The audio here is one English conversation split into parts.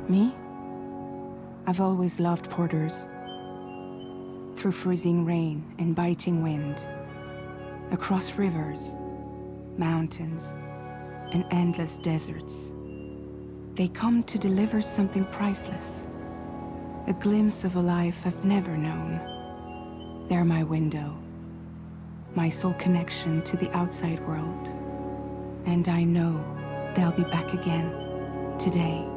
Me? I've always loved porters. Through freezing rain and biting wind, across rivers, mountains, and endless deserts, they come to deliver something priceless, a glimpse of a life I've never known. They're my window, my sole connection to the outside world, and I know they'll be back again today.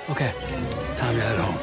Okay, time to head home.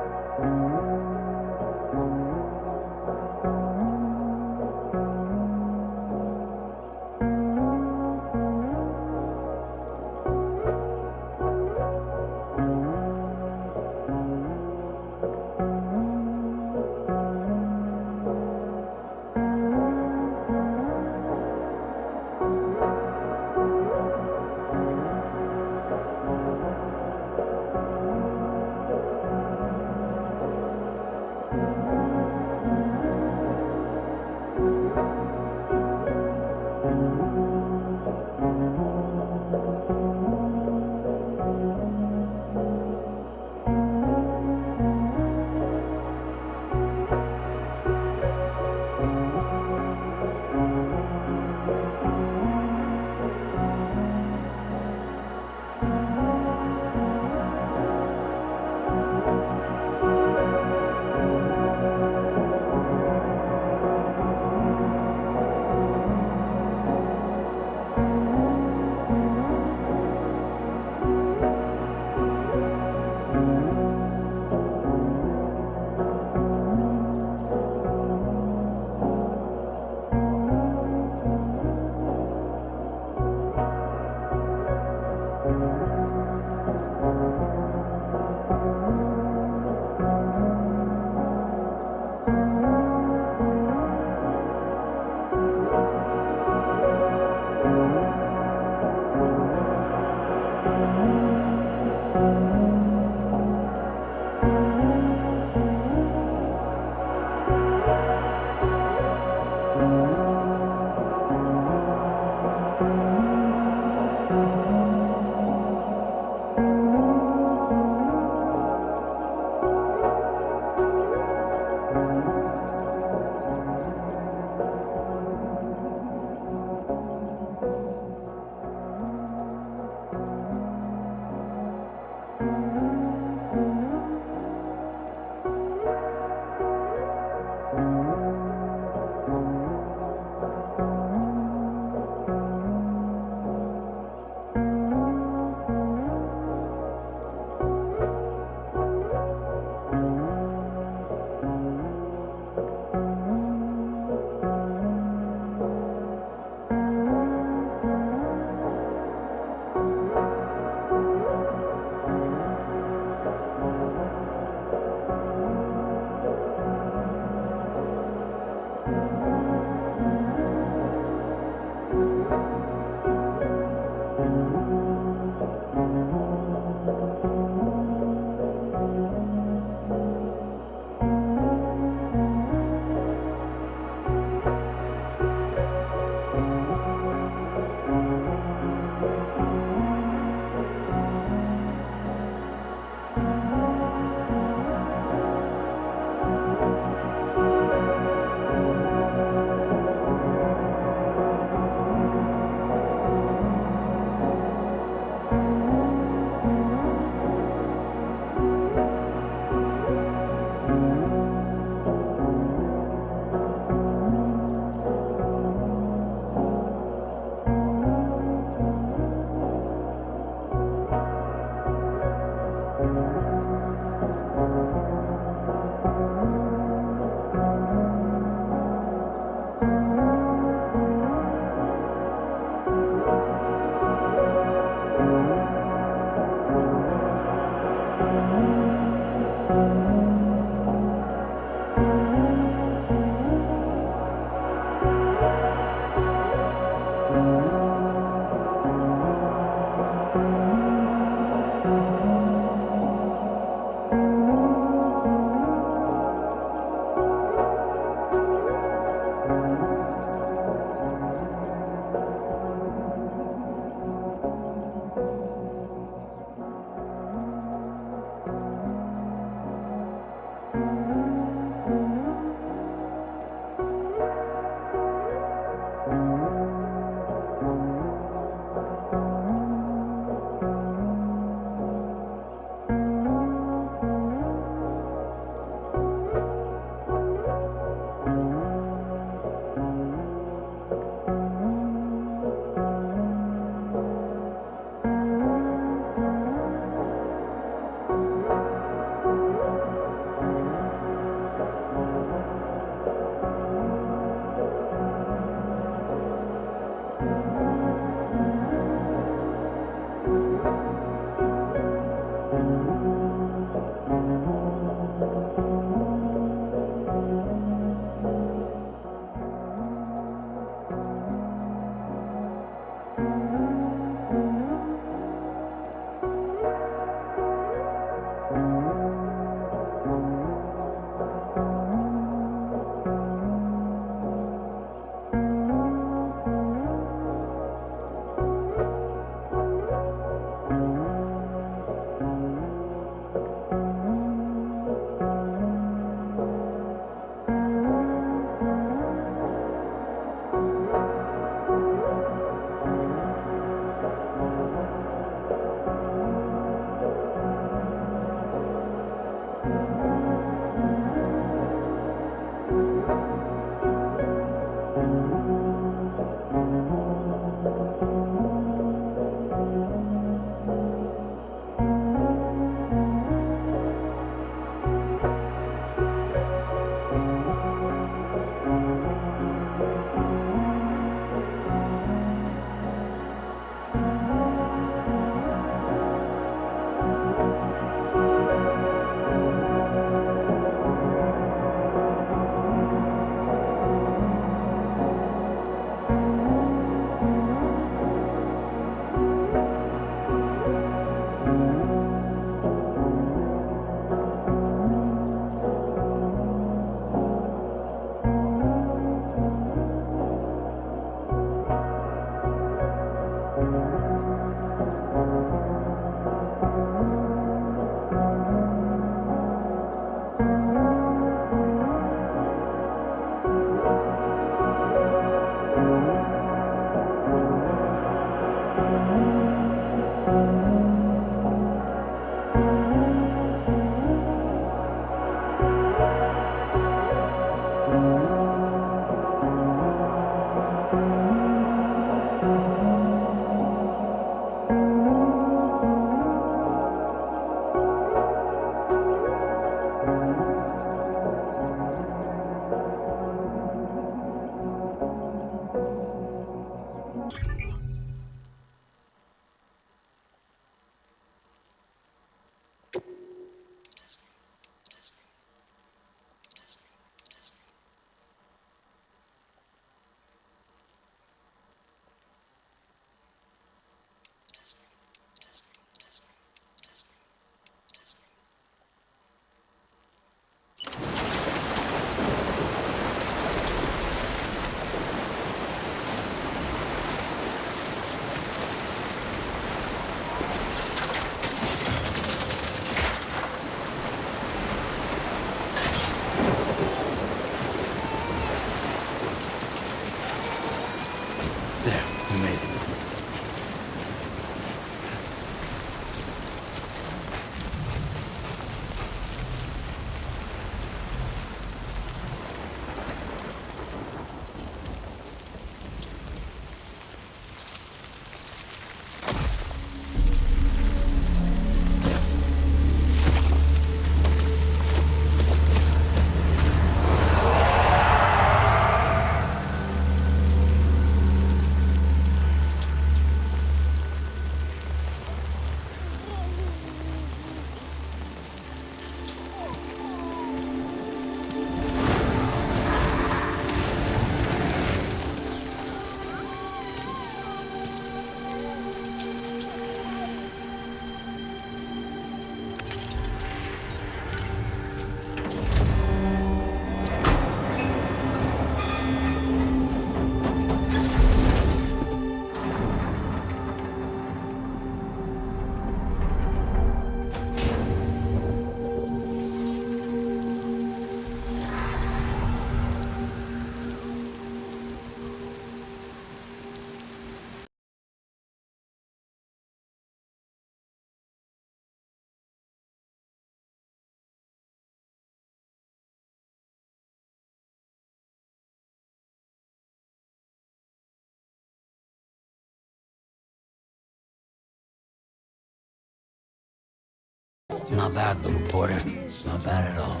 Not bad, little porter. Not bad at all.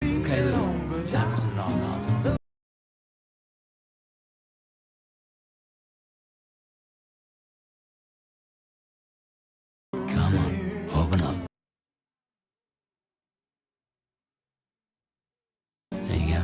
Okay, Lou. Time for some nom-noms. Come on, open up. There you go.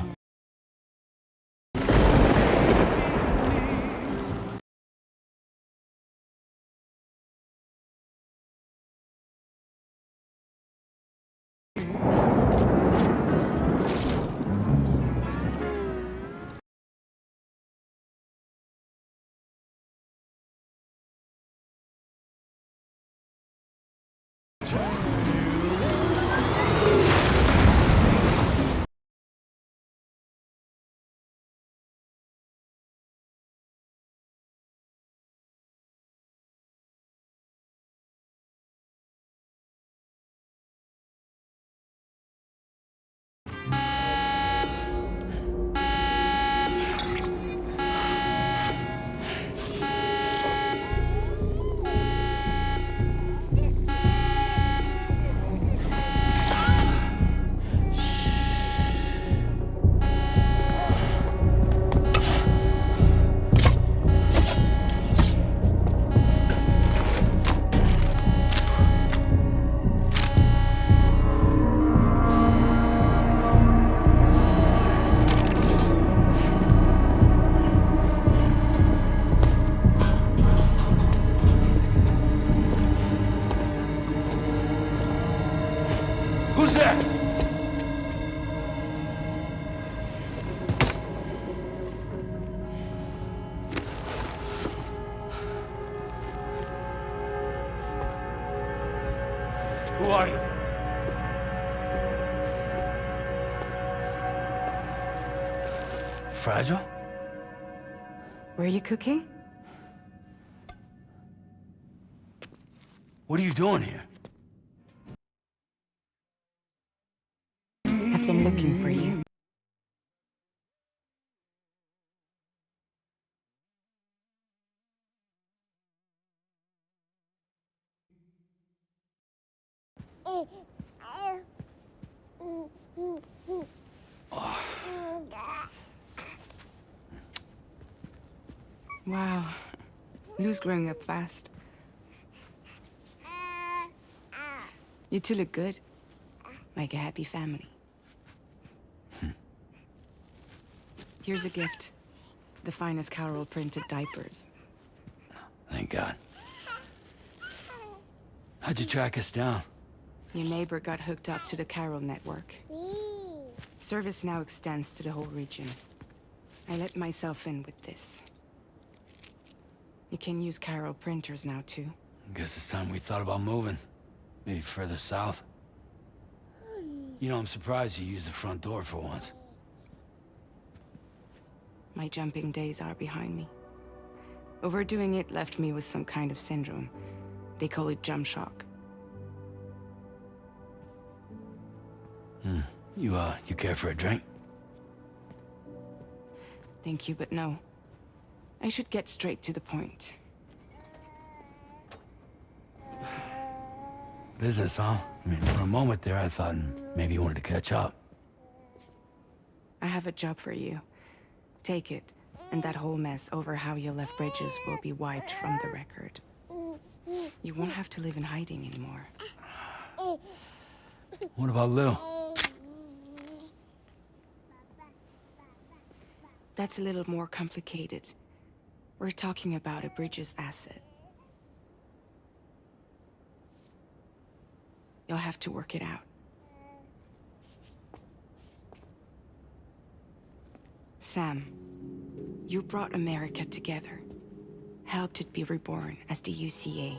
Who's there? Who are you? Fragile? Were you cooking? What are you doing here? I've been looking for you. Wow. Lou's growing up fast. You two look good. Like a happy family. Here's a gift. The finest Carol printed diapers. Thank God. How'd you track us down? Your neighbor got hooked up to the Carol network. Service now extends to the whole region. I let myself in with this. You can use Carol printers now, too. Guess it's time we thought about moving. Maybe further south. You know, I'm surprised you used the front door for once. My jumping days are behind me. Overdoing it left me with some kind of syndrome. They call it jump shock. You care for a drink? Thank you, but no. I should get straight to the point. Business, huh? I mean, for a moment there, I thought maybe you wanted to catch up. I have a job for you. Take it, and that whole mess over how you left bridges will be wiped from the record. You won't have to live in hiding anymore. What about Lou? That's a little more complicated. We're talking about a bridges asset. You'll have to work it out. Sam, you brought America together. Helped it be reborn as the UCA.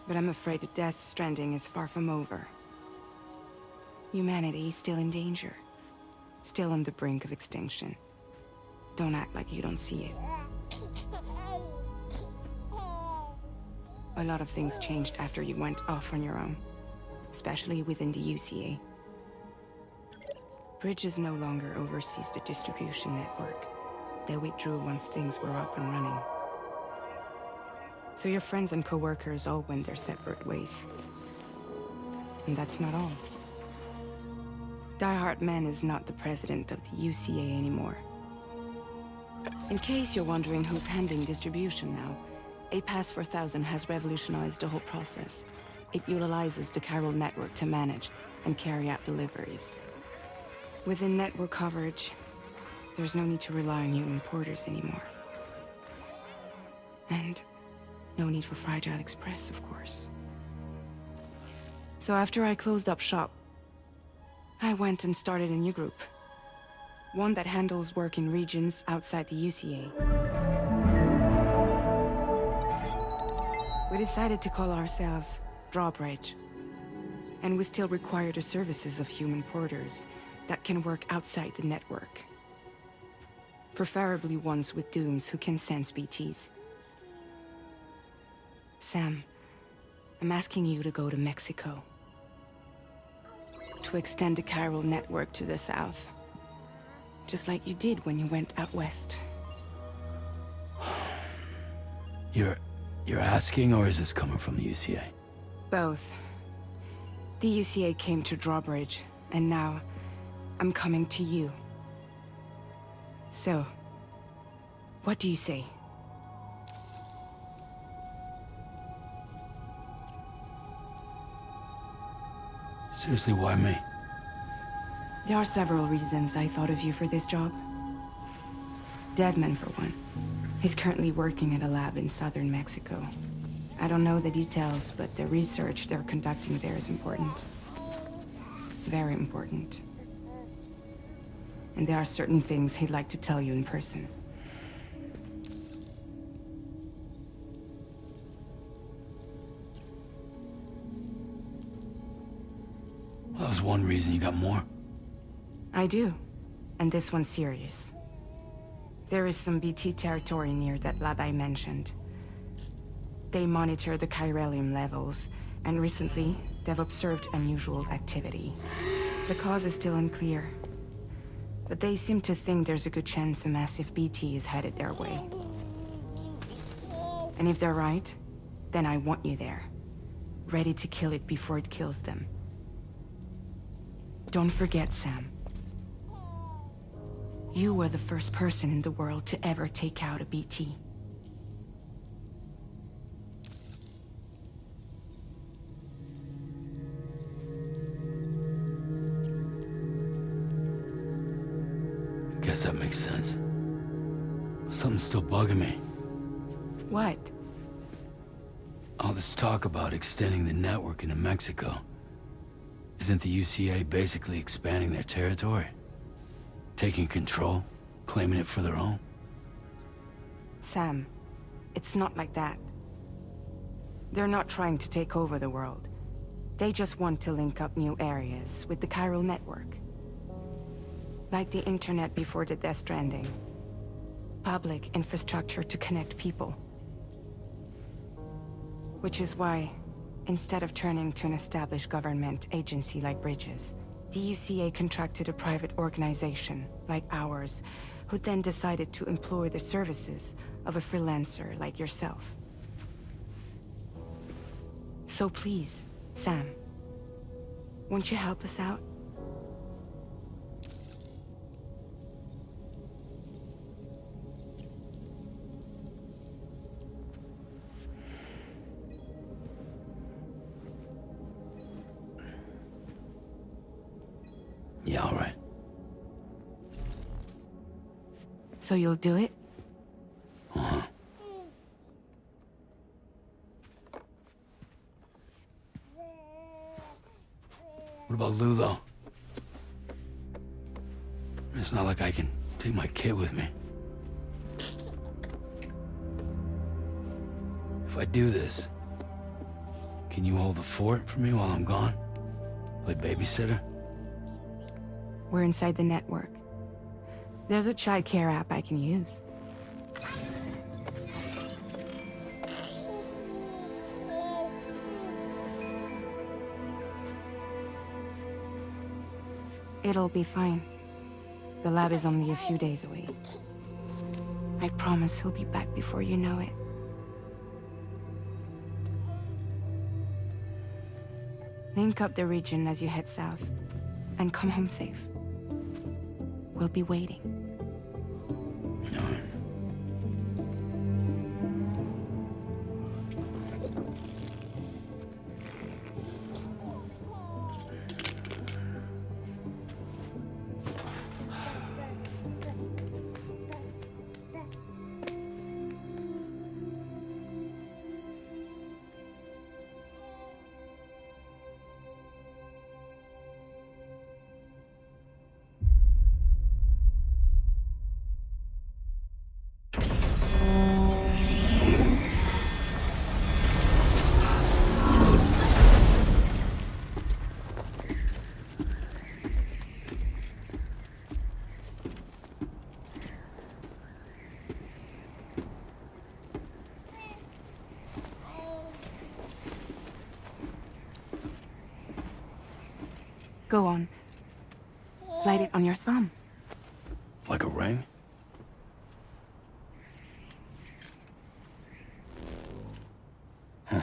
But I'm afraid that Death Stranding is far from over. Humanity is still in danger. Still on the brink of extinction. Don't act like you don't see it. a lot of things changed after you went off on your own, especially within the UCA. Bridges no longer oversees the distribution network. They withdrew once things were up and running. So your friends and co-workers all went their separate ways. And that's not all. Die Hartman is not the president of the UCA anymore. In case you're wondering who's handling distribution now, A-Pass 4000 has revolutionized the whole process. It utilizes the chiral network to manage and carry out deliveries. Within network coverage, there's no need to rely on human porters anymore. And no need for Fragile Express, of course. So after I closed up shop, I went and started a new group. One that handles work in regions outside the UCA. We decided to call ourselves Drawbridge. And we still require the services of human porters that can work outside the network. Preferably ones with dooms who can sense BTs. Sam, I'm asking you to go to Mexico. To extend the chiral network to the south. Just like you did when you went out west. You're asking, or is this coming from the UCA? Both. The UCA came to Drawbridge, and now I'm coming to you. So, what do you say? Seriously, why me? There are several reasons I thought of you for this job. Deadman, for one. He's currently working at a lab in southern Mexico. I don't know the details, but the research they're conducting there is important. Very important. And there are certain things he'd like to tell you in person. Well, that was one reason. You got more? I do. And this one's serious. There is some BT territory near that lab I mentioned. They monitor the chiralium levels, and recently, they've observed unusual activity. The cause is still unclear, but they seem to think there's a good chance a massive BT is headed their way. And if they're right, then I want you there, ready to kill it before it kills them. Don't forget, Sam. You were the first person in the world to ever take out a BT. Guess that makes sense. But something's still bugging me. What? All this talk about extending the network into Mexico. Isn't the UCA basically expanding their territory? Taking control? Claiming it for their own? Sam, it's not like that. They're not trying to take over the world. They just want to link up new areas with the chiral network. Like the internet before the Death Stranding. Public infrastructure to connect people. Which is why, instead of turning to an established government agency like Bridges, the UCA contracted a private organization, like ours, who then decided to employ the services of a freelancer like yourself. So please, Sam, won't you help us out? Yeah, all right. So you'll do it? Uh-huh. What about Lou, though? It's not like I can take my kid with me. If I do this, can you hold the fort for me while I'm gone? Play babysitter? We're inside the network. There's a child care app I can use. It'll be fine. The lab is only a few days away. I promise he'll be back before you know it. Link up the region as you head south, and come home safe. We'll be waiting. Go on. Slide it on your thumb. Like a ring? Huh.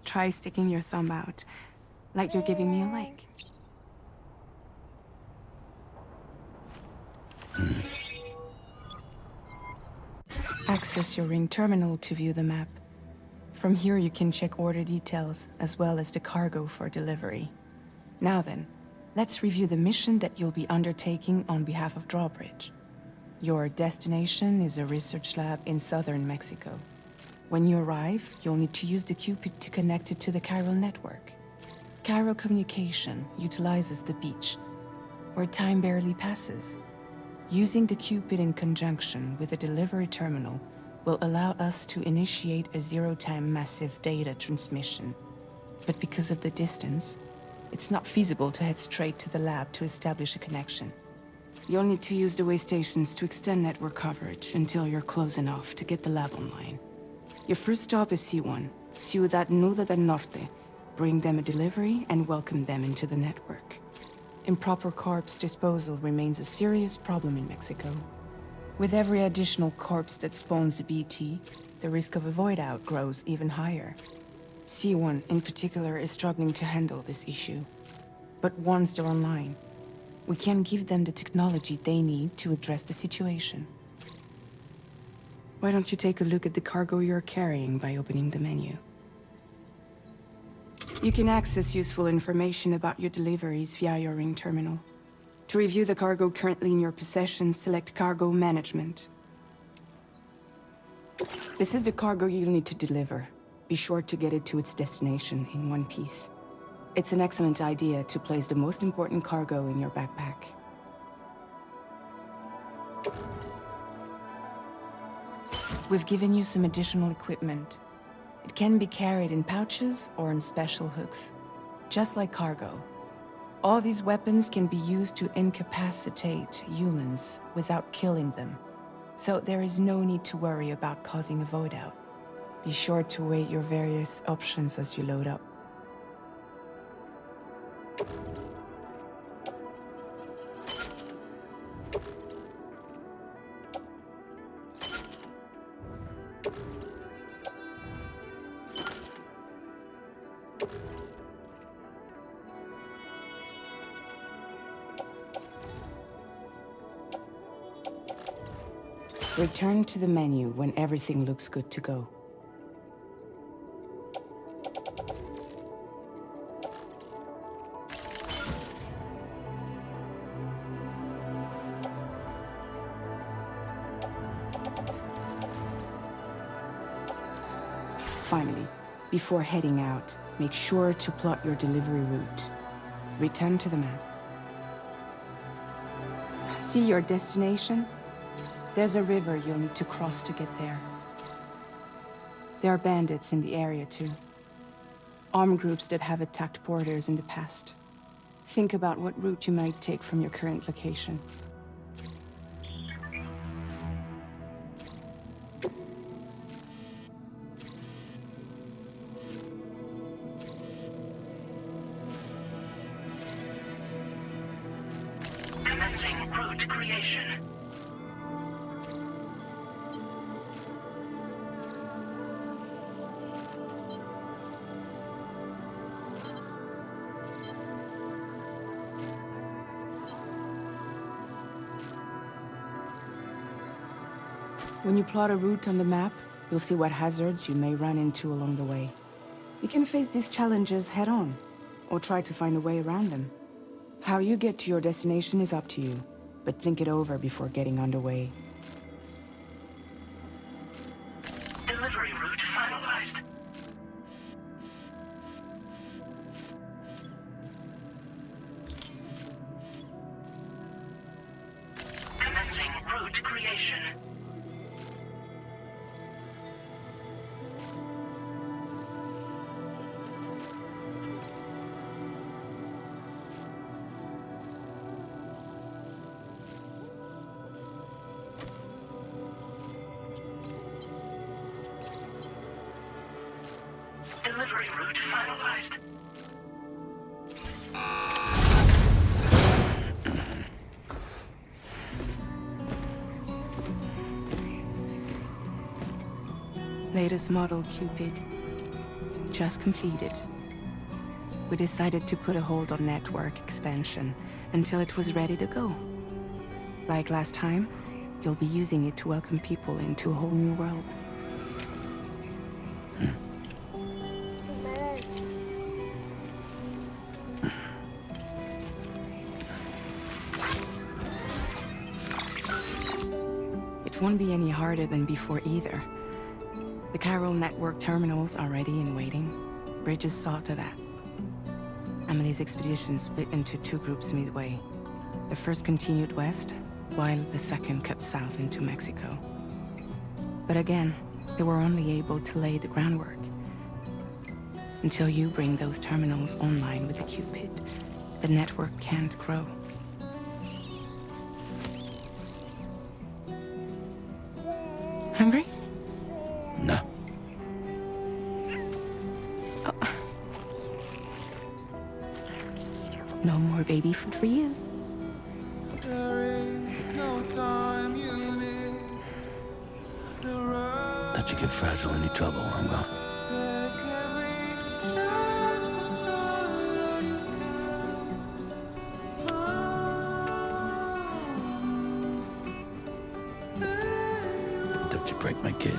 Try sticking your thumb out, like you're giving me a like. Access your ring terminal to view the map. From here you can check order details, as well as the cargo for delivery. Now then, let's review the mission that you'll be undertaking on behalf of Drawbridge. Your destination is a research lab in southern Mexico. When you arrive, you'll need to use the Cupid to connect it to the chiral network. Chiral communication utilizes the beach, where time barely passes. Using the Cupid in conjunction with a delivery terminal will allow us to initiate a zero-time massive data transmission. But because of the distance, it's not feasible to head straight to the lab to establish a connection. You'll need to use the way stations to extend network coverage until you're close enough to get the lab online. Your first stop is C1, Ciudad Nuda del Norte. Bring them a delivery and welcome them into the network. Improper corpse disposal remains a serious problem in Mexico. With every additional corpse that spawns a BT, the risk of a void out grows even higher. C1 in particular is struggling to handle this issue. But once they're online, we can give them the technology they need to address the situation. Why don't you take a look at the cargo you're carrying by opening the menu? You can access useful information about your deliveries via your ring terminal. To review the cargo currently in your possession, select Cargo Management. This is the cargo you'll need to deliver. Be sure to get it to its destination in one piece. It's an excellent idea to place the most important cargo in your backpack. We've given you some additional equipment. It can be carried in pouches or in special hooks, just like cargo. All these weapons can be used to incapacitate humans without killing them. So there is no need to worry about causing a void out. Be sure to weigh your various options as you load up. Return to the menu when everything looks good to go. Finally, before heading out, make sure to plot your delivery route. Return to the map. See your destination? There's a river you'll need to cross to get there. There are bandits in the area too. Armed groups that have attacked porters in the past. Think about what route you might take from your current location. creation. When you plot a route on the map, you'll see what hazards you may run into along the way. You can face these challenges head-on, or try to find a way around them. How you get to your destination is up to you, but think it over before getting underway. Delivery route finalized. Commencing route creation. Delivery route finalized. Latest model Cupid. Just completed. We decided to put a hold on network expansion until it was ready to go. Like last time, you'll be using it to welcome people into a whole new world. It won't be any harder than before either. The Chiral network terminals are ready and waiting. Bridges saw to that. Emily's expedition split into two groups midway. The first continued west, while the second cut south into Mexico. But again, they were only able to lay the groundwork. Until you bring those terminals online with the Cupid, the network can't grow. Hungry? No. Oh. No more baby food for you. Don't you get fragile any trouble while I'm gone. Don't you break my kid.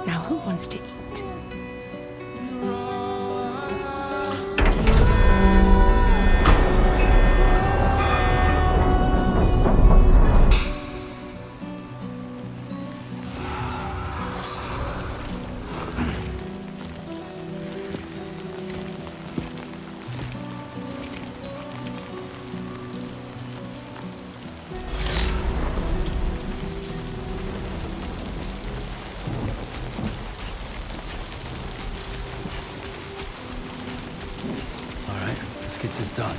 Now who wants to eat? Get this done.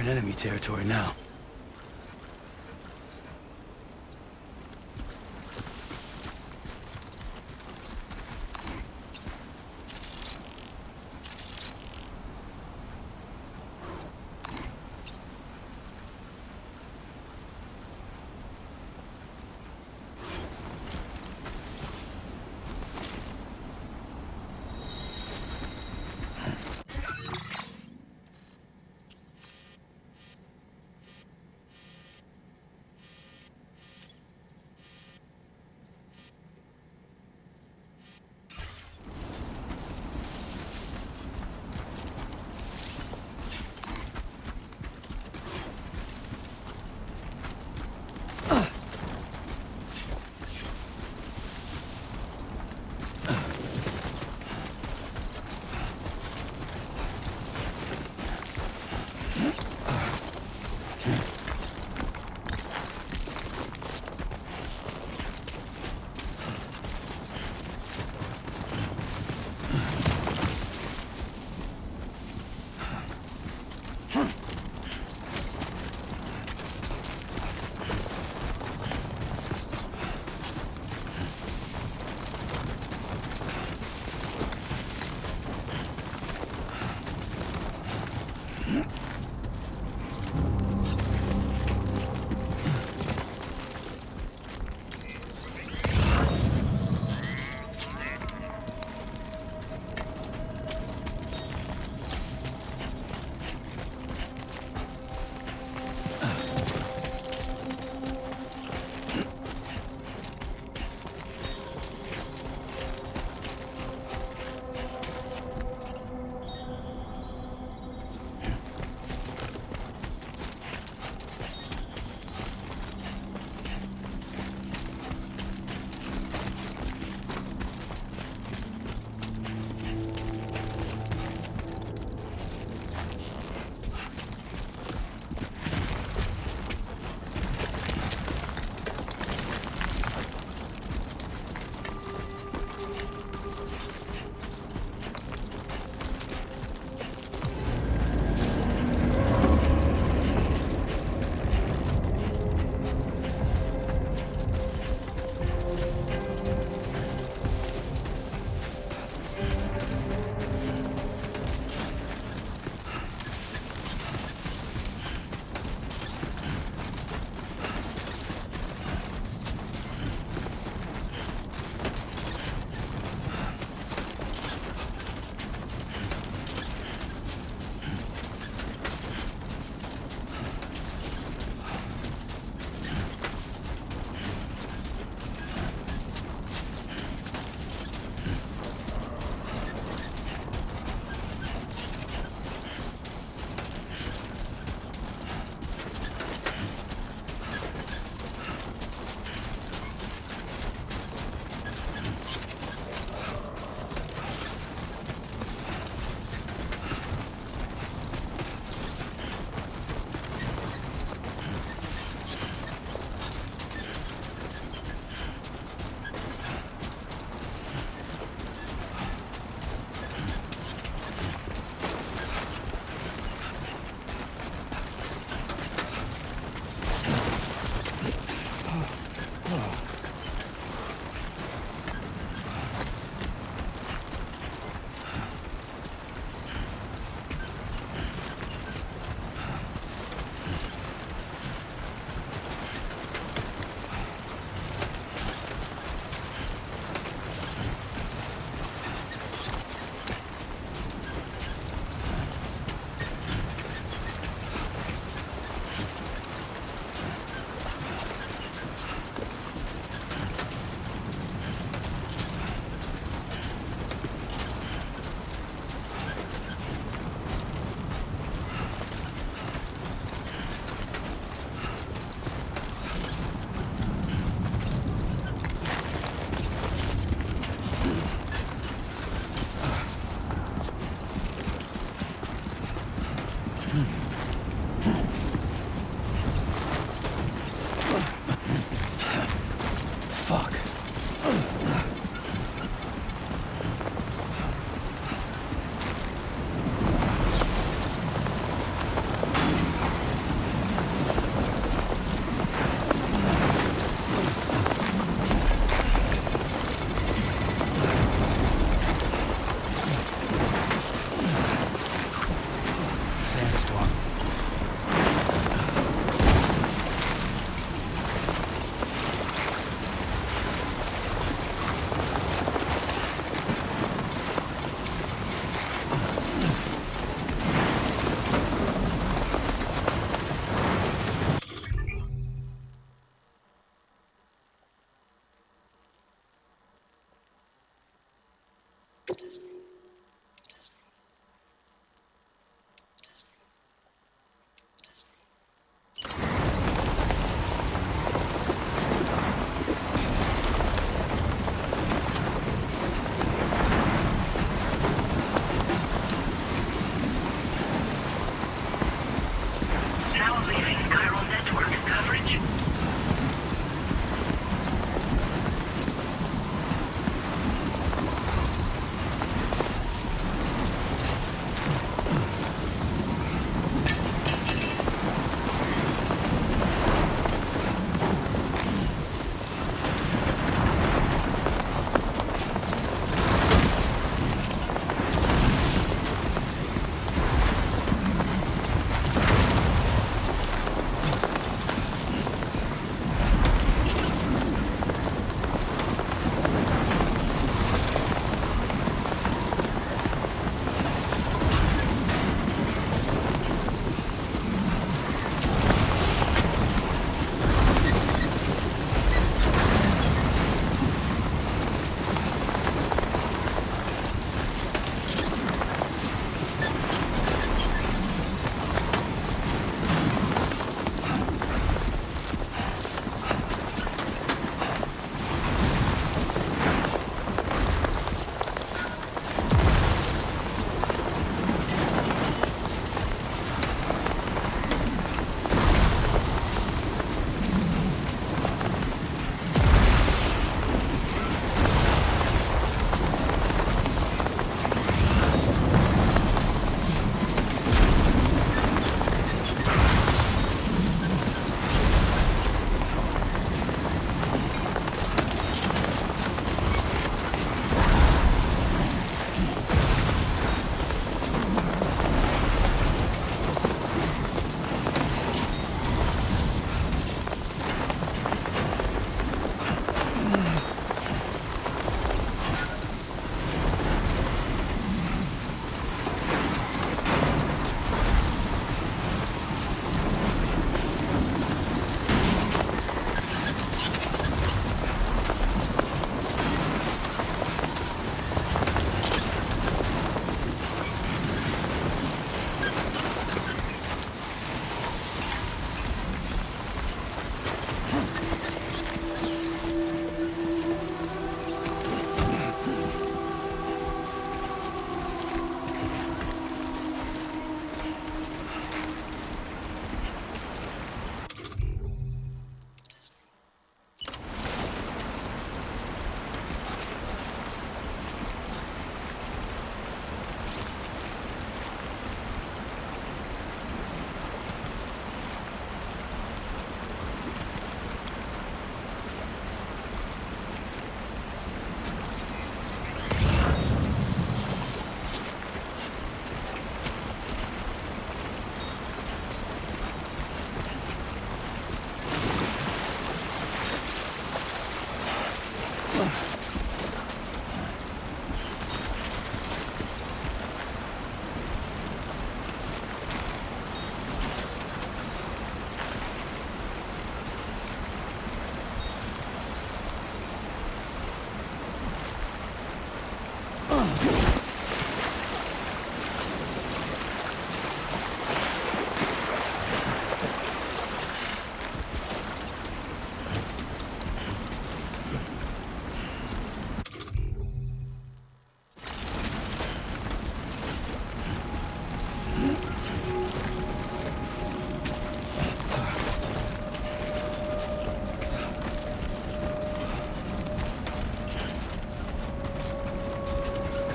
in enemy territory now.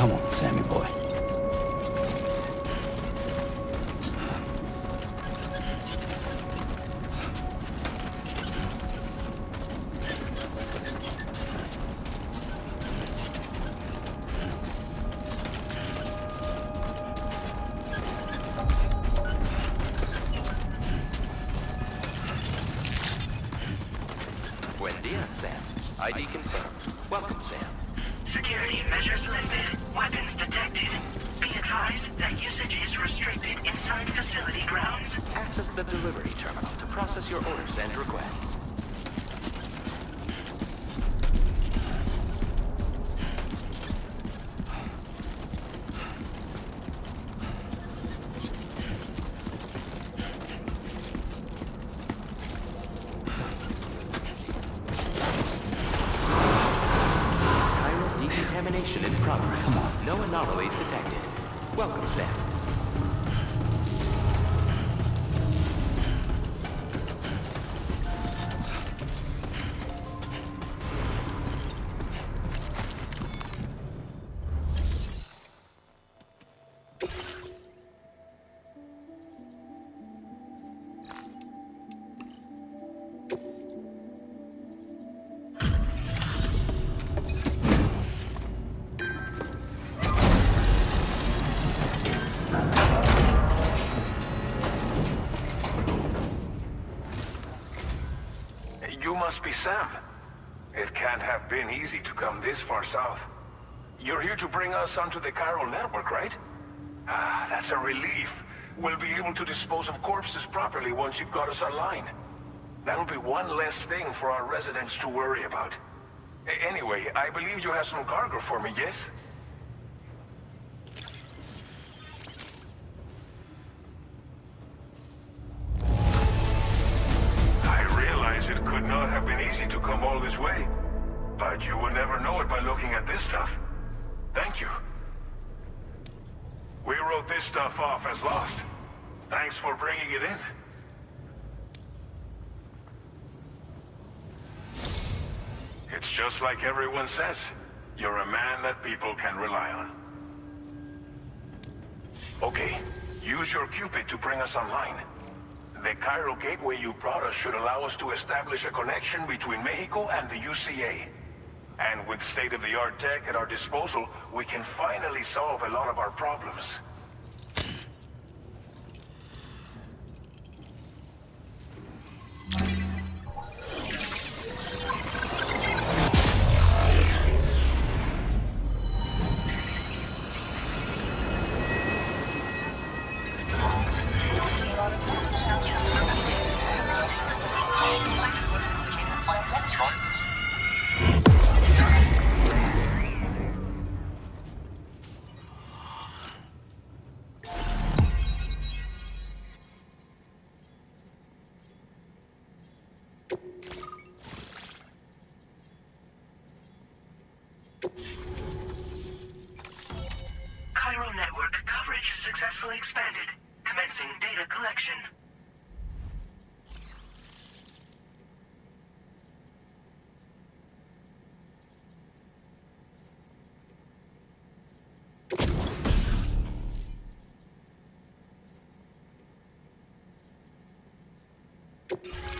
Come on, Sammy boy. Buen dia, Sam. ID confirmed. Welcome, Sam. Security measures lifted. Weapons detected. Be advised that usage is restricted inside facility grounds. Access the delivery terminal to process your orders and requests. Decontamination in progress. Come on. No anomalies detected. Welcome, Sam. You must be Sam. It can't have been easy to come this far south. You're here to bring us onto the chiral network, right? Ah, that's a relief. We'll be able to dispose of corpses properly once you've got us online. That'll be one less thing for our residents to worry about. Anyway, I believe you have some cargo for me, yes? It could not have been easy to come all this way. But you would never know it by looking at this stuff. Thank you. We wrote this stuff off as lost. Thanks for bringing it in. It's just like everyone says. You're a man that people can rely on. Okay, use your Cupid to bring us online. The chiral gateway you brought us should allow us to establish a connection between Mexico and the UCA. And with state-of-the-art tech at our disposal, we can finally solve a lot of our problems. Chiral network coverage successfully expanded. Commencing data collection.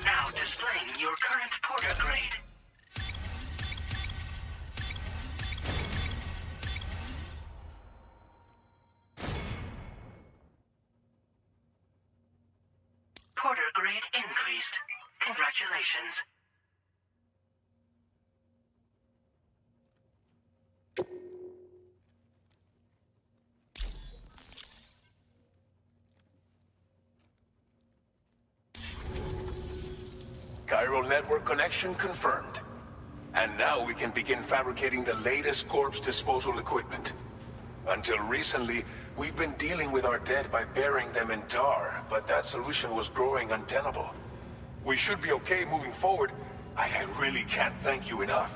Now displaying your current Porter grade. Porter grade increased. Congratulations. Chiral network connection confirmed. And now we can begin fabricating the latest corpse disposal equipment. Until recently, we've been dealing with our dead by burying them in tar, but that solution was growing untenable. We should be okay moving forward. I really can't thank you enough.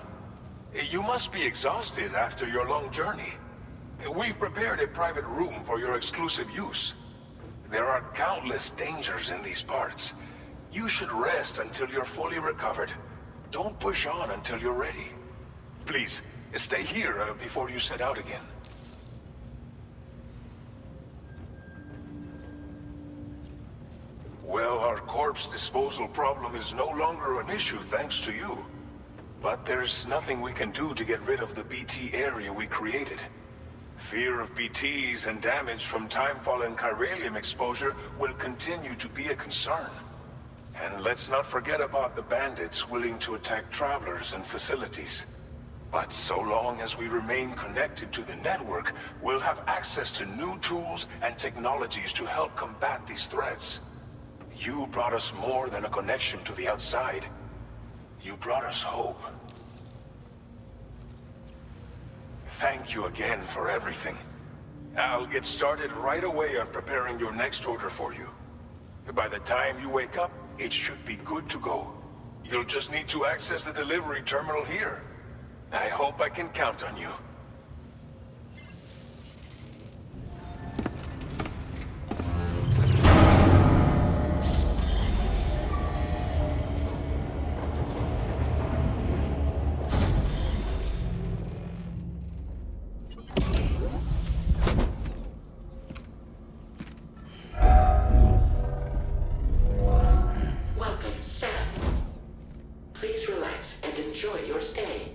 You must be exhausted after your long journey. We've prepared a private room for your exclusive use. There are countless dangers in these parts. You should rest until you're fully recovered. Don't push on until you're ready. Please, stay here before you set out again. Well, our corpse disposal problem is no longer an issue thanks to you. But there's nothing we can do to get rid of the BT area we created. Fear of BTs and damage from timefall and chiralium exposure will continue to be a concern. And let's not forget about the bandits willing to attack travelers and facilities. But so long as we remain connected to the network, we'll have access to new tools and technologies to help combat these threats. You brought us more than a connection to the outside. You brought us hope. Thank you again for everything. I'll get started right away on preparing your next order for you. By the time you wake up, it should be good to go. You'll just need to access the delivery terminal here. I hope I can count on you. enjoyed your stay.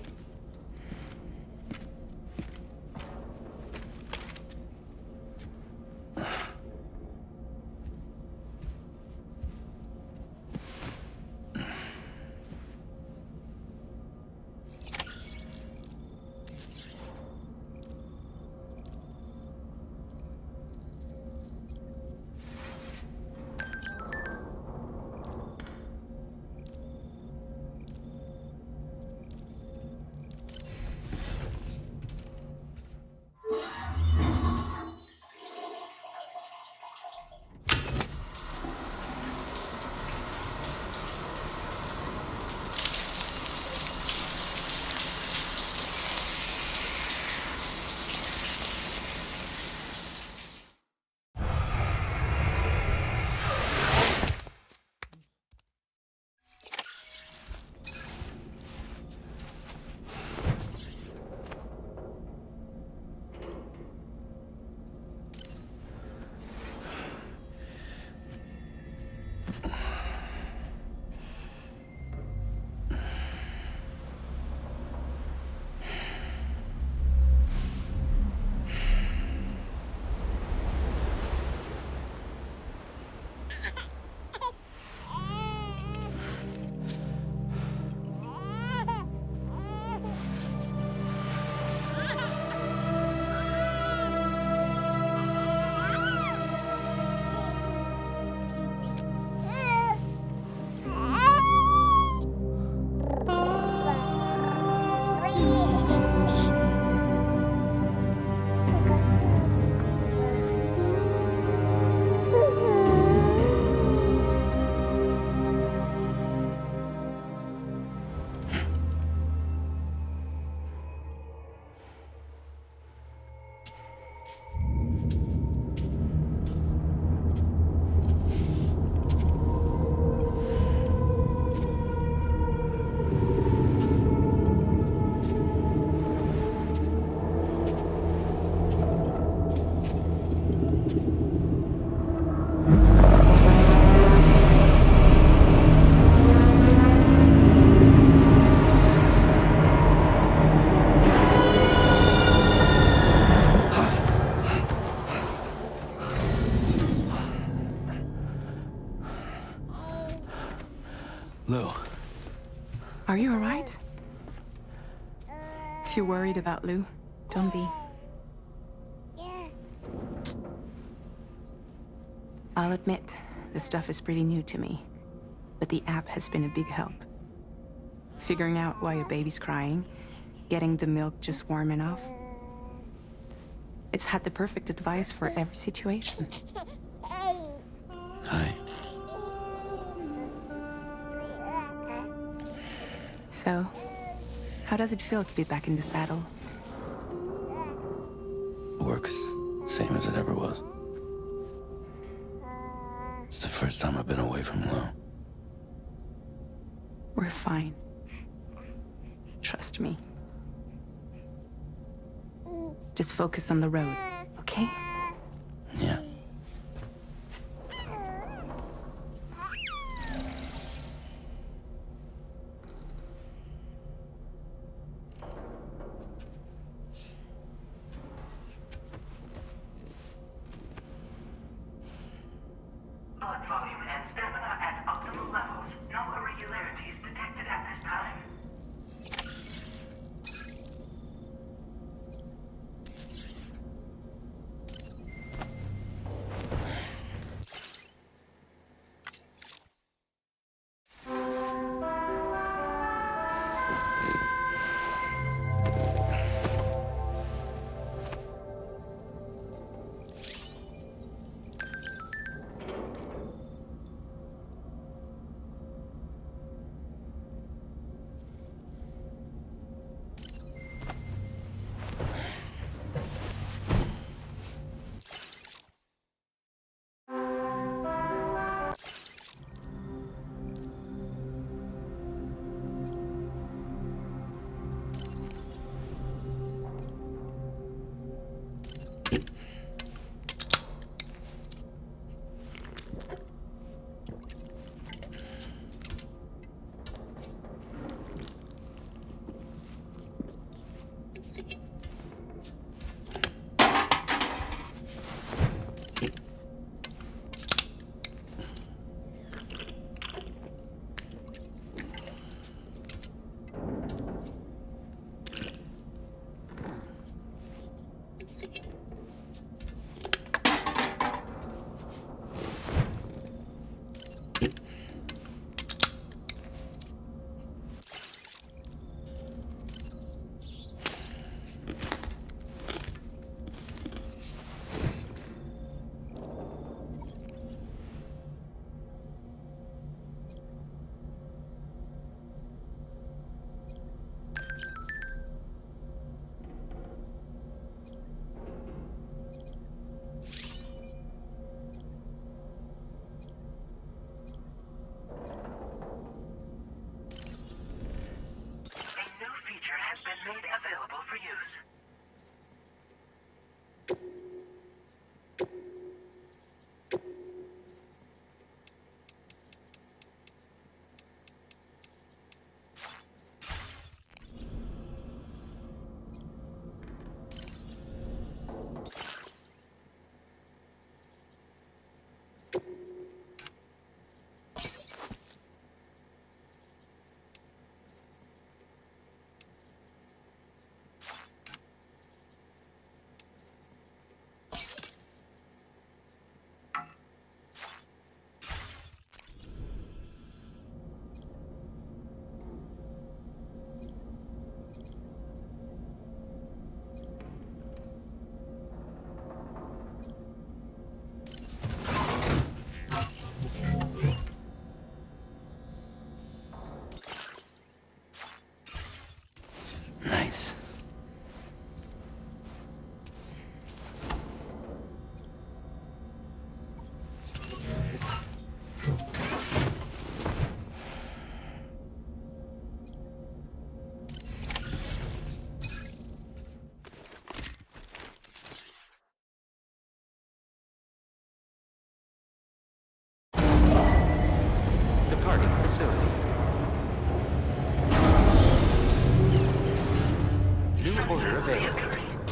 Lou. Are you alright? If you're worried about Lou, don't be. I'll admit, this stuff is pretty new to me, but the app has been a big help. Figuring out why a baby's crying, getting the milk just warm enough. It's had the perfect advice for every situation. Hi. So, how does it feel to be back in the saddle? Work is same as it ever was. It's the first time I've been away from Lou. We're fine. Trust me. Just focus on the road, okay? Yeah. Blood volume and stamina at optimal levels. No irregularities detected at this time.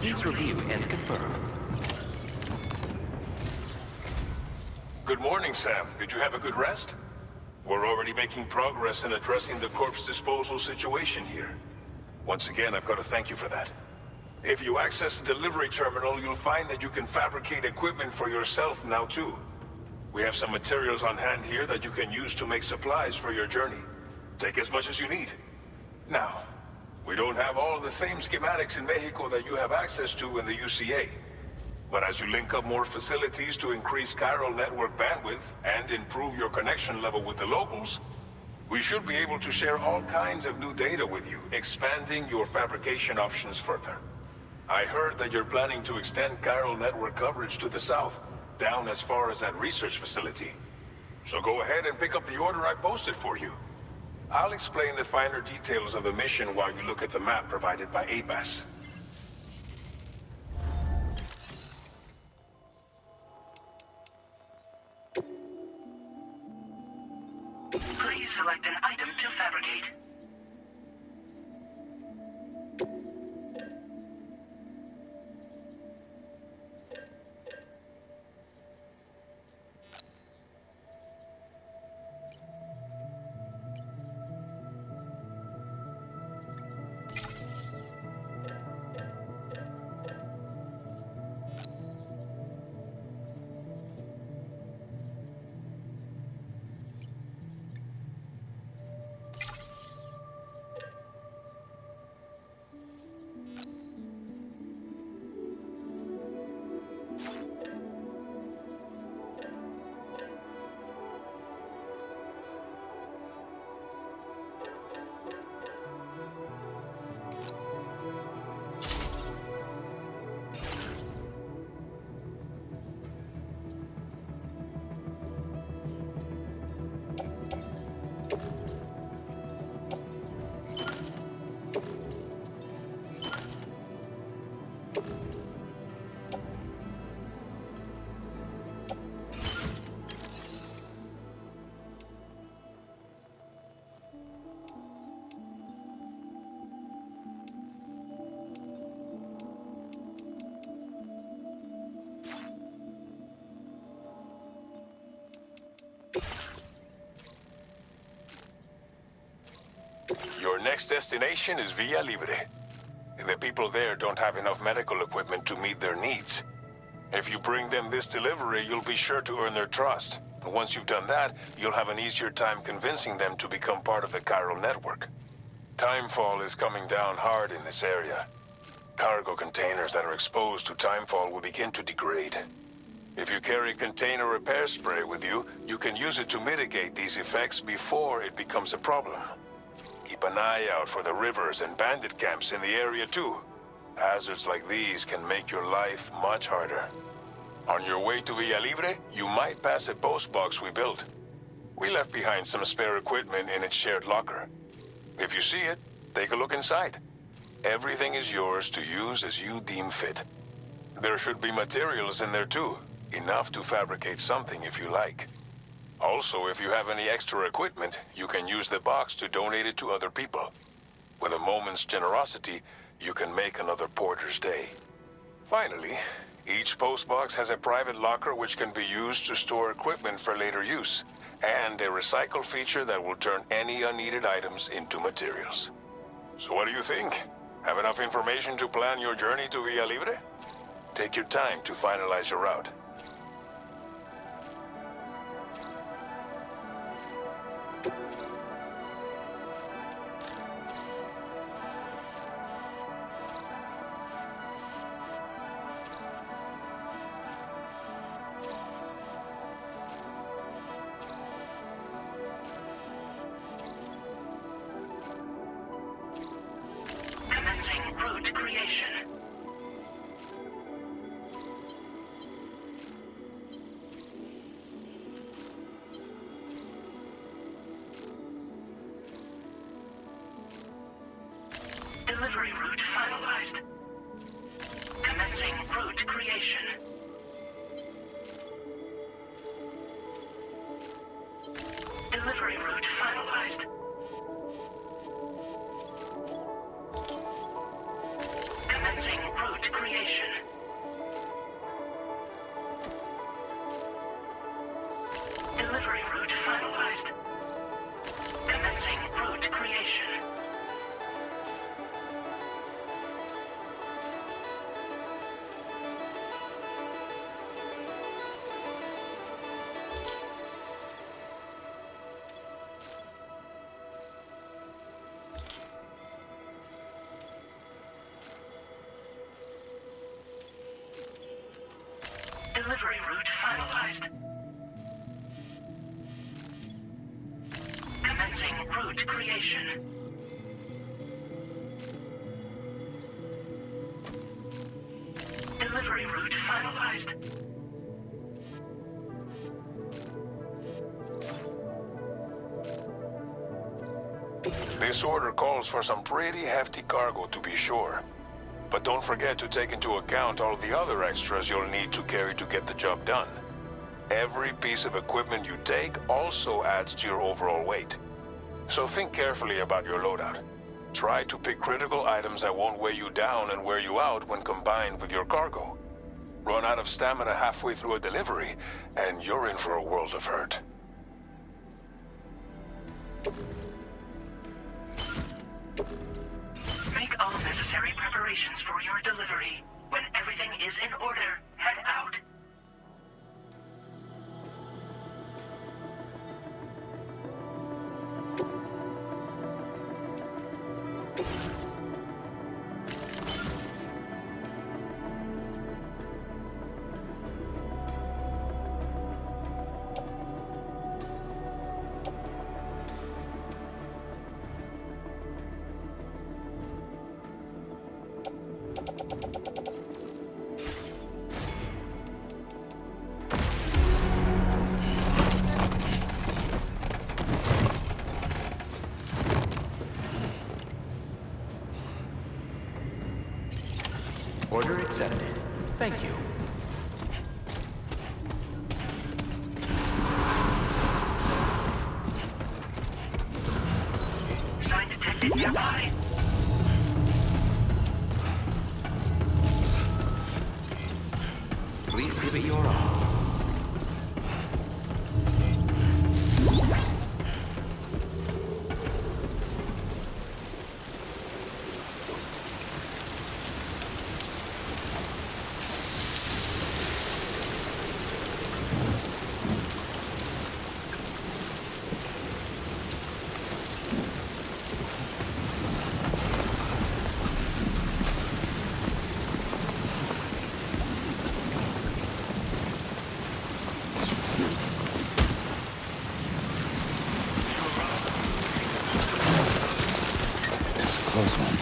Please review and confirm. Good morning, Sam. Did you have a good rest? We're already making progress in addressing the corpse disposal situation here. Once again, I've got to thank you for that. If you access the delivery terminal, you'll find that you can fabricate equipment for yourself now too. We have some materials on hand here that you can use to make supplies for your journey. Take as much as you need. Now, we don't have all the same schematics in Mexico that you have access to in the UCA. But as you link up more facilities to increase chiral network bandwidth and improve your connection level with the locals, we should be able to share all kinds of new data with you, expanding your fabrication options further. I heard that you're planning to extend chiral network coverage to the south, down as far as that research facility. So go ahead and pick up the order I posted for you. I'll explain the finer details of the mission while you look at the map provided by ABAS. Please select an item to fabricate. Your next destination is Villa Libre. The people there don't have enough medical equipment to meet their needs. If you bring them this delivery, you'll be sure to earn their trust. And once you've done that, you'll have an easier time convincing them to become part of the chiral network. Timefall is coming down hard in this area. Cargo containers that are exposed to timefall will begin to degrade. If you carry container repair spray with you, you can use it to mitigate these effects before it becomes a problem. Keep an eye out for the rivers and bandit camps in the area too. Hazards like these can make your life much harder. On your way to Villa Libre, you might pass a post box we built. We left behind some spare equipment in its shared locker. If you see it, take a look inside. Everything is yours to use as you deem fit. There should be materials in there too, enough to fabricate something if you like. Also, if you have any extra equipment, you can use the box to donate it to other people. With a moment's generosity, you can make another porter's day. Finally, each postbox has a private locker which can be used to store equipment for later use, and a recycle feature that will turn any unneeded items into materials. So what do you think? Have enough information to plan your journey to Villa Libre? Take your time to finalize your route. Delivery route finalized. Commencing route creation. Delivery route finalized. Commencing route creation. Delivery route finalized. Commencing route creation. Delivery route finalized. This order calls for some pretty hefty cargo to be sure. But don't forget to take into account all the other extras you'll need to carry to get the job done. Every piece of equipment you take also adds to your overall weight. So think carefully about your loadout. Try to pick critical items that won't weigh you down and wear you out when combined with your cargo. Run out of stamina halfway through a delivery, and you're in for a world of hurt. Make all necessary preparations for your delivery. When everything is in order, head out. Order accepted. Thank you. Sign detected nearby. Please give it your all. Close one.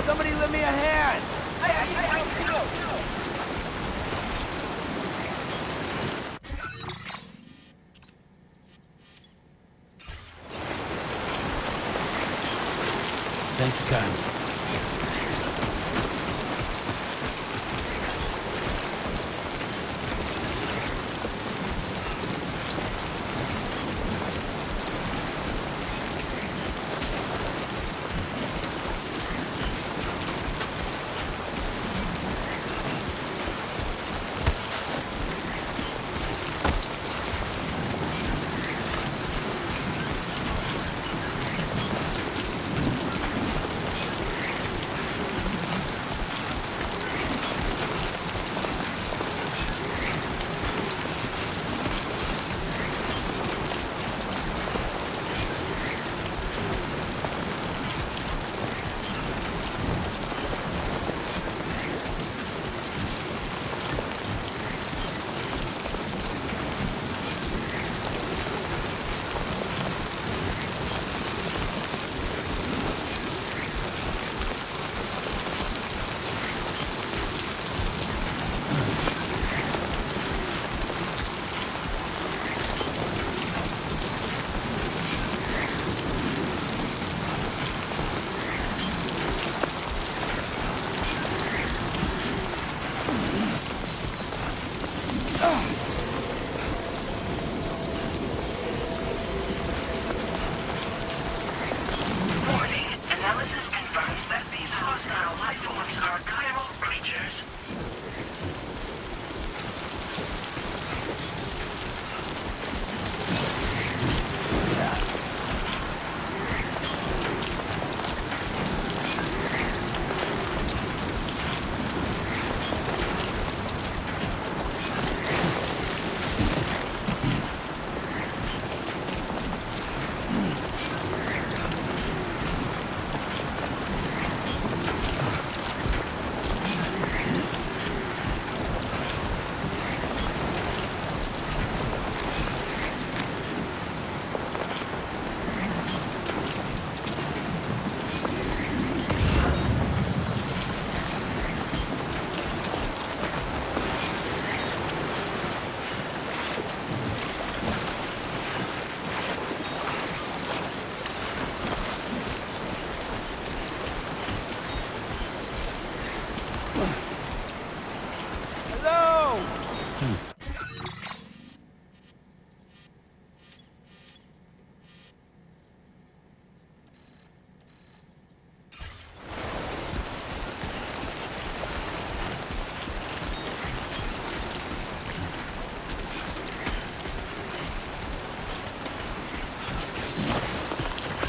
Somebody lend me a hand! Thank you kindly.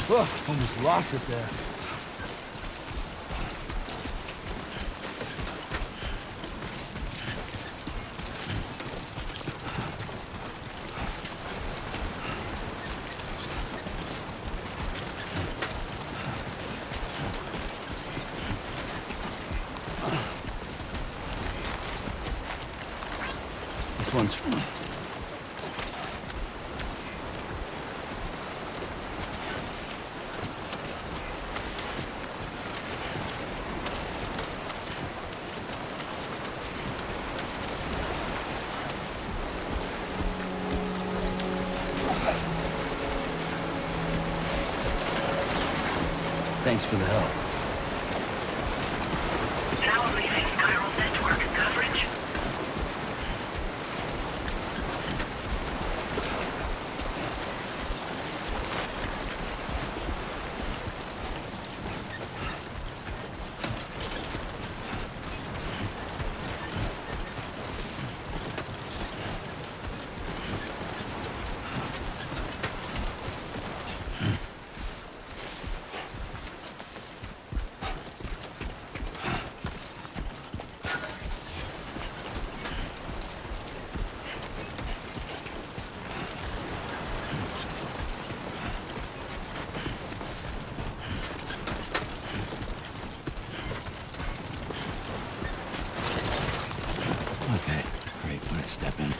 Oh, almost lost it there. This one's... Thanks for the help. Now leaving chiral network coverage. Okay, great. When I step in.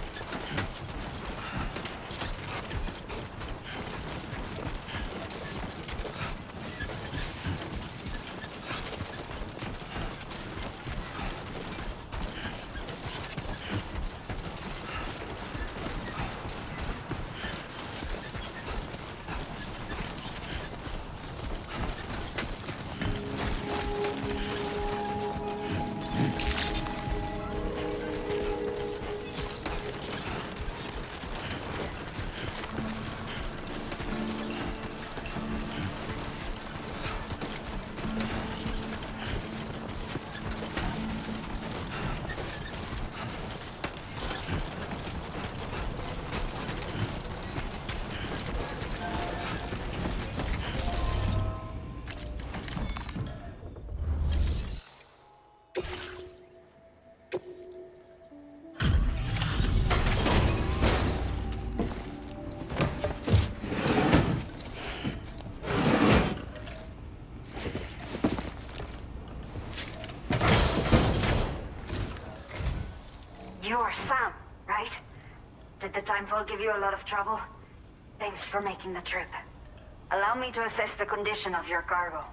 You're Sam, right? Did the timefall give you a lot of trouble? Thanks for making the trip. Allow me to assess the condition of your cargo.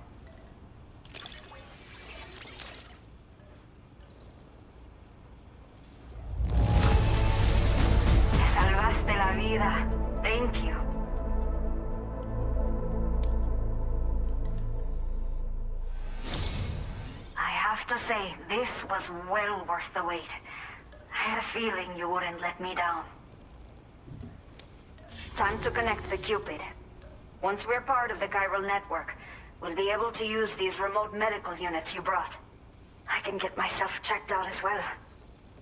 Me salvaste la vida. Thank you. I have to say, this was well worth the wait. I had a feeling you wouldn't let me down. Time to connect the Cupid. Once we're part of the chiral network, we'll be able to use these remote medical units you brought. I can get myself checked out as well.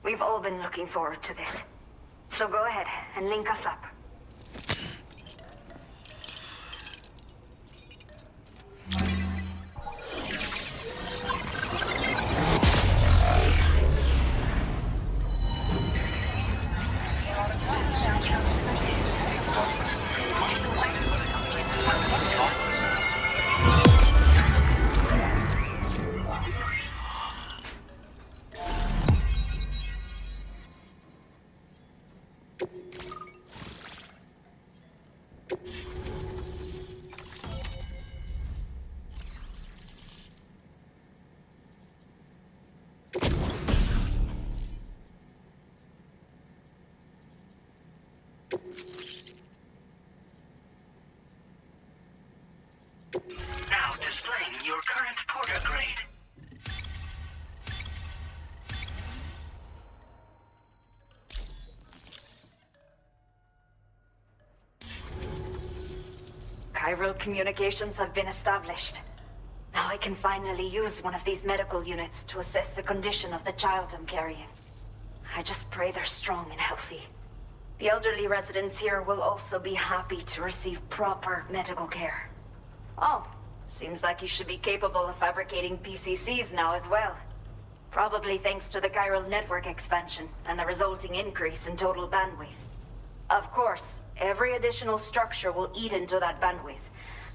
We've all been looking forward to this. So go ahead and link us up. Now displaying your current porter grade. Chiral communications have been established. Now I can finally use one of these medical units to assess the condition of the child I'm carrying. I just pray they're strong and healthy. The elderly residents here will also be happy to receive proper medical care. Oh, seems like you should be capable of fabricating PCCs now as well. Probably thanks to the chiral network expansion and the resulting increase in total bandwidth. Of course, every additional structure will eat into that bandwidth,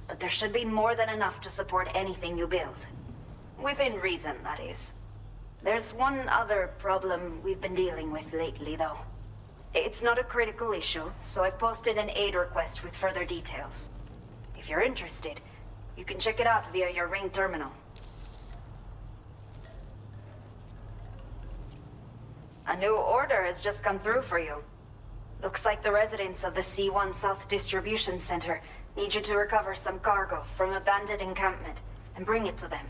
but there should be more than enough to support anything you build. Within reason, that is. There's one other problem we've been dealing with lately, though. It's not a critical issue, so I've posted an aid request with further details. If you're interested, you can check it out via your Ring terminal. A new order has just come through for you. Looks like the residents of the C1 South Distribution Center need you to recover some cargo from a bandit encampment and bring it to them.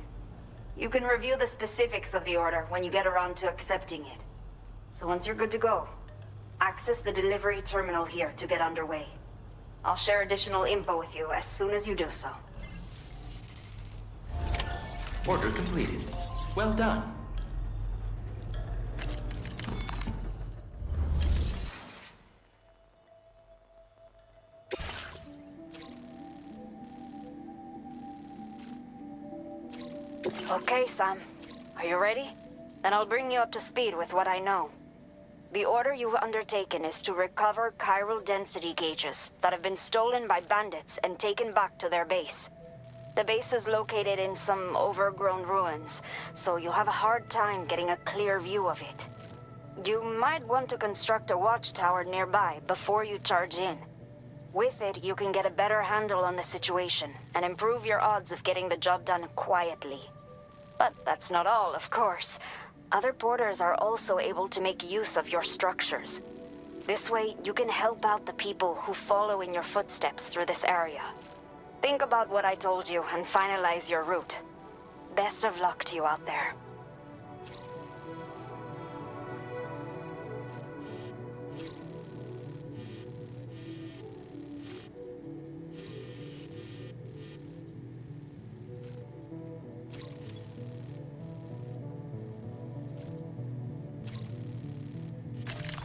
You can review the specifics of the order when you get around to accepting it. So once you're good to go, access the delivery terminal here to get underway. I'll share additional info with you as soon as you do so. Order completed. Well done. Okay, Sam. Are you ready? Then I'll bring you up to speed with what I know. The order you've undertaken is to recover chiral density gauges that have been stolen by bandits and taken back to their base. The base is located in some overgrown ruins, so you'll have a hard time getting a clear view of it. You might want to construct a watchtower nearby before you charge in. With it, you can get a better handle on the situation and improve your odds of getting the job done quietly. But that's not all, of course. Other porters are also able to make use of your structures. This way, you can help out the people who follow in your footsteps through this area. Think about what I told you and finalize your route. Best of luck to you out there.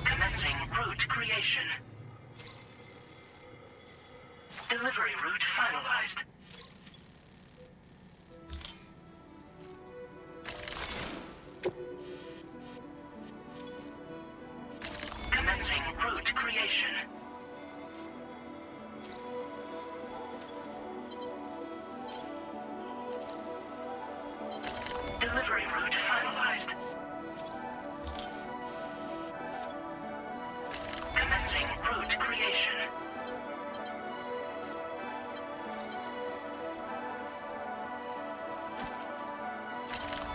Commencing route creation. Delivery route finalized. Commencing route creation. Delivery route finalized. Commencing route creation.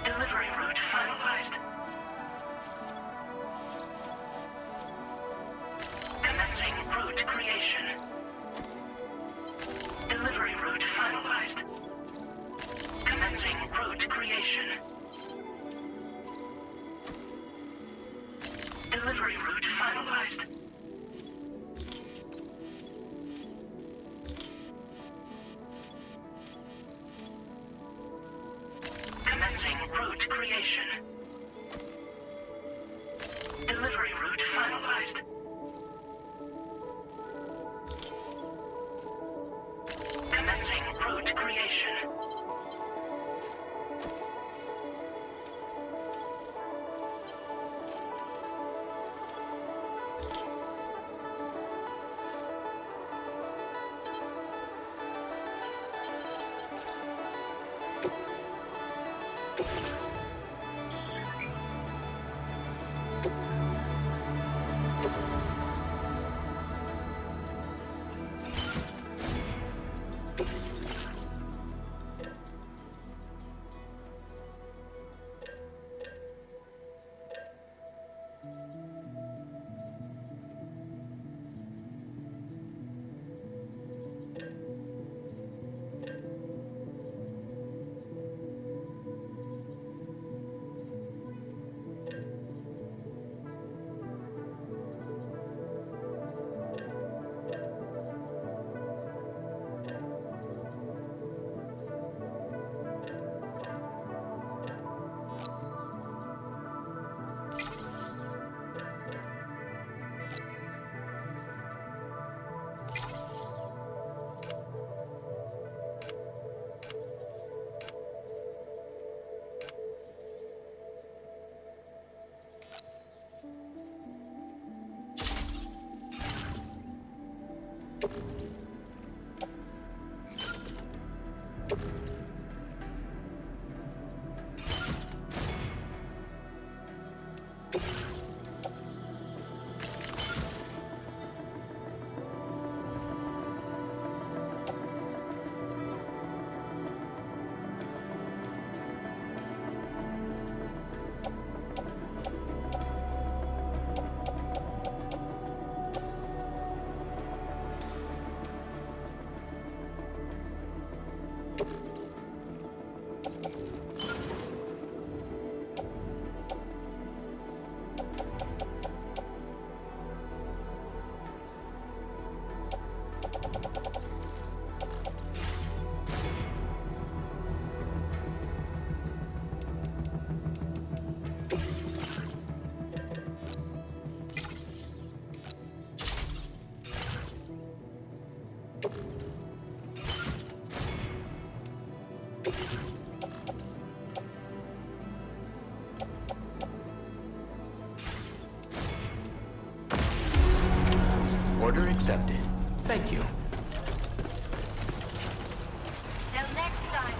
Delivery route finalized. Commencing route creation. Delivery route finalized. Commencing route creation. Delivery route finalized. Commencing route creation. Delivery route finalized. Commencing route creation. Order accepted. Thank you. Till next time.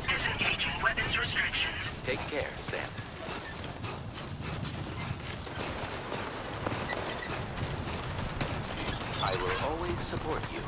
Disengaging weapons restrictions. Take care, Sam. I will always support you.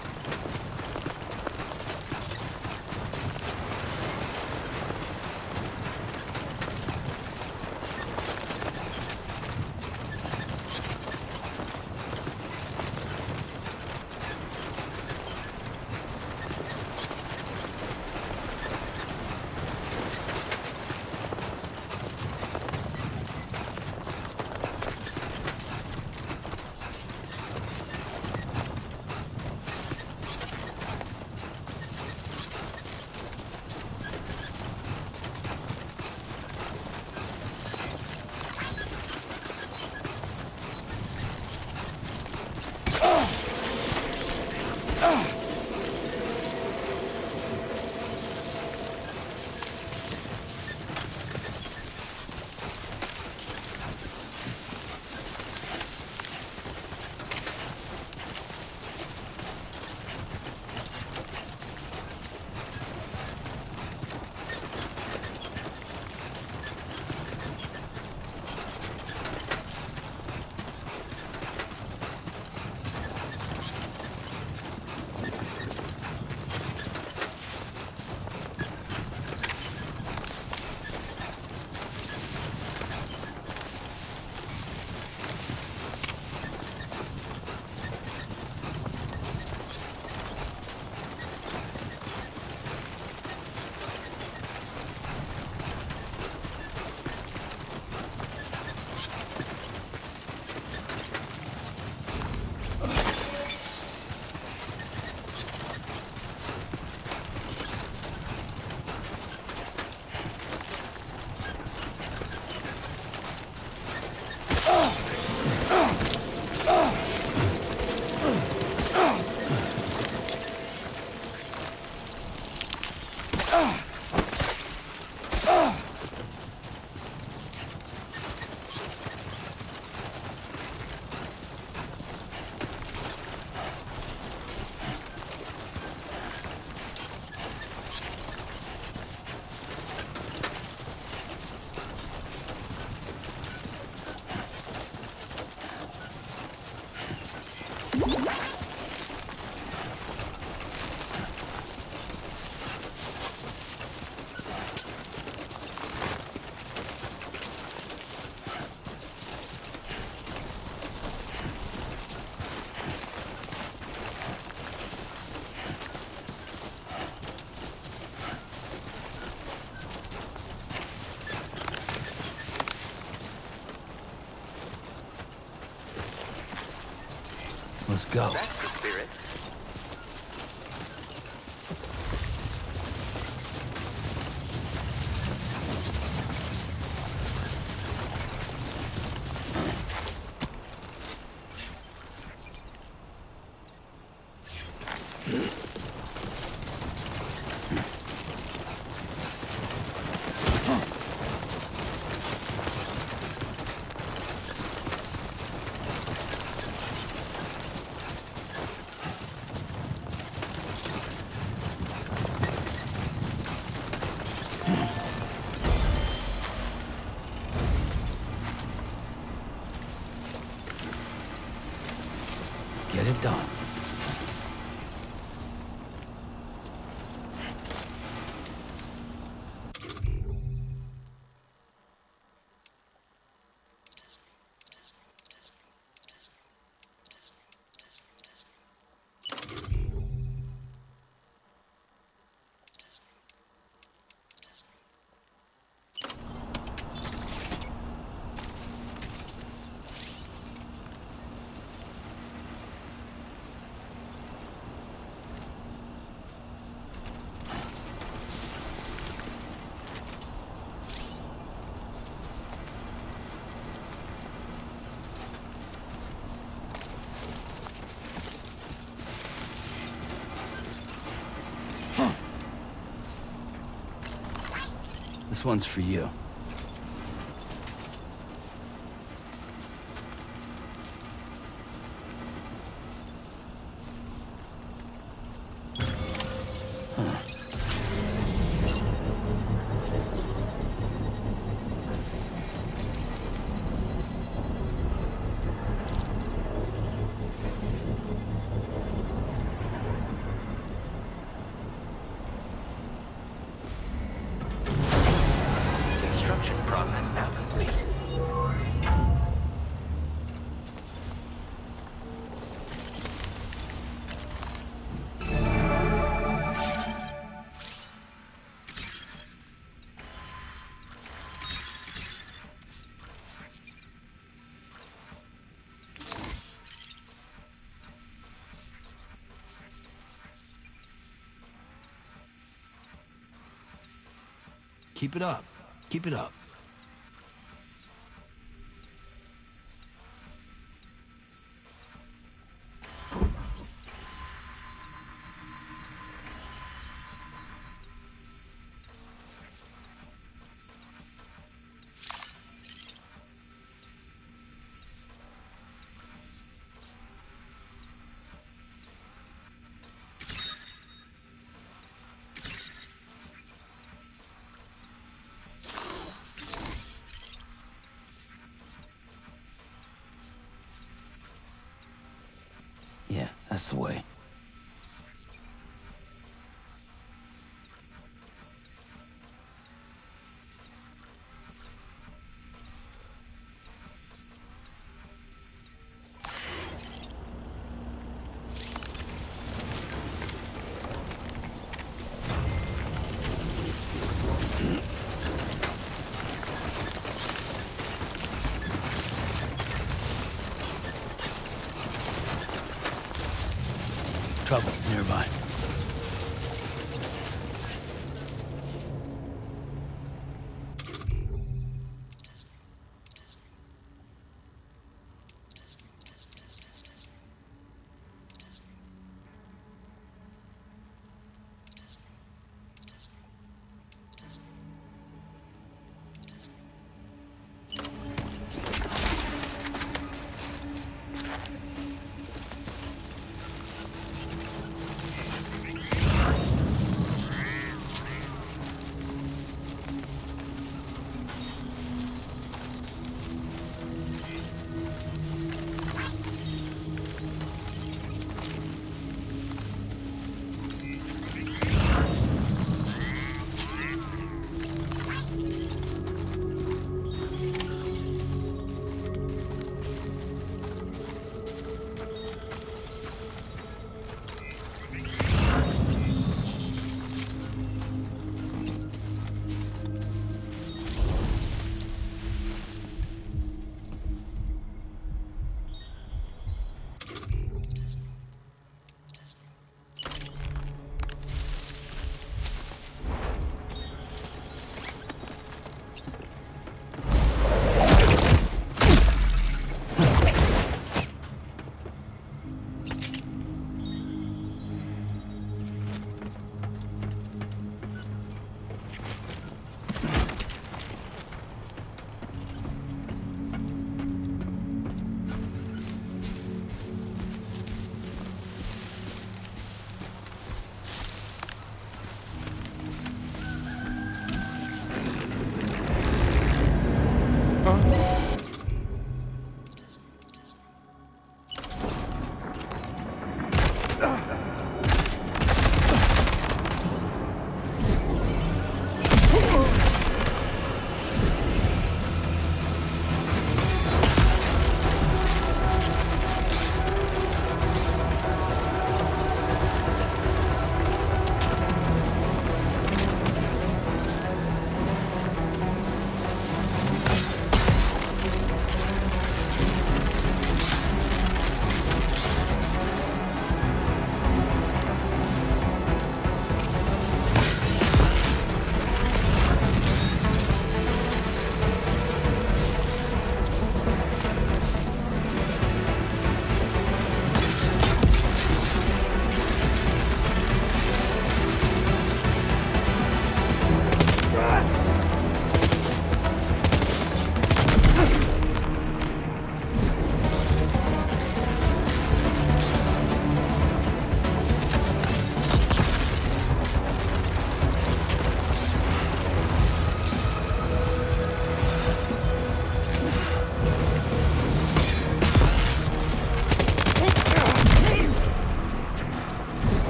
Let's go. That's the spirit. Get it done. This one's for you. Construction process now complete. Keep it up. Keep it up. Yeah, that's the way. Trouble nearby.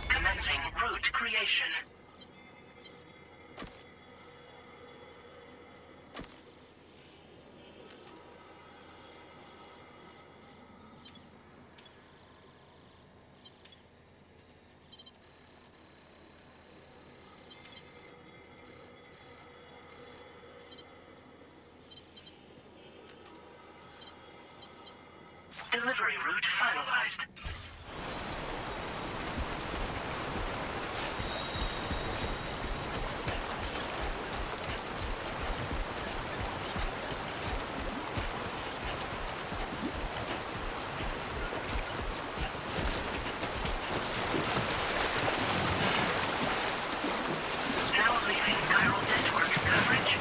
Commencing route creation. Delivery route finalized. Now leaving chiral network coverage.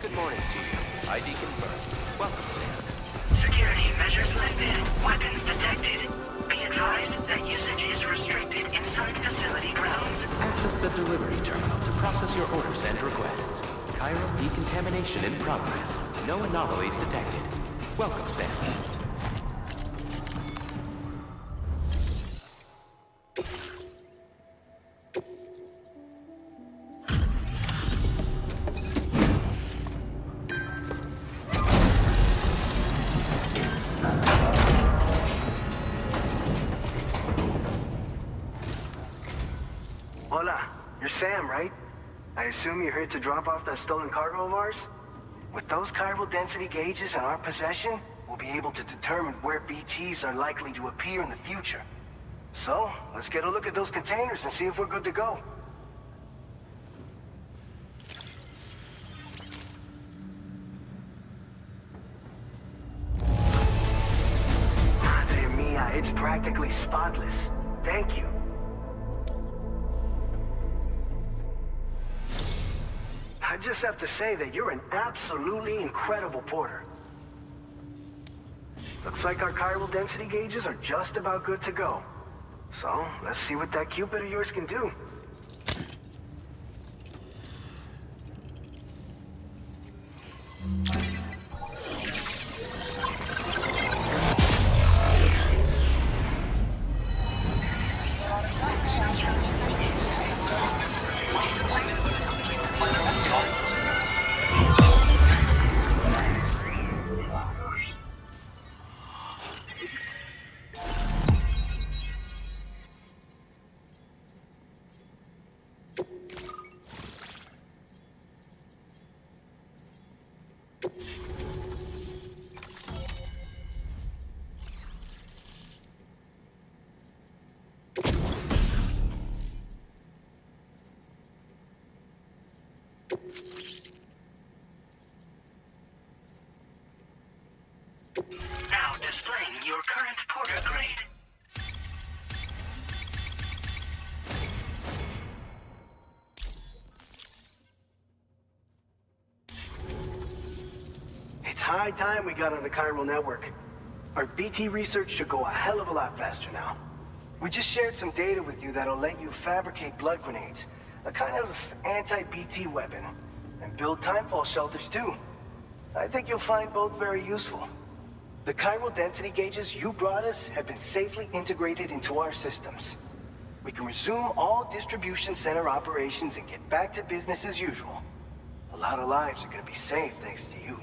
Good morning to you. ID confirmed. Welcome, Sam. Security measures lifted. Weapons detected. Be advised that usage is restricted inside facility grounds. Access the delivery terminal to process your orders and requests. Chiral decontamination in progress. No anomalies detected. Welcome, Sam. Hola, you're Sam, right? I assume you're here to drop off that stolen cargo of ours? With those chiral density gauges in our possession, we'll be able to determine where BTs are likely to appear in the future. So, let's get a look at those containers and see if we're good to go. Madre mia, it's practically spotless. Thank you. I just have to say that you're an absolutely incredible porter. Looks like our chiral density gauges are just about good to go. So, let's see what that Cupid of yours can do. high time we got on the chiral network. Our BT research should go a hell of a lot faster now. We just shared some data with you that'll let you fabricate blood grenades, a kind of anti-BT weapon, and build timefall shelters too. I think you'll find both very useful. The chiral density gauges you brought us have been safely integrated into our systems. We can resume all distribution center operations and get back to business as usual. A lot of lives are gonna be saved thanks to you.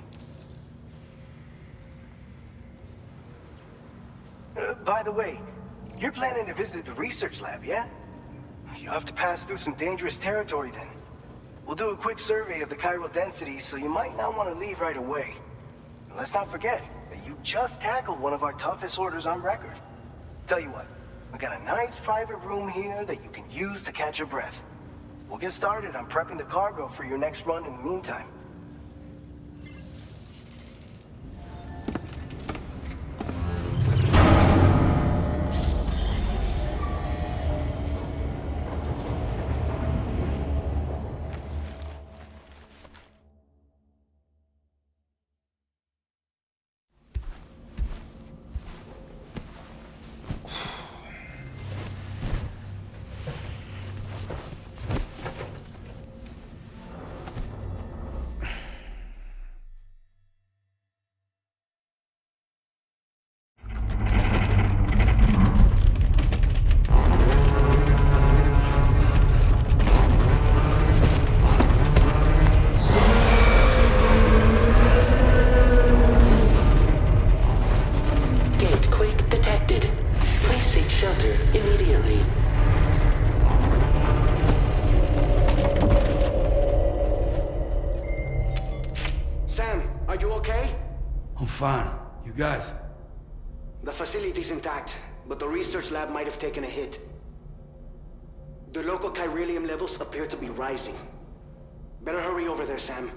By the way, you're planning to visit the research lab, yeah? You'll have to pass through some dangerous territory then. We'll do a quick survey of the chiral density, so you might not want to leave right away. And let's not forget that you just tackled one of our toughest orders on record. Tell you what, we got a nice private room here that you can use to catch your breath. We'll get started on prepping the cargo for your next run in the meantime. Fine. You guys? The facility's intact, but the research lab might have taken a hit. The local chiralium levels appear to be rising. Better hurry over there, Sam.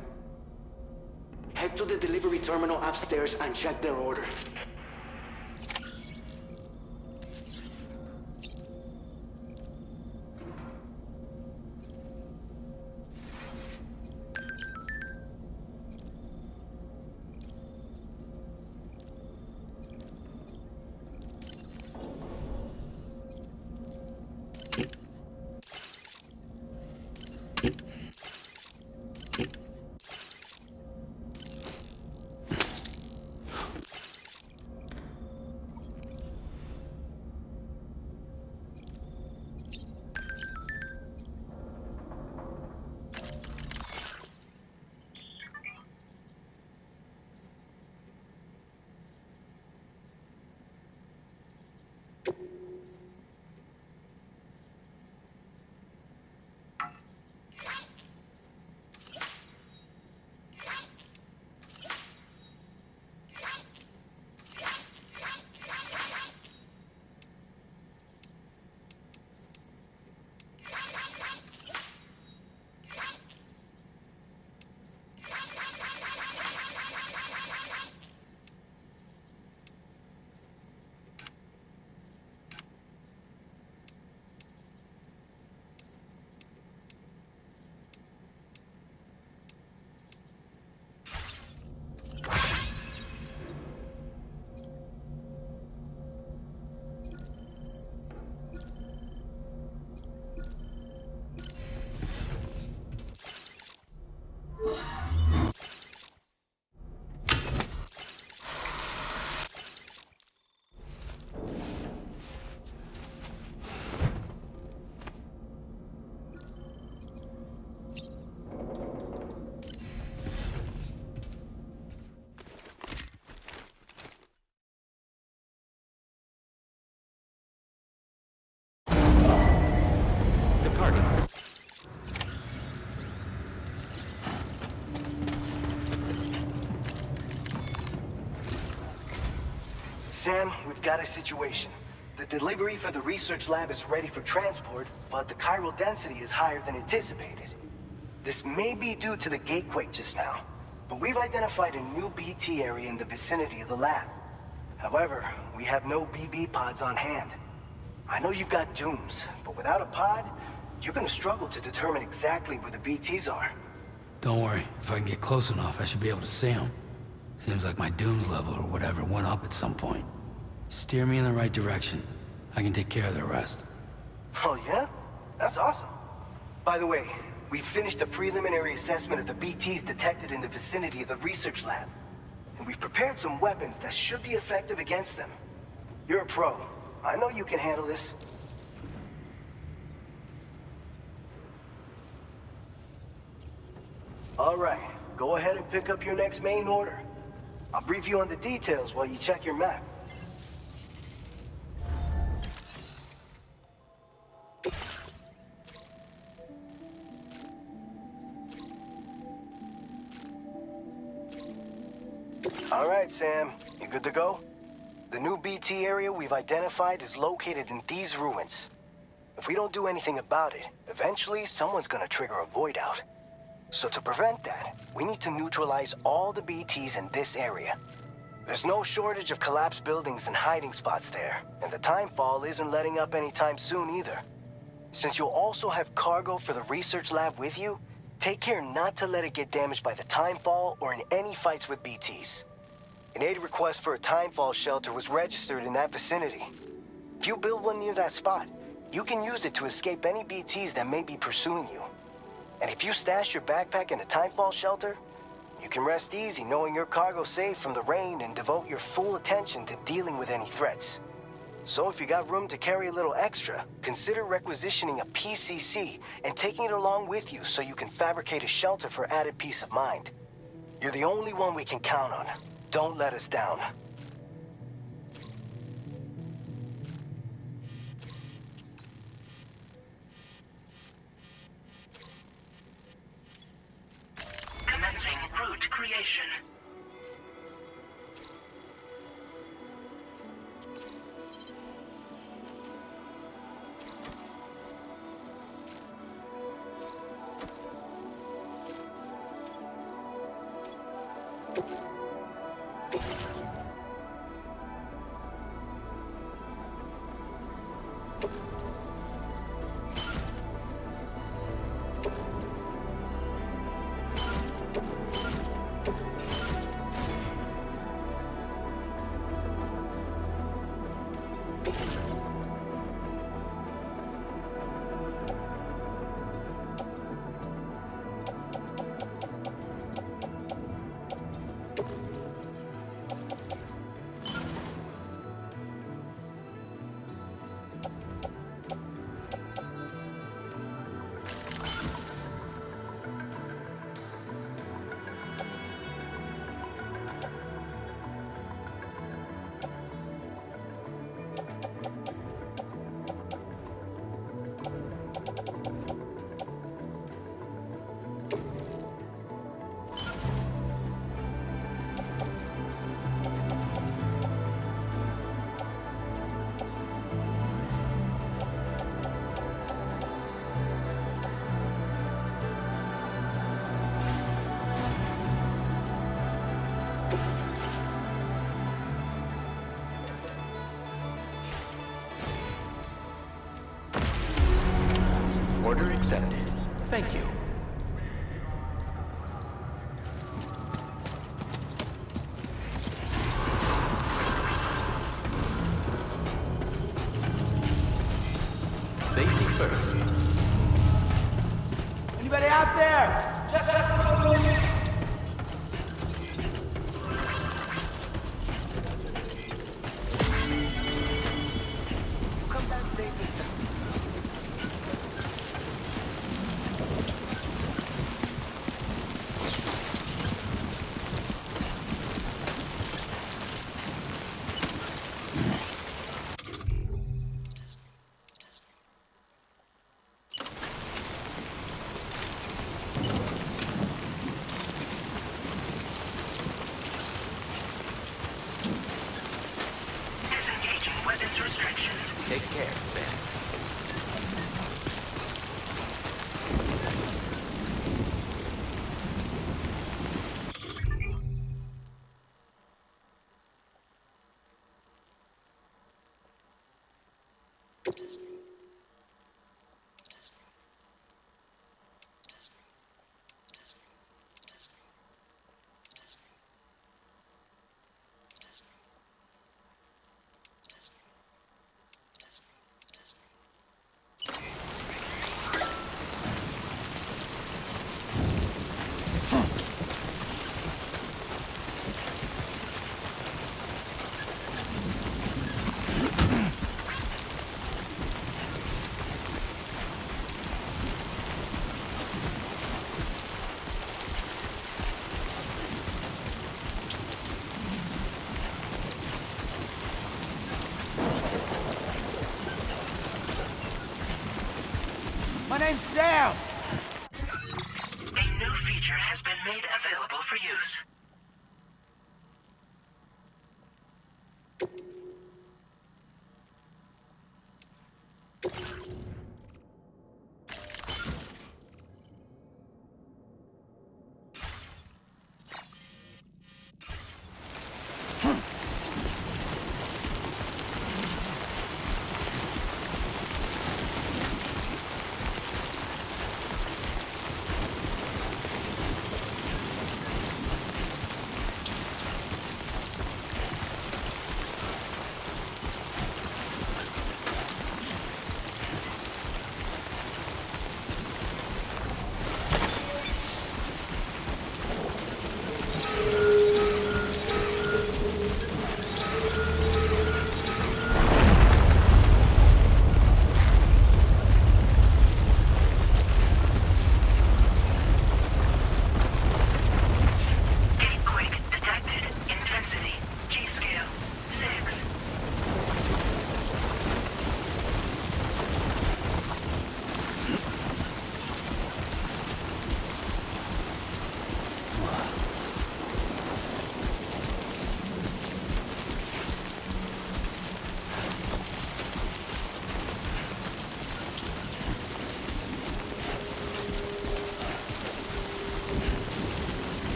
Head to the delivery terminal upstairs and check their order. Sam, we've got a situation. The delivery for the research lab is ready for transport, but the chiral density is higher than anticipated. This may be due to the gatequake just now, but we've identified a new BT area in the vicinity of the lab. However, we have no BB pods on hand. I know you've got dooms, but without a pod, you're gonna struggle to determine exactly where the BTs are. Don't worry. If I can get close enough, I should be able to see them. Seems like my dooms level or whatever went up at some point. Steer me in the right direction. I can take care of the rest. Oh yeah? That's awesome. By the way, we finished a preliminary assessment of the BTs detected in the vicinity of the research lab. And we've prepared some weapons that should be effective against them. You're a pro. I know you can handle this. All right, go ahead and pick up your next main order. I'll brief you on the details while you check your map. All right, Sam. You good to go? The new BT area we've identified is located in these ruins. If we don't do anything about it, eventually someone's gonna trigger a void out. So to prevent that, we need to neutralize all the BTs in this area. There's no shortage of collapsed buildings and hiding spots there, and the timefall isn't letting up anytime soon either. Since you'll also have cargo for the research lab with you, take care not to let it get damaged by the timefall or in any fights with BTs. An aid request for a timefall shelter was registered in that vicinity. If you build one near that spot, you can use it to escape any BTs that may be pursuing you. And if you stash your backpack in a timefall shelter, you can rest easy knowing your cargo's safe from the rain and devote your full attention to dealing with any threats. So if you got room to carry a little extra, consider requisitioning a PCC and taking it along with you so you can fabricate a shelter for added peace of mind. You're the only one we can count on. Don't let us down. Commencing route creation. Order accepted. Thank you. Safety first. Anybody out there? Come back safe and sound. Disengaging weapons restrictions. Take care, Sam. My name's Sam! A new feature has been made available for use.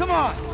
Come on!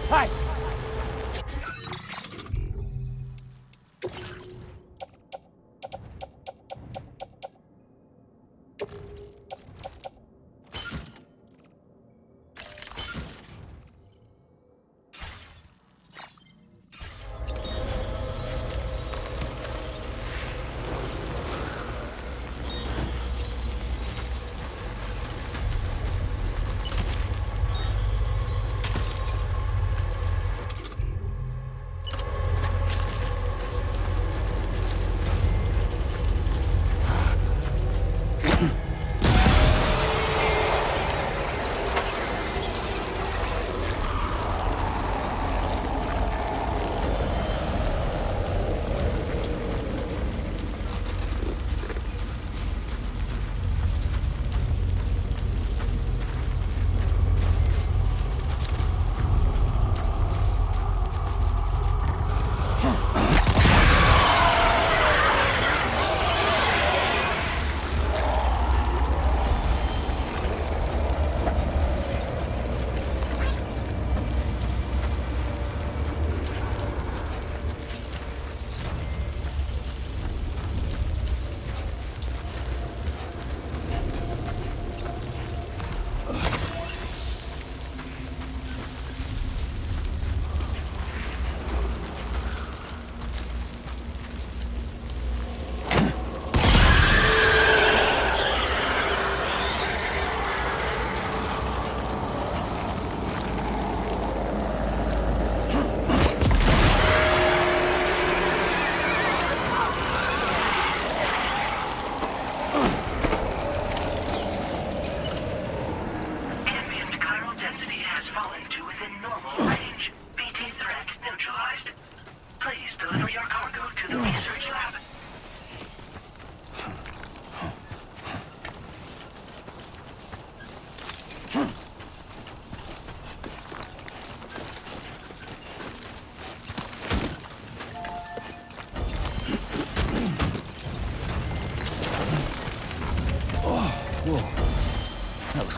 Hi!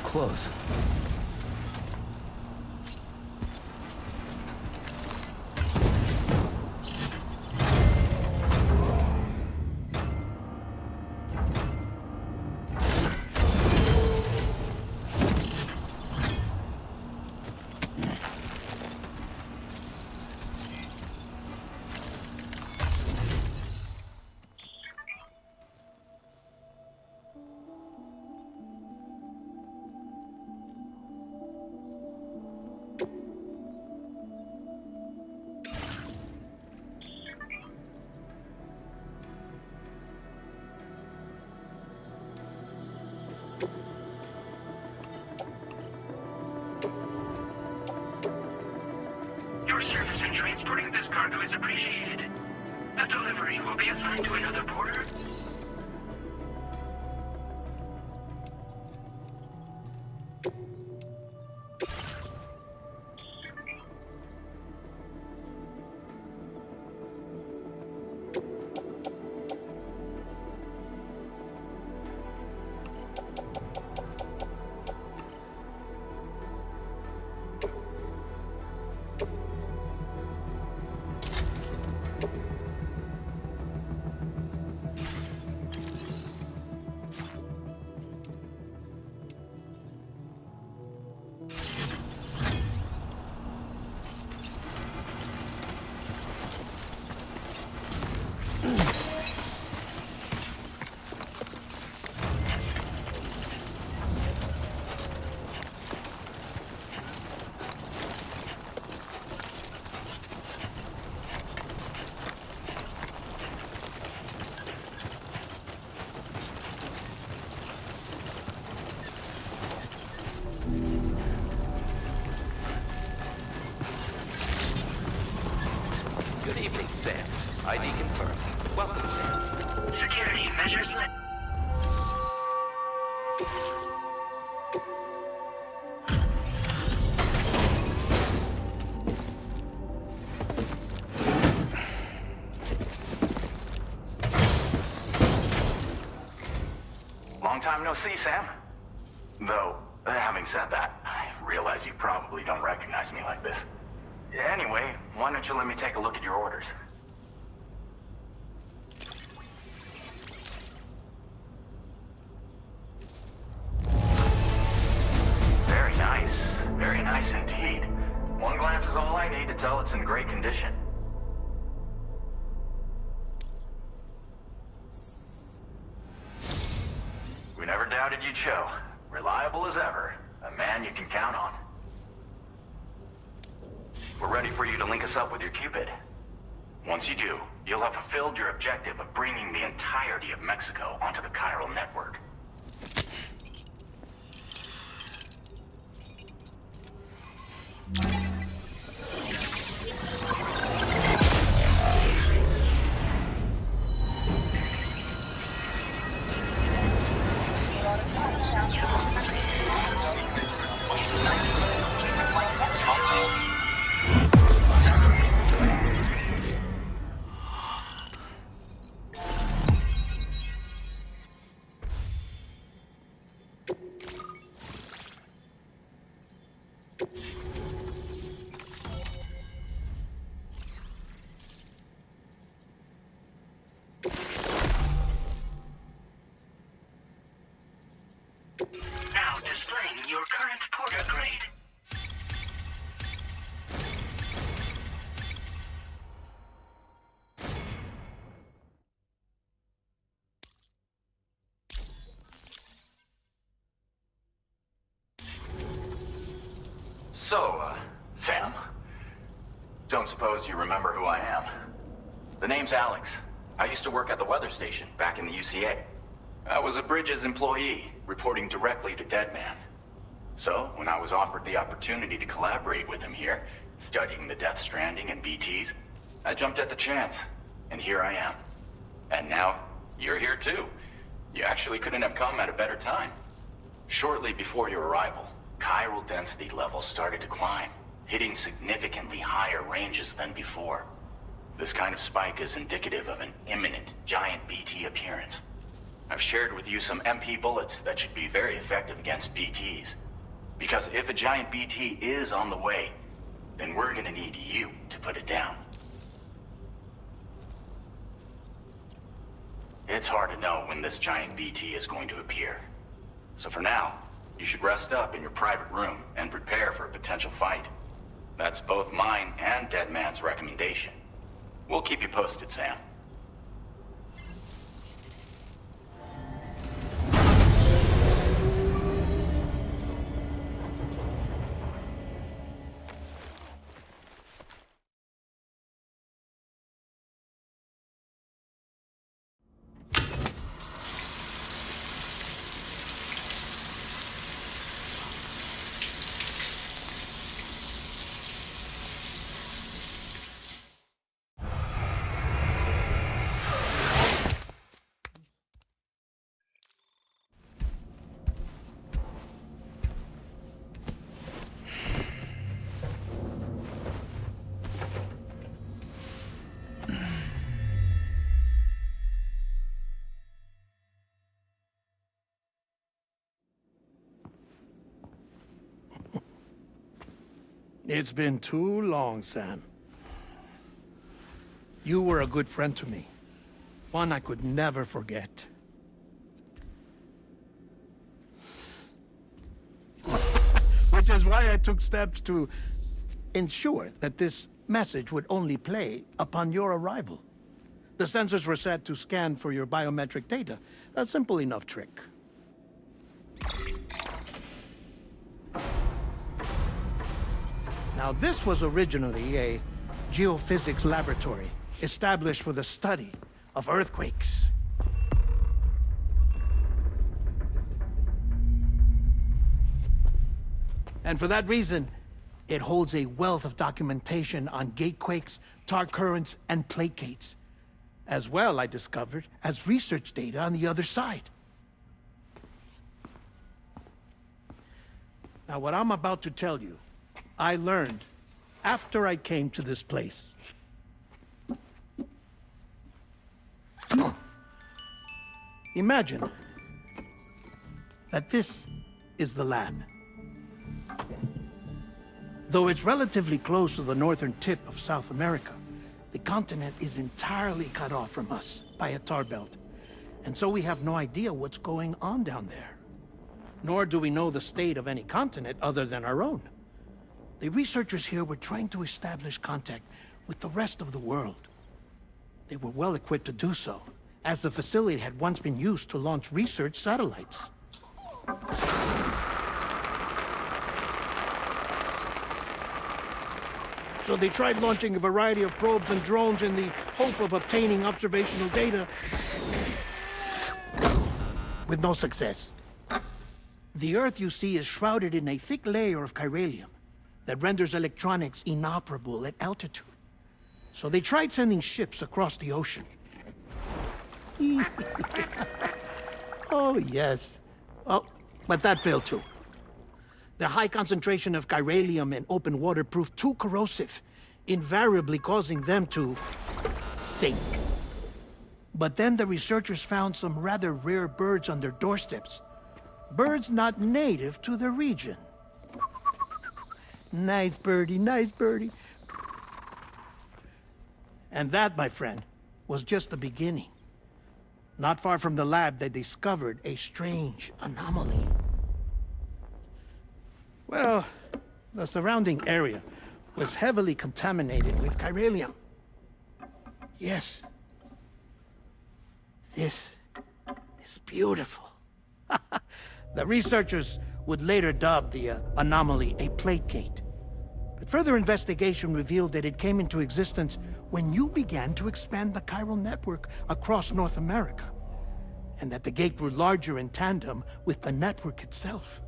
Close. Your service in transporting this cargo is appreciated. The delivery will be assigned to another porter. Sam, ID confirmed. Welcome, Sam. Security measures Long time no see, Sam. Though, having said that, I realize you probably don't recognize me like this. Anyway, why don't you let me take a look at your orders? Very nice. Very nice indeed. One glance is all I need to tell it's in great condition. We never doubted you'd show. Reliable as ever. A man you can count on. We're ready for you to link us up with your Cupid. Once you do, you'll have fulfilled your objective of bringing the entirety of Mexico onto the chiral network. now displaying your current porter grade. So, Sam, don't suppose you remember who I am? The name's Alex. I used to work at the weather station back in the UCA. I was a Bridges employee, reporting directly to Deadman. So, when I was offered the opportunity to collaborate with him here, studying the Death Stranding and BTs, I jumped at the chance, and here I am. And now, you're here too. You actually couldn't have come at a better time. Shortly before your arrival, chiral density levels started to climb, hitting significantly higher ranges than before. This kind of spike is indicative of an imminent giant BT appearance. I've shared with you some MP bullets that should be very effective against BTs. Because if a giant BT is on the way, then we're gonna need you to put it down. It's hard to know when this giant BT is going to appear. So for now, you should rest up in your private room and prepare for a potential fight. That's both mine and Deadman's recommendation. We'll keep you posted, Sam. It's been too long, Sam. You were a good friend to me. One I could never forget. Which is why I took steps to ensure that this message would only play upon your arrival. The sensors were set to scan for your biometric data. A simple enough trick. Now, this was originally a geophysics laboratory established for the study of earthquakes. And for that reason, It holds a wealth of documentation on gate quakes, tar currents, and plate gates. As well, I discovered, as research data on the other side. Now, what I'm about to tell you, I learned after I came to this place. Imagine that this is the lab. Though it's relatively close to the northern tip of South America, the continent is entirely cut off from us by a tar belt. And so we have no idea what's going on down there. Nor do we know the state of any continent other than our own. The researchers here were trying to establish contact with the rest of the world. They were well equipped to do so, as the facility had once been used to launch research satellites. So they tried launching a variety of probes and drones in the hope of obtaining observational data, with no success. The Earth, you see, is shrouded in a thick layer of chiralium that renders electronics inoperable at altitude. So they tried sending ships across the ocean. Oh, yes. Oh, but that failed too. The high concentration of chiralium in open water proved too corrosive, invariably causing them to sink. But then the researchers found some rather rare birds on their doorsteps. Birds not native to the region. Nice birdie, nice birdie. And that, my friend, was just the beginning. Not far from the lab, they discovered a strange anomaly. Well, the surrounding area was heavily contaminated with chiralium. Yes. This is beautiful. The researchers would later dub the anomaly a plate gate. But further investigation revealed that it came into existence when you began to expand the chiral network across North America, and that the gate grew larger in tandem with the network itself.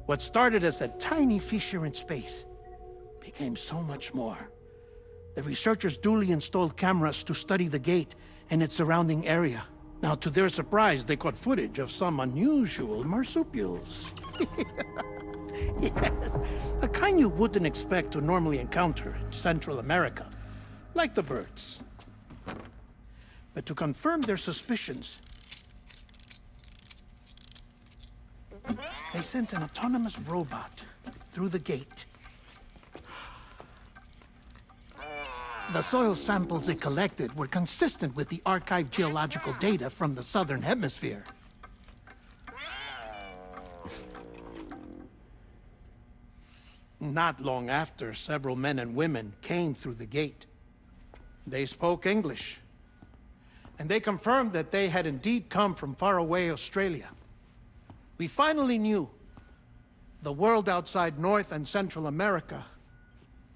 What started as a tiny fissure in space became so much more. The researchers duly installed cameras to study the gate and its surrounding area. Now, to their surprise, they caught footage of some unusual marsupials. Yes, a kind you wouldn't expect to normally encounter in Central America, like the birds. But to confirm their suspicions, they sent an autonomous robot through the gate. The soil samples it collected were consistent with the archived geological data from the southern hemisphere. Not long after, several men and women came through the gate. They spoke English, and they confirmed that they had indeed come from faraway Australia. We finally knew the world outside North and Central America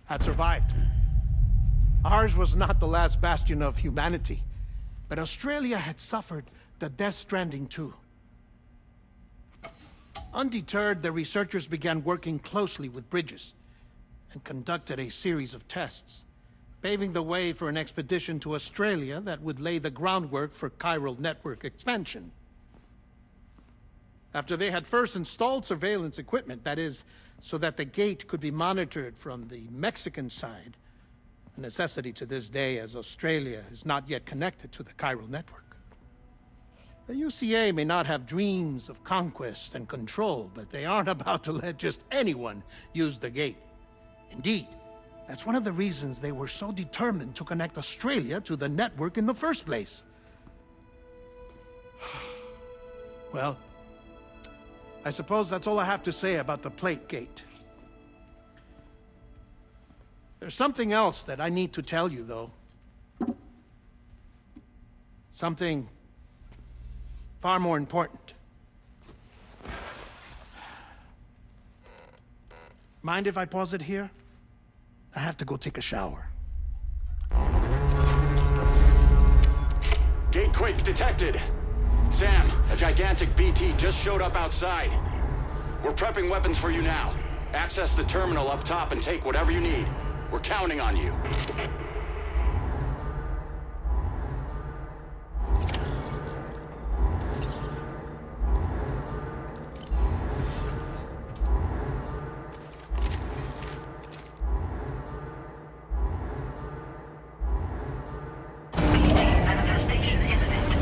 had survived. Ours was not the last bastion of humanity, but Australia had suffered the Death Stranding too. Undeterred, the researchers began working closely with Bridges and conducted a series of tests, paving the way for an expedition to Australia that would lay the groundwork for chiral network expansion. After they had first installed surveillance equipment, that is, so that the gate could be monitored from the Mexican side, a necessity to this day as Australia is not yet connected to the chiral network. The UCA may not have dreams of conquest and control, but they aren't about to let just anyone use the gate. Indeed, that's one of the reasons they were so determined to connect Australia to the network in the first place. Well, I suppose that's all I have to say about the plate gate. There's something else that I need to tell you, though. Something far more important. Mind if I pause it here? I have to go take a shower. Gate quake detected. Sam, a gigantic BT just showed up outside. We're prepping weapons for you now. Access the terminal up top and take whatever you need. We're counting on you. Manifestation imminent.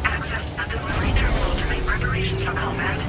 Access the delivery terminal to make preparations for combat.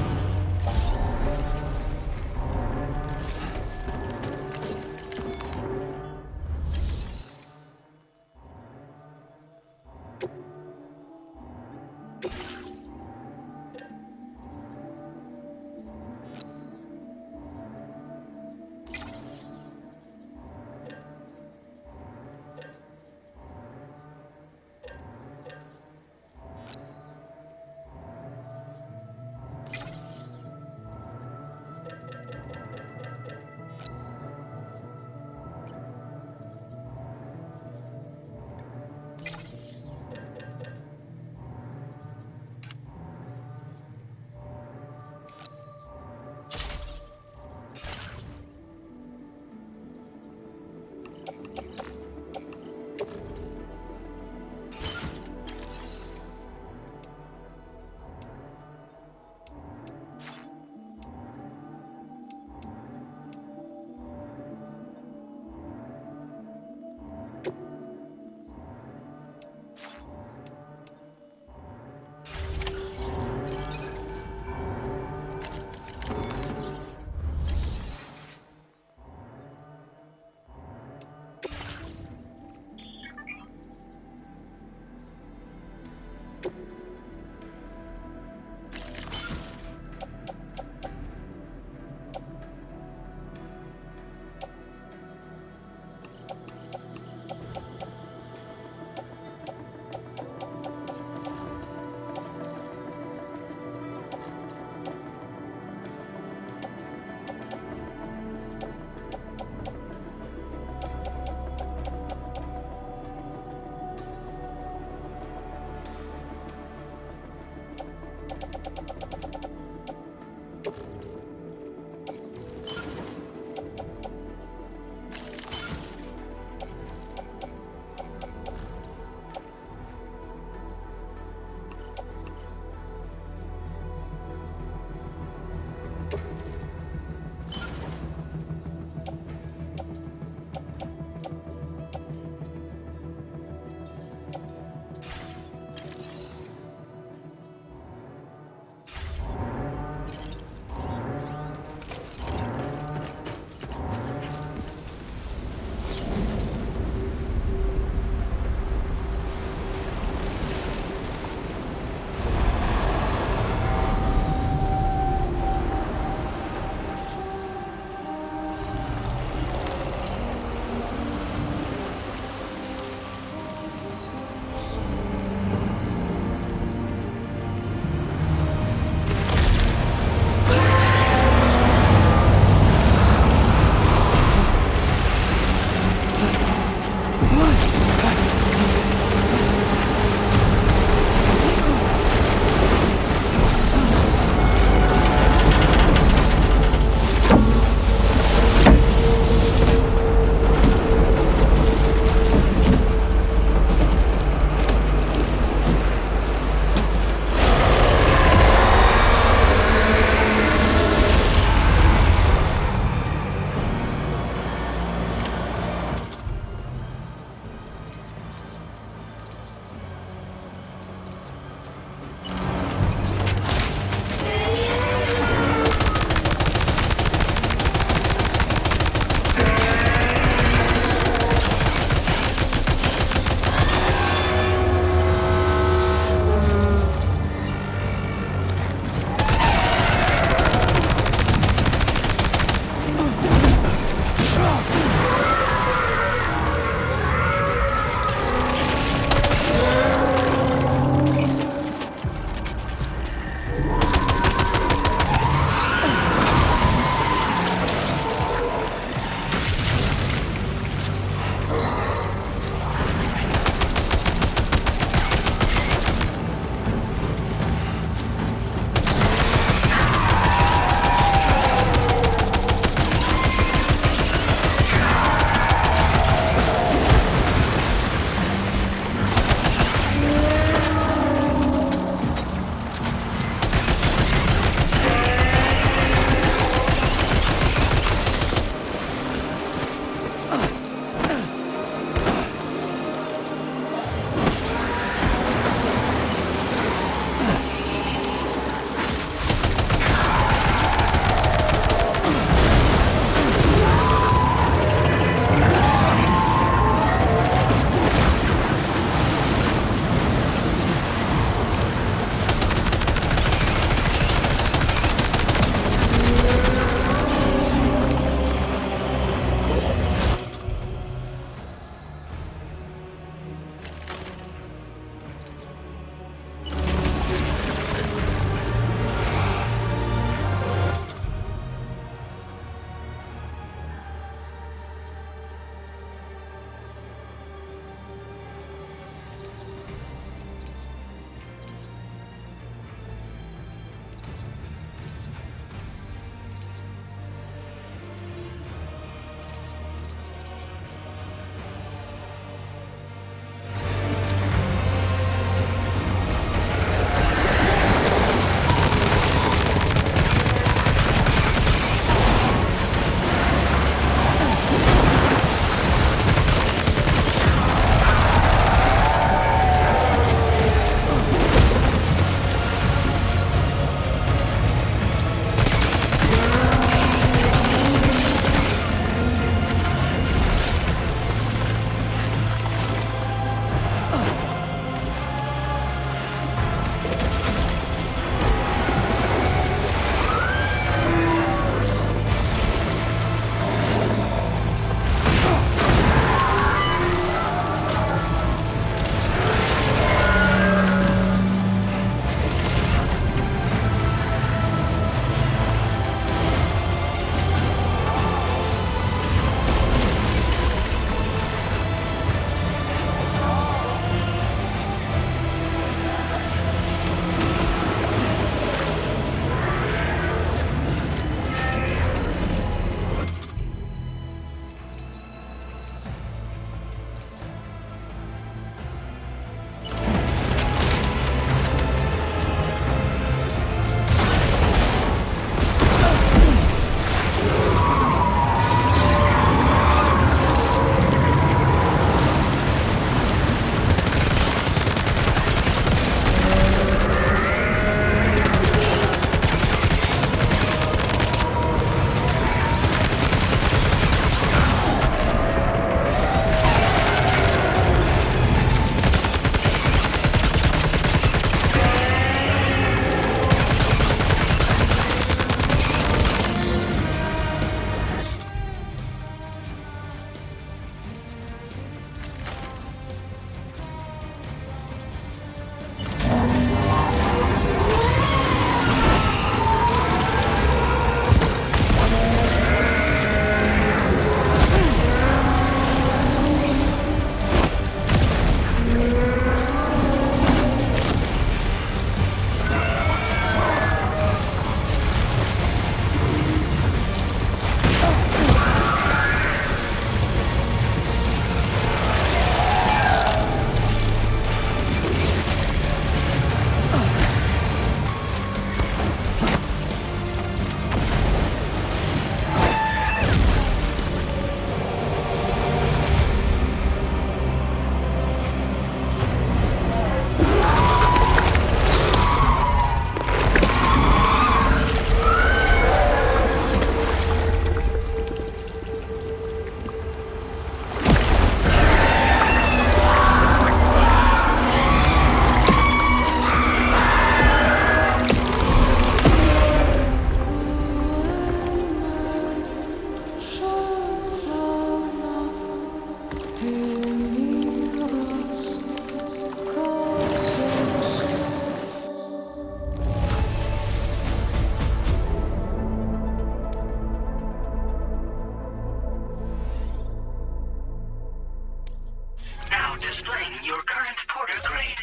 displaying your current porter grade.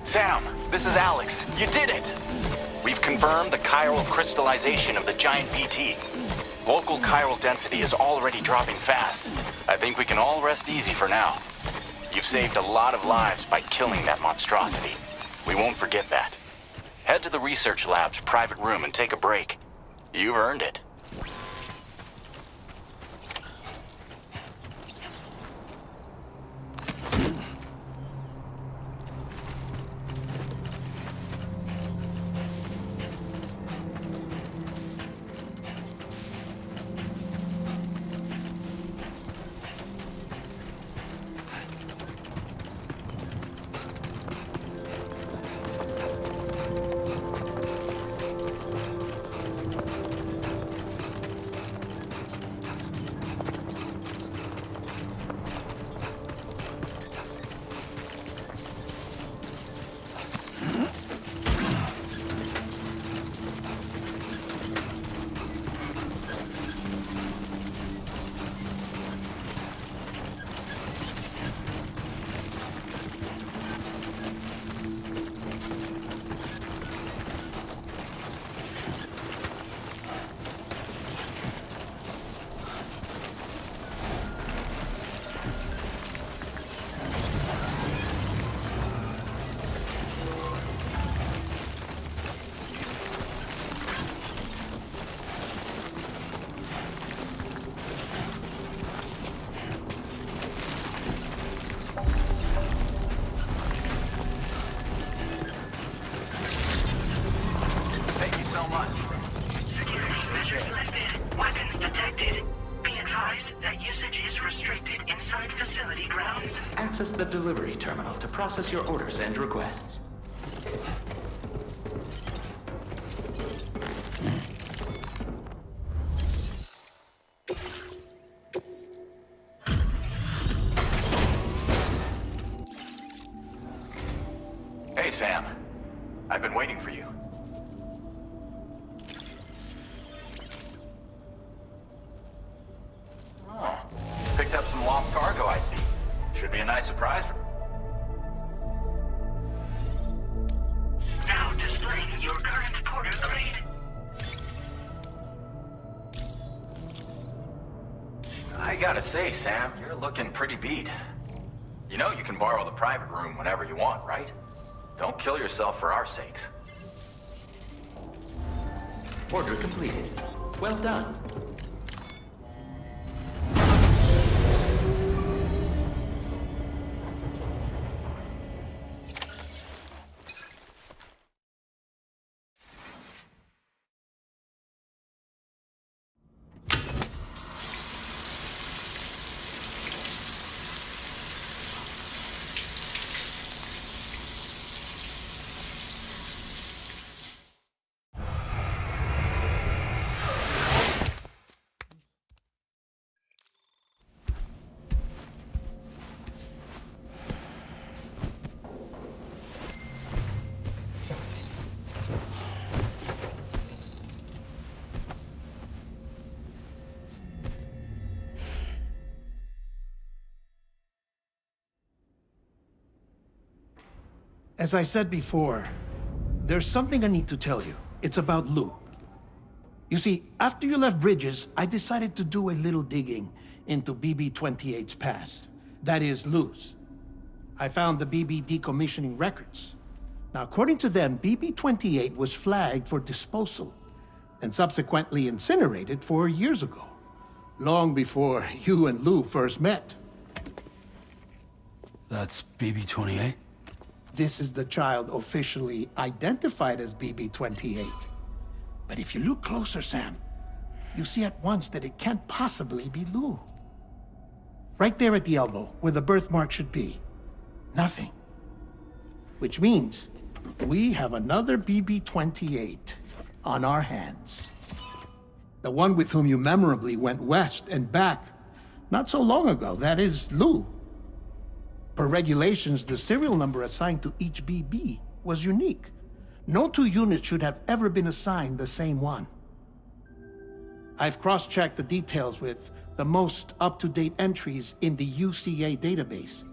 Sam, this is Alex. You did it! We've confirmed the chiral crystallization of the giant BT. Local chiral density is already dropping fast. I think we can all rest easy for now. You've saved a lot of lives by killing that monstrosity. We won't forget that. Head to the research lab's private room and take a break. You've earned it. Access the delivery terminal to process your orders and requests. Hey, Sam. I've been waiting for you. Oh, picked up some lost cargo, I see. Should be a nice surprise for... Now displaying your current porter grade. I gotta say, Sam, you're looking pretty beat. You know you can borrow the private room whenever you want, right? Don't kill yourself for our sakes. Order completed. Well done. As I said before, there's something I need to tell you. It's about Lou. You see, after you left Bridges, I decided to do a little digging into BB-28's past. That is, Lou's. I found the BB decommissioning records. Now, according to them, BB-28 was flagged for disposal and subsequently incinerated 4 years ago, long before you and Lou first met. That's BB-28? This is the child officially identified as BB-28. But if you look closer, Sam, you see at once that it can't possibly be Lou. Right there at the elbow, where the birthmark should be. Nothing. Which means we have another BB-28 on our hands. The one with whom you memorably went west and back not so long ago, that is Lou. Per regulations, the serial number assigned to each BB was unique. No two units should have ever been assigned the same one. I've cross-checked the details with the most up-to-date entries in the UCA database.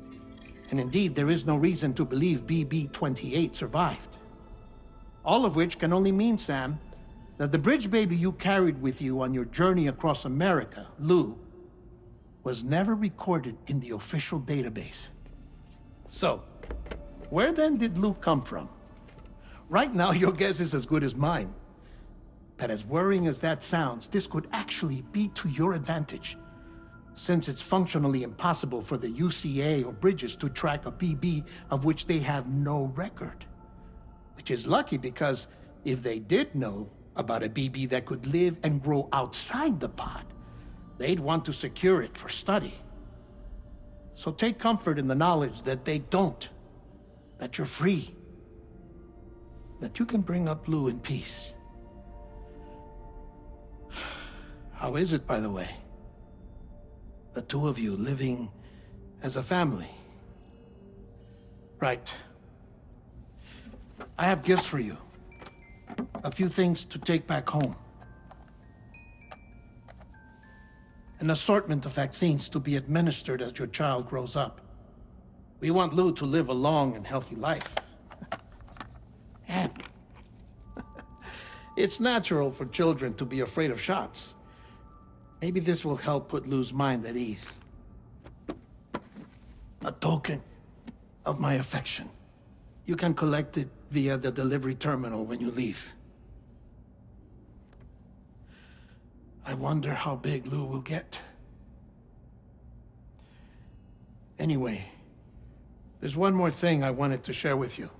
And indeed, there is no reason to believe BB-28 survived. All of which can only mean, Sam, that the bridge baby you carried with you on your journey across America, Lou, was never recorded in the official database. So, where then did Lou come from? Right now, your guess is as good as mine. But as worrying as that sounds, this could actually be to your advantage, since it's functionally impossible for the UCA or Bridges to track a BB of which they have no record. Which is lucky because if they did know about a BB that could live and grow outside the pod, they'd want to secure it for study. So take comfort in the knowledge that they don't, that you're free, that you can bring up Lou in peace. How is it, by the way? The two of you living as a family? Right. I have gifts for you. A few things to take back home. An assortment of vaccines to be administered as your child grows up. We want Lou to live a long and healthy life. And it's natural for children to be afraid of shots. Maybe this will help put Lou's mind at ease. A token of my affection. You can collect it via the delivery terminal when you leave. I wonder how big Lou will get. Anyway, there's one more thing I wanted to share with you.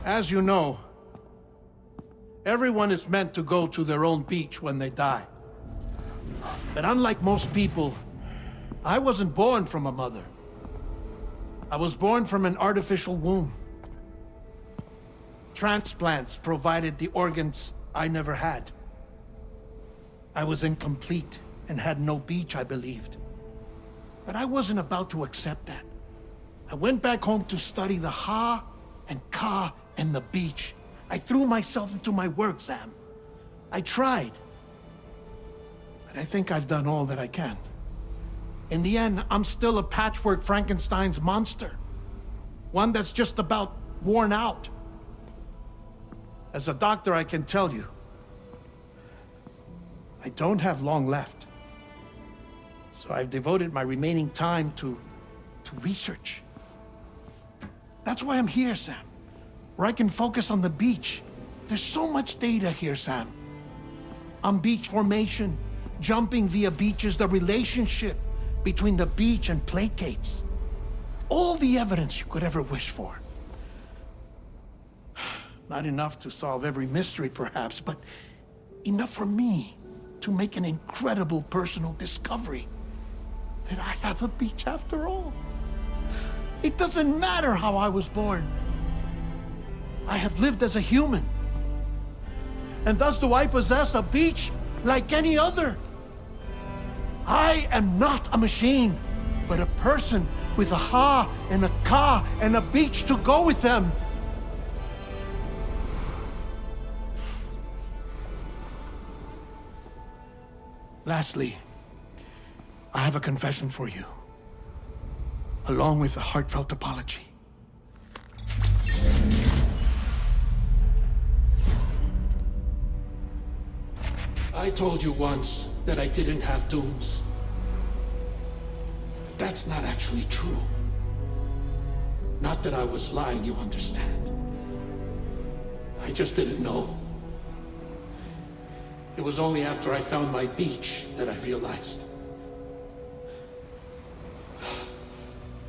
As you know, everyone is meant to go to their own beach when they die. But unlike most people, I wasn't born from a mother. I was born from an artificial womb. Transplants provided the organs I never had. I was incomplete and had no beach, I believed. But I wasn't about to accept that. I went back home to study the Ha and Ka and the beach. I threw myself into my work, Sam. I tried. But I think I've done all that I can. In the end, I'm still a patchwork Frankenstein's monster. One that's just about worn out. As a doctor, I can tell you, I don't have long left. So I've devoted my remaining time to research. That's why I'm here, Sam. Where I can focus on the beach. There's so much data here, Sam. On beach formation, jumping via beaches, the relationship between the beach and plate gates. All the evidence you could ever wish for. Not enough to solve every mystery, perhaps, but enough for me to make an incredible personal discovery. That I have a beach after all. It doesn't matter how I was born. I have lived as a human. And thus do I possess a beach like any other. I am not a machine, but a person with a Ha and a Ka and a beach to go with them. Lastly, I have a confession for you, along with a heartfelt apology. I told you once that I didn't have dooms. But that's not actually true. Not that I was lying, you understand. I just didn't know. It was only after I found my beach that I realized.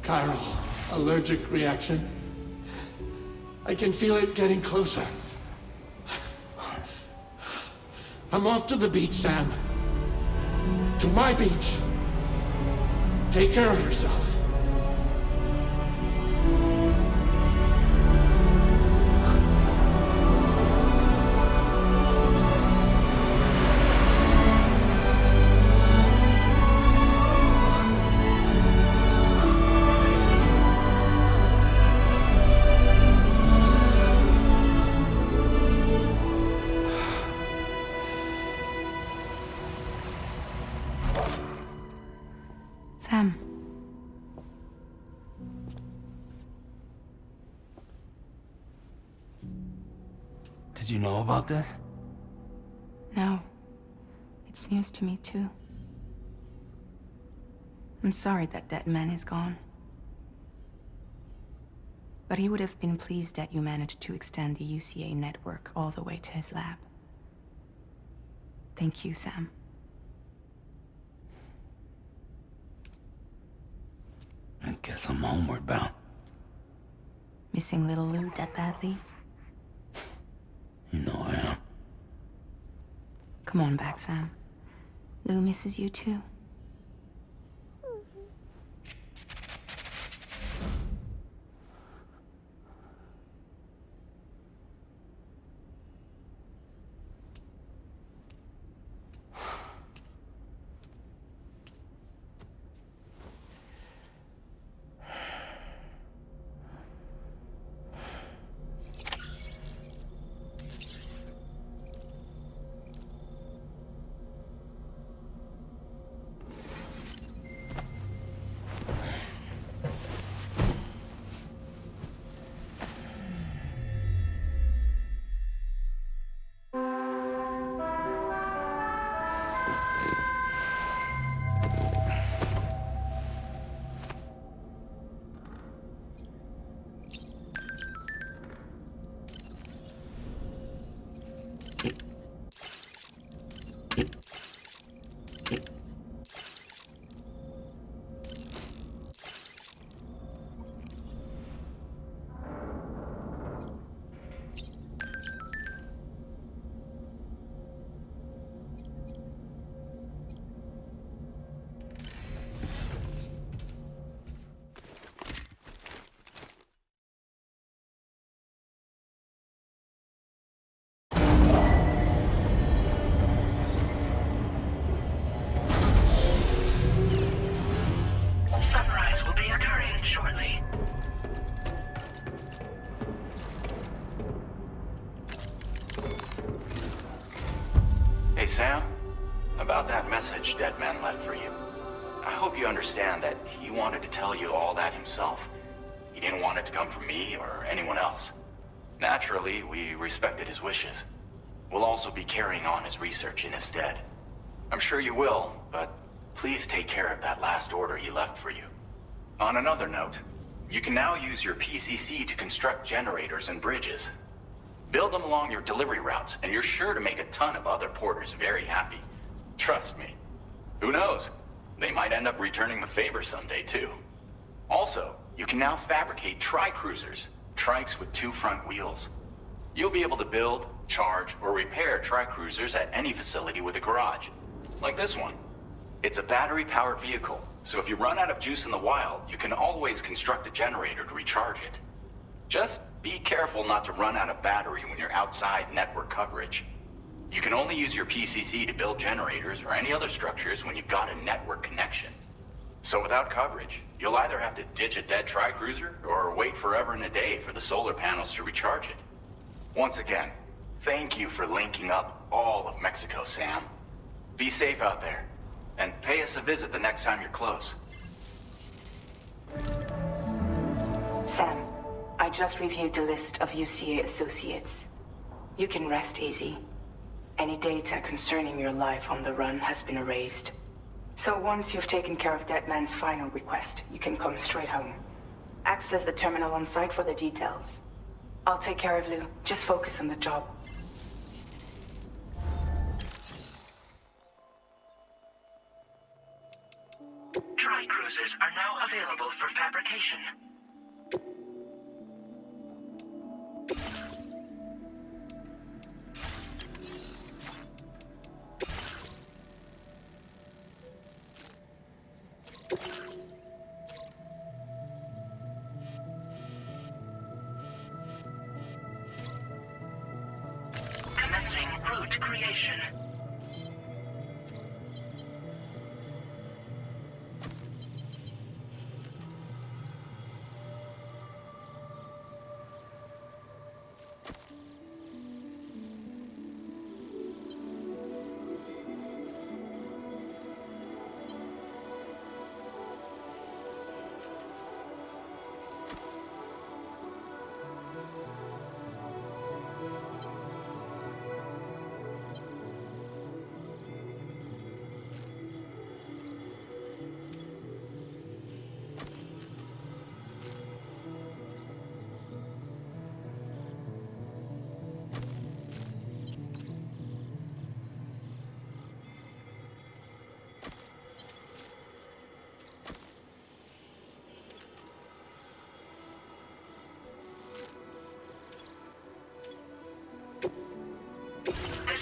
Chiral allergic reaction. I can feel it getting closer. I'm off to the beach, Sam. To my beach. Take care of yourself. Did you know about this? No. It's news to me, too. I'm sorry that that man is gone. But he would have been pleased that you managed to extend the UCA network all the way to his lab. Thank you, Sam. I guess I'm homeward bound. Missing little Lou that badly? You know I am. Come on back, Sam. Lou misses you too. Sunrise will be occurring shortly. Hey, Sam? About that message Deadman left for you. I hope you understand that he wanted to tell you all that himself. He didn't want it to come from me or anyone else. Naturally, we respected his wishes. We'll also be carrying on his research in his stead. I'm sure you will, but please take care of that last order he left for you. On another note, you can now use your PCC to construct generators and bridges. Build them along your delivery routes, and you're sure to make a ton of other porters very happy. Trust me. Who knows? They might end up returning the favor someday, too. Also, you can now fabricate tri-cruisers, trikes with 2 front wheels. You'll be able to build, charge, or repair tri-cruisers at any facility with a garage. Like this one. It's a battery-powered vehicle, so if you run out of juice in the wild, you can always construct a generator to recharge it. Just be careful not to run out of battery when you're outside network coverage. You can only use your PCC to build generators or any other structures when you've got a network connection. So without coverage, you'll either have to ditch a dead tri-cruiser or wait forever and a day for the solar panels to recharge it. Once again, thank you for linking up all of Mexico, Sam. Be safe out there, and pay us a visit the next time you're close. Sam, I just reviewed the list of UCA associates. You can rest easy. Any data concerning your life on the run has been erased. So once you've taken care of Deadman's final request, you can come straight home. Access the terminal on site for the details. I'll take care of Lou. Just focus on the job. Tri-cruisers are now available for fabrication. Commencing route creation.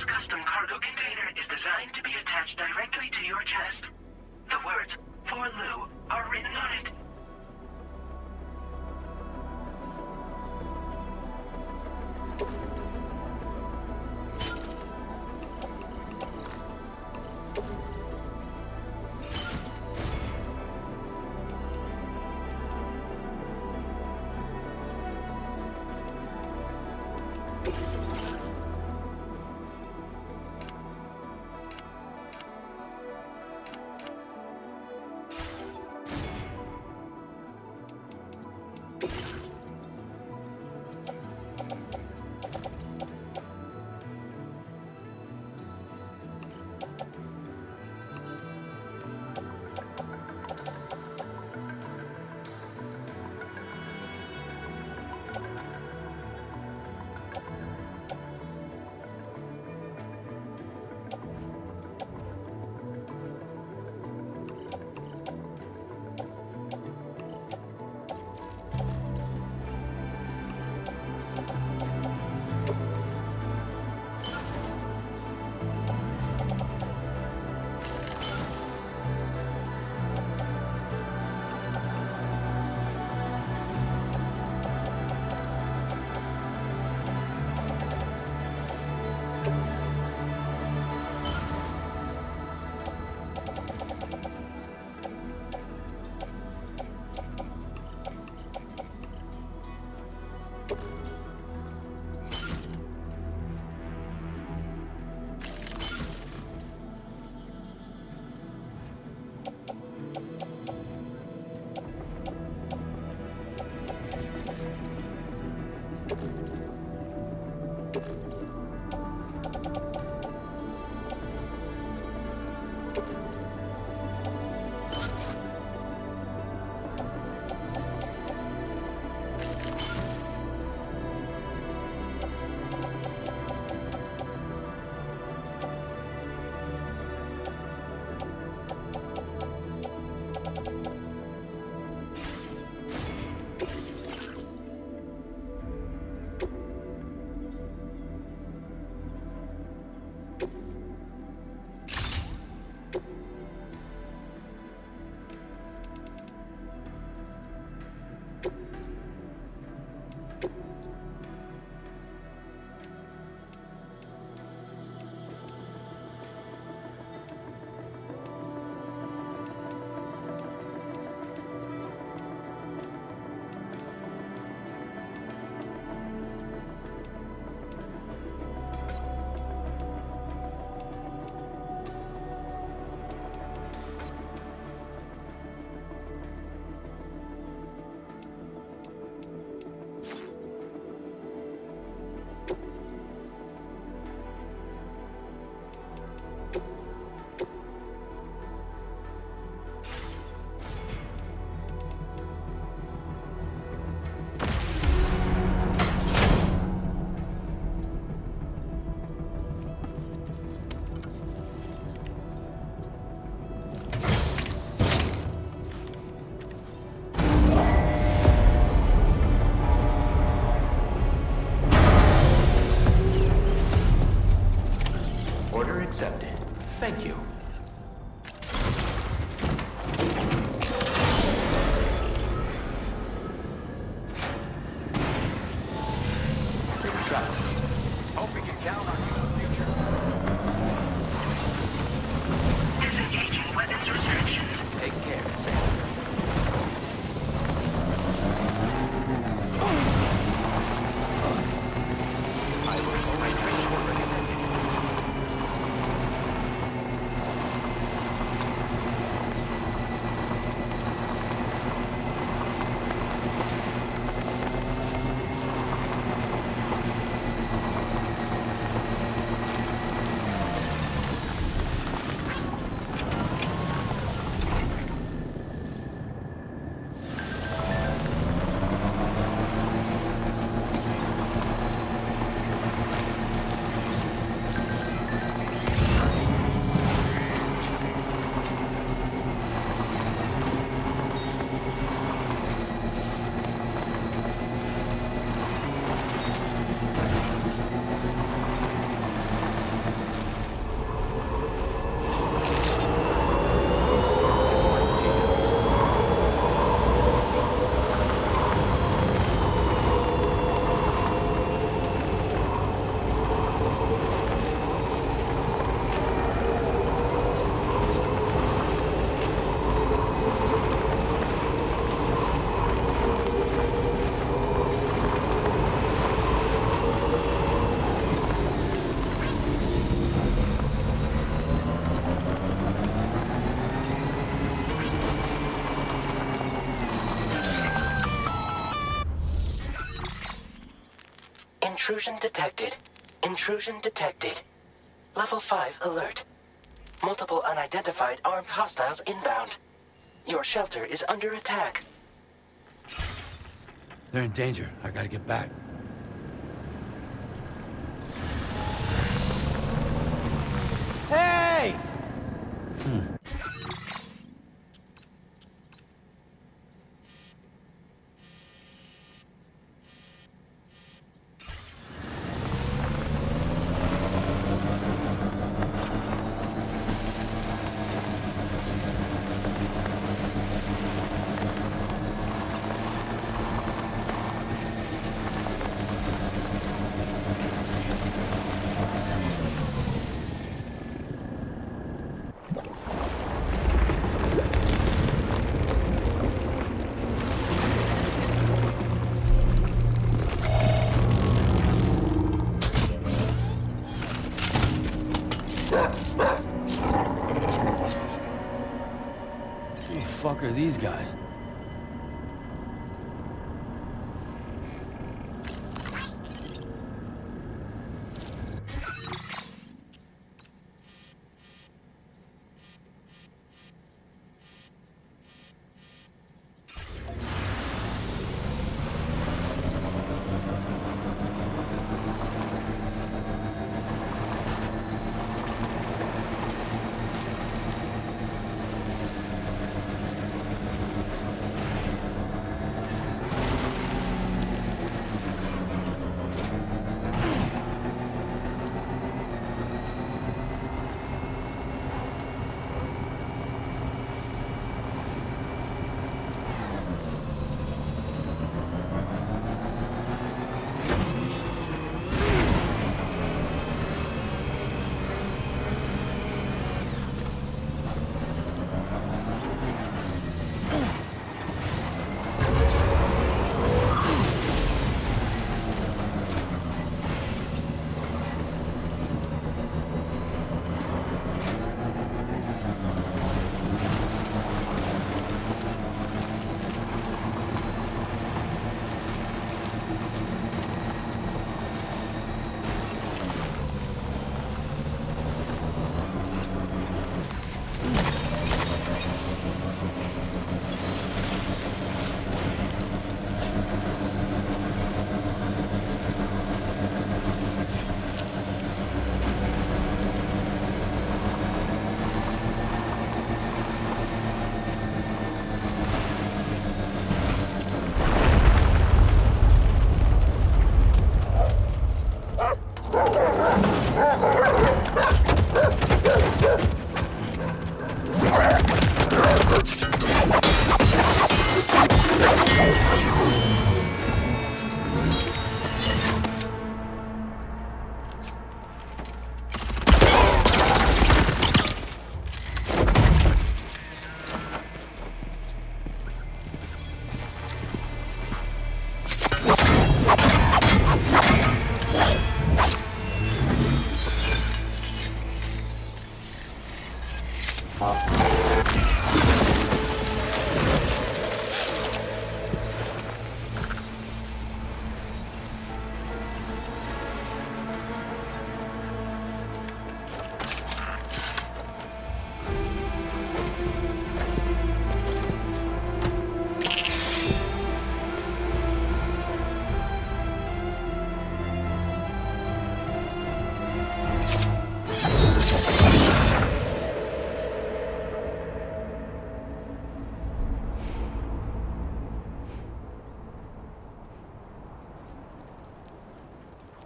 This custom cargo container is designed to be attached directly to your chest. The words, "For Lou," are written on it. Accepted. Thank you. Safe travels. Hope we can count on you in the future. Disengaging weapons restrictions. Take care, Sam. I will arrange for short recommended. Intrusion detected. Intrusion detected. Level 5 alert. Multiple unidentified armed hostiles inbound. Your shelter is under attack. They're in danger. I gotta get back. Hey! Who the fuck are these guys?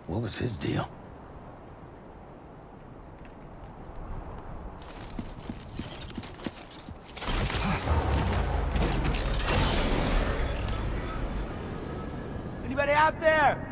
What was his deal? Anybody out there?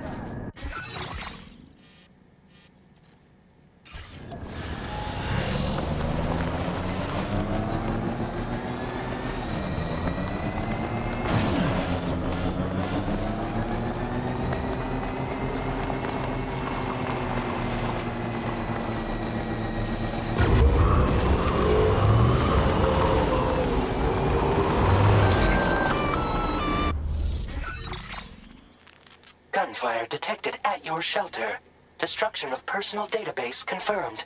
fire detected at your shelter. Destruction of personal database confirmed.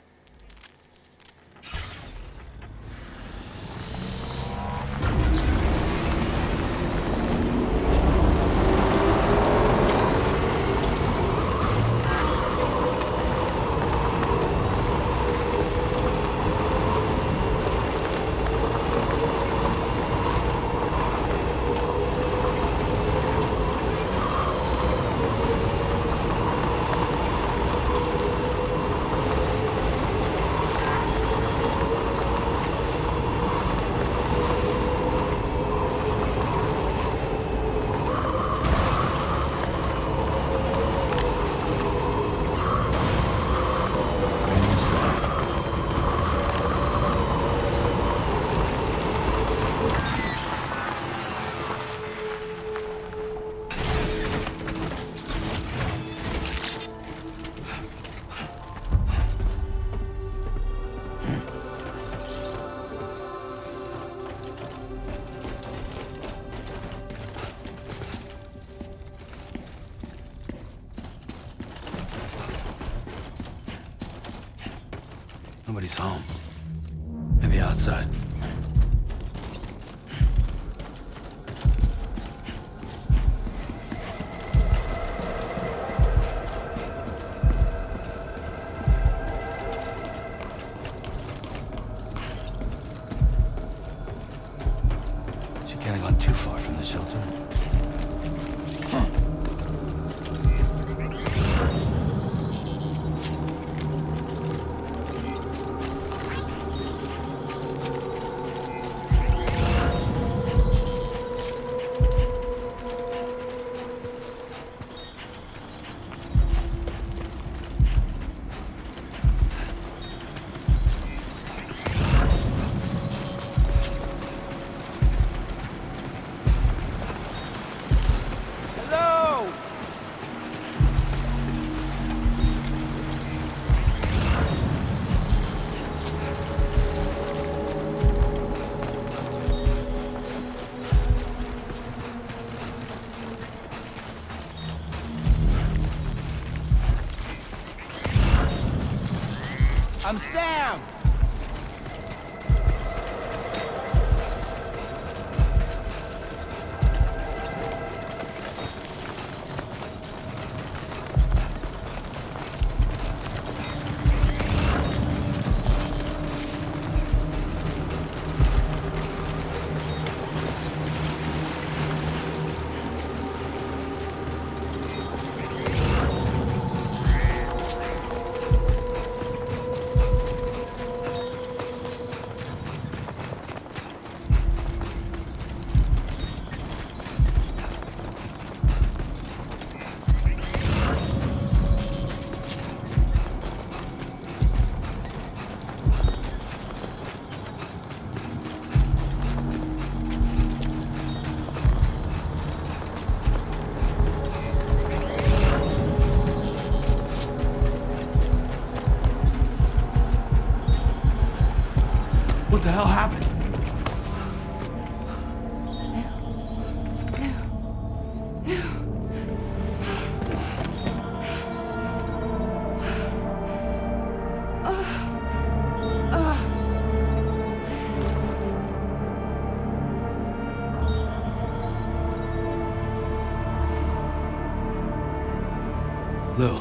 Nobody's home. Maybe outside. She can't have gone too far from the shelter. I'm Sam! What the hell happened? Lou.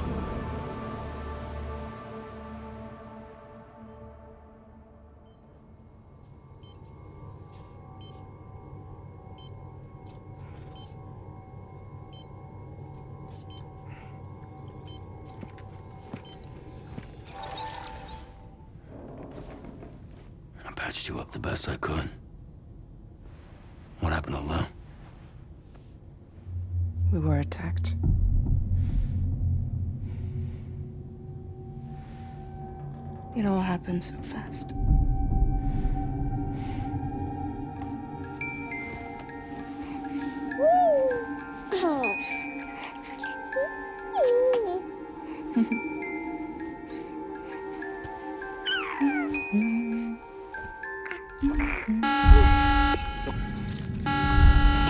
I patched you up the best I could. What happened to Lou? We were attacked. It all happened so fast.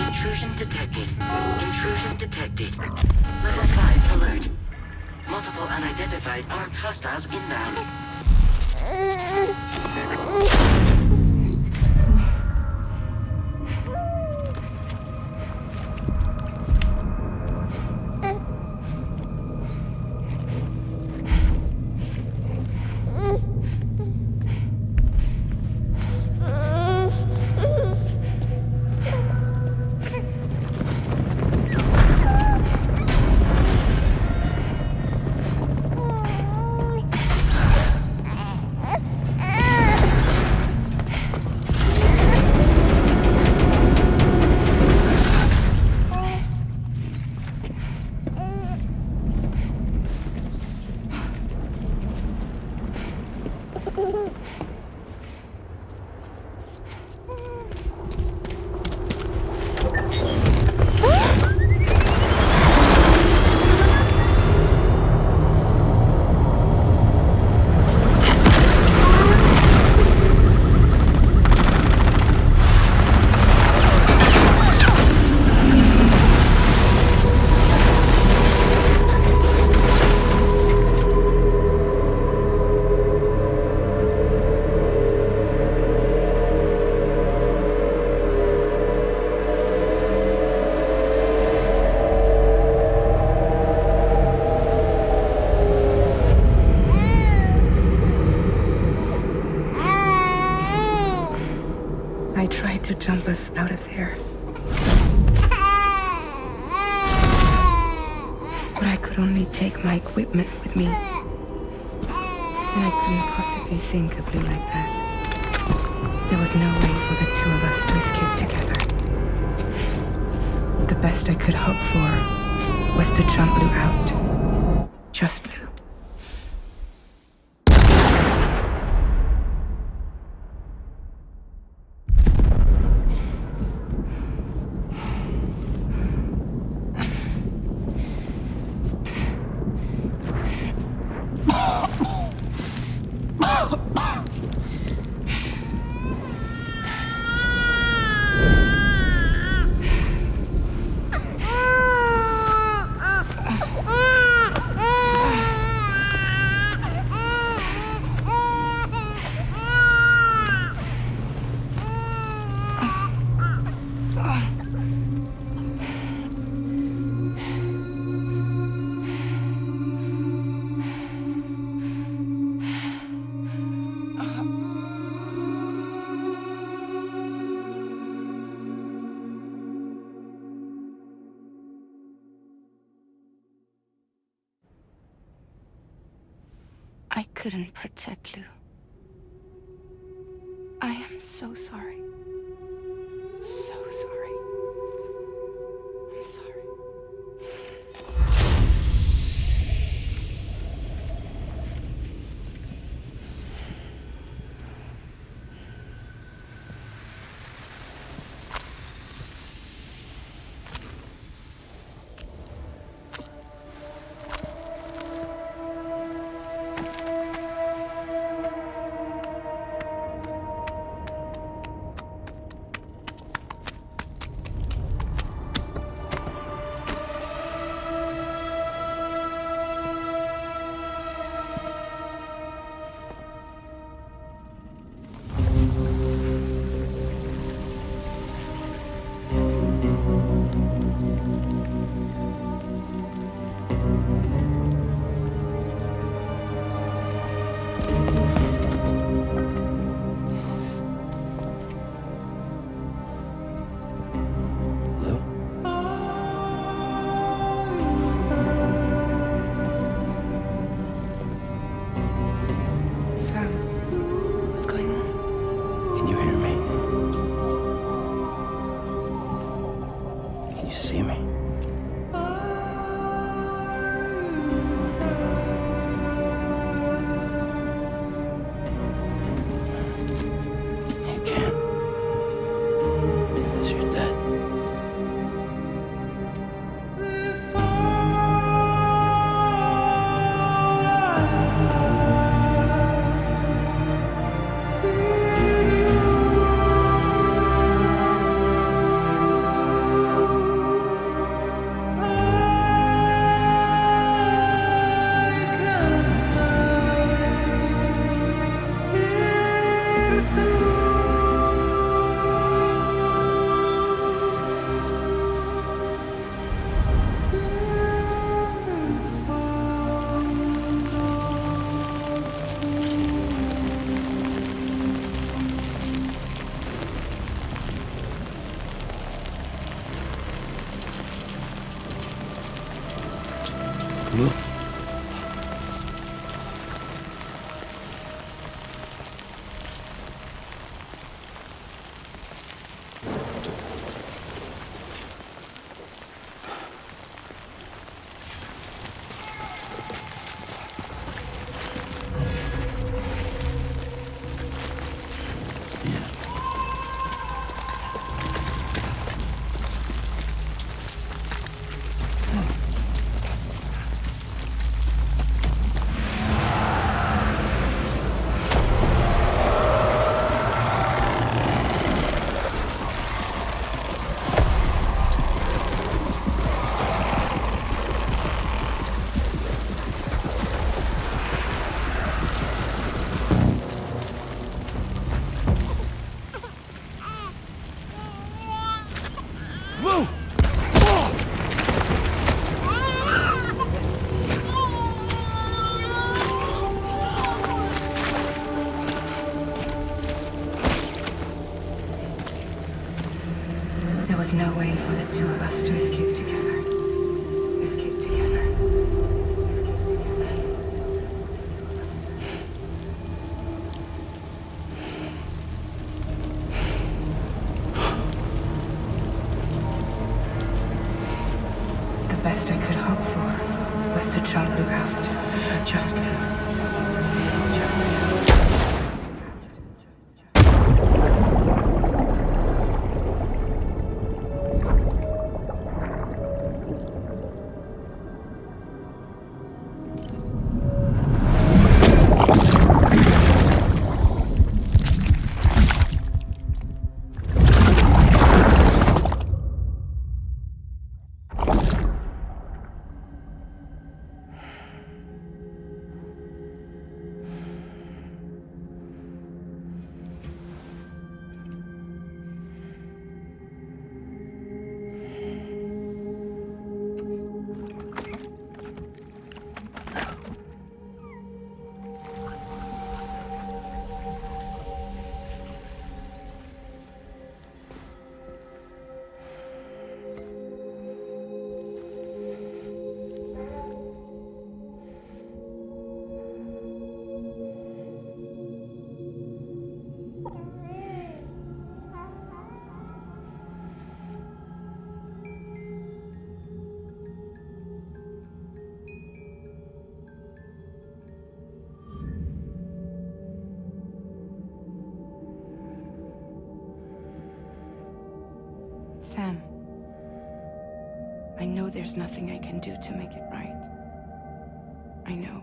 Intrusion detected. Intrusion detected. Level 5 alert. Multiple unidentified armed hostiles inbound. I tried to jump us out of there. But I could only take my equipment with me. And I couldn't possibly think of Lou like that. There was no way for the two of us to escape together. The best I could hope for was to jump Lou out. Just Lou. I couldn't protect Lou. I am so sorry. So sorry. I'm sorry. was no way for the two of us to escape together. Escape together. The best I could hope for was to jump you out, but just now. Sam, I know there's nothing I can do to make it right. I know.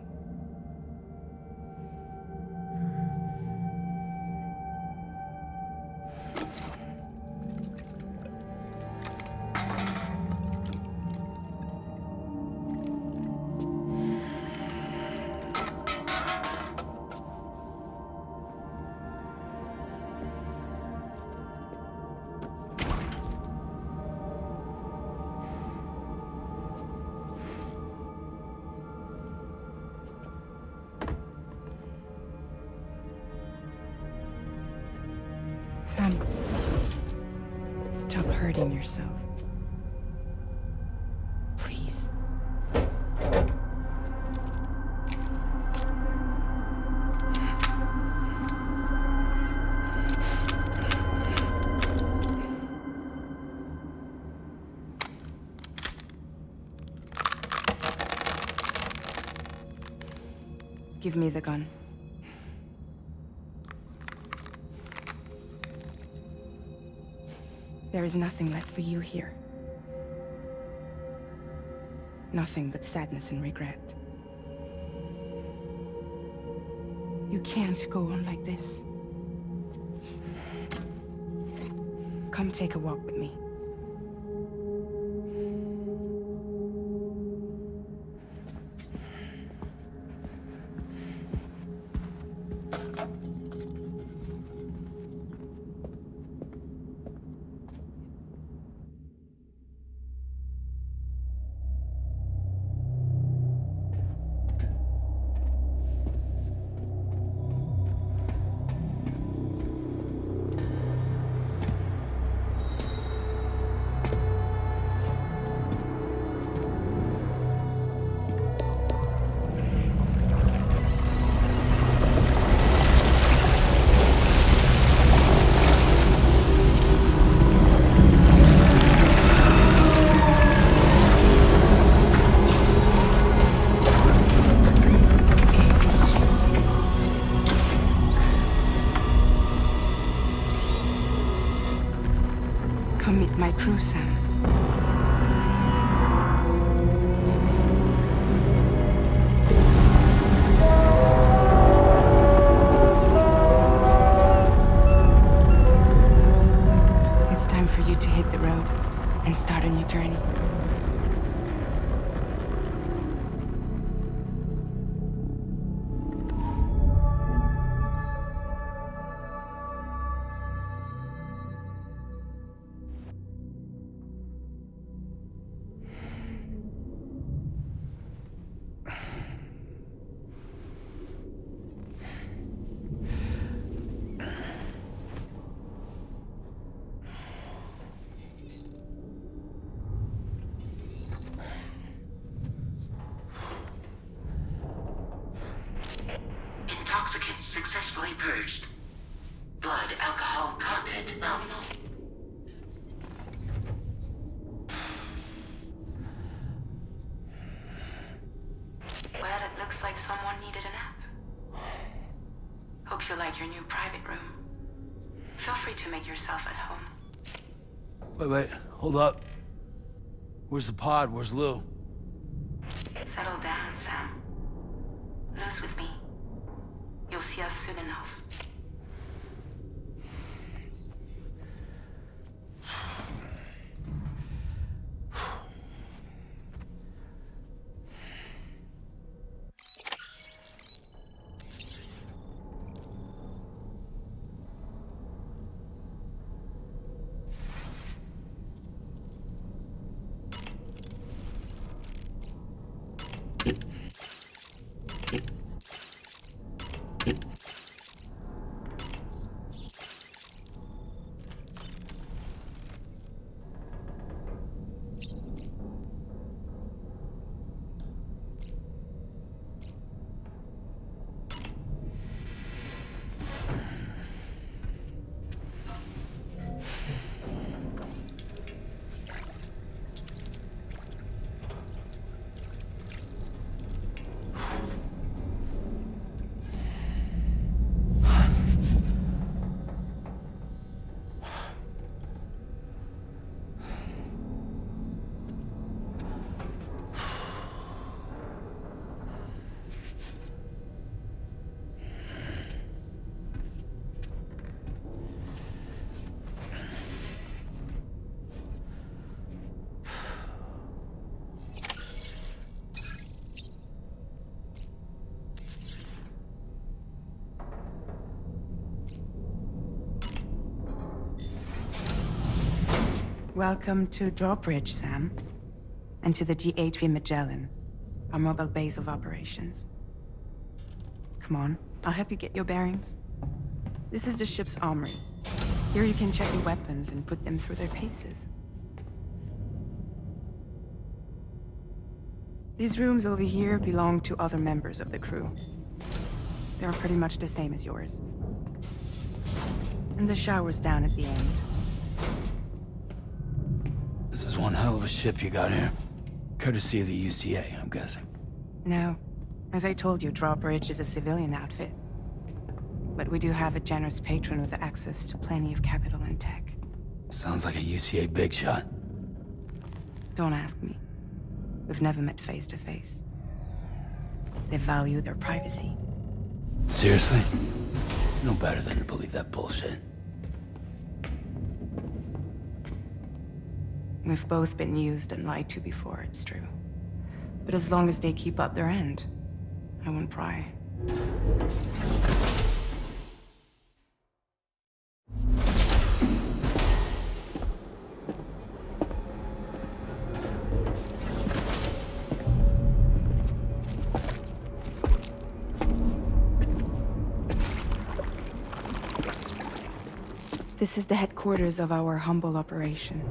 Sam, stop hurting yourself. Please. Give me the gun. There is nothing left for you here. Nothing but sadness and regret. You can't go on like this. Come take a walk with me. Come meet my crew, Sam. It's time for you to hit the road and start a new journey. Toxicants successfully purged. Blood alcohol content nominal. Well, it looks like someone needed a nap. Hope you like your new private room. Feel free to make yourself at home. Wait, hold up. Where's the pod? Where's Lou? Settle down, Sam. Lou's with me. You'll see us soon enough. Welcome to Drawbridge, Sam. And to the GHV Magellan, our mobile base of operations. Come on, I'll help you get your bearings. This is the ship's armory. Here you can check your weapons and put them through their paces. These rooms over here belong to other members of the crew. They're pretty much the same as yours. And the shower's down at the end. This is one hell of a ship you got here. Courtesy of the UCA, I'm guessing. No. As I told you, Drawbridge is a civilian outfit. But we do have a generous patron with access to plenty of capital and tech. Sounds like a UCA big shot. Don't ask me. We've never met face to face. They value their privacy. Seriously? No better than to believe that bullshit. We've both been used and lied to before, it's true. But as long as they keep up their end, I won't pry. This is the headquarters of our humble operation.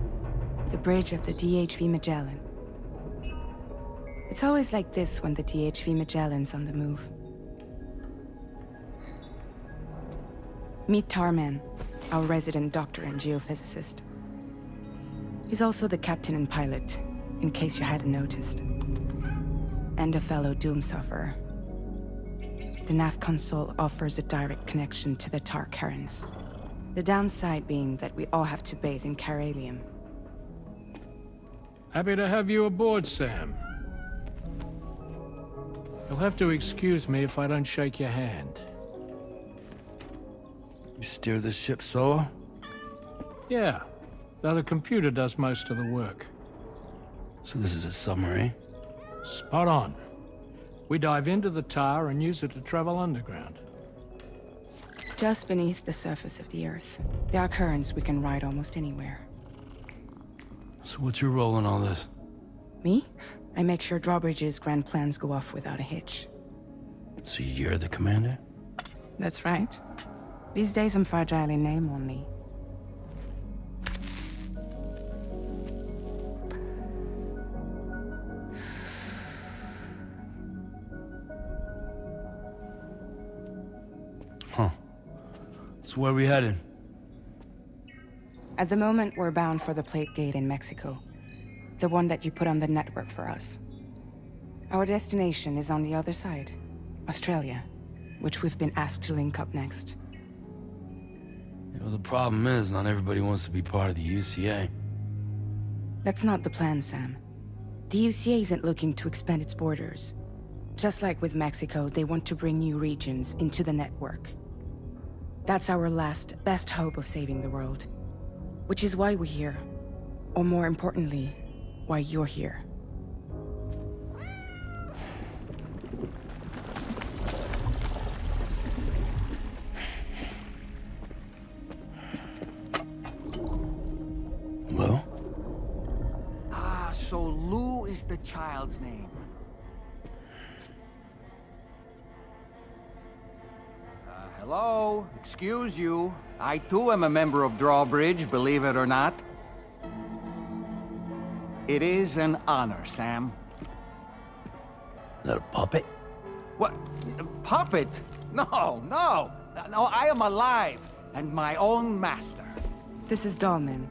The bridge of the DHV Magellan. It's always like this when the DHV Magellan's on the move. Meet Tarman, our resident doctor and geophysicist. He's also the captain and pilot, in case you hadn't noticed. And a fellow doom sufferer. The nav console offers a direct connection to the Tar currents. The downside being that we all have to bathe in chiralium. Happy to have you aboard, Sam. You'll have to excuse me if I don't shake your hand. You steer this ship solo? Yeah, though the computer does most of the work. So this is a submarine? Spot on. We dive into the tar and use it to travel underground. Just beneath the surface of the Earth, there are currents we can ride almost anywhere. So what's your role in all this? Me? I make sure Drawbridge's grand plans go off without a hitch. So you're the commander? That's right. These days I'm fragile in name only. Huh. So where are we headed? At the moment, we're bound for the plate gate in Mexico. The one that you put on the network for us. Our destination is on the other side, Australia, which we've been asked to link up next. You know, the problem is, not everybody wants to be part of the UCA. That's not the plan, Sam. The UCA isn't looking to expand its borders. Just like with Mexico, they want to bring new regions into the network. That's our last, best hope of saving the world. Which is why we're here. Or more importantly, why you're here. Well? Ah, so Lou is the child's name. Hello? Excuse you. I too am a member of Drawbridge, believe it or not. It is an honor, Sam. Is that a puppet? What? Puppet? No, no! No, I am alive, and my own master. This is Dahlman.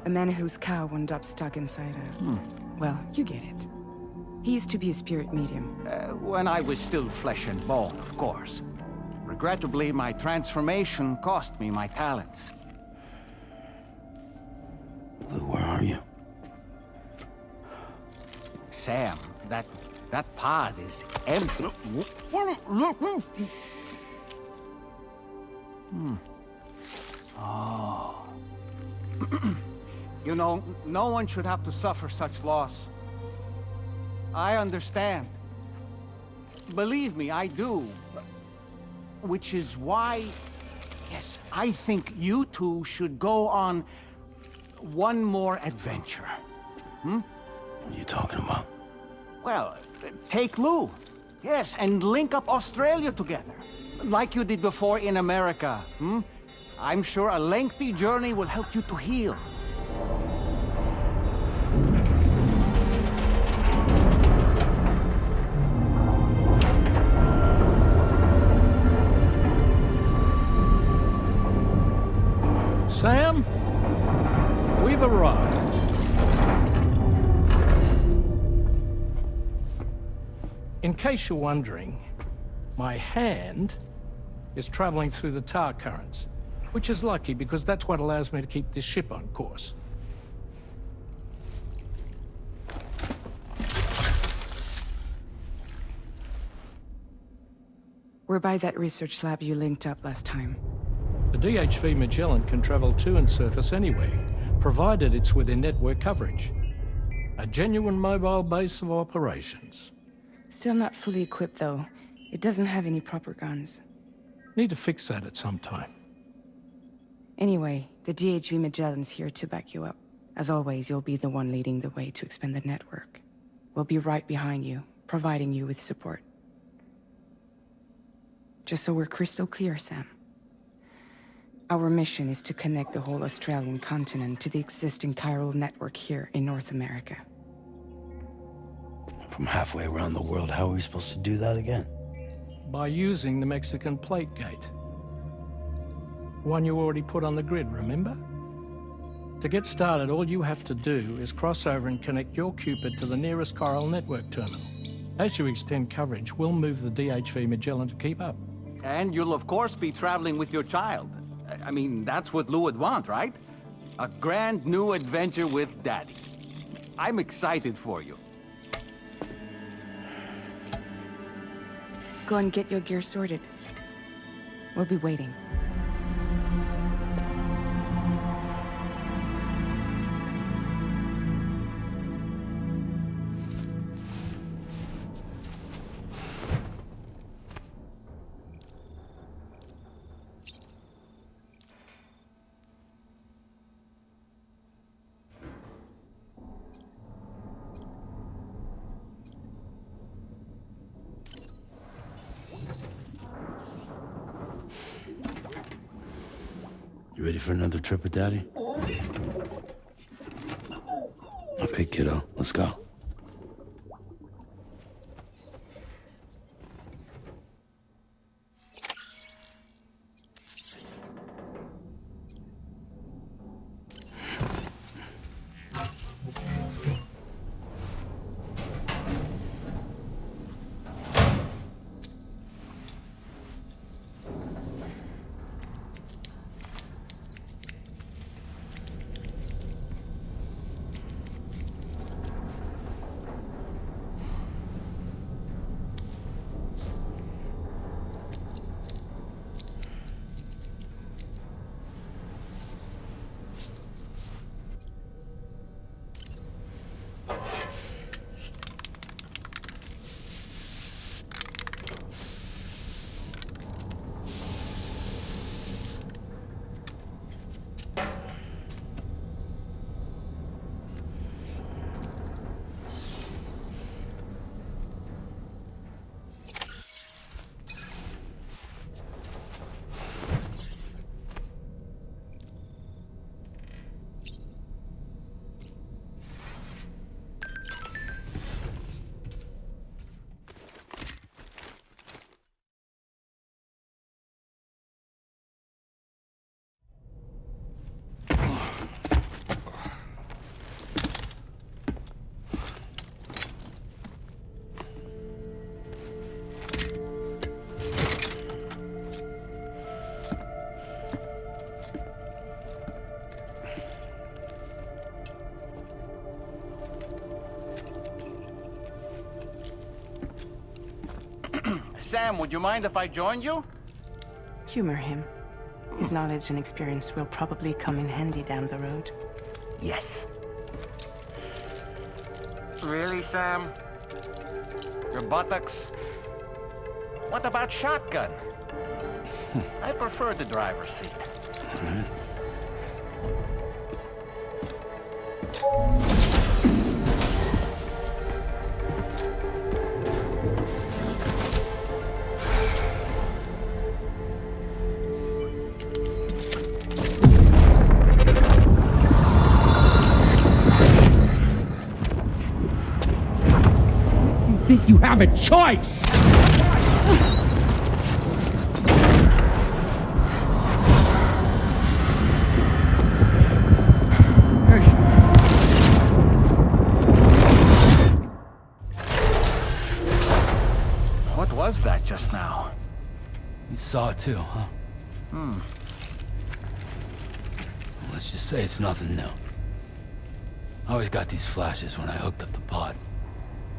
A man whose cow wound up stuck inside a... Well, you get it. He used to be a spirit medium. When I was still flesh and bone, of course. Regrettably, my transformation cost me my talents. Lou, where are you? Sam, that pod is empty. Oh. You know, no one should have to suffer such loss. I understand. Believe me, I do. Which is why, yes, I think you two should go on one more adventure. What are you talking about? Well, take Lou. Yes, and link up Australia together. Like you did before in America. I'm sure a lengthy journey will help you to heal. Sam, we've arrived. In case you're wondering, my hand is traveling through the tar currents, which is lucky because that's what allows me to keep this ship on course. We're by that research lab you linked up last time. The DHV Magellan can travel to and surface anywhere, provided it's within network coverage. A genuine mobile base of operations. Still not fully equipped, though. It doesn't have any proper guns. Need to fix that at some time. Anyway, the DHV Magellan's here to back you up. As always, you'll be the one leading the way to expand the network. We'll be right behind you, providing you with support. Just so we're crystal clear, Sam. Our mission is to connect the whole Australian continent to the existing chiral network here in North America. From halfway around the world, how are we supposed to do that again? By using the Mexican plate gate. One you already put on the grid, remember? To get started, all you have to do is cross over and connect your Cupid to the nearest chiral network terminal. As you extend coverage, we'll move the DHV Magellan to keep up. And you'll of course be traveling with your child. I mean, that's what Lou would want, right? A grand new adventure with Daddy. I'm excited for you. Go and get your gear sorted. We'll be waiting. You ready for another trip with Daddy? Okay, kiddo, let's go. Sam, would you mind if I joined you? Humor him. His knowledge and experience will probably come in handy down the road. Yes. Really, Sam? Your buttocks? What about shotgun? I prefer the driver's seat. Think you have a choice! What was that just now? You saw it too, huh? Let's just say it's nothing new. I always got these flashes when I hooked up the pod.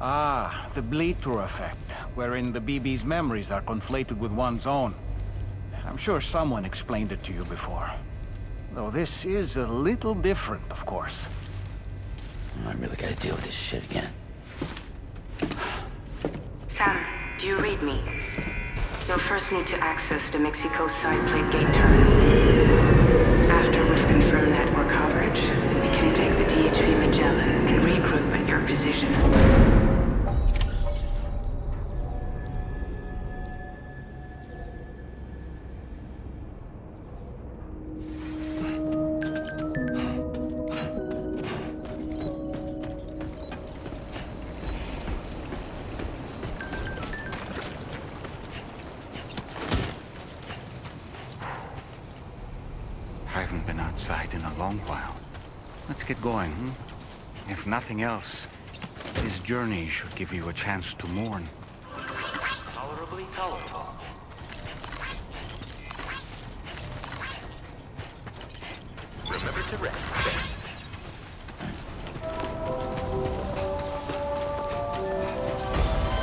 Ah, the bleed-through effect, wherein the BB's memories are conflated with one's own. I'm sure someone explained it to you before. Though this is a little different, of course. I really gotta deal with this shit again. Sam, do you read me? You'll first need to access the Mexico side plate gate terminal. After we've confirmed network coverage, we can take the DHV Magellan and regroup at your position. I haven't been outside in a long while. Let's get going, If nothing else, this journey should give you a chance to mourn. Tolerably tolerable. Remember to rest.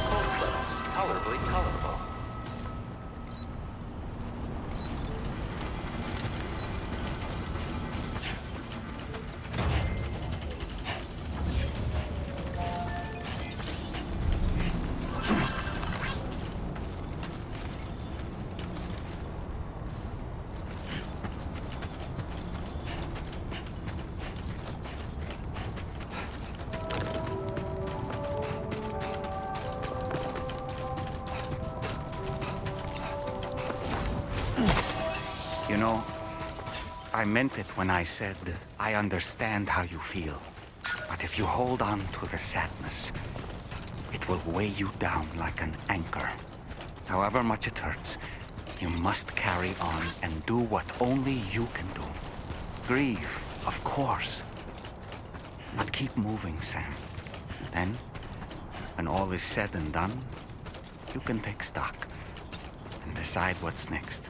Cold flows, tolerably tolerable. You know, I meant it when I said, I understand how you feel. But if you hold on to the sadness, it will weigh you down like an anchor. However much it hurts, you must carry on and do what only you can do. Grieve, of course. But keep moving, Sam. Then, when all is said and done, you can take stock and decide what's next.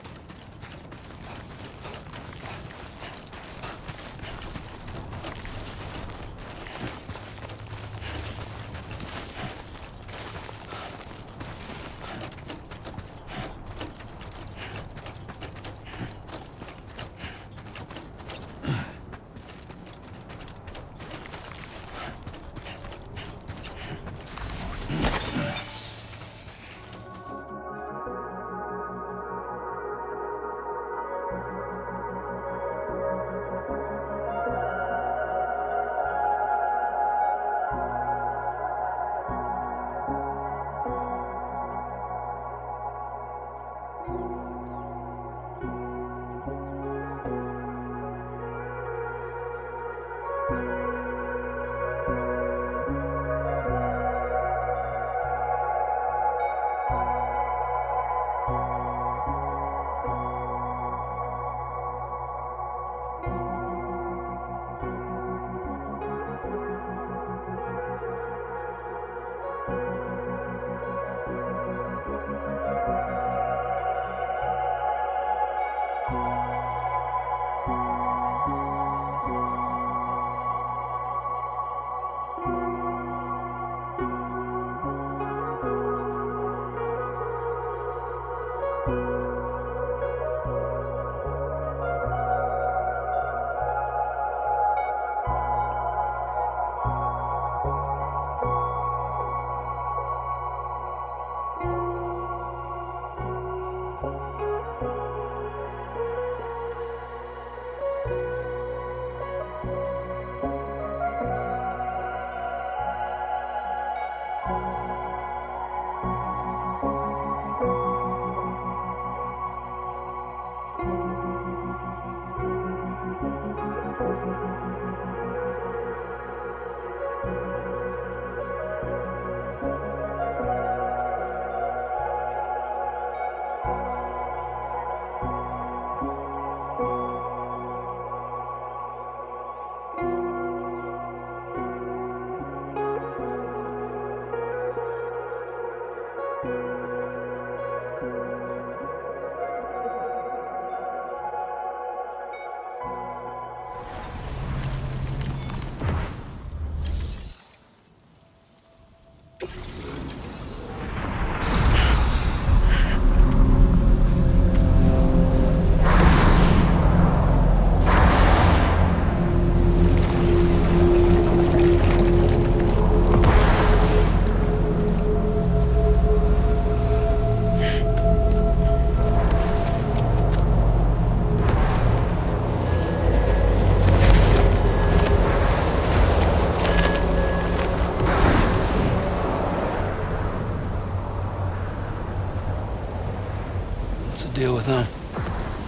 Deal with them?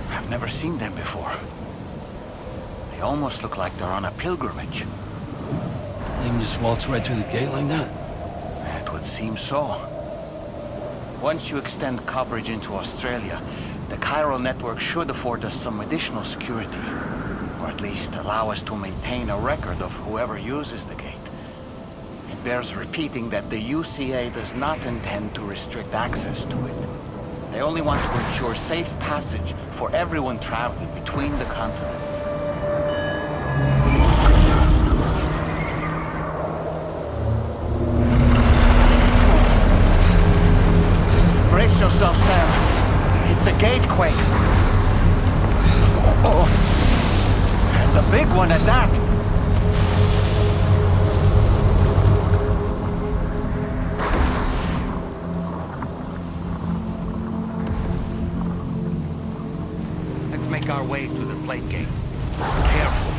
I've never seen them before. They almost look like they're on a pilgrimage. They can just waltz right through the gate like that? It would seem so. Once you extend coverage into Australia, the chiral network should afford us some additional security. Or at least allow us to maintain a record of whoever uses the gate. It bears repeating that the UCA does not intend to restrict access to it. They only want to ensure safe passage for everyone traveling between the continents. Brace yourself, Sam. It's a gatequake. Oh, and a big one at that. Make our way to the plate gate. Careful.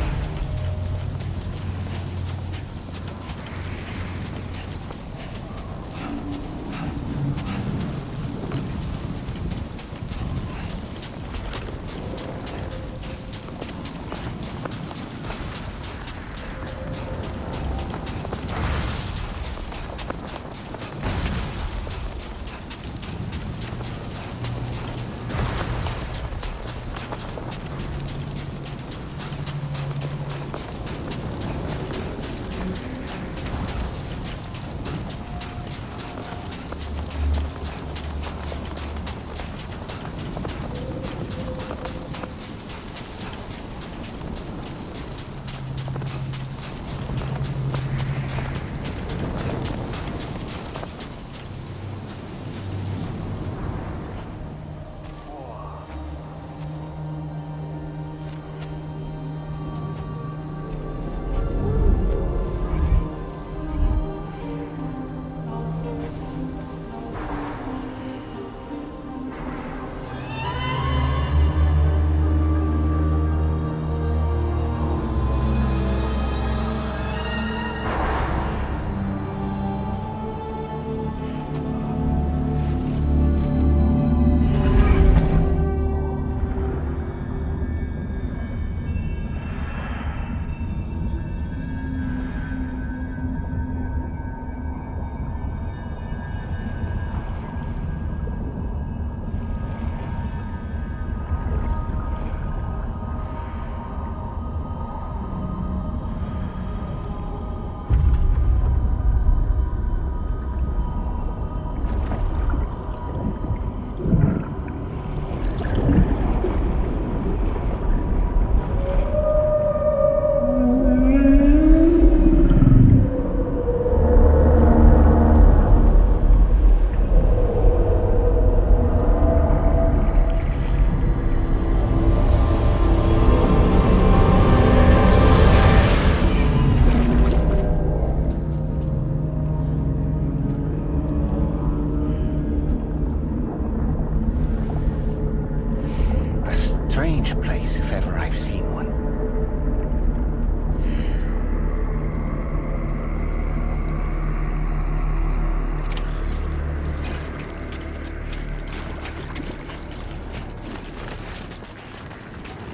strange place if ever I've seen one.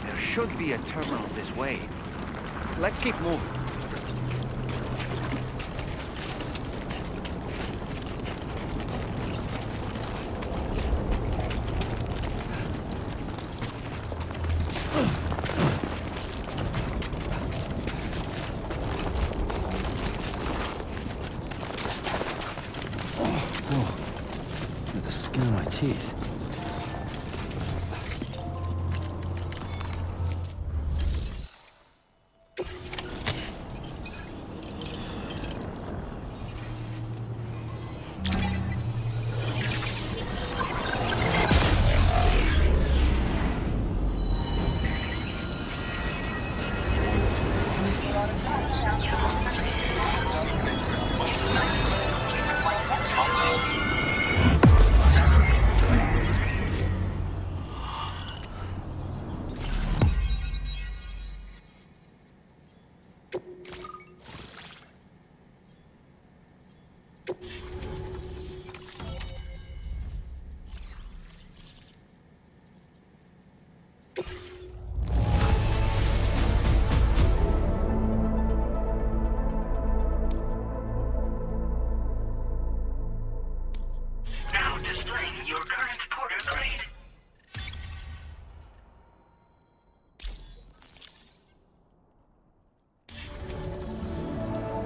There should be a terminal this way. Let's keep moving. Teeth.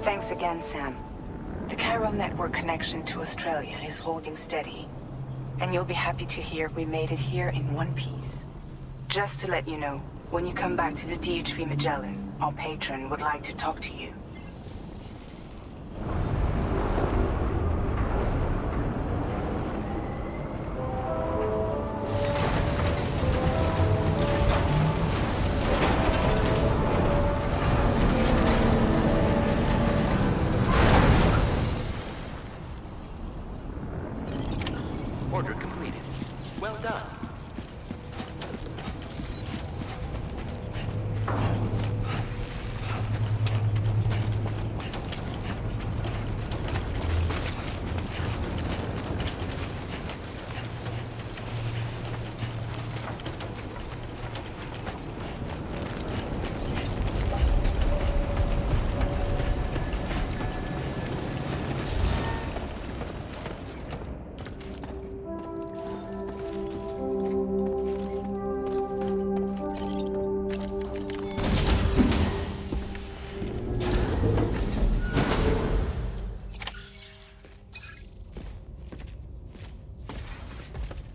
Thanks again, Sam. The chiral network connection to Australia is holding steady. And you'll be happy to hear we made it here in one piece. Just to let you know, when you come back to the DHV Magellan, our patron would like to talk to you. Order completed. Well done.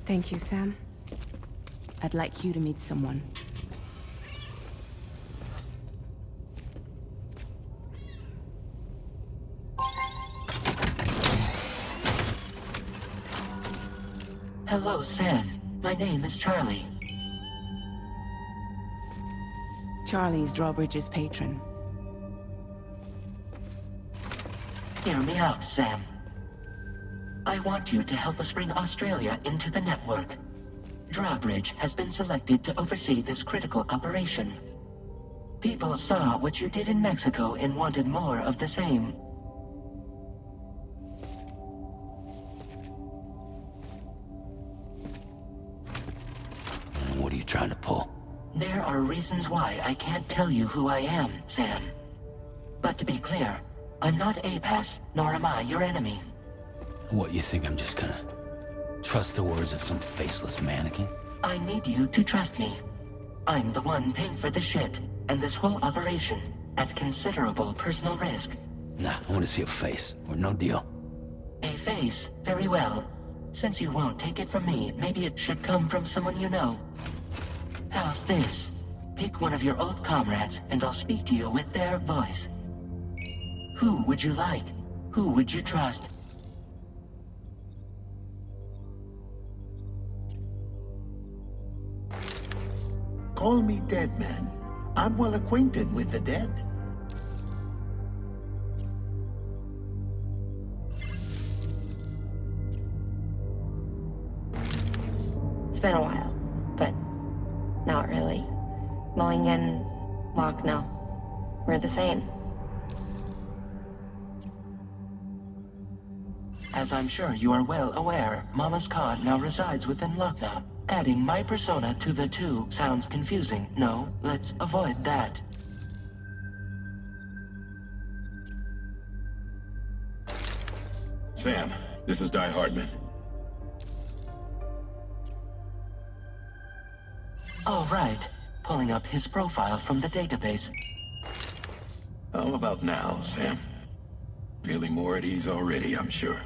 Thank you, Sam. I'd like you to meet someone. Hello, Sam. My name is Charlie. Charlie's Drawbridge's patron. Hear me out, Sam. I want you to help us bring Australia into the network. Drawbridge has been selected to oversee this critical operation. People saw what you did in Mexico and wanted more of the same. What are you trying to pull? There are reasons why I can't tell you who I am, Sam. But to be clear, I'm not APAS, nor am I your enemy. What, you think I'm just gonna trust the words of some faceless mannequin? I need you to trust me. I'm the one paying for the shit, and this whole operation, at considerable personal risk. Nah, I want to see a face, or no deal. A face? Very well. Since you won't take it from me, maybe it should come from someone you know. How's this? Pick one of your old comrades, and I'll speak to you with their voice. Who would you like? Who would you trust? Call me dead, man. I'm well acquainted with the dead. It's been a while, but Not really. Mulligan, Locke, no. We're the same. As I'm sure you are well aware, Mama's Khan now resides within Lochna. Adding my persona to the two sounds confusing. No, let's avoid that. Sam, this is Die Hardman. All right. Pulling up his profile from the database. How about now, Sam? Feeling more at ease already, I'm sure.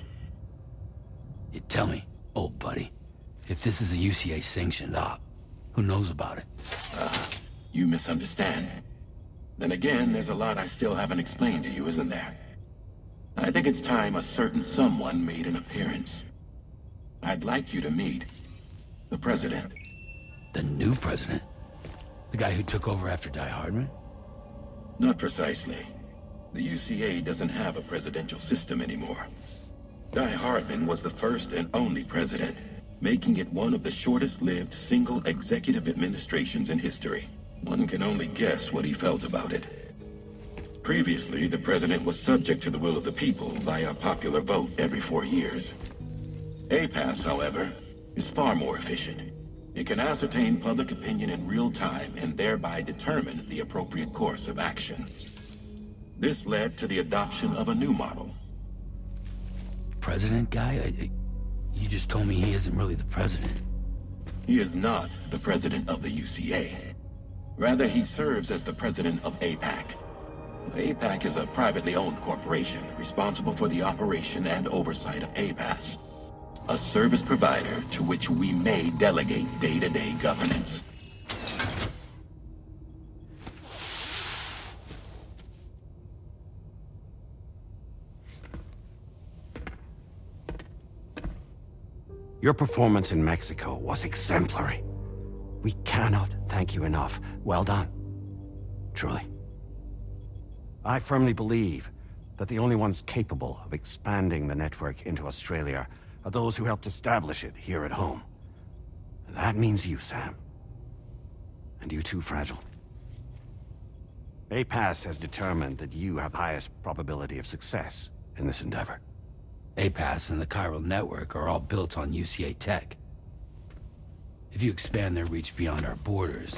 You tell me, old buddy, if this is a UCA-sanctioned op, who knows about it? You misunderstand. Then again, there's a lot I still haven't explained to you, isn't there? I think it's time a certain someone made an appearance. I'd like you to meet the President. The new president? The guy who took over after Die Hardman? Not precisely. The UCA doesn't have a presidential system anymore. Die Hardman was the first and only president, making it one of the shortest-lived single executive administrations in history. One can only guess what he felt about it. Previously, the president was subject to the will of the people via a popular vote every 4 years. APAS, however, is far more efficient. It can ascertain public opinion in real time and thereby determine the appropriate course of action. This led to the adoption of a new model. President guy? You just told me he isn't really the president. He is not the president of the UCA. Rather, he serves as the president of APAC. APAC is a privately owned corporation responsible for the operation and oversight of APAS, a service provider to which we may delegate day-to-day governance. Your performance in Mexico was exemplary. We cannot thank you enough. Well done. Truly. I firmly believe that the only ones capable of expanding the network into Australia are those who helped establish it here at home. That means you, Sam. And you too, Fragile. APAS has determined that you have the highest probability of success in this endeavor. APAS and the chiral network are all built on UCA tech. If you expand their reach beyond our borders,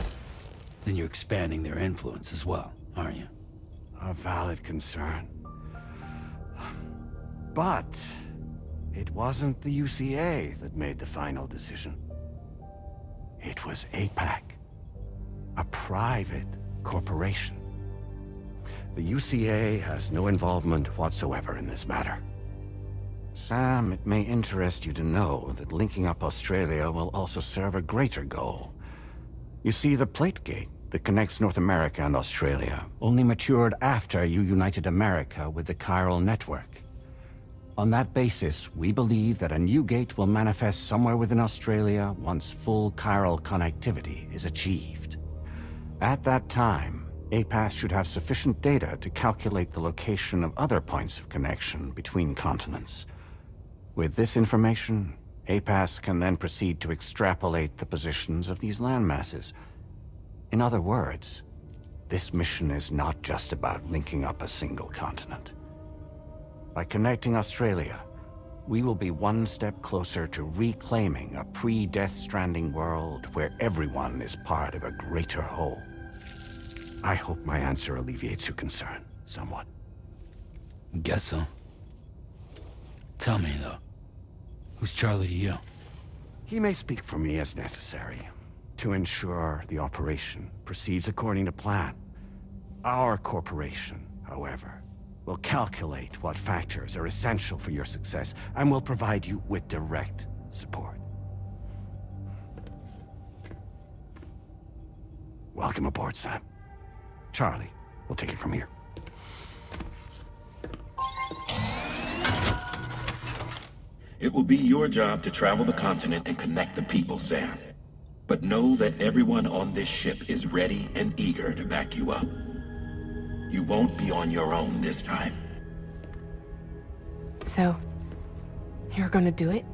then you're expanding their influence as well, aren't you? A valid concern. But it wasn't the UCA that made the final decision. It was APAC, a private corporation. The UCA has no involvement whatsoever in this matter. Sam, it may interest you to know that linking up Australia will also serve a greater goal. You see, the plate gate that connects North America and Australia only matured after you united America with the chiral network. On that basis, we believe that a new gate will manifest somewhere within Australia once full chiral connectivity is achieved. At that time, APAS should have sufficient data to calculate the location of other points of connection between continents. With this information, APAS can then proceed to extrapolate the positions of these landmasses. In other words, this mission is not just about linking up a single continent. By connecting Australia, we will be one step closer to reclaiming a pre-Death Stranding world where everyone is part of a greater whole. I hope my answer alleviates your concern somewhat. Guess so. Tell me, though, who's Charlie to you? He may speak for me as necessary to ensure the operation proceeds according to plan. Our corporation, however, will calculate what factors are essential for your success and will provide you with direct support. Welcome aboard, Sam. Charlie, we'll take it from here. It will be your job to travel the continent and connect the people, Sam. But know that everyone on this ship is ready and eager to back you up. You won't be on your own this time. So, you're gonna do it?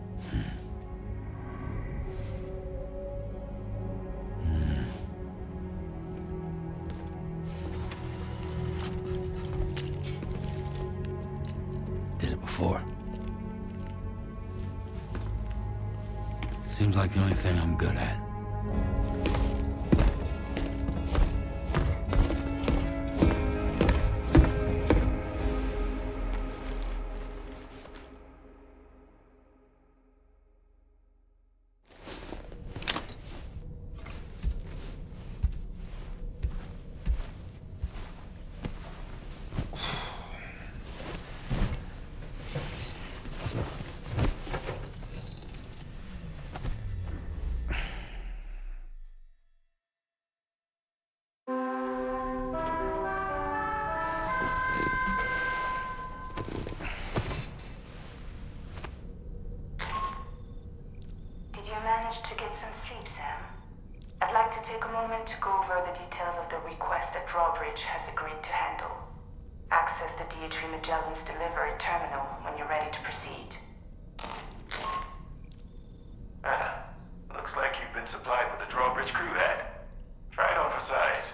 before. Seems like the only thing I'm good at. To get some sleep, Sam. I'd like to take a moment to go over the details of the request that Drawbridge has agreed to handle. Access the DHV Magellan's delivery terminal when you're ready to proceed. Looks like you've been supplied with the Drawbridge crew hat. Try it on for size.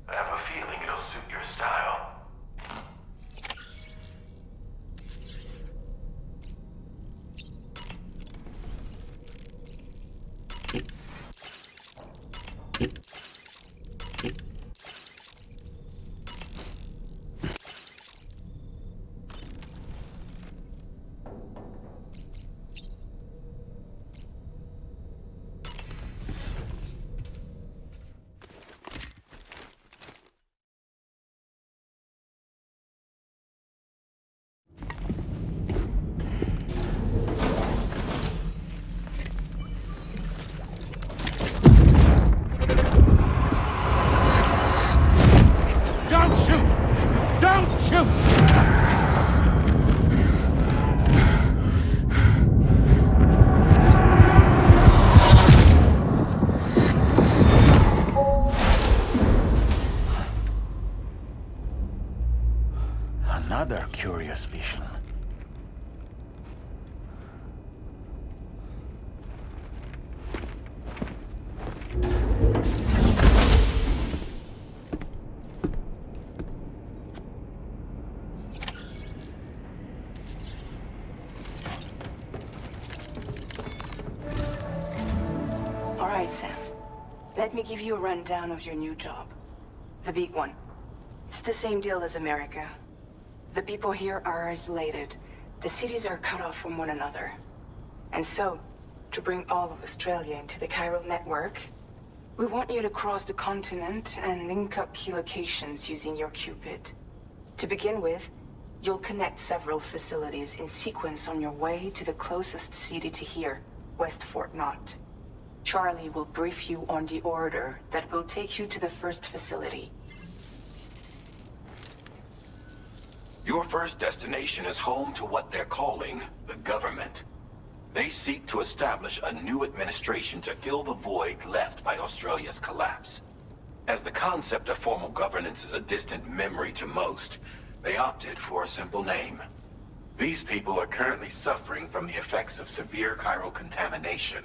I have a feeling it'll suit your style. Another curious vision. All right, Sam. Let me give you a rundown of your new job. The big one. It's the same deal as America. The people here are isolated. The cities are cut off from one another. And so, to bring all of Australia into the chiral network, we want you to cross the continent and link up key locations using your Cupid. To begin with, you'll connect several facilities in sequence on your way to the closest city to here, West Fort Knott. Charlie will brief you on the order that will take you to the first facility. Your first destination is home to what they're calling the government. They seek to establish a new administration to fill the void left by Australia's collapse. As the concept of formal governance is a distant memory to most, they opted for a simple name. These people are currently suffering from the effects of severe chiral contamination.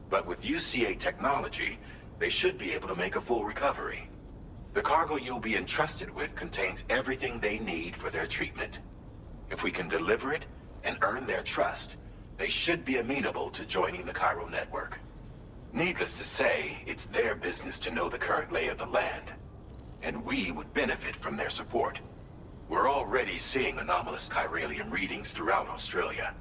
But with UCA technology, they should be able to make a full recovery. The cargo you'll be entrusted with contains everything they need for their treatment. If we can deliver it and earn their trust, they should be amenable to joining the chiral network. Needless to say, it's their business to know the current lay of the land, and we would benefit from their support. We're already seeing anomalous chiralium readings throughout Australia.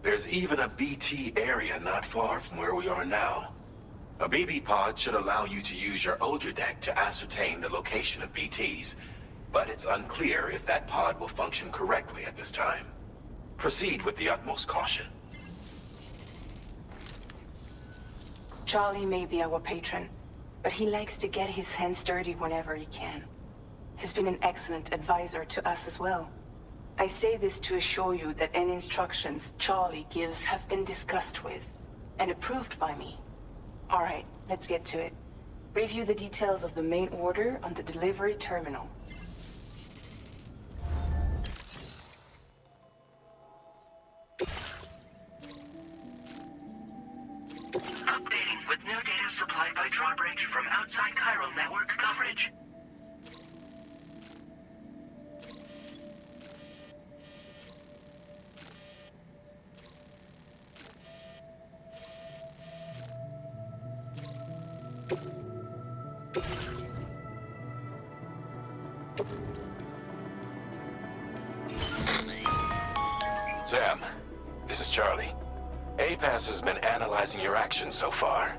There's even a BT area not far from where we are now. A BB pod should allow you to use your Ultra deck to ascertain the location of BTs, but it's unclear if that pod will function correctly at this time. Proceed with the utmost caution. Charlie may be our patron, but he likes to get his hands dirty whenever he can. He's been an excellent advisor to us as well. I say this to assure you that any instructions Charlie gives have been discussed with and approved by me. All right, let's get to it. Review the details of the main order on the delivery terminal. Updating with new data supplied by Drawbridge from outside chiral network coverage. Sam, this is Charlie. APAS has been analyzing your actions so far,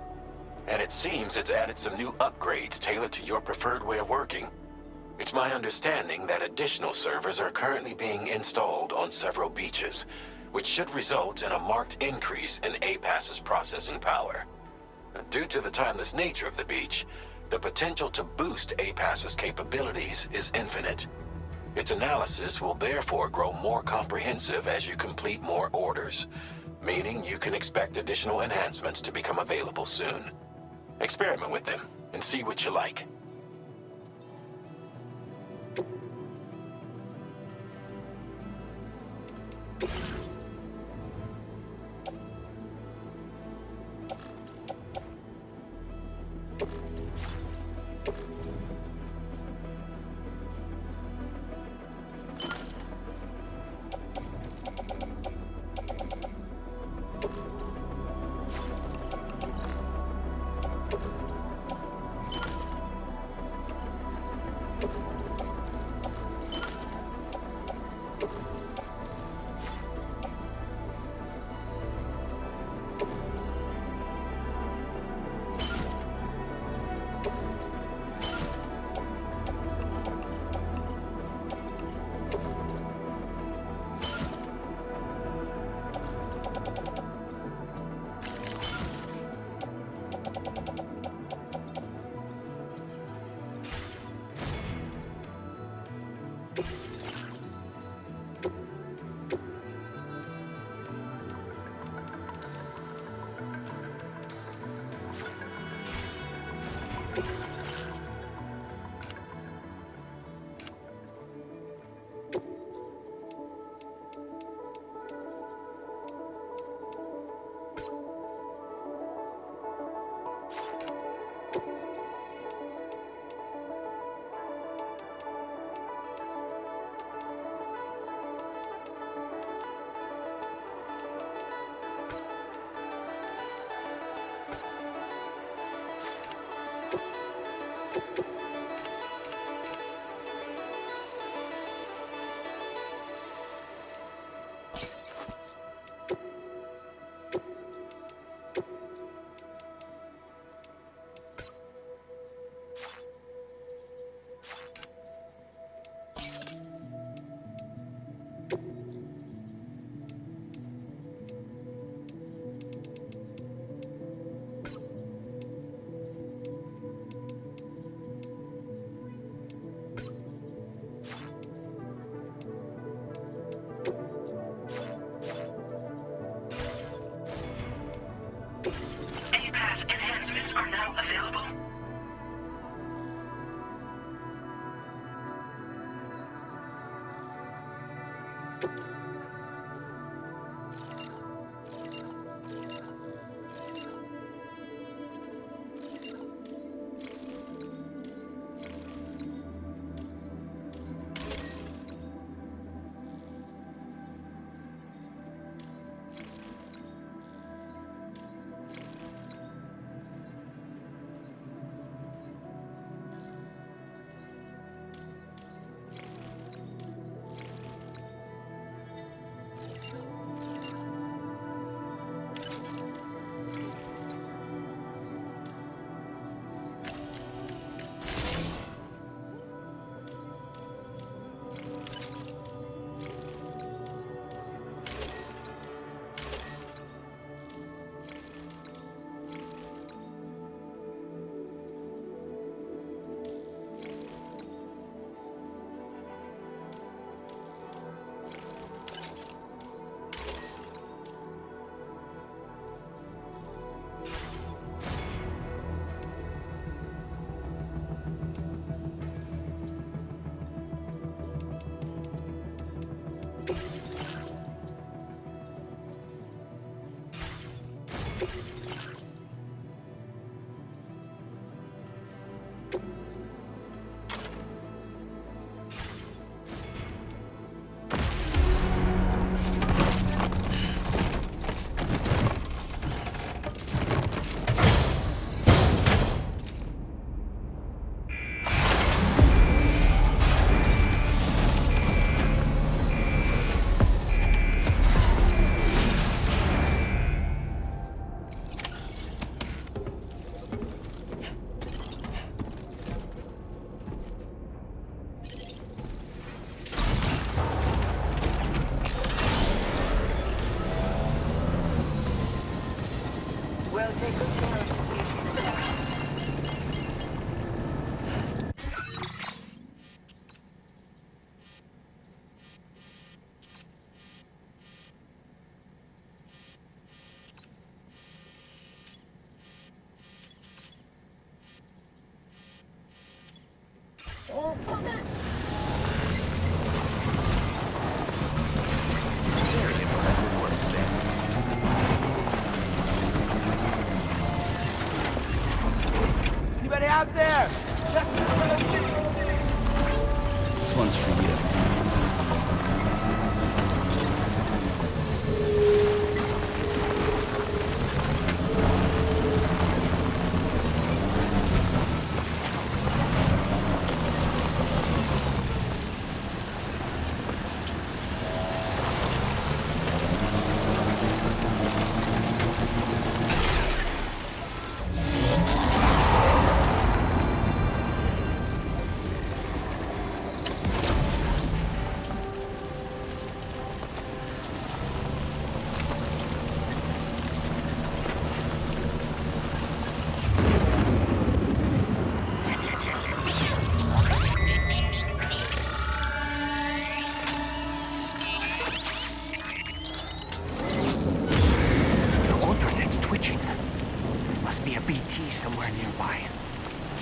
and it seems it's added some new upgrades tailored to your preferred way of working. It's my understanding that additional servers are currently being installed on several beaches, which should result in a marked increase in APAS's processing power. Due to the timeless nature of the beach, the potential to boost APAS's capabilities is infinite. Its analysis will therefore grow more comprehensive as you complete more orders, meaning you can expect additional enhancements to become available soon. Experiment with them and see what you like. Are now available. Anybody out there? This one's for you.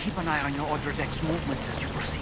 Keep an eye on your order deck's movements as you proceed.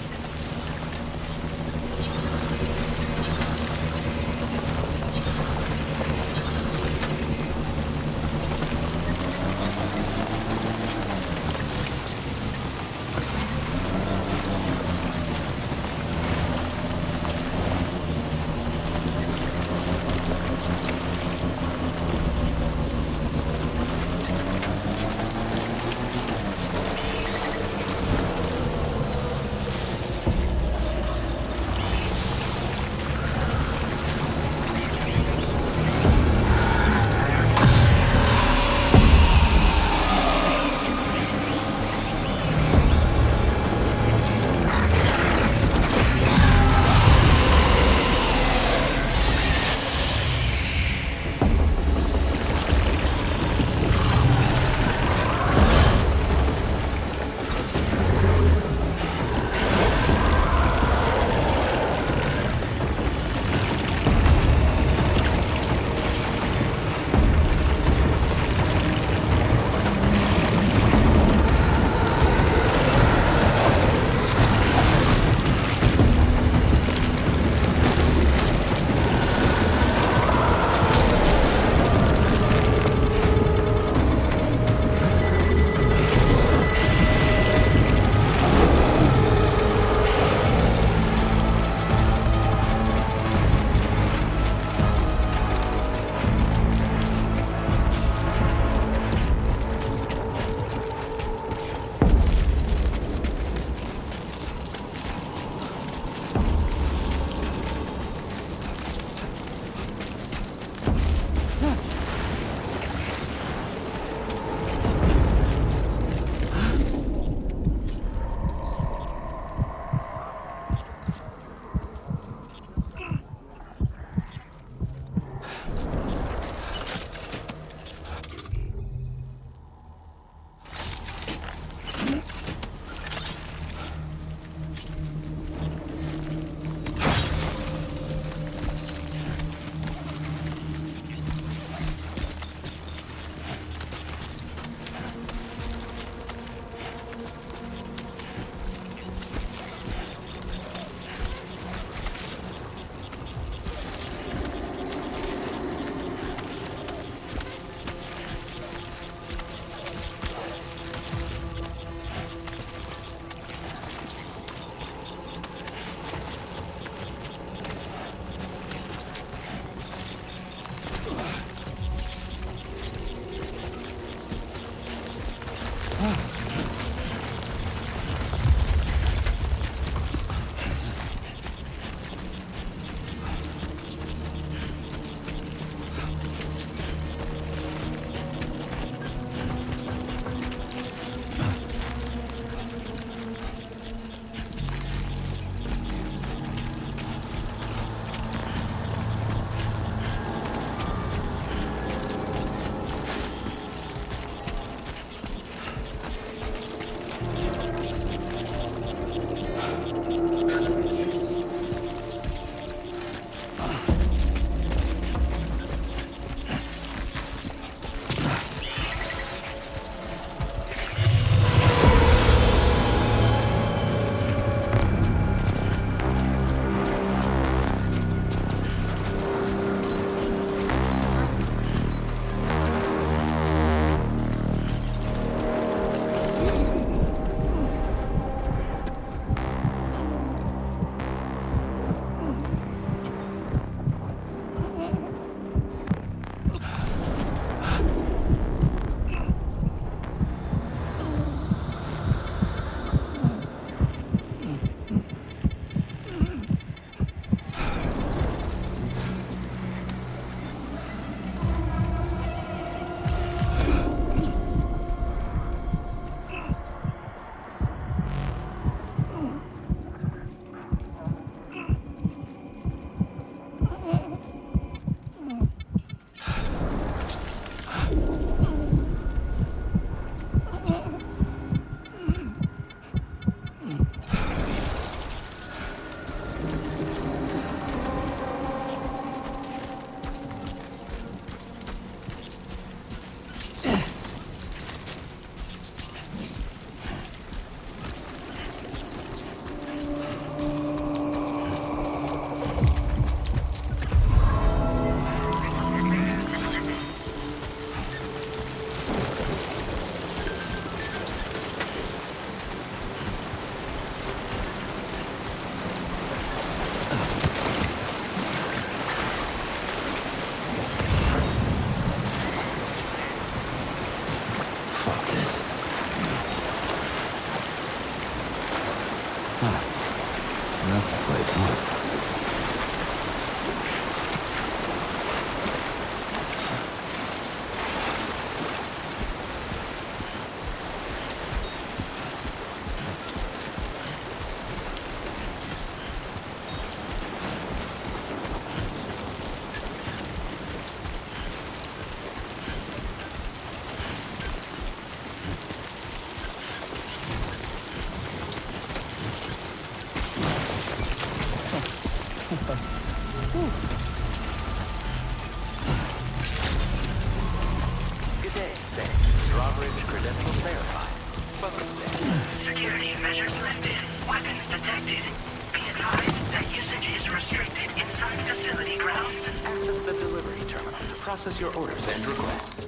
process your orders and requests.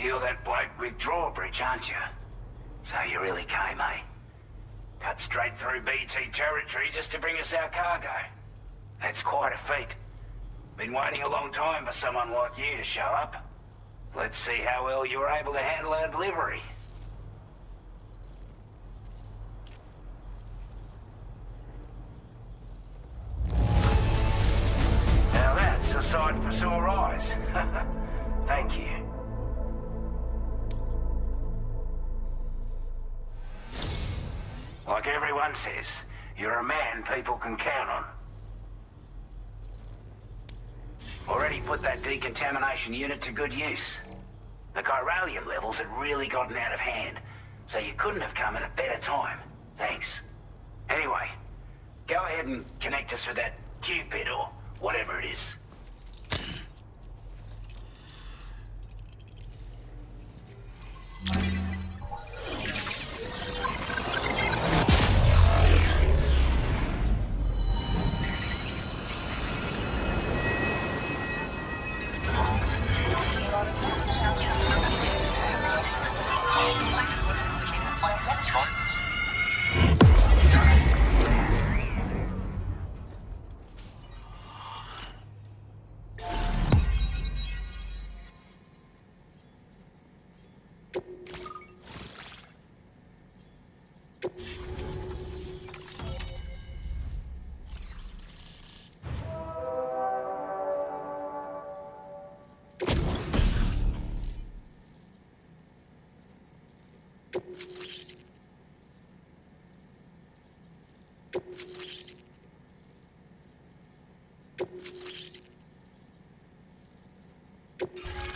You're that bloke with drawbridge, aren't you? So you really came, eh? Cut straight through BT territory just to bring us our cargo. That's quite a feat. Been waiting a long time for someone like you to show up. Let's see how well you were able to handle our delivery. Now that's a sight for sore eyes. Thank you. Like everyone says, you're a man people can count on. Already put that decontamination unit to good use. The chiralium levels had really gotten out of hand, so you couldn't have come at a better time. Thanks. Anyway, go ahead and connect us with that Cupid or whatever it is.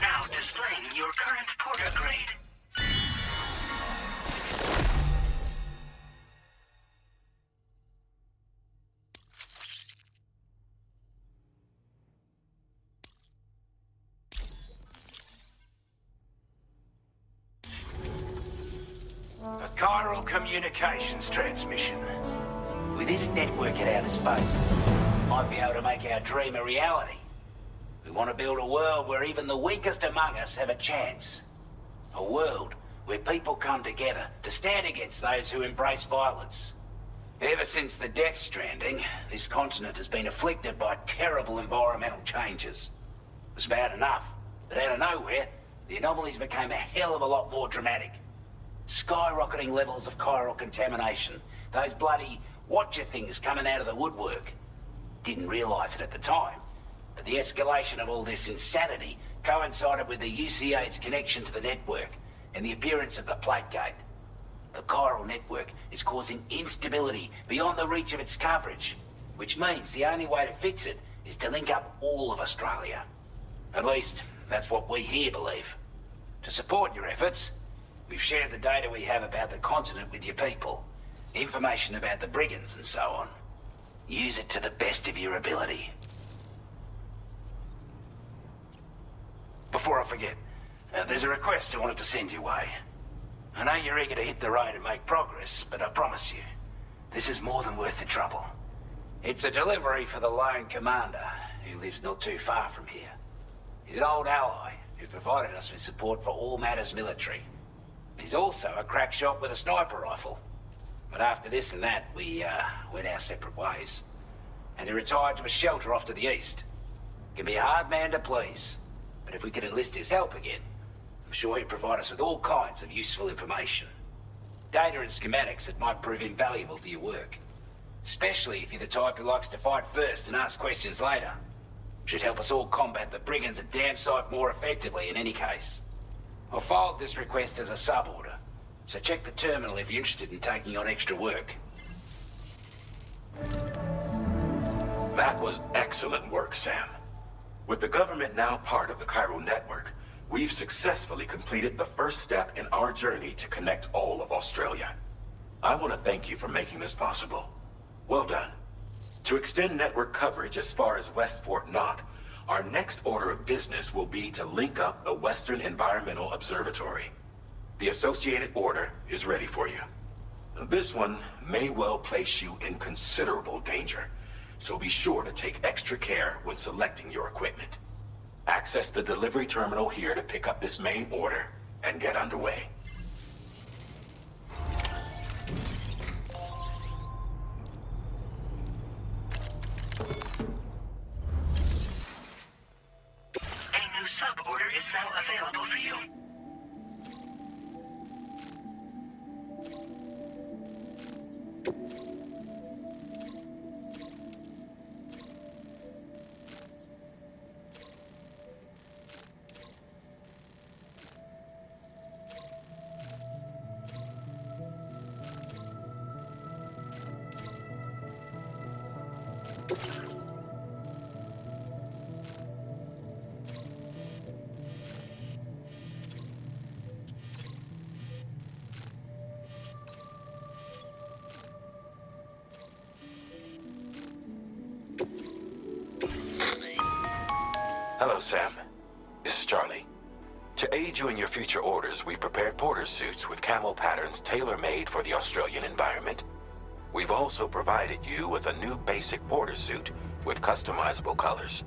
Now displaying your current porter grade. A chiral communications transmission. With this network at our disposal, we might be able to make our dream a reality. We want to build a world where even the weakest among us have a chance. A world where people come together to stand against those who embrace violence. Ever since the Death Stranding, this continent has been afflicted by terrible environmental changes. It was bad enough, but out of nowhere, the anomalies became a hell of a lot more dramatic. Skyrocketing levels of chiral contamination. Those bloody watcher things coming out of the woodwork. Didn't realize it at the time, but the escalation of all this insanity coincided with the UCA's connection to the network and the appearance of the plate gate. The chiral network is causing instability beyond the reach of its coverage, which means the only way to fix it is to link up all of Australia. At least, that's what we here believe. To support your efforts, we've shared the data we have about the continent with your people, information about the brigands and so on. Use it to the best of your ability. Before I forget, there's a request I wanted to send your way. I know you're eager to hit the road and make progress, but I promise you, this is more than worth the trouble. It's a delivery for the lone commander, who lives not too far from here. He's an old ally who provided us with support for all matters military. He's also a crack shot with a sniper rifle. But after this and that, we went our separate ways. And he retired to a shelter off to the east. Can be a hard man to please, but if we could enlist his help again, I'm sure he'd provide us with all kinds of useful information. Data and schematics that might prove invaluable for your work. Especially if you're the type who likes to fight first and ask questions later. Should help us all combat the brigands a damn sight more effectively in any case. I filed this request as a sub-order, so check the terminal if you're interested in taking on extra work. That was excellent work, Sam. With the government now part of the chiral network, we've successfully completed the first step in our journey to connect all of Australia. I want to thank you for making this possible. Well done. To extend network coverage as far as West Fort Knott, Our next order of business will be to link up the Western Environmental Observatory. The associated order is ready for you. This one may well place you in considerable danger, so be sure to take extra care when selecting your equipment. Access the delivery terminal here to pick up this main order and get underway. A new sub-order is now available for you. Hello, Sam. This is Charlie. To aid you in your future orders, we prepared porter suits with camo patterns tailor-made for the Australian environment. We've also provided you with a new basic porter suit with customizable colors.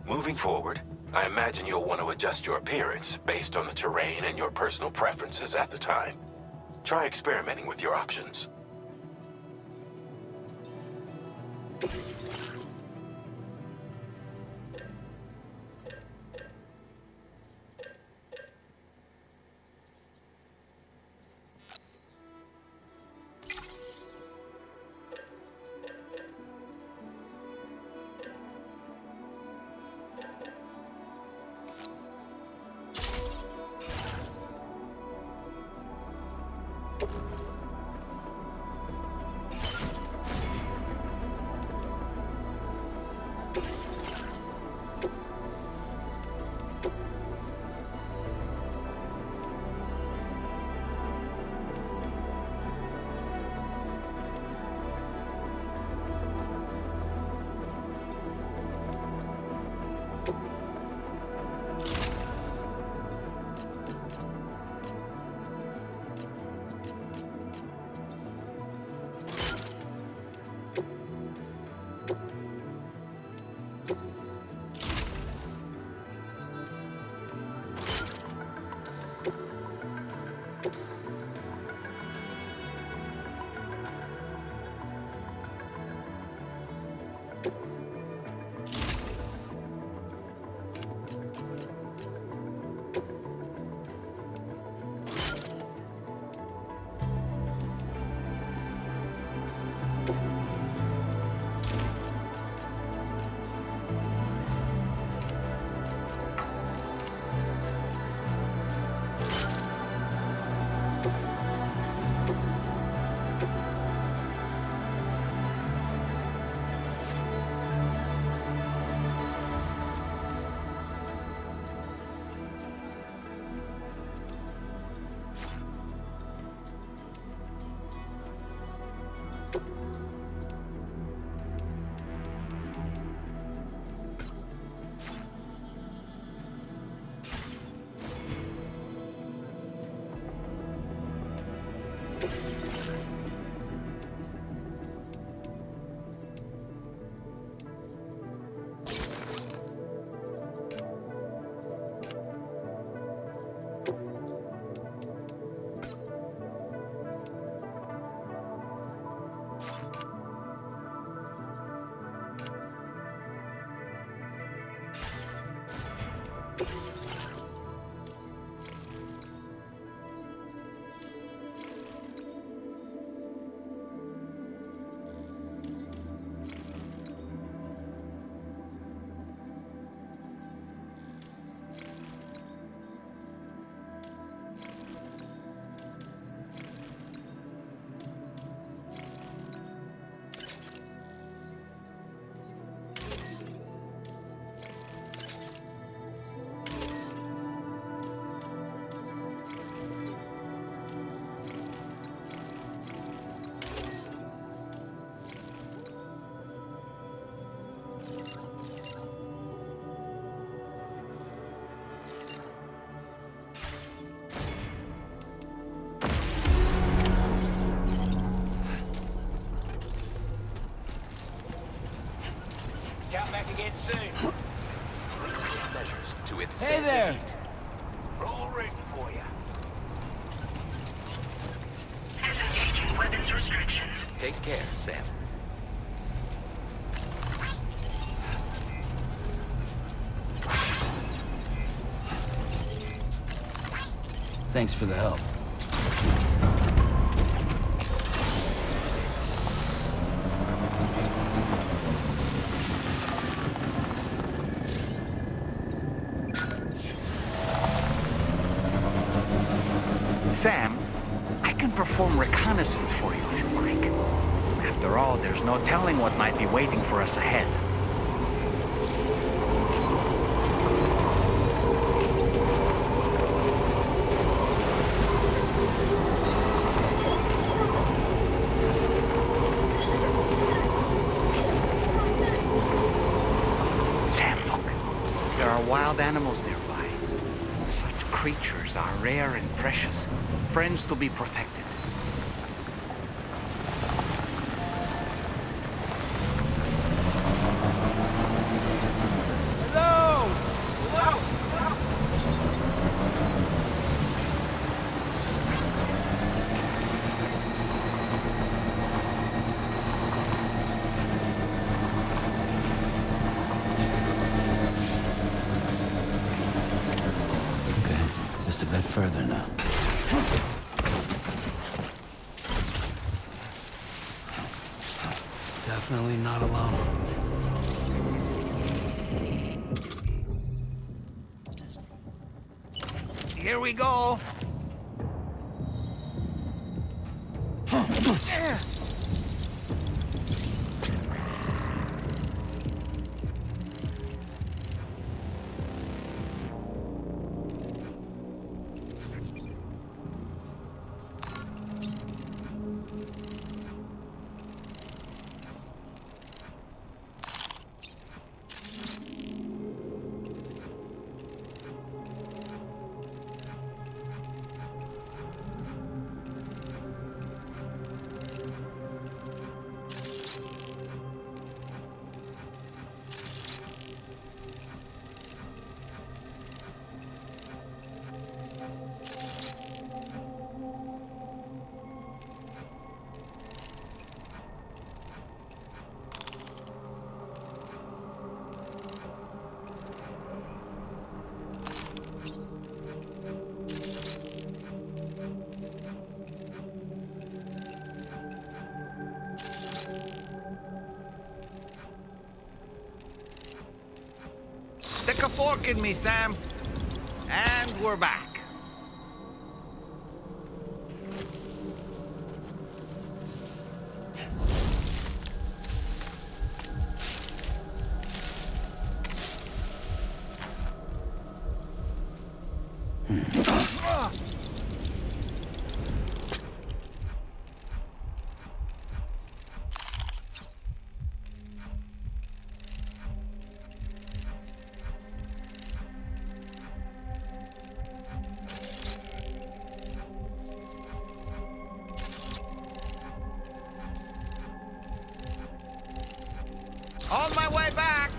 Moving forward, I imagine you'll want to adjust your appearance based on the terrain and your personal preferences at the time. Try experimenting with your options. again soon. Measures to its Hey there! We're all rooting for you. Disengaging weapons restrictions. Take care, Sam. Thanks for the help. Sam, I can perform reconnaissance for you if you like. After all, there's no telling what might be waiting for us ahead. Sam, look. There are wild animals nearby. Such creatures are rare and precious. Friends to be protected. Hello! Hello! Okay, just a bit further now. Definitely not alone. Here we go. Stick a fork in me, Sam. And we're back. On my way back.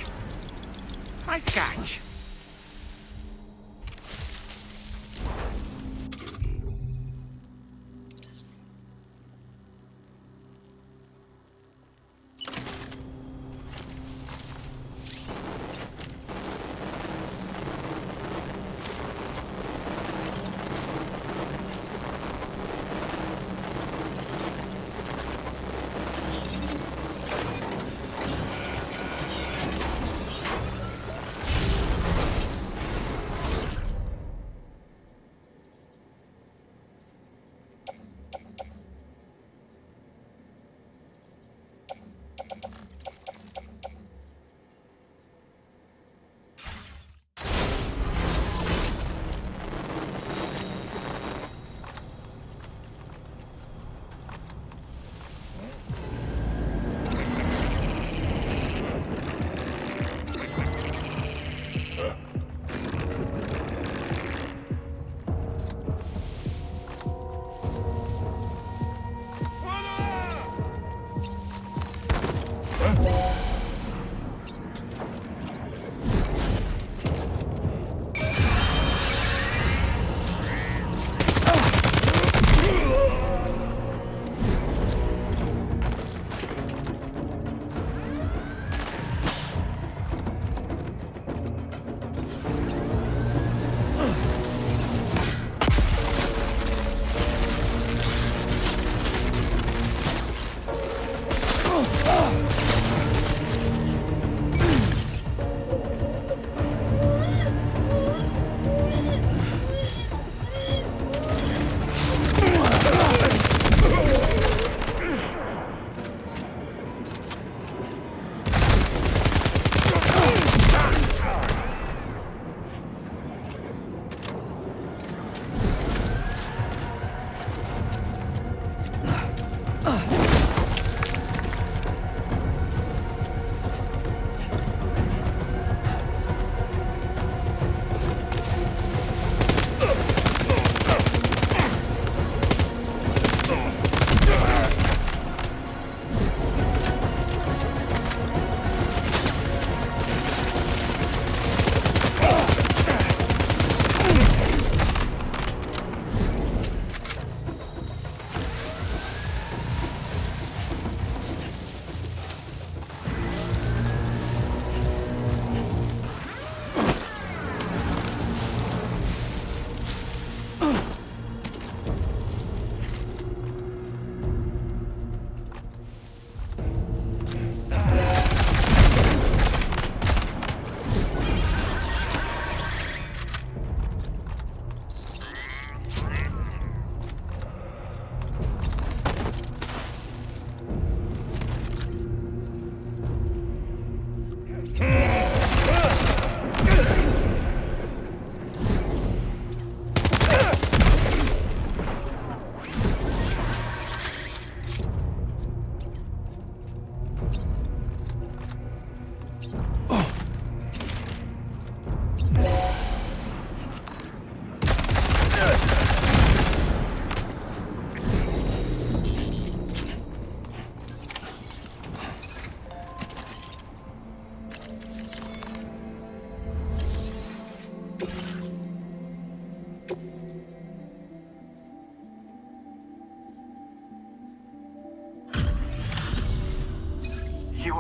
Nice catch.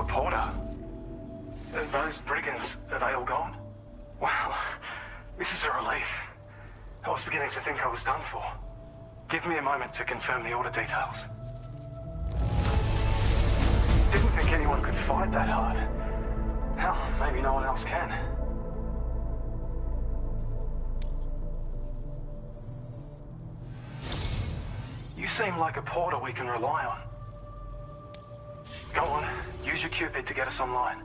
a porter. Those brigands, are they all gone? Well, this is a relief. I was beginning to think I was done for. Give me a moment to confirm the order details. Didn't think anyone could fight that hard. Hell, maybe no one else can. You seem like a porter we can rely on. Go on, use your Cupid to get us online.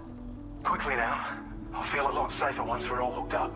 Quickly now. I'll feel a lot safer once we're all hooked up.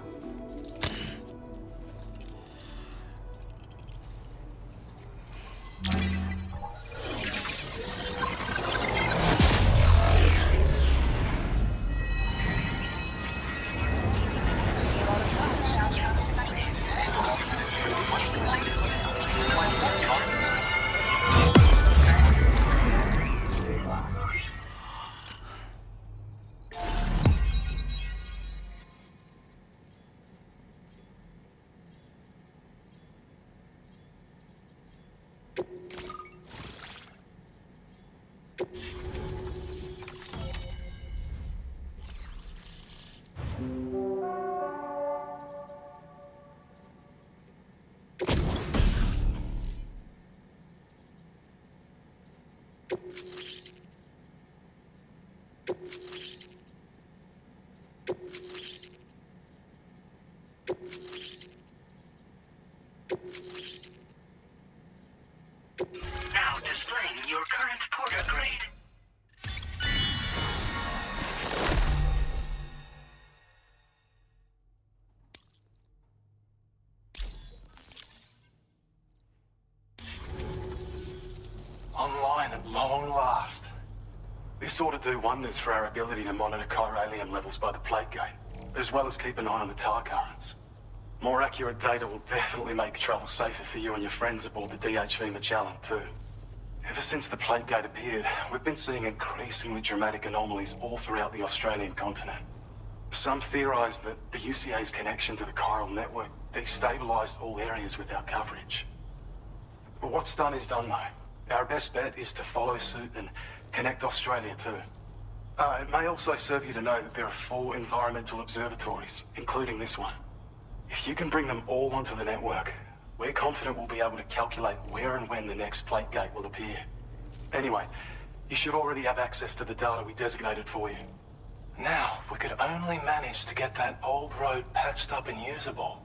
Now displaying your current porter grade. Online at long last. This ought to do wonders for our ability to monitor chiralium levels by the plate gate, as well as keep an eye on the tar currents. More accurate data will definitely make travel safer for you and your friends aboard the DHV Magellan, too. Ever since the plate gate appeared, we've been seeing increasingly dramatic anomalies all throughout the Australian continent. Some theorize that the UCA's connection to the chiral network destabilized all areas with our coverage. But what's done is done, though. Our best bet is to follow suit and connect Australia, too. It may also serve you to know that there are 4 environmental observatories, including this one. If you can bring them all onto the network, we're confident we'll be able to calculate where and when the next plate gate will appear. Anyway, you should already have access to the data we designated for you. Now, if we could only manage to get that old road patched up and usable.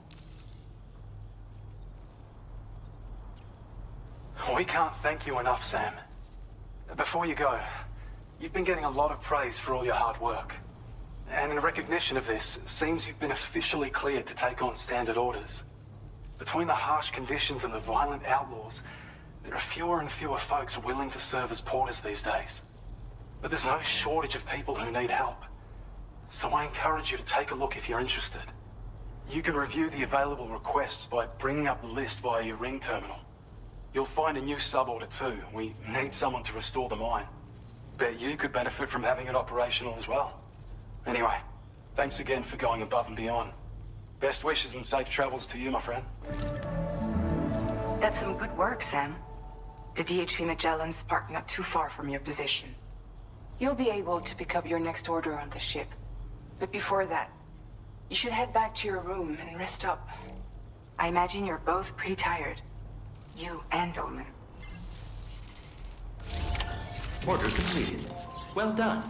We can't thank you enough, Sam. Before you go, you've been getting a lot of praise for all your hard work. And in recognition of this, it seems you've been officially cleared to take on standard orders. Between the harsh conditions and the violent outlaws, there are fewer and fewer folks willing to serve as porters these days. But there's no shortage of people who need help. So I encourage you to take a look if you're interested. You can review the available requests by bringing up the list via your ring terminal. You'll find a new sub-order too. We need someone to restore the mine. Bet you could benefit from having it operational as well. Anyway, thanks again for going above and beyond. Best wishes and safe travels to you, my friend. That's some good work, Sam. The DHV Magellan's parked not too far from your position. You'll be able to pick up your next order on the ship. But before that, you should head back to your room and rest up. I imagine you're both pretty tired. You and Norman. Order completed. Well done.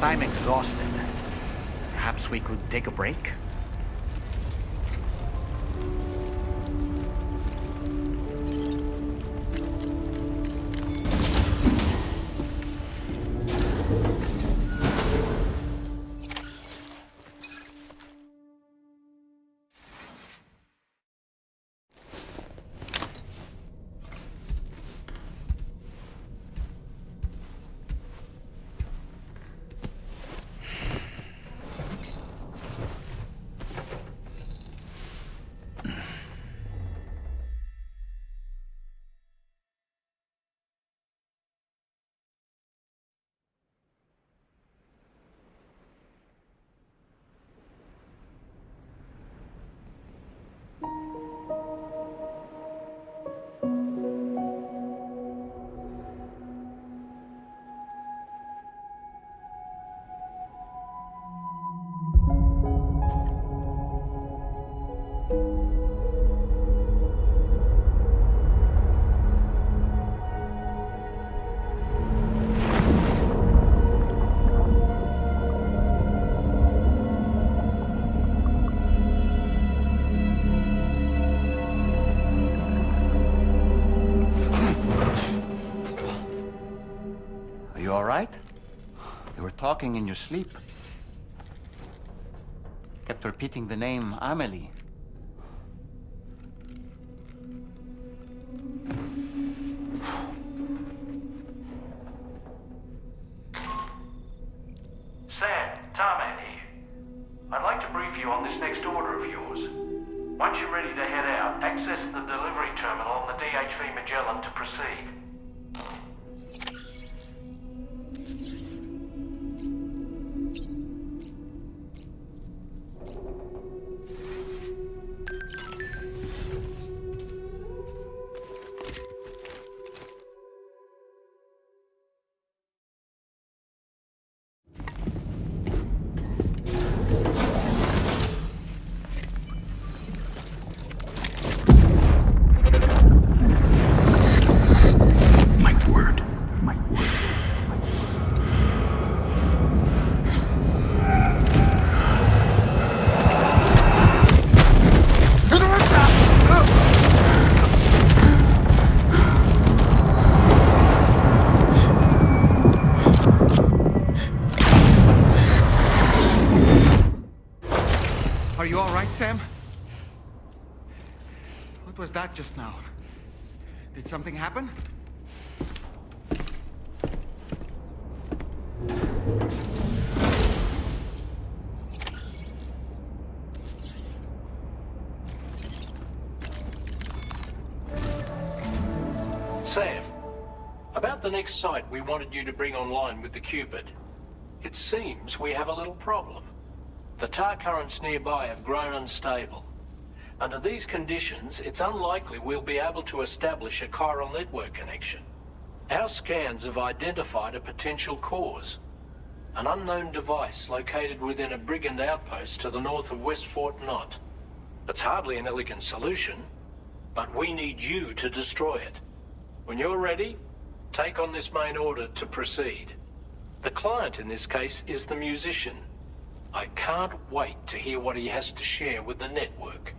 I'm exhausted. Perhaps we could take a break? Talking in your sleep. Kept repeating the name Amelie. Sam, Tarman here. I'd like to brief you on this next order of yours. Once you're ready to head out, access the delivery terminal on the DHV Magellan to proceed. Sam? What was that just now? Did something happen? Sam, about the next site we wanted you to bring online with the Cupid. It seems we have a little problem. The tar currents nearby have grown unstable. Under these conditions, it's unlikely we'll be able to establish a chiral network connection. Our scans have identified a potential cause. An unknown device located within a brigand outpost to the north of West Fort Knot. It's hardly an elegant solution, but we need you to destroy it. When you're ready, take on this main order to proceed. The client in this case is the musician. I can't wait to hear what he has to share with the network.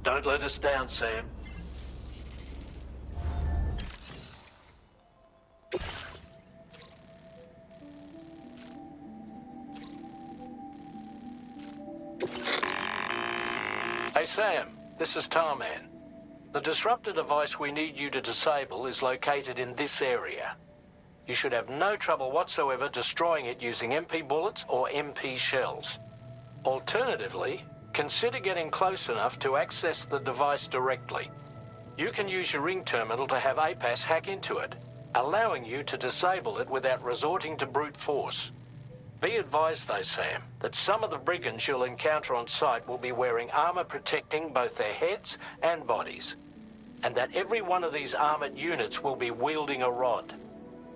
Don't let us down, Sam. Hey, Sam, this is Tarman. The disruptor device we need you to disable is located in this area. You should have no trouble whatsoever destroying it using MP bullets or MP shells. Alternatively, consider getting close enough to access the device directly. You can use your ring terminal to have APAS hack into it, allowing you to disable it without resorting to brute force. Be advised though, Sam, that some of the brigands you'll encounter on site will be wearing armor protecting both their heads and bodies, and that every one of these armored units will be wielding a rod.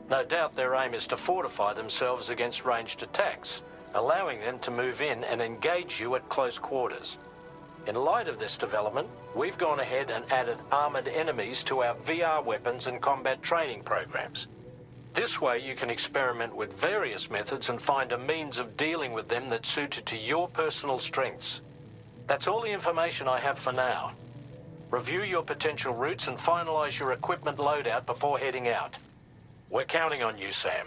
No doubt their aim is to fortify themselves against ranged attacks, allowing them to move in and engage you at close quarters. In light of this development, we've gone ahead and added armored enemies to our VR weapons and combat training programs. This way you can experiment with various methods and find a means of dealing with them that's suited to your personal strengths. That's all the information I have for now. Review your potential routes and finalize your equipment loadout before heading out. We're counting on you, Sam.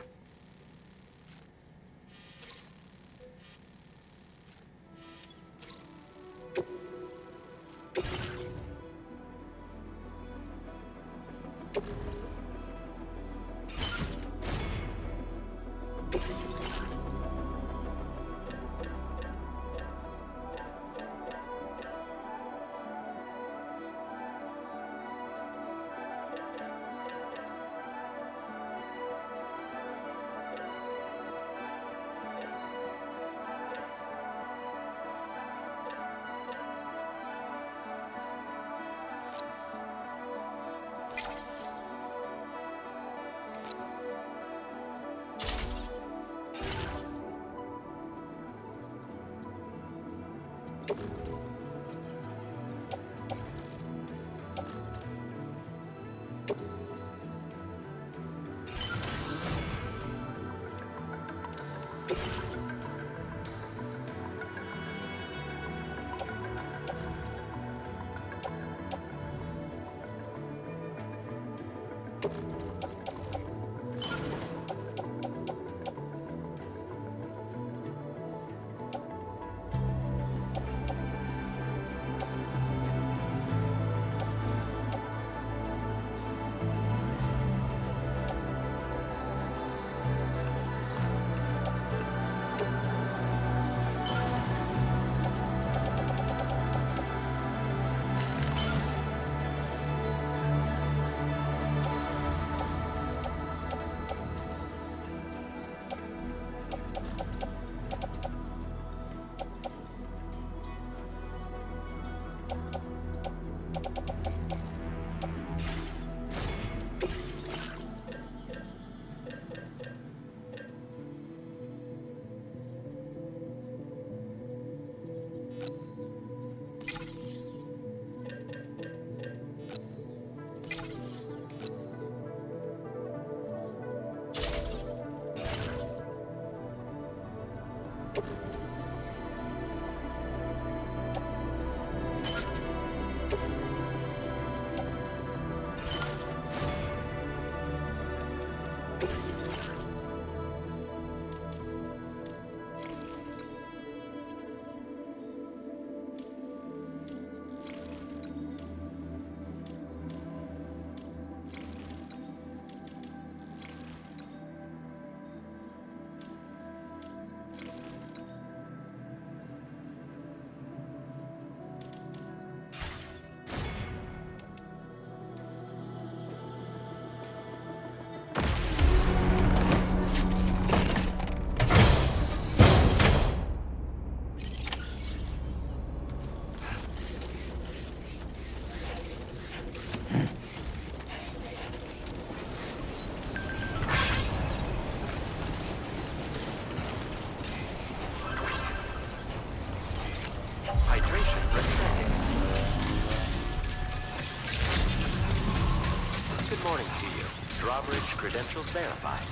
Credentials verified.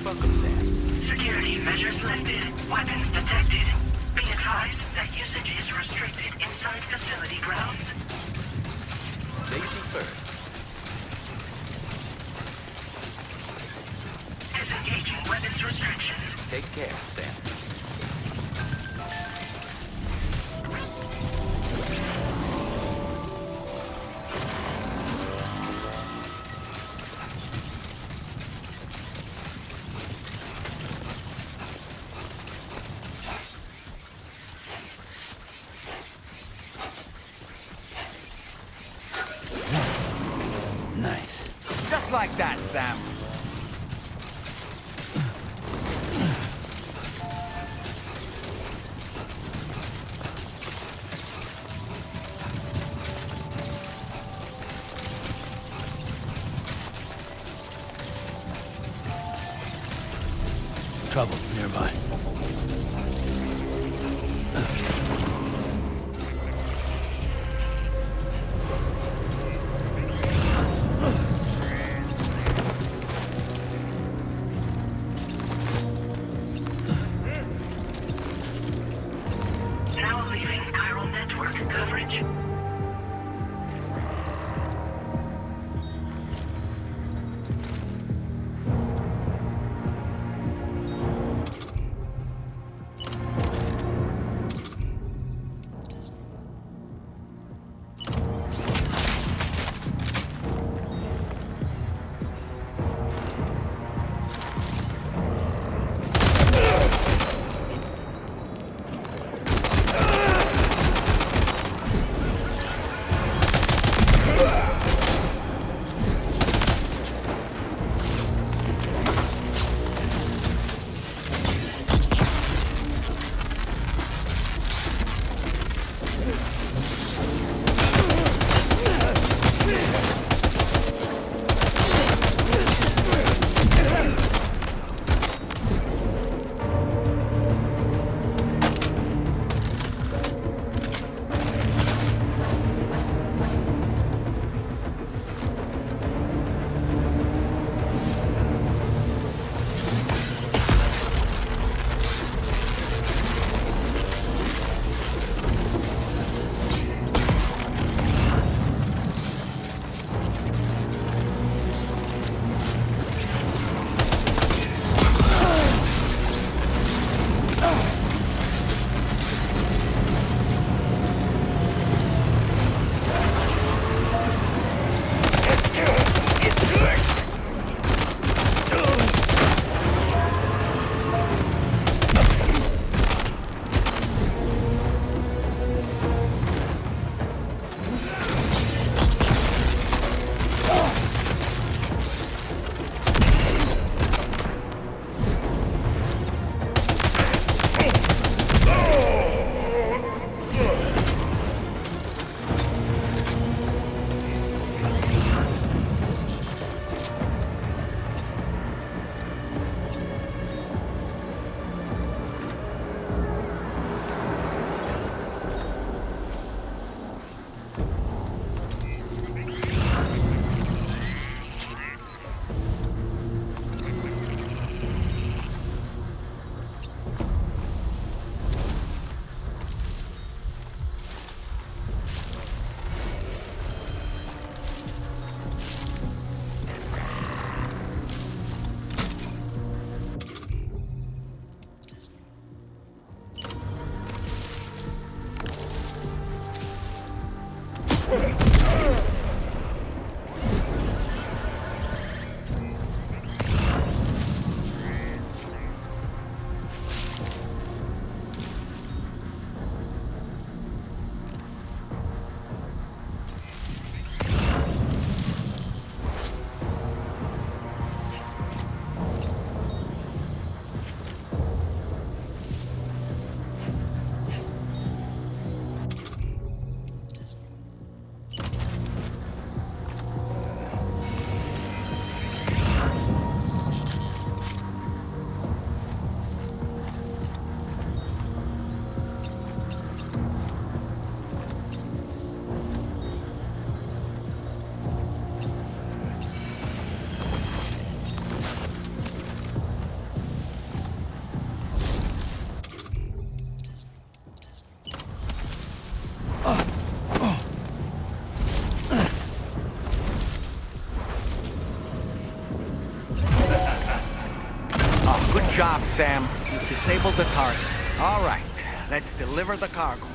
Welcome, Sam. Security measures lifted. Weapons detected. Be advised that usage is restricted inside facility grounds. Safety first. Disengaging weapons restrictions. Take care, Sam. Like that, Sam. Trouble nearby. job, Sam. You've disabled the target. All right, let's deliver the cargo.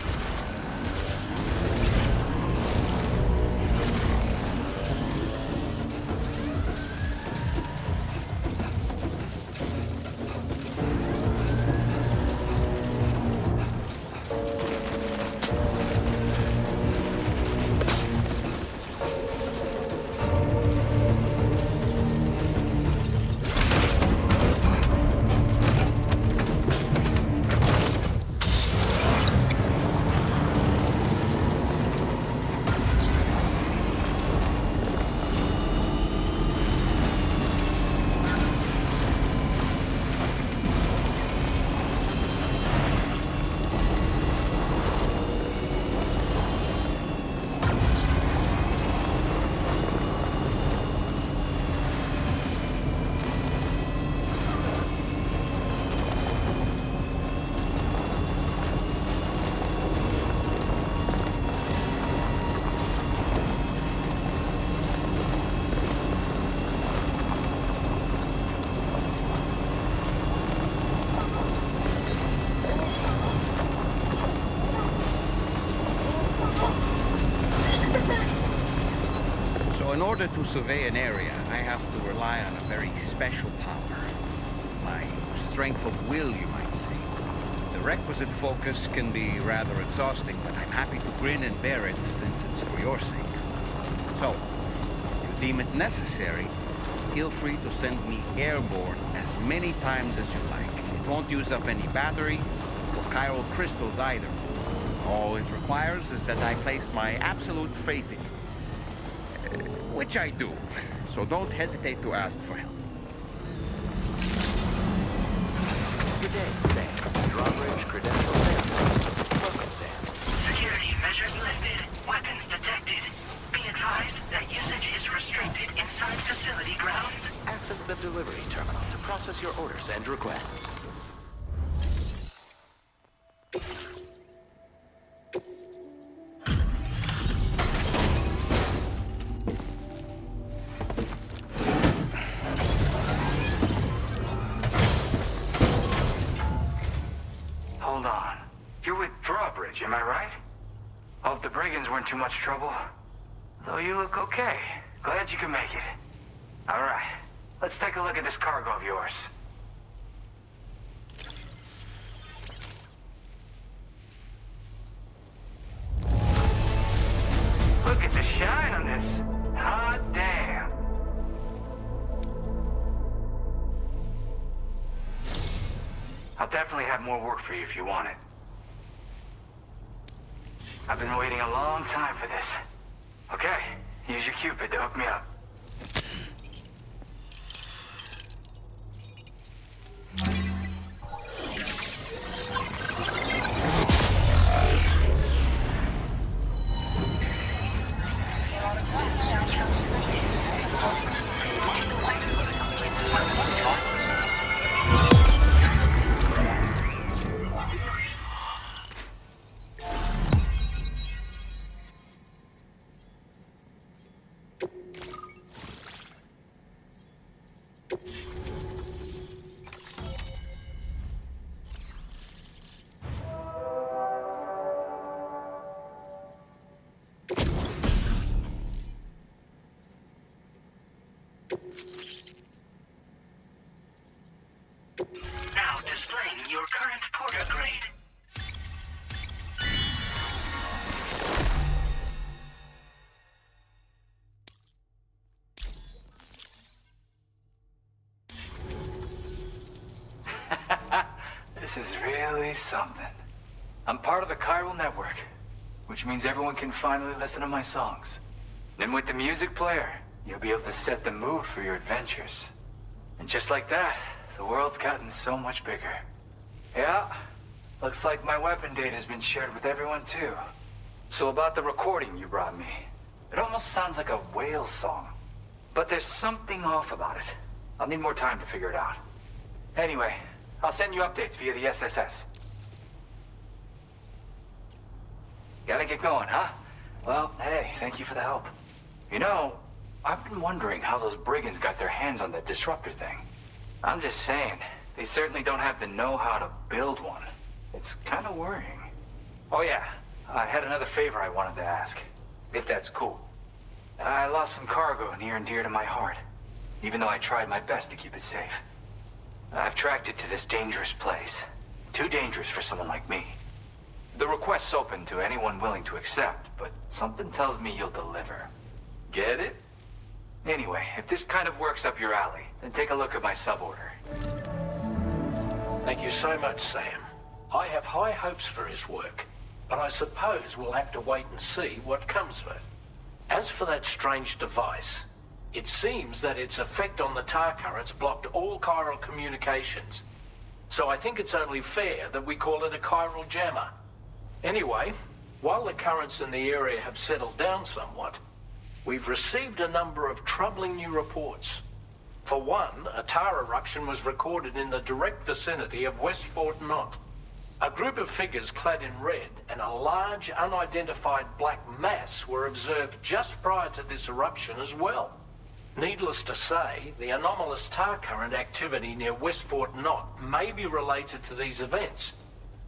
In order to survey an area, I have to rely on a very special power. My strength of will, you might say. The requisite focus can be rather exhausting, but I'm happy to grin and bear it since it's for your sake. So, if you deem it necessary, feel free to send me airborne as many times as you like. It won't use up any battery or chiral crystals either. All it requires is that I place my absolute faith in you. Which I do, so don't hesitate to ask for help. Good day, Sam. Drawbridge credential verified. Welcome, Sam. Security measures lifted. Weapons detected. Be advised that usage is restricted inside facility grounds. Access the delivery terminal to process your orders and requests. Am I right? Hope the brigands weren't too much trouble. Though you look okay. Glad you can make it. All right, let's take a look at this cargo of yours. Look at the shine on this. Hot damn. I'll definitely have more work for you if you want it. I've been waiting a long time for this. Okay, use your Cupid to hook me up. Now displaying your current porter grade. This is really something. I'm part of the chiral network, which means everyone can finally listen to my songs. And with the music player, you'll be able to set the mood for your adventures. And just like that, the world's gotten so much bigger. Yeah, looks like my weapon data has been shared with everyone too. So about the recording you brought me, it almost sounds like a whale song. But there's something off about it. I'll need more time to figure it out. Anyway, I'll send you updates via the SSS. Gotta get going, huh? Well, hey, thank you for the help. You know, I've been wondering how those brigands got their hands on that disruptor thing. I'm just saying, they certainly don't have the know-how to build one. It's kind of worrying. Oh yeah, I had another favor I wanted to ask, if that's cool. I lost some cargo near and dear to my heart, even though I tried my best to keep it safe. I've tracked it to this dangerous place. Too dangerous for someone like me. The request's open to anyone willing to accept, but something tells me you'll deliver. Get it? Anyway, if this kind of works up your alley, then take a look at my suborder. Thank you so much, Sam. I have high hopes for his work, but I suppose we'll have to wait and see what comes of it. As for that strange device, it seems that its effect on the tar currents blocked all chiral communications. So I think it's only fair that we call it a chiral jammer. Anyway, while the currents in the area have settled down somewhat, we've received a number of troubling new reports. For one, a tar eruption was recorded in the direct vicinity of West Fort Knot. A group of figures clad in red and a large unidentified black mass were observed just prior to this eruption as well. Needless to say, the anomalous tar current activity near West Fort Knot may be related to these events,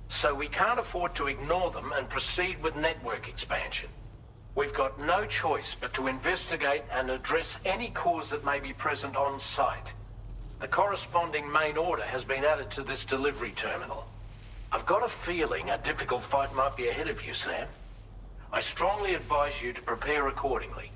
so we can't afford to ignore them and proceed with network expansion. We've got no choice but to investigate and address any cause that may be present on site. The corresponding main order has been added to this delivery terminal. I've got a feeling a difficult fight might be ahead of you, Sam. I strongly advise you to prepare accordingly.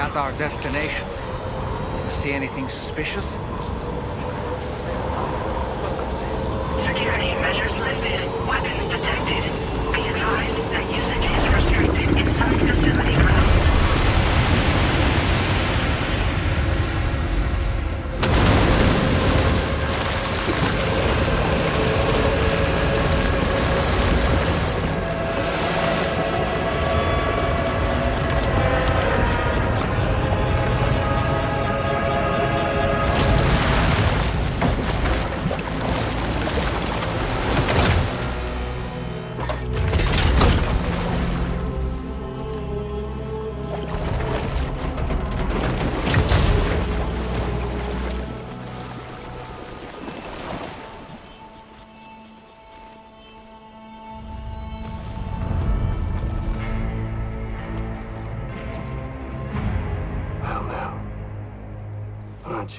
at our destination. See anything suspicious? Security measures lifted. Weapons detected. Be advised that usage is restricted inside facility grounds.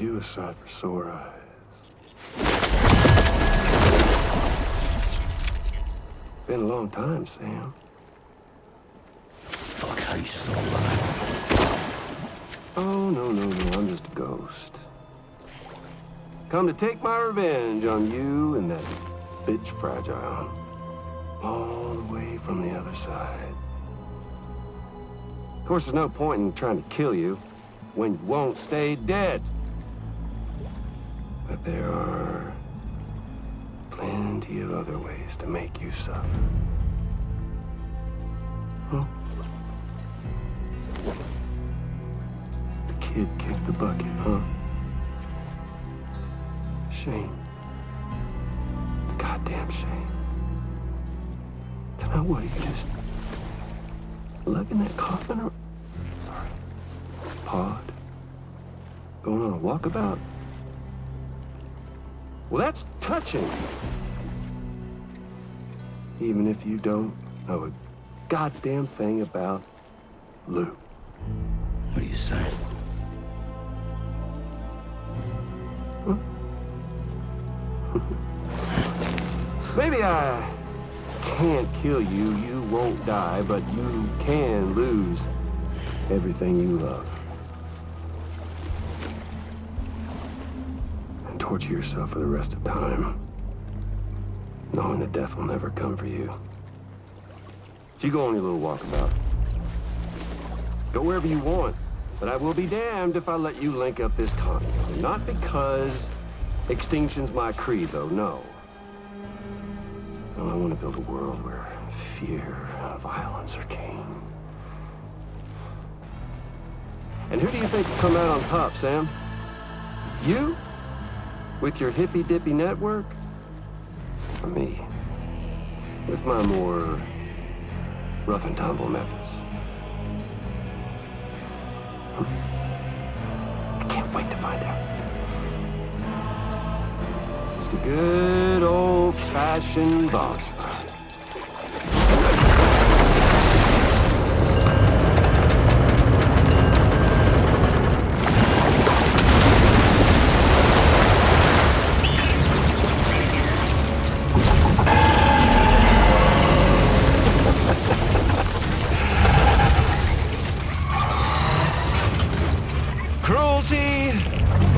You a sight for sore eyes. Been a long time, Sam. Fuck, how you still alive? Oh, no, I'm just a ghost. Come to take my revenge on you and that bitch Fragile. All the way from the other side. Of course, there's no point in trying to kill you when you won't stay dead. But there are plenty of other ways to make you suffer. Huh? The kid kicked the bucket, huh? Shame. The goddamn shame. Tonight what, you just lugging that coffin or pod? Going on a walkabout? Well, that's touching. Even if you don't know a goddamn thing about Lou. What are you saying? Huh? Maybe I can't kill you, you won't die, but you can lose everything you love. Torture yourself for the rest of time, knowing that death will never come for you. So you go on your little walkabout. Go wherever you want, but I will be damned if I let you link up this continuity. Not because extinction's my creed, though, no. No, I want to build a world where fear and violence are king. And who do you think will come out on top, Sam? You? With your hippy-dippy network? Or me? With my more rough and tumble methods? I can't wait to find out. Just a good old-fashioned boss fight.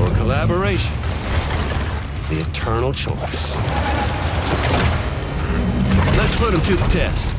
Or collaboration. The eternal choice. Let's put him to the test.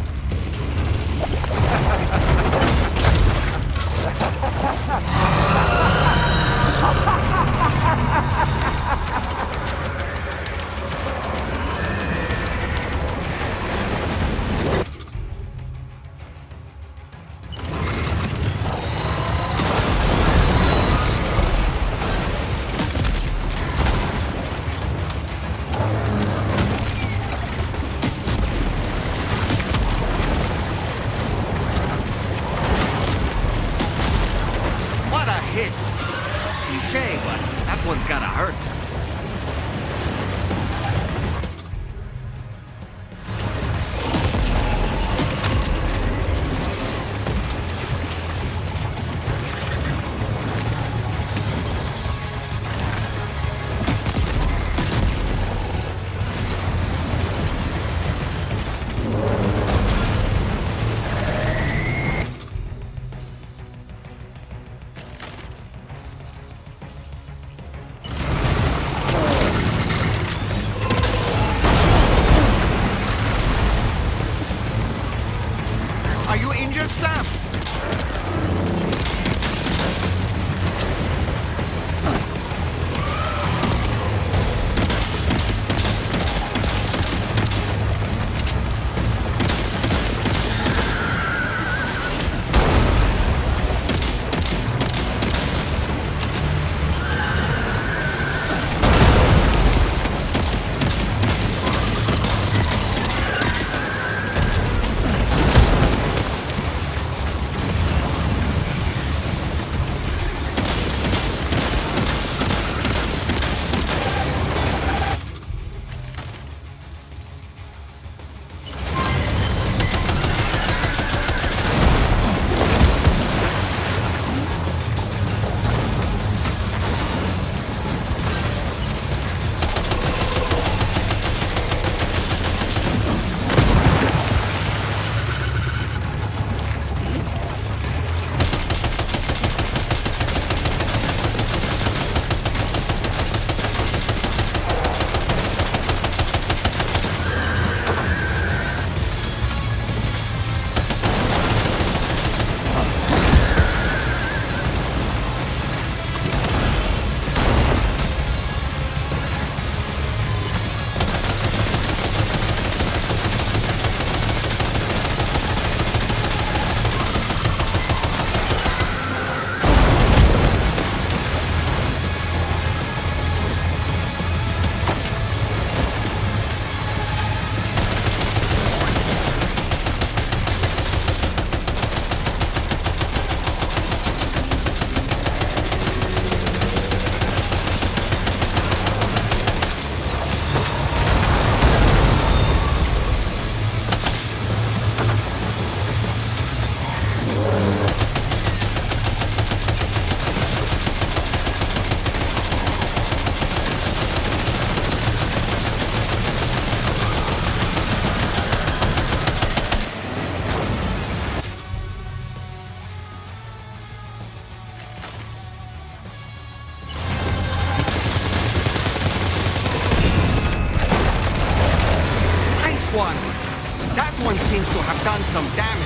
seems to have done some damage.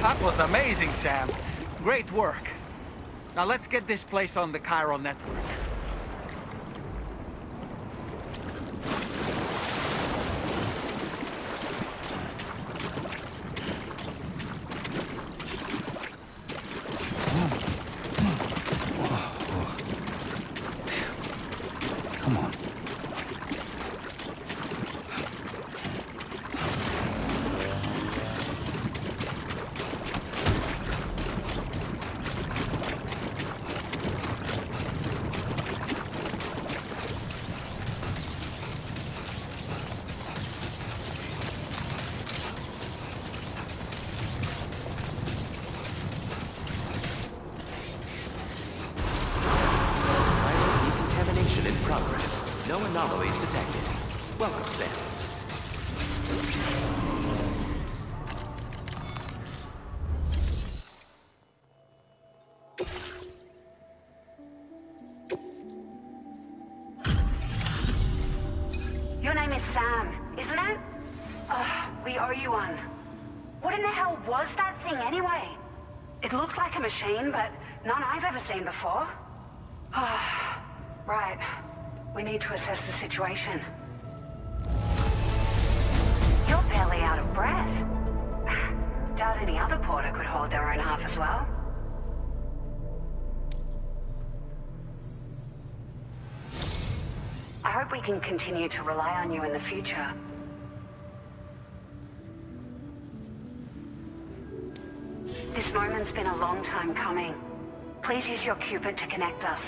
That was amazing, Sam. Great work. Now let's get this place on the chiral network. Come on. No anomalies detected. Welcome, Sam. Your name is Sam, isn't it? We owe you one. What in the hell was that thing anyway? It looked like a machine, but none I've ever seen before. Right. We need to assess the situation. You're barely out of breath. Doubt any other porter could hold their own half as well. I hope we can continue to rely on you in the future. This moment's been a long time coming. Please use your Cupid to connect us.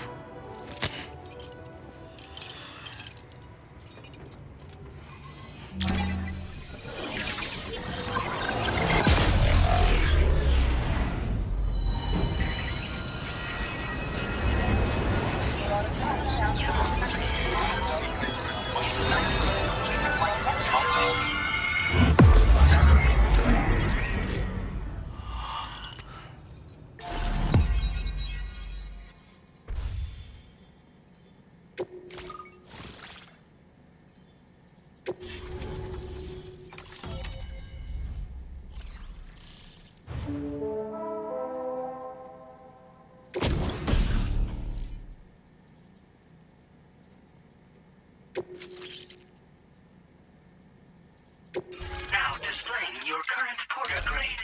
Now displaying your current porter grade.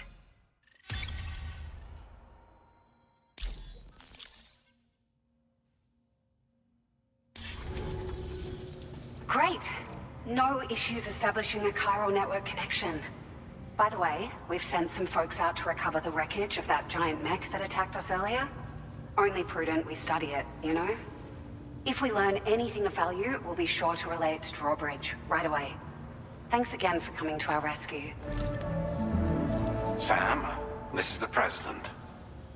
Great. No issues establishing a chiral network connection. By the way, we've sent some folks out to recover the wreckage of that giant mech that attacked us earlier. Only prudent we study it, you know? If we learn anything of value, we'll be sure to relay it to Drawbridge right away. Thanks again for coming to our rescue. Sam, this is the President.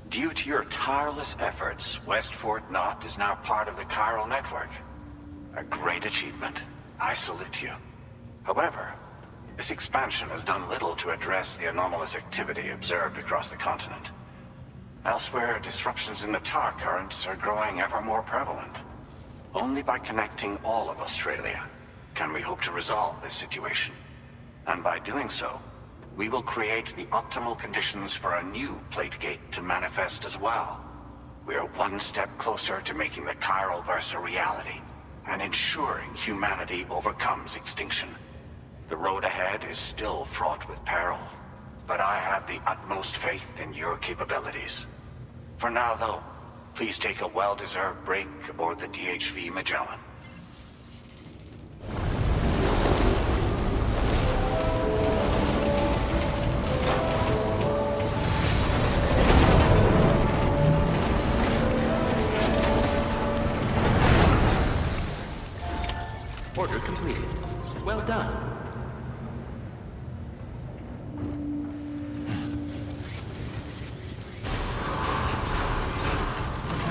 Due to your tireless efforts, West Fort Knot is now part of the chiral network. A great achievement. I salute you. However, this expansion has done little to address the anomalous activity observed across the continent. Elsewhere, disruptions in the tar currents are growing ever more prevalent. Only by connecting all of Australia can we hope to resolve this situation. And by doing so, we will create the optimal conditions for a new Plategate to manifest as well. We are one step closer to making the chiral verse a reality, and ensuring humanity overcomes extinction. The road ahead is still fraught with peril, but I have the utmost faith in your capabilities. For now, though, please take a well-deserved break aboard the DHV Magellan. Order completed. Well done.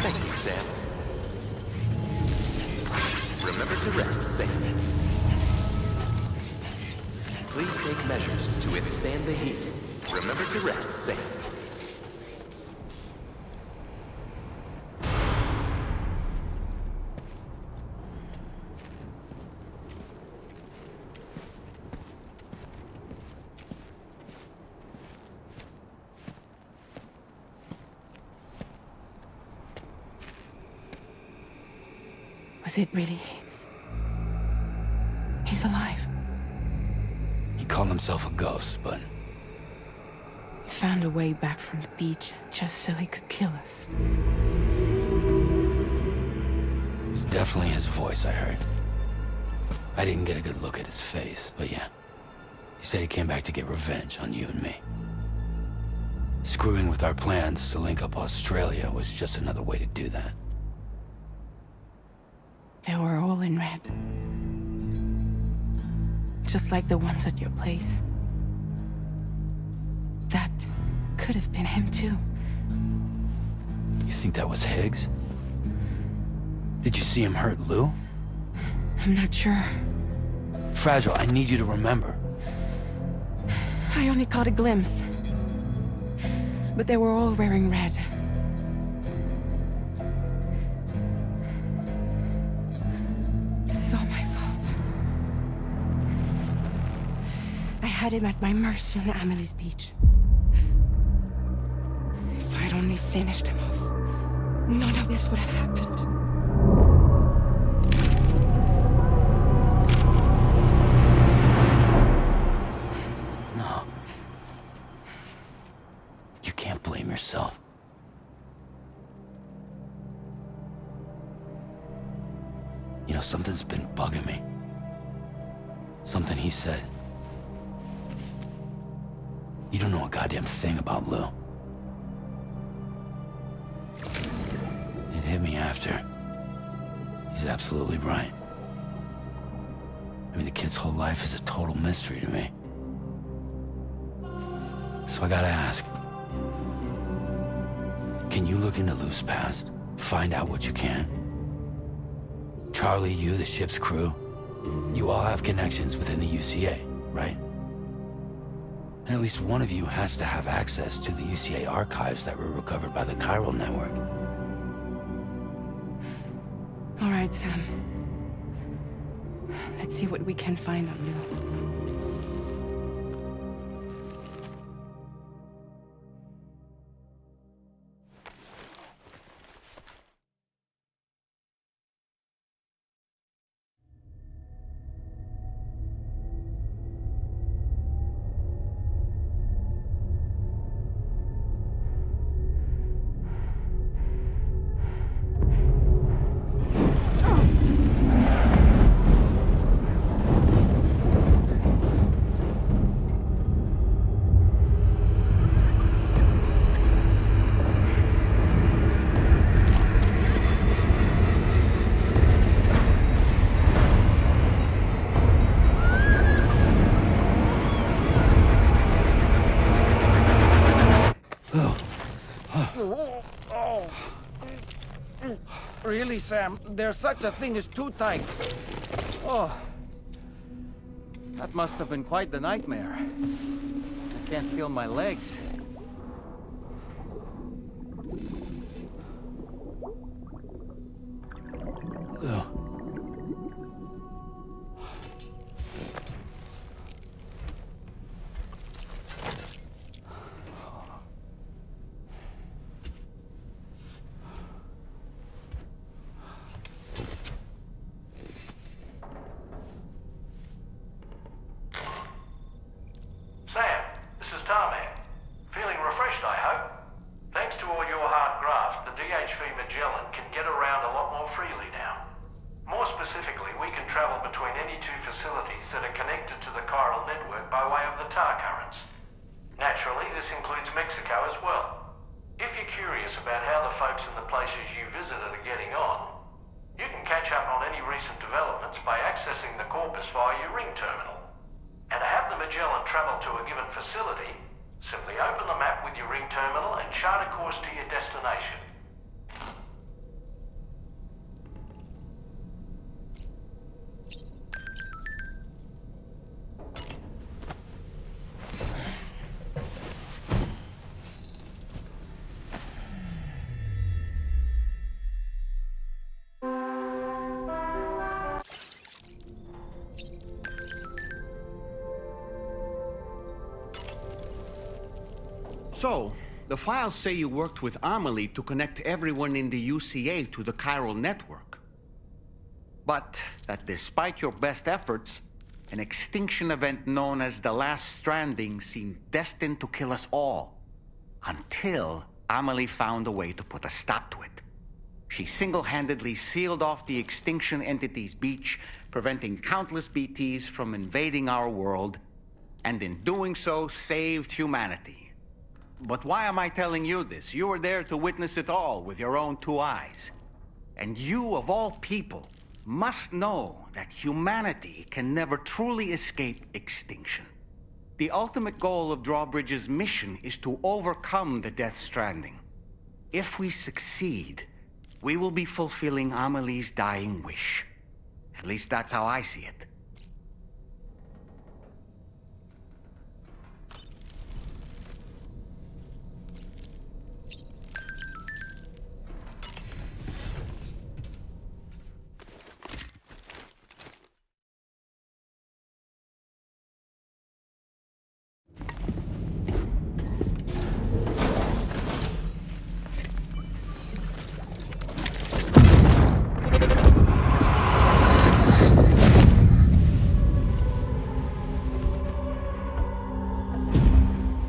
Thank you, Sam. Please take measures to withstand the heat. Remember to rest, Sam. Was it really Higgs? He's alive. He called himself a ghost, but... He found a way back from the beach just so he could kill us. It was definitely his voice I heard. I didn't get a good look at his face, but yeah. He said he came back to get revenge on you and me. Screwing with our plans to link up Australia was just another way to do that. They were all in red. Just like the ones at your place. That could have been him too. You think that was Higgs? Did you see him hurt Lou? I'm not sure. Fragile, I need you to remember. I only caught a glimpse. But they were all wearing red. This is all my fault. I had him at my mercy on Amelie's beach. If I'd only finished him off, none of this would have happened. No. You can't blame yourself. You know, something's been bugging me. Something he said. You don't know a goddamn thing about Lou. It hit me after. He's absolutely right. I mean, the kid's whole life is a total mystery to me. So I gotta ask. Can you look into Lou's past? Find out what you can? Charlie, you, the ship's crew, you all have connections within the UCA, right? And at least one of you has to have access to the UCA archives that were recovered by the chiral network. All right, Sam. Let's see what we can find on Lou. Really, Sam, there's such a thing as too tight. Oh. That must have been quite the nightmare. I can't feel my legs. Lou. So, the files say you worked with Amelie to connect everyone in the UCA to the chiral network. But that despite your best efforts, an extinction event known as the Last Stranding seemed destined to kill us all. Until Amelie found a way to put a stop to it. She single-handedly sealed off the extinction entity's beach, preventing countless BTs from invading our world, and in doing so, saved humanity. But why am I telling you this? You were there to witness it all with your own 2 eyes. And you, of all people, must know that humanity can never truly escape extinction. The ultimate goal of Drawbridge's mission is to overcome the Death Stranding. If we succeed, we will be fulfilling Amelie's dying wish. At least that's how I see it.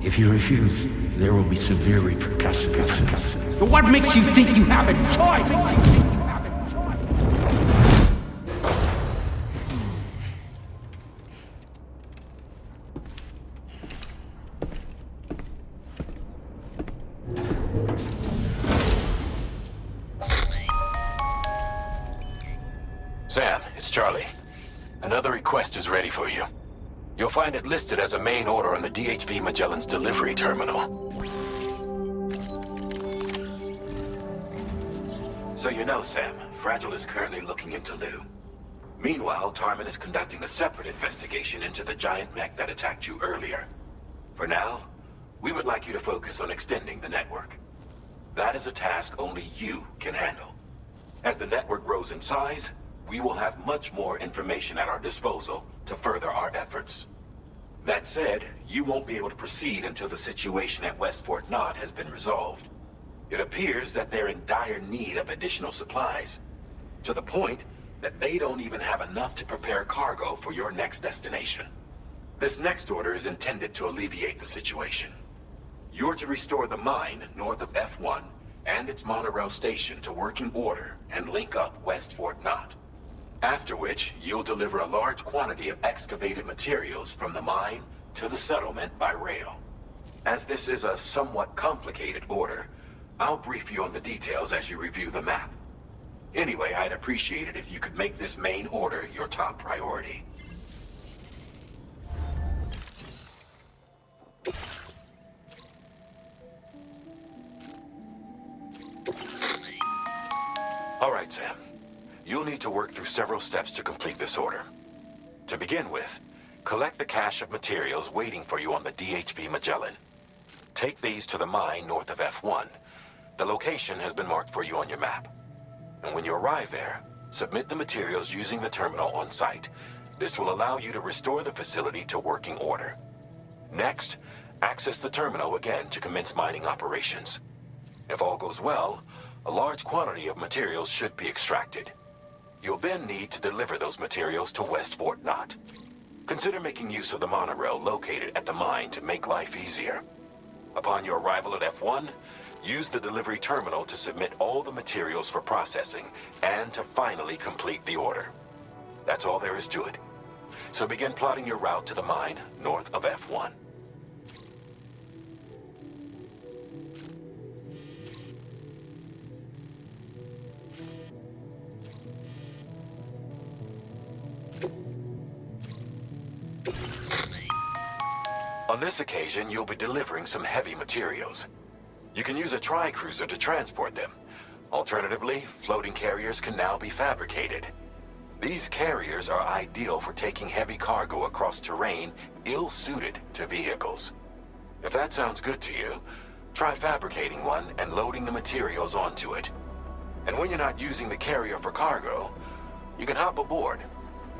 If you refuse, there will be severe repercussions. But what makes you think you have a choice? Sam, it's Charlie. Another request is ready for you. You'll find it listed as a main order on the DHV Magellan's delivery terminal. So you know, Sam, Fragile is currently looking into Lou. Meanwhile, Tarman is conducting a separate investigation into the giant mech that attacked you earlier. For now, we would like you to focus on extending the network. That is a task only you can handle. As the network grows in size, we will have much more information at our disposal to further our efforts. That said, you won't be able to proceed until the situation at West Fort Knott has been resolved. It appears that they're in dire need of additional supplies, to the point that they don't even have enough to prepare cargo for your next destination. This next order is intended to alleviate the situation. You're to restore the mine north of F1 and its monorail station to working order and link up West Fort Knott. After which, you'll deliver a large quantity of excavated materials from the mine to the settlement by rail. As this is a somewhat complicated order, I'll brief you on the details as you review the map. Anyway, I'd appreciate it if you could make this main order your top priority. All right, Sam. You'll need to work through several steps to complete this order. To begin with, collect the cache of materials waiting for you on the DHV Magellan. Take these to the mine north of F1. The location has been marked for you on your map. And when you arrive there, submit the materials using the terminal on site. This will allow you to restore the facility to working order. Next, access the terminal again to commence mining operations. If all goes well, a large quantity of materials should be extracted. You'll then need to deliver those materials to West Fort Knott. Consider making use of the monorail located at the mine to make life easier. Upon your arrival at F1, use the delivery terminal to submit all the materials for processing and to finally complete the order. That's all there is to it. So begin plotting your route to the mine north of F1. On this occasion, you'll be delivering some heavy materials. You can use a tri-cruiser to transport them. Alternatively, floating carriers can now be fabricated. These carriers are ideal for taking heavy cargo across terrain ill-suited to vehicles. If that sounds good to you, try fabricating one and loading the materials onto it. And when you're not using the carrier for cargo, you can hop aboard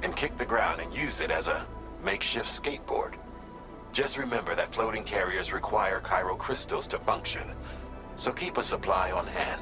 and kick the ground and use it as a makeshift skateboard. Just remember that floating carriers require chiral crystals to function, so keep a supply on hand.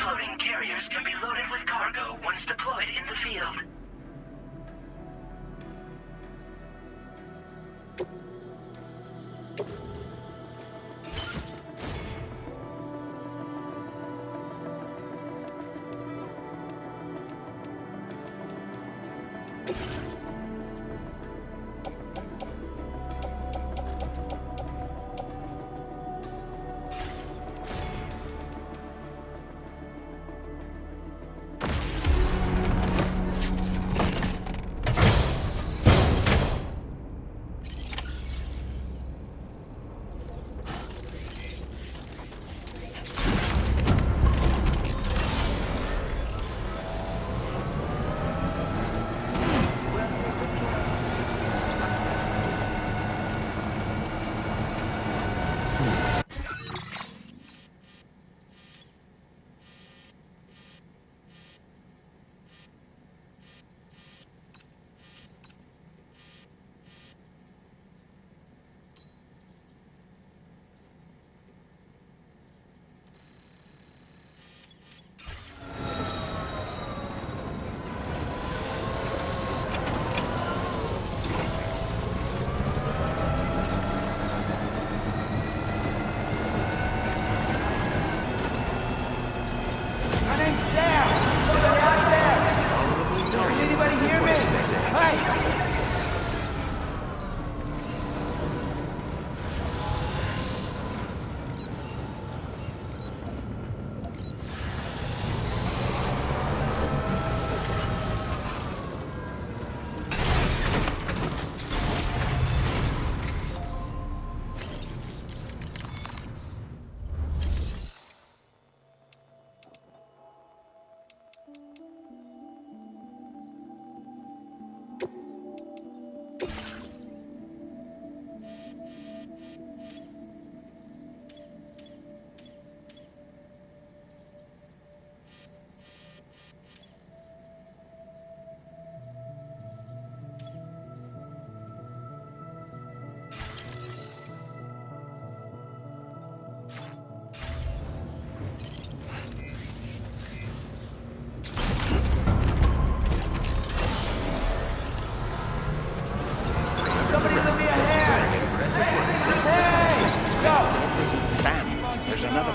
Floating carriers can be loaded with cargo once deployed in the field.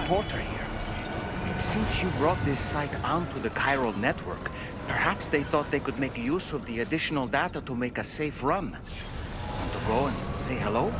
reporter here. Since you brought this site onto the chiral network, perhaps they thought they could make use of the additional data to make a safe run. Want to go and say hello?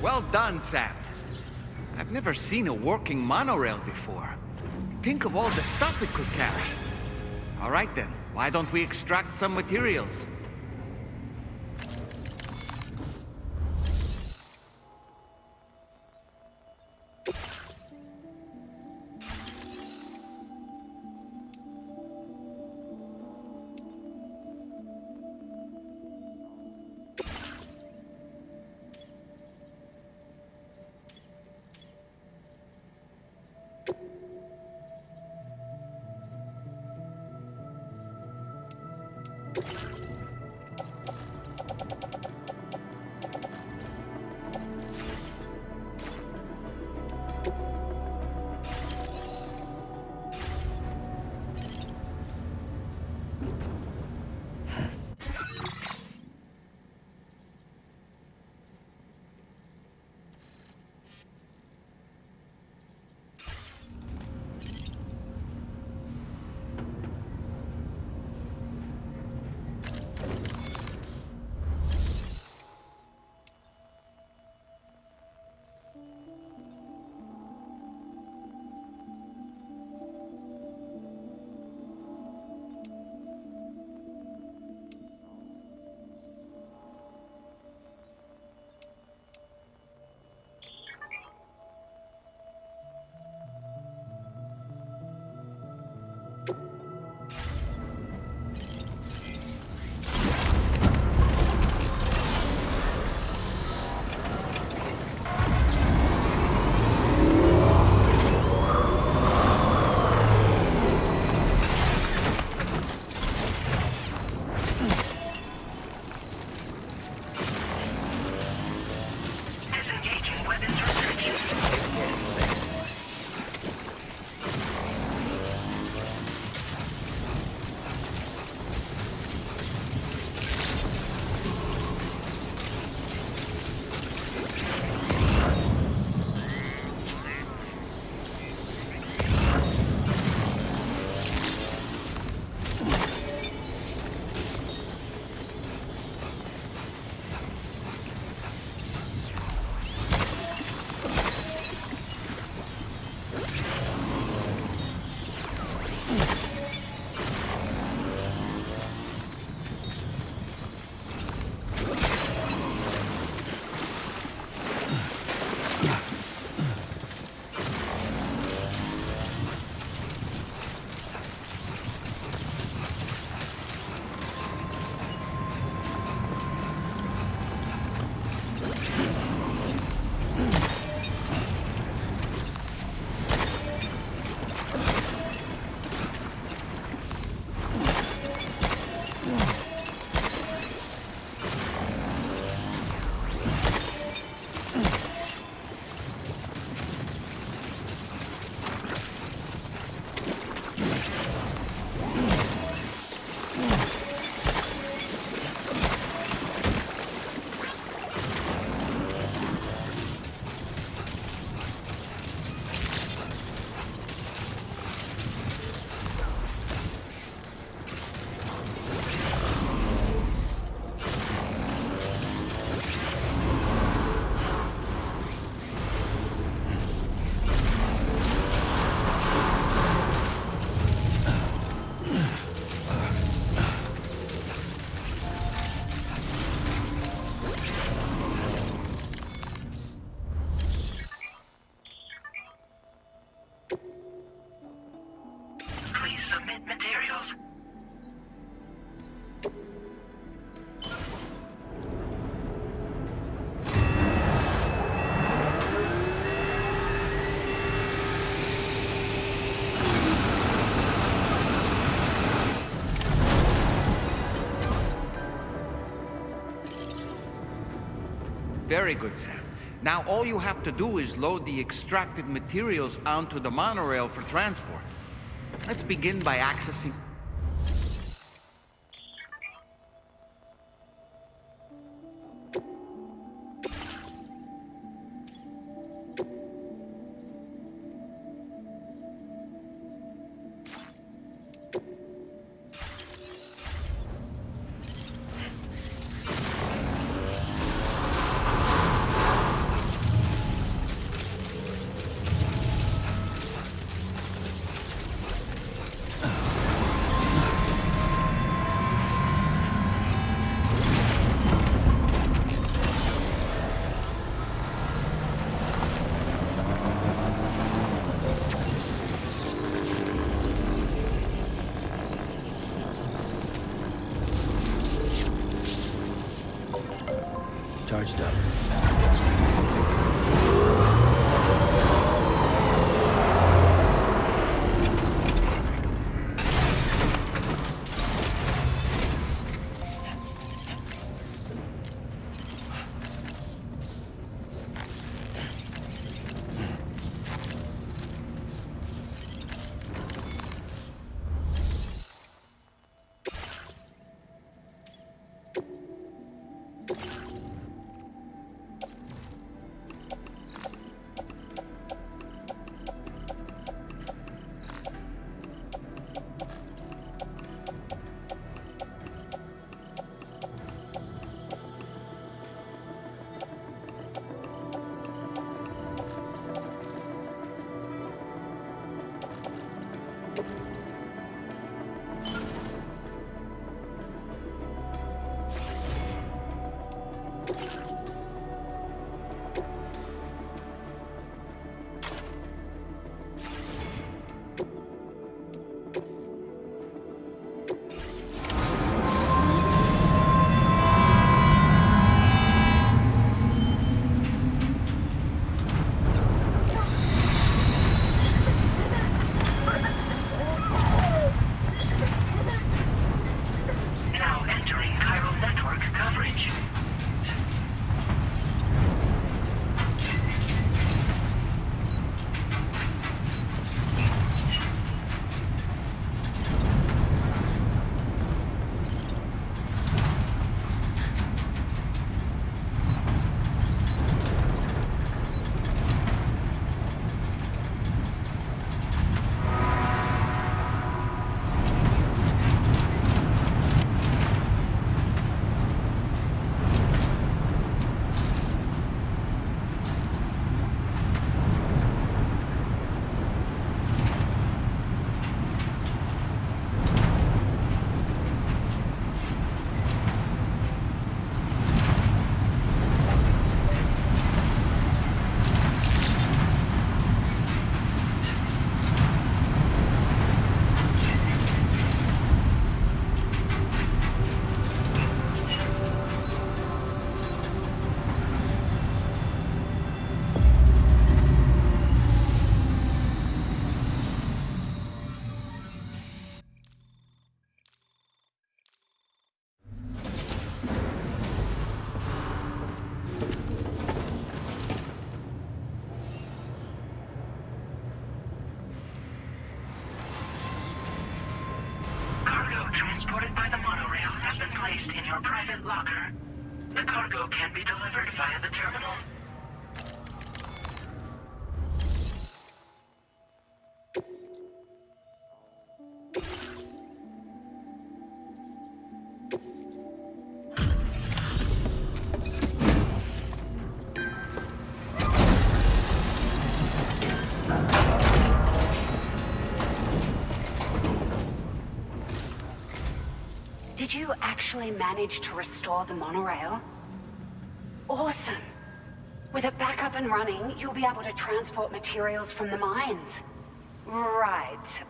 Well done, Sam. I've never seen a working monorail before. Think of all the stuff it could carry. All right then, why don't we extract some materials? Submit materials. Very good, Sam. Now all you have to do is load the extracted materials onto the monorail for transport. Let's begin by accessing... Charged up. Transported by the monorail has been placed in your private locker. The cargo can be delivered via the terminal. Did you actually manage to restore the monorail? Awesome! With it back up and running, you'll be able to transport materials from the mines. Right.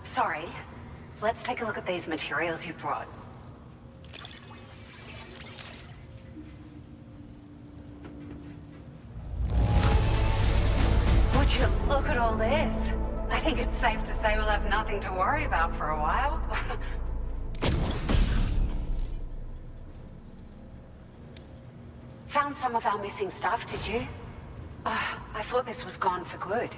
sorry. Let's take a look at these materials you brought. Would you look at all this? I think it's safe to say we'll have nothing to worry about for a while. Found some of our missing stuff, did you? I thought this was gone for good.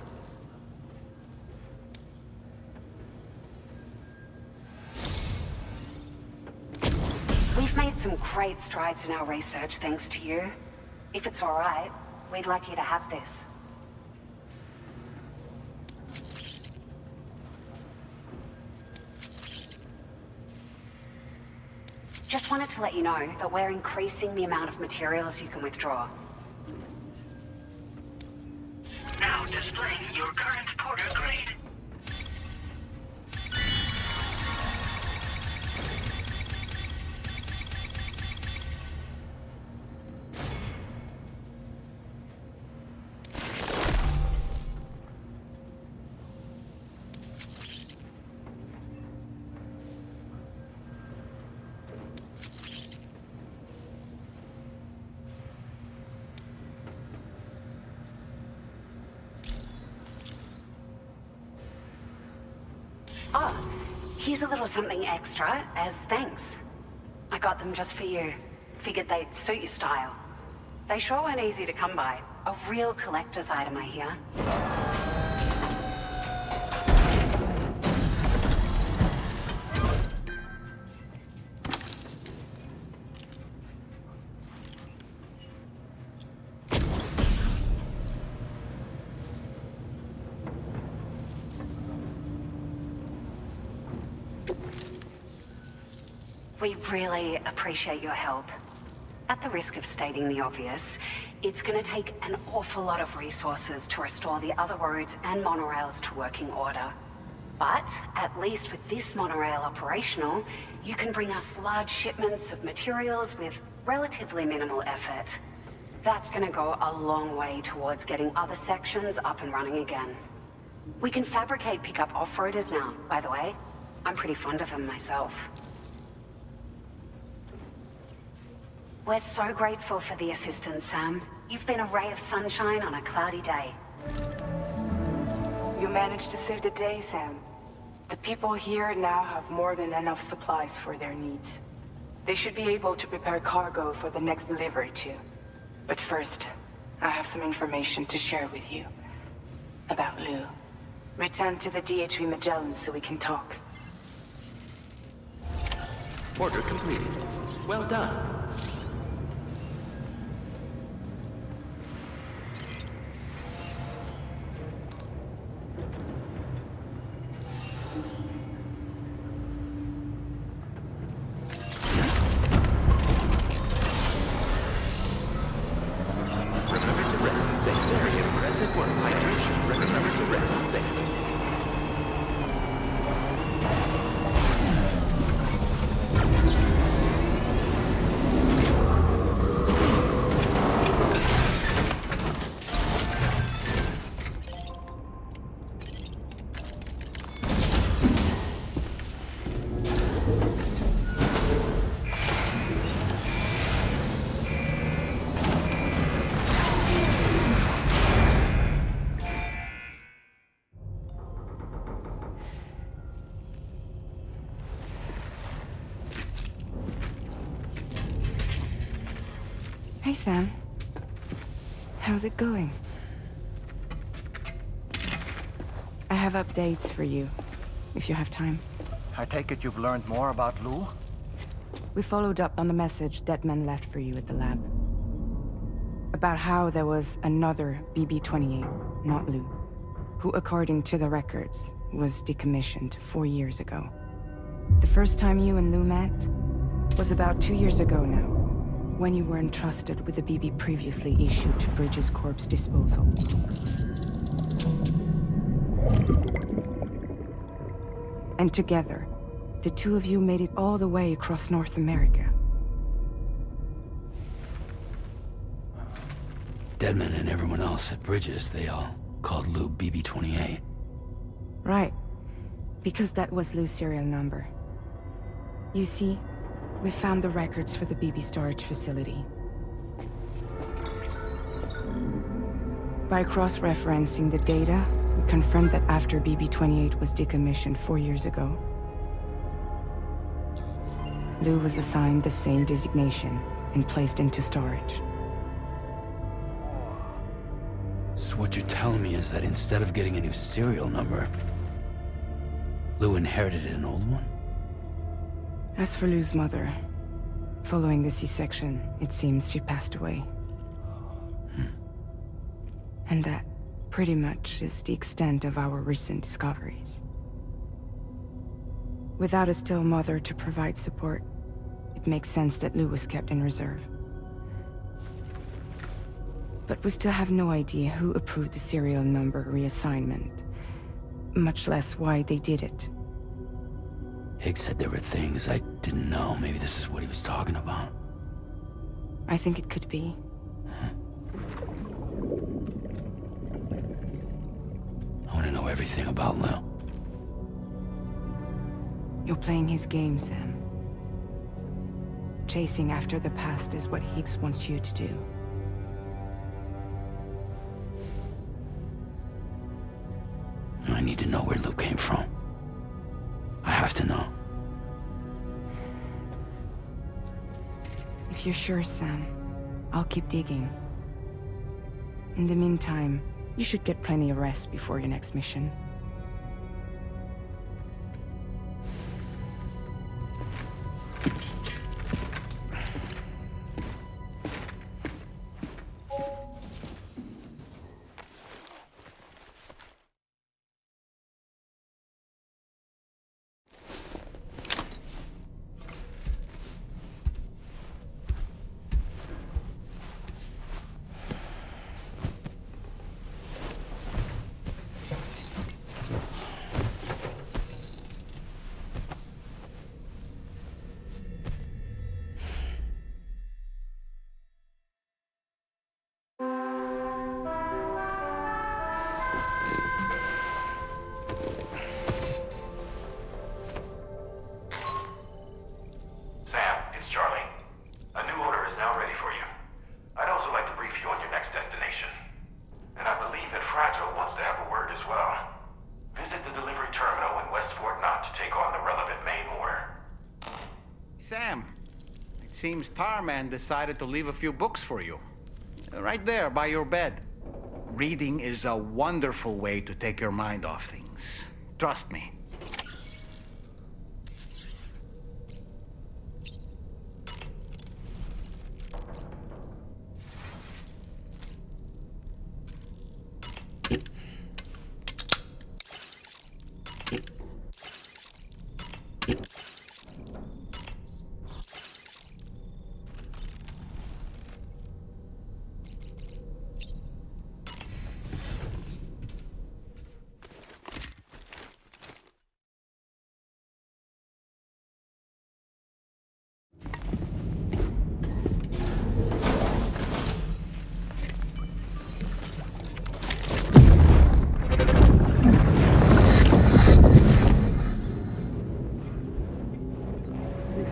We've made some great strides in our research thanks to you. If it's all right, we'd like you to have this. Just wanted to let you know that we're increasing the amount of materials you can withdraw. Now displaying your current Porter grade. Oh, here's a little something extra as thanks. I got them just for you. Figured they'd suit your style. They sure weren't easy to come by. A real collector's item, I hear. We really appreciate your help. At the risk of stating the obvious, it's gonna take an awful lot of resources to restore the other roads and monorails to working order. But at least with this monorail operational, you can bring us large shipments of materials with relatively minimal effort. That's gonna go a long way towards getting other sections up and running again. We can fabricate pickup off-roaders now, by the way. I'm pretty fond of them myself. We're so grateful for the assistance, Sam. You've been a ray of sunshine on a cloudy day. You managed to save the day, Sam. The people here now have more than enough supplies for their needs. They should be able to prepare cargo for the next delivery too. But first, I have some information to share with you. About Lou. Return to the DHV Magellan so we can talk. Order completed. Well done. Hey, Sam. How's it going? I have updates for you, if you have time. I take it you've learned more about Lou? We followed up on the message Deadman left for you at the lab. About how there was another BB-28, not Lou, who, according to the records, was decommissioned 4 years ago. The first time you and Lou met was about 2 years ago now, when you were entrusted with the BB previously issued to Bridges Corp's disposal. And together, the two of you made it all the way across North America. Deadman and everyone else at Bridges, they all called Lou BB-28. Right. Because that was Lou's serial number. You see, we found the records for the BB storage facility. By cross-referencing the data, we confirmed that after BB-28 was decommissioned 4 years ago, Lou was assigned the same designation and placed into storage. So what you're telling me is that instead of getting a new serial number, Lou inherited an old one? As for Lou's mother, following the C-section, it seems she passed away. And that, pretty much, is the extent of our recent discoveries. Without a still mother to provide support, it makes sense that Lou was kept in reserve. But we still have no idea who approved the serial number reassignment, much less why they did it. Higgs said there were things I didn't know. Maybe this is what he was talking about. I think it could be. I want to know everything about Lou. You're playing his game, Sam. Chasing after the past is what Higgs wants you to do. I need to know where Lou came from. I have to know. If you're sure, Sam, I'll keep digging. In the meantime, you should get plenty of rest before your next mission. Sam, it seems Tarman decided to leave a few books for you. Right there, by your bed. Reading is a wonderful way to take your mind off things. Trust me.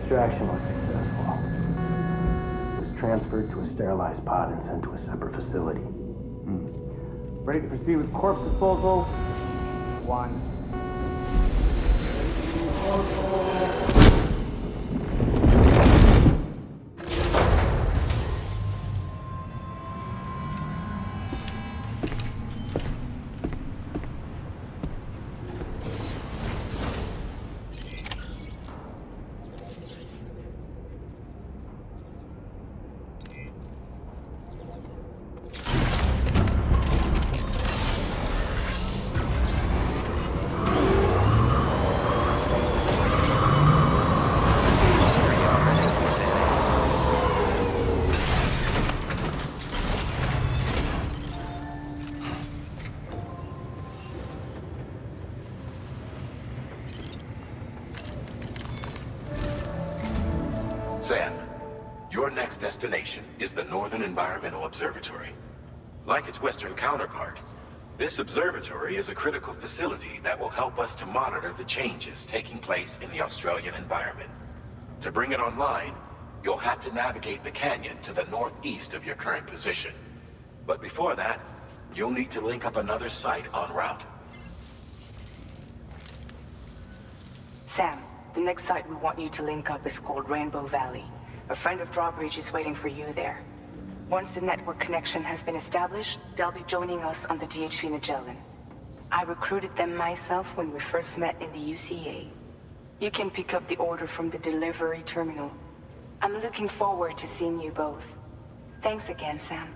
Extraction was successful. It was transferred to a sterilized pod and sent to a separate facility. Ready to proceed with corpse disposal? 1. Sam, your next destination is the Northern Environmental Observatory. Like its western counterpart, This observatory is a critical facility that will help us to monitor the changes taking place in the Australian environment. To bring it online, you'll have to navigate the canyon to the northeast of your current position. But before that, you'll need to link up another site en route. Sam, the next site we want you to link up is called Rainbow Valley. A friend of Drawbridge is waiting for you there. Once the network connection has been established, they'll be joining us on the DHV Magellan. I recruited them myself when we first met in the UCA. You can pick up the order from the delivery terminal. I'm looking forward to seeing you both. Thanks again, Sam.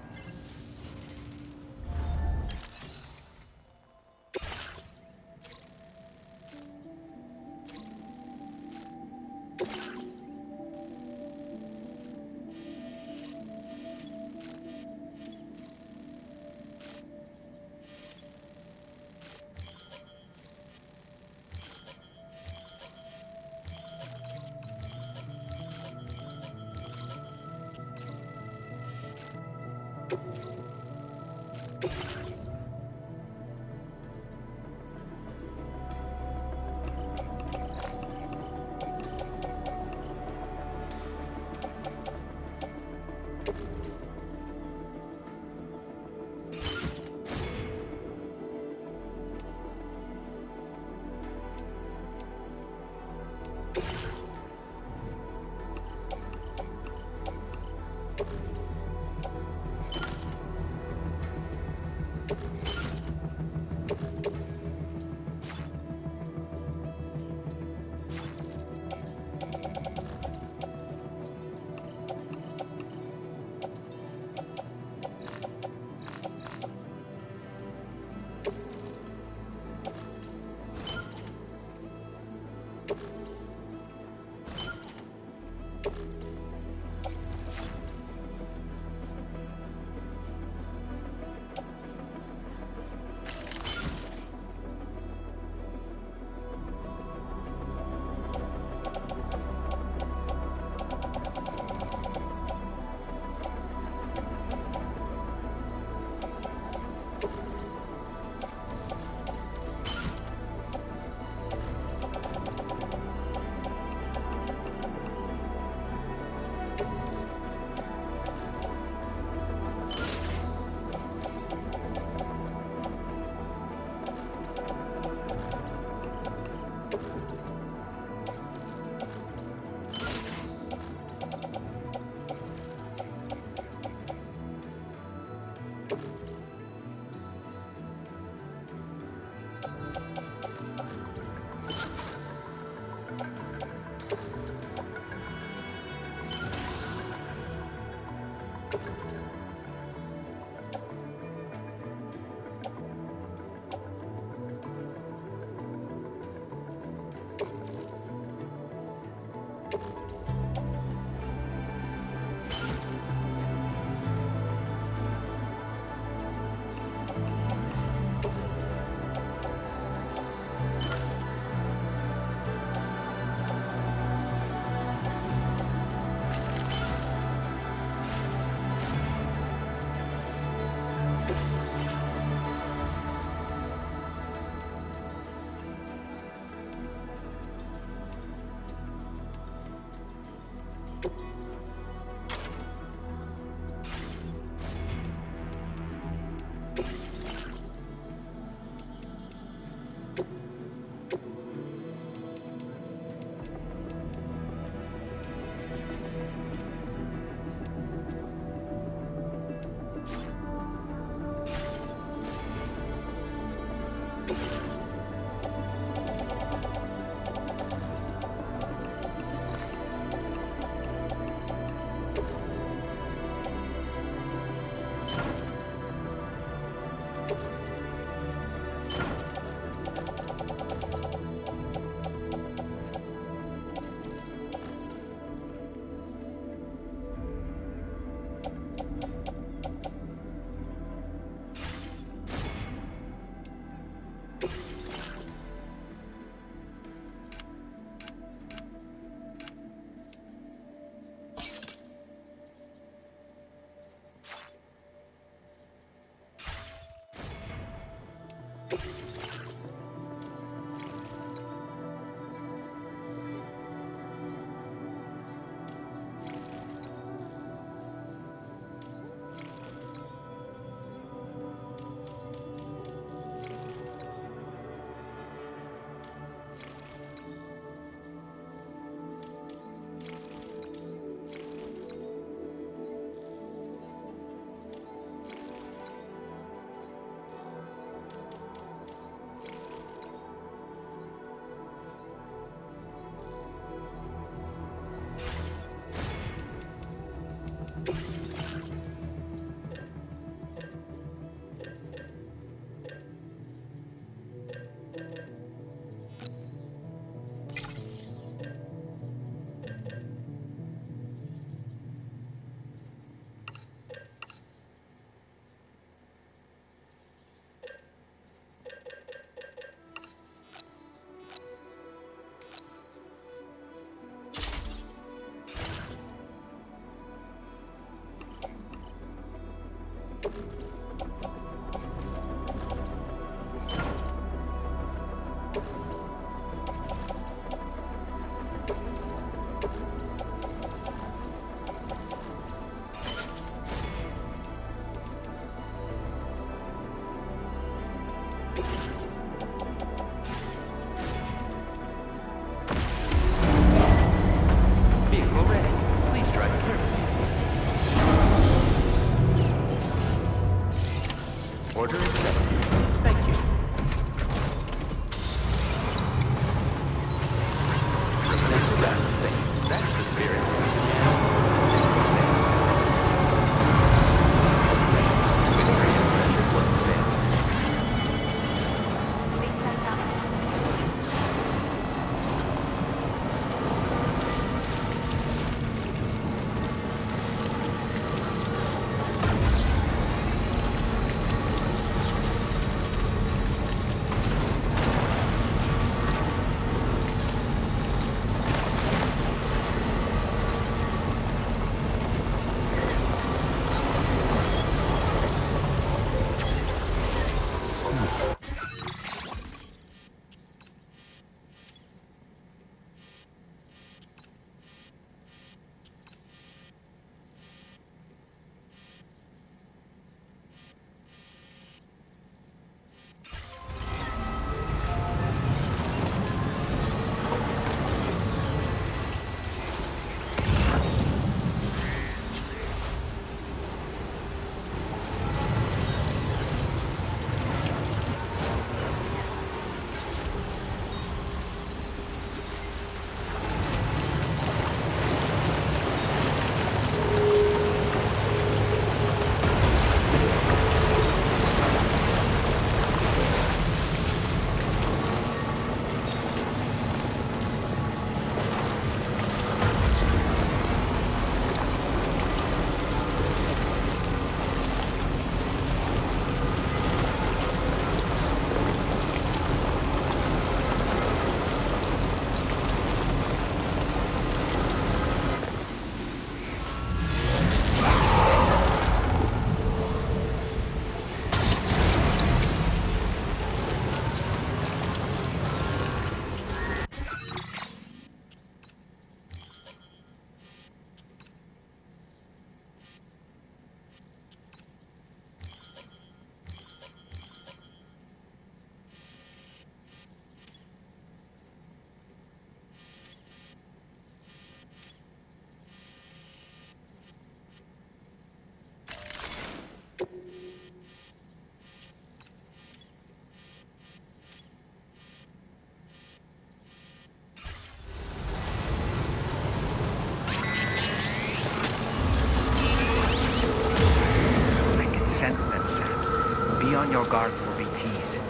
your guard for BTs.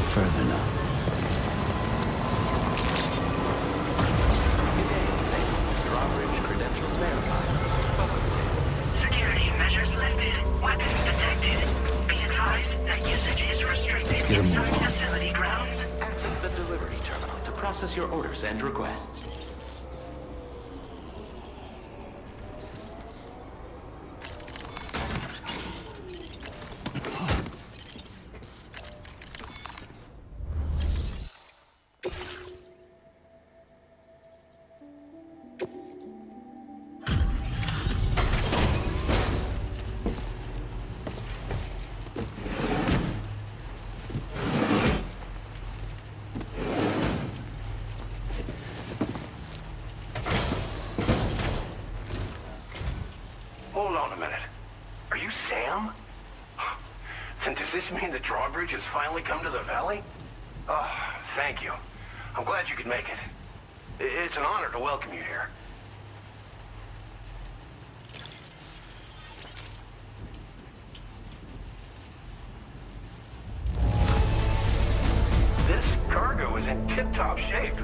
Further now. Drawbridge credentials verified. Welcome, Sam. Security measures lifted. Weapons detected. Be advised that usage is restricted inside facility grounds. Access the delivery terminal to process your orders and requests. Hold on a minute. Are you Sam? Then does this mean the drawbridge has finally come to the valley? Oh, thank you. I'm glad you could make it. It's an honor to welcome you here. This cargo is in tip-top shape.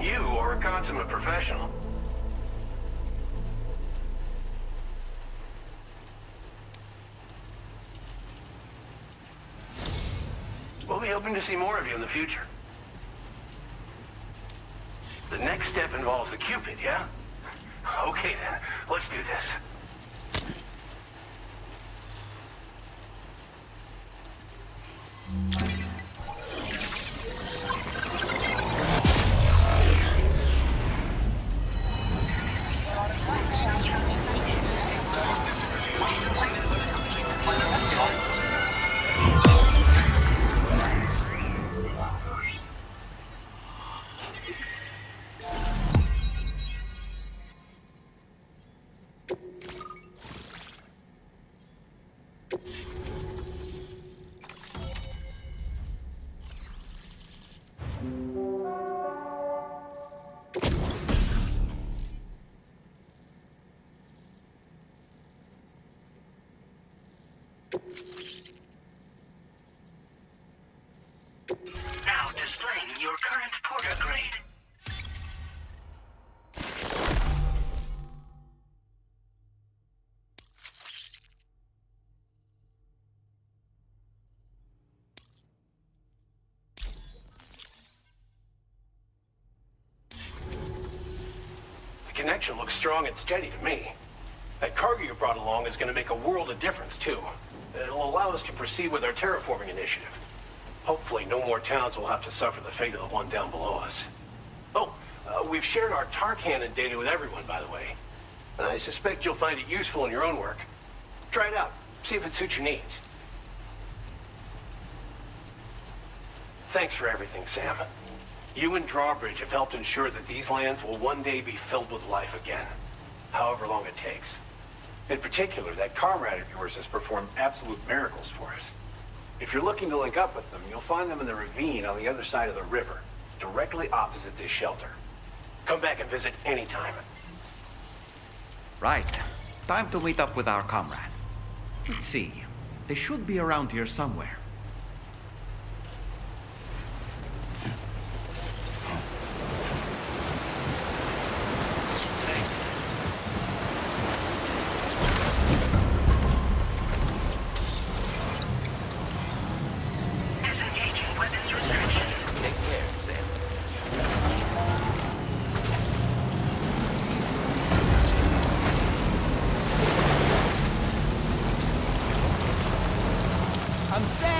You are a consummate professional. We'll be hoping to see more of you in the future. The next step involves the Cupid, yeah? Okay then, let's do this. Now displaying your current porter grade. The connection looks strong and steady to me. That cargo you brought along is going to make a world of difference, too. It'll allow us to proceed with our terraforming initiative. Hopefully, no more towns will have to suffer the fate of the one down below us. Oh, we've shared our tar cannon data with everyone, by the way. I suspect you'll find it useful in your own work. Try it out. See if it suits your needs. Thanks for everything, Sam. You and Drawbridge have helped ensure that these lands will one day be filled with life again, however long it takes. In particular, that comrade of yours has performed absolute miracles for us. If you're looking to link up with them, you'll find them in the ravine on the other side of the river, directly opposite this shelter. Come back and visit anytime. Right. Time to meet up with our comrade. Let's see. They should be around here somewhere. Disengaging weapons restrictions. Take care, Sam. I'm Sam!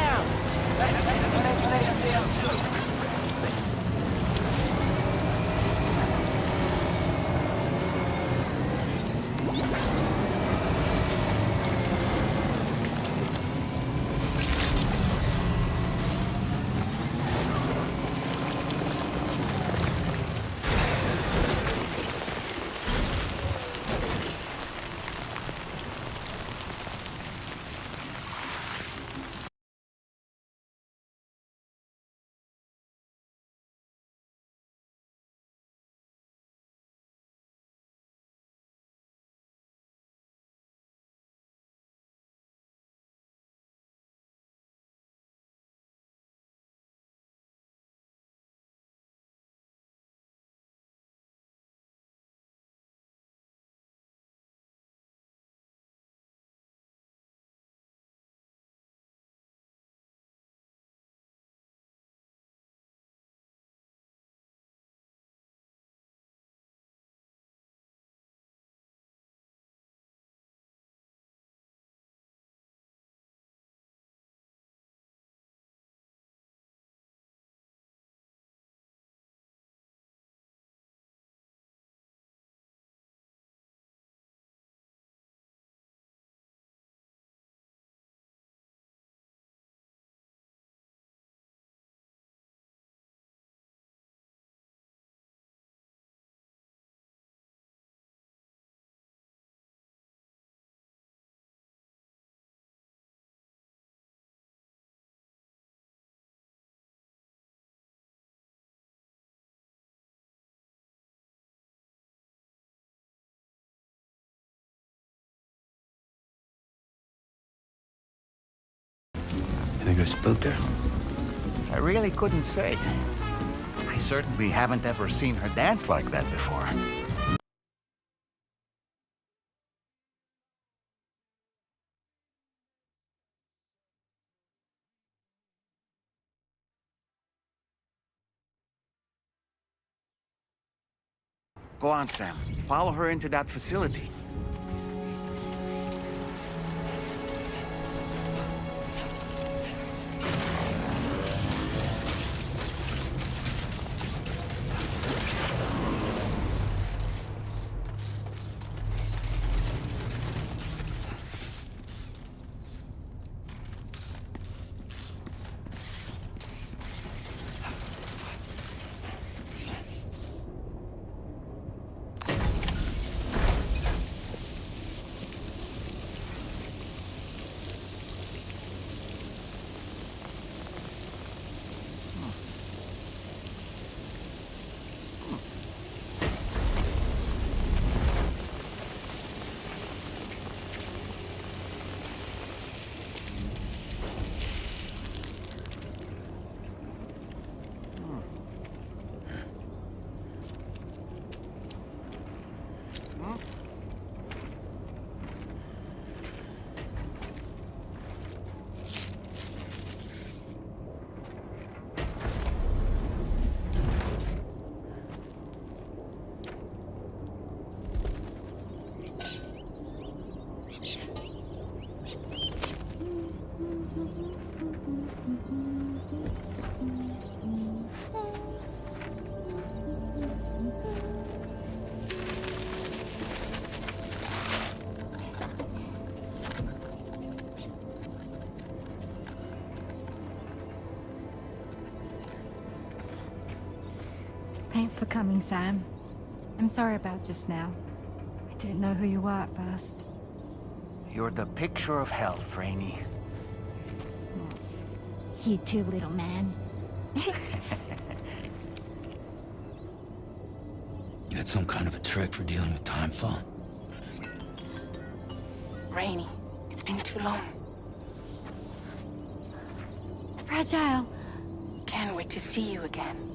You think I spooked her? I really couldn't say. I certainly haven't ever seen her dance like that before. Go on, Sam. Follow her into that facility. Thanks for coming, Sam. I'm sorry about just now. I didn't know who you were at first. You're the picture of health, Rainey. You too, little man. You had some kind of a trick for dealing with timefall? Rainey, it's been too long. Fragile. Can't wait to see you again.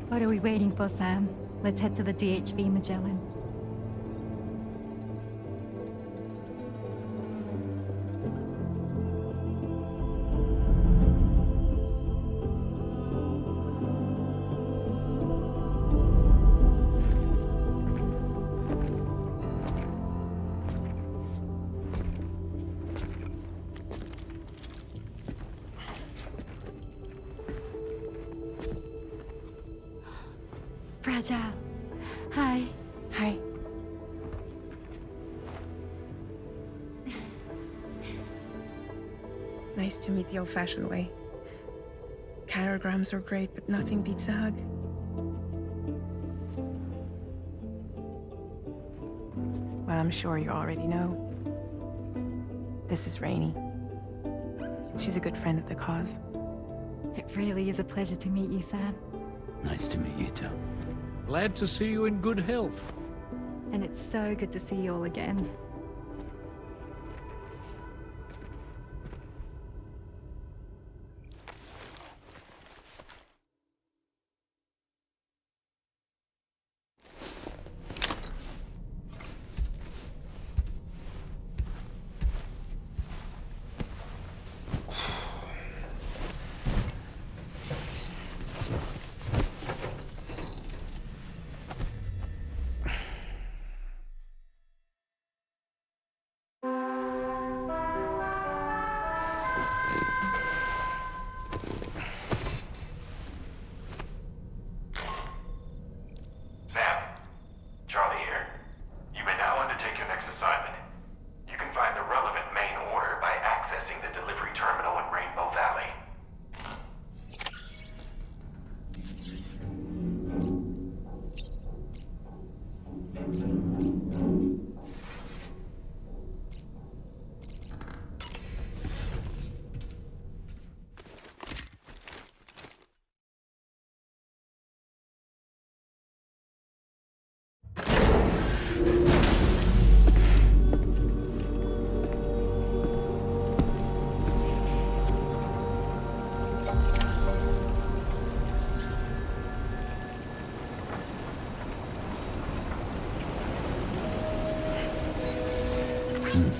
What are we waiting for, Sam? Let's head to the DHV Magellan. Fragile. Hi. Hi. Nice to meet the old-fashioned way. Chirograms are great, but nothing beats a hug. Well, I'm sure you already know. This is Rainey. She's a good friend of the cause. It really is a pleasure to meet you, Sam. Nice to meet you too. Glad to see you in good health. And it's so good to see you all again.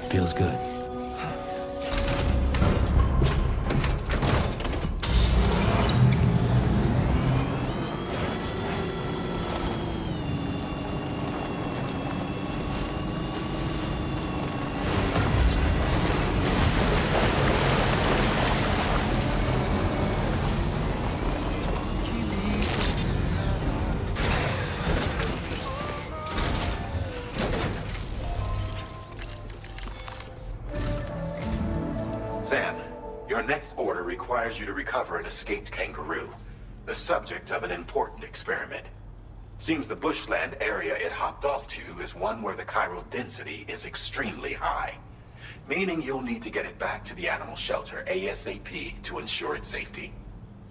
Feels good. Sam, your next order requires you to recover an escaped kangaroo, the subject of an important experiment. Seems the bushland area it hopped off to is one where the chiral density is extremely high, meaning you'll need to get it back to the animal shelter ASAP to ensure its safety.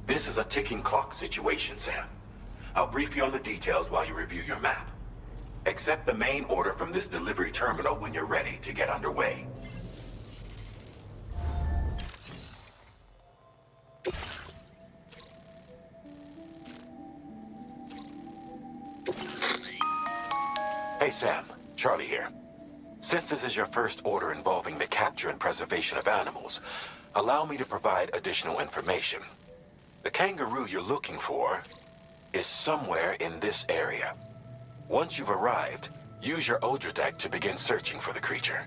This is a ticking clock situation, Sam. I'll brief you on the details while you review your map. Accept the main order from this delivery terminal when you're ready to get underway. Hey Sam, Charlie here. Since this is your first order involving the capture and preservation of animals, allow me to provide additional information. The kangaroo you're looking for is somewhere in this area. Once you've arrived, use your Odradek to begin searching for the creature.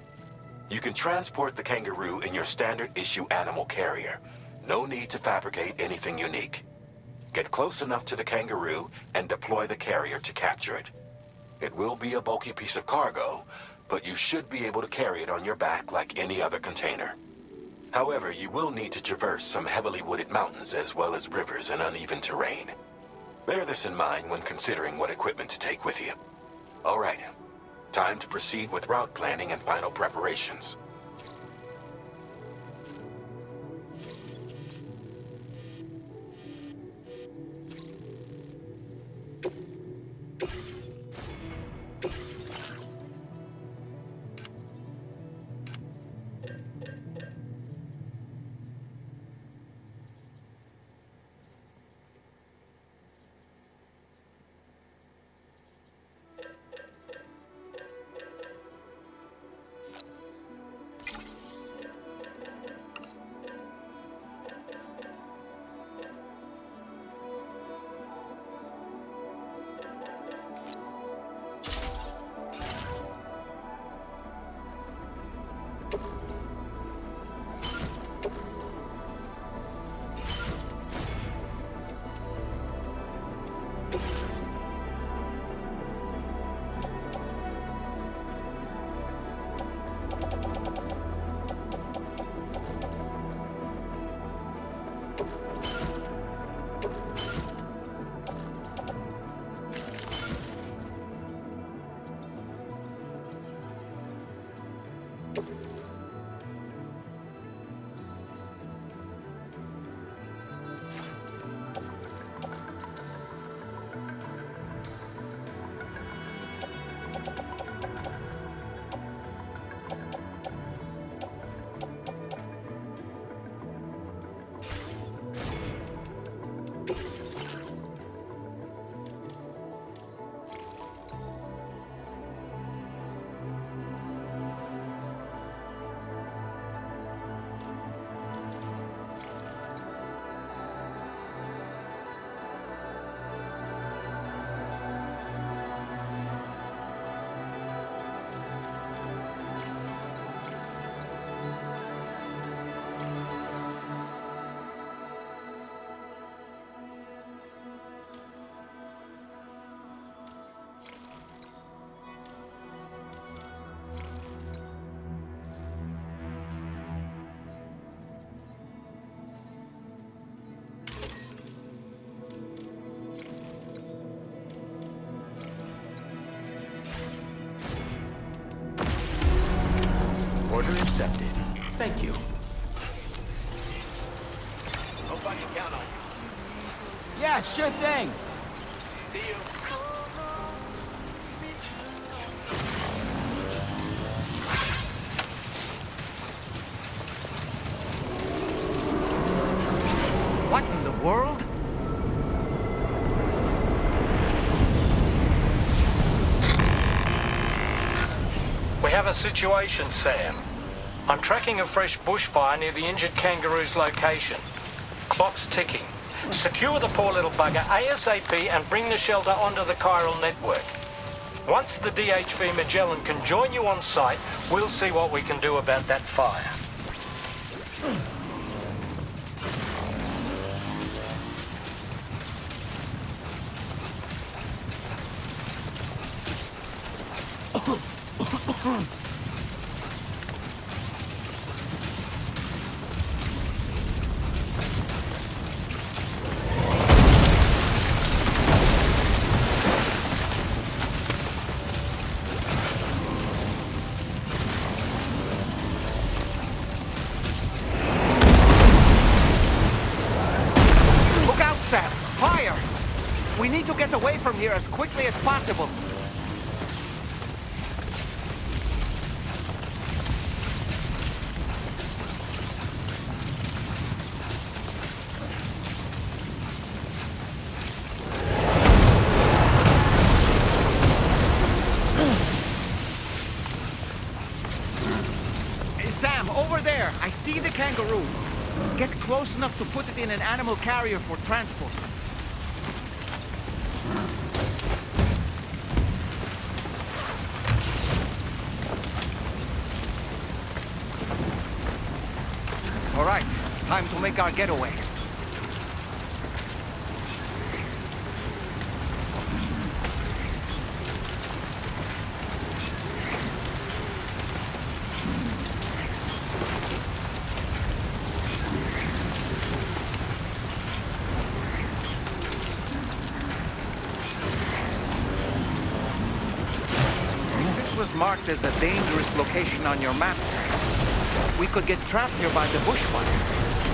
You can transport the kangaroo in your standard issue animal carrier. No need to fabricate anything unique. Get close enough to the kangaroo and deploy the carrier to capture it. It will be a bulky piece of cargo, but you should be able to carry it on your back like any other container. However, you will need to traverse some heavily wooded mountains as well as rivers and uneven terrain. Bear this in mind when considering what equipment to take with you. All right, time to proceed with route planning and final preparations. Order accepted. Thank you. Hope I can count on you. Yeah, sure thing. See you. What in the world? We have a situation, Sam. I'm tracking a fresh bushfire near the injured kangaroo's location. Clock's ticking. Secure the poor little bugger ASAP and bring the shelter onto the chiral network. Once the DHV Magellan can join you on site, we'll see what we can do about that fire. Away from here as quickly as possible. Hey, Sam, over there. I see the kangaroo. Get close enough to put it in an animal carrier for transport. All right, time to make our getaway. was marked as a dangerous location on your map. We could get trapped here by the bushfire.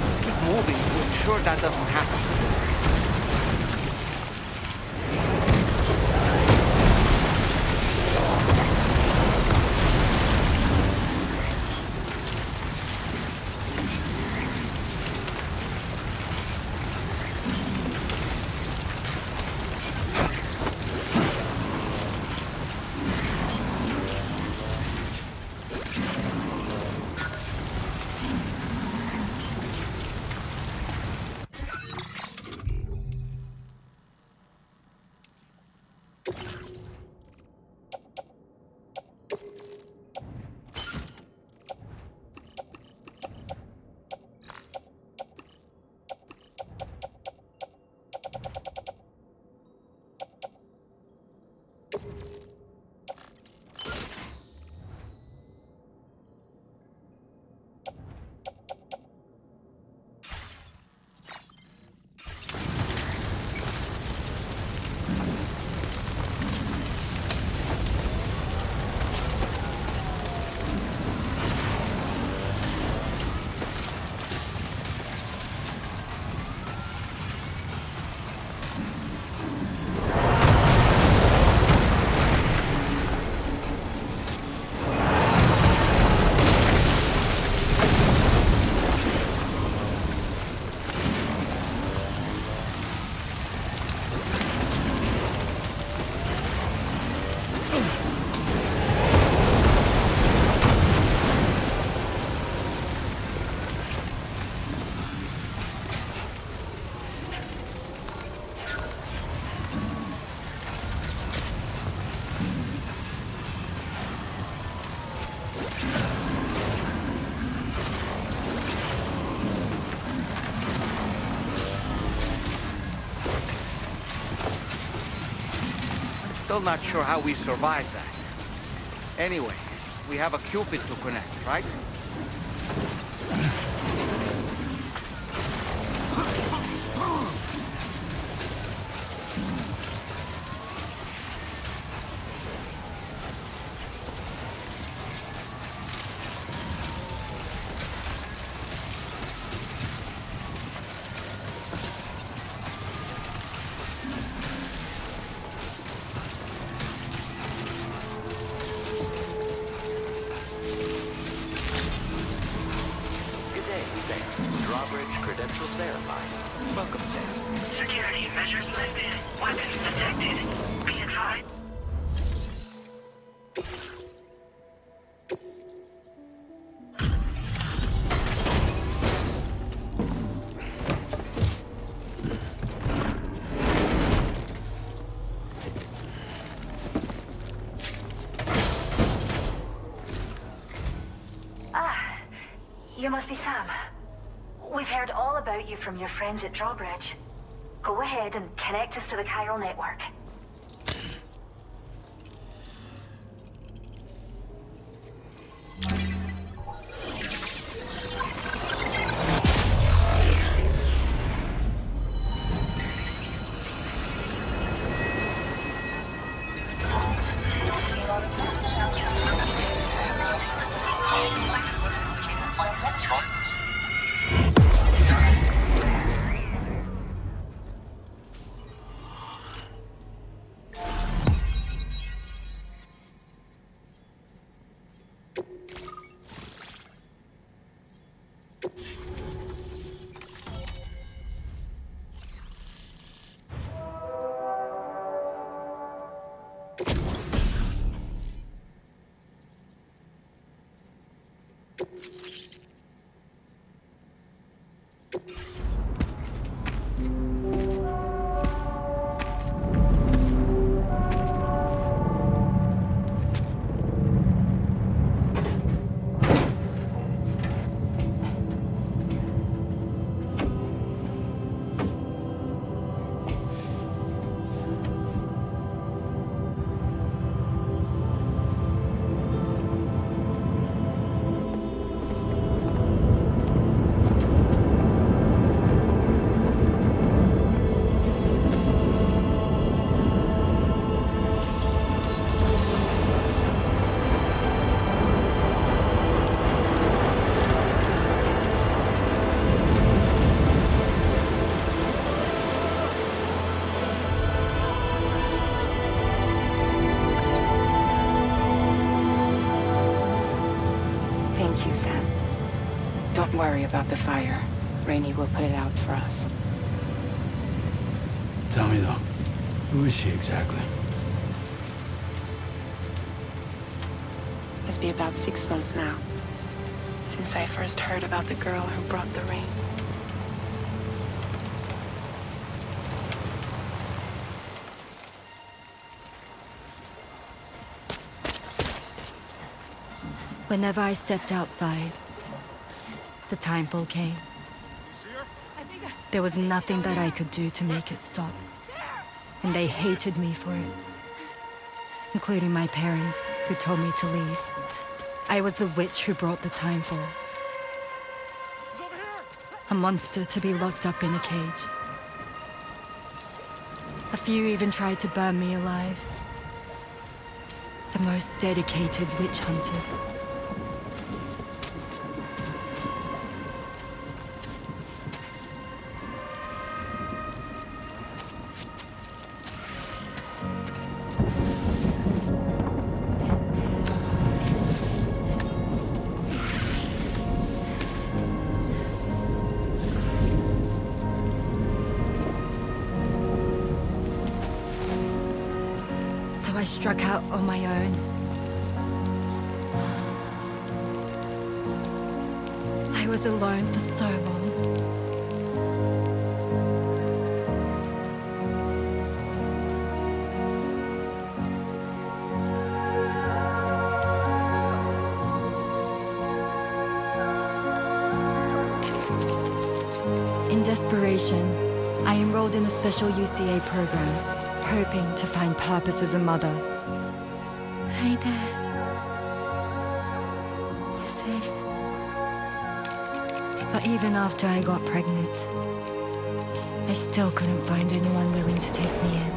Let's keep moving to ensure that doesn't happen. Still not sure how we survived that. Anyway, we have a Cupid to connect, right? You must be Sam. We've heard all about you from your friends at Drawbridge. Go ahead and connect us to the chiral network. Thank you, Sam. Don't worry about the fire. Rainey will put it out for us. Tell me though, who is she exactly? Must be about 6 months now, since I first heard about the girl who brought the rain. Whenever I stepped outside, the timefall came. There was nothing that I could do to make it stop. And they hated me for it. Including my parents, who told me to leave. I was the witch who brought the timefall. A monster to be locked up in a cage. A few even tried to burn me alive. The most dedicated witch hunters. I struck out on my own. I was alone for so long. In desperation, I enrolled in a special UCA program. Hoping to find purpose as a mother. Hi there. You're safe. But even after I got pregnant, I still couldn't find anyone willing to take me in.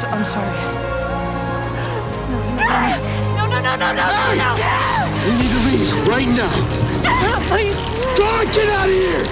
I'm sorry. No. We need to leave right now. Please. God, get out of here!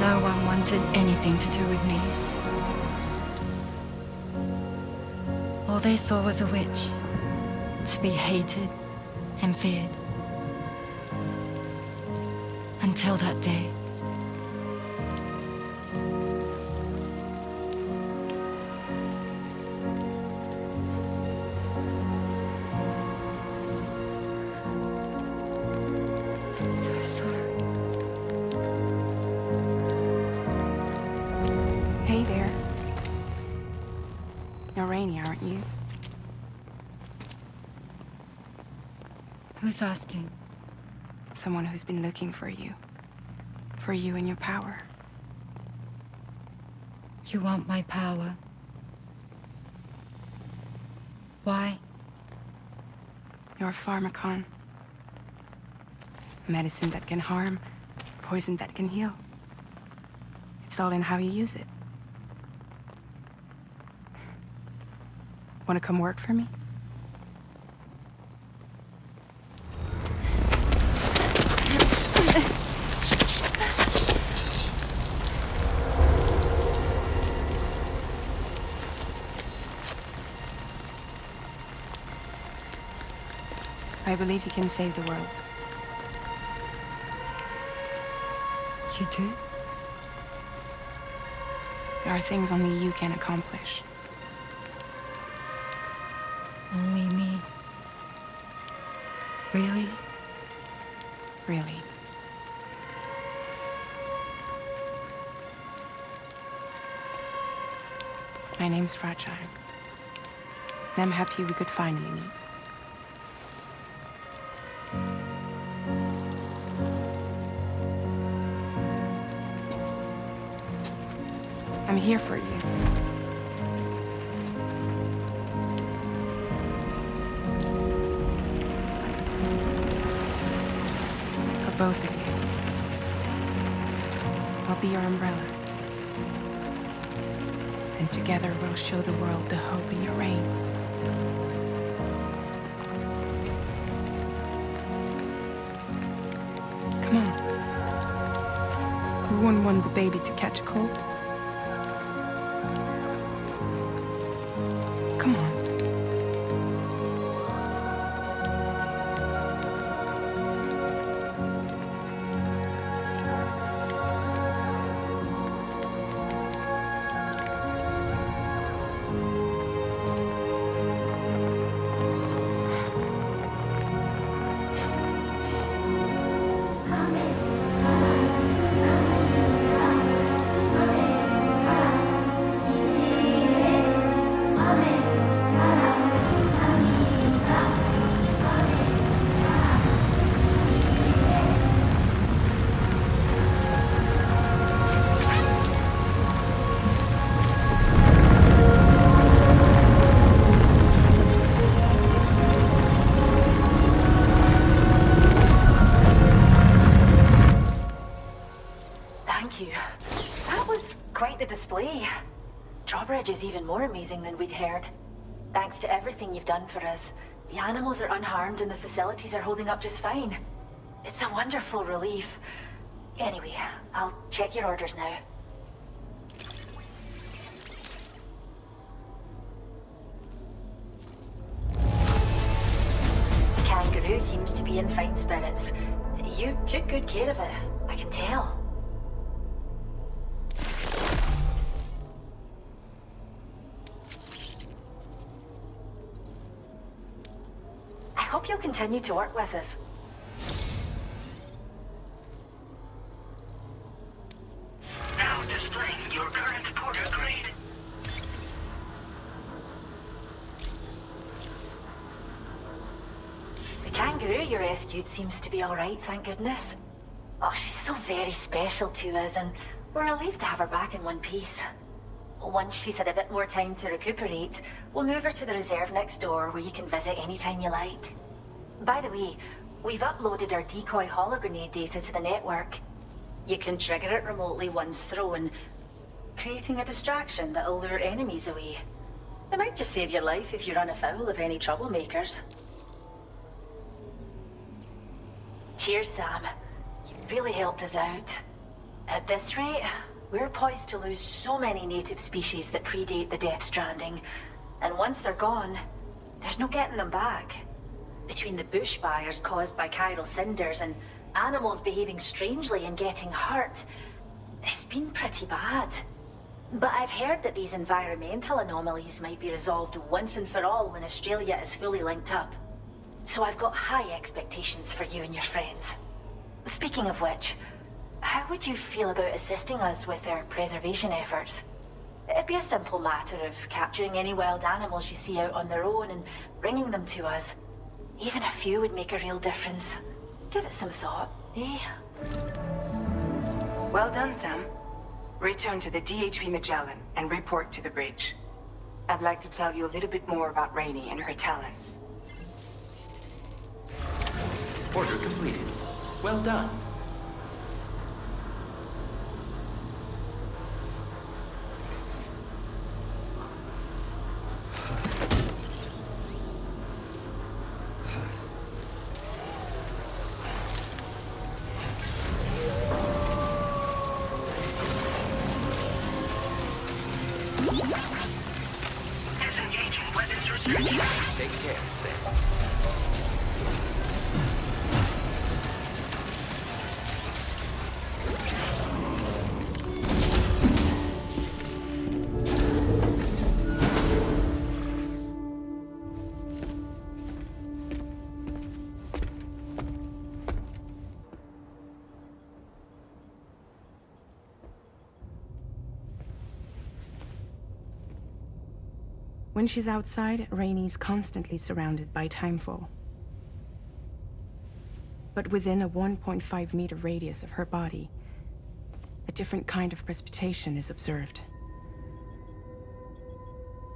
No one wanted anything to do with me. All they saw was a witch, to be hated and feared. Until that day. I'm so sorry. Hey there. You're Rainey, aren't you? Who's asking? Someone who's been looking for you. For you and your power. You want my power? Why? You're a pharmacon. Medicine that can harm, poison that can heal. It's all in how you use it. Want to come work for me? I believe you can save the world. You do? There are things only you can accomplish. Only me. Really? Really. My name's Fragile. And I'm happy we could finally meet. I'm here for you. For both of you. I'll be your umbrella. And together we'll show the world the hope in your reign. Come on. Who wouldn't want the baby to catch a cold? Come on. Drawbridge is even more amazing than we'd heard. Thanks to everything you've done for us, the animals are unharmed and the facilities are holding up just fine. It's a wonderful relief. Anyway, I'll check your orders now. The kangaroo seems to be in fine spirits. You took good care of it, I can tell. I hope you'll continue to work with us. Now displaying your current porter grade. The kangaroo you rescued seems to be alright, thank goodness. Oh, she's so very special to us, and we're relieved to have her back in one piece. Once she's had a bit more time to recuperate, we'll move her to the reserve next door where you can visit anytime you like. By the way, we've uploaded our decoy hologrenade data to the network. You can trigger it remotely once thrown, creating a distraction that'll lure enemies away. It might just save your life if you run afoul of any troublemakers. Cheers, Sam. You really helped us out. At this rate, we're poised to lose so many native species that predate the Death Stranding. And once they're gone, there's no getting them back. Between the bushfires caused by chiral cinders and animals behaving strangely and getting hurt, it's been pretty bad. But I've heard that these environmental anomalies might be resolved once and for all when Australia is fully linked up. So I've got high expectations for you and your friends. Speaking of which, how would you feel about assisting us with our preservation efforts? It'd be a simple matter of capturing any wild animals you see out on their own and bringing them to us. Even a few would make a real difference. Give it some thought, eh? Well done, Sam. Return to the DHV Magellan and report to the bridge. I'd like to tell you a little bit more about Rainey and her talents. Order completed. Well done. Disengaging weapons restrictions. Take care, Sam. When she's outside, Rainey's constantly surrounded by timefall. But within a 1.5-meter radius of her body, a different kind of precipitation is observed.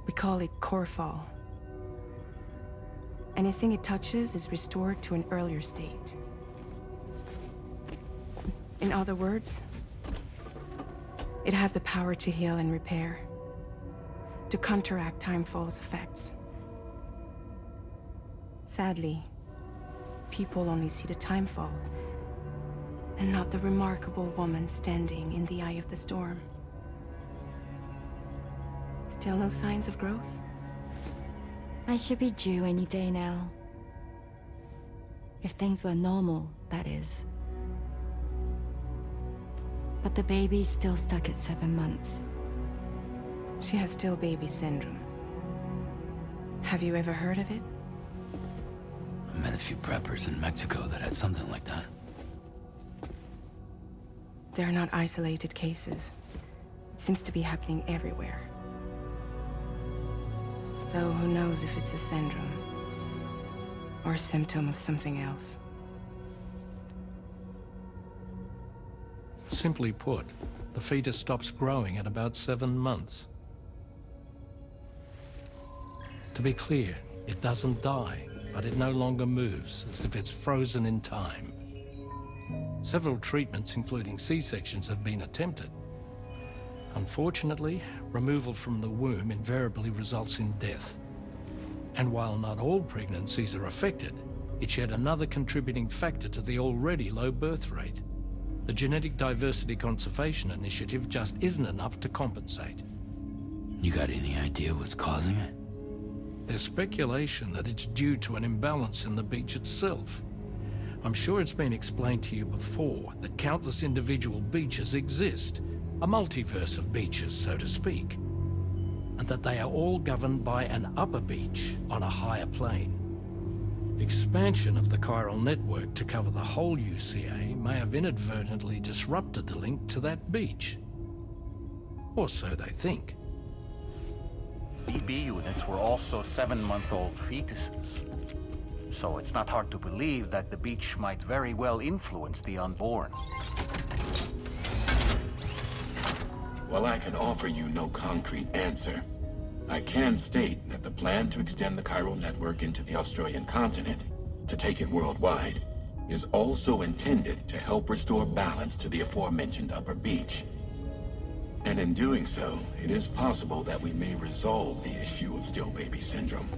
We call it core fall. Anything it touches is restored to an earlier state. In other words, it has the power to heal and repair, to counteract timefall's effects. Sadly, people only see the timefall, and not the remarkable woman standing in the eye of the storm. Still no signs of growth? I should be due any day now. If things were normal, that is. But the baby's still stuck at 7 months. She has still baby syndrome. Have you ever heard of it? I met a few preppers in Mexico that had something like that. They're not isolated cases. It seems to be happening everywhere. Though who knows if it's a syndrome or a symptom of something else. Simply put, the fetus stops growing at about 7 months. To be clear, it doesn't die, but it no longer moves, as if it's frozen in time. Several treatments, including C-sections, have been attempted. Unfortunately, removal from the womb invariably results in death. And while not all pregnancies are affected, it's yet another contributing factor to the already low birth rate. The Genetic Diversity Conservation Initiative just isn't enough to compensate. You got any idea what's causing it? There's speculation that it's due to an imbalance in the beach itself. I'm sure it's been explained to you before that countless individual beaches exist, a multiverse of beaches, so to speak, and that they are all governed by an upper beach on a higher plane. Expansion of the chiral network to cover the whole UCA may have inadvertently disrupted the link to that beach. Or so they think. BB units were also 7-month-old fetuses. So it's not hard to believe that the beach might very well influence the unborn. While I can offer you no concrete answer, I can state that the plan to extend the chiral network into the Australian continent, to take it worldwide, is also intended to help restore balance to the aforementioned upper beach. And in doing so, it is possible that we may resolve the issue of still baby syndrome.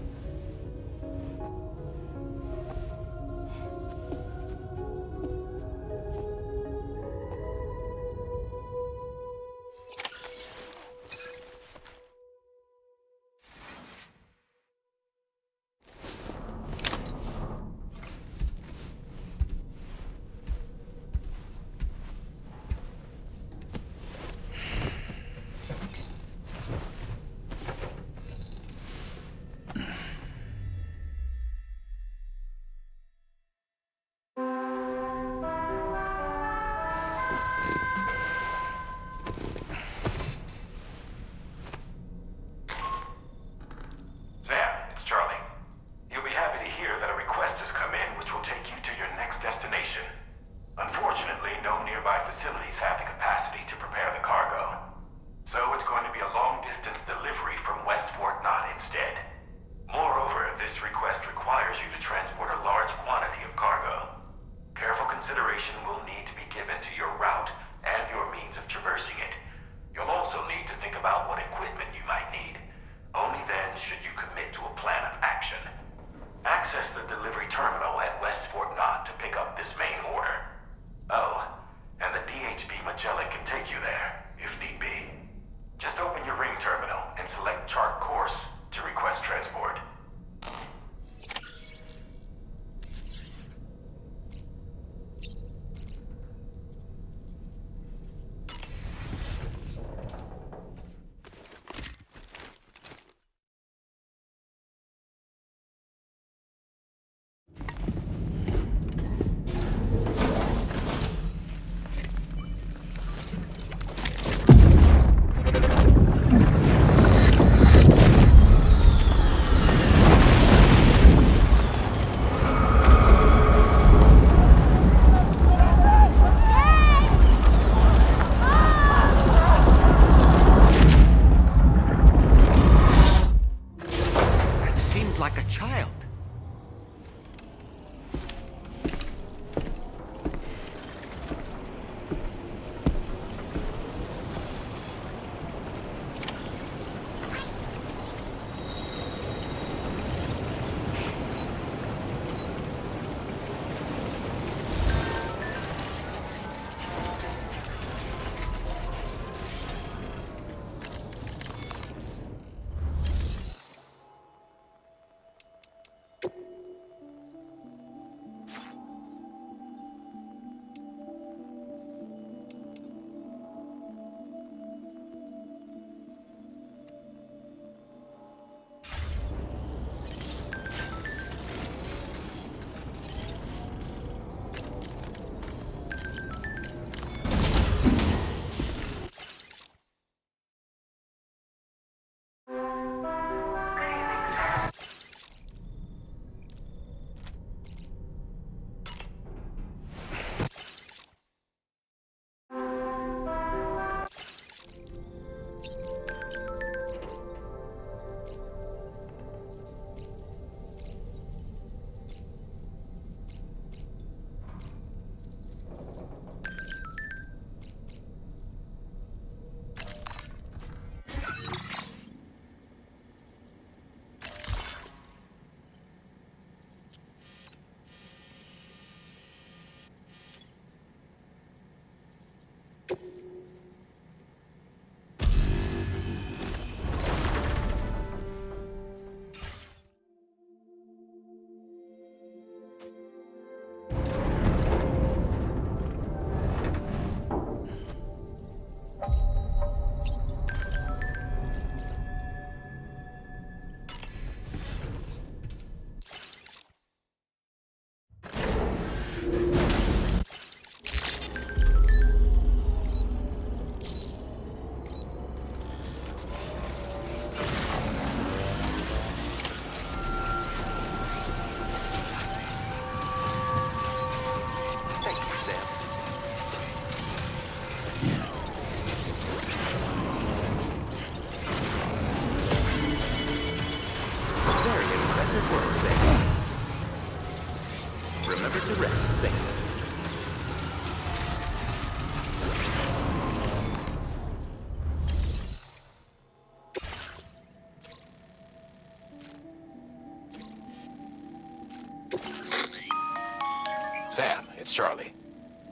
Sam, it's Charlie.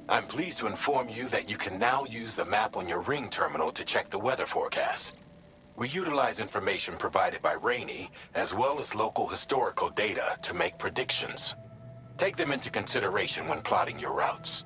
I'm pleased to inform you that you can now use the map on your Ring terminal to check the weather forecast. We utilize information provided by Rainey, as well as local historical data to make predictions. Take them into consideration when plotting your routes.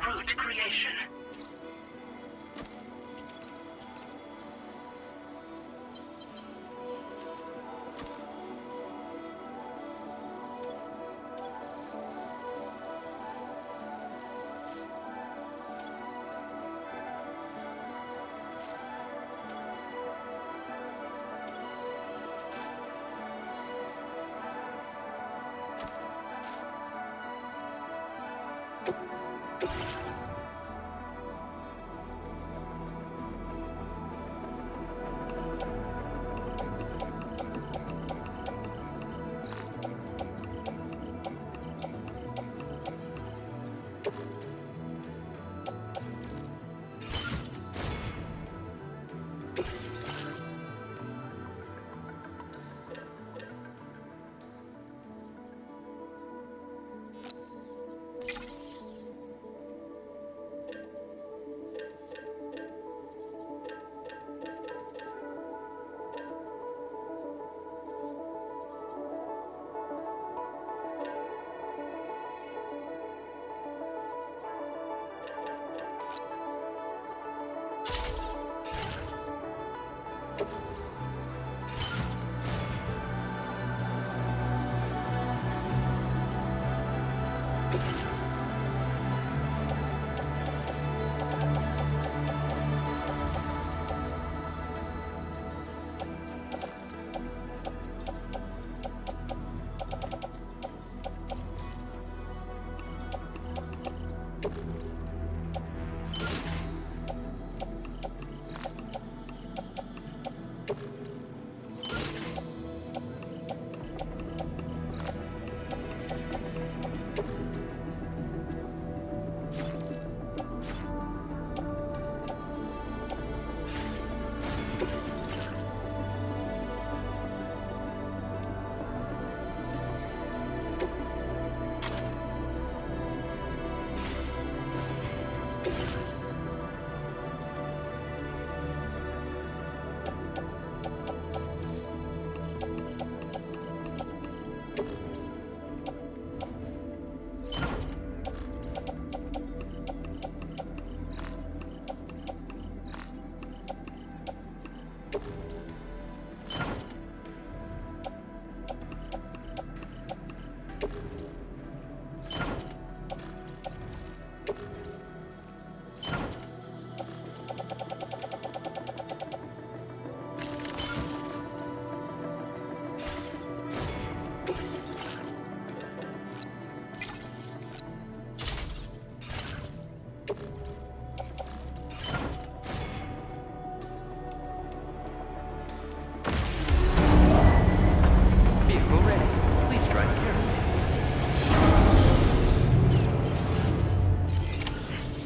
Route creation.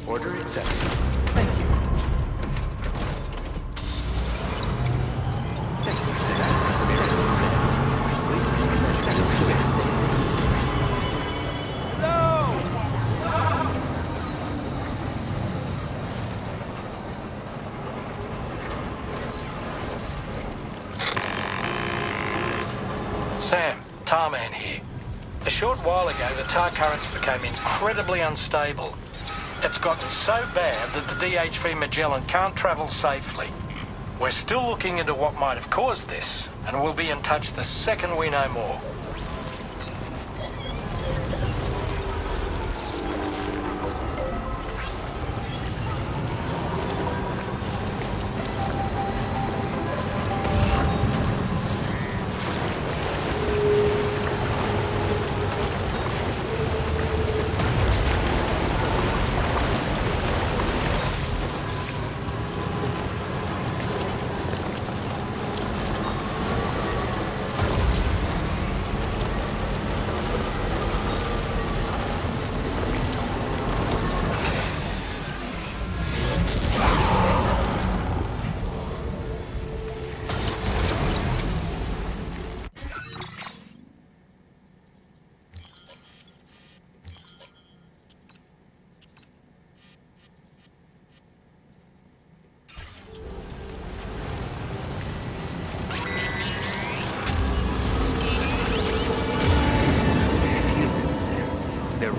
Order accepted. Thank you. Thank you, sir. Sam, Tarman here. A short while ago, the tar currents became incredibly unstable. It's gotten so bad that the DHV Magellan can't travel safely. We're still looking into what might have caused this, and we'll be in touch the second we know more.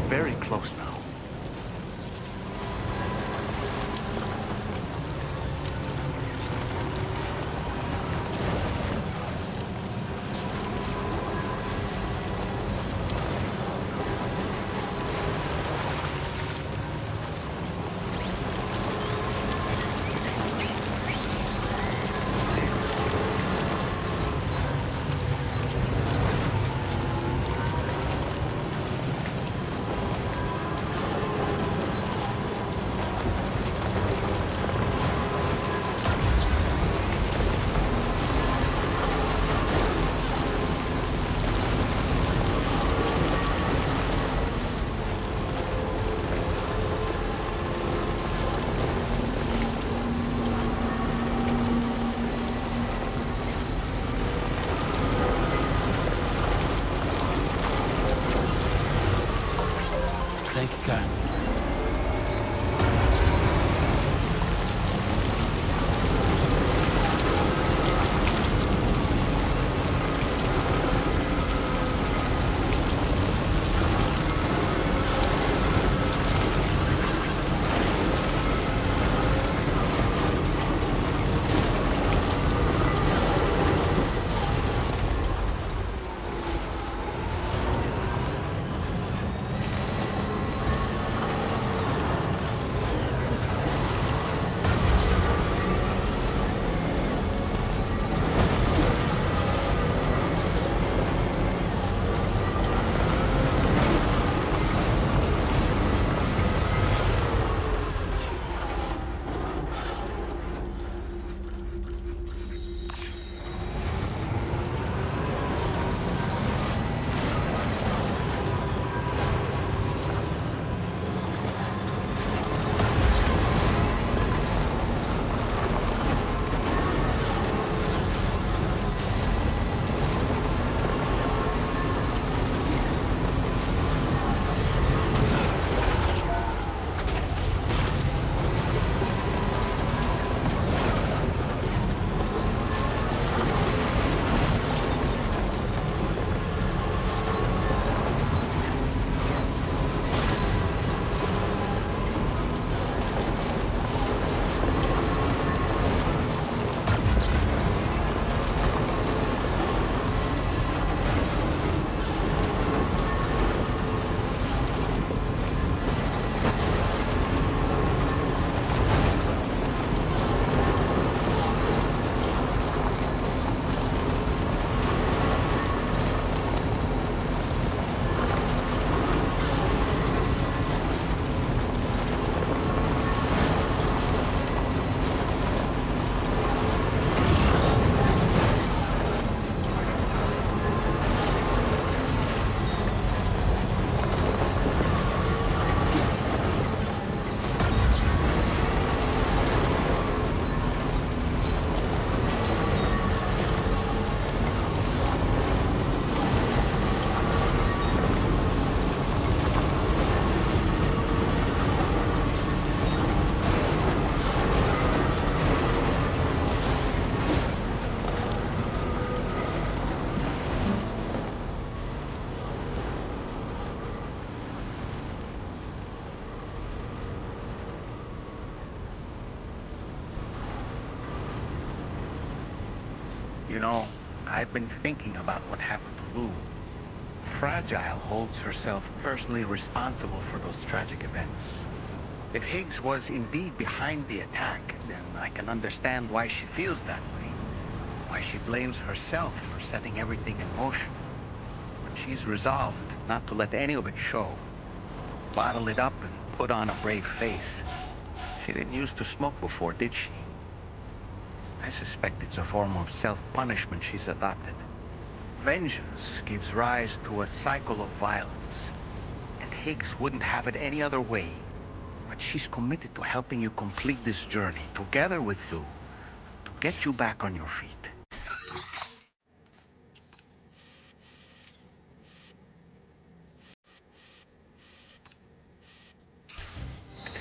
Very close now. You know, I've been thinking about what happened to Lou. Fragile holds herself personally responsible for those tragic events. If Higgs was indeed behind the attack, then I can understand why she feels that way. Why she blames herself for setting everything in motion. But she's resolved not to let any of it show. Bottle it up and put on a brave face. She didn't used to smoke before, did she? I suspect it's a form of self-punishment she's adopted. Vengeance gives rise to a cycle of violence. And Higgs wouldn't have it any other way. But she's committed to helping you complete this journey, together with you, to get you back on your feet.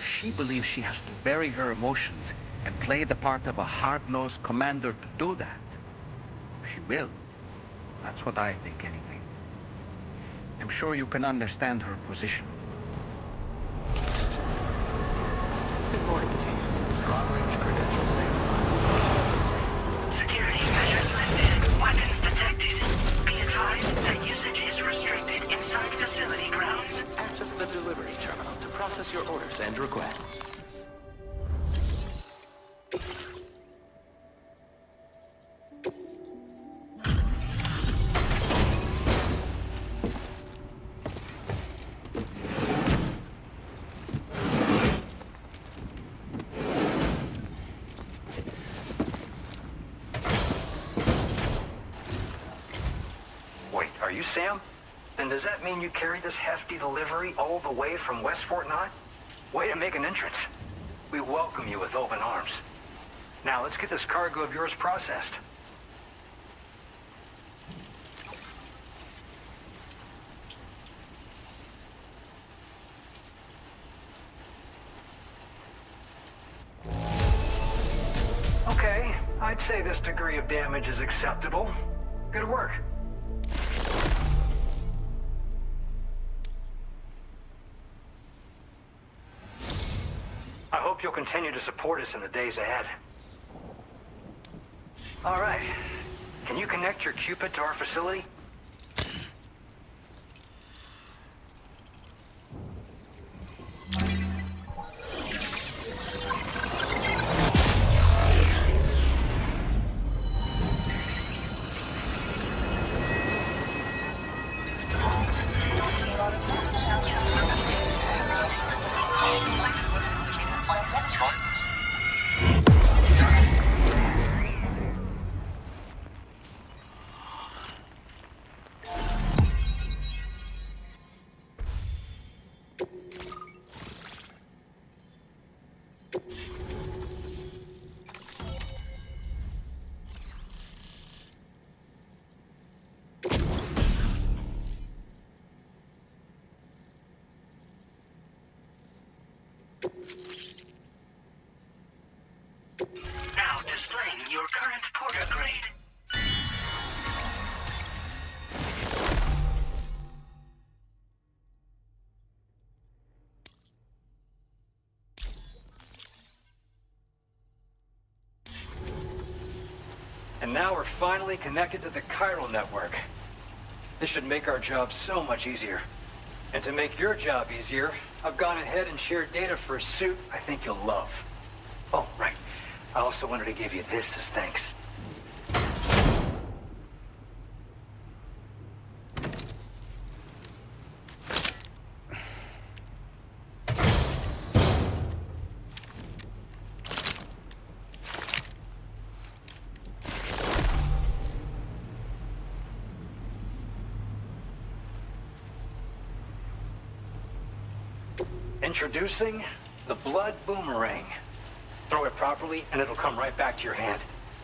She believes she has to bury her emotions and play the part of a hard-nosed commander to do that. She will. That's what I think, anyway. I'm sure you can understand her position. Good morning, Chief. Long-range credentials verified. Security measures lifted. Weapons detected. Be advised that usage is restricted inside facility grounds. Access the delivery terminal to process your orders and requests. Sam? Then does that mean you carried this hefty delivery all the way from West Fort Knott? Way to make an entrance. We welcome you with open arms. Now let's get this cargo of yours processed. Okay, I'd say this degree of damage is acceptable. Good work. I hope you'll continue to support us in the days ahead. All right. Can you connect your Cupid to our facility? Now displaying your current porter grade. And now we're finally connected to the chiral network. This should make our job so much easier. And to make your job easier, I've gone ahead and shared data for a suit I think you'll love. Oh, right. I also wanted to give you this as thanks. Introducing the Blood Boomerang. Throw it properly and it'll come right back to your hand.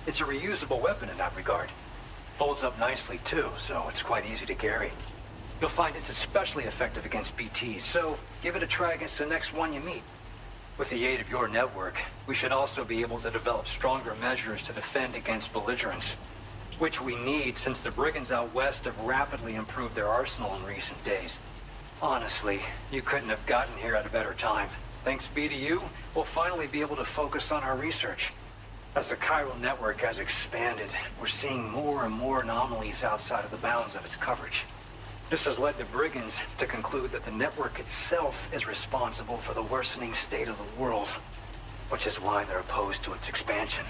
It's a reusable weapon in that regard. Folds up nicely too, so it's quite easy to carry. You'll find it's especially effective against BTs, so give it a try against the next one you meet. With the aid of your network, we should also be able to develop stronger measures to defend against belligerents, which we need since the brigands out west have rapidly improved their arsenal in recent days. Honestly, you couldn't have gotten here at a better time. Thanks be to you, we'll finally be able to focus on our research. As the chiral network has expanded, we're seeing more and more anomalies outside of the bounds of its coverage. This has led the brigands to conclude that the network itself is responsible for the worsening state of the world, which is why they're opposed to its expansion.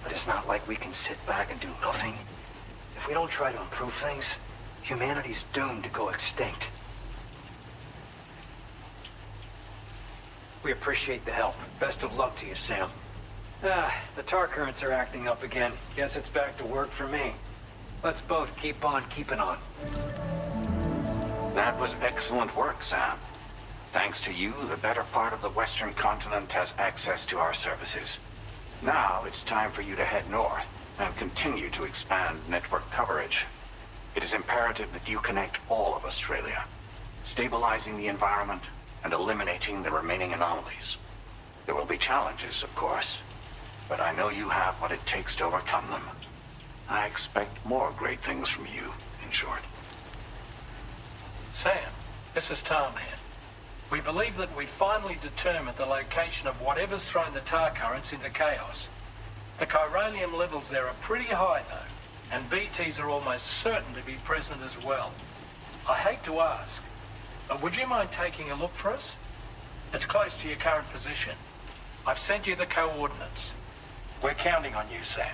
But it's not like we can sit back and do nothing. If we don't try to improve things, humanity's doomed to go extinct. We appreciate the help. Best of luck to you, Sam. The tar currents are acting up again. Guess it's back to work for me. Let's both keep on keeping on. That was excellent work, Sam. Thanks to you, the better part of the Western continent has access to our services. Now it's time for you to head north and continue to expand network coverage. It is imperative that you connect all of Australia, stabilizing the environment and eliminating the remaining anomalies. There will be challenges, of course, but I know you have what it takes to overcome them. I expect more great things from you, in short. Sam, this is Tom here. We believe that we finally determined the location of whatever's thrown the tar currents into chaos. The chiralium levels there are pretty high, though, and BTs are almost certain to be present as well. I hate to ask, but would you mind taking a look for us? It's close to your current position. I've sent you the coordinates. We're counting on you, Sam.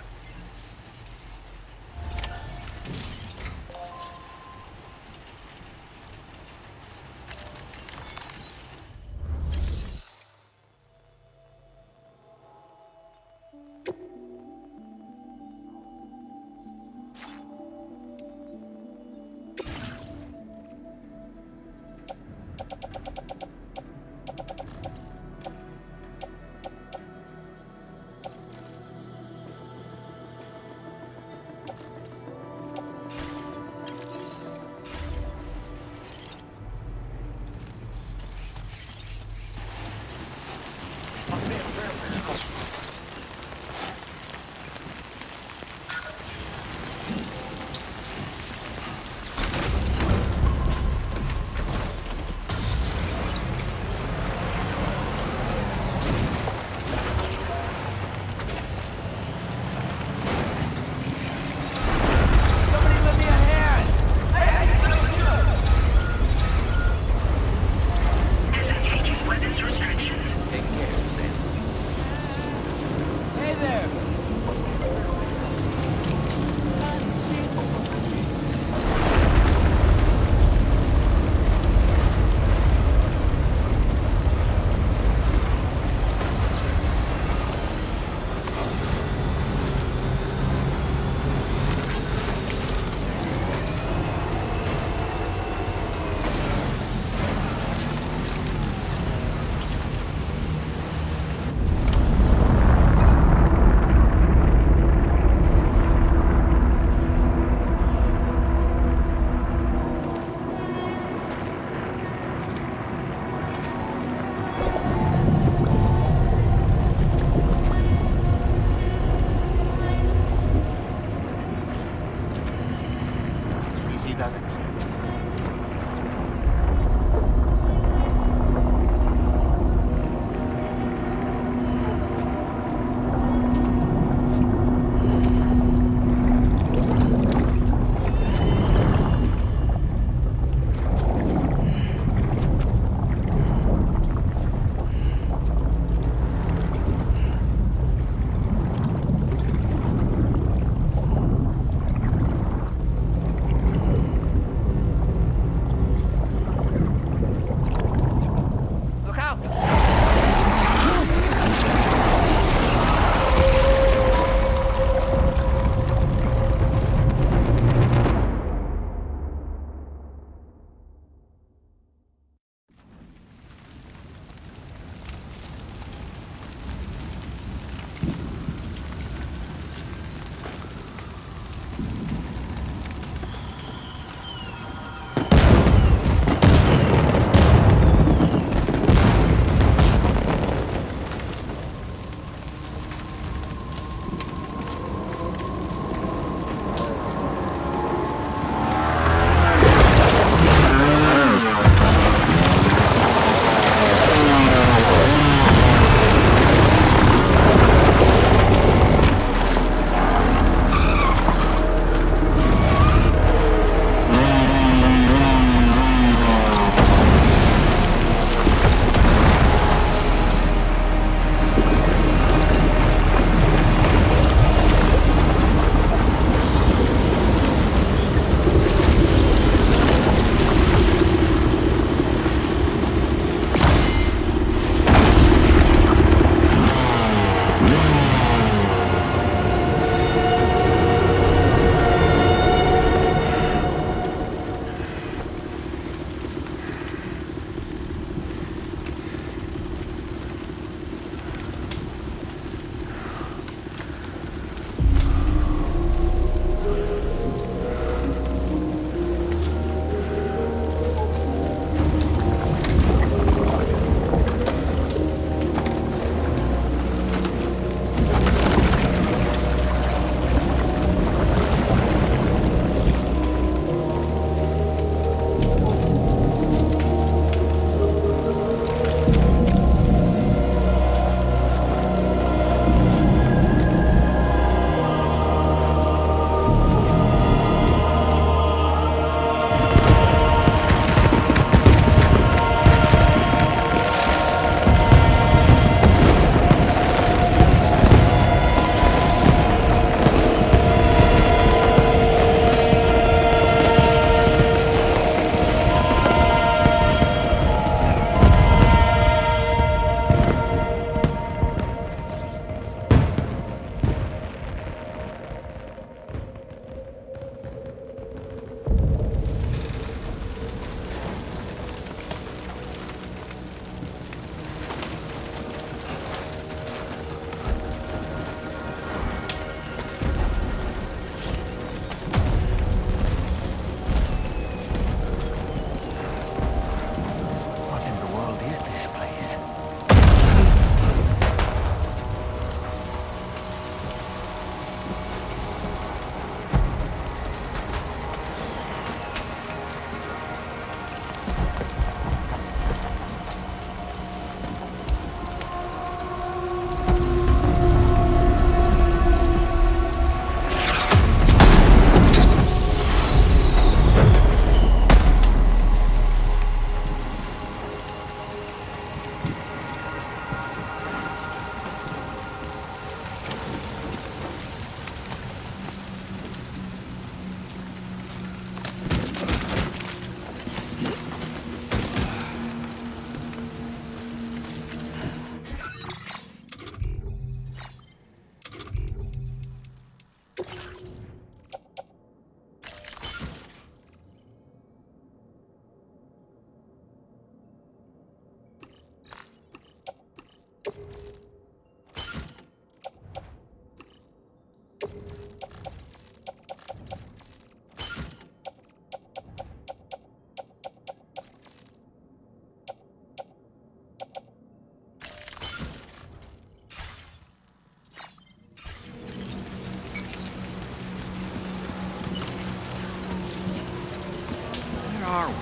Are we?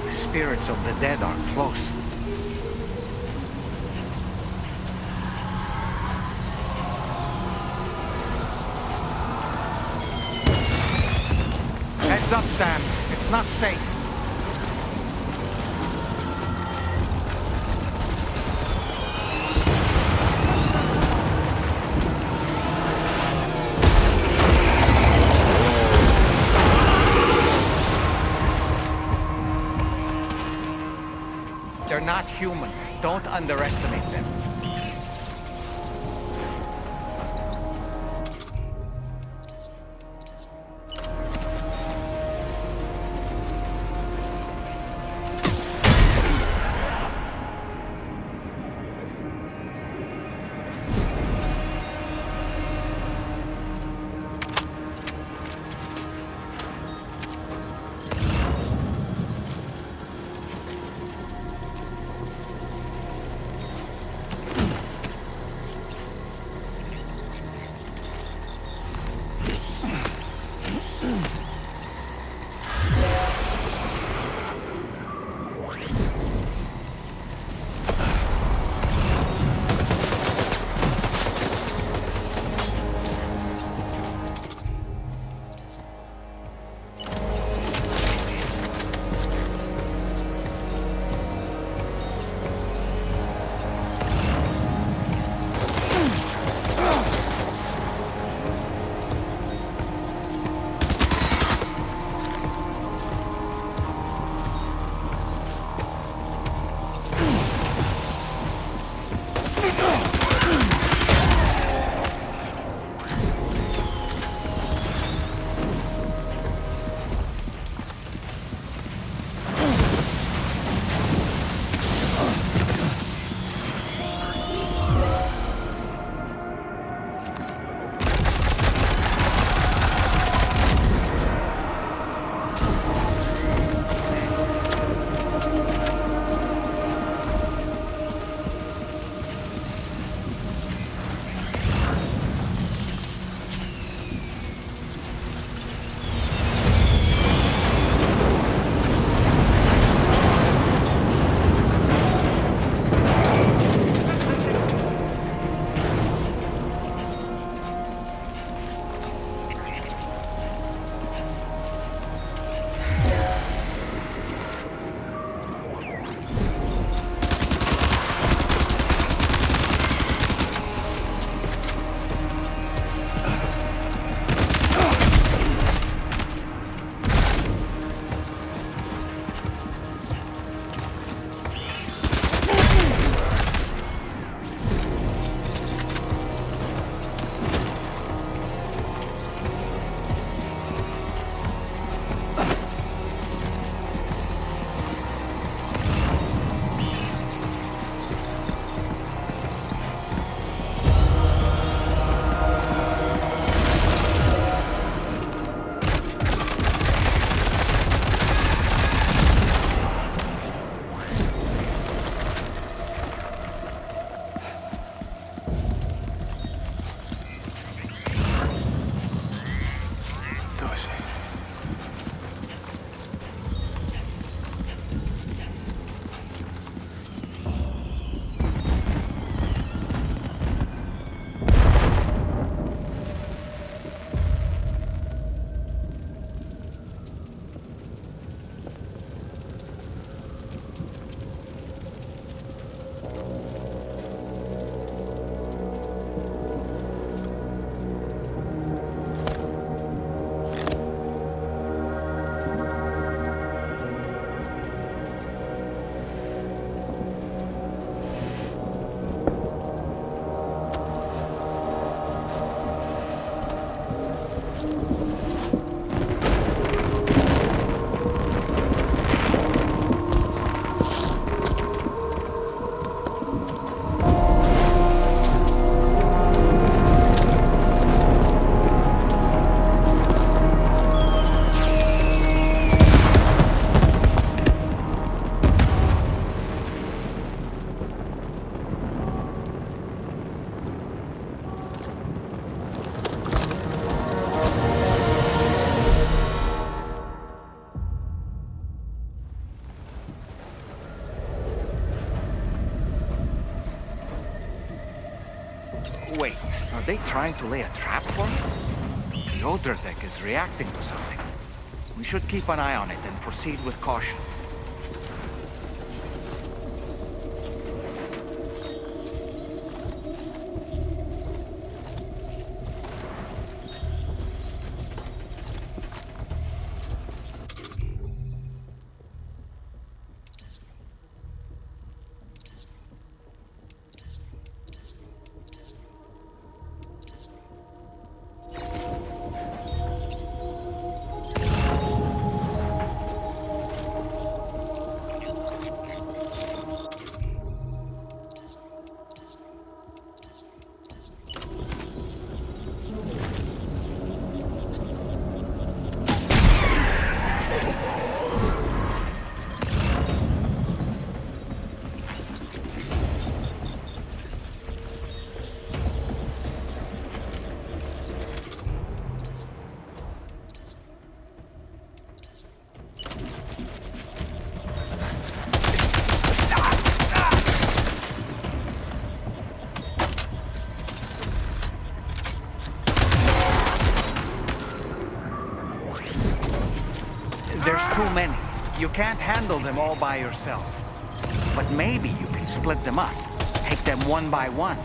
The spirits of the dead are close. Heads up, Sam. It's not safe. They're not human. Don't underestimate them. Wait, are they trying to lay a trap for us? The older deck is reacting to something. We should keep an eye on it and proceed with caution. There's too many. You can't handle them all by yourself. But maybe you can split them up. Take them one by one.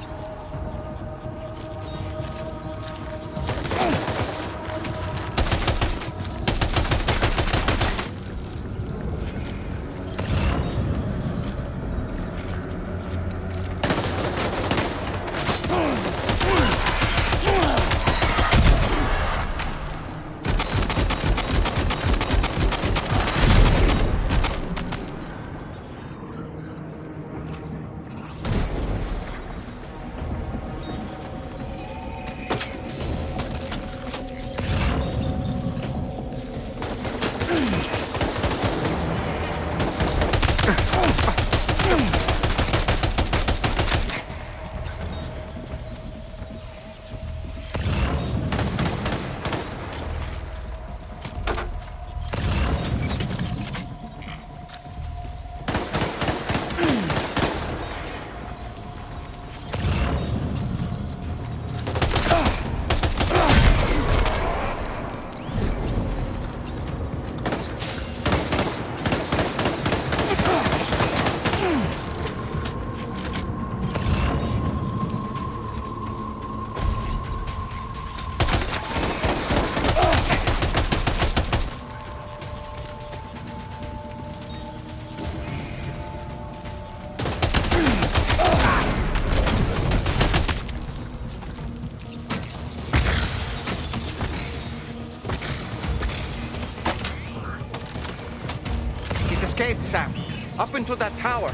Escaped, Sam. Up into that tower.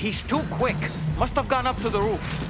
He's too quick. Must have gone up to the roof.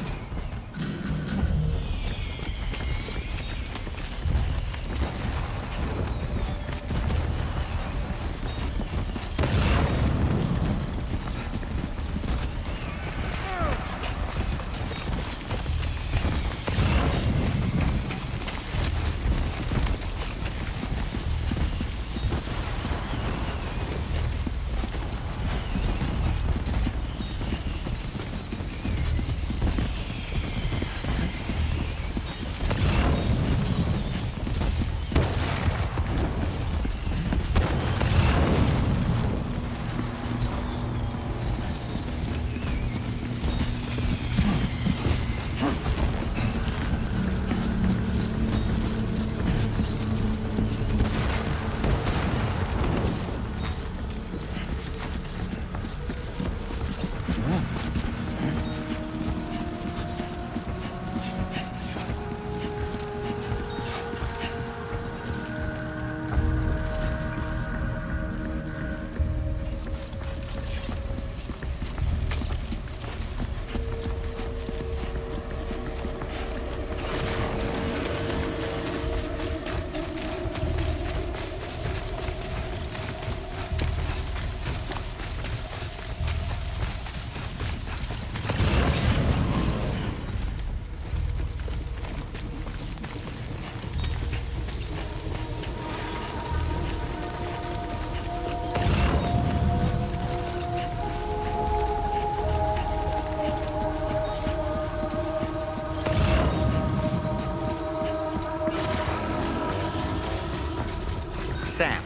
Sam,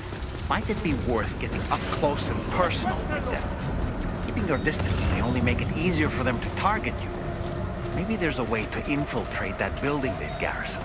might it be worth getting up close and personal with them? Keeping your distance may only make it easier for them to target you. Maybe there's a way to infiltrate that building they've garrisoned.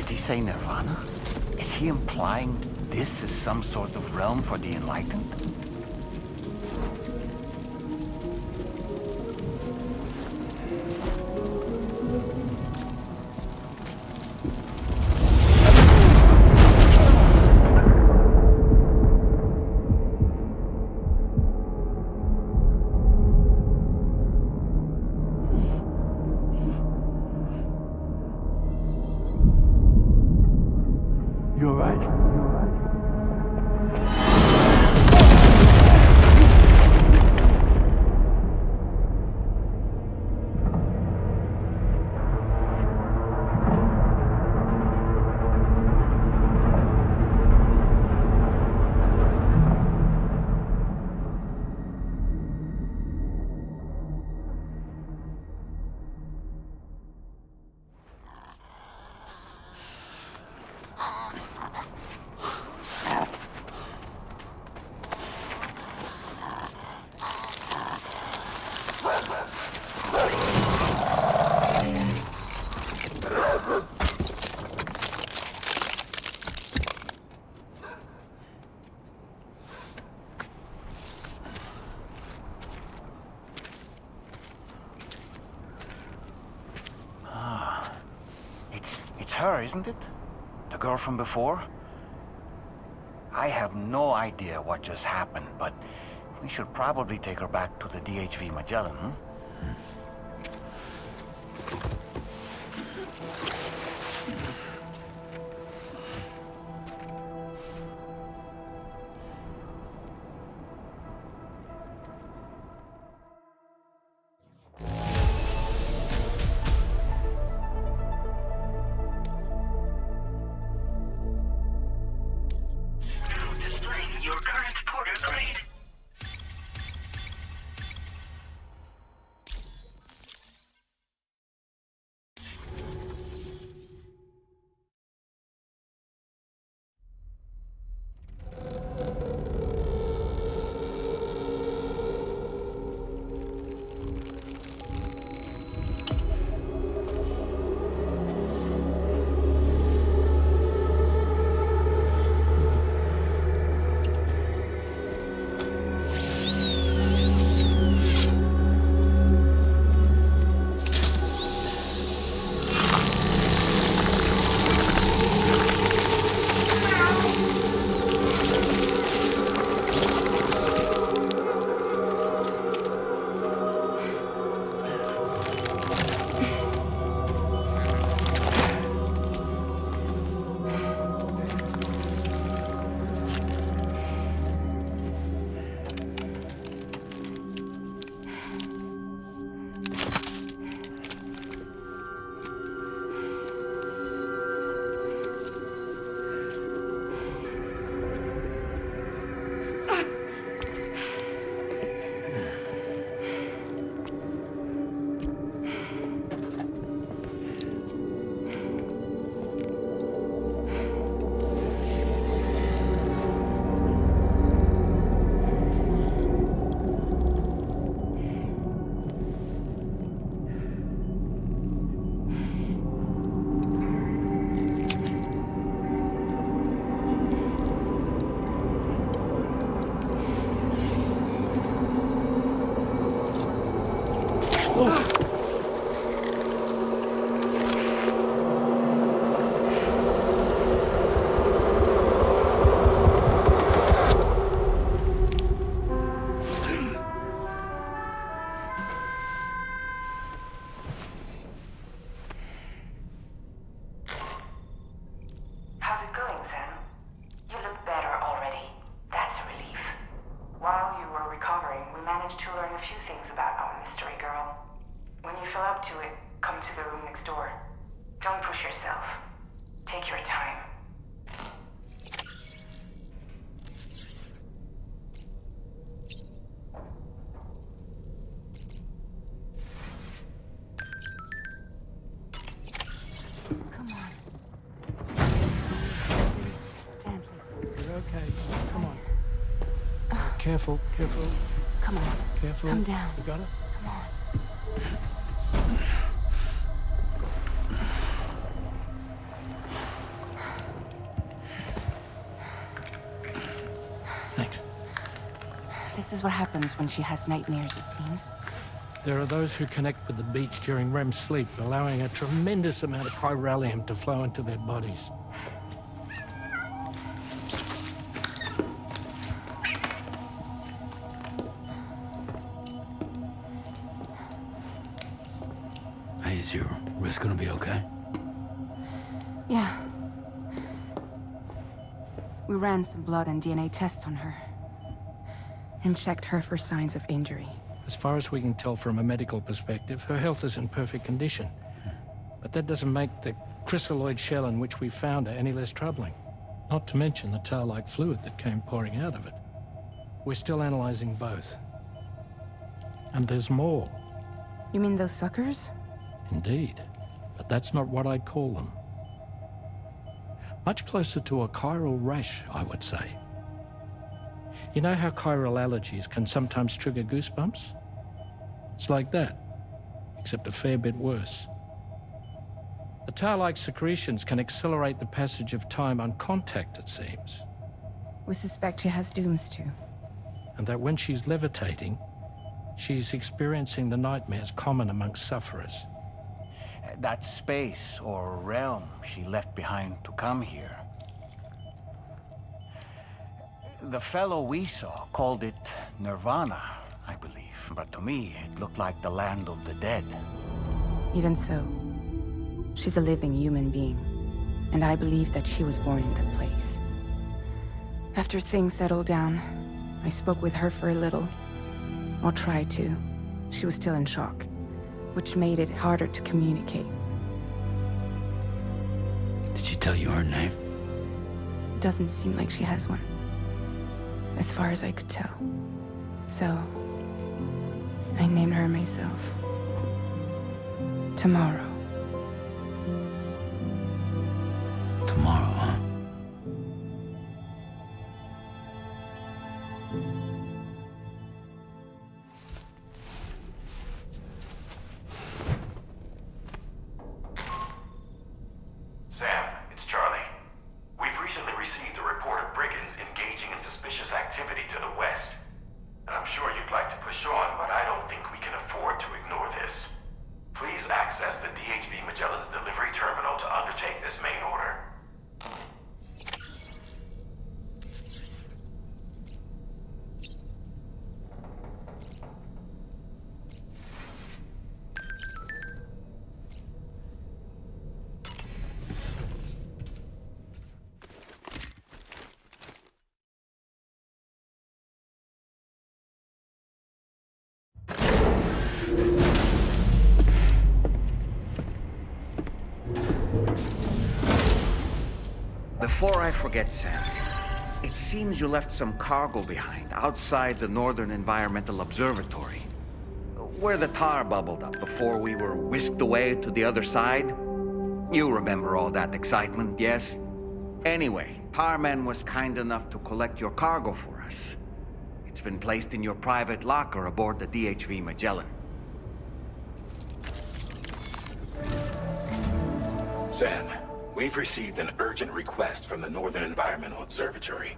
Did he say Nirvana? Is he implying this is some sort of realm for the enlightened? Her, isn't it? The girl from before? I have no idea what just happened, but we should probably take her back to the DHV Magellan, huh? Careful, careful. Come on. Careful. Come down. You got it? Come on. is what happens when she has nightmares, it seems. There are those who connect with the beach during REM sleep, allowing a tremendous amount of chiralium to flow into their bodies. Hey, is your wrist gonna be okay? Yeah. We ran some blood and DNA tests on her. And checked her for signs of injury. As far as we can tell from a medical perspective, her health is in perfect condition. But that doesn't make the chrysaloid shell in which we found her any less troubling. Not to mention the tar-like fluid that came pouring out of it. We're still analyzing both. And there's more. You mean those suckers? Indeed. But that's not what I'd call them. Much closer to a chiral rash, I would say. You know how chiral allergies can sometimes trigger goosebumps? It's like that, except a fair bit worse. The tar-like secretions can accelerate the passage of time on contact, it seems. We suspect she has dooms too. And that when she's levitating, she's experiencing the nightmares common amongst sufferers. That space or realm she left behind to come here. The fellow we saw called it Nirvana, I believe. But to me, it looked like the land of the dead. Even so, she's a living human being. And I believe that she was born in that place. After things settled down, I spoke with her for a little. Or tried to. She was still in shock, which made it harder to communicate. Did she tell you her name? It doesn't seem like she has one. As far as I could tell. So, I named her myself. Tomorrow. Tomorrow, huh? Sam, it's Charlie. We've recently received a report of brigands engaging in suspicious activity to the west. I'm sure you'd like to push on, but I don't think we can afford to ignore this. Please access the DHV Magellan's delivery terminal to undertake this main order. Before I forget, Sam, it seems you left some cargo behind outside the Northern Environmental Observatory, where the tar bubbled up before we were whisked away to the other side. You remember all that excitement, yes? Anyway, Tarman was kind enough to collect your cargo for us. It's been placed in your private locker aboard the DHV Magellan. Sam, we've received an urgent request from the Northern Environmental Observatory.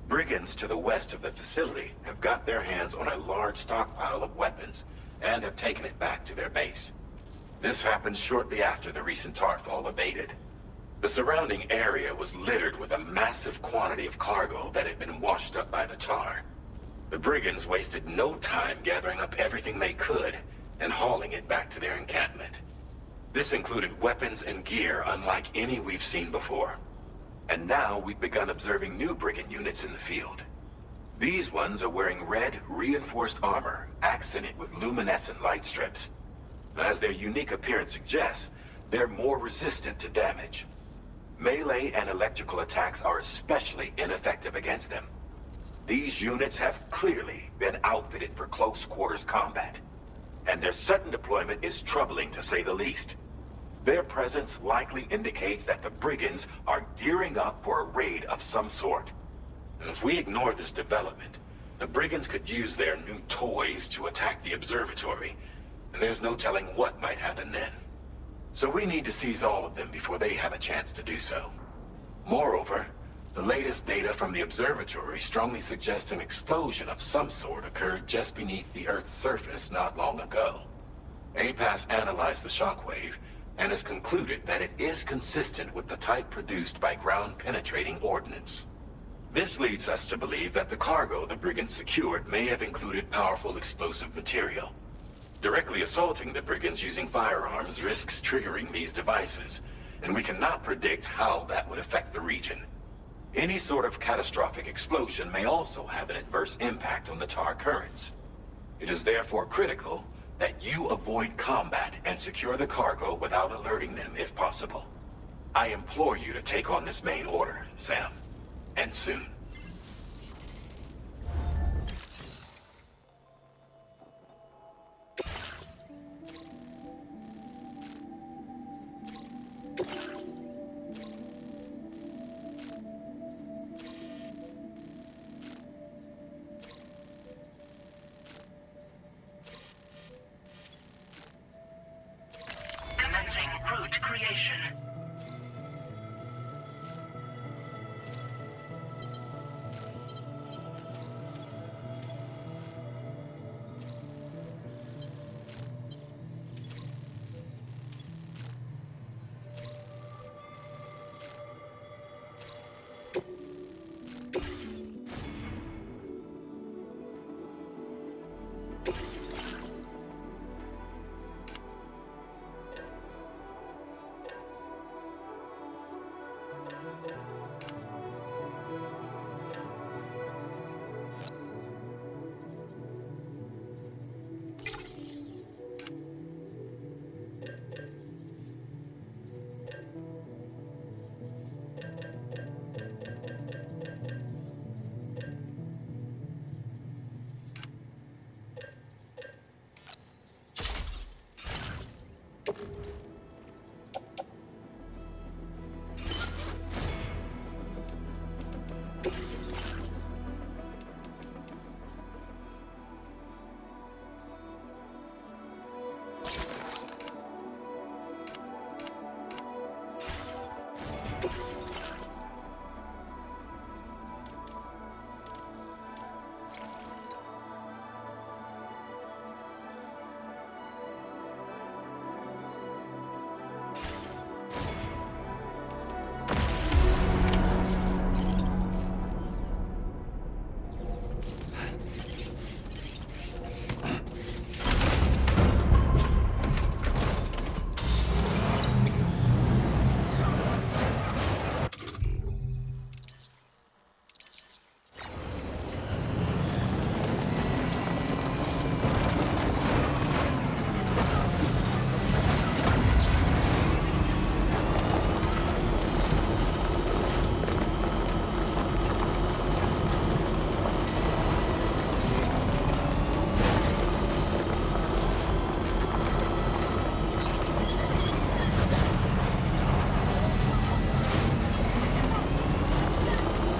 Brigands to the west of the facility have got their hands on a large stockpile of weapons and have taken it back to their base. This happened shortly after the recent tarfall abated. The surrounding area was littered with a massive quantity of cargo that had been washed up by the tar. The brigands wasted no time gathering up everything they could and hauling it back to their encampment. This included weapons and gear unlike any we've seen before. And now we've begun observing new brigand units in the field. These ones are wearing red, reinforced armor, accented with luminescent light strips. As their unique appearance suggests, they're more resistant to damage. Melee and electrical attacks are especially ineffective against them. These units have clearly been outfitted for close quarters combat, and their sudden deployment is troubling to say the least. Their presence likely indicates that the brigands are gearing up for a raid of some sort. And if we ignore this development, the brigands could use their new toys to attack the observatory, and there's no telling what might happen then. So we need to seize all of them before they have a chance to do so. Moreover, The latest data from the Observatory strongly suggests an explosion of some sort occurred just beneath the Earth's surface not long ago. APAS analyzed the shockwave and has concluded that it is consistent with the type produced by ground-penetrating ordnance. This leads us to believe that the cargo the brigands secured may have included powerful explosive material. Directly assaulting the brigands using firearms risks triggering these devices, and we cannot predict how that would affect the region. Any sort of catastrophic explosion may also have an adverse impact on the tar currents. It is therefore critical that you avoid combat and secure the cargo without alerting them if possible. I implore you to take on this main order, Sam. And soon. Commencing route creation.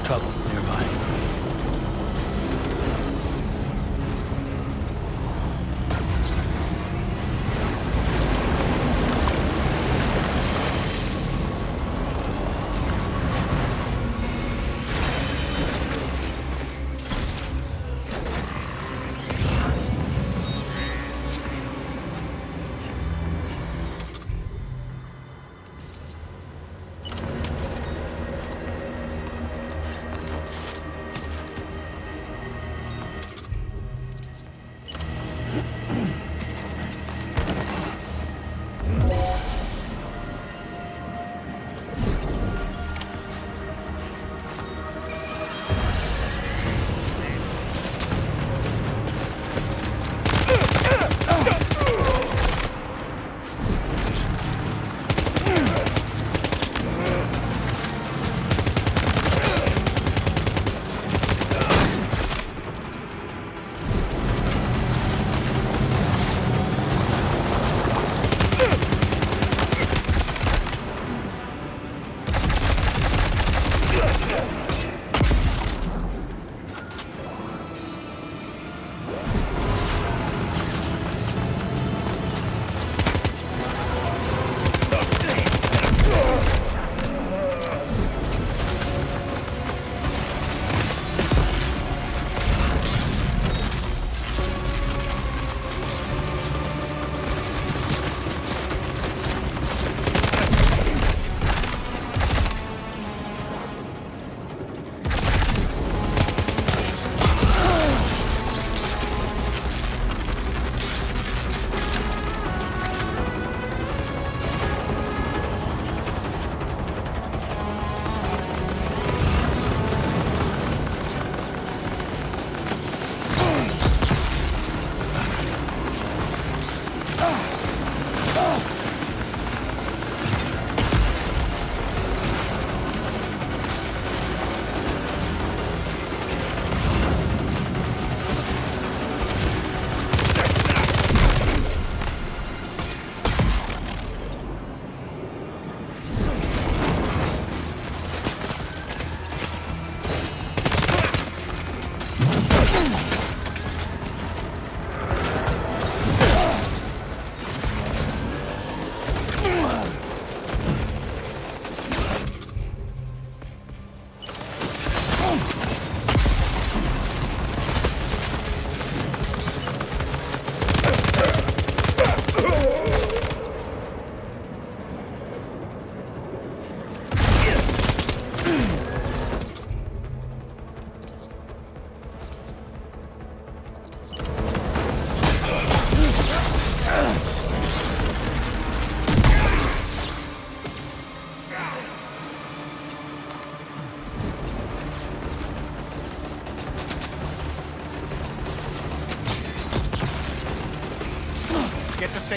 Trouble nearby.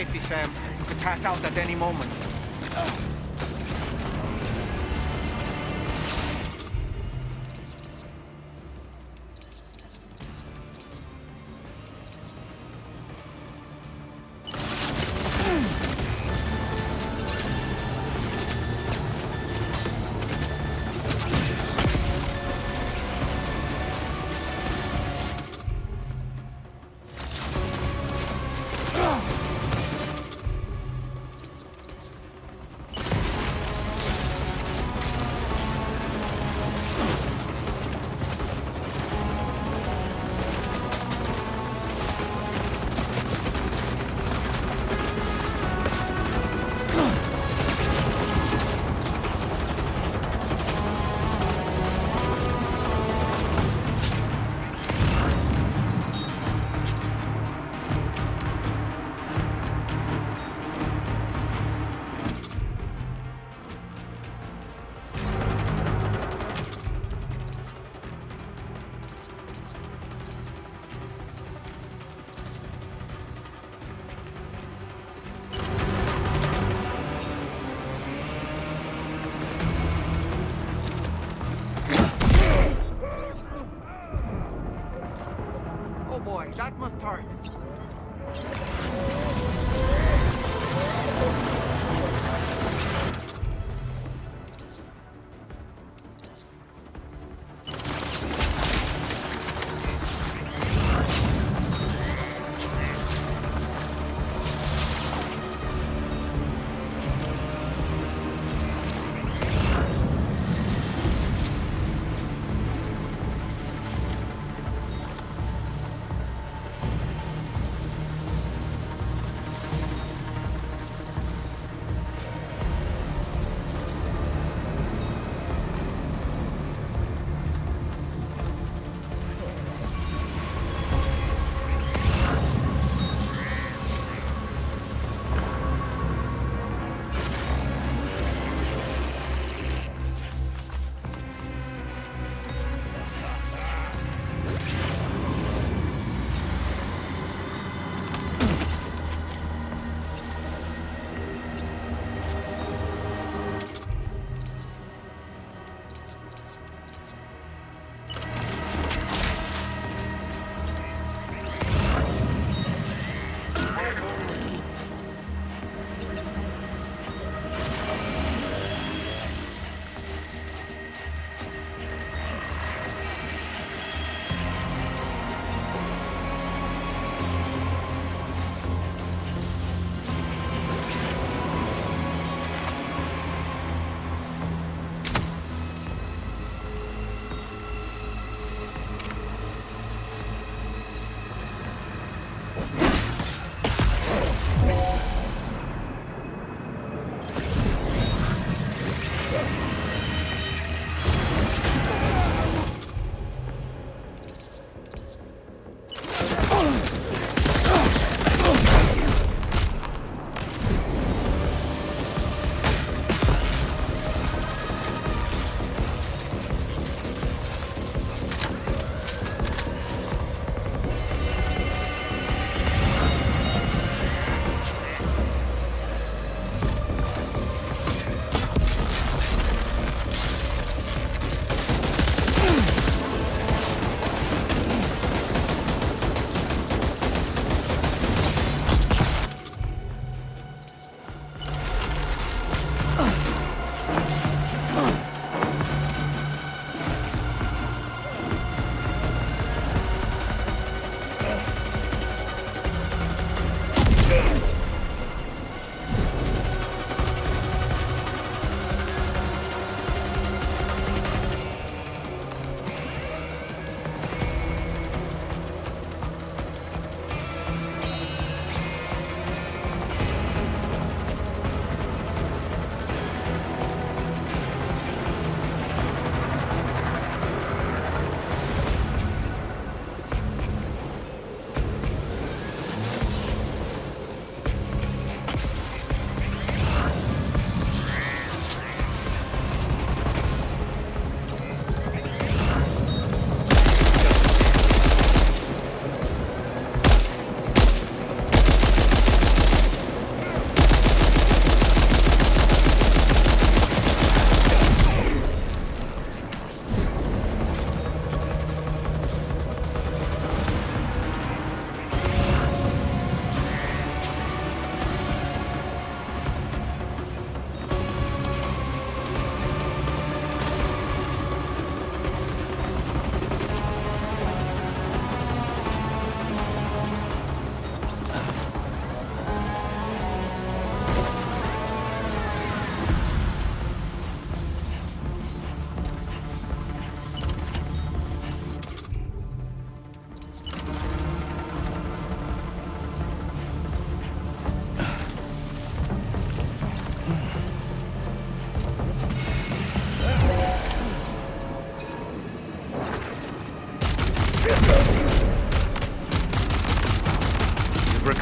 safety, Sam. You could pass out at any moment.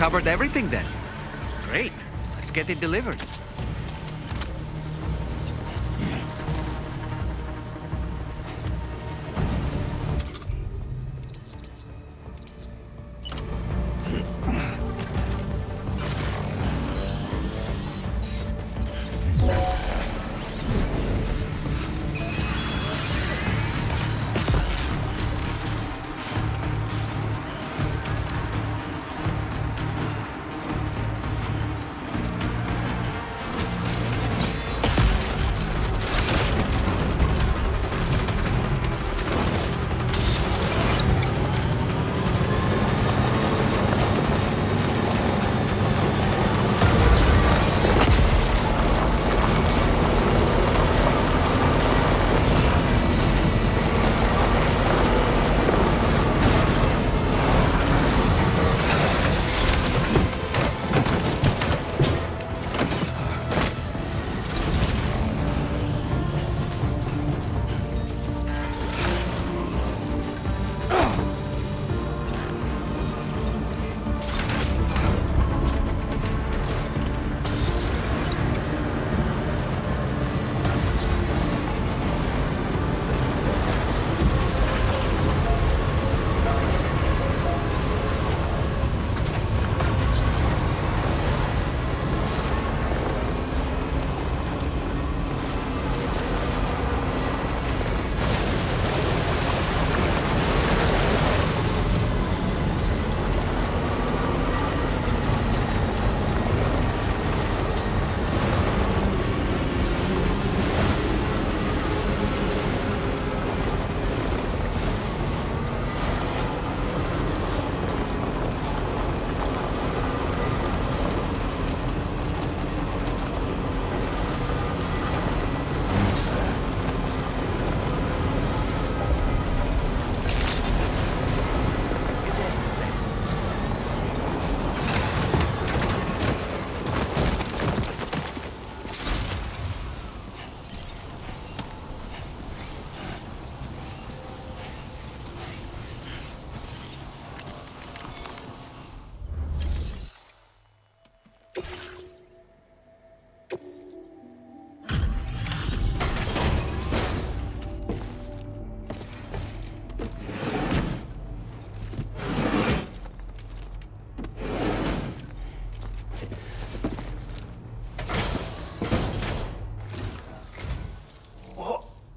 covered everything then. Great. Let's get it delivered.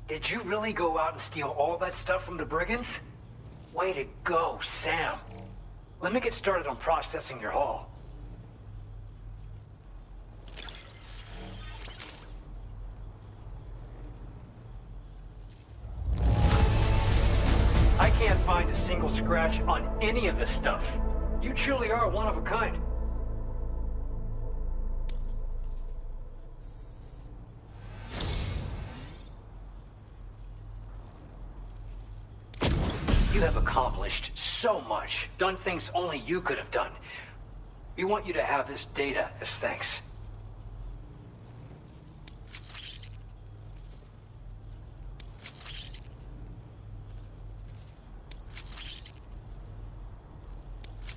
Did you really go out and steal all that stuff from the brigands? Way to go, Sam. Let me get started on processing your haul. I can't find a single scratch on any of this stuff. You truly are one of a kind. You have accomplished so much, done things only you could have done. We want you to have this data as thanks.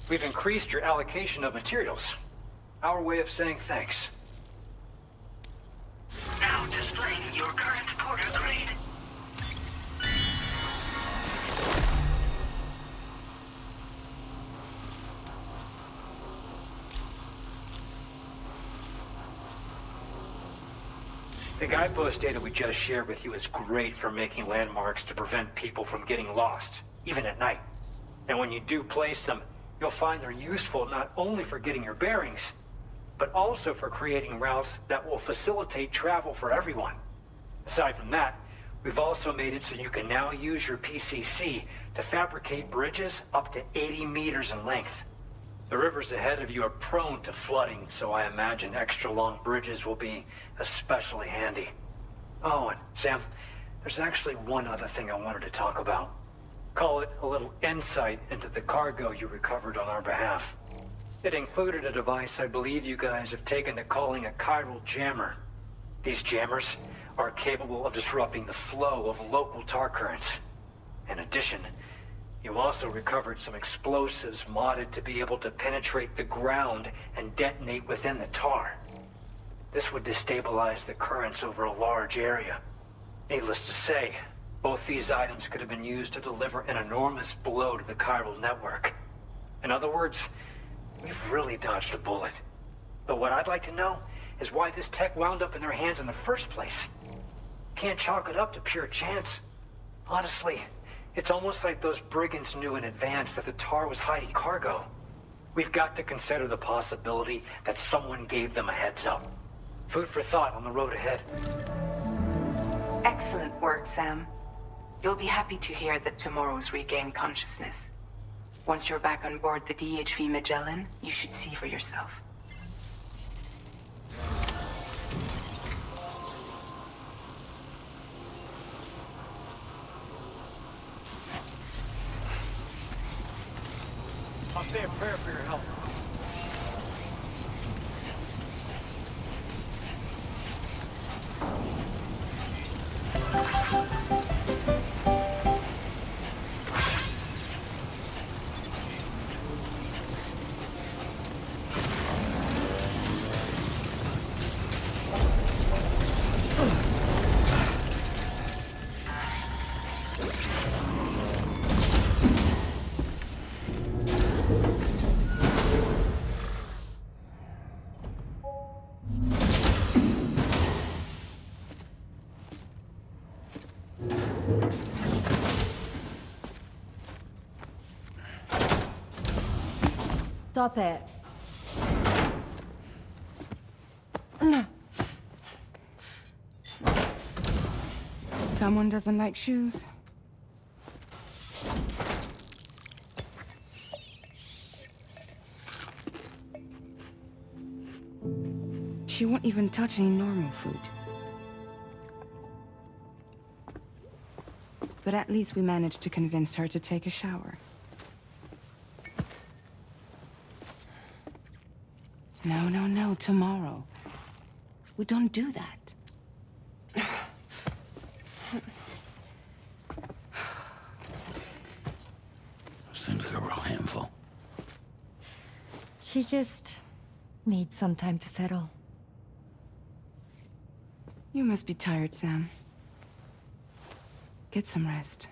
We've increased your allocation of materials. Our way of saying thanks. Now displaying your current porter grade. The guidepost data we just shared with you is great for making landmarks to prevent people from getting lost, even at night. And when you do place them, you'll find they're useful not only for getting your bearings, but also for creating routes that will facilitate travel for everyone. Aside from that, we've also made it so you can now use your PCC to fabricate bridges up to 80 meters in length. The rivers ahead of you are prone to flooding, so I imagine extra long bridges will be especially handy. Oh, and Sam, there's actually one other thing I wanted to talk about. Call it a little insight into the cargo you recovered on our behalf. It included a device I believe you guys have taken to calling a chiral jammer. These jammers are capable of disrupting the flow of local tar currents. In addition, You also recovered some explosives modded to be able to penetrate the ground and detonate within the tar. This would destabilize the currents over a large area. Needless to say, both these items could have been used to deliver an enormous blow to the chiral network. In other words, we've really dodged a bullet. But what I'd like to know is why this tech wound up in their hands in the first place. Can't chalk it up to pure chance. Honestly, it's almost like those brigands knew in advance that the tar was hiding cargo. We've got to consider the possibility that someone gave them a heads up. Food for thought on the road ahead. Excellent work, Sam. You'll be happy to hear that tomorrow's regained consciousness. Once you're back on board the DHV Magellan, you should see for yourself. I'll say a prayer for your help. Stop it. Someone doesn't like shoes? She won't even touch any normal food. But at least we managed to convince her to take a shower. No, tomorrow. We don't do that. Seems like a real handful. She just needs some time to settle. You must be tired, Sam. Get some rest.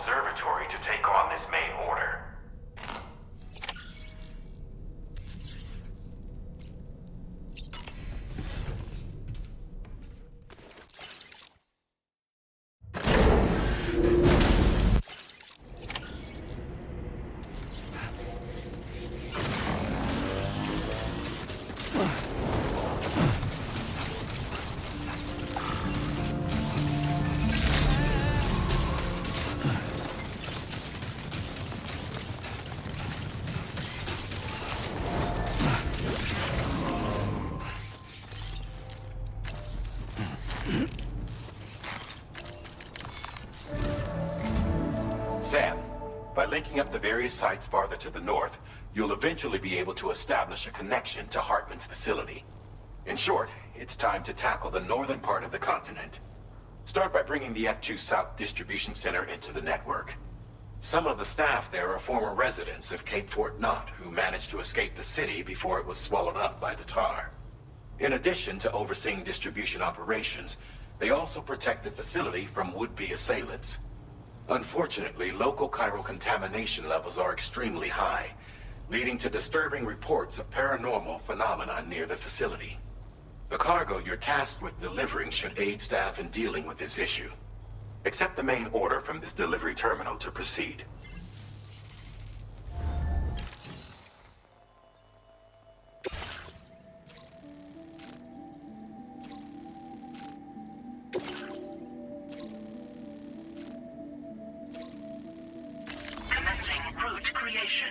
Observatory to take on this main order. Sam, by linking up the various sites farther to the north, you'll eventually be able to establish a connection to Hartman's facility. In short, it's time to tackle the northern part of the continent. Start by bringing the F2 South Distribution Center into the network. Some of the staff there are former residents of Cape Fort Knott who managed to escape the city before it was swallowed up by the tar. In addition to overseeing distribution operations, they also protect the facility from would-be assailants. Unfortunately, local chiral contamination levels are extremely high, leading to disturbing reports of paranormal phenomena near the facility. The cargo you're tasked with delivering should aid staff in dealing with this issue. Accept the main order from this delivery terminal to proceed. Commencing route creation.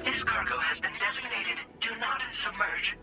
This cargo has been designated Do Not Submerge.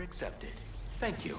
Accepted. Thank you.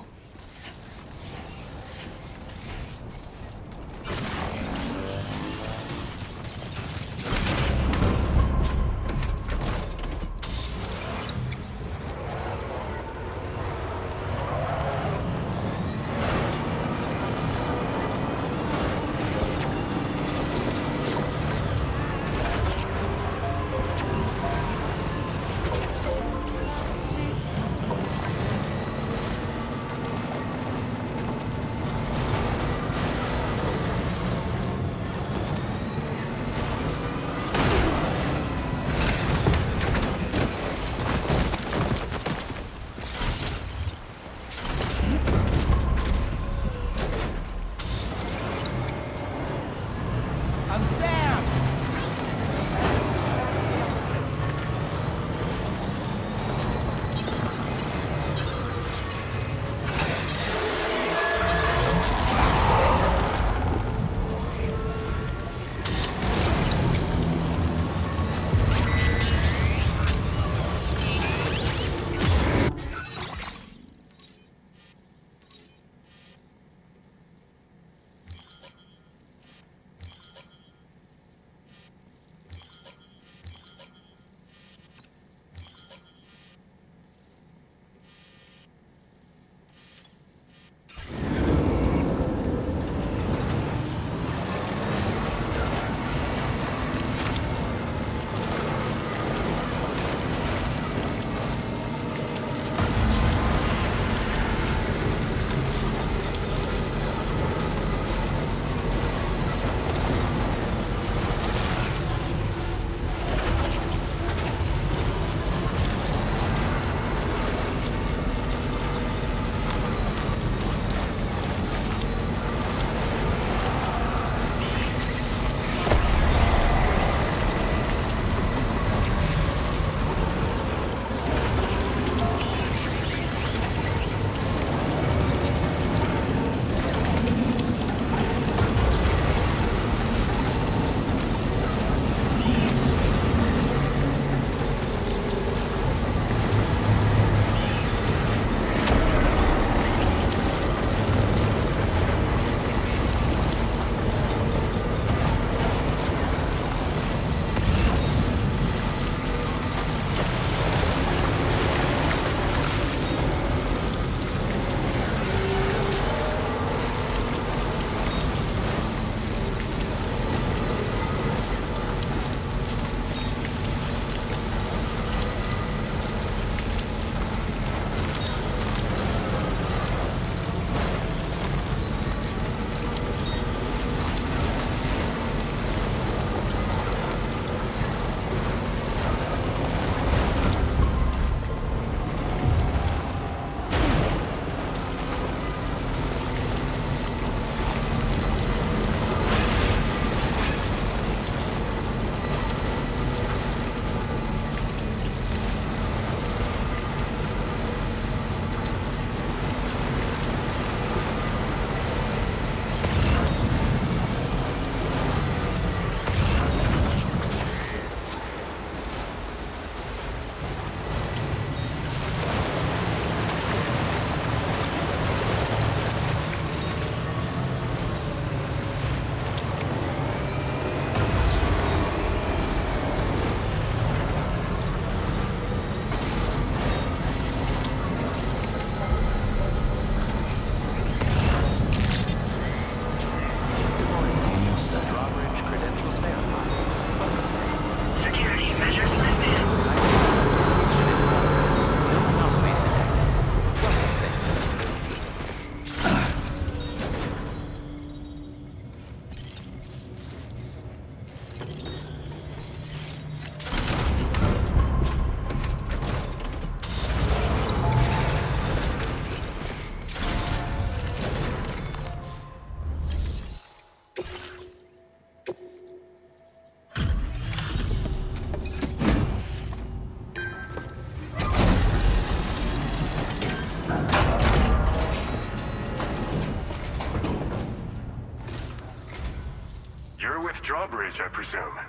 drawbridge, I presume.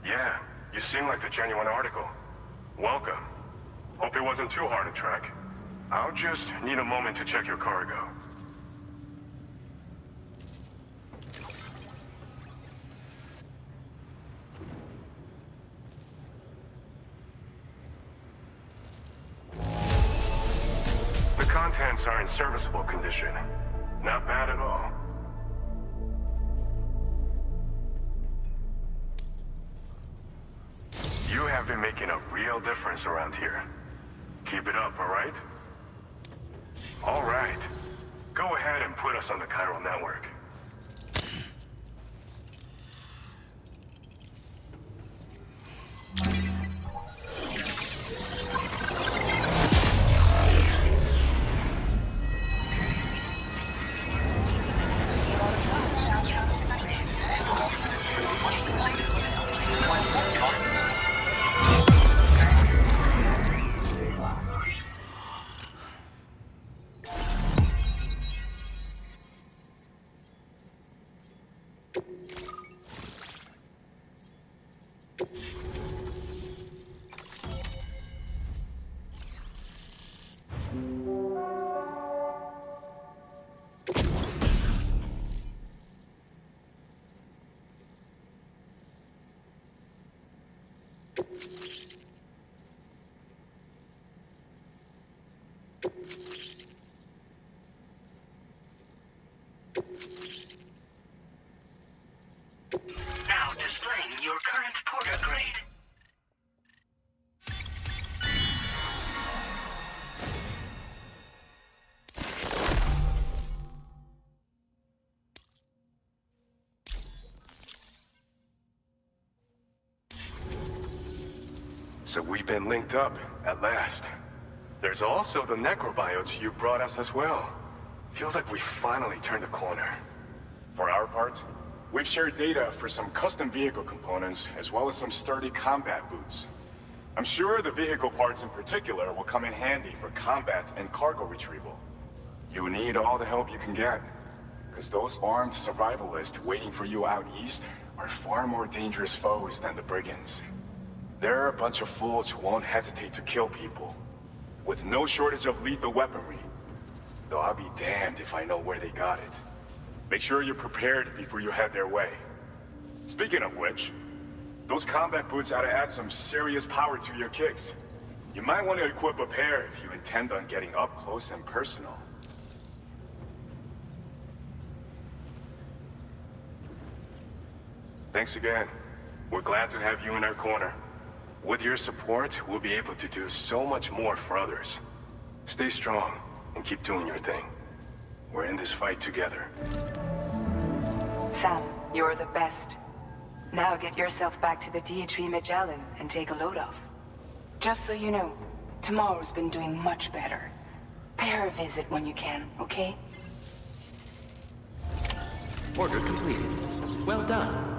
Yeah, you seem like the genuine article. Welcome. Hope it wasn't too hard to track. I'll just need a moment to check your cargo. The contents are in serviceable condition. Not bad at all. You have been making a real difference around here. Keep it up, all right? All right. Go ahead and put us on the chiral network. Now displaying your current porter grade. So we've been linked up, at last. There's also the necrobiotes you brought us as well. Feels like we finally turned a corner. For our part, we've shared data for some custom vehicle components, as well as some sturdy combat boots. I'm sure the vehicle parts in particular will come in handy for combat and cargo retrieval. You need all the help you can get, because those armed survivalists waiting for you out east are far more dangerous foes than the brigands. They're a bunch of fools who won't hesitate to kill people, with no shortage of lethal weaponry. Though I'll be damned if I know where they got it. Make sure you're prepared before you head their way. Speaking of which, those combat boots ought to add some serious power to your kicks. You might want to equip a pair if you intend on getting up close and personal. Thanks again. We're glad to have you in our corner. With your support, we'll be able to do so much more for others. Stay strong and keep doing your thing. We're in this fight together. Sam, you're the best. Now get yourself back to the DHV Magellan and take a load off. Just so you know, tomorrow's been doing much better. Pay her a visit when you can, okay? Order completed. Well done.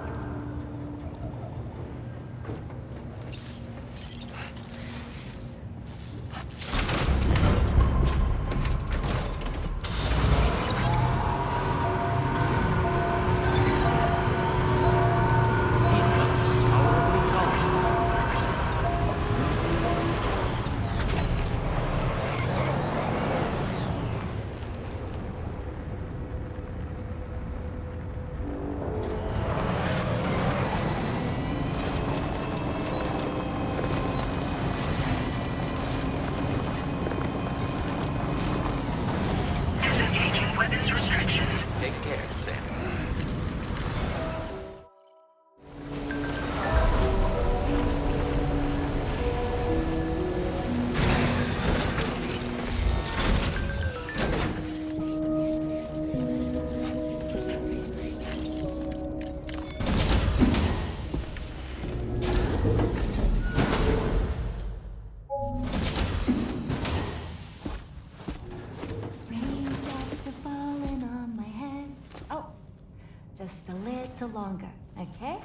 Longer, okay?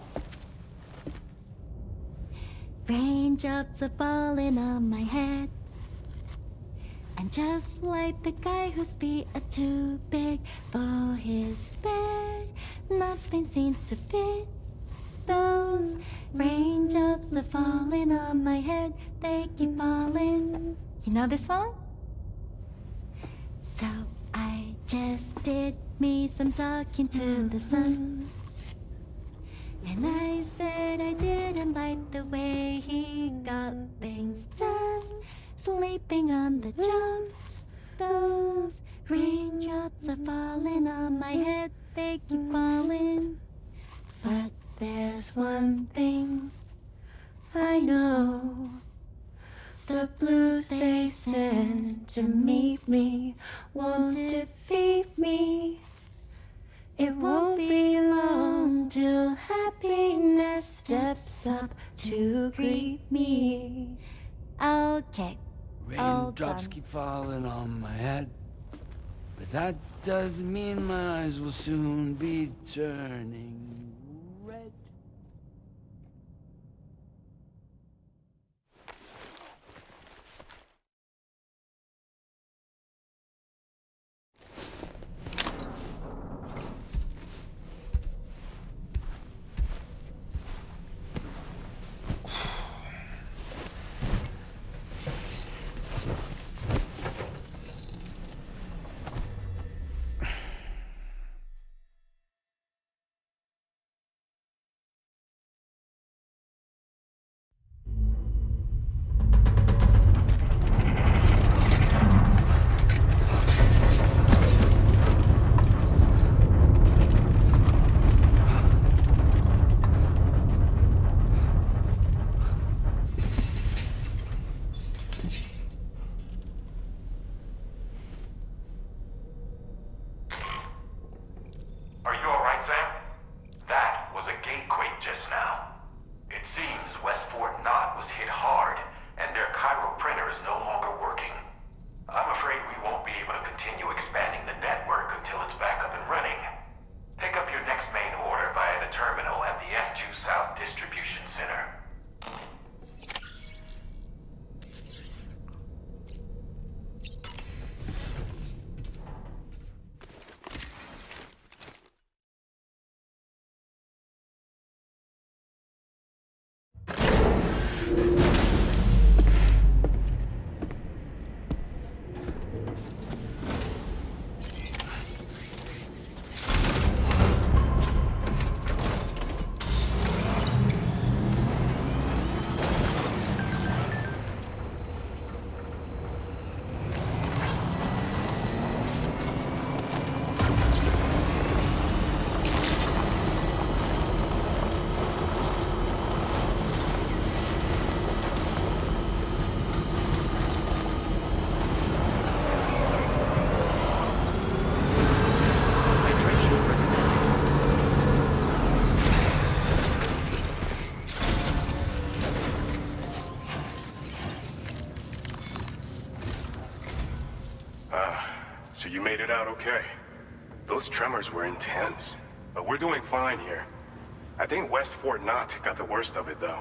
Raindrops are falling on my head, and just like the guy whose feet are too big for his bed, nothing seems to fit. Those raindrops are falling on my head, they keep falling. You know this song? So I just did me some talking to the sun. And I said I didn't like the way he got things done. Sleeping on the job. Those raindrops are falling on my head, they keep falling. But there's one thing I know. The blues they send to meet me won't defeat me. It won't be long till happiness steps up to greet me. Okay. Raindrops keep falling on my head, but that doesn't mean my eyes will soon be turning red. So you made it out okay. Those tremors were intense, but we're doing fine here. I think West Fort Knott got the worst of it, though.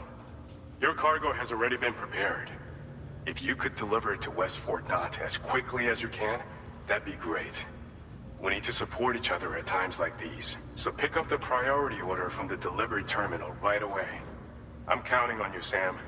Your cargo has already been prepared. If you could deliver it to West Fort Knott as quickly as you can, that'd be great. We need to support each other at times like these, so pick up the priority order from the delivery terminal right away. I'm counting on you, Sam.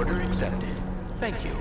Order accepted. Thank you.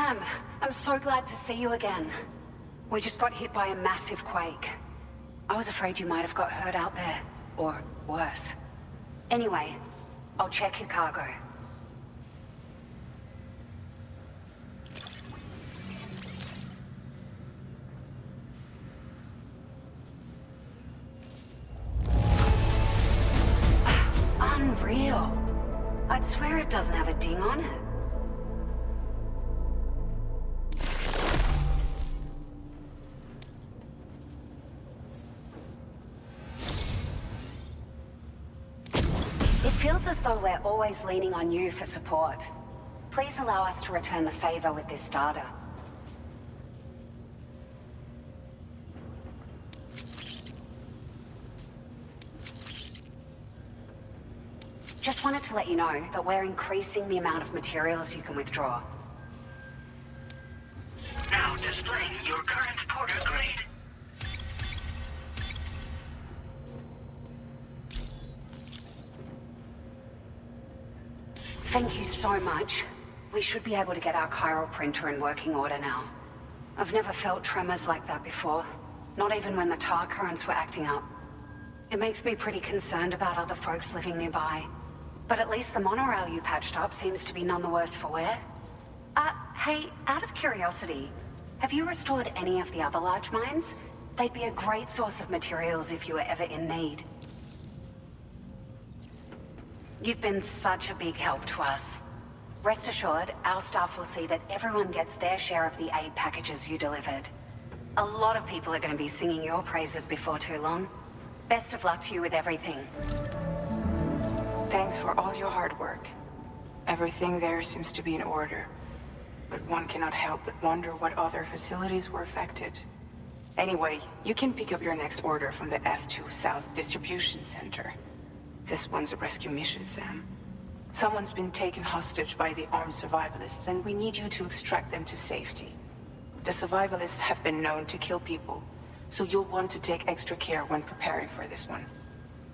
Sam, I'm so glad to see you again. We just got hit by a massive quake. I was afraid you might have got hurt out there, or worse. Anyway, I'll check your cargo. Unreal. I'd swear it doesn't have a ding on it. It feels as though we're always leaning on you for support. Please allow us to return the favor with this data. Just wanted to let you know that we're increasing the amount of materials you can withdraw. Now displaying your current porter grade. Thank you so much. We should be able to get our chiral printer in working order now. I've never felt tremors like that before, not even when the tar currents were acting up. It makes me pretty concerned about other folks living nearby. But at least the monorail you patched up seems to be none the worse for wear. Hey, out of curiosity, have you restored any of the other large mines? They'd be a great source of materials if you were ever in need. You've been such a big help to us. Rest assured, our staff will see that everyone gets their share of the aid packages you delivered. A lot of people are going to be singing your praises before too long. Best of luck to you with everything. Thanks for all your hard work. Everything there seems to be in order. But one cannot help but wonder what other facilities were affected. Anyway, you can pick up your next order from the F2 South Distribution Center. This one's a rescue mission, Sam. Someone's been taken hostage by the armed survivalists, and we need you to extract them to safety. The survivalists have been known to kill people, so you'll want to take extra care when preparing for this one.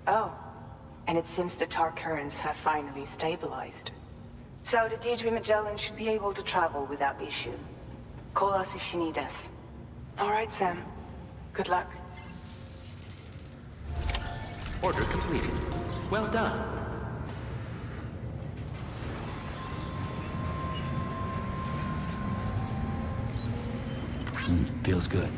Oh, and it seems the tar currents have finally stabilized. So the D3 Magellan should be able to travel without issue. Call us if you need us. All right, Sam. Good luck. Order completed. Well done. Feels good.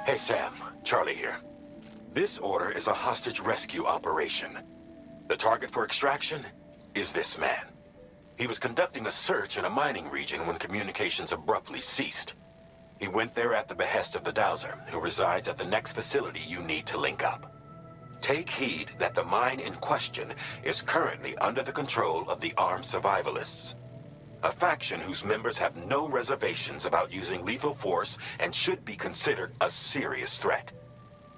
Hey, Sam. Charlie here. This order is a hostage rescue operation. The target for extraction is this man. He was conducting a search in a mining region when communications abruptly ceased. He went there at the behest of the Dowser, who resides at the next facility you need to link up. Take heed that the mine in question is currently under the control of the armed survivalists, a faction whose members have no reservations about using lethal force and should be considered a serious threat.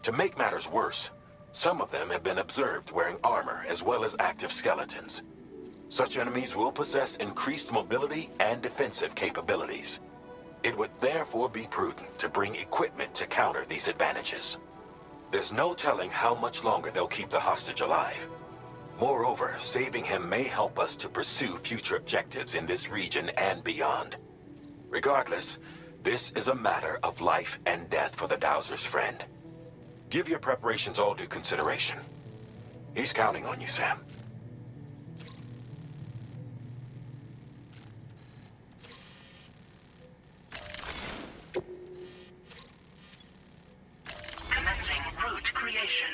To make matters worse, some of them have been observed wearing armor as well as active skeletons. Such enemies will possess increased mobility and defensive capabilities. It would therefore be prudent to bring equipment to counter these advantages. There's no telling how much longer they'll keep the hostage alive. Moreover, saving him may help us to pursue future objectives in this region and beyond. Regardless, this is a matter of life and death for the Dowser's friend. Give your preparations all due consideration. He's counting on you, Sam. Commencing route creation.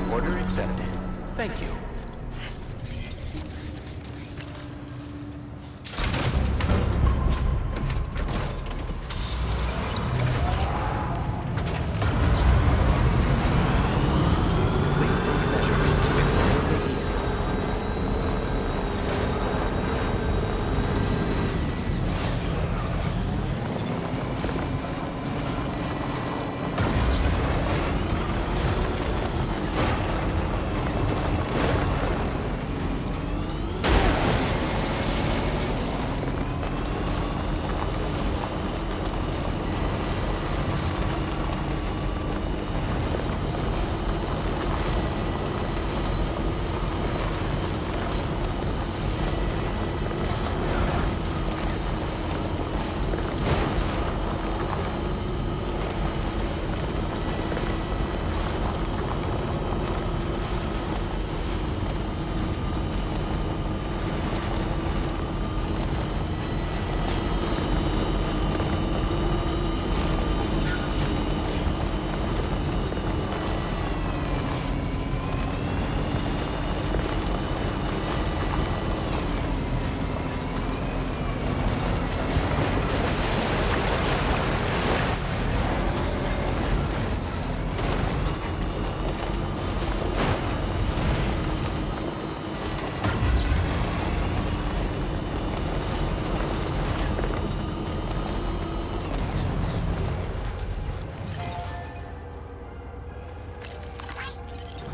Order accepted. Thank you.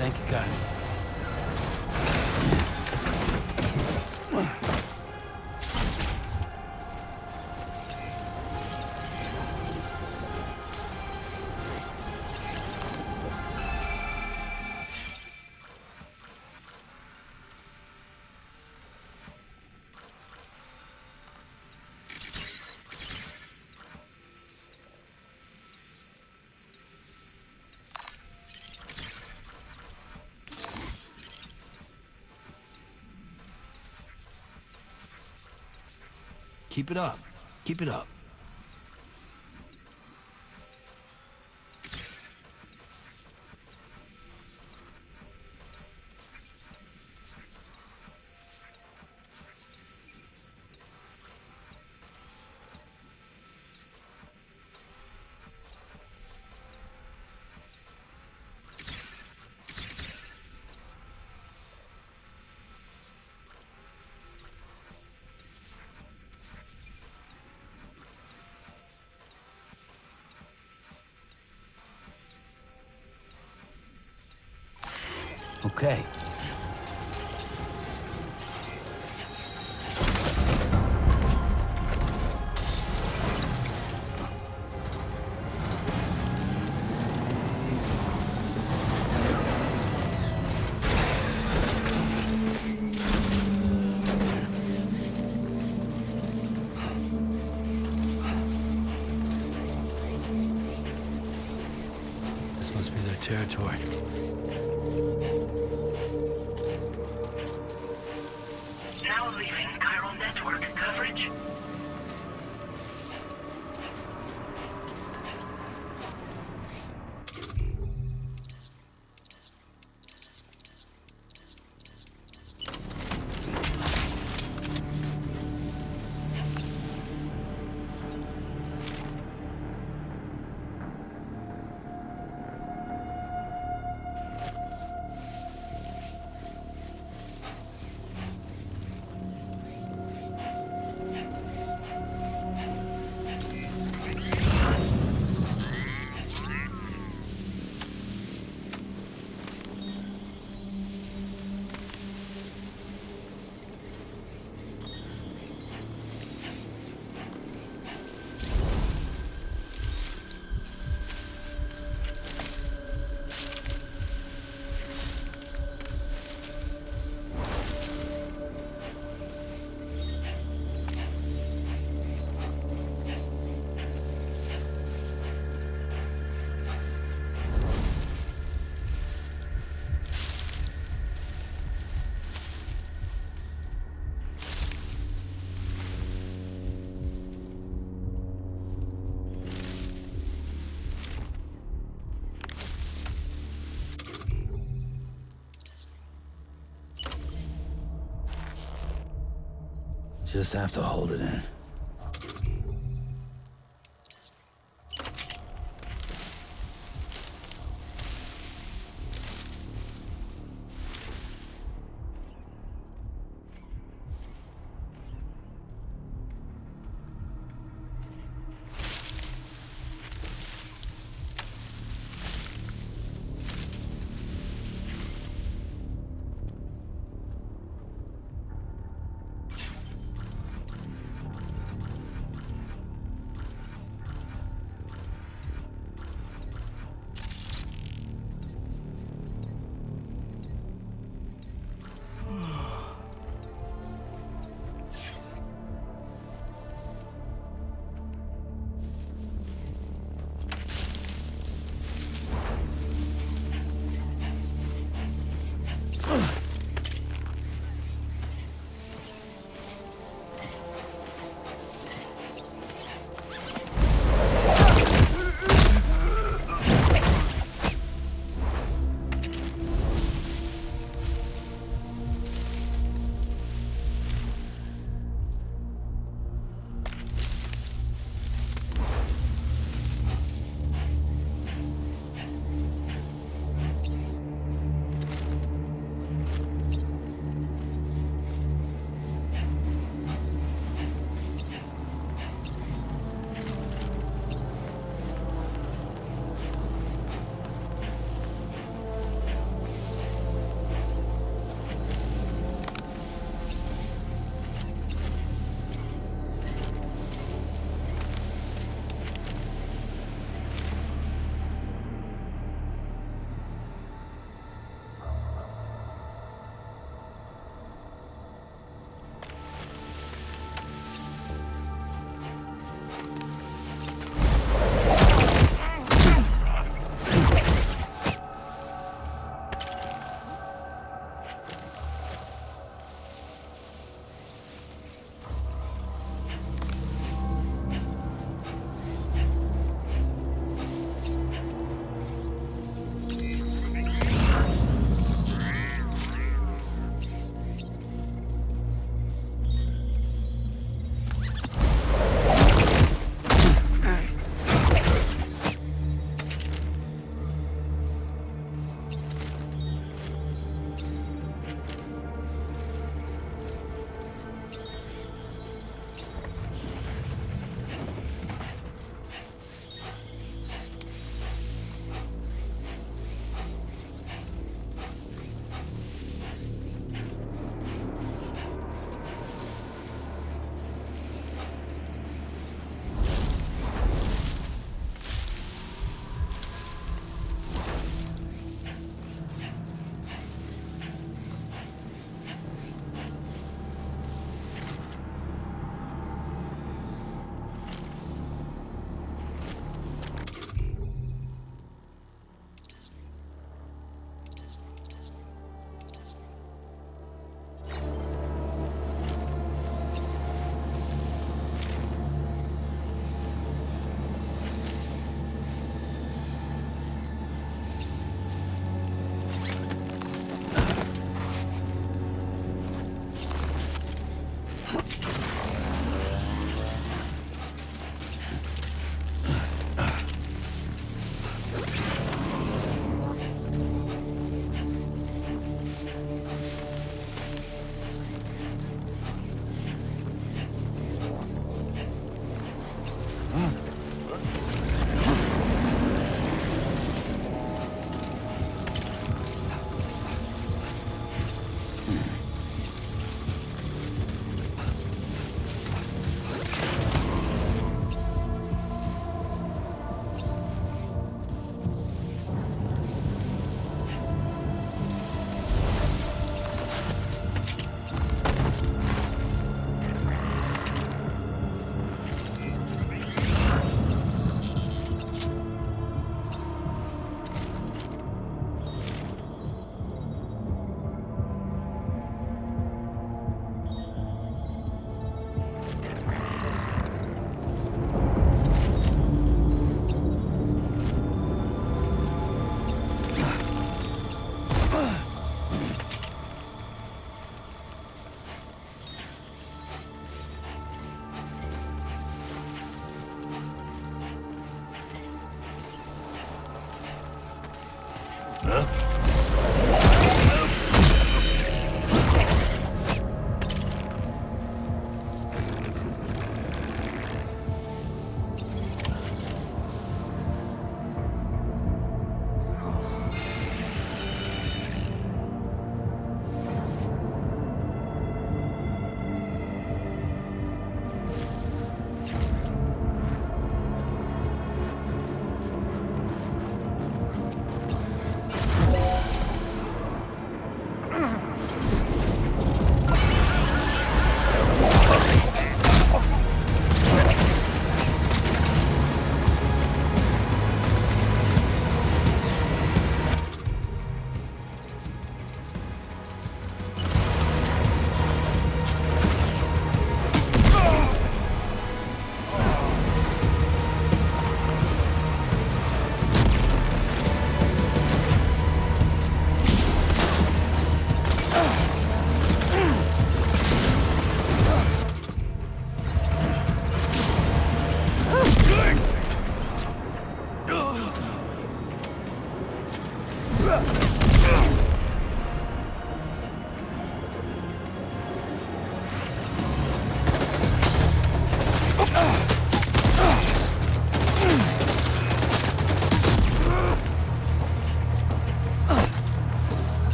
Thank you, guy. Keep it up. Keep it up. Okay. This must be their territory. Now leaving chiral network coverage. Just have to hold it in.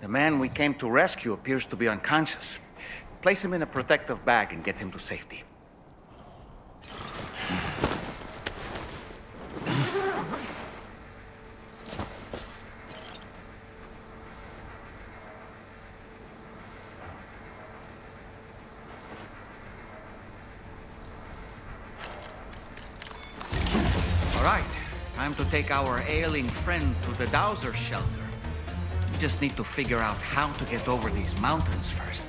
The man we came to rescue appears to be unconscious. Place him in a protective bag and get him to safety. All right, time to take our ailing friend to the Dowser shelter. We just need to figure out how to get over these mountains first.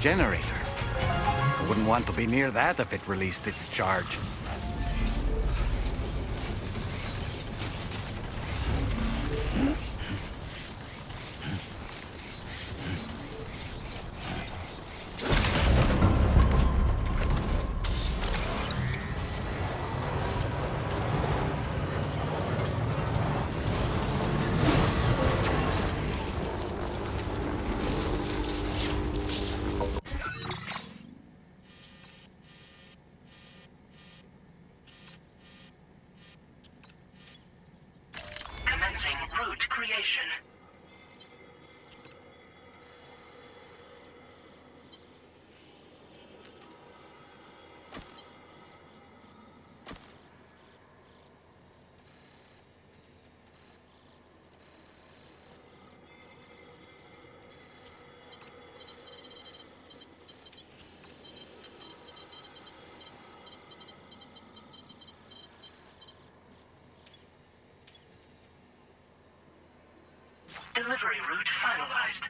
generator. I wouldn't want to be near that if it released its charge. Commencing route creation. Delivery route finalized.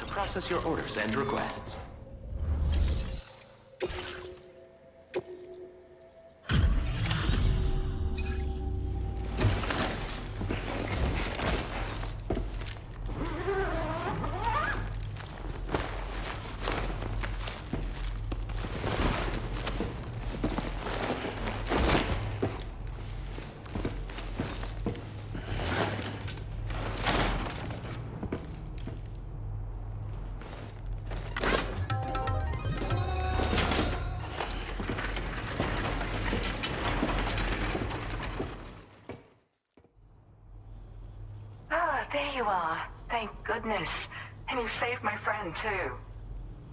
Process your orders and requests. There you are. Thank goodness. And you saved my friend, too.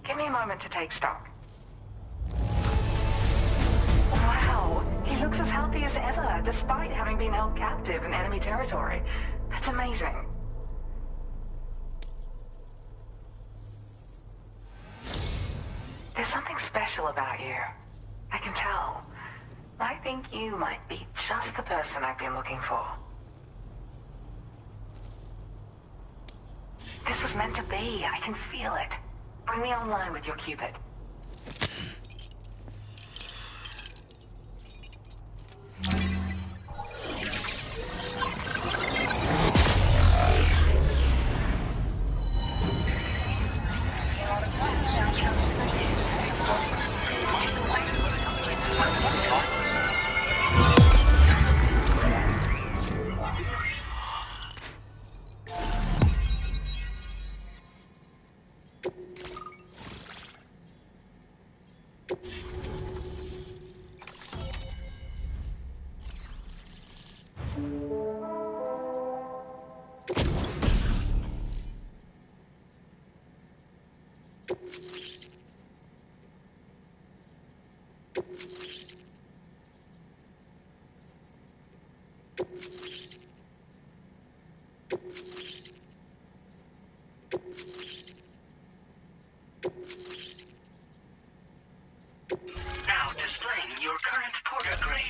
Give me a moment to take stock. Wow, he looks as healthy as ever, despite having been held captive in enemy territory. That's amazing. There's something special about you. I can tell. I think you might be just the person I've been looking for. This was meant to be. I can feel it. Bring me online with your Cupid. Now displaying your current porter grade.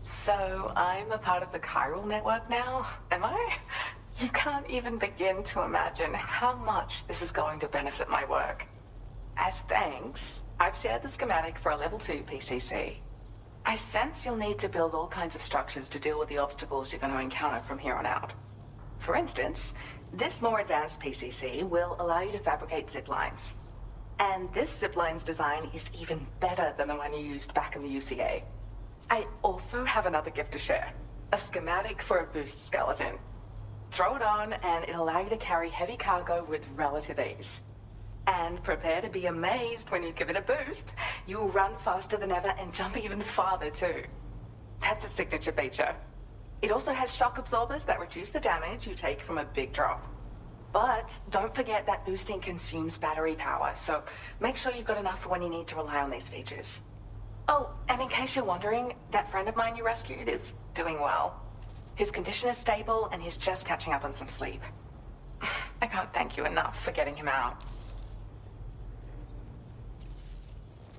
So, I'm a part of the chiral network now, am I? You can't even begin to imagine how much this is going to benefit my work. As thanks, I've shared the schematic for a level 2 PCC. I sense you'll need to build all kinds of structures to deal with the obstacles you're going to encounter from here on out. For instance, this more advanced PCC will allow you to fabricate zip lines. And this zip line's design is even better than the one you used back in the UCA. I also have another gift to share. A schematic for a boost skeleton. Throw it on and it'll allow you to carry heavy cargo with relative ease. And prepare to be amazed when you give it a boost. You'll run faster than ever and jump even farther too. That's a signature feature. It also has shock absorbers that reduce the damage you take from a big drop. But don't forget that boosting consumes battery power, so make sure you've got enough for when you need to rely on these features. Oh, and in case you're wondering, that friend of mine you rescued is doing well. His condition is stable and he's just catching up on some sleep. I can't thank you enough for getting him out.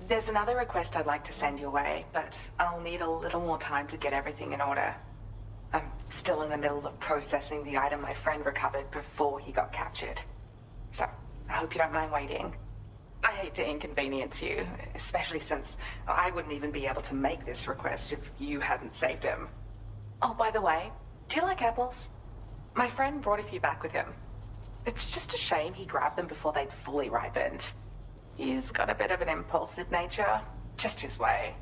There's another request I'd like to send your way, but I'll need a little more time to get everything in order. I'm still in the middle of processing the item my friend recovered before he got captured. So, I hope you don't mind waiting. I hate to inconvenience you, especially since I wouldn't even be able to make this request if you hadn't saved him. Oh, by the way, do you like apples? My friend brought a few back with him. It's just a shame he grabbed them before they'd fully ripened. He's got a bit of an impulsive nature, just his way.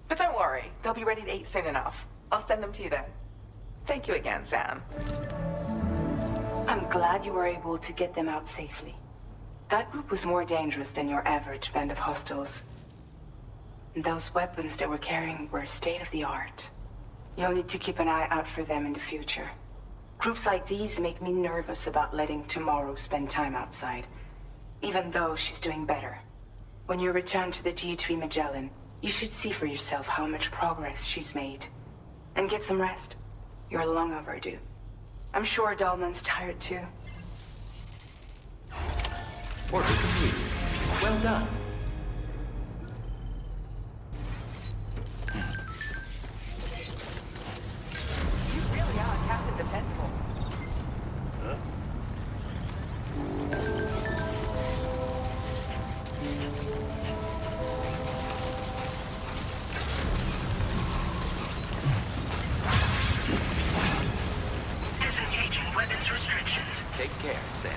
But don't worry, they'll be ready to eat soon enough. I'll send them to you then. Thank you again, Sam. I'm glad you were able to get them out safely. That group was more dangerous than your average band of hostiles. Those weapons they were carrying were state-of-the-art. You'll need to keep an eye out for them in the future. Groups like these make me nervous about letting Tomorrow spend time outside, even though she's doing better. When you return to the G3 Magellan, you should see for yourself how much progress she's made. And get some rest. You're long overdue. I'm sure Dahlman's tired too. Order complete. Well done. You really are Captain Dependable. Huh? Disengaging weapons restrictions. Take care, Sam.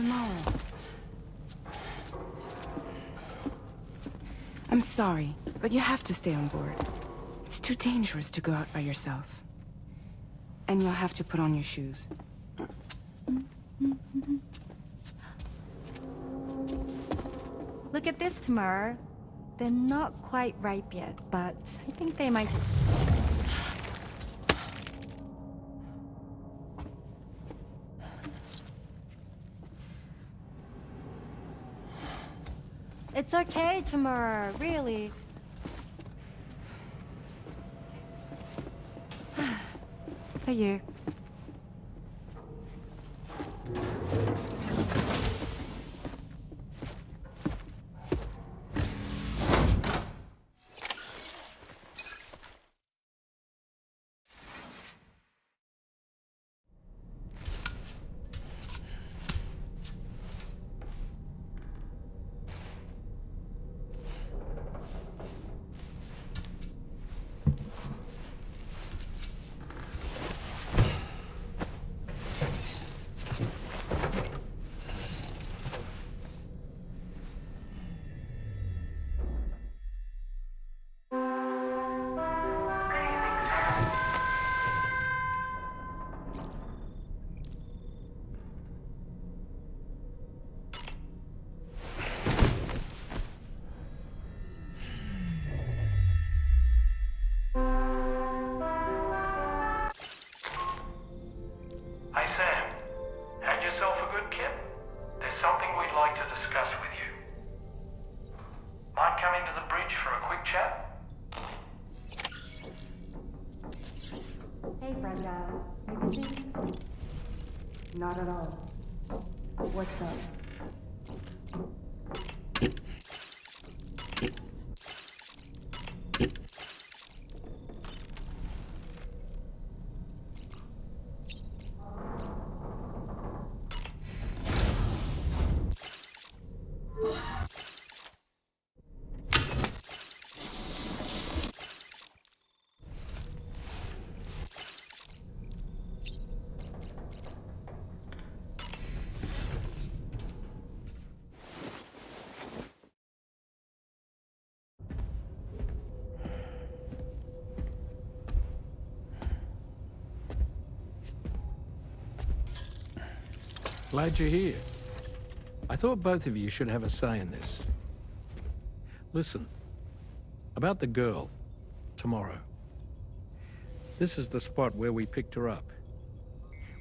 tomorrow. I'm sorry, but you have to stay on board. It's too dangerous to go out by yourself. And you'll have to put on your shoes. Look at this, Tamara. They're not quite ripe yet, but I think they might... It's okay, Tamara, really. For you. Hey Sam, had yourself a good kip? There's something we'd like to discuss with you. Mind coming to the bridge for a quick chat? Hey, Brenda. You busy? Not at all. What's up? Glad you're here. I thought both of you should have a say in this. Listen, about the girl, tomorrow. This is the spot where we picked her up.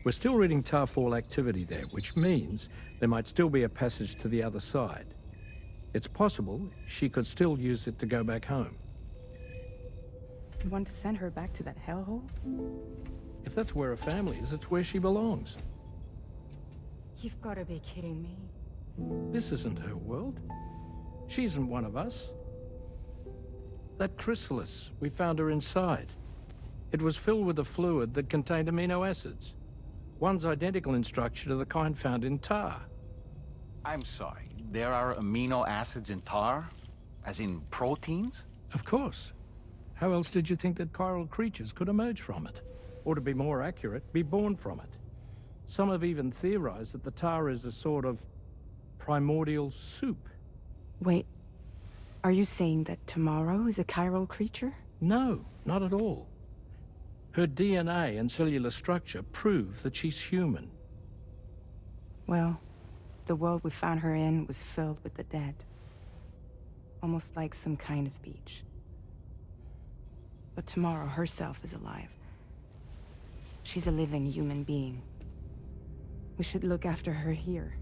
We're still reading Tarfall activity there, which means there might still be a passage to the other side. It's possible she could still use it to go back home. You want to send her back to that hellhole? If that's where her family is, it's where she belongs. You've got to be kidding me. This isn't her world. She isn't one of us. That chrysalis, we found her inside. It was filled with a fluid that contained amino acids. One's identical in structure to the kind found in tar. I'm sorry, there are amino acids in tar? As in proteins? Of course. How else did you think that chiral creatures could emerge from it? Or to be more accurate, be born from it? Some have even theorized that the tar is a sort of primordial soup. Wait, are you saying that tomorrow is a chiral creature? No, not at all. Her DNA and cellular structure prove that she's human. Well, the world we found her in was filled with the dead. Almost like some kind of beach. But tomorrow herself is alive. She's a living human being. We should look after her here.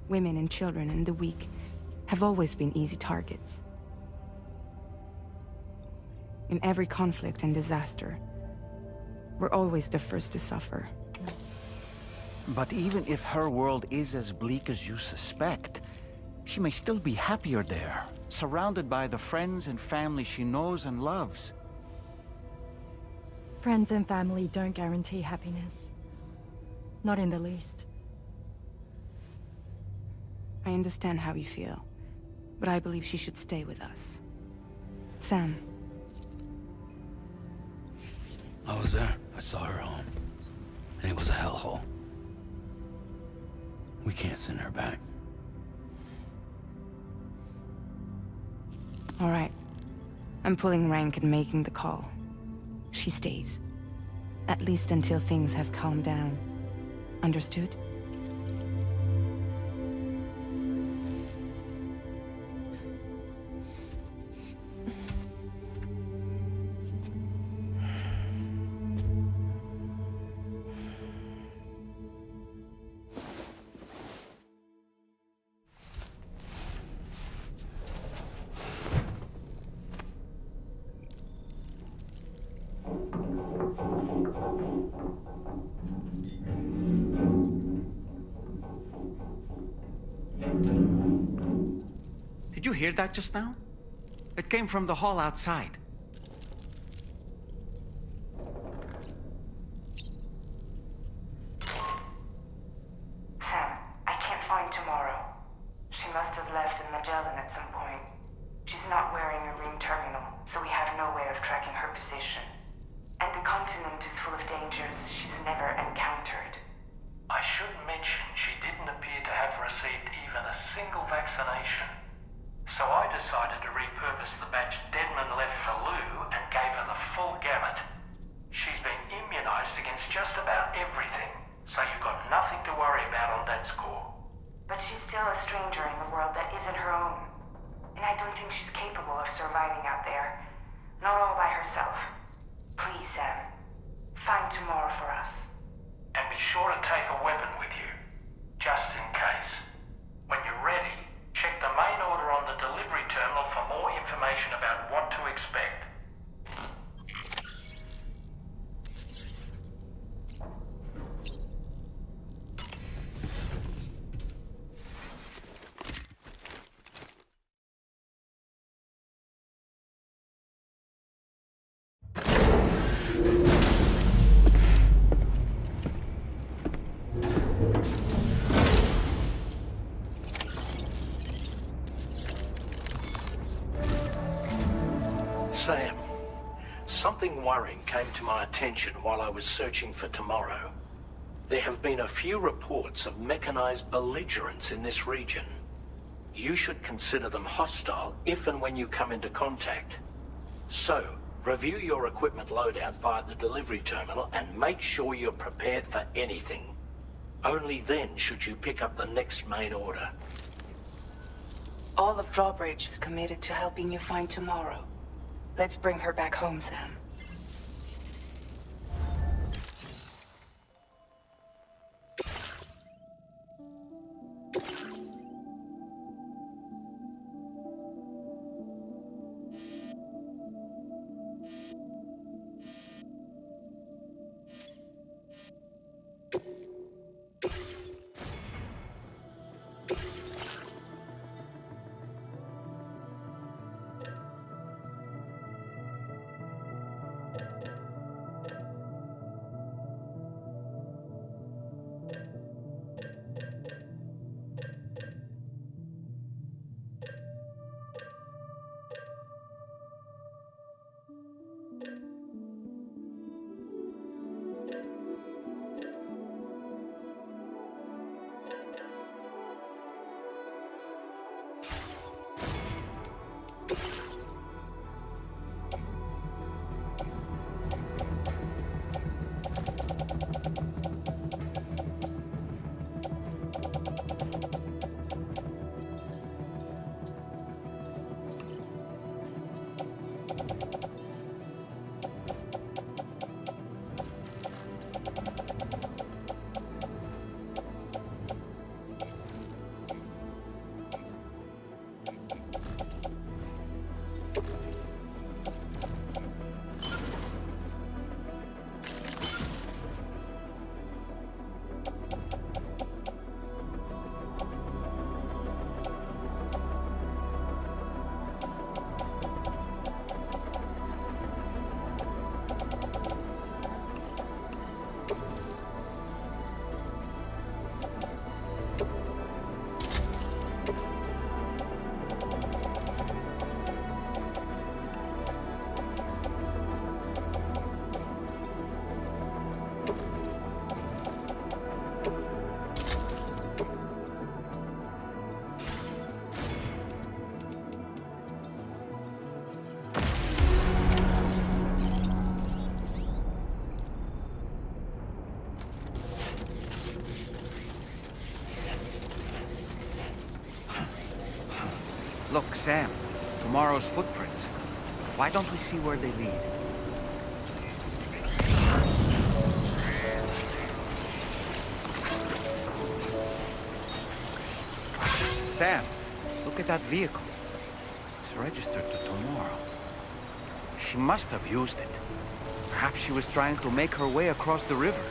Women and children and the weak have always been easy targets. In every conflict and disaster, we're always the first to suffer. But even if her world is as bleak as you suspect, she may still be happier there, surrounded by the friends and family she knows and loves. Friends and family don't guarantee happiness. Not in the least. I understand how you feel, but I believe she should stay with us. Sam. I was there. I saw her home. And it was a hellhole. We can't send her back. All right. I'm pulling rank and making the call. She stays. At least until things have calmed down. Understood? Did you hear that just now? It came from the hall outside. Sam, I can't find Tomorrow. She must have left in Magellan at some point. She's not wearing a room terminal, so we have no way of tracking her position. And the continent is full of dangers she's never encountered. I should mention she didn't appear to have received even a single vaccination. So I decided to repurpose the batch Deadman left for Lou and gave her the full gamut. She's been immunized against just about everything, so you've got nothing to worry about on that score. But she's still a stranger in the world that isn't her own. And I don't think she's capable of surviving out there. Not all by herself. Please, Sam. Find Tomorrow for us. And be sure to take a weapon with you, just in case. When you're ready, check the main order on the delivery terminal for more information about what to expect. Sam, something worrying came to my attention while I was searching for Tomorrow. There have been a few reports of mechanized belligerents in this region. You should consider them hostile if and when you come into contact. So, review your equipment loadout via the delivery terminal and make sure you're prepared for anything. Only then should you pick up the next main order. All of Drawbridge is committed to helping you find Tomorrow. Let's bring her back home, Sam. Look, Sam. Tomorrow's footprints. Why don't we see where they lead? Sam, look at that vehicle. It's registered to tomorrow. She must have used it. Perhaps she was trying to make her way across the river.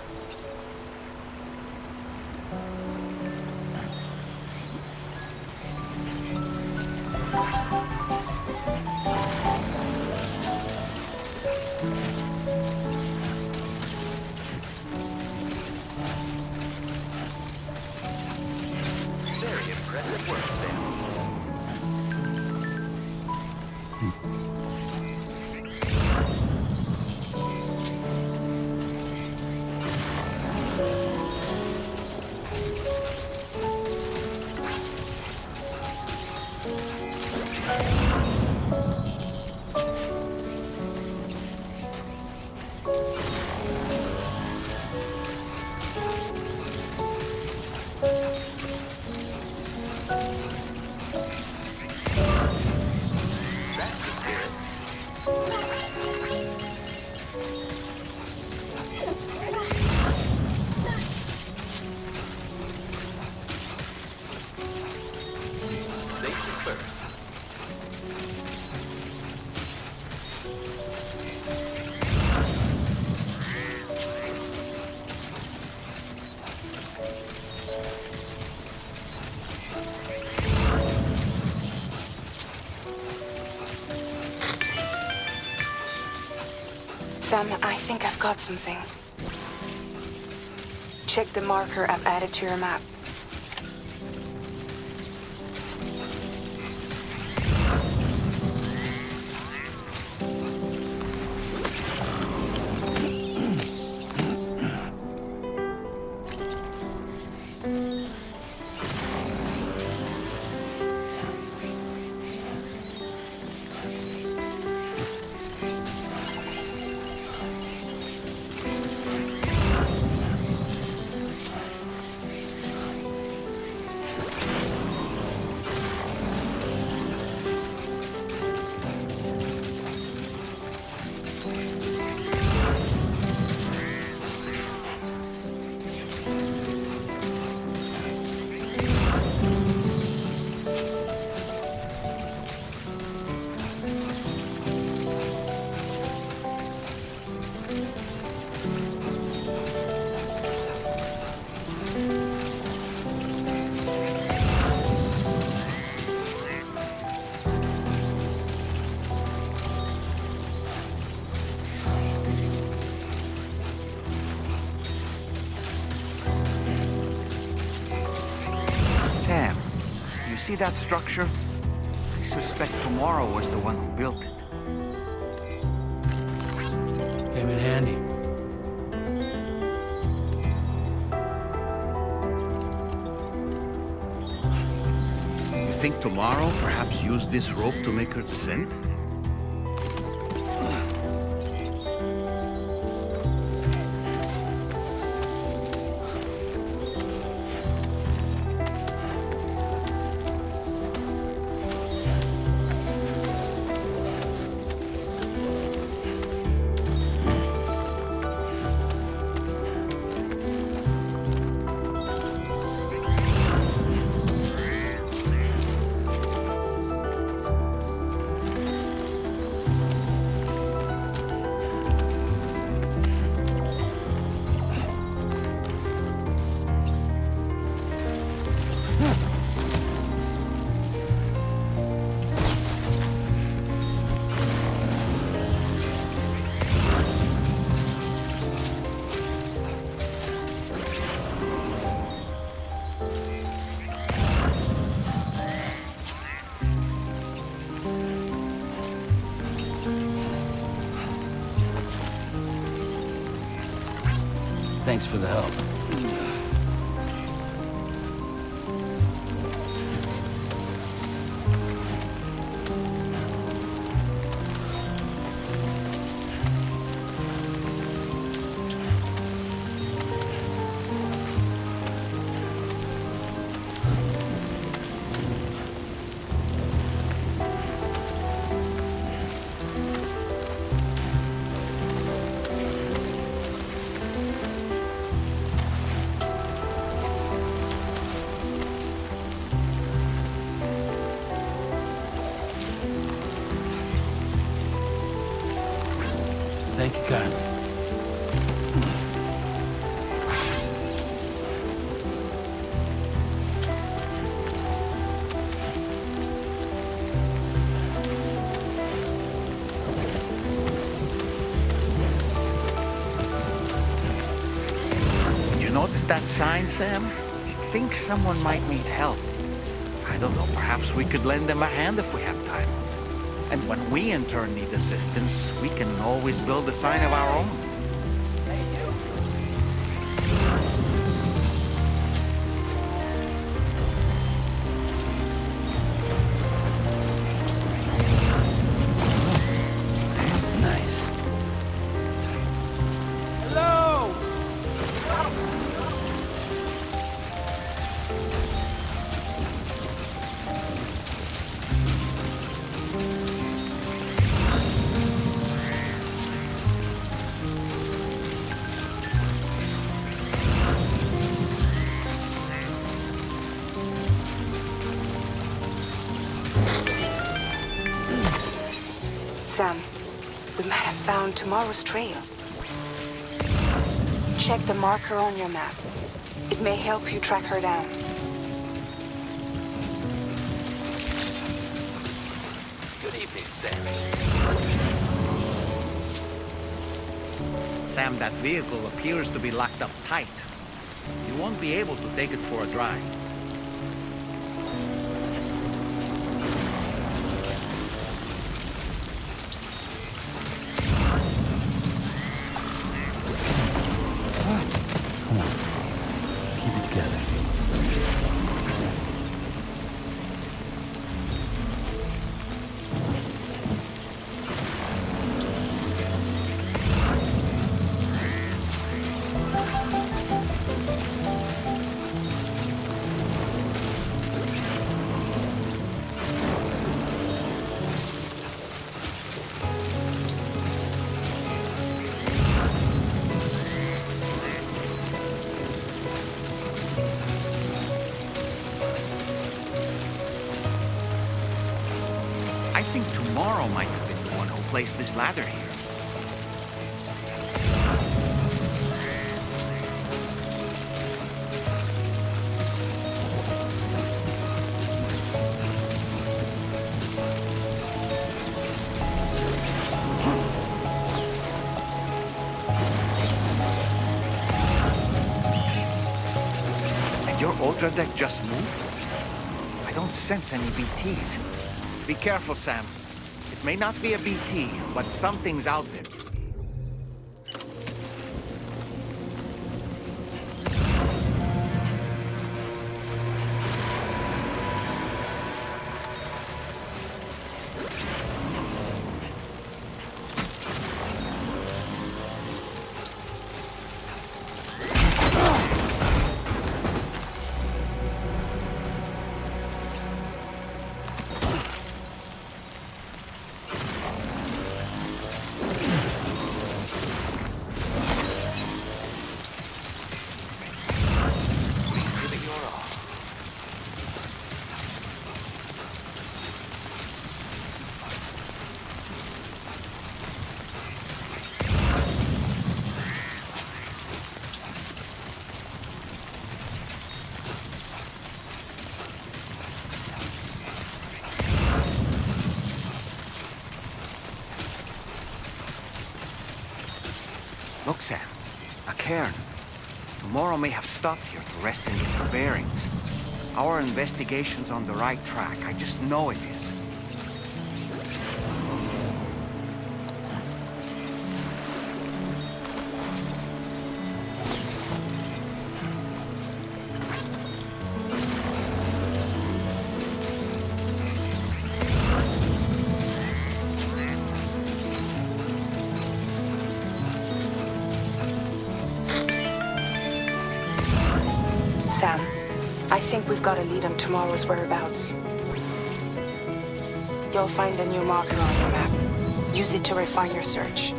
Very impressive work, Sam. Sam, I think I've got something. Check the marker I've added to your map. See that structure? I suspect Tomorrow was the one who built it. Came in handy. You think Tomorrow perhaps used this rope to make her descend? Thanks for the help. You notice that sign, Sam? He thinks someone might need help. I don't know, perhaps we could lend them a hand if we have time. And when we in turn need assistance, we can always build a sign of our own. Sam, we might have found tomorrow's trail. Check the marker on your map. It may help you track her down. Good evening, Sam. Sam, that vehicle appears to be locked up tight. You won't be able to take it for a drive. I think tomorrow might have been the one who placed this ladder here. And your Ultra deck just moved? I don't sense any BTs. Be careful, Sam. It may not be a BT, but something's out there. Look, Sam. A cairn. Tomorrow may have stopped here to rest and get her bearings. Our investigation's on the right track. I just know it is. Sam, I think we've got a lead on tomorrow's whereabouts. You'll find a new marker on your map. Use it to refine your search.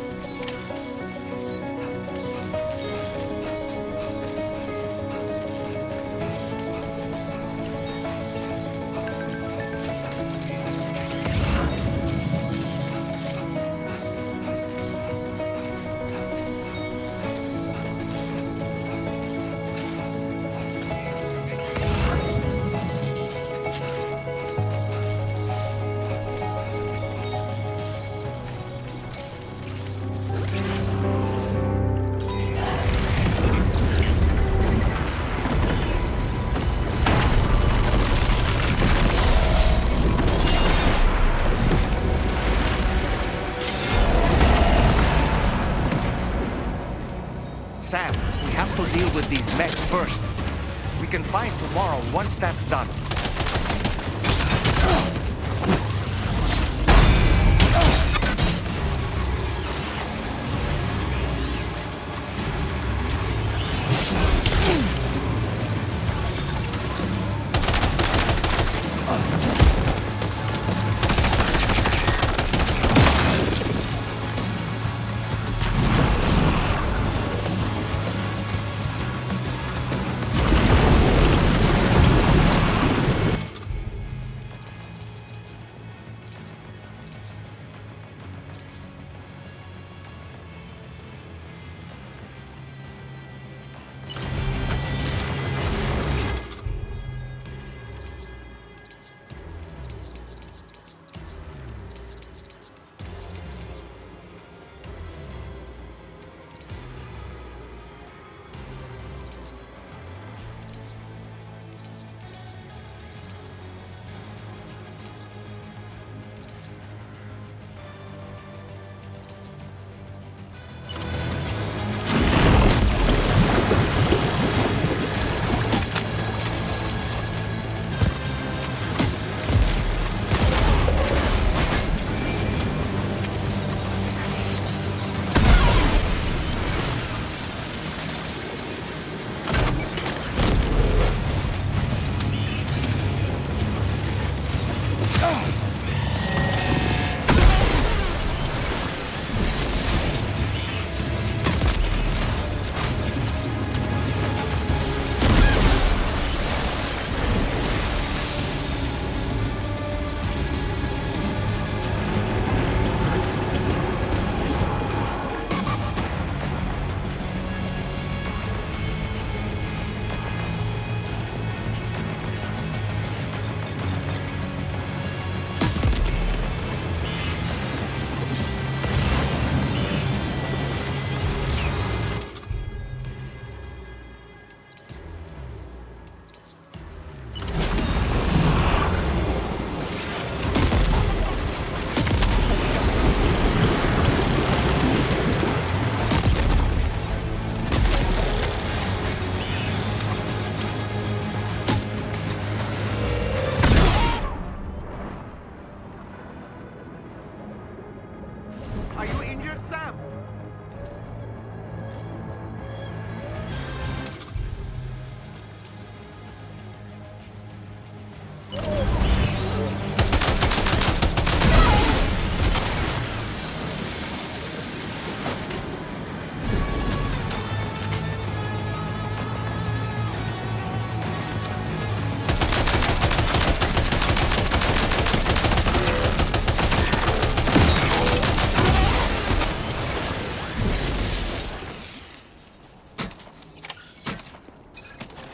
Sam, we have to deal with these mechs first. We can fight tomorrow once that's done.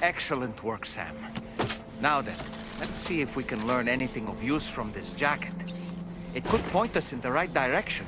Excellent work, Sam. Now then, let's see if we can learn anything of use from this jacket. It could point us in the right direction.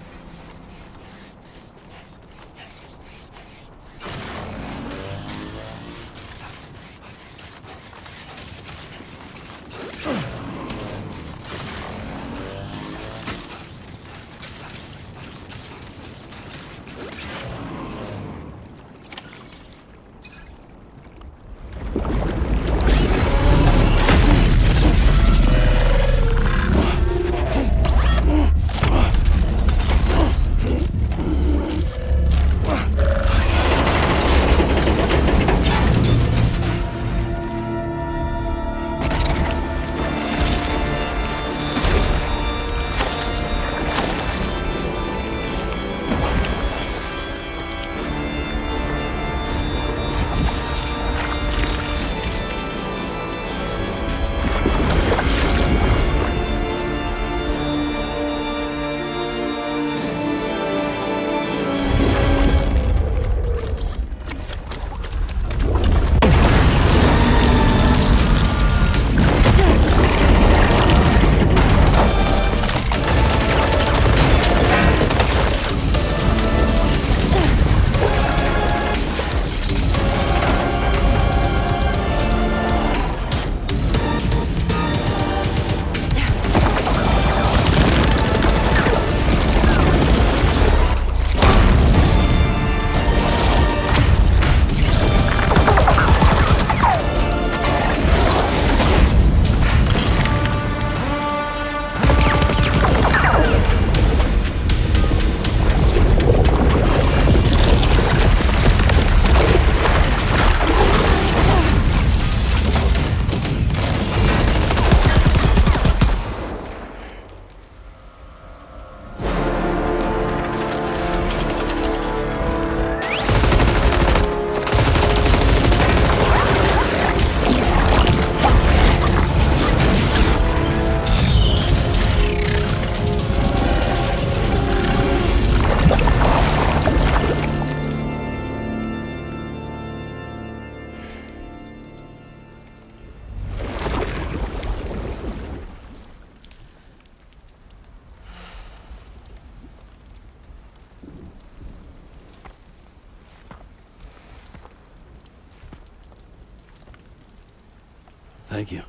Thank you.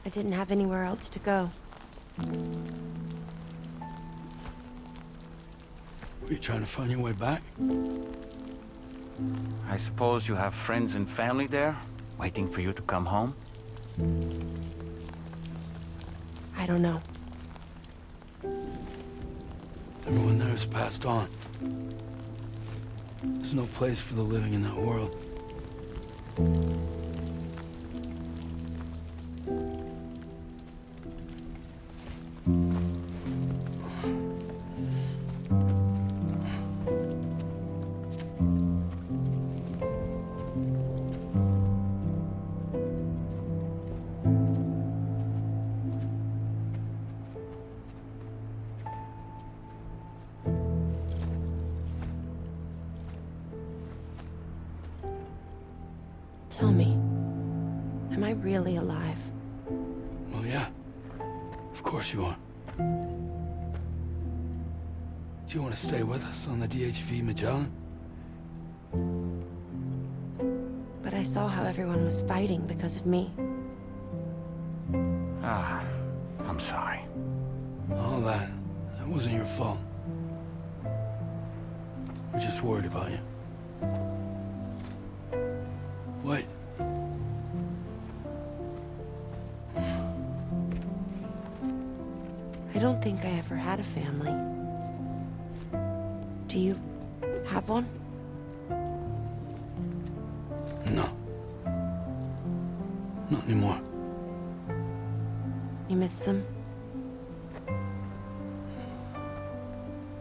I didn't have anywhere else to go. Were you trying to find your way back? I suppose you have friends and family there, waiting for you to come home? I don't know. Everyone there has passed on. There's no place for the living in that world. Tell me, am I really alive? Well, yeah. Of course you are. Do you want to stay with us on the DHV Magellan? But I saw how everyone was fighting because of me. Ah, I'm sorry. All that wasn't your fault. We're just worried about you. Wait. I don't think I ever had a family. Do you have one? No. Not anymore. You miss them?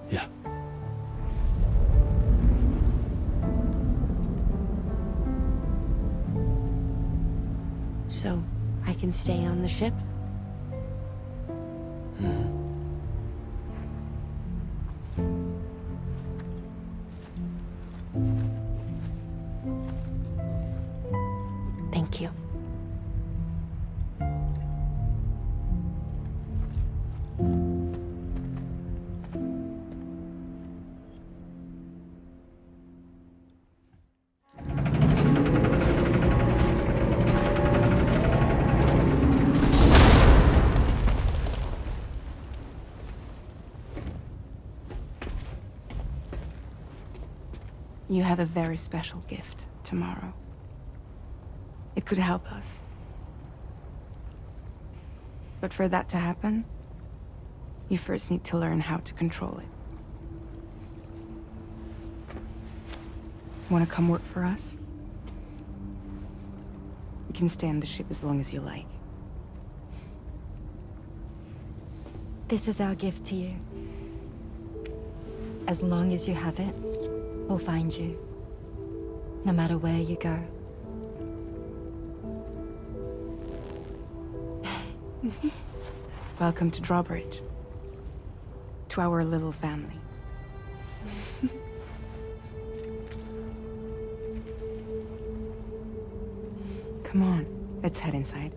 Yeah. So, I can stay on the ship? Thank you. You have a very special gift tomorrow. It could help us. But for that to happen, you first need to learn how to control it. Want to come work for us? You can stay on the ship as long as you like. This is our gift to you. As long as you have it, we'll find you. No matter where you go. Welcome to Drawbridge. To our little family. Come on, let's head inside.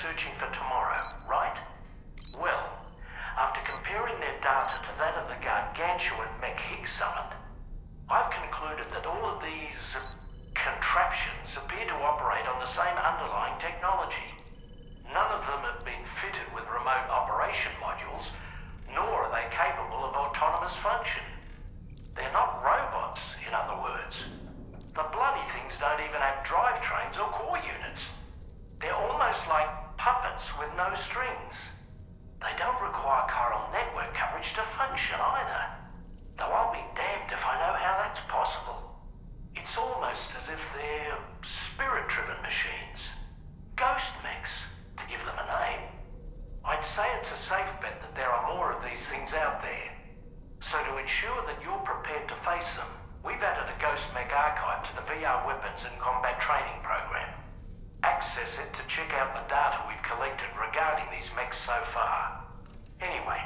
Searching for tomorrow, right? Well, after comparing their data to that of the guard gargantuan mech Higgs summoned, I've concluded that all of these contraptions appear to operate on the same underlying technology. None of them have been fitted with remote operation modules, nor are they capable of autonomous function. They're not robots, in other words. The bloody things don't even have drivetrains or core units. They're almost like puppets with no strings. They don't require chiral network coverage to function either. Though I'll be damned if I know how that's possible. It's almost as if they're spirit-driven machines. Ghost mechs, to give them a name. I'd say it's a safe bet that there are more of these things out there. So to ensure that you're prepared to face them, we've added a Ghost Mech archive to the VR weapons and combat training program. Access it to check out the data we've collected regarding these mechs so far. Anyway,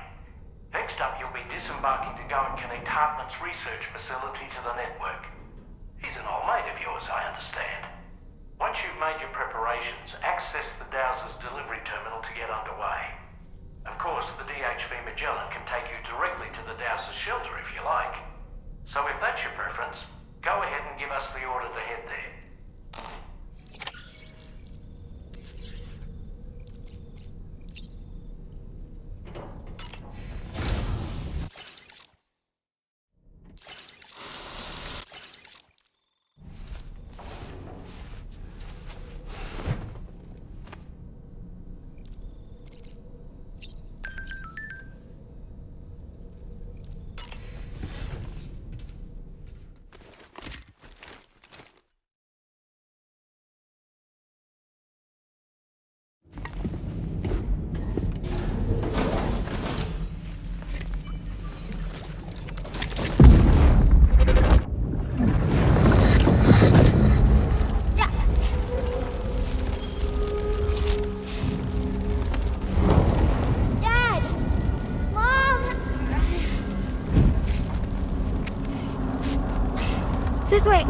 next up you'll be disembarking to go and connect Hartman's research facility to the network. He's an old mate of yours, I understand. Once you've made your preparations, access the Dowser's delivery terminal to get underway. Of course, the DHV Magellan can take you directly to the Dowser's shelter if you like. So if that's your preference, go ahead and give us the order to head there. This way.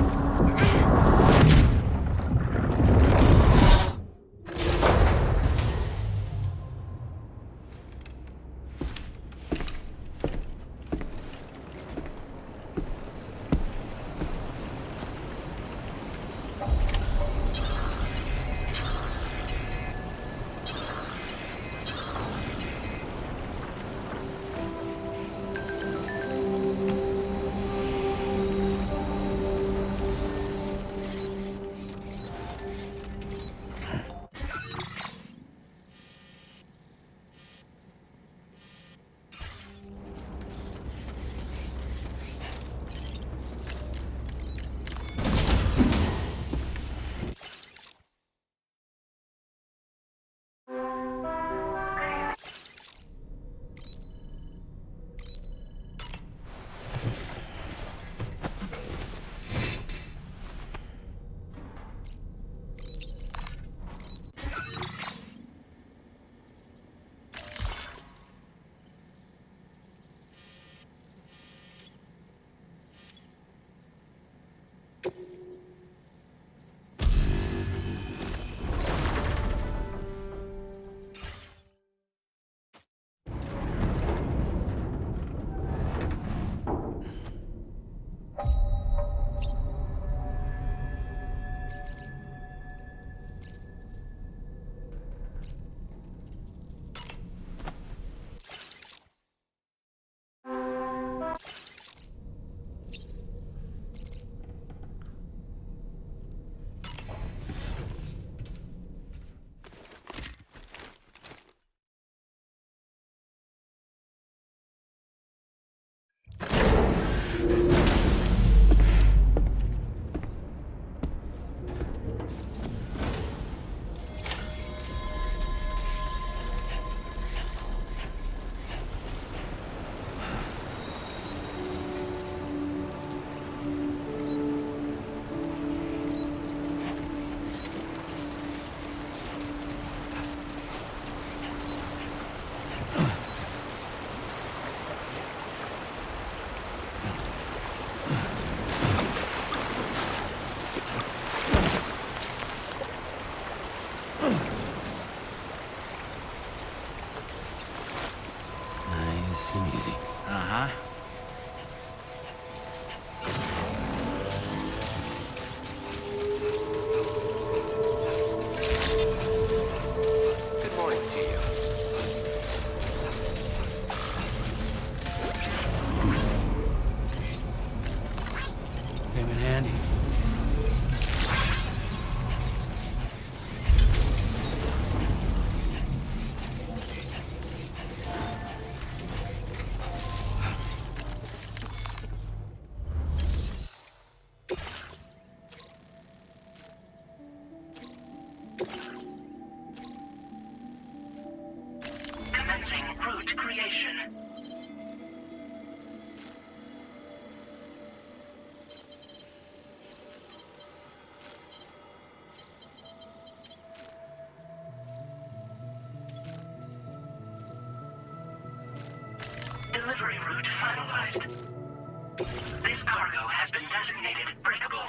recalibration. Delivery route finalized. This cargo has been designated breakable.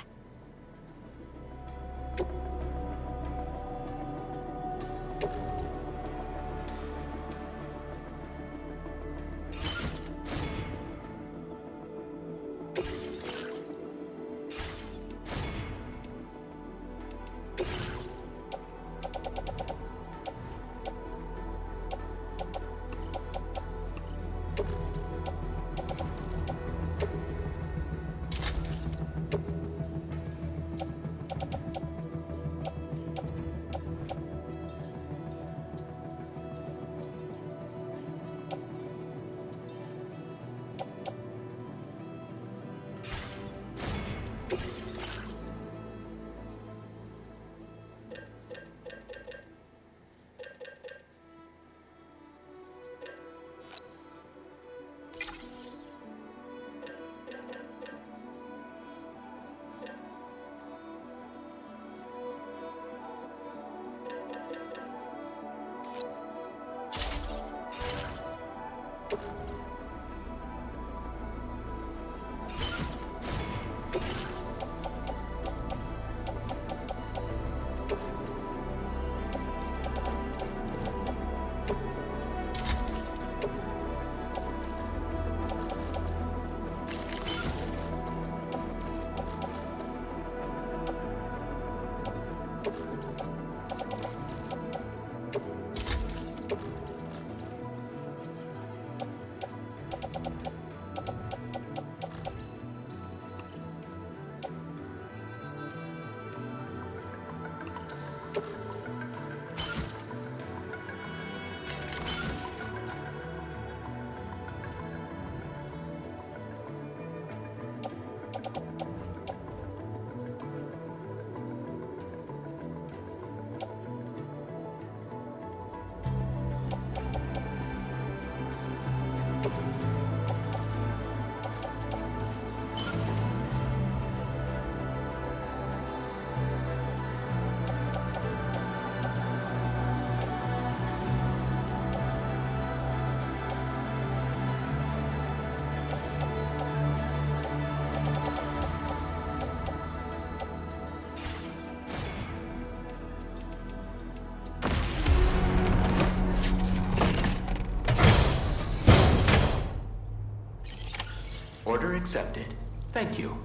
Order accepted. Thank you.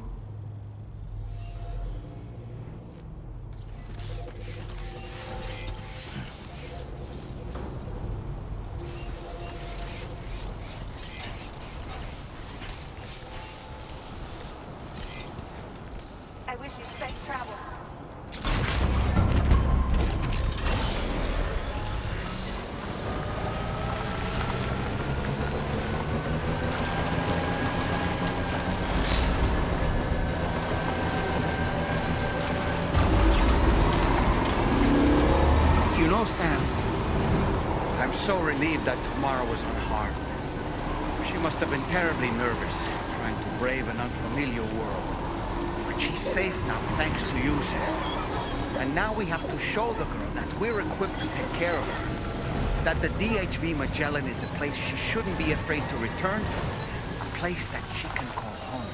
I wish you safe travels. You know, Sam, I'm so relieved that tomorrow was unharmed. She must have been terribly nervous, trying to brave an unfamiliar world. But she's safe now, thanks to you, Sam. And now we have to show the girl that we're equipped to take care of her. That the DHV Magellan is a place she shouldn't be afraid to return to. A place that she can call home.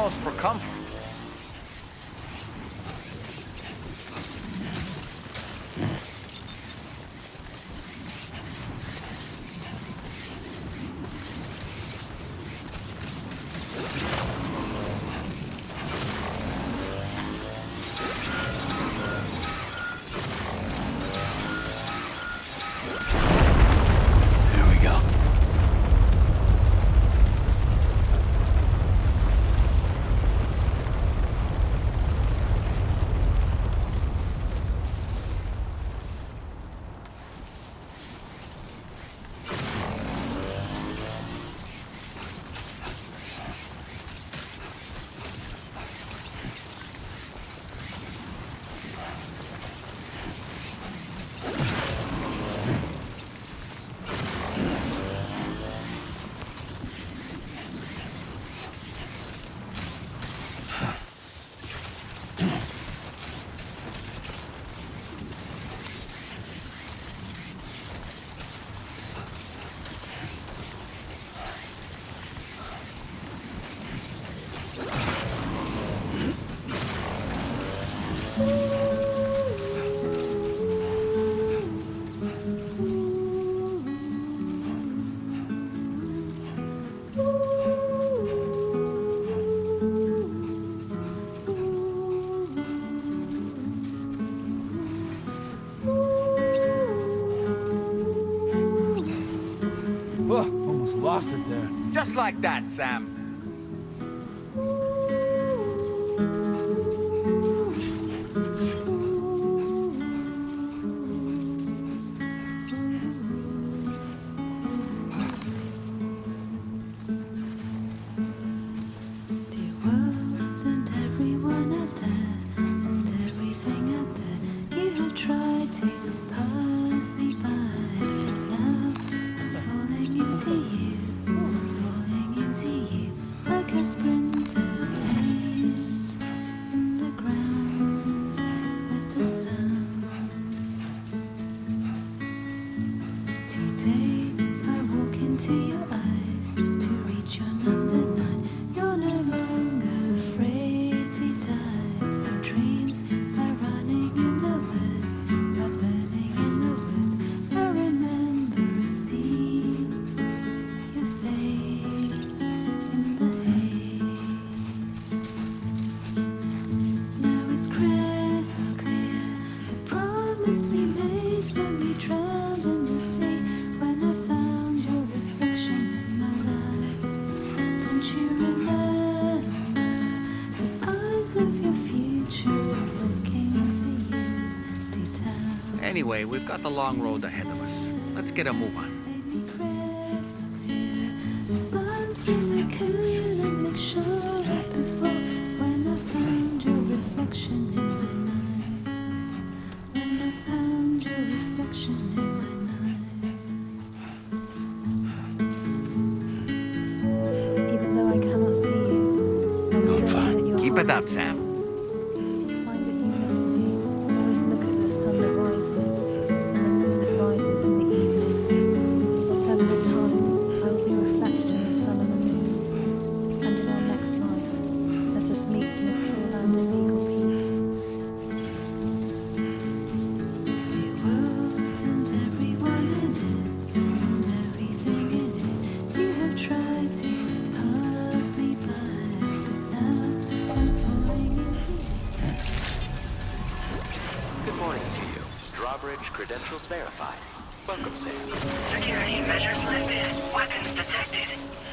close for comfort. Lost it there. Just like that, Sam. Anyway, we've got the long road ahead of us. Let's get a move on. Even though I cannot see you, I'm certain that your Keep it up, eyes Sam. find that you miss me. Always look at the sun that rises and the moon that rises in the evening. Whatever the time, I will be reflected in the sun and the moon. And in our next life, let us meet in the pure land of Eagle Peak. Dear world and everyone in it, and everything in it, you have tried to pass me by, but now I'm falling into Good morning to you. Drawbridge credentials verified. Welcome, Sam. Security measures lifted. Weapons detected.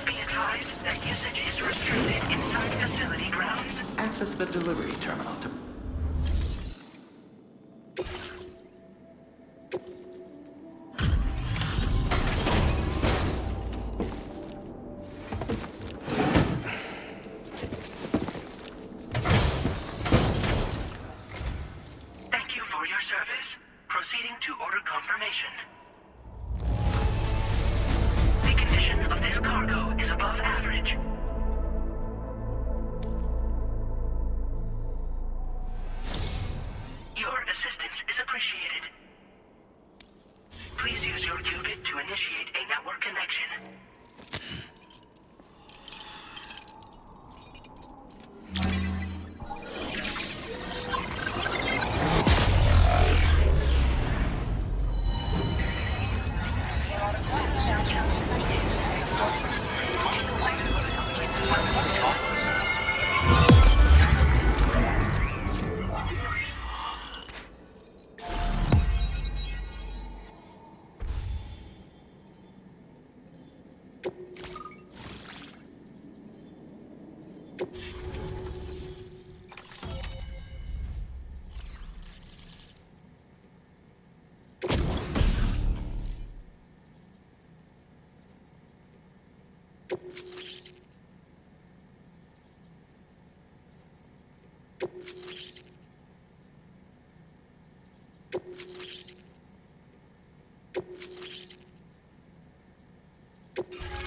Be advised that usage is restricted inside facility grounds. Access the delivery terminal to... Thank you for your service. Proceeding to order confirmation. The condition of this cargo is above average. Your assistance is appreciated. Please use your qubit to initiate a network connection.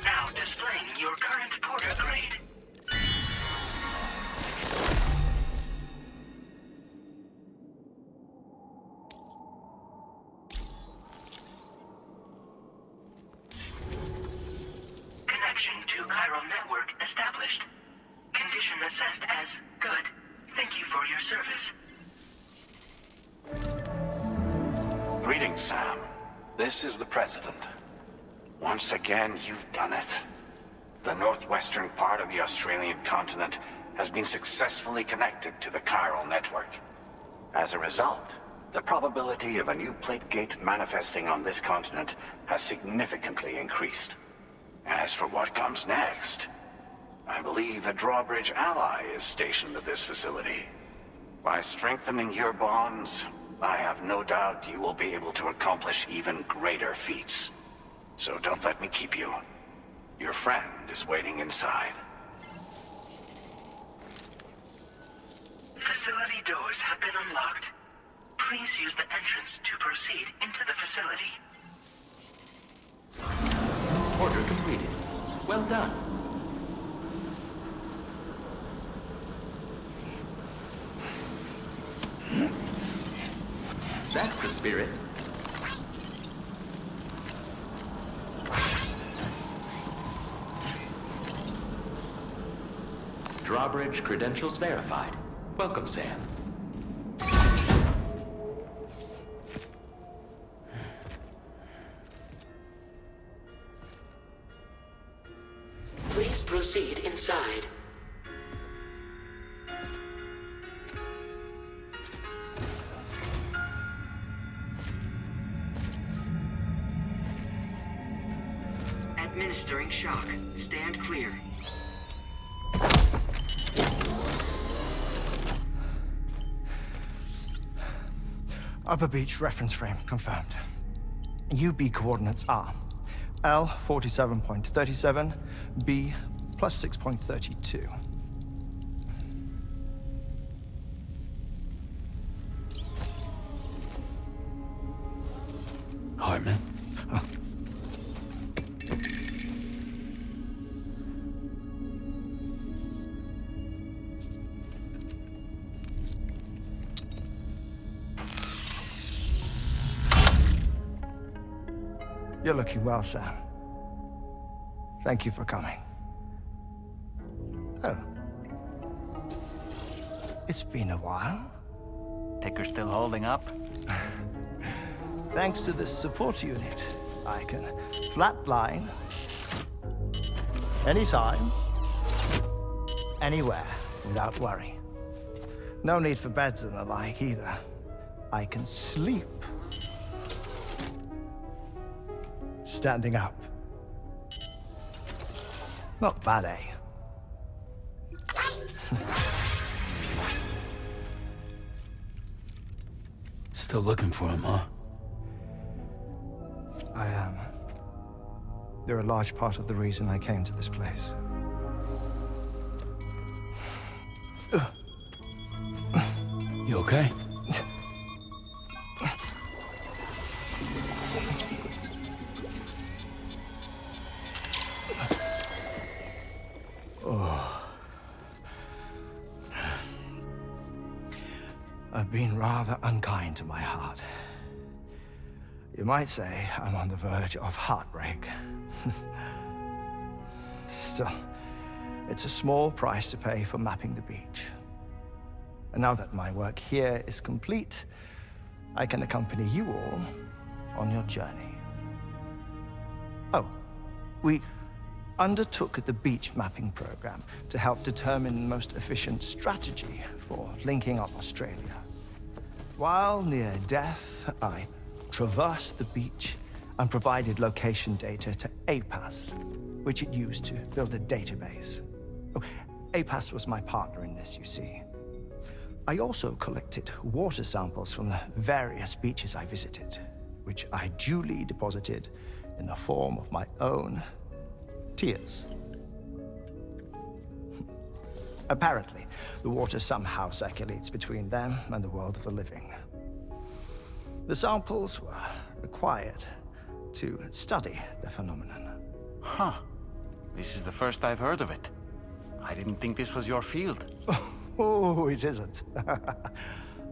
Now displaying your current porter grade. Connection to chiral network established. Condition assessed as good. Thank you for your service. Greetings, Sam. This is the President. Once again, you've done it. The northwestern part of the Australian continent has been successfully connected to the chiral network. As a result, the probability of a new plate gate manifesting on this continent has significantly increased. As for what comes next, I believe a drawbridge ally is stationed at this facility. By strengthening your bonds, I have no doubt you will be able to accomplish even greater feats. So don't let me keep you. Your friend is waiting inside. Facility doors have been unlocked. Please use the entrance to proceed into the facility. Order completed. Well done. That's the spirit. Drawbridge credentials verified. Welcome, Sam. Please proceed inside. Administering shock. Stand clear. Upper beach reference frame confirmed. UB coordinates are L 47.37, B plus 6.32. Hartman? Huh. You're looking well, Sam. Thank you for coming. Oh. It's been a while. Ticker still holding up? Thanks to this support unit, I can flatline anytime, anywhere, without worry. No need for beds and the like either. I can sleep standing up. Not bad, eh? Still looking for him, huh? I am. They're a large part of the reason I came to this place. You okay? Oh. I've been rather unkind to my heart. You might say I'm on the verge of heartbreak. Still, it's a small price to pay for mapping the beach. And now that my work here is complete, I can accompany you all on your journey. Oh, we undertook the beach mapping program to help determine the most efficient strategy for linking up Australia. While near death, I traversed the beach and provided location data to APAS, which it used to build a database. Oh, APAS was my partner in this, you see. I also collected water samples from the various beaches I visited, which I duly deposited in the form of my own tears. Apparently, the water somehow circulates between them and the world of the living. The samples were required to study the phenomenon. Huh. This is the first I've heard of it. I didn't think this was your field. Oh, it isn't.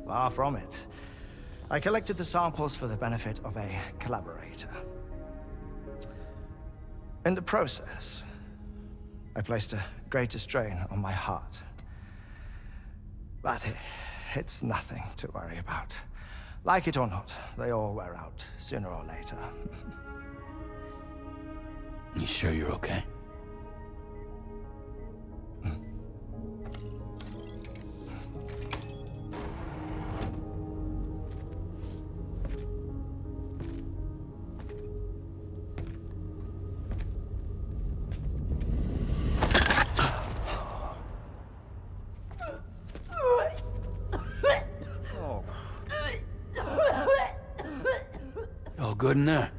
Far from it. I collected the samples for the benefit of a collaborator. In the process, I placed a greater strain on my heart. But it's nothing to worry about. Like it or not, they all wear out, sooner or later. You sure you're okay? All good in there?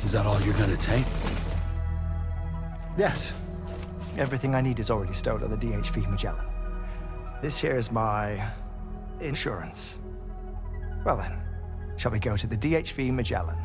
Is that all you're gonna take? Yes. Everything I need is already stored on the DHV Magellan. This here is my insurance. Well then, shall we go to the DHV Magellan?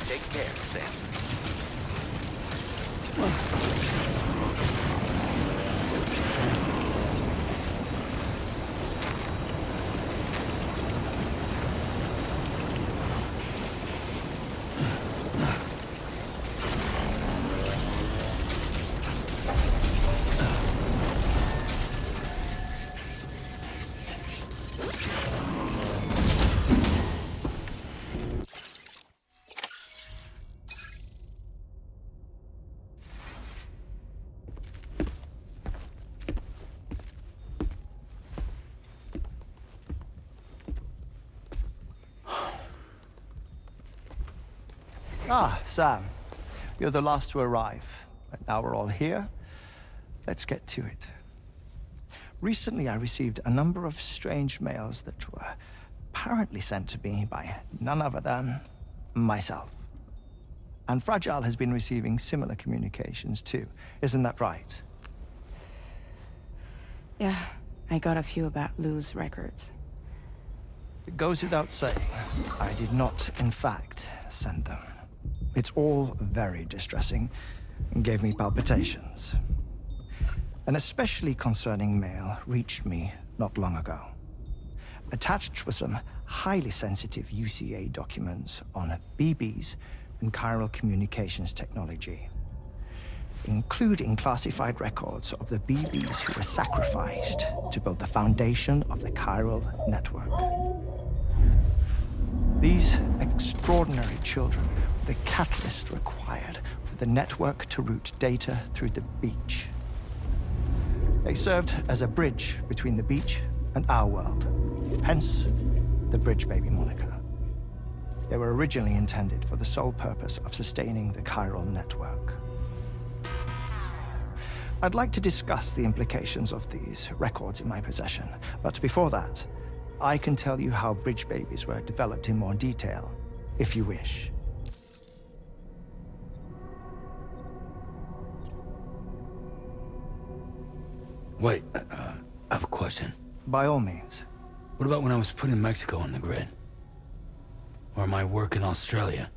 Take care, Sam. Ah, Sam. You're the last to arrive. But now we're all here. Let's get to it. Recently, I received a number of strange mails that were apparently sent to me by none other than myself. And Fragile has been receiving similar communications too. Isn't that right? Yeah, I got a few about Lou's records. It goes without saying, I did not, in fact, send them. It's all very distressing and gave me palpitations. An especially concerning mail reached me not long ago. Attached were some highly sensitive UCA documents on BBs and chiral communications technology, including classified records of the BBs who were sacrificed to build the foundation of the chiral network. These extraordinary children were the catalyst required for the network to route data through the beach. They served as a bridge between the beach and our world, hence the Bridge Baby moniker. They were originally intended for the sole purpose of sustaining the chiral network. I'd like to discuss the implications of these records in my possession, but before that, I can tell you how Bridge Babies were developed in more detail, if you wish. Wait, I have a question. By all means. What about when I was putting Mexico on the grid? Or my work in Australia?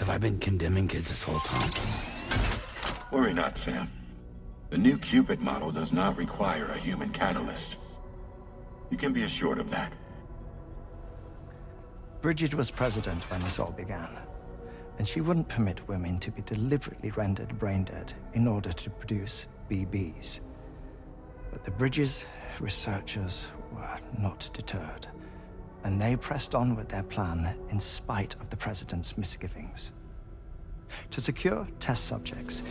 Have I been condemning kids this whole time? Worry not, Sam. The new Cupid model does not require a human catalyst. You can be assured of that. Bridget was president when this all began, and she wouldn't permit women to be deliberately rendered brain dead in order to produce BBs. But the Bridges researchers were not deterred, and they pressed on with their plan in spite of the president's misgivings. To secure test subjects,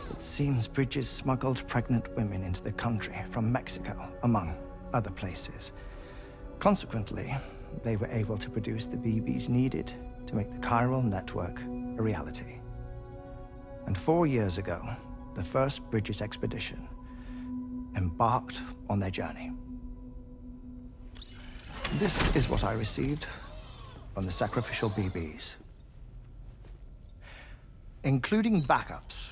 it seems Bridges smuggled pregnant women into the country from Mexico, among other places. Consequently, they were able to produce the BBs needed to make the chiral network a reality. And 4 years ago, the first Bridges expedition embarked on their journey. This is what I received from the sacrificial BBs. Including backups,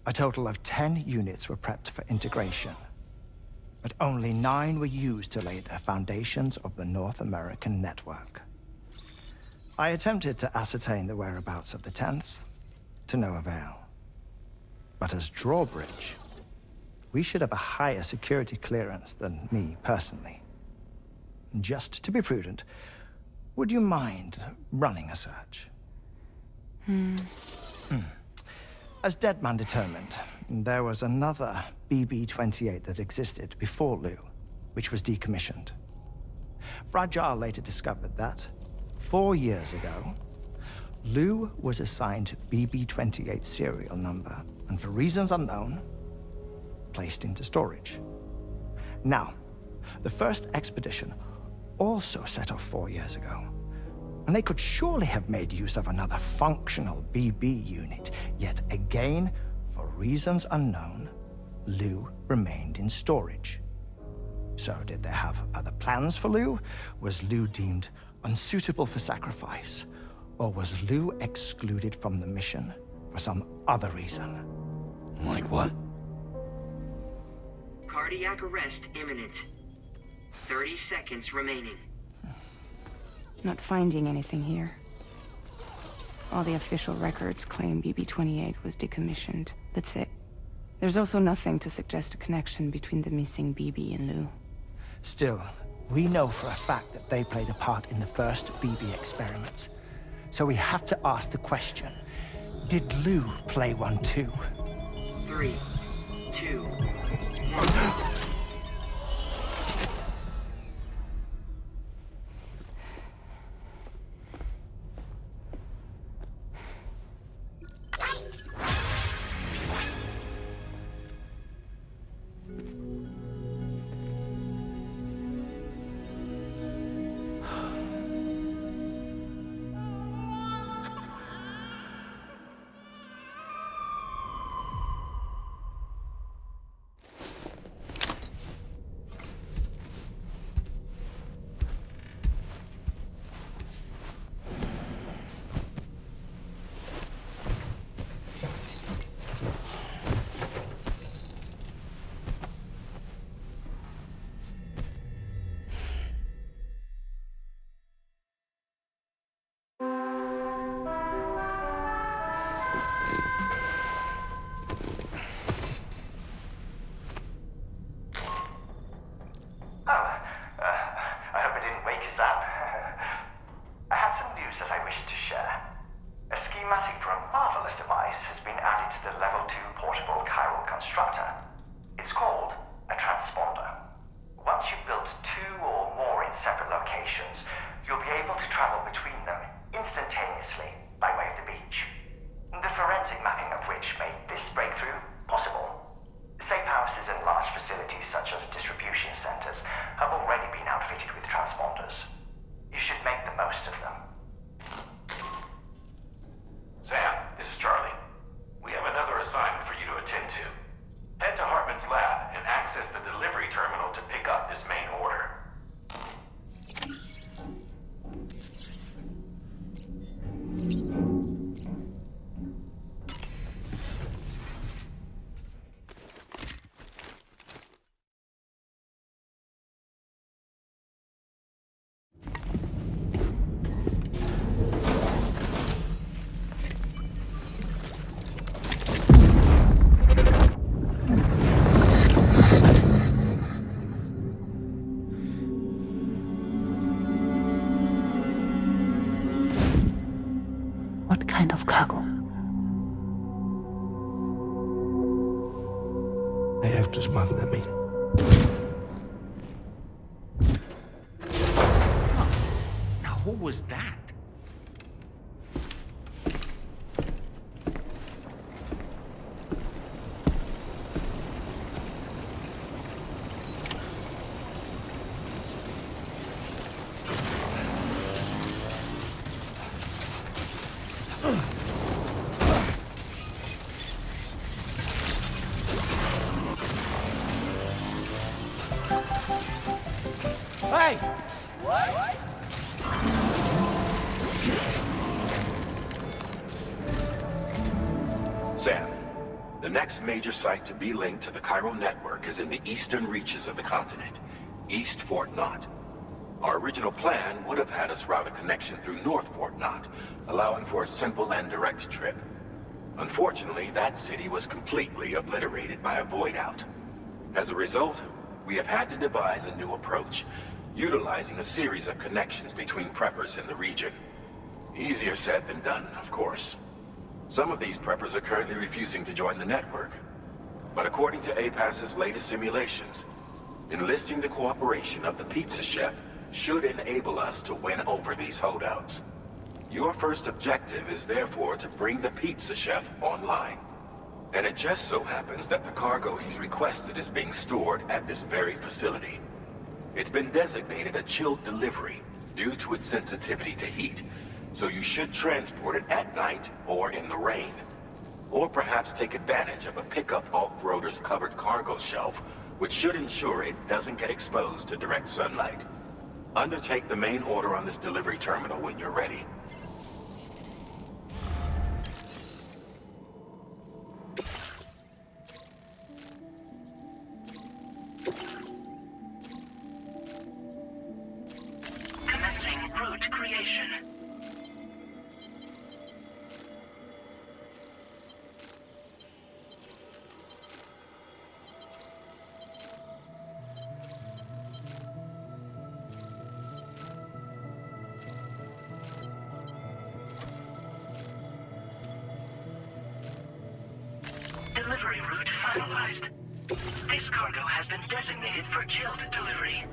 a total of 10 units were prepped for integration, but only 9 were used to lay the foundations of the North American network. I attempted to ascertain the whereabouts of the 10th, to no avail. But as drawbridge, we should have a higher security clearance than me personally. Just to be prudent, would you mind running a search? As Deadman determined, there was another BB-28 that existed before Lou, which was decommissioned. Rajal later discovered that, 4 years ago, Lou was assigned BB-28 serial number, and for reasons unknown, placed into storage. Now, the first expedition also set off 4 years ago, and they could surely have made use of another functional BB unit, yet again, for reasons unknown, Lou remained in storage. So did they have other plans for Lou? Was Lou deemed unsuitable for sacrifice? Or was Lou excluded from the mission for some other reason? Like what? Cardiac arrest imminent. 30 seconds remaining. Not finding anything here. All the official records claim BB-28 was decommissioned. That's it. There's also nothing to suggest a connection between the missing BB and Lou. Still, we know for a fact that they played a part in the first BB experiments. So we have to ask the question, did Lou play one too? 3, 2, 1. kind of cargo. I have to smuggle them in. Now, who was that? Hey! Sam, the next major site to be linked to the chiral network is in the eastern reaches of the continent, East Fort Knott. Our original plan would have had us route a connection through North Fort Knott, allowing for a simple and direct trip. Unfortunately, that city was completely obliterated by a void-out. As a result, we have had to devise a new approach, utilizing a series of connections between preppers in the region. Easier said than done, of course. Some of these preppers are currently refusing to join the network. But according to APAS's latest simulations, enlisting the cooperation of the pizza chef should enable us to win over these holdouts. Your first objective is therefore to bring the pizza chef online. And it just so happens that the cargo he's requested is being stored at this very facility. It's been designated a chilled delivery due to its sensitivity to heat, so you should transport it at night or in the rain. Or perhaps take advantage of a pickup off-roader's covered cargo shelf, which should ensure it doesn't get exposed to direct sunlight. Undertake the main order on this delivery terminal when you're ready. Commencing route creation. Delivery route finalized. This cargo has been designated for chilled delivery.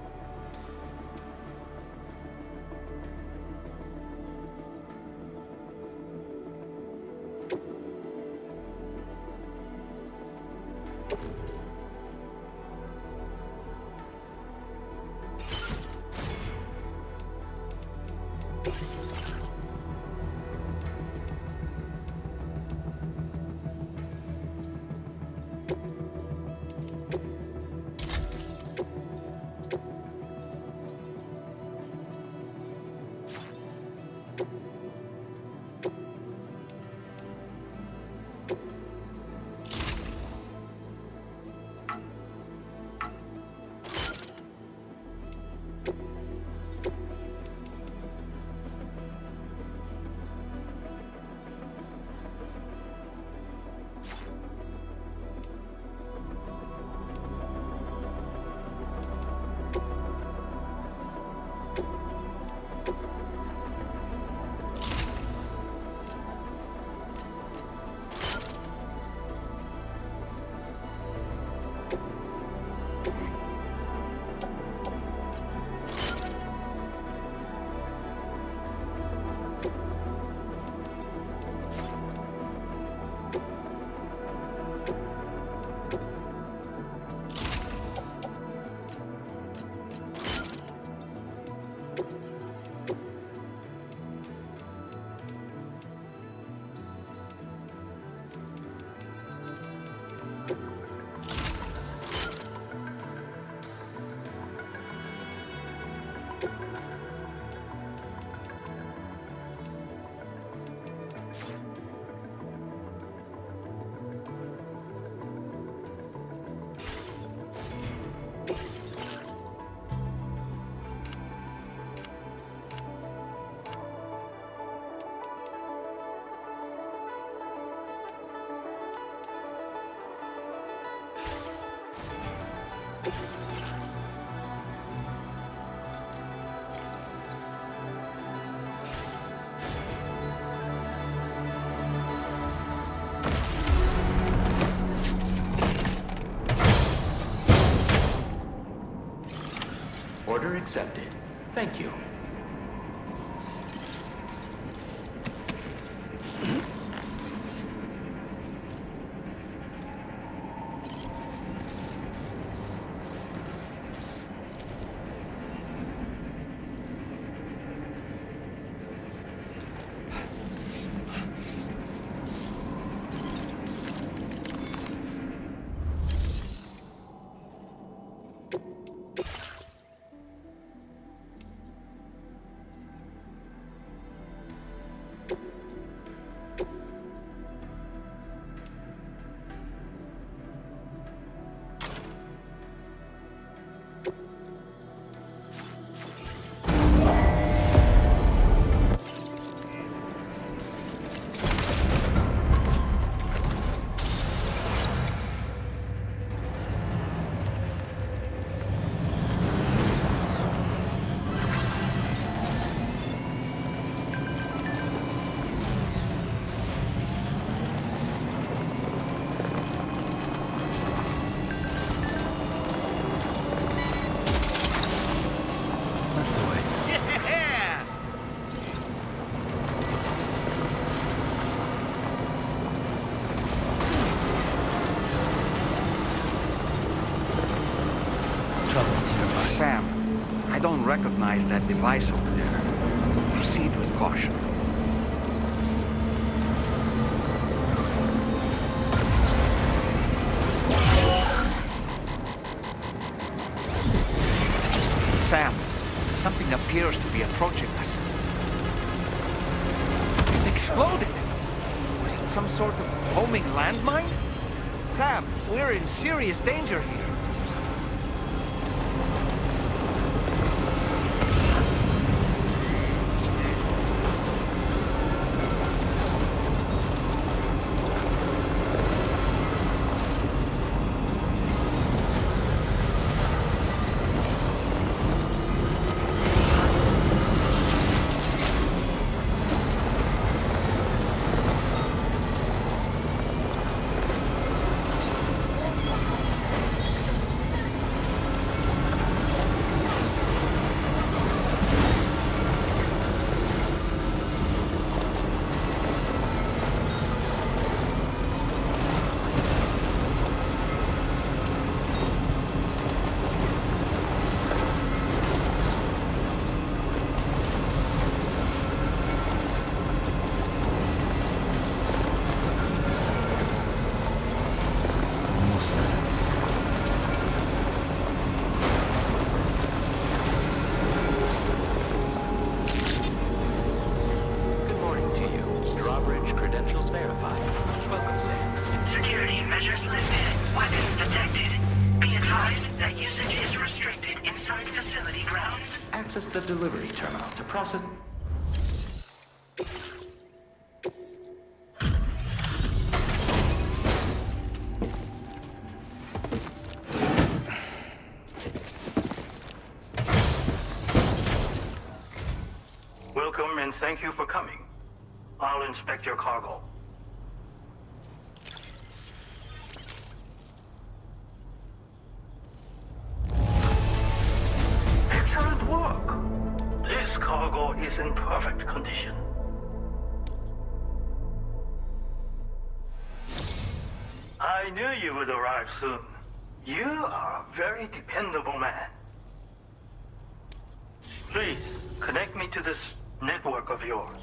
Order accepted. Thank you. Sam, I don't recognize that device over there. Proceed with caution. Sam, something appears to be approaching us. It exploded! Was it some sort of homing landmine? Sam, we're in serious danger here. Access the delivery terminal to process... Welcome and thank you for coming. I'll inspect your cargo. Excellent work. This cargo is in perfect condition. I knew you would arrive soon. You are a very dependable man. Please, connect me to this network of yours.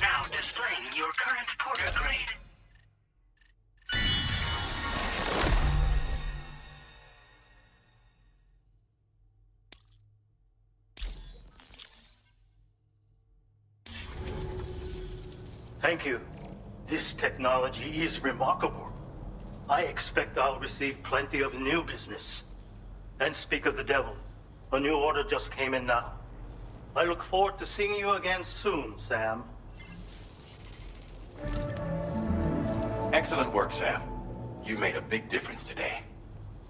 Now displaying your current porter grade. Thank you. This technology is remarkable. I expect I'll receive plenty of new business. And speak of the devil, a new order just came in now. I look forward to seeing you again soon, Sam. Excellent work, Sam. You made a big difference today.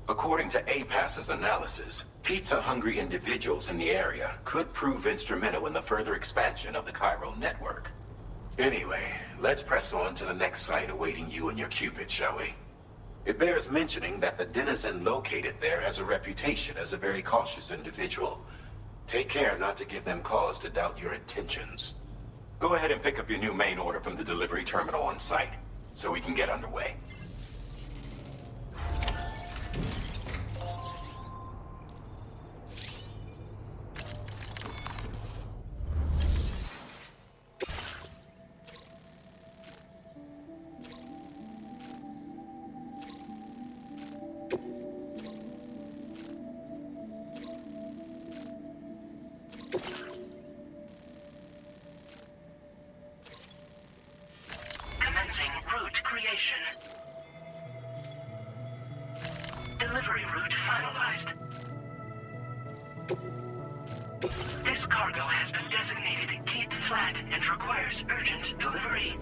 According to APAS's analysis, pizza-hungry individuals in the area could prove instrumental in the further expansion of the chiral network. Anyway, let's press on to the next site awaiting you and your Cupid, shall we? It bears mentioning that the denizen located there has a reputation as a very cautious individual. Take care not to give them cause to doubt your intentions. Go ahead and pick up your new main order from the delivery terminal on site, so we can get underway. Commencing route creation. Delivery route finalized. This cargo has been designated Cape Flat and requires urgent delivery.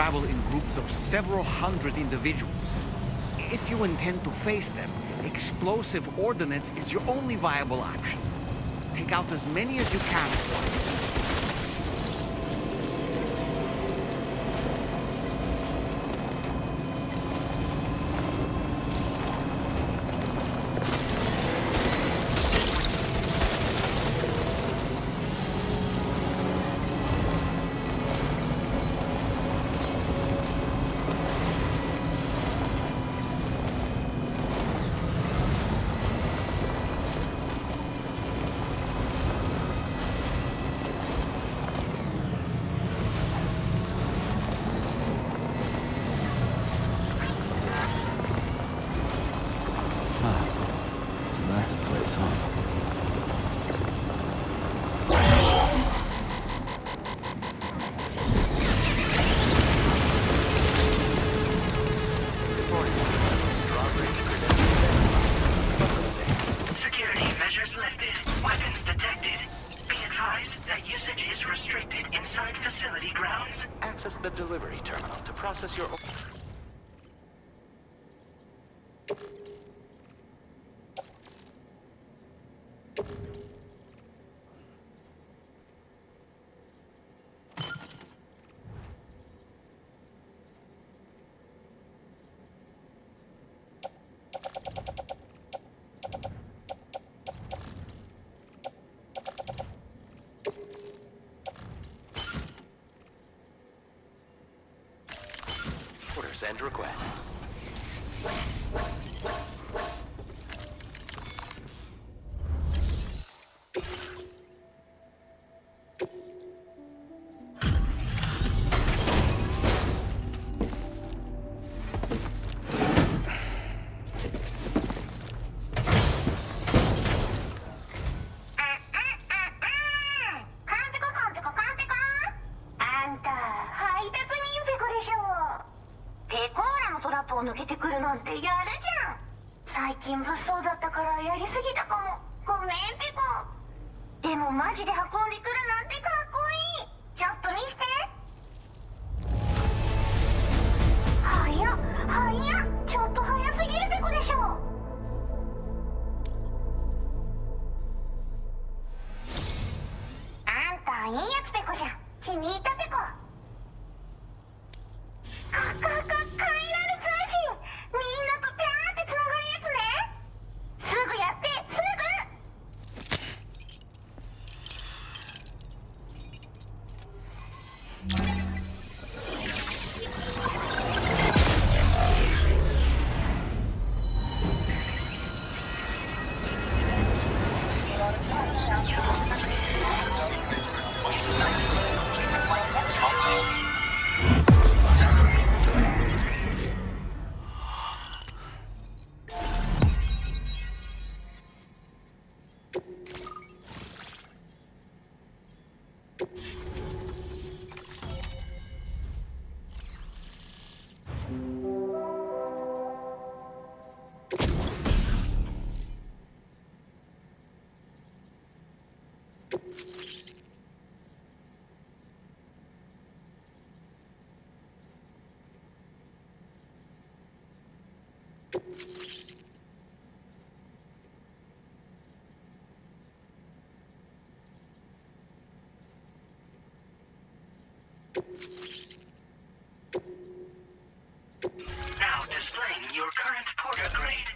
travel in groups of several hundred individuals. If you intend to face them, explosive ordnance is your only viable option. Take out as many as you can at once. inside facility grounds? Access the delivery terminal to process your... orders and requests. Now displaying your current porter grade.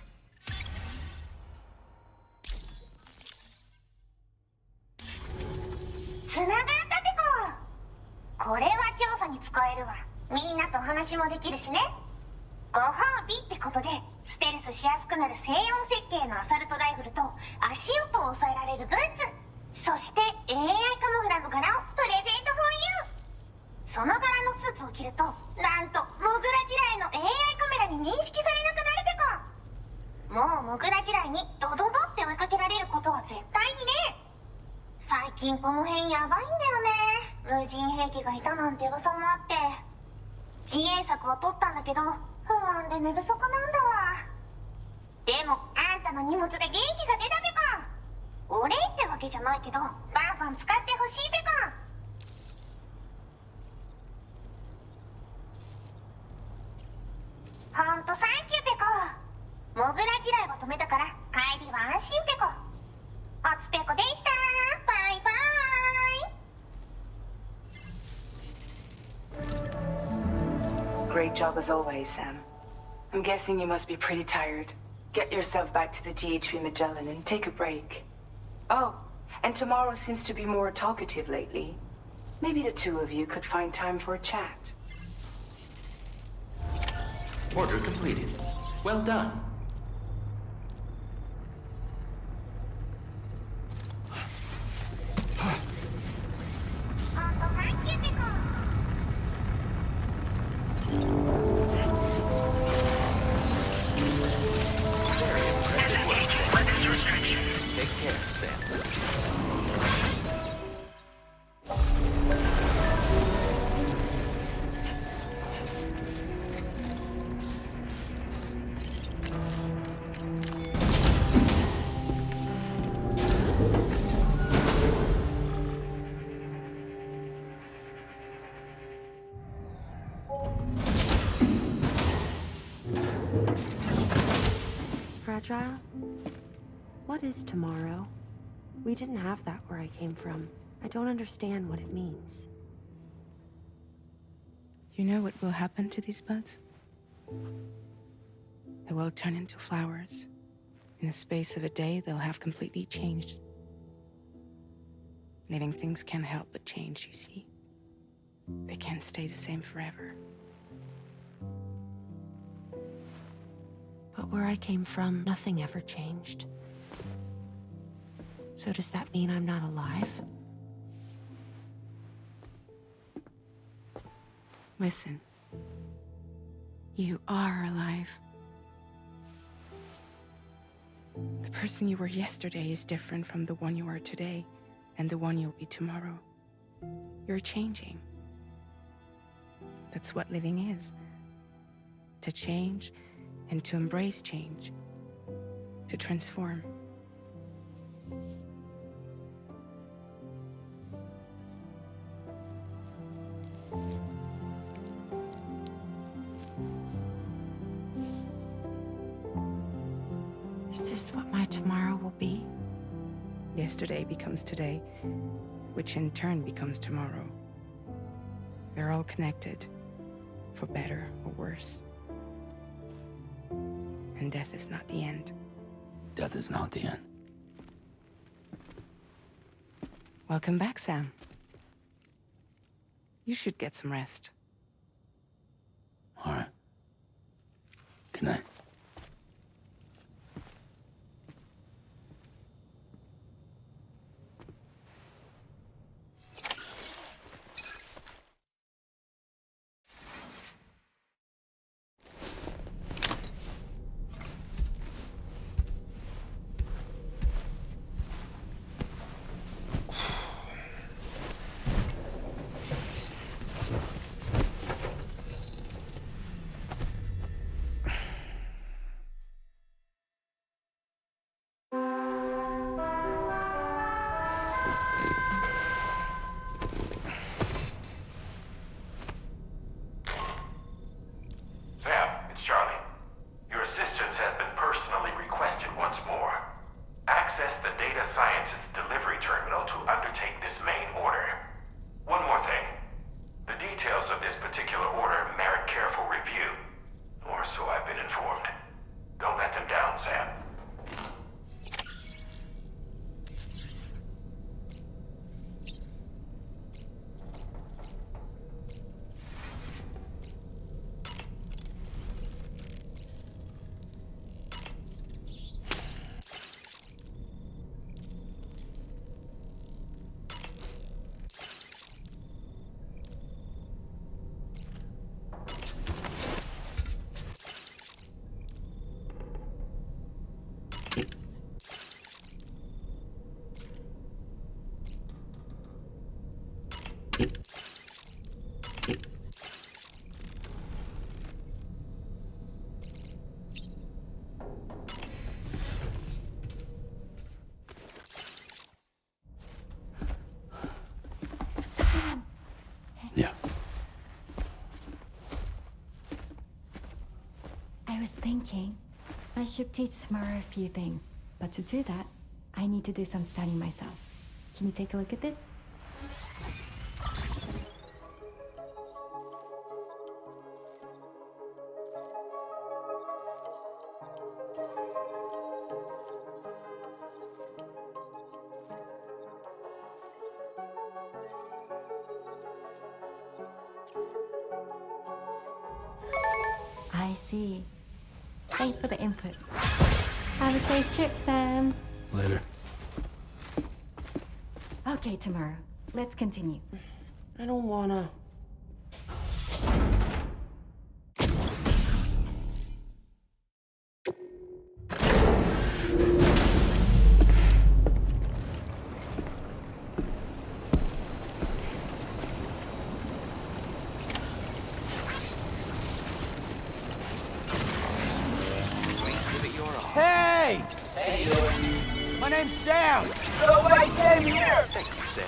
これは調査に使えるわ。みんなと話もできるしね。ご褒美ってことでステルスしやすくなる静音設計のアサルトライフルと足音を抑えられるブーツ、そして AI カモフラの柄をプレゼントフォーユー。その柄のスーツを着るとなんとモグラ地雷の AI カメラに認識されなくなるペコ。もうモグラ地雷にドドドって追いかけられることは絶対にね。最近この辺やばいんだよね。無人兵器がいたなんて噂もあって、自衛策は取ったんだけど不安で寝不足なんだわ。でもあんたの荷物で元気が出たペコ。お礼ってわけじゃないけどバンバン使ってほしいペコ。ほんとサンキューペコ。モグラ地雷は止めたから帰りは安心ペコ。おつペコでした。バイバイ。Great job as always, Sam. I'm guessing you must be pretty tired. Get yourself back to the GHV Magellan and take a break. Oh, and tomorrow seems to be more talkative lately. Maybe the two of you could find time for a chat. Order completed. Well done. Take care, Sam. fragile? What is tomorrow? We didn't have that where I came from. I don't understand what it means. You know what will happen to these buds? They will turn into flowers. In the space of a day, they'll have completely changed. Living things can't help but change, you see. They can't stay the same forever. But where I came from, nothing ever changed. So does that mean I'm not alive? Listen. You are alive. The person you were yesterday is different from the one you are today, and the one you'll be tomorrow. You're changing. That's what living is. To change, and to embrace change. To transform. Is this what my tomorrow will be? Yesterday becomes today, which in turn becomes tomorrow. They're all connected, for better or worse. And death is not the end. Death is not the end. Welcome back, Sam. You should get some rest. All right. Good night. I was thinking, I should teach tomorrow a few things, but to do that, I need to do some studying myself. Can you take a look at this? I see. Thanks for the input. Have a safe trip, Sam. Later. Okay, tomorrow. Let's continue. I don't wanna. Hey! Hey, Joey. My name's Sam. No way, Sam here! Thank you, Sam.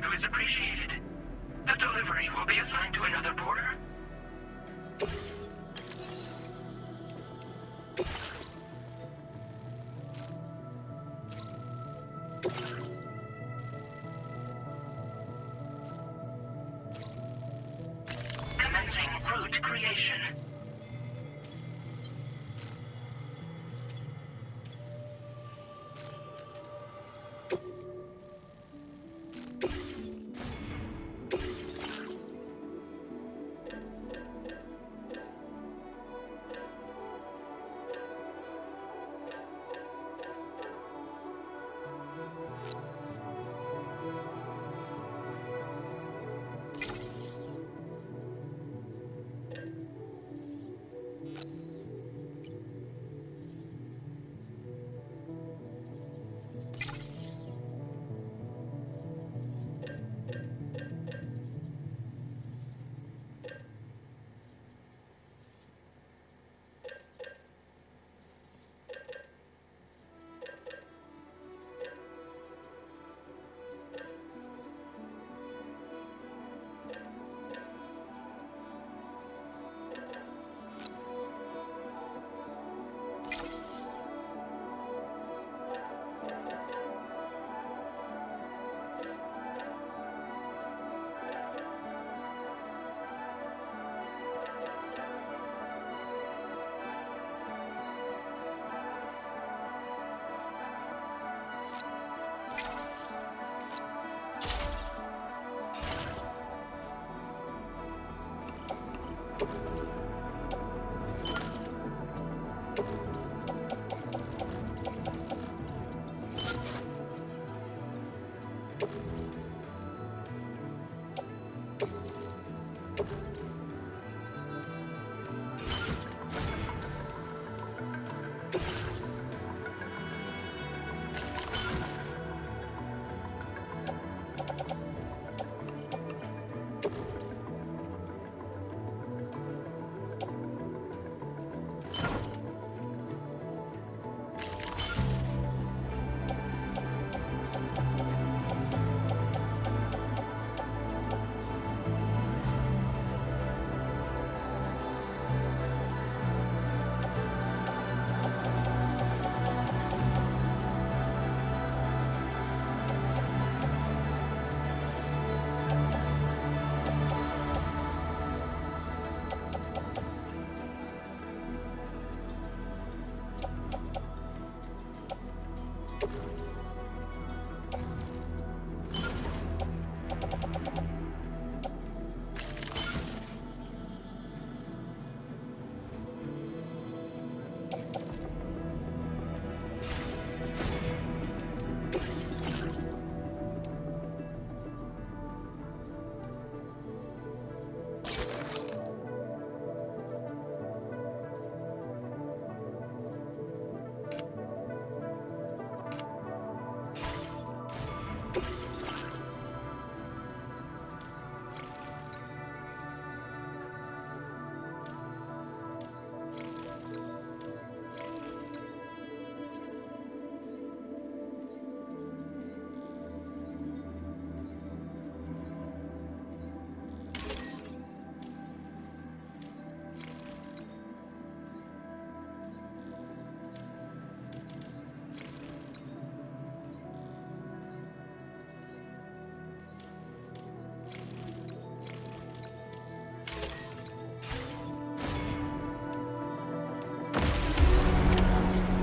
also is appreciated. The delivery will be assigned to another porter. Commencing route creation.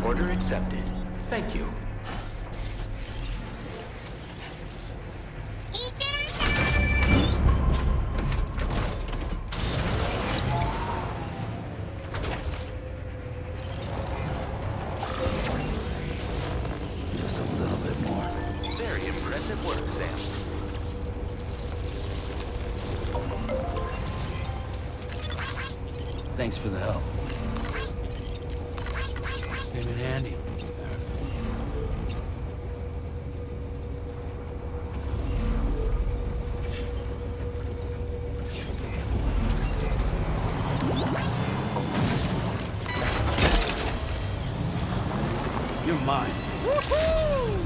Order accepted. Thank you. Just a little bit more. Very impressive work, Sam. Thanks for the help. Came in handy. You're mine. Woohoo!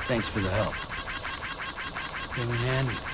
Thanks for the help. Came in handy.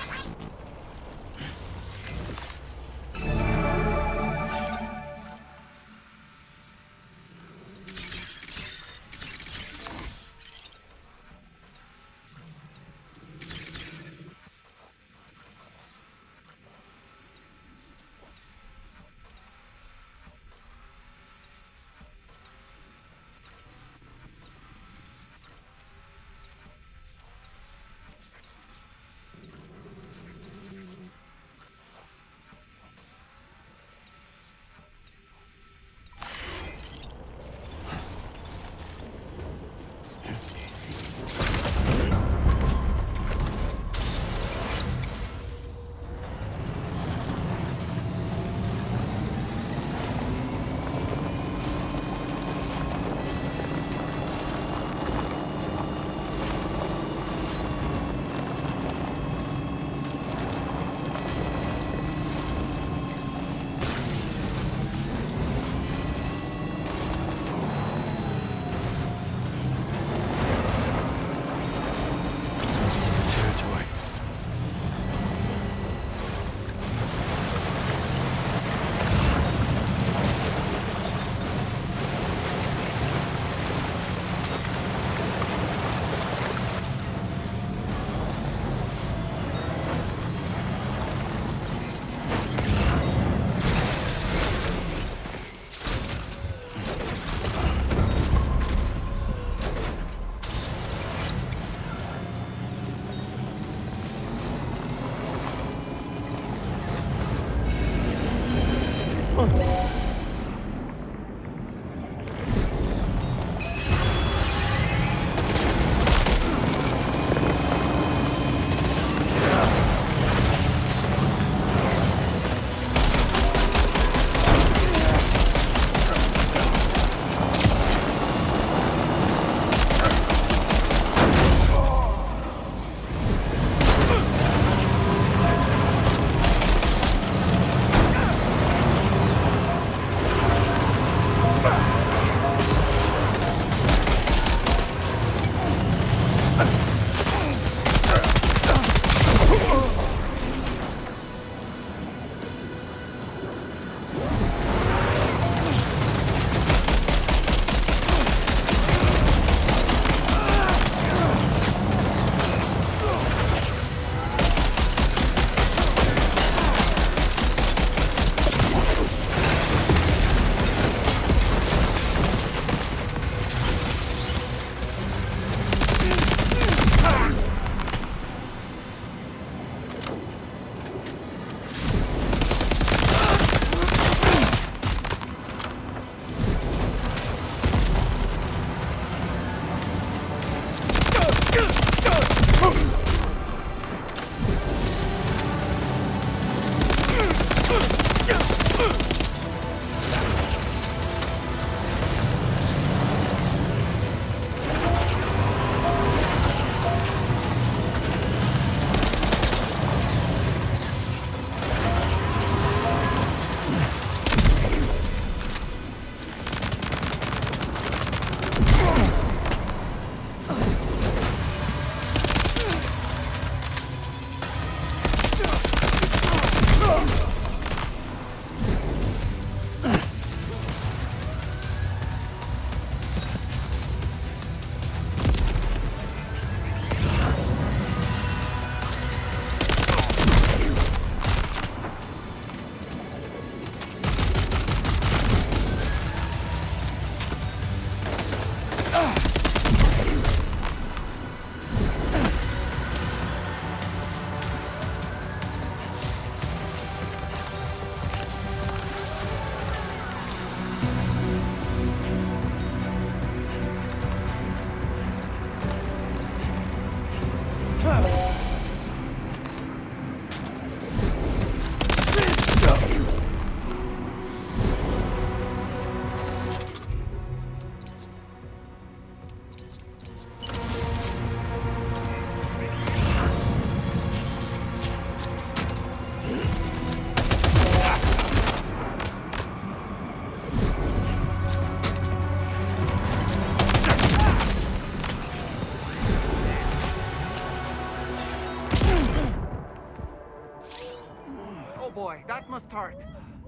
boy. That must hurt.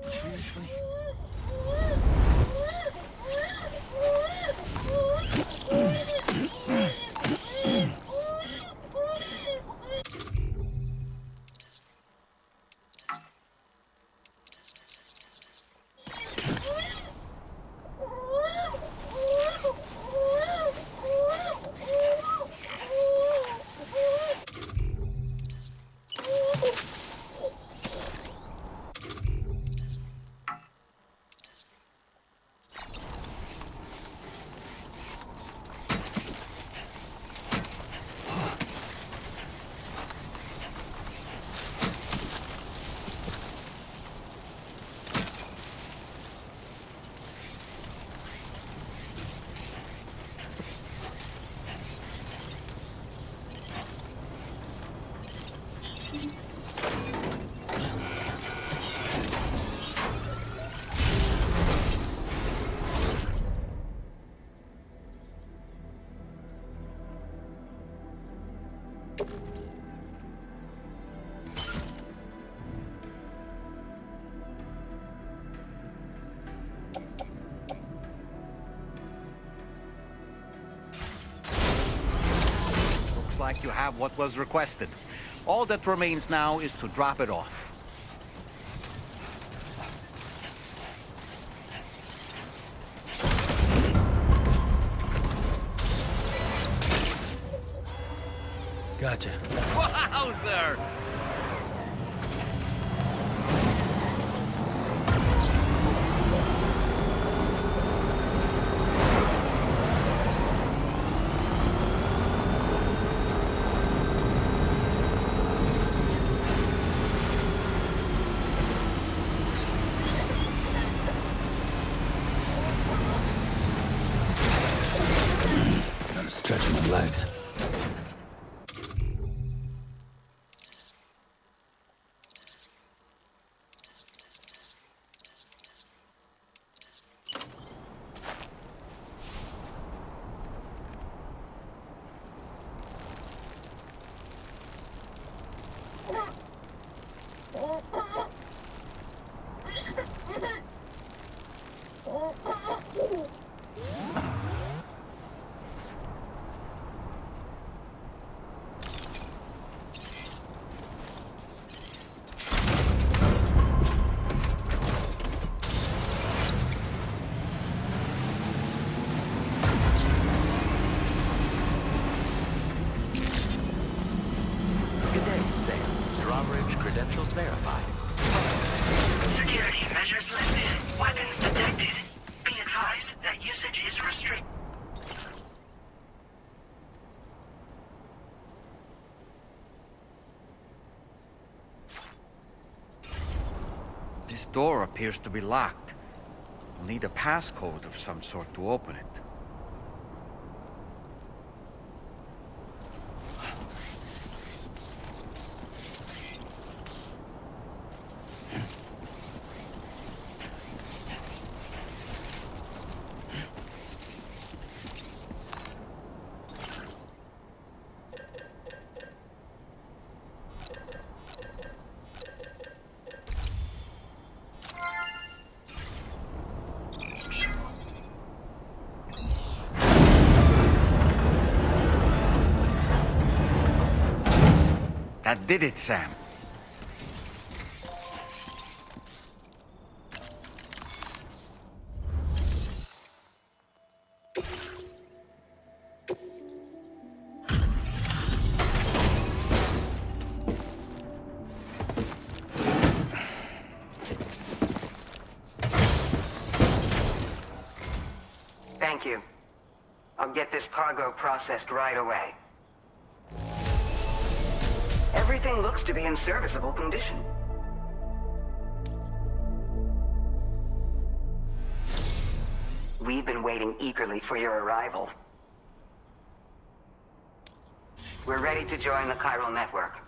Seriously? Like you have what was requested. All that remains now is to drop it off. Gotcha. Wowzer! Stretch my legs. Credentials verified. Security measures lifted. Weapons detected. Be advised that usage is restricted. This door appears to be locked. We'll need a passcode of some sort to open it. That did it, Sam. Thank you. I'll get this cargo processed right away. Everything looks to be in serviceable condition. We've been waiting eagerly for your arrival. We're ready to join the chiral network.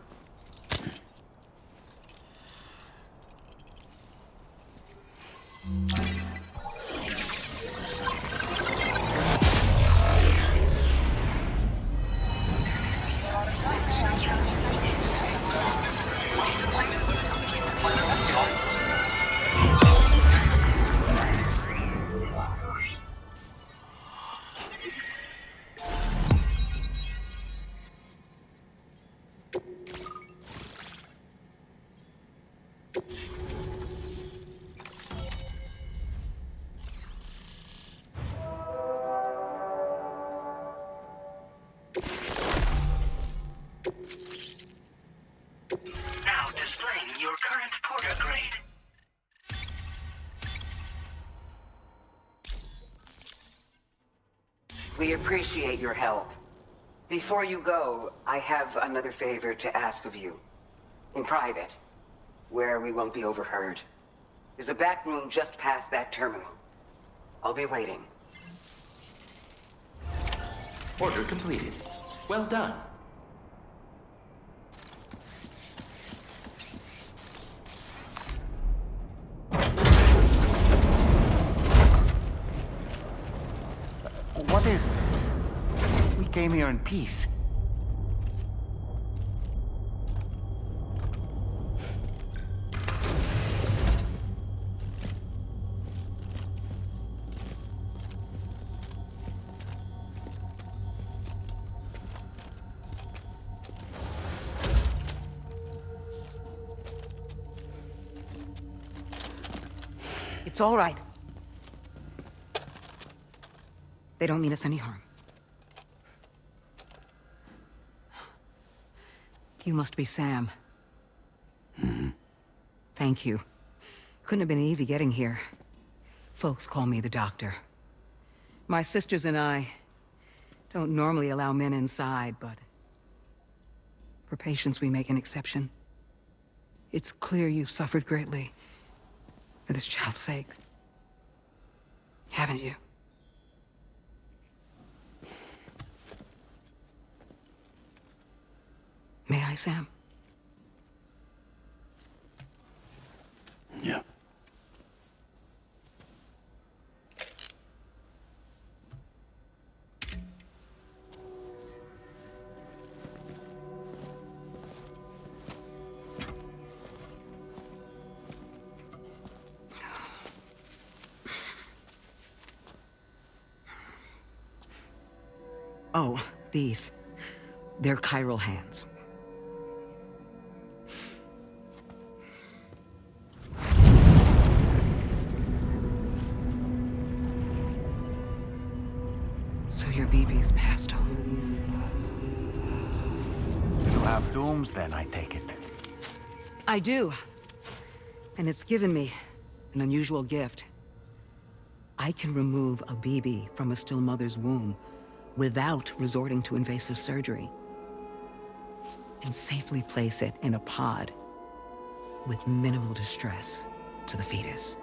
Now displaying your current porter grade. We appreciate your help. Before you go, I have another favor to ask of you. In private, where we won't be overheard. There's a back room just past that terminal. I'll be waiting. Order completed. Well done. What is this? We came here in peace. It's all right. They don't mean us any harm. You must be Sam. Thank you. Couldn't have been easy getting here. Folks call me the doctor. My sisters and I don't normally allow men inside, but for patients we make an exception. It's clear you've suffered greatly for this child's sake. Haven't you? May I, Sam? Yeah. Oh, these. They're chiral hands. So your BB's passed on. You have dooms then, I take it. I do. And it's given me an unusual gift. I can remove a BB from a still mother's womb without resorting to invasive surgery, and safely place it in a pod with minimal distress to the fetus.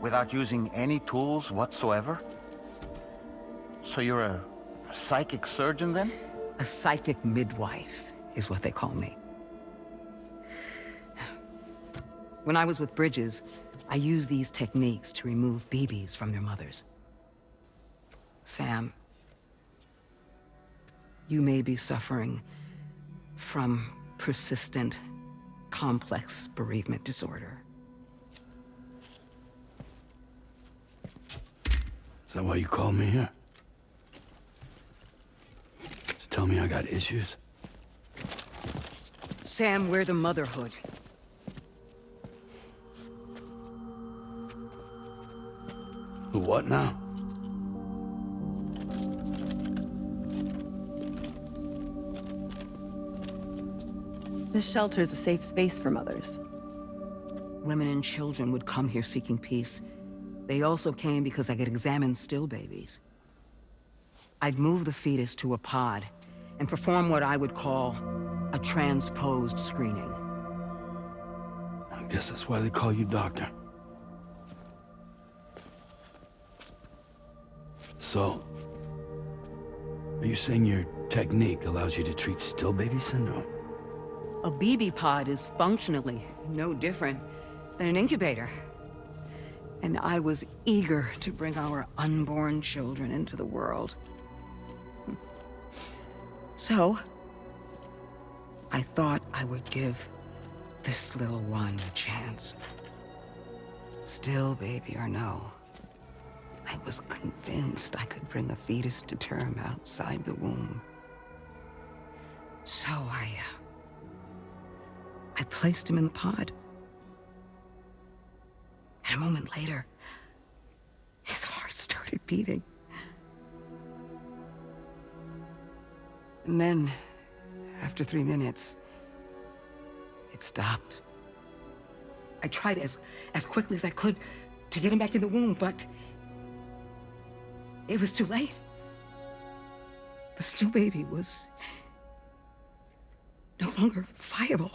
Without using any tools whatsoever? So you're a psychic surgeon then? A psychic midwife is what they call me. When I was with Bridges, I used these techniques to remove BBs from their mothers. Sam, you may be suffering from persistent, complex bereavement disorder. Is that why you called me here? To tell me I got issues? Sam, we're the motherhood. The what now? This shelter is a safe space for mothers. Women and children would come here seeking peace. They also came because I could examine still babies. I'd move the fetus to a pod and perform what I would call a transposed screening. I guess that's why they call you doctor. So, are you saying your technique allows you to treat still baby syndrome? A BB pod is functionally no different than an incubator. And I was eager to bring our unborn children into the world. So, I thought I would give this little one a chance. Still baby or no, I was convinced I could bring a fetus to term outside the womb. So I placed him in the pod. And a moment later, his heart started beating. And then, After 3 minutes, it stopped. I tried as quickly as I could to get him back in the womb, but it was too late. The still baby was no longer viable.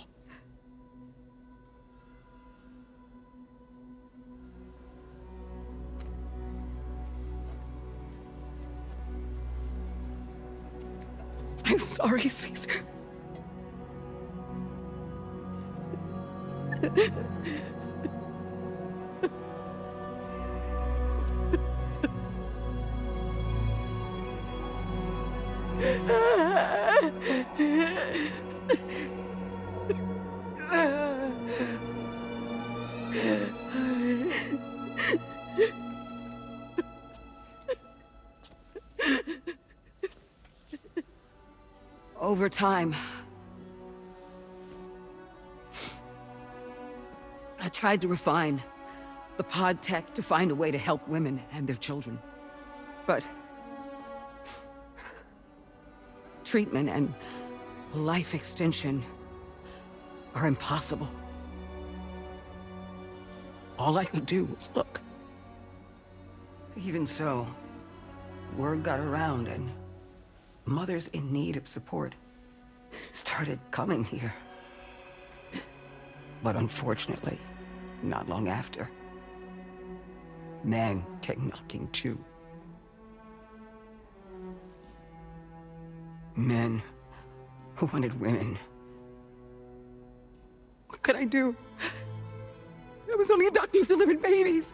I'm sorry, Caesar. Over time, I tried to refine the pod tech to find a way to help women and their children. But treatment and life extension are impossible. All I could do was look. Even so, word got around and mothers in need of support started coming here. But unfortunately, not long after, men came knocking too. Men who wanted women. What could I do? I was only a doctor who delivered babies.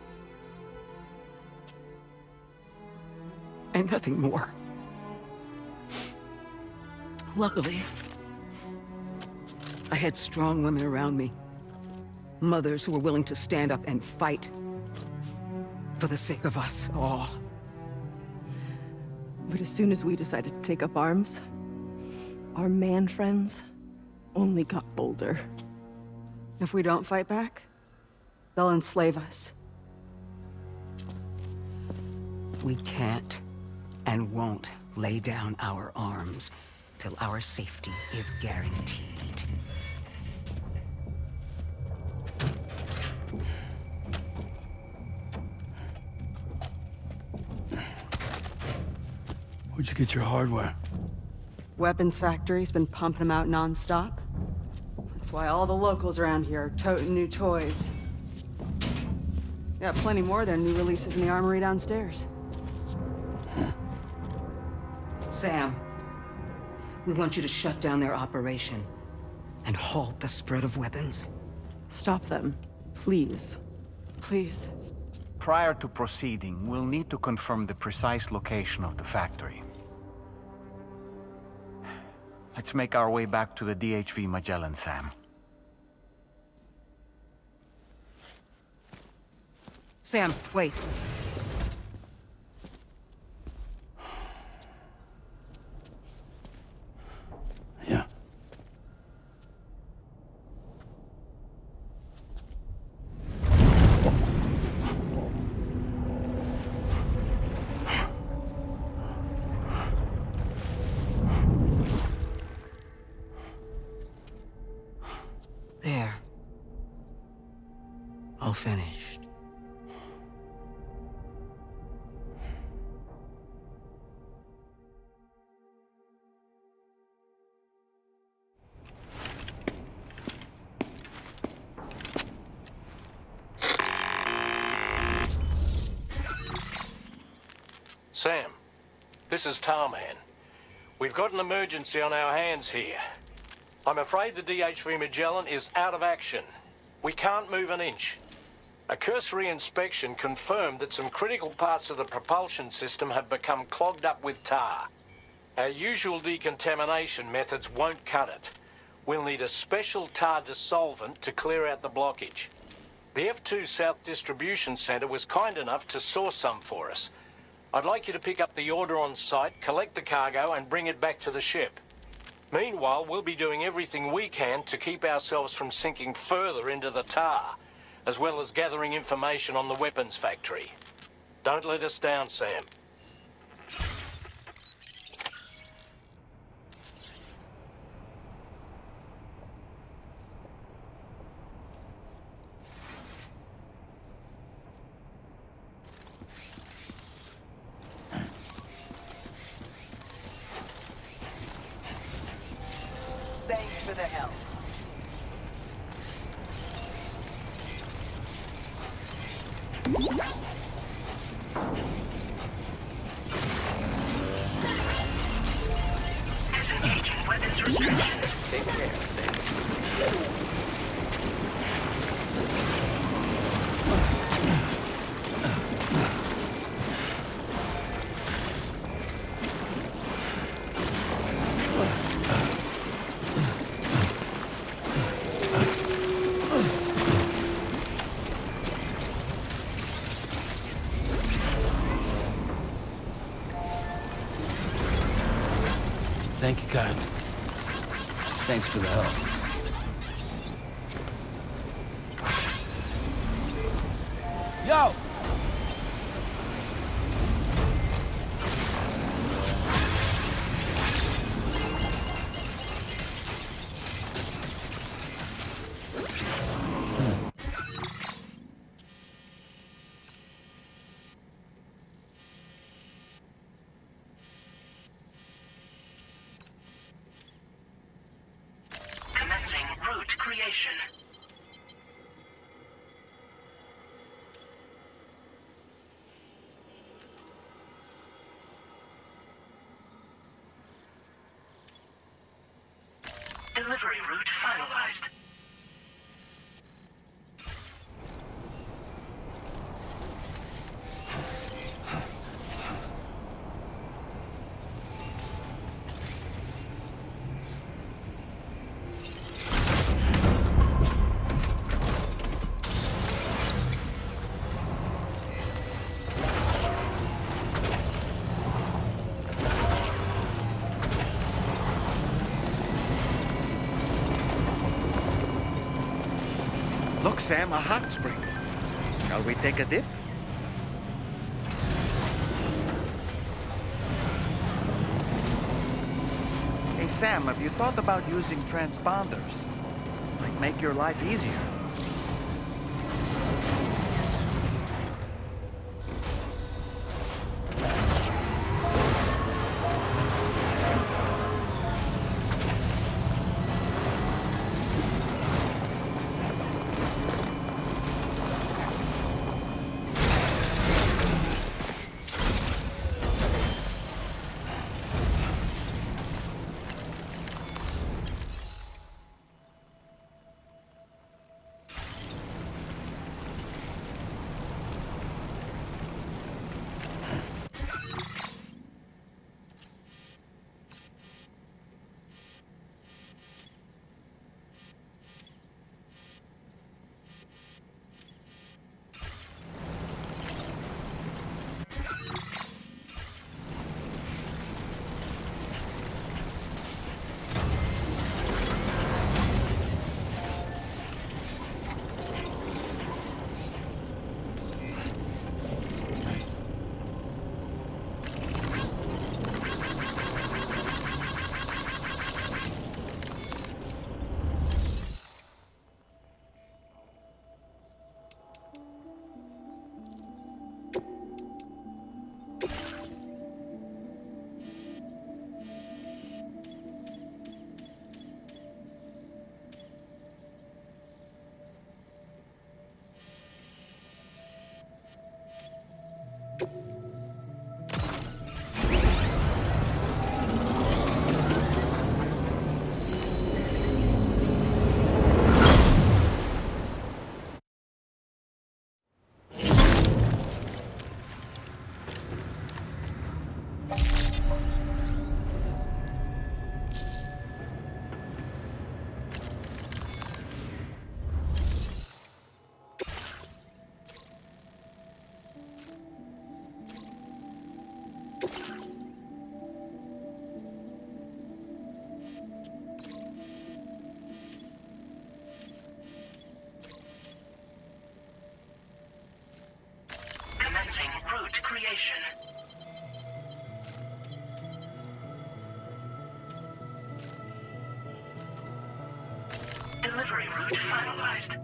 And nothing more. Luckily, I had strong women around me. Mothers who were willing to stand up and fight for the sake of us all. But as soon as we decided to take up arms, our man friends only got bolder. If we don't fight back, they'll enslave us. We can't and won't lay down our arms till our safety is guaranteed. Where'd you get your hardware? Weapons factory's been pumping them out non-stop. That's why all the locals around here are toting new toys. Got plenty more of their new releases in the armory downstairs. Sam, we want you to shut down their operation and halt the spread of weapons. Stop them, please. Please. Prior to proceeding, we'll need to confirm the precise location of the factory. Let's make our way back to the DHV Magellan, Sam. Sam, wait. Yeah. There. All finished. Sam, this is Tarman. We've got an emergency on our hands here. I'm afraid the DHV Magellan is out of action. We can't move an inch. A cursory inspection confirmed that some critical parts of the propulsion system have become clogged up with tar. Our usual decontamination methods won't cut it. We'll need a special tar dissolvent to clear out the blockage. The F2 South Distribution Center was kind enough to source some for us. I'd like you to pick up the order on site, collect the cargo, and bring it back to the ship. Meanwhile, we'll be doing everything we can to keep ourselves from sinking further into the tar, as well as gathering information on the weapons factory. Don't let us down, Sam. for the help. Disengaging weapons restrictions. Take care, Sam. Thank you, Kyle. Thanks for the help. Yo! Commencing route creation. Delivery route finalized. Look, Sam, a hot spring. Shall we take a dip? Hey, Sam, have you thought about using transponders? Might make your life easier. creation. Delivery route finalized.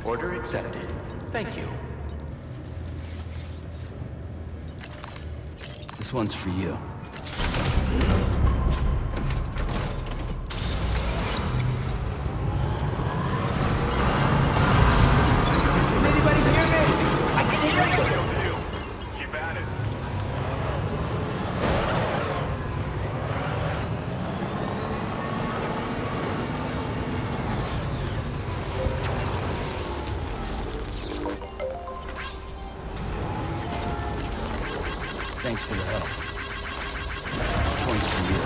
Order accepted. Thank you. This one's for you. Thanks for the help. This one's for you.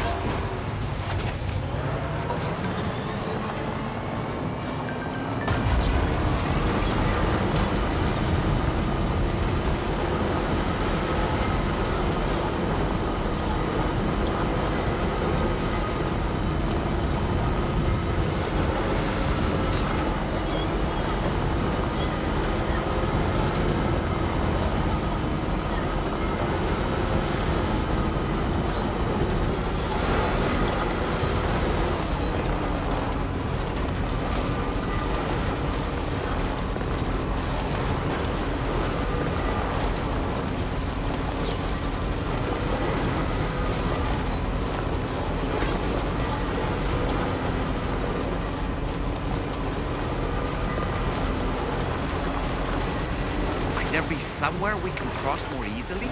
Somewhere we can cross more easily?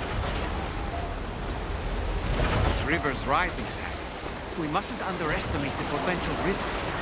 This river's rising, Sam. We mustn't underestimate the potential risks here.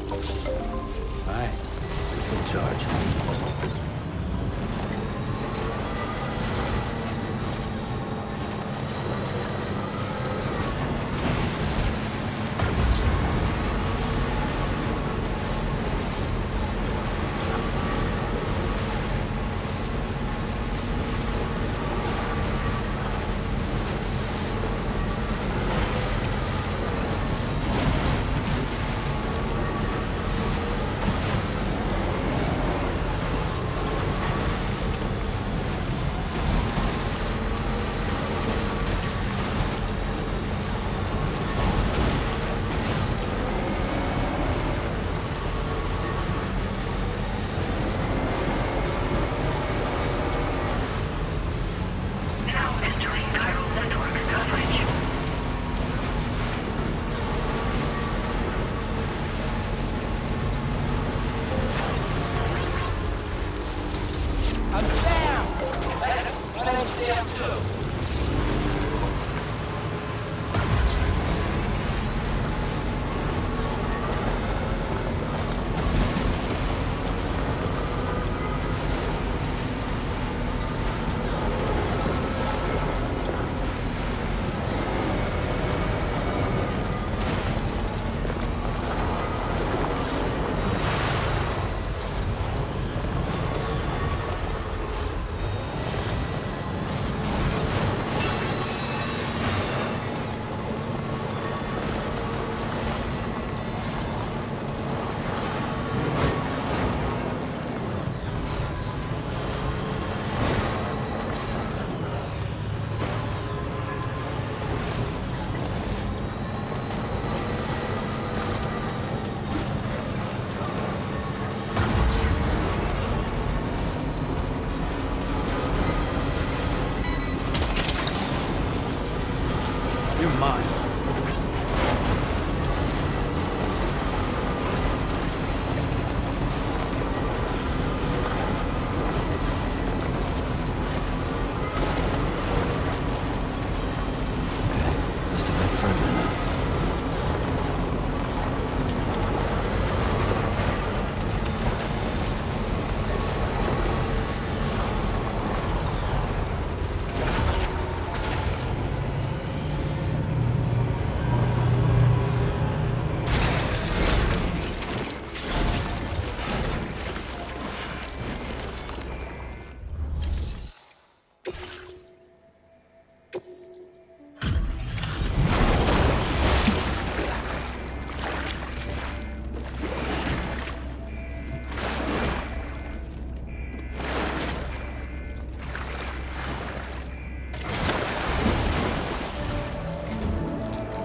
Alright, full charge.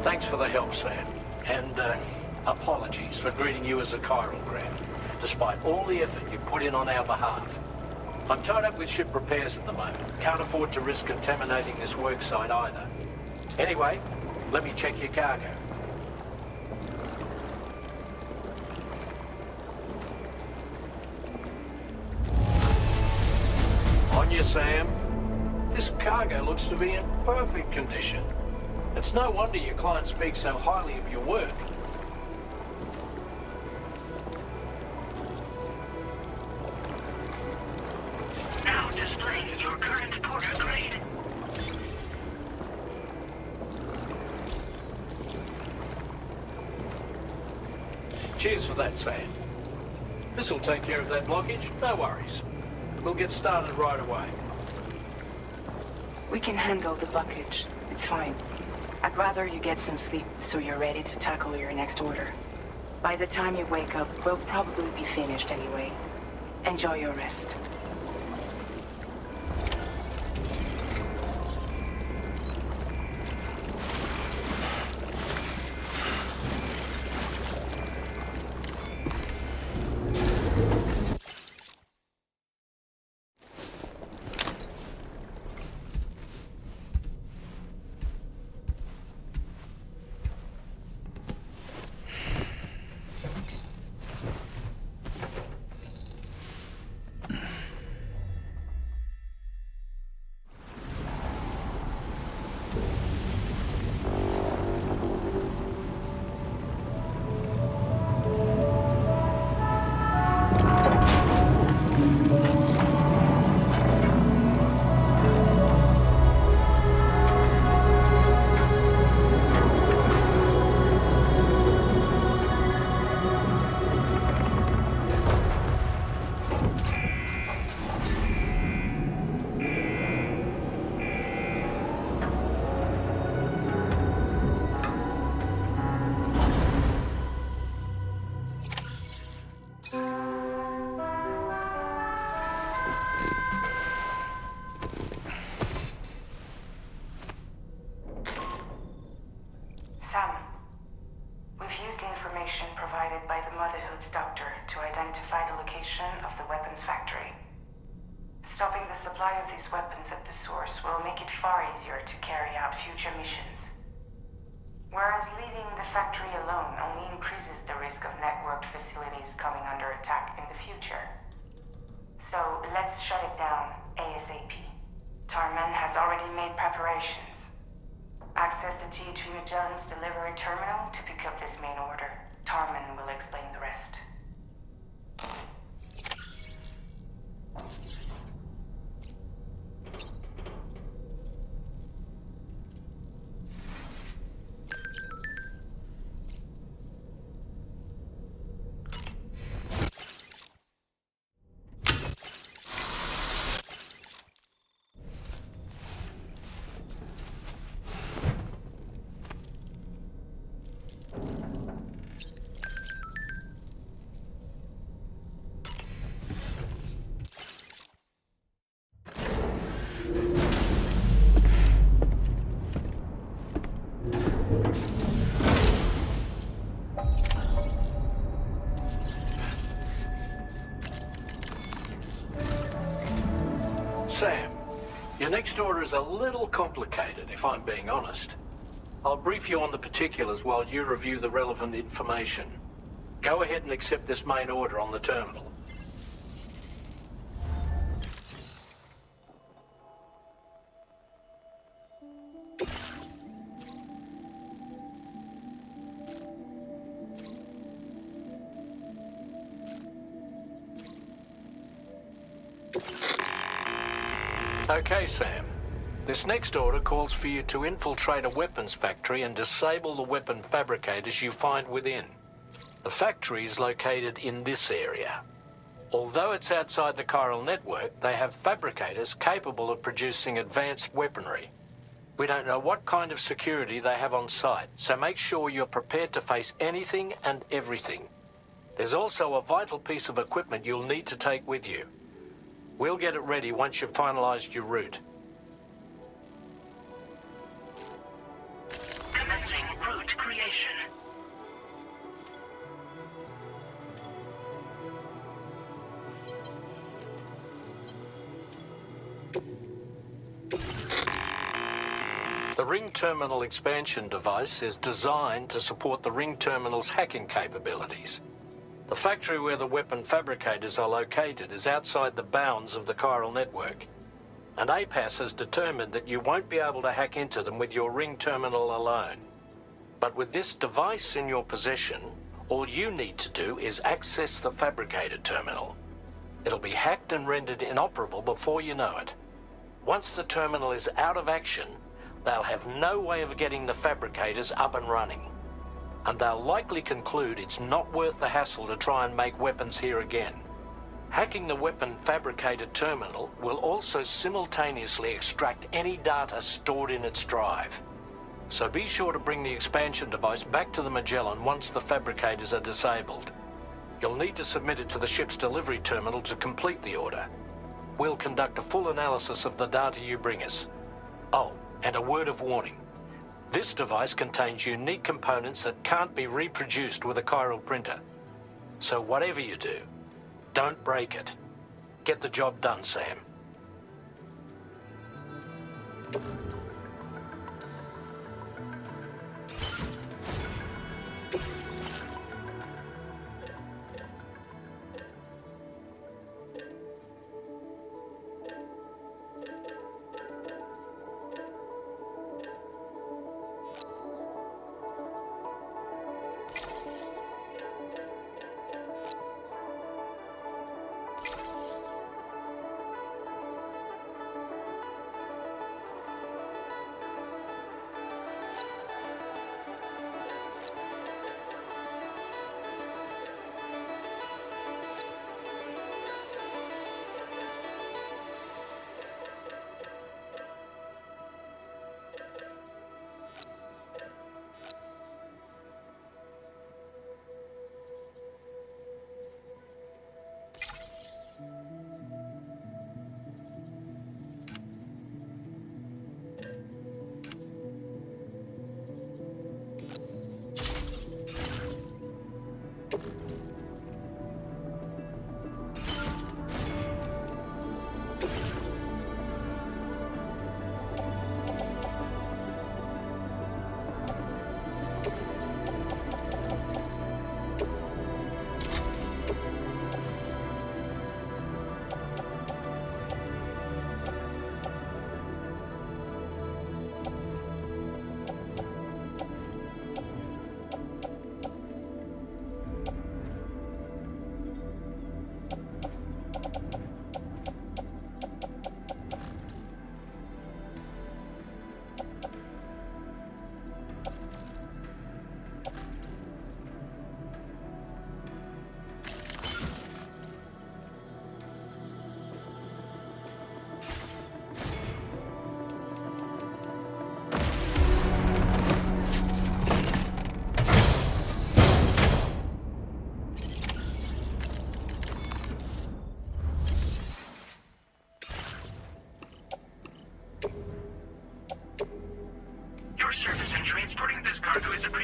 Thanks for the help, Sam. And, apologies for greeting you as a chiral grab, despite all the effort you put in on our behalf. I'm tied up with ship repairs at the moment. Can't afford to risk contaminating this work site either. Anyway, let me check your cargo. On you, Sam. This cargo looks to be in perfect condition. It's no wonder your client speaks so highly of your work. Now displaying your current porter grade. Cheers for that, Sam. This'll take care of that blockage, no worries. We'll get started right away. We can handle the blockage. It's fine. I'd rather you get some sleep so you're ready to tackle your next order. By the time you wake up, we'll probably be finished anyway. Enjoy your rest. Brotherhood's doctor to identify the location of the weapons factory. Stopping the supply of these weapons at the source will make it far easier to carry out future missions. Whereas leaving the factory alone only increases the risk of networked facilities coming under attack in the future. So let's shut it down ASAP. Tarman has already made preparations. Access the DHV Magellan's delivery terminal to pick up this main order. Tarman will explain the rest. Sam, your next order is a little complicated, if I'm being honest. I'll brief you on the particulars while you review the relevant information. Go ahead and accept this main order on the terminal. Okay, Sam. This next order calls for you to infiltrate a weapons factory and disable the weapon fabricators you find within. The factory is located in this area. Although it's outside the chiral network, they have fabricators capable of producing advanced weaponry. We don't know what kind of security they have on site, so make sure you're prepared to face anything and everything. There's also a vital piece of equipment you'll need to take with you. We'll get it ready once you've finalized your route. Commencing route creation. The Ring Terminal expansion device is designed to support the Ring Terminal's hacking capabilities. The factory where the weapon fabricators are located is outside the bounds of the chiral network, and APAS has determined that you won't be able to hack into them with your Ring Terminal alone. But with this device in your possession, all you need to do is access the fabricator terminal. It'll be hacked and rendered inoperable before you know it. Once the terminal is out of action, they'll have no way of getting the fabricators up and running. And they'll likely conclude it's not worth the hassle to try and make weapons here again. Hacking the weapon fabricator terminal will also simultaneously extract any data stored in its drive. So be sure to bring the expansion device back to the Magellan once the fabricators are disabled. You'll need to submit it to the ship's delivery terminal to complete the order. We'll conduct a full analysis of the data you bring us. Oh, and a word of warning. This device contains unique components that can't be reproduced with a chiral printer. So whatever you do, don't break it. Get the job done, Sam.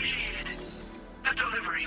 initiated. The delivery.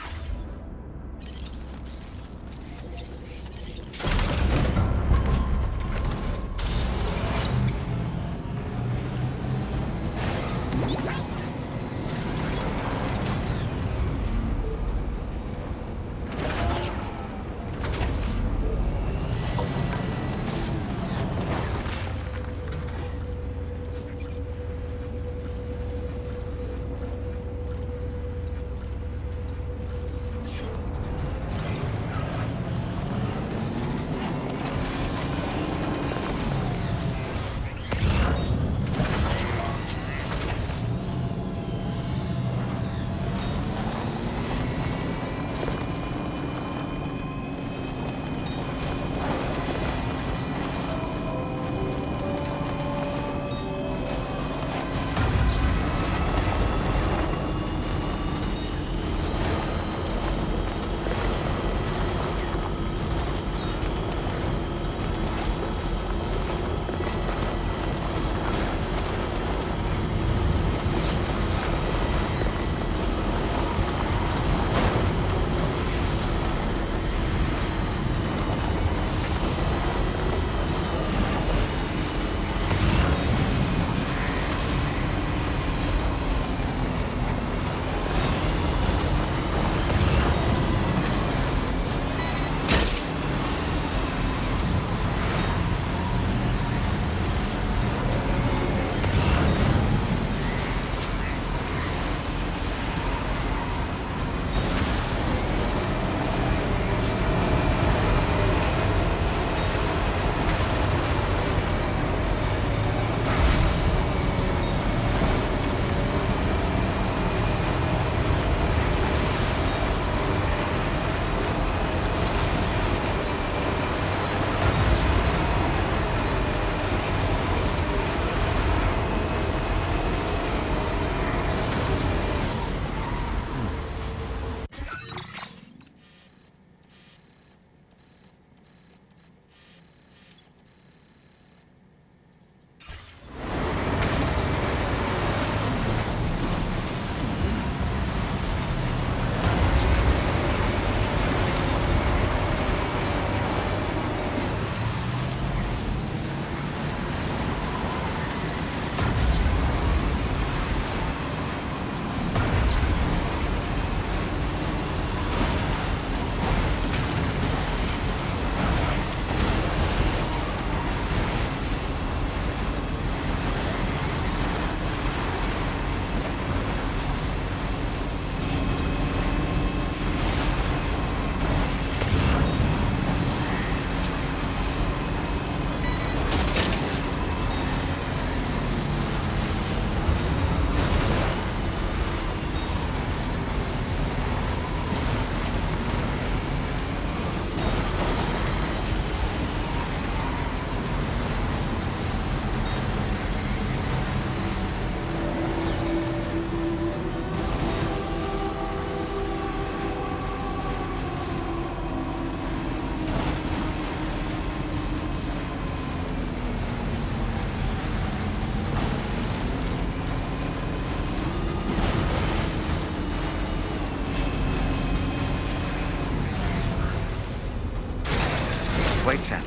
Wait, Sam.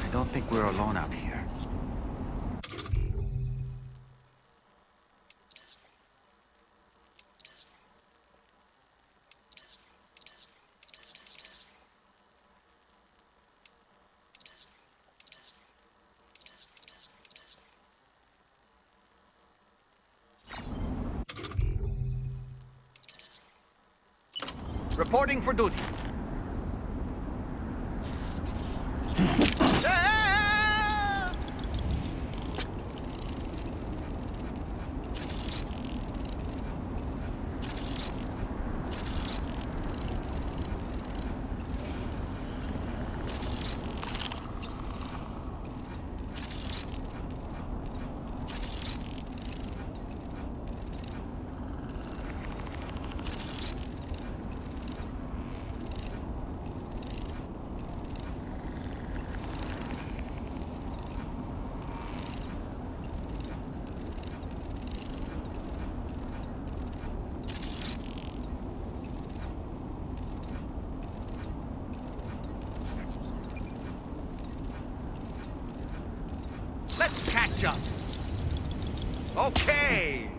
I don't think we're alone out here. Reporting for duty. Let's catch up. Okay.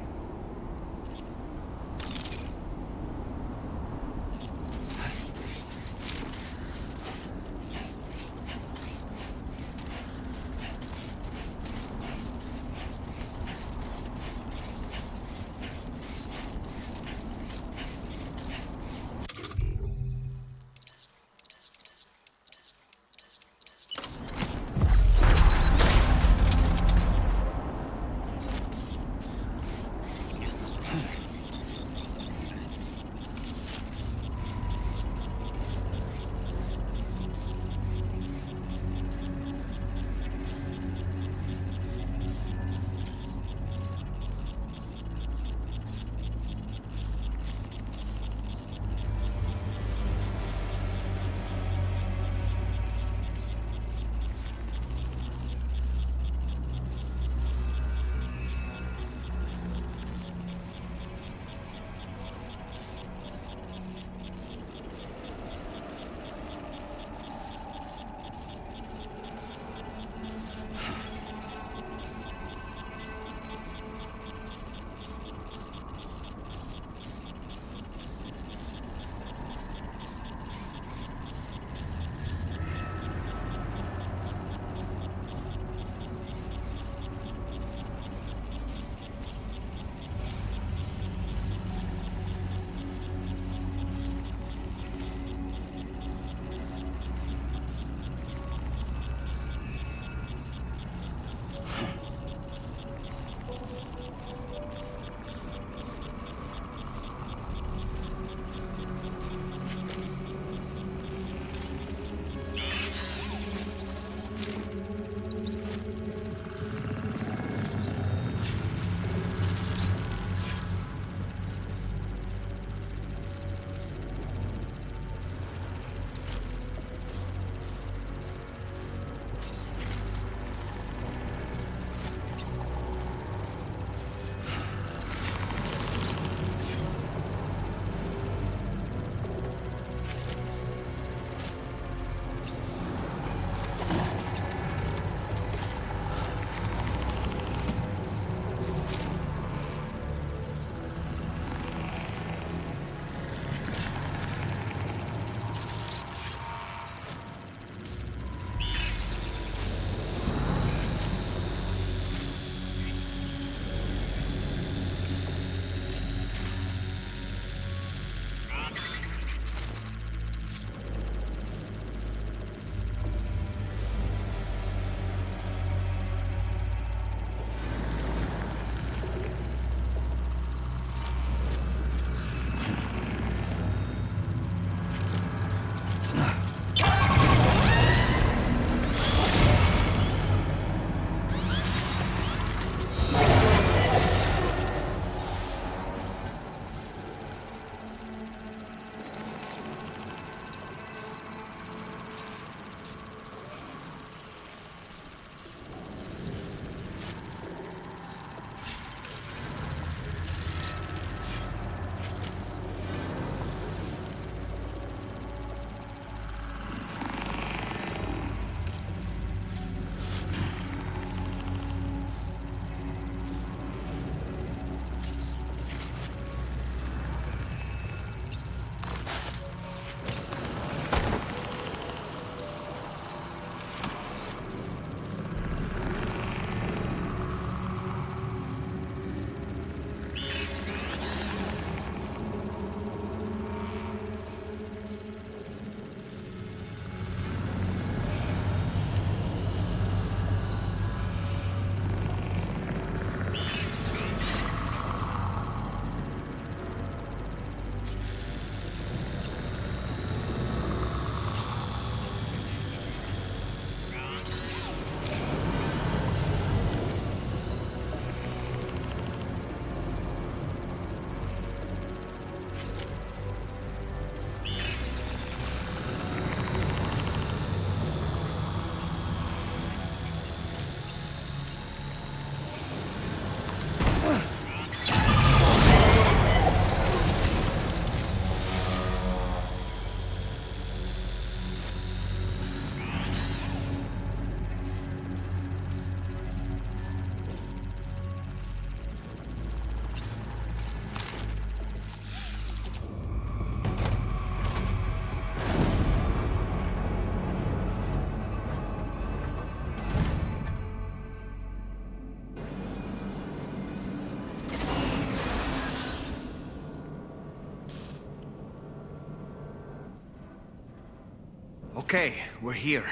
Okay, we're here.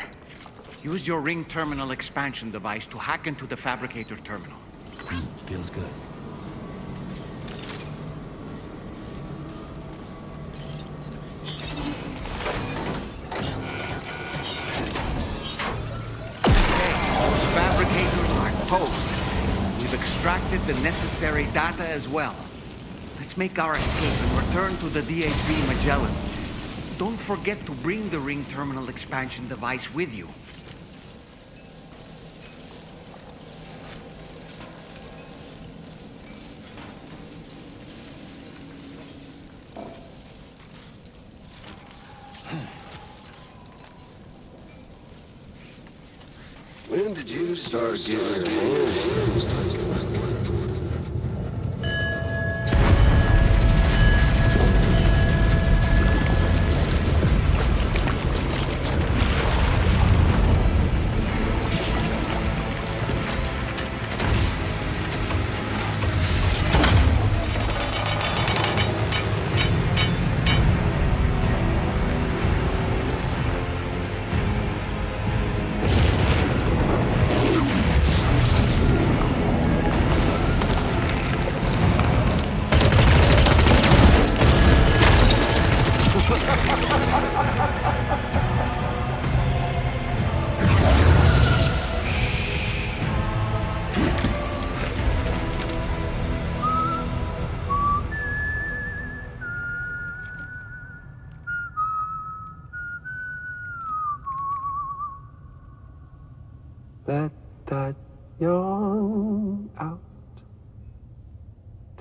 Use your ring terminal expansion device to hack into the fabricator terminal. Feels good. Fabricators are toast. We've extracted the necessary data as well. Let's make our escape and return to the DHV Magellan. Don't forget to bring the ring terminal expansion device with you. When did you start getting your hands dirty? Let that yawn out.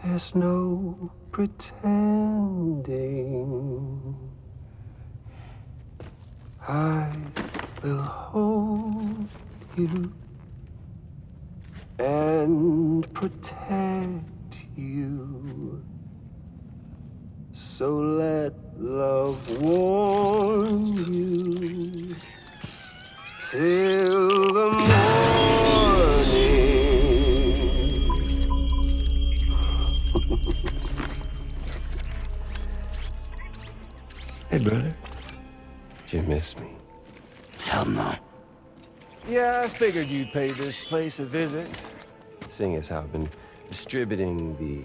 There's no pretending. I will hold you and protect you. So let love warm you till the morning. Hey, brother. Did you miss me? Hell no. Yeah, I figured you'd pay this place a visit, seeing as how I've been distributing the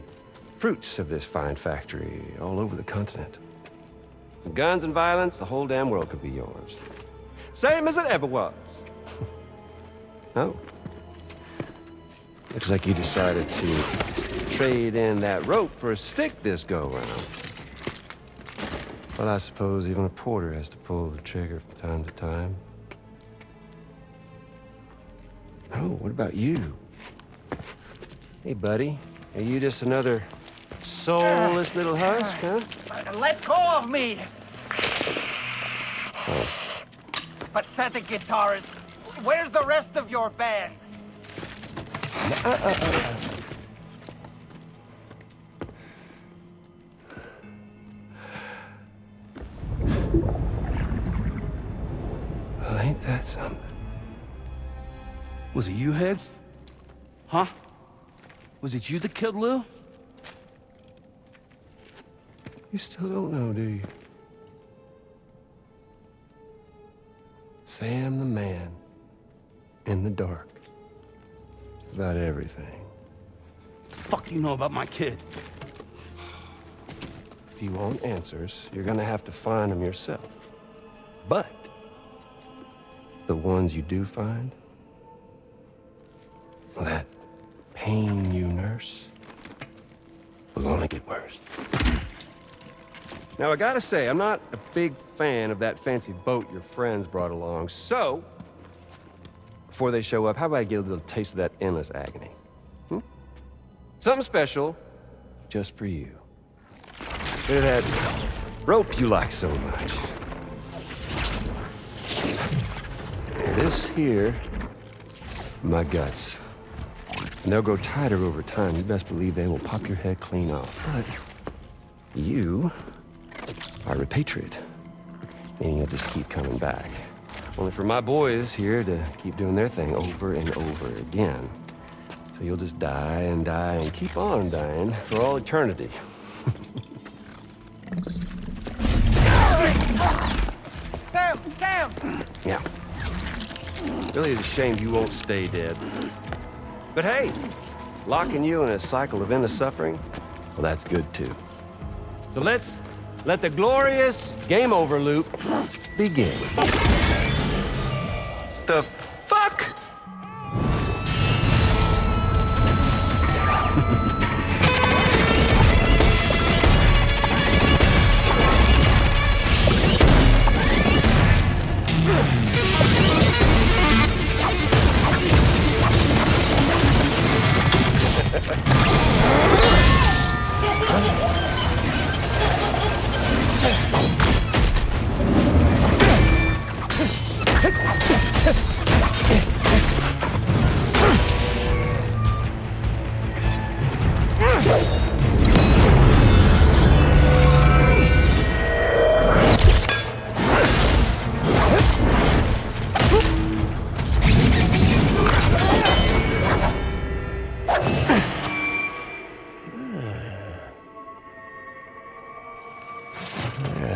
fruits of this fine factory all over the continent. With guns and violence, the whole damn world could be yours. Same as it ever was. Oh. Looks like you decided to trade in that rope for a stick this go-round. Well, I suppose even a porter has to pull the trigger from time to time. Oh, what about you? Hey, buddy. Are you just another soulless little husk, huh? Let go of me! Oh. Pathetic guitarist. Where's the rest of your band? Well, ain't that something? Was it you, Higgs? Huh? Was it you that killed Lou? You still don't know, do you? Sam the man. In the dark. About everything. The fuck do you know about my kid? If you want answers, you're gonna have to find them yourself. But the ones you do find, well, that pain you nurse will only get worse. Now, I gotta say, I'm not a big fan of that fancy boat your friends brought along, so before they show up, how about I get a little taste of that endless agony? Something special just for you. Look at that rope you like so much. This here, my guts. And they'll grow tighter over time. You best believe they will pop your head clean off. But you are a patriot. And you'll just keep coming back. Only for my boys here to keep doing their thing over and over again. So you'll just die and keep on dying for all eternity. Sam! Sam! Sam! Yeah. Really is a shame you won't stay dead. But hey, locking you in a cycle of endless suffering, well, that's good too. So let's let the glorious game over loop begin. The fuck?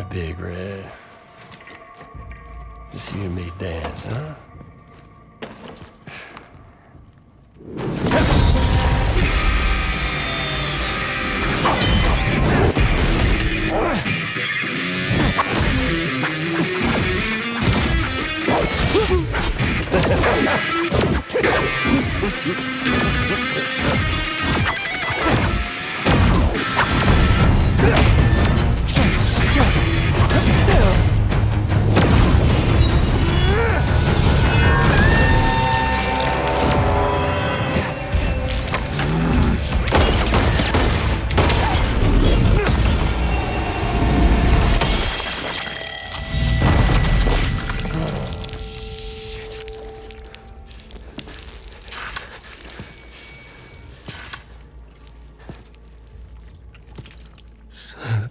Big Red. Just you and me dance, huh?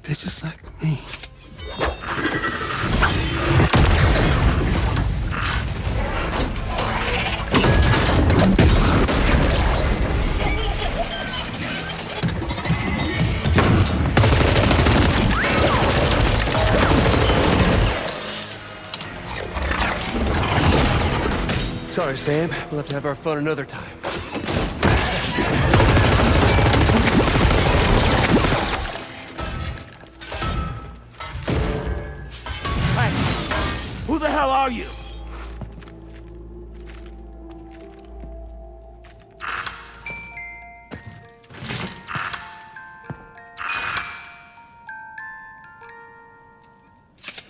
Bitches like me. Sorry, Sam. We'll have to have our fun another time. Who the hell are you?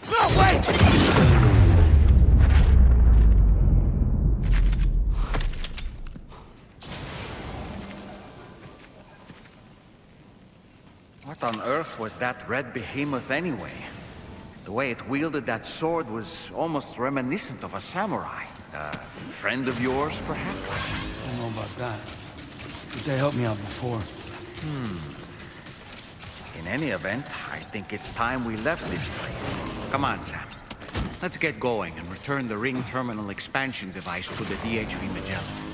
No, wait! What on earth was that red behemoth anyway? The way it wielded that sword was almost reminiscent of a samurai. A friend of yours, perhaps? I don't know about that. But they helped me out before. In any event, I think it's time we left this place. Come on, Sam. Let's get going and return the ring terminal expansion device to the DHV Magellan.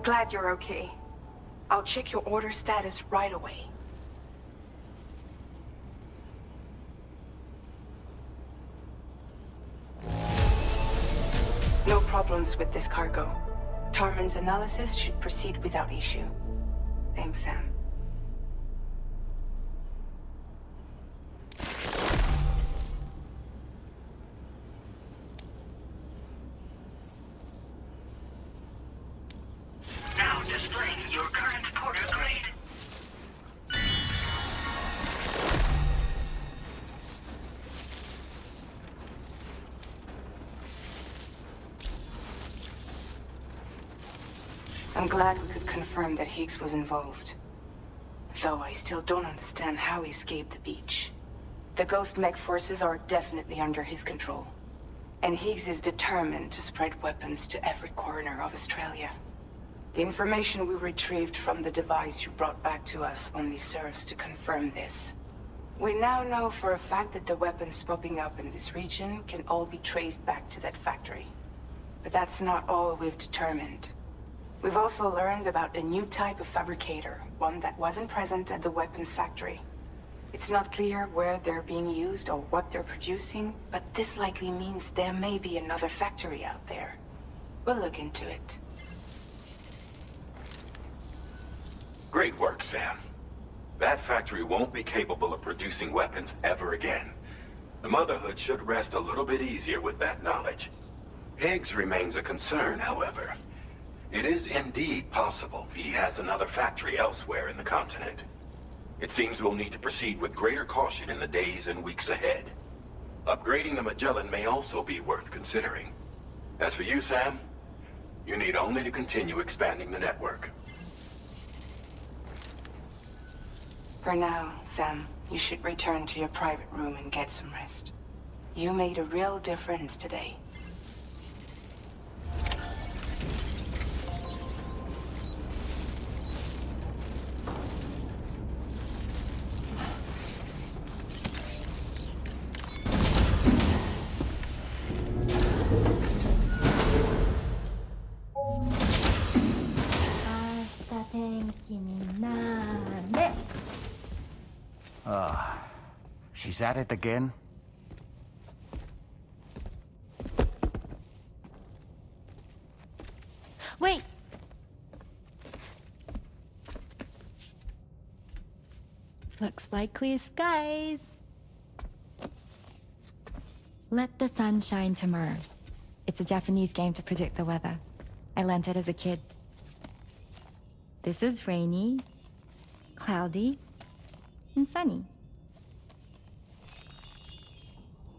Glad you're okay. I'll check your order status right away. No problems with this cargo. Tarman's analysis should proceed without issue. Thanks, Sam. I'm glad we could confirm that Higgs was involved. Though I still don't understand how he escaped the beach. The Ghost Mech forces are definitely under his control. And Higgs is determined to spread weapons to every corner of Australia. The information we retrieved from the device you brought back to us only serves to confirm this. We now know for a fact that the weapons popping up in this region can all be traced back to that factory. But that's not all we've determined. We've also learned about a new type of fabricator, one that wasn't present at the weapons factory. It's not clear where they're being used or what they're producing, but this likely means there may be another factory out there. We'll look into it. Great work, Sam. That factory won't be capable of producing weapons ever again. The Motherhood should rest a little bit easier with that knowledge. Higgs remains a concern, however. It is indeed possible he has another factory elsewhere in the continent. It seems we'll need to proceed with greater caution in the days and weeks ahead. Upgrading the Magellan may also be worth considering. As for you, Sam, you need only to continue expanding the network. For now, Sam, you should return to your private room and get some rest. You made a real difference today. She's at it again? Wait! Looks like clear skies. Let the sun shine tomorrow. It's a Japanese game to predict the weather. I learned it as a kid. This is rainy, cloudy, and sunny.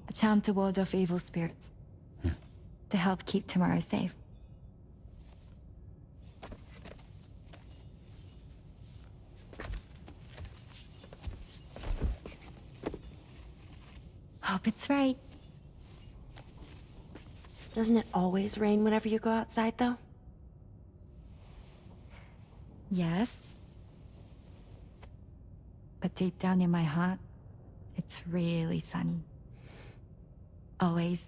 A charm to ward off evil spirits. To help keep tomorrow safe. Hope it's right. Doesn't it always rain whenever you go outside, though? Yes. But deep down in my heart, it's really sunny. Always.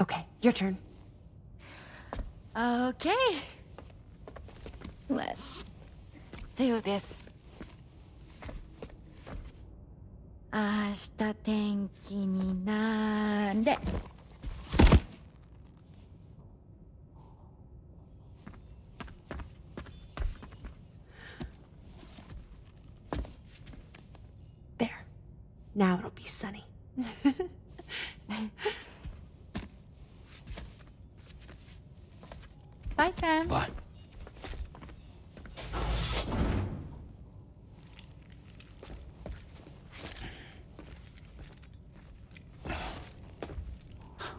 Okay, your turn. Okay. Let's do this. 明日天気になれ。There. Now it'll be sunny. Bye, Sam. Bye.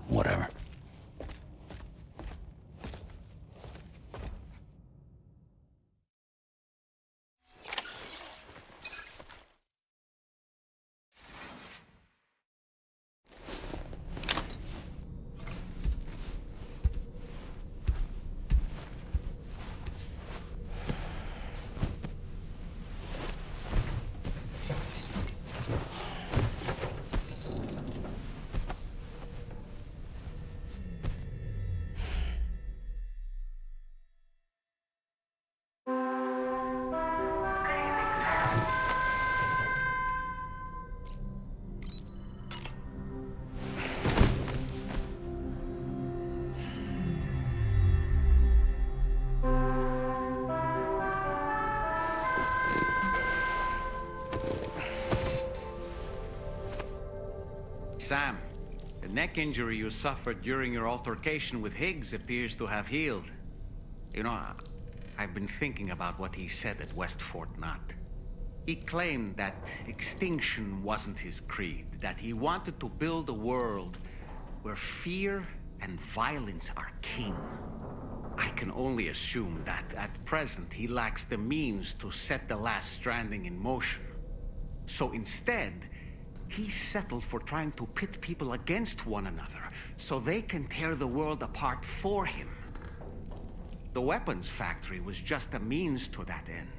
Whatever. Sam, the neck injury you suffered during your altercation with Higgs appears to have healed. You know, I've been thinking about what he said at West Fort Knot. He claimed that extinction wasn't his creed, that he wanted to build a world where fear and violence are king. I can only assume that at present he lacks the means to set the last stranding in motion. So instead, he settled for trying to pit people against one another so they can tear the world apart for him. The weapons factory was just a means to that end.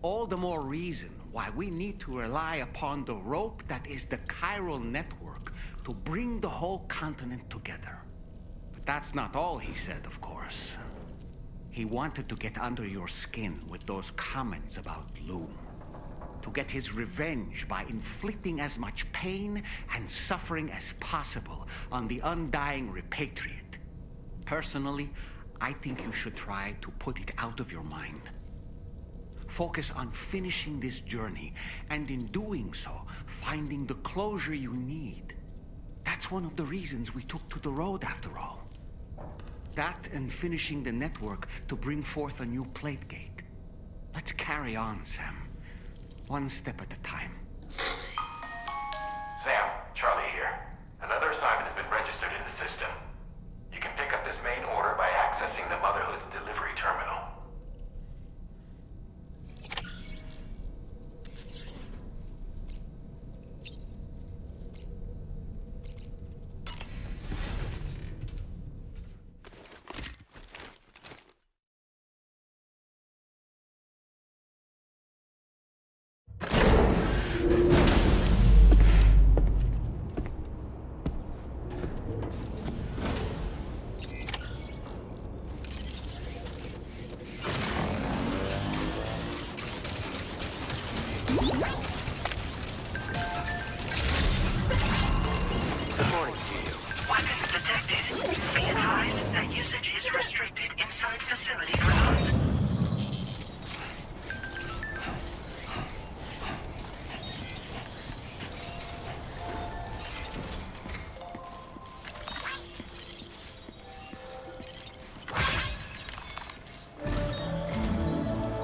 All the more reason why we need to rely upon the rope that is the chiral network to bring the whole continent together. But that's not all he said, of course. He wanted to get under your skin with those comments about Loom. To get his revenge by inflicting as much pain and suffering as possible on the undying repatriate. Personally, I think you should try to put it out of your mind. Focus on finishing this journey, and in doing so, finding the closure you need. That's one of the reasons we took to the road, after all. That and finishing the network to bring forth a new plate gate. Let's carry on, Sam. One step at a time. Sam, Charlie here. Another assignment has been registered in the system. You can pick up this main order by accessing the Motherhood's delivery terminal.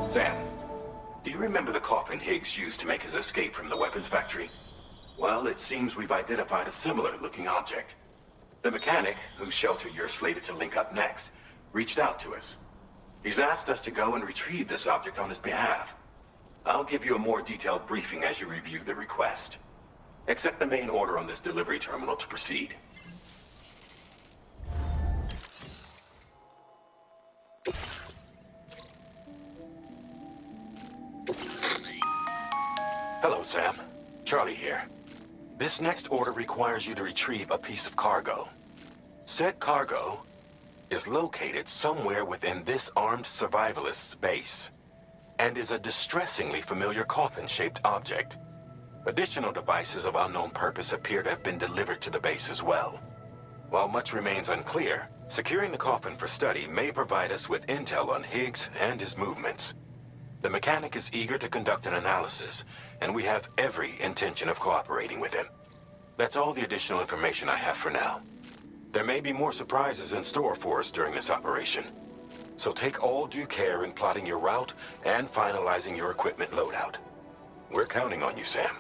Sam, do you remember the coffin Higgs used to make his escape from the weapons factory? Well, it seems we've identified a similar-looking object. The mechanic, whose shelter you're slated to link up next, reached out to us. He's asked us to go and retrieve this object on his behalf. I'll give you a more detailed briefing as you review the request. Accept the main order on this delivery terminal to proceed. Hello, Sam. Charlie here. This next order requires you to retrieve a piece of cargo. Said cargo is located somewhere within this armed survivalist's base, and is a distressingly familiar coffin-shaped object. Additional devices of unknown purpose appear to have been delivered to the base as well. While much remains unclear, securing the coffin for study may provide us with intel on Higgs and his movements. The mechanic is eager to conduct an analysis, and we have every intention of cooperating with him. That's all the additional information I have for now. There may be more surprises in store for us during this operation, so take all due care in plotting your route and finalizing your equipment loadout. We're counting on you, Sam.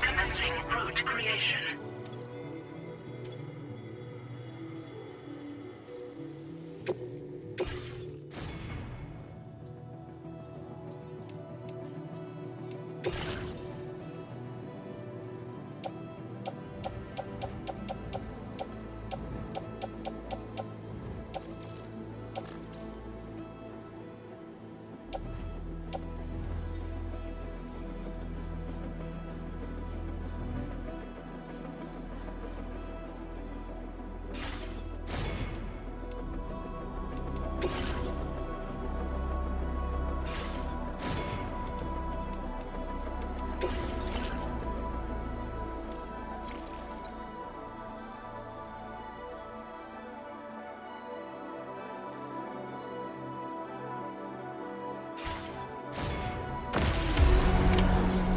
Commencing route creation.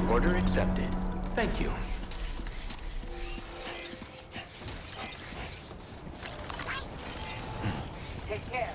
Order accepted. Thank you. Take care.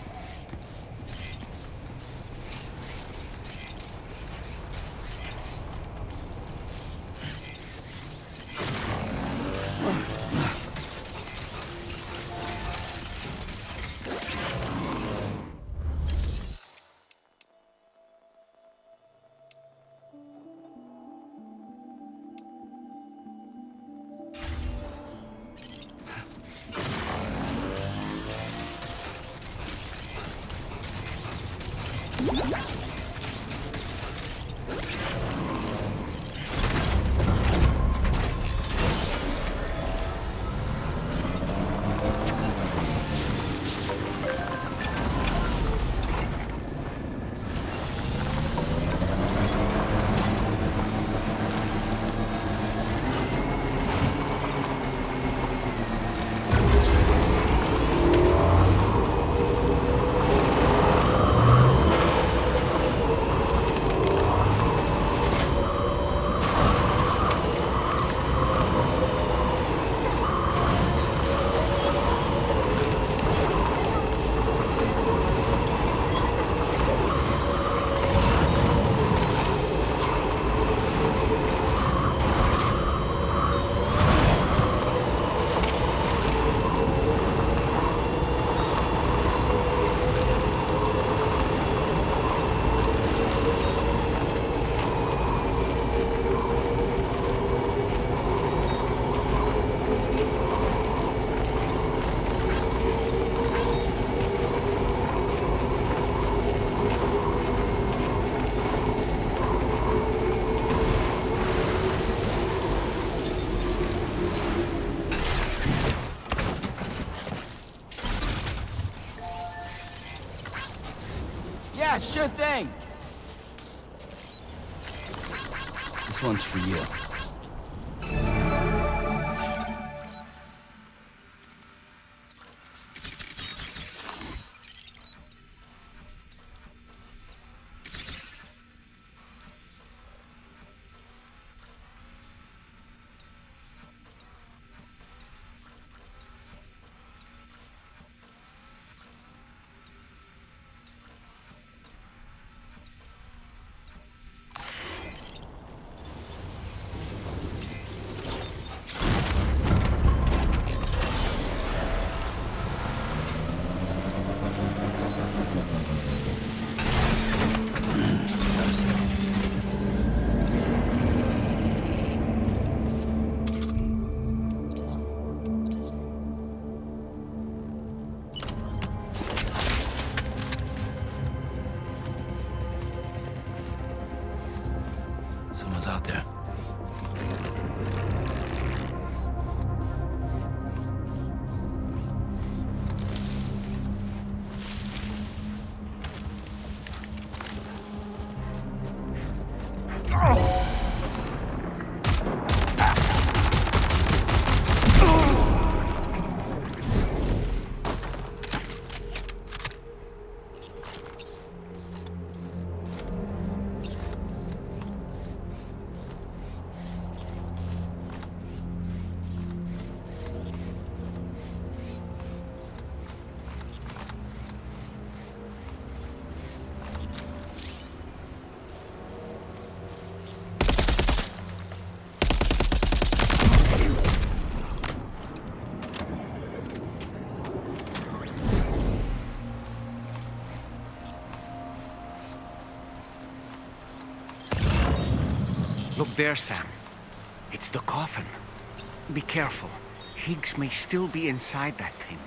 Yeah, sure thing. This one's for you. Someone's out there. Look there, Sam. It's the coffin. Be careful. Higgs may still be inside that thing.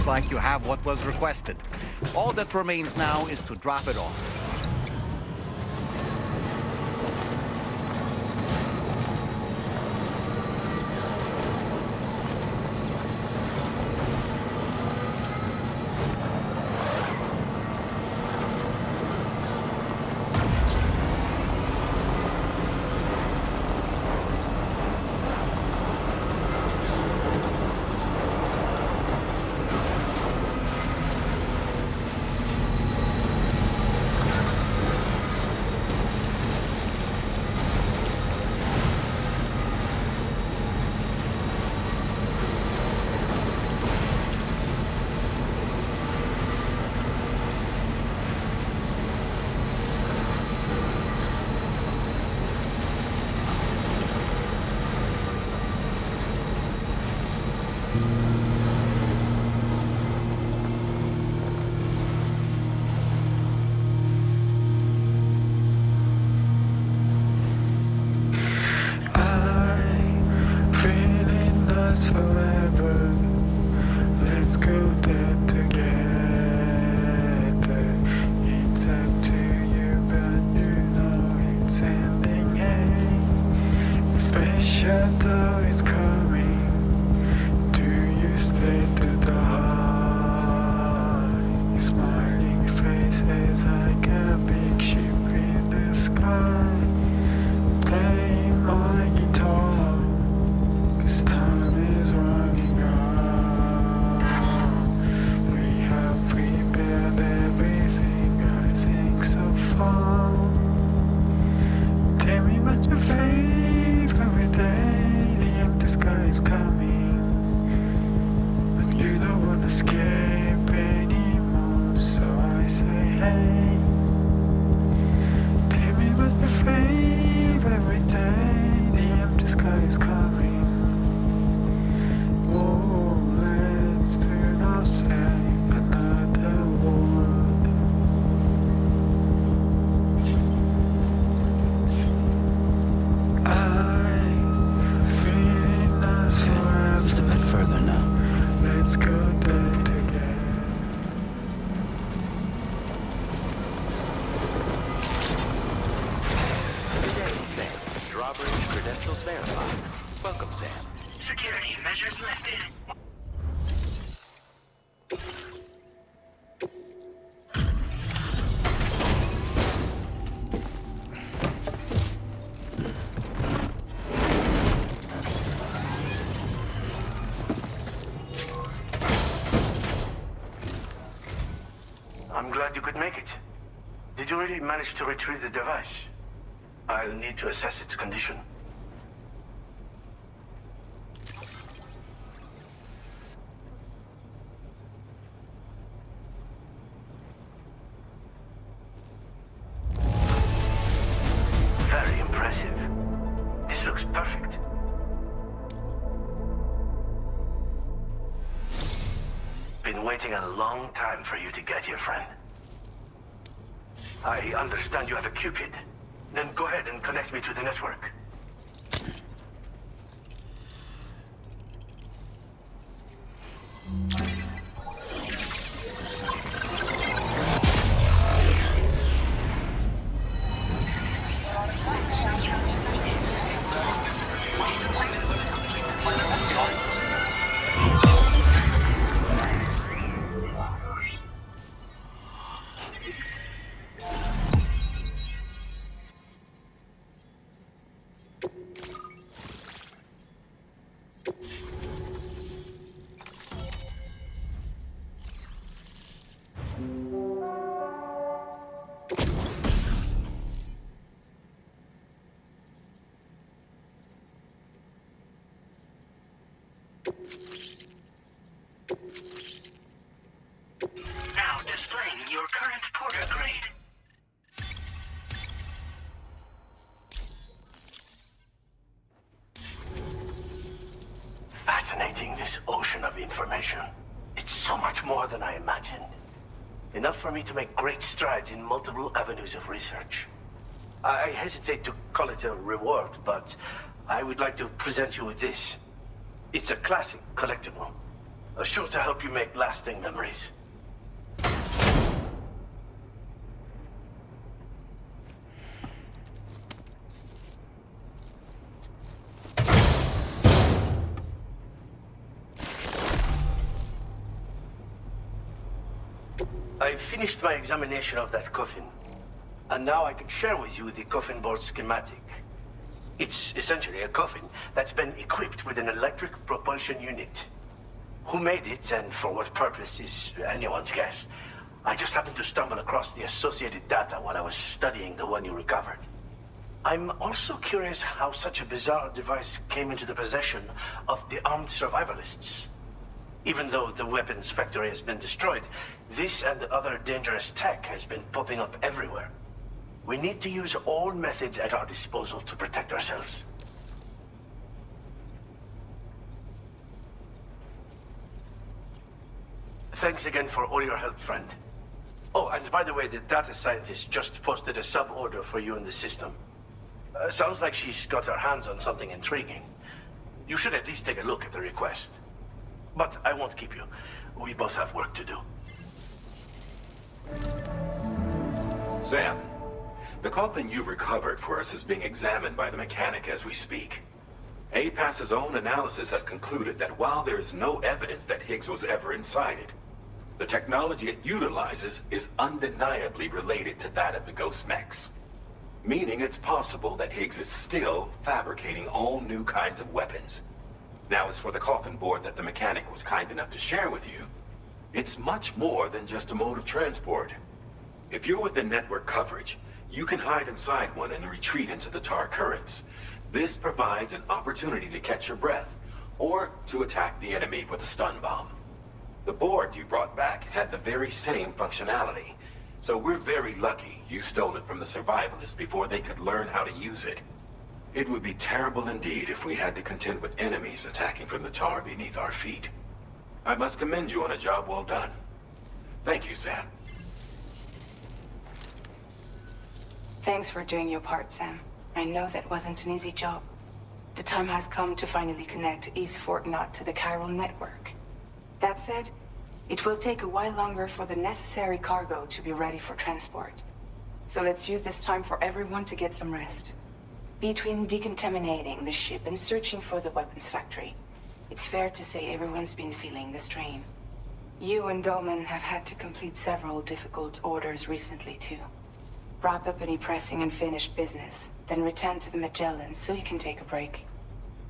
Looks like you have what was requested. All that remains now is to drop it off. You could make it. Did you really manage to retrieve the device? I'll need to assess its condition. Very impressive. This looks perfect. Been waiting a long time for you to get here, friend. I understand you have a Cupid. Then go ahead and connect me to the network. Now displaying your current porter grade. Fascinating, this ocean of information. It's so much more than I imagined. Enough for me to make great strides in multiple avenues of research. I hesitate to call it a reward, but I would like to present you with this. It's a classic collectible. Sure to help you make lasting memories. I finished my examination of that coffin, and now I can share with you the coffin board schematic. It's essentially a coffin that's been equipped with an electric propulsion unit. Who made it and for what purpose is anyone's guess. I just happened to stumble across the associated data while I was studying the one you recovered. I'm also curious how such a bizarre device came into the possession of the armed survivalists. Even though the weapons factory has been destroyed, this and other dangerous tech has been popping up everywhere. We need to use all methods at our disposal to protect ourselves. Thanks again for all your help, friend. Oh, and by the way, the data scientist just posted a sub-order for you in the system. Sounds like she's got her hands on something intriguing. You should at least take a look at the request. But I won't keep you. We both have work to do. Sam, the coffin you recovered for us is being examined by the mechanic as we speak. APAS's own analysis has concluded that while there is no evidence that Higgs was ever inside it, the technology it utilizes is undeniably related to that of the Ghost Mechs. Meaning it's possible that Higgs is still fabricating all new kinds of weapons. Now, as for the coffin board that the mechanic was kind enough to share with you, it's much more than just a mode of transport. If you're within network coverage, you can hide inside one and retreat into the tar currents. This provides an opportunity to catch your breath, or to attack the enemy with a stun bomb. The board you brought back had the very same functionality, so we're very lucky you stole it from the survivalists before they could learn how to use it. It would be terrible indeed if we had to contend with enemies attacking from the tar beneath our feet. I must commend you on a job well done. Thank you, Sam. Thanks for doing your part, Sam. I know that wasn't an easy job. The time has come to finally connect East Fort Knot to the chiral network. That said, it will take a while longer for the necessary cargo to be ready for transport. So let's use this time for everyone to get some rest. Between decontaminating the ship and searching for the weapons factory, it's fair to say everyone's been feeling the strain. You and Dolman have had to complete several difficult orders recently, too. Wrap up any pressing and finished business, then return to the Magellan so you can take a break.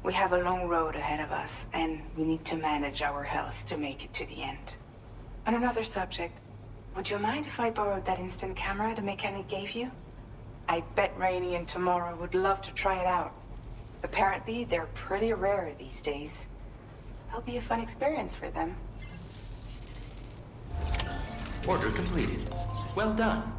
We have a long road ahead of us, and we need to manage our health to make it to the end. On another subject, would you mind if I borrowed that instant camera the mechanic gave you? I bet Rainey and Tomorrow would love to try it out. Apparently, they're pretty rare these days. It'll be a fun experience for them. Order completed. Well done.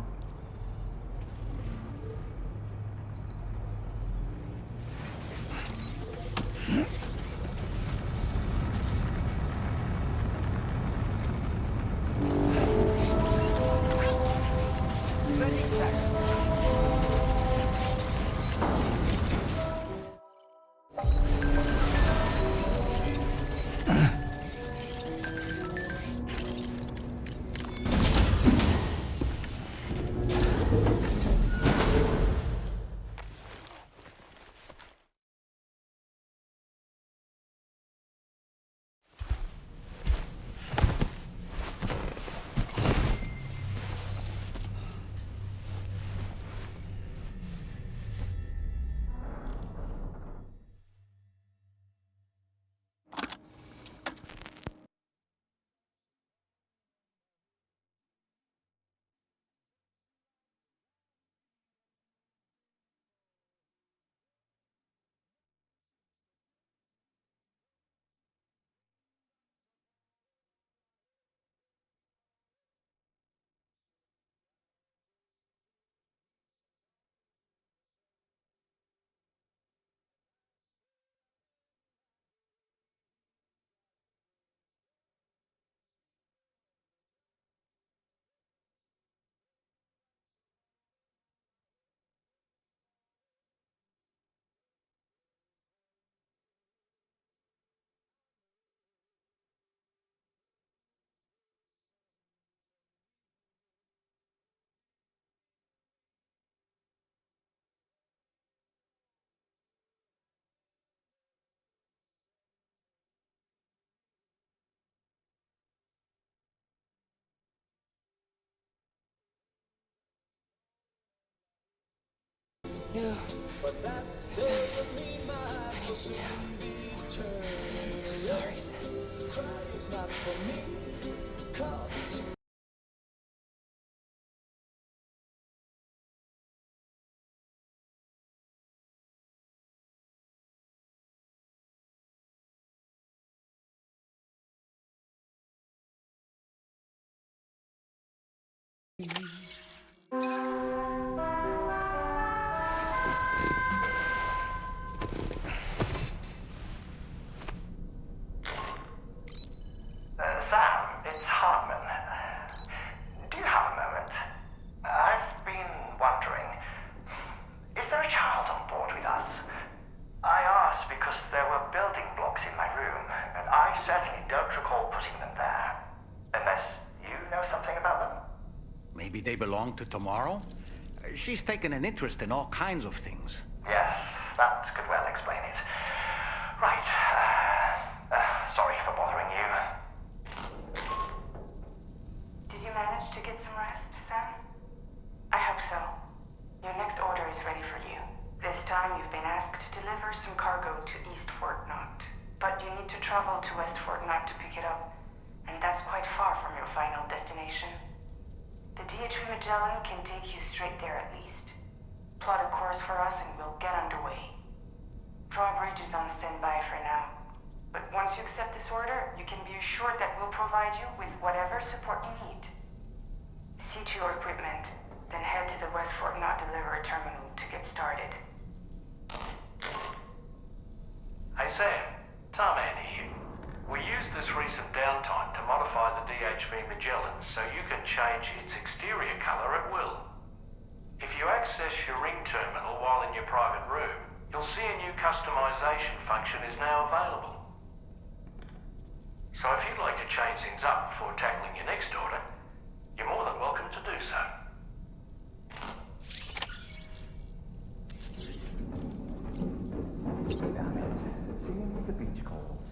No. Sam, I need still. I'm so sorry, Sam. Sam, it's Hartman. Do you have a moment? I've been wondering, is there a child on board with us? I asked because there were building blocks in my room, and I certainly don't recall putting them there. Unless you know something about them? Maybe they belong to Tomorrow? She's taken an interest in all kinds of things. Yes, that could well explain it. Right. Sorry for bothering you. Did you manage to get some rest, Sam? I hope so. Your next order is ready for you. This time you've been asked to deliver some cargo to East Fort Knott. But you need to travel to West Fort Knott to pick it up. And that's quite far from your final destination. The DHV Magellan can take you straight there at least. Plot a course for us and we'll get underway. Drawbridge is on standby for now. But once you accept this order, you can be assured that we'll provide you with whatever support you need. See to your equipment, then head to the West Fort Knott delivery terminal to get started. Hey Sam, Tarman here. We used this recent downtime to modify the DHV Magellan so you can change its exterior color at will. If you access your ring terminal while in your private room, you'll see a new customization function is now available. So if you'd like to change things up before tackling your next order, you're more than welcome to do so. Damn it. Seems the beach calls.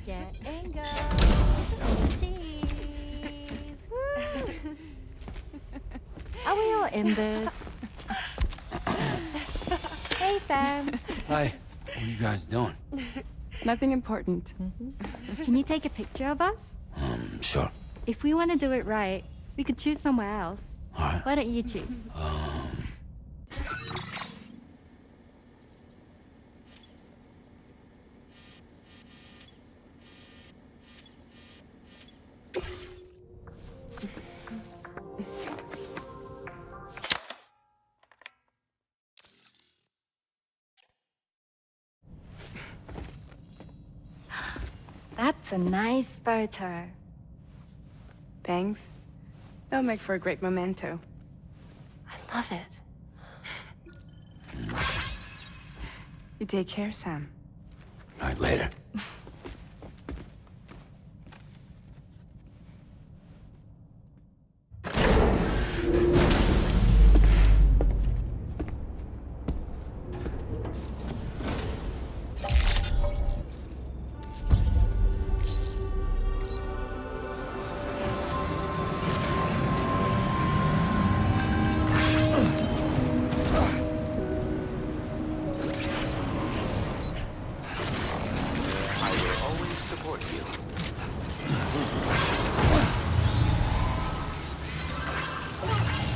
Get and go. Cheese. Woo. Are we all in this? Hey, Sam. Hi. What are you guys doing? Nothing important. Can you take a picture of us? Sure. If we want to do it right, we could choose somewhere else. All right. Why don't you choose? That's a nice photo. Thanks. That'll make for a great memento. I love it. You take care, Sam. All right, later.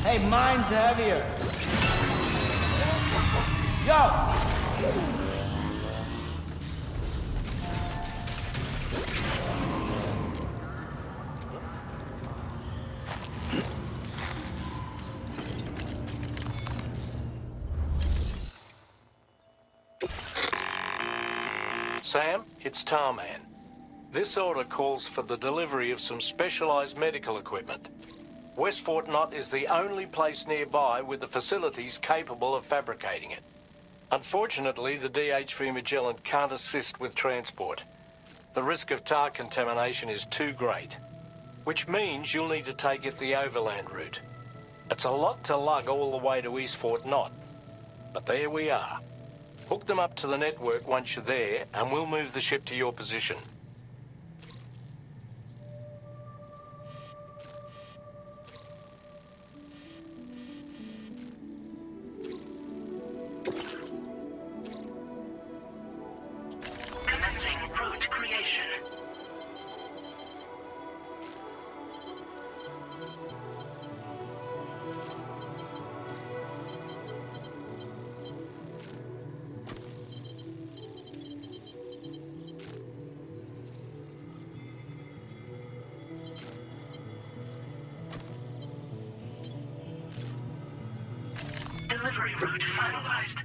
Hey, mine's heavier. Go! Sam, it's Tarman. This order calls for the delivery of some specialized medical equipment. West Fort Knott is the only place nearby with the facilities capable of fabricating it. Unfortunately, the DHV Magellan can't assist with transport. The risk of tar contamination is too great, which means you'll need to take it the overland route. It's a lot to lug all the way to East Fort Knott, but there we are. Hook them up to the network once you're there, and we'll move the ship to your position. Commencing route creation. Delivery route finalized.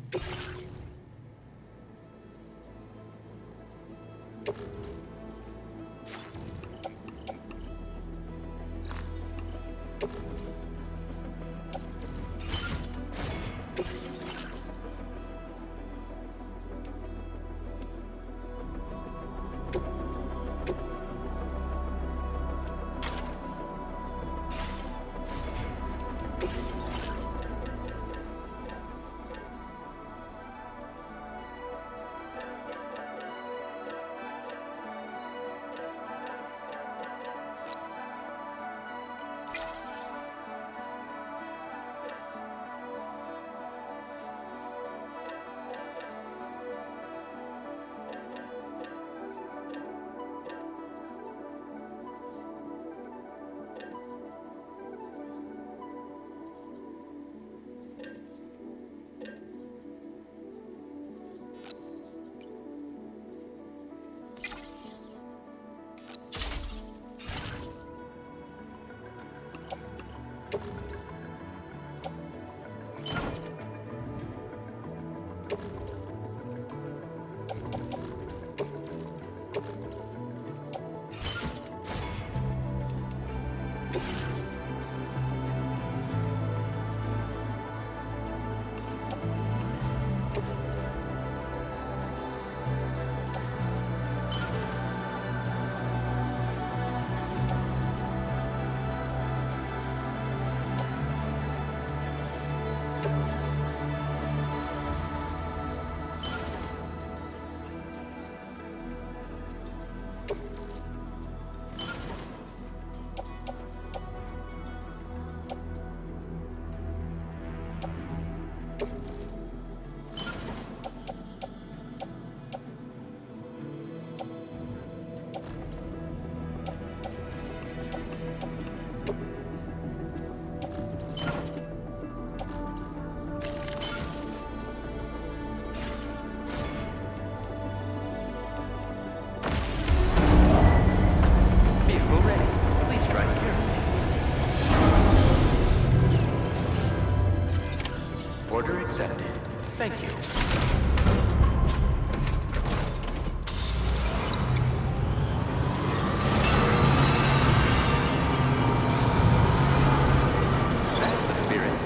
Order accepted. Thank you. That's the spirit.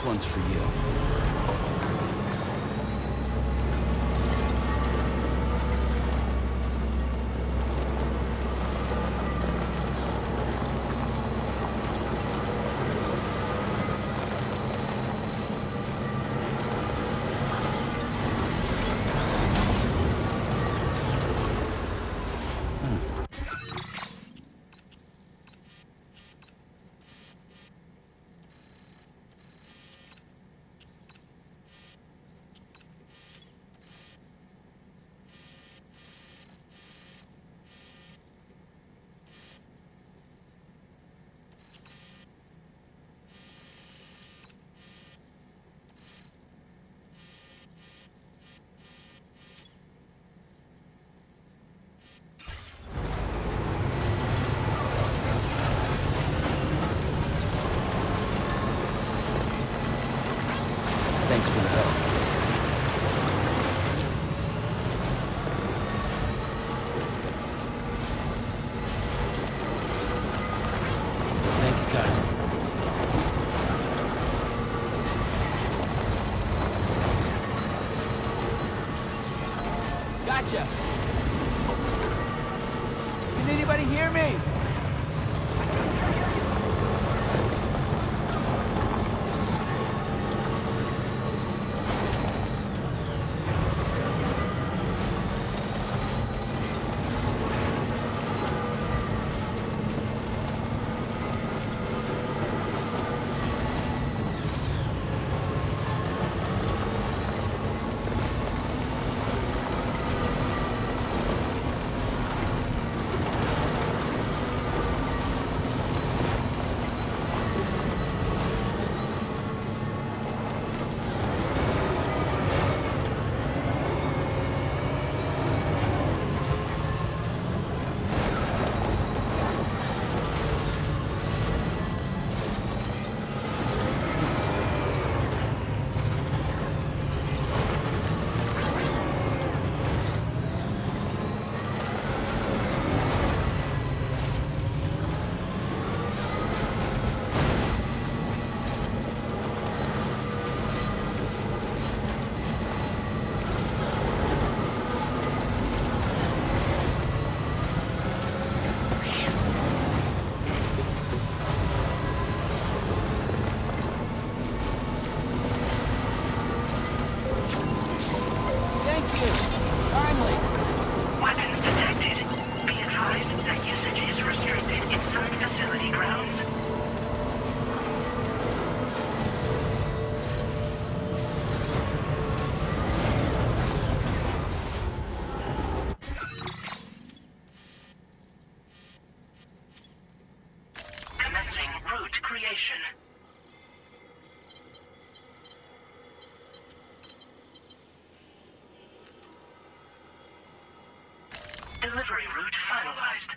This one's for you. Thanks for the help. Thank you, Kyle. Gotcha! Can anybody hear me? Delivery route finalized.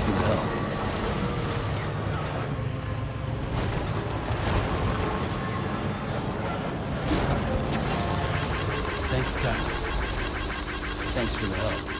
for the help. Thank you, Captain. Thanks for the help.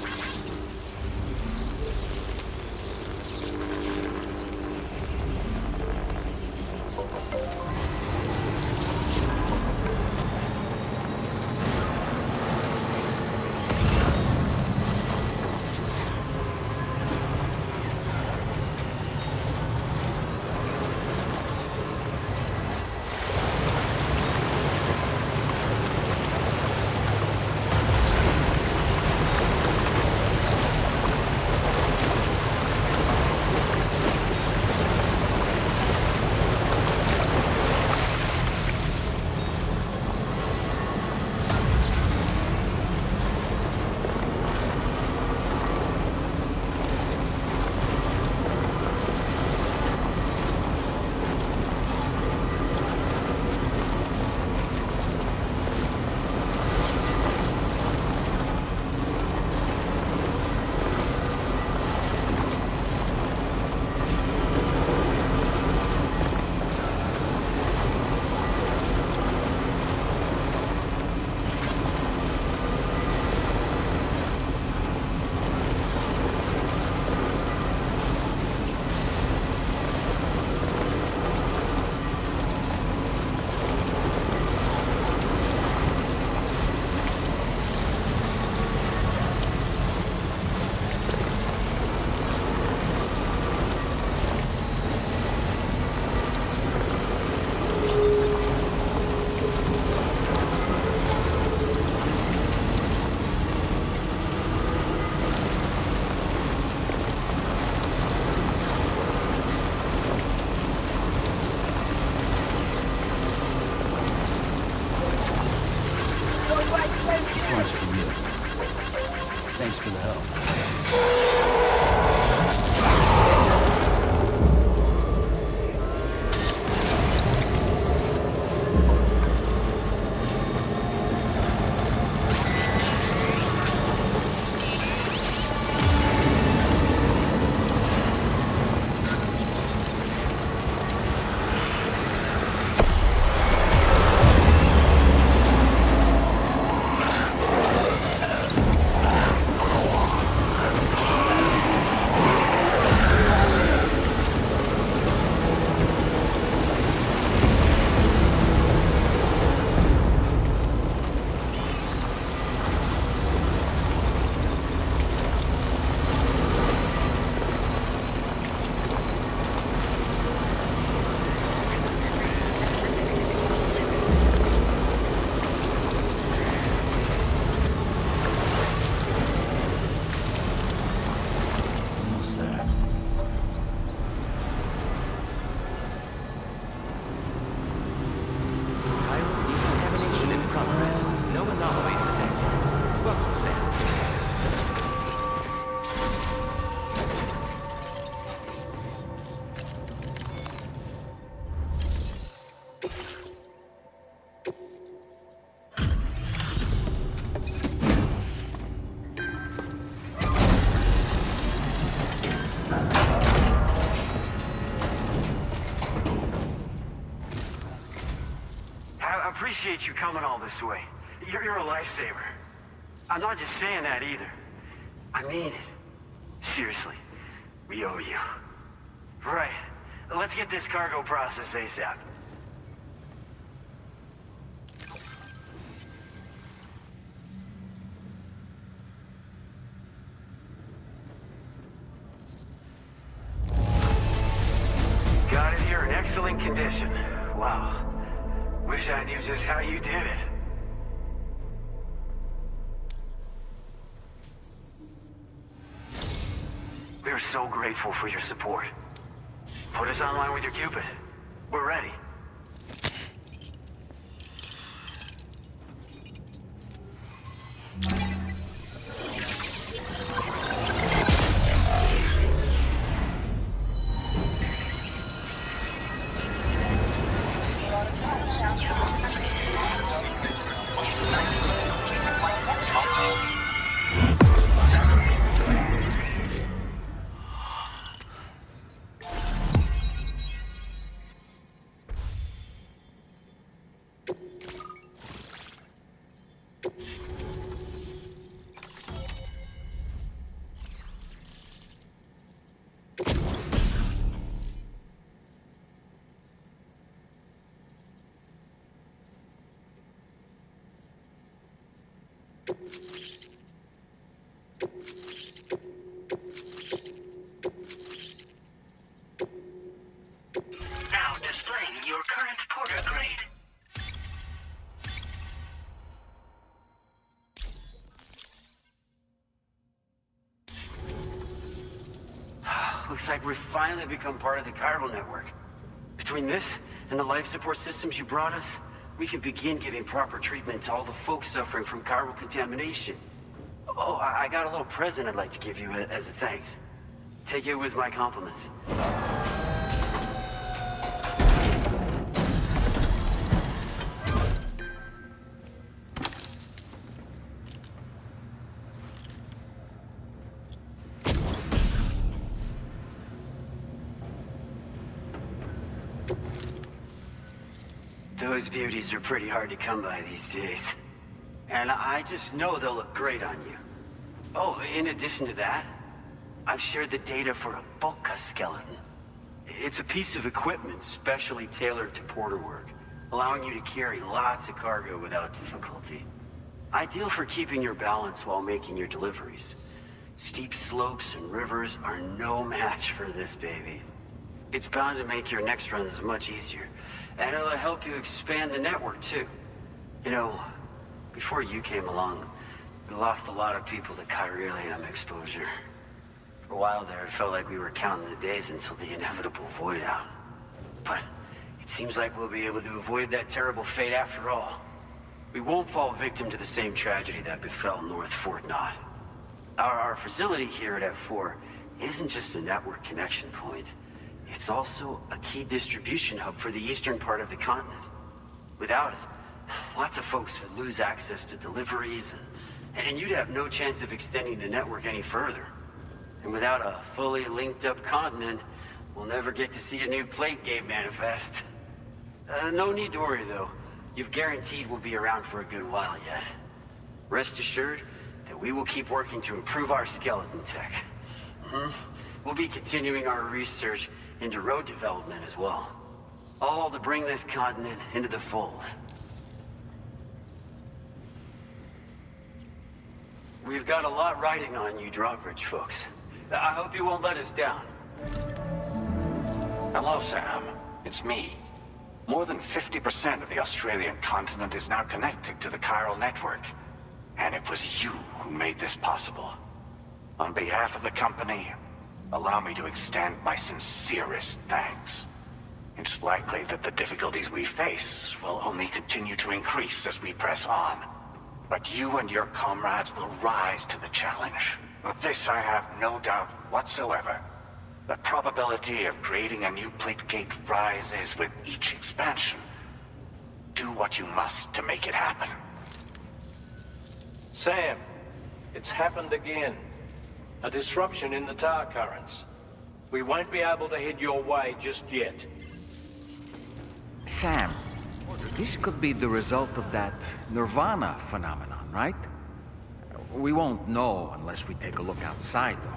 Thanks for the help. I appreciate you coming all this way. You're a lifesaver. I'm not just saying that either. I mean it. Seriously. We owe you. Right. Let's get this cargo processed ASAP. Got it here in excellent condition. Wow. Wish I knew just how you did it. We're so grateful for your support. Put us online with your Cupid. We're ready. Now displaying your current porter grade. Looks like we've finally become part of the chiral network. Between this and the life support systems you brought us, we can begin giving proper treatment to all the folks suffering from chiral contamination. Oh, I got a little present I'd like to give you as a thanks. Take it with my compliments. Those beauties are pretty hard to come by these days. And I just know they'll look great on you. Oh, in addition to that, I've shared the data for a Boca skeleton. It's a piece of equipment specially tailored to porter work, allowing you to carry lots of cargo without difficulty. Ideal for keeping your balance while making your deliveries. Steep slopes and rivers are no match for this baby. It's bound to make your next runs much easier, and it'll help you expand the network too. You know, before you came along, we lost a lot of people to chiralium exposure. For a while there, it felt like we were counting the days until the inevitable void out. But it seems like we'll be able to avoid that terrible fate after all. We won't fall victim to the same tragedy that befell North Fort Knott. Our facility here at F4 isn't just a network connection point. It's also a key distribution hub for the eastern part of the continent. Without it, lots of folks would lose access to deliveries, and you'd have no chance of extending the network any further. And without a fully linked up continent, we'll never get to see a new plate game manifest. No need to worry though. You've guaranteed we'll be around for a good while yet. Rest assured that we will keep working to improve our skeleton tech. We'll be continuing our research into road development as well. All to bring this continent into the fold. We've got a lot riding on you drawbridge folks. I hope you won't let us down. Hello, Sam. It's me. More than 50% of the Australian continent is now connected to the chiral network. And it was you who made this possible. On behalf of the company, allow me to extend my sincerest thanks. It's likely that the difficulties we face will only continue to increase as we press on. But you and your comrades will rise to the challenge. Of this I have no doubt whatsoever. The probability of creating a new plate gate rises with each expansion. Do what you must to make it happen. Sam, it's happened again. A disruption in the tar currents. We won't be able to head your way just yet. Sam, this could be the result of that Nirvana phenomenon, right? We won't know unless we take a look outside, though.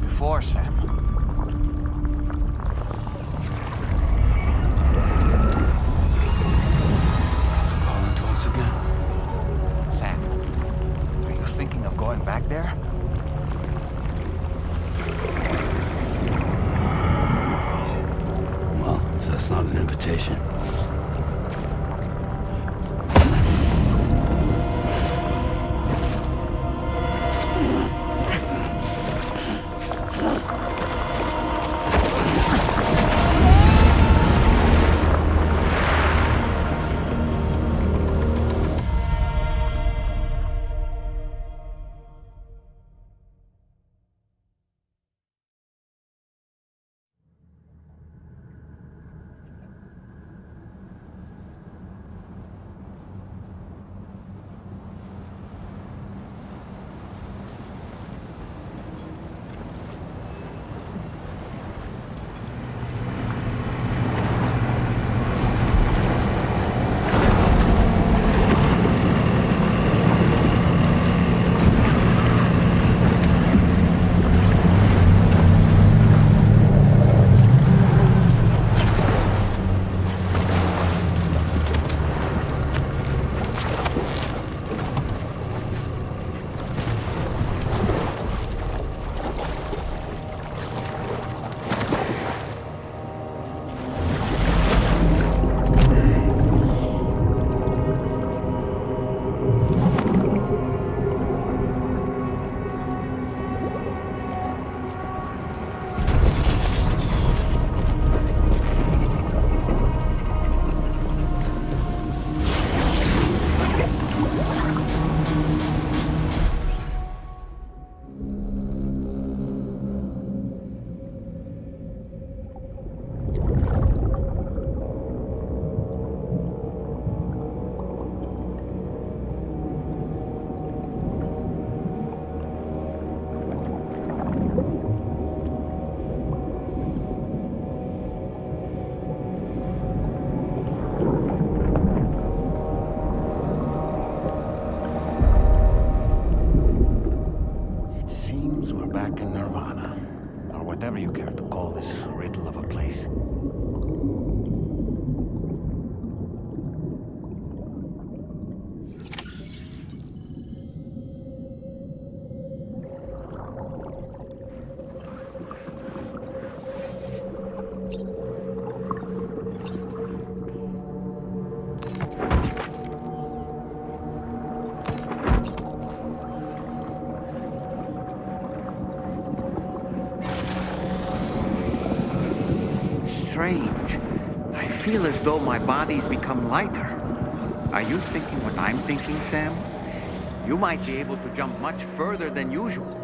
Before, Sam. It's calling to us again. Sam, are you thinking of going back there? Well, if that's not an invitation. feel as though my body's become lighter. Are you thinking what I'm thinking, Sam? You might be able to jump much further than usual.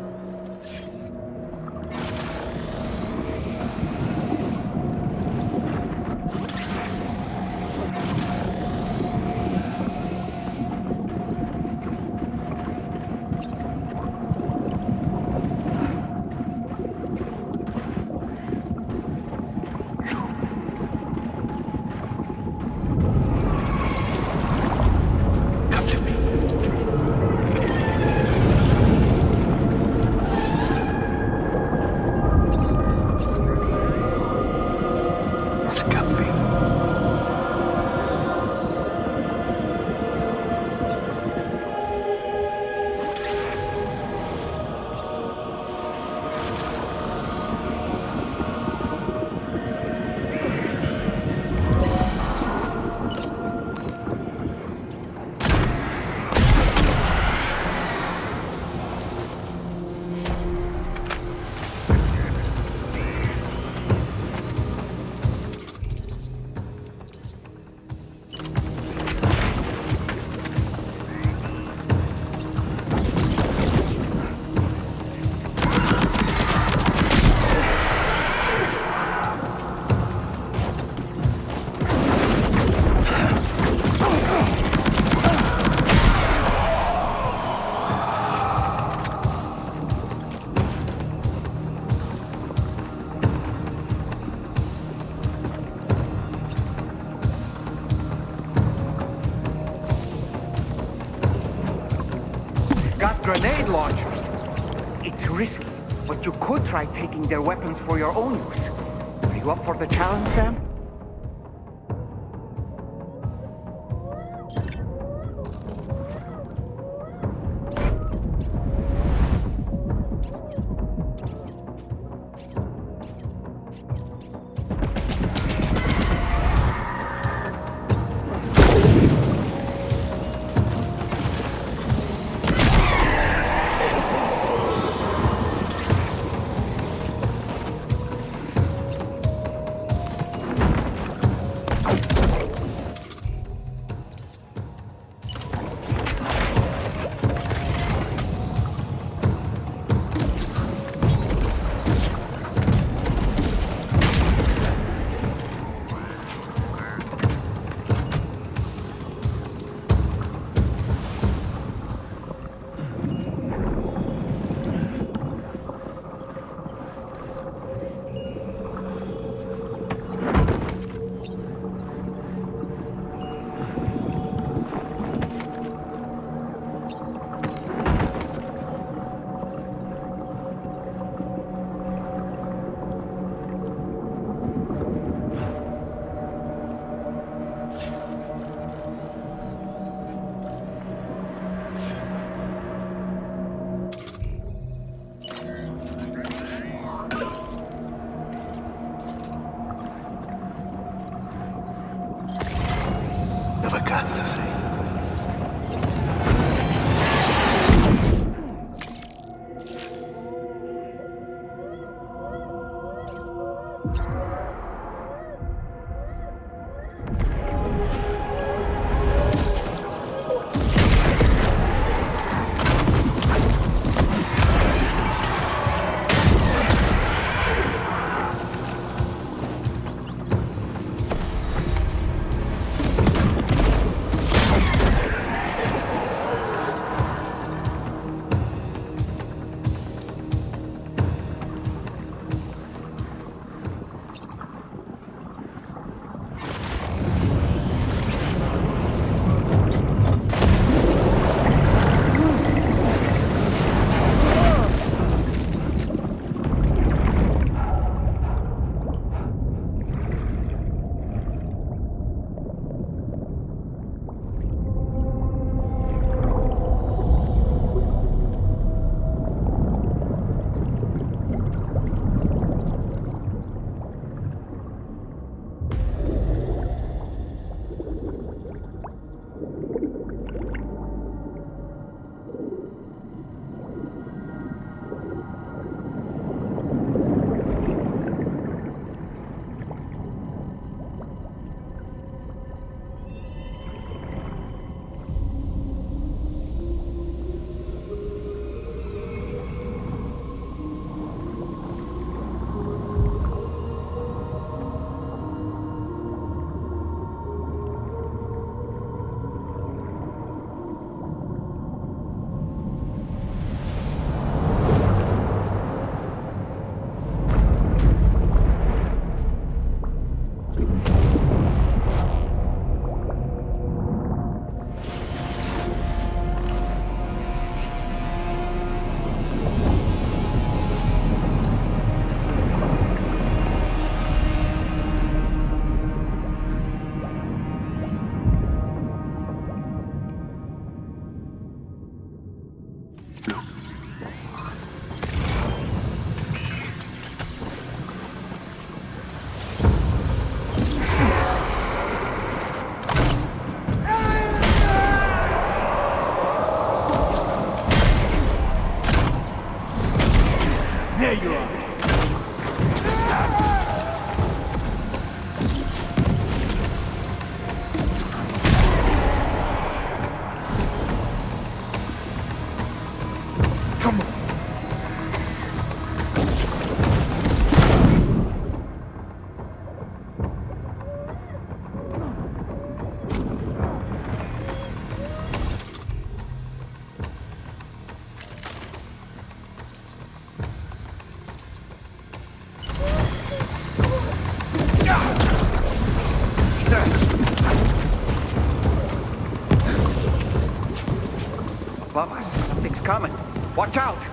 Grenade launchers. It's risky, but you could try taking their weapons for your own use. Are you up for the challenge, Sam? above us. Something's coming. Watch out!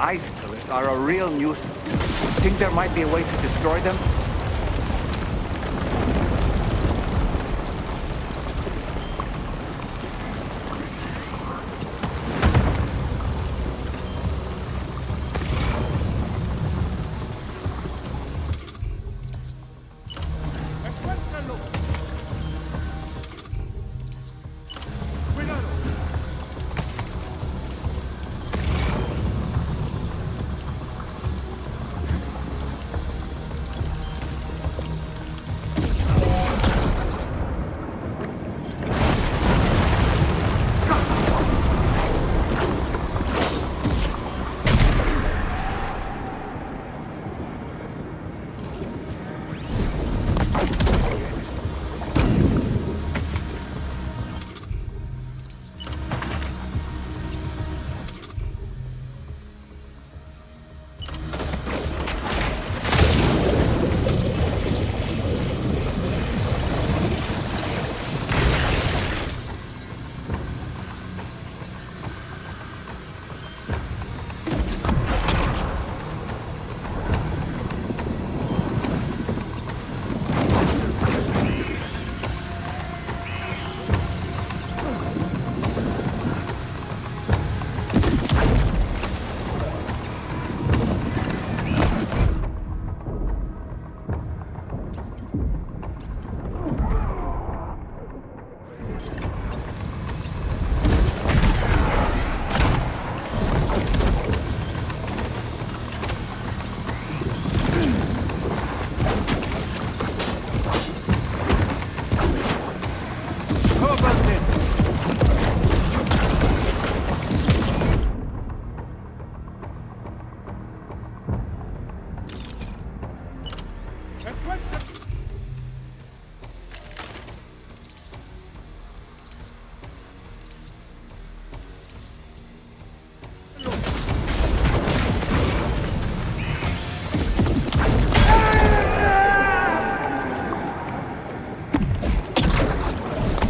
Ice pillars are a real nuisance. Think there might be a way to destroy them?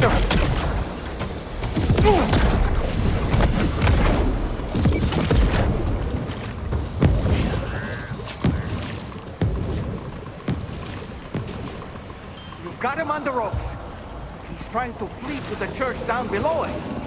You've got him on the ropes. He's trying to flee to the church down below us.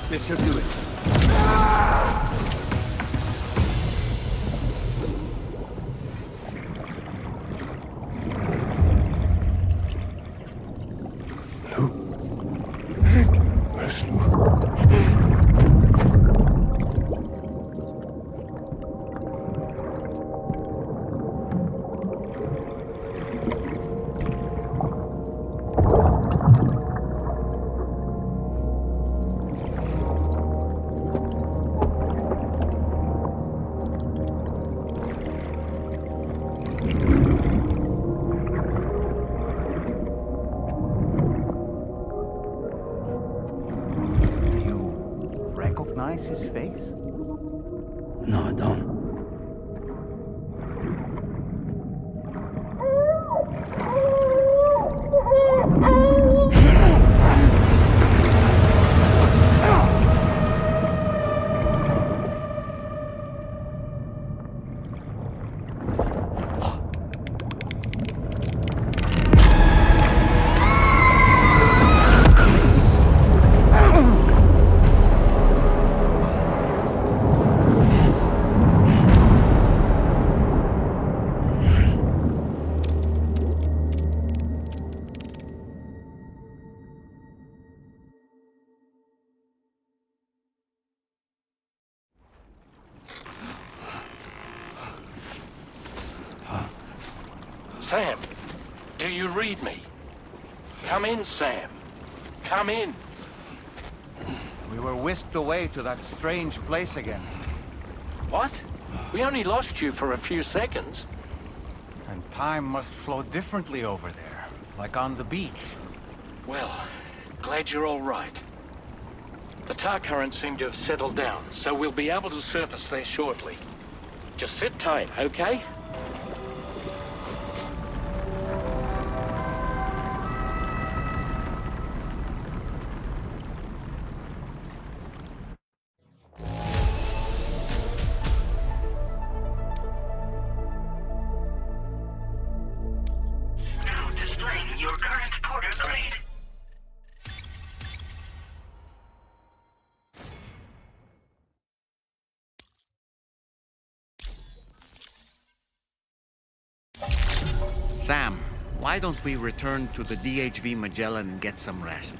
This should do it. His face? No, I don't. Sam, do you read me? Come in, Sam. Come in. We were whisked away to that strange place again. What? We only lost you for a few seconds. And time must flow differently over there, like on the beach. Well, glad you're all right. The tar currents seem to have settled down, so we'll be able to surface there shortly. Just sit tight, okay? Sam, why don't we return to the DHV Magellan and get some rest?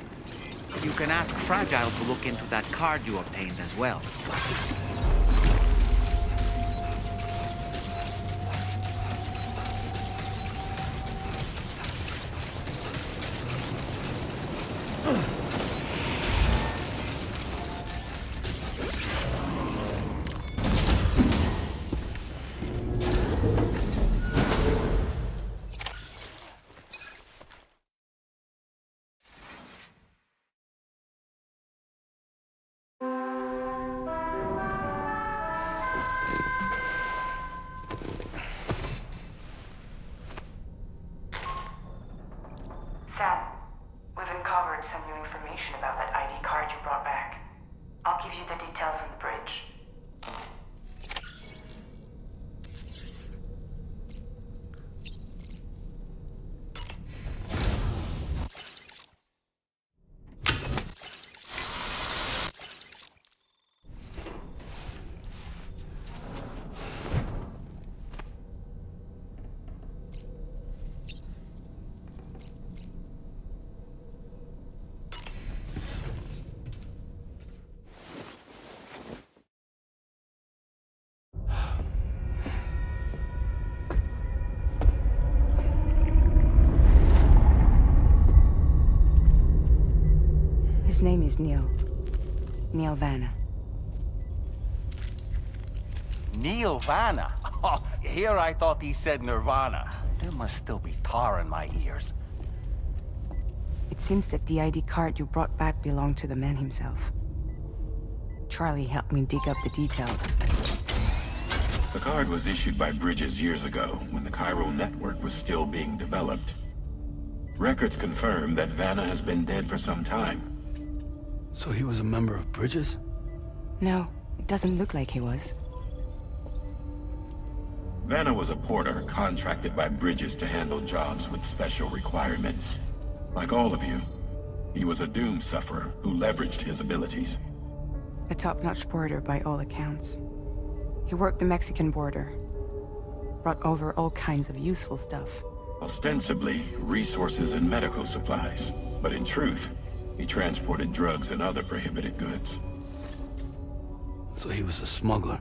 You can ask Fragile to look into that card you obtained as well. Ugh. discovered some new information about that ID card you brought back. I'll give you the details on the bridge. His name is Neil. Neil Vanna. Neil Vanna? Oh, here I thought he said Nirvana. There must still be tar in my ears. It seems that the ID card you brought back belonged to the man himself. Charlie helped me dig up the details. The card was issued by Bridges years ago, when the chiral network was still being developed. Records confirm that Vanna has been dead for some time. So he was a member of Bridges? No, it doesn't look like he was. Vanna was a porter contracted by Bridges to handle jobs with special requirements. Like all of you, he was a doom sufferer who leveraged his abilities. A top-notch porter by all accounts. He worked the Mexican border. Brought over all kinds of useful stuff. Ostensibly, resources and medical supplies. But in truth, he transported drugs and other prohibited goods. So he was a smuggler.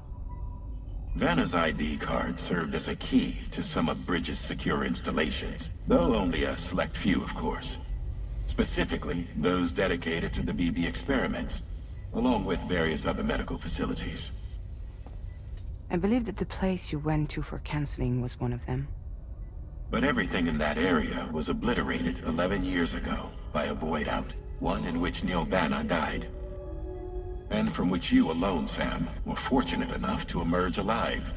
Vanna's ID card served as a key to some of Bridges' secure installations, though only a select few, of course. Specifically, those dedicated to the BB experiments, along with various other medical facilities. I believe that the place you went to for counseling was one of them. But everything in that area was obliterated 11 years ago by a void out, one in which Neil Vanna died. And from which you alone, Sam, were fortunate enough to emerge alive.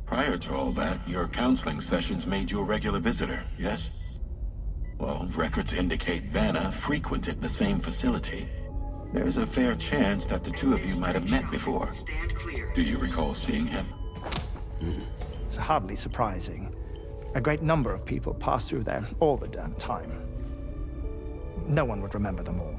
Prior to all that, your counseling sessions made you a regular visitor, yes? Well, records indicate Vanna frequented the same facility. There's a fair chance that the two of you might have met before. Do you recall seeing him? It's hardly surprising. A great number of people pass through there all the damn time. No one would remember them all.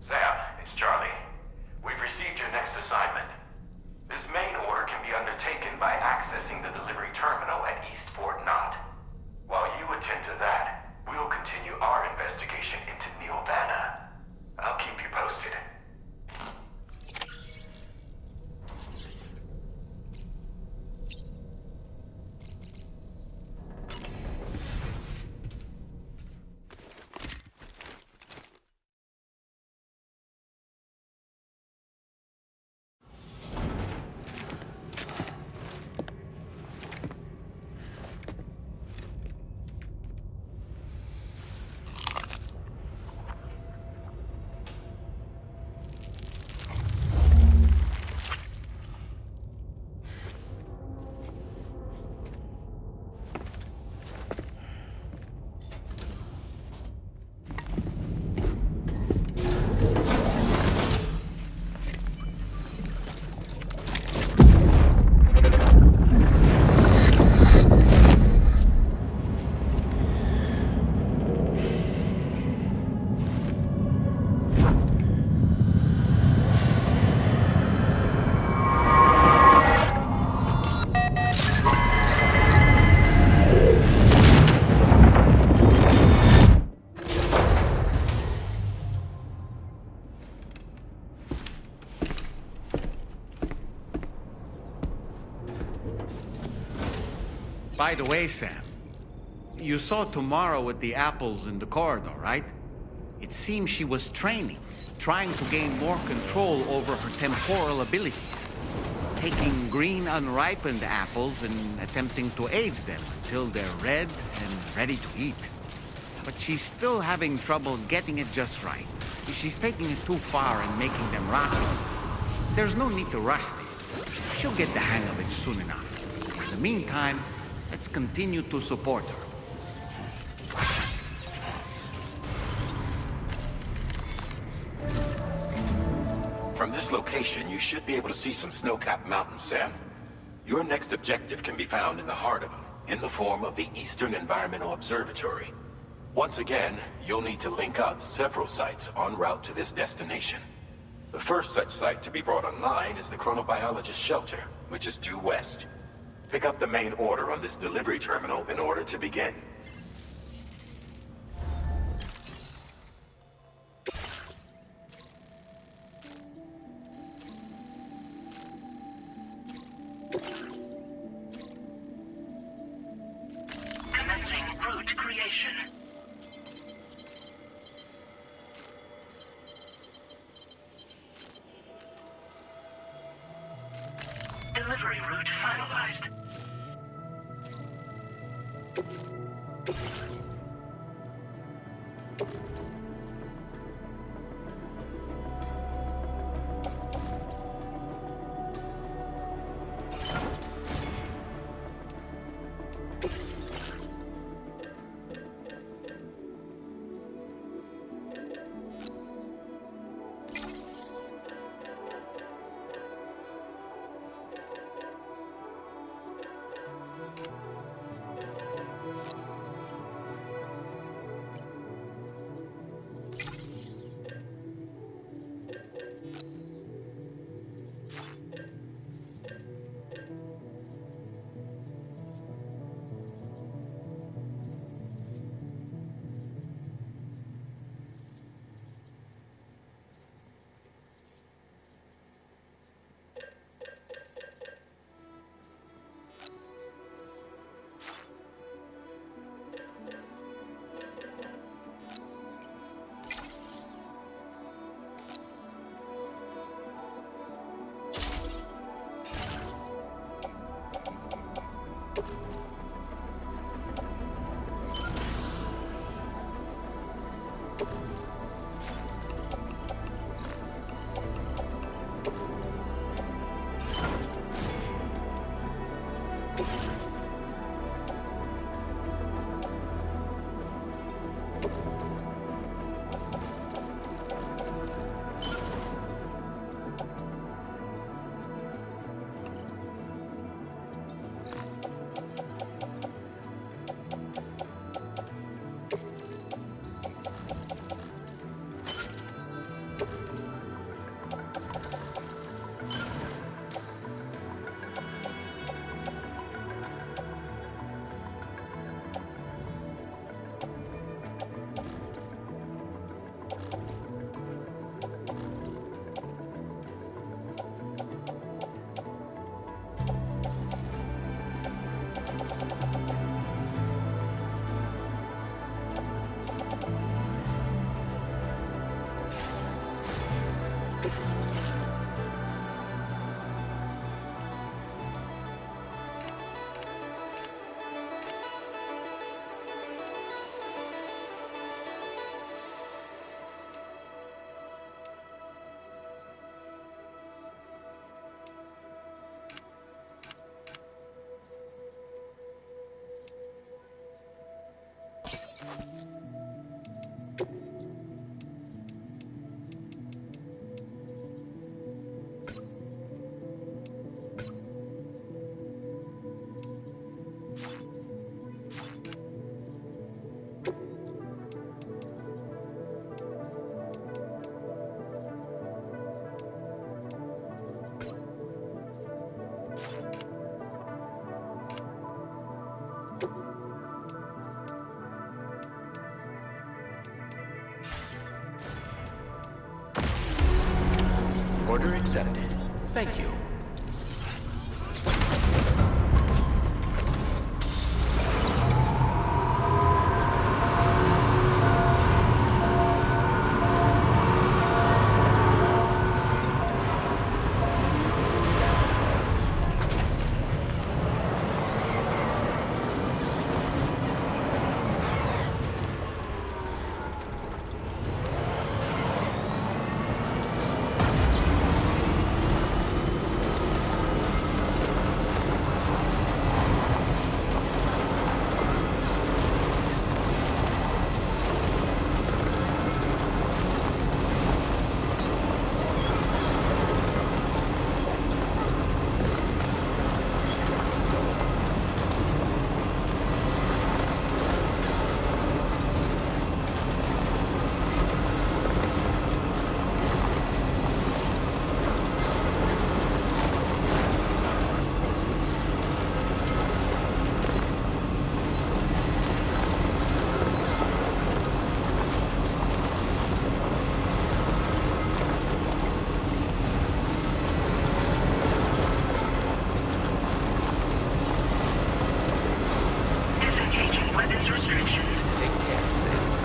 Sam, it's Charlie. We've received your next assignment. This main order can be undertaken by accessing the delivery terminal at East Fort Knott. While you attend to that, we'll continue our investigation into Neil Vanna. I'll keep you posted. By the way, Sam, you saw Tomorrow with the apples in the corridor, right? It seems she was training, trying to gain more control over her temporal abilities. taking green unripened apples and attempting to age them until they're red and ready to eat. But she's still having trouble getting it just right. She's taking it too far and making them rotten. There's no need to rush this. She'll get the hang of it soon enough. In the meantime, let's continue to support her. From this location, you should be able to see some snow-capped mountains, Sam. Your next objective can be found in the heart of them, in the form of the Eastern Environmental Observatory. Once again, you'll need to link up several sites en route to this destination. The first such site to be brought online is the Chronobiologist Shelter, which is due west. Pick up the main order on this delivery terminal in order to begin. Commencing route creation. Delivery route finalized. Order accepted. Thank you. distractions. Take care, Sam.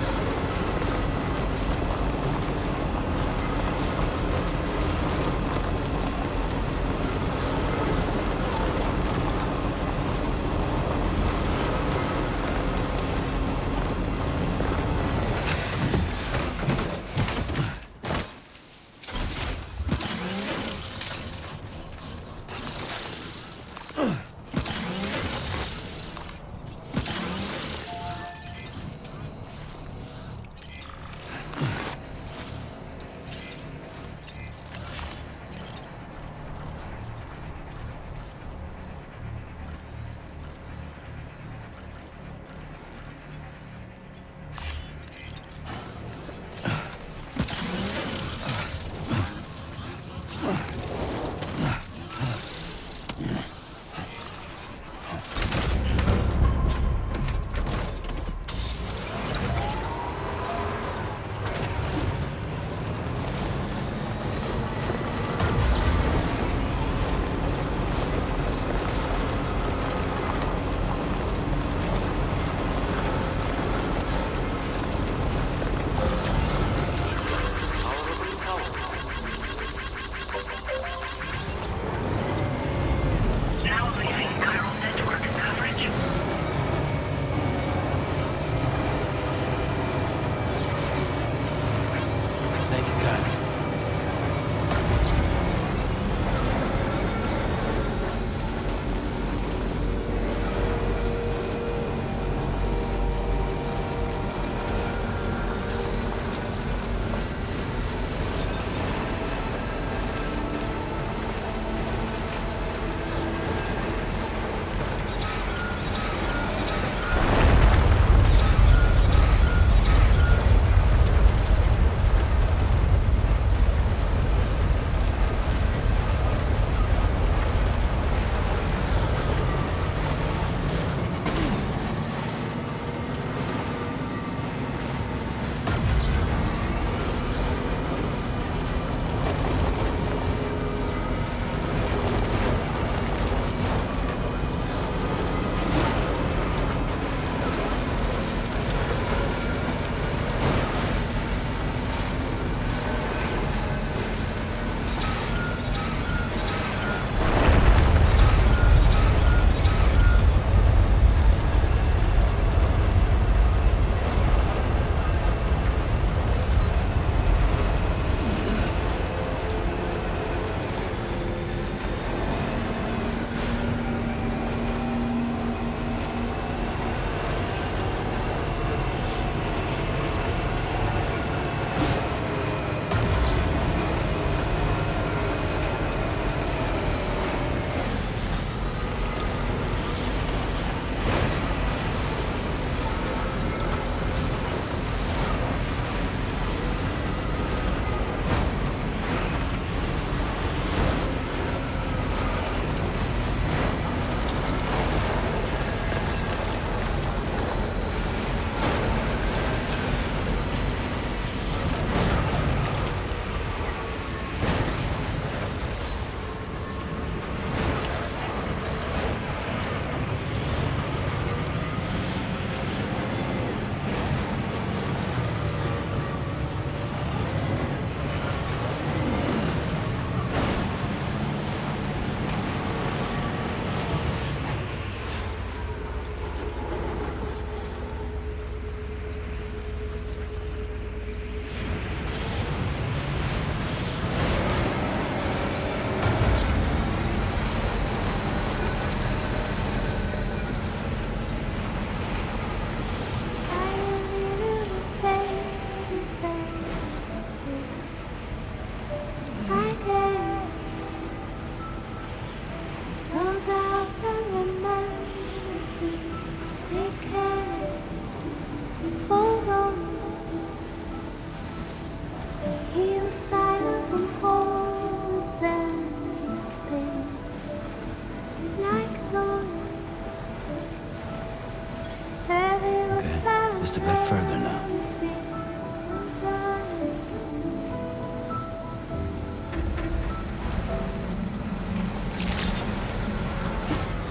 Just a bit further now.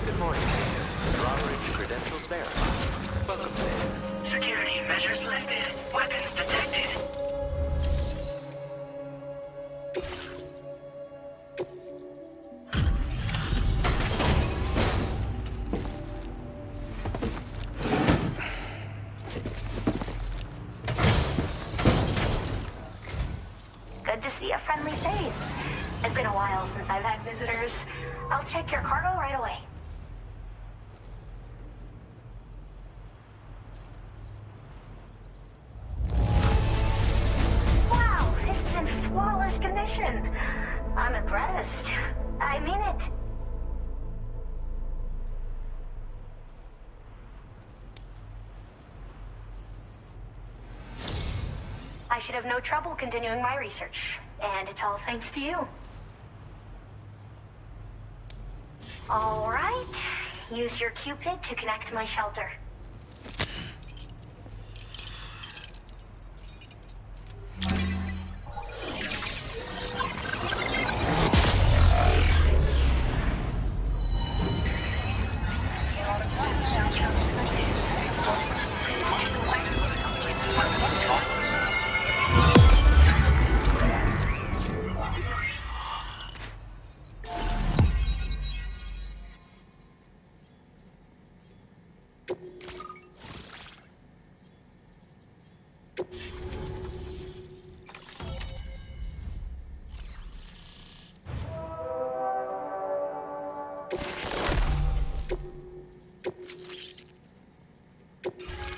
Good morning. Drawbridge credentials verified. Welcome, Sam. good to see a friendly face. It's been a while since I've had visitors. I'll check your cargo right away. Wow, this is in flawless condition. I'm impressed. I mean it. I should have no trouble continuing my research, and it's all thanks to you. All right, use your Cupid to connect to my shelter.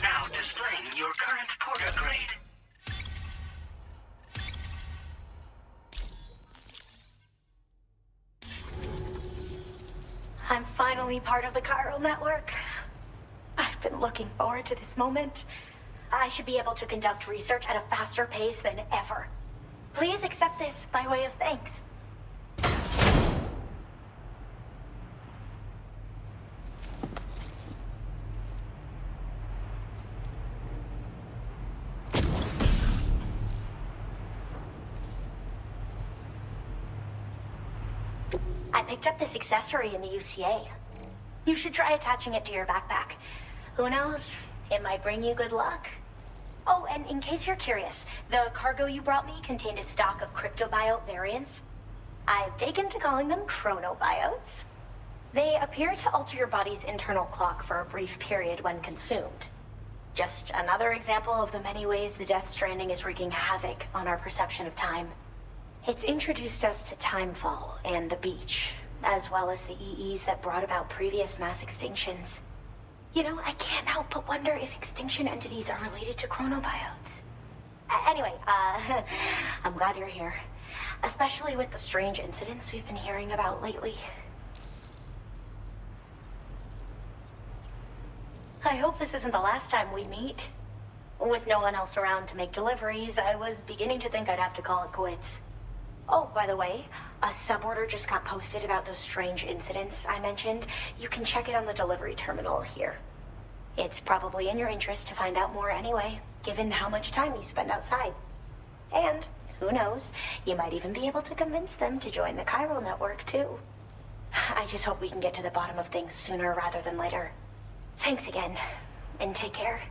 Now displaying your current porter grade. I'm finally part of the chiral network. I've been looking forward to this moment. I should be able to conduct research at a faster pace than ever. Please accept this by way of thanks. I picked up this accessory in the UCA. You should try attaching it to your backpack. Who knows? It might bring you good luck. Oh, and in case you're curious, the cargo you brought me contained a stock of cryptobiote variants. I've taken to calling them chronobiotes. They appear to alter your body's internal clock for a brief period when consumed. Just another example of the many ways the Death Stranding is wreaking havoc on our perception of time. It's introduced us to Timefall and the beach, as well as the EEs that brought about previous mass extinctions. You know, I can't help but wonder if extinction entities are related to chronobiotes. Anyway, I'm glad you're here. Especially with the strange incidents we've been hearing about lately. I hope this isn't the last time we meet. With no one else around to make deliveries, I was beginning to think I'd have to call it quits. Oh, by the way, a suborder just got posted about those strange incidents I mentioned. You can check it on the delivery terminal here. It's probably in your interest to find out more anyway, given how much time you spend outside. And, who knows, you might even be able to convince them to join the chiral network, too. I just hope we can get to the bottom of things sooner rather than later. Thanks again, and take care.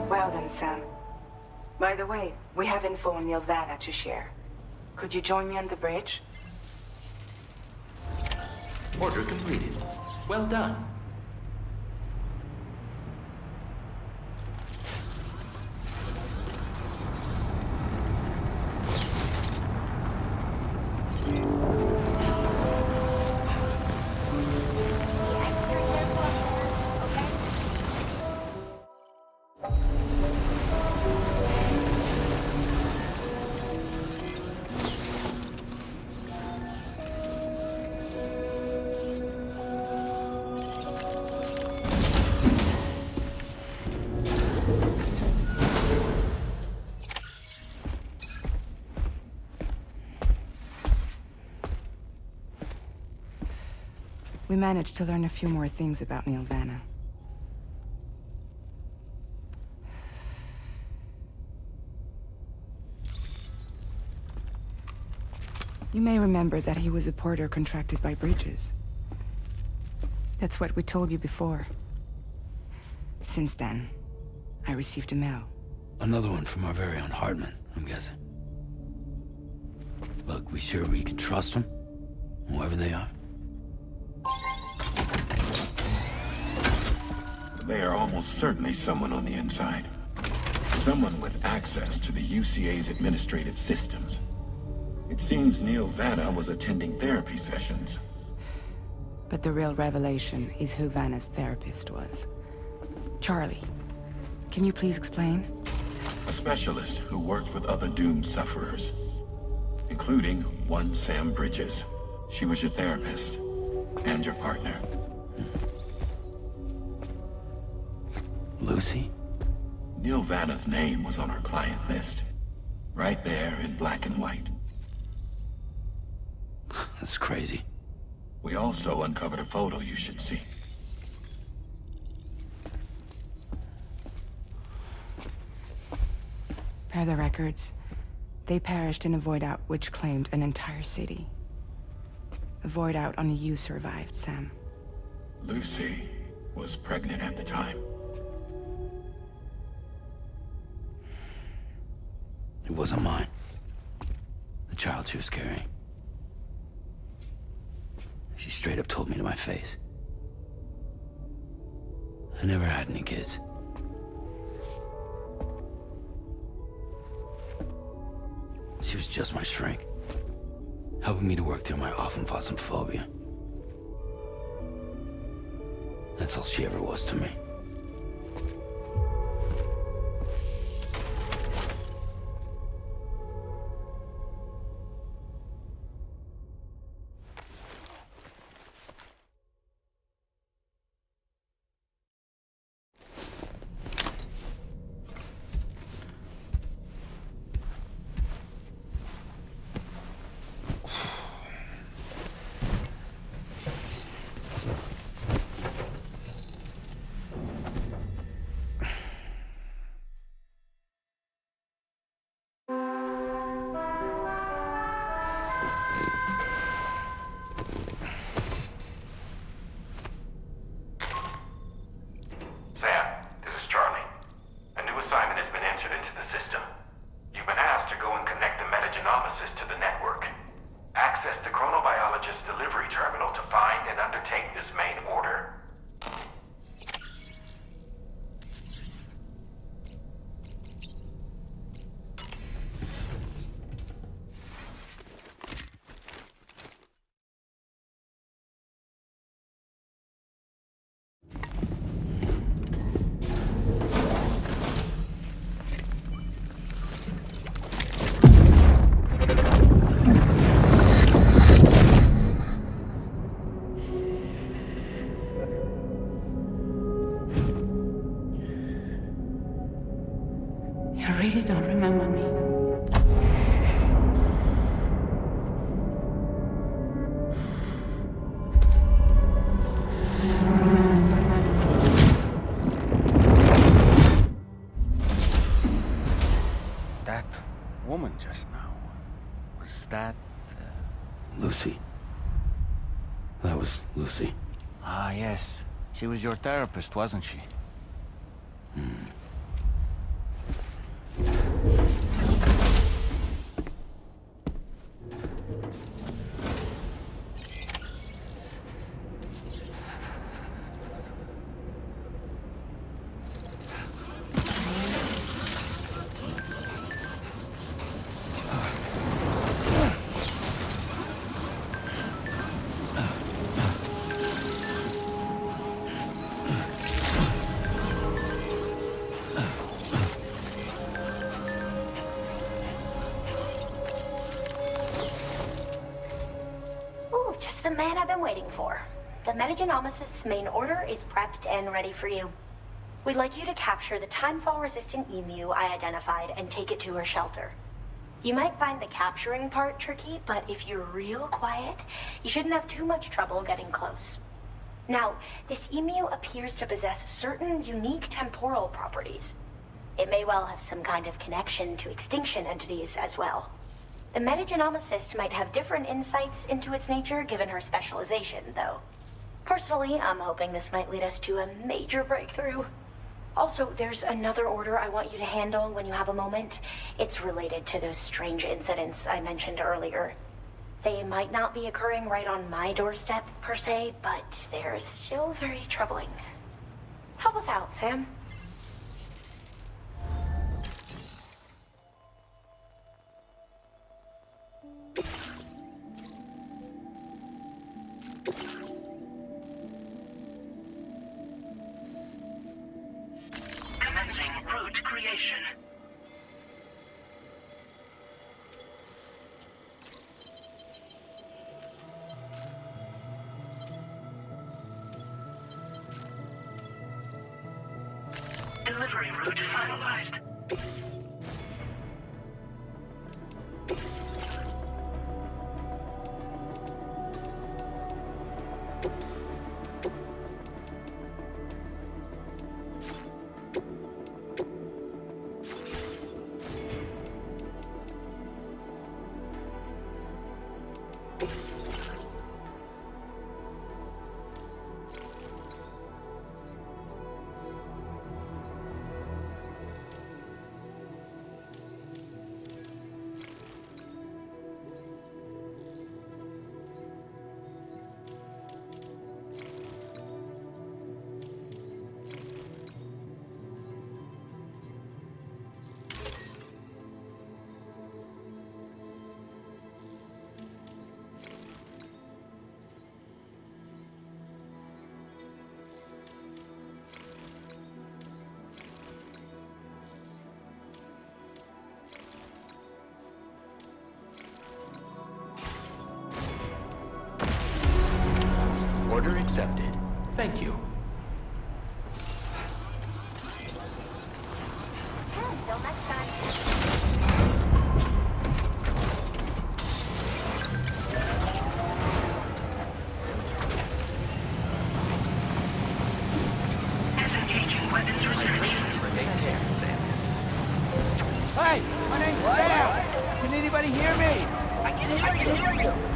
Well then, Sam. By the way, we have info on Nilvana to share. Could you join me on the bridge? Order completed. Well done. We managed to learn a few more things about Nilvana. You may remember that he was a porter contracted by Bridges. That's what we told you before. Since then, I received a mail. Another one from our very own Hartman, I'm guessing. Look, we sure we can trust them? Whoever they are? They are almost certainly someone on the inside. Someone with access to the UCA's administrative systems. It seems Neil Vanna was attending therapy sessions. But the real revelation is who Vanna's therapist was. Charlie, can you please explain? A specialist who worked with other doomed sufferers, including one Sam Bridges. She was your therapist and your partner. Lucy? Neil Vanna's name was on our client list. Right there in black and white. That's crazy. We also uncovered a photo you should see. Per the records, they perished in a void out which claimed an entire city. A void out only you survived, Sam. Lucy was pregnant at the time. It wasn't mine. The child she was carrying. She straight up told me to my face. I never had any kids. She was just my shrink, helping me to work through my phobia. That's all she ever was to me. really don't remember me. That woman just now, was that... Lucy. That was Lucy. Ah, yes. She was your therapist, wasn't she? The man I've been waiting for. The Metagenomicist's main order is prepped and ready for you. We'd like you to capture the timefall-resistant emu I identified and take it to her shelter. You might find the capturing part tricky, but if you're real quiet, you shouldn't have too much trouble getting close. Now, this emu appears to possess certain unique temporal properties. It may well have some kind of connection to extinction entities as well. The Metagenomicist might have different insights into its nature given her specialization, though. Personally, I'm hoping this might lead us to a major breakthrough. Also, there's another order I want you to handle when you have a moment. It's related to those strange incidents I mentioned earlier. They might not be occurring right on my doorstep, per se, but they're still very troubling. Help us out, Sam. information. Delivery route finalized. Order accepted. Thank you. Until next time. Disengaging weapons research. Take care, Sam. Hey, my name's Sam. Can anybody hear me? I can hear you.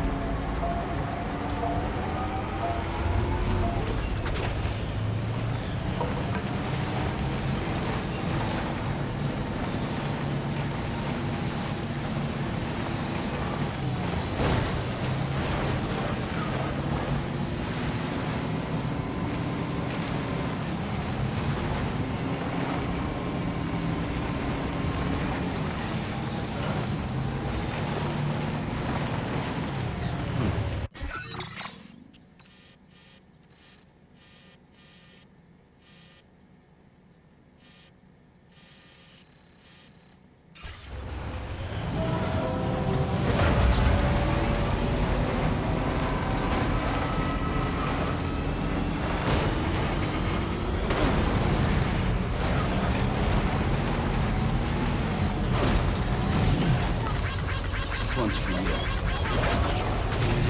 One's for you.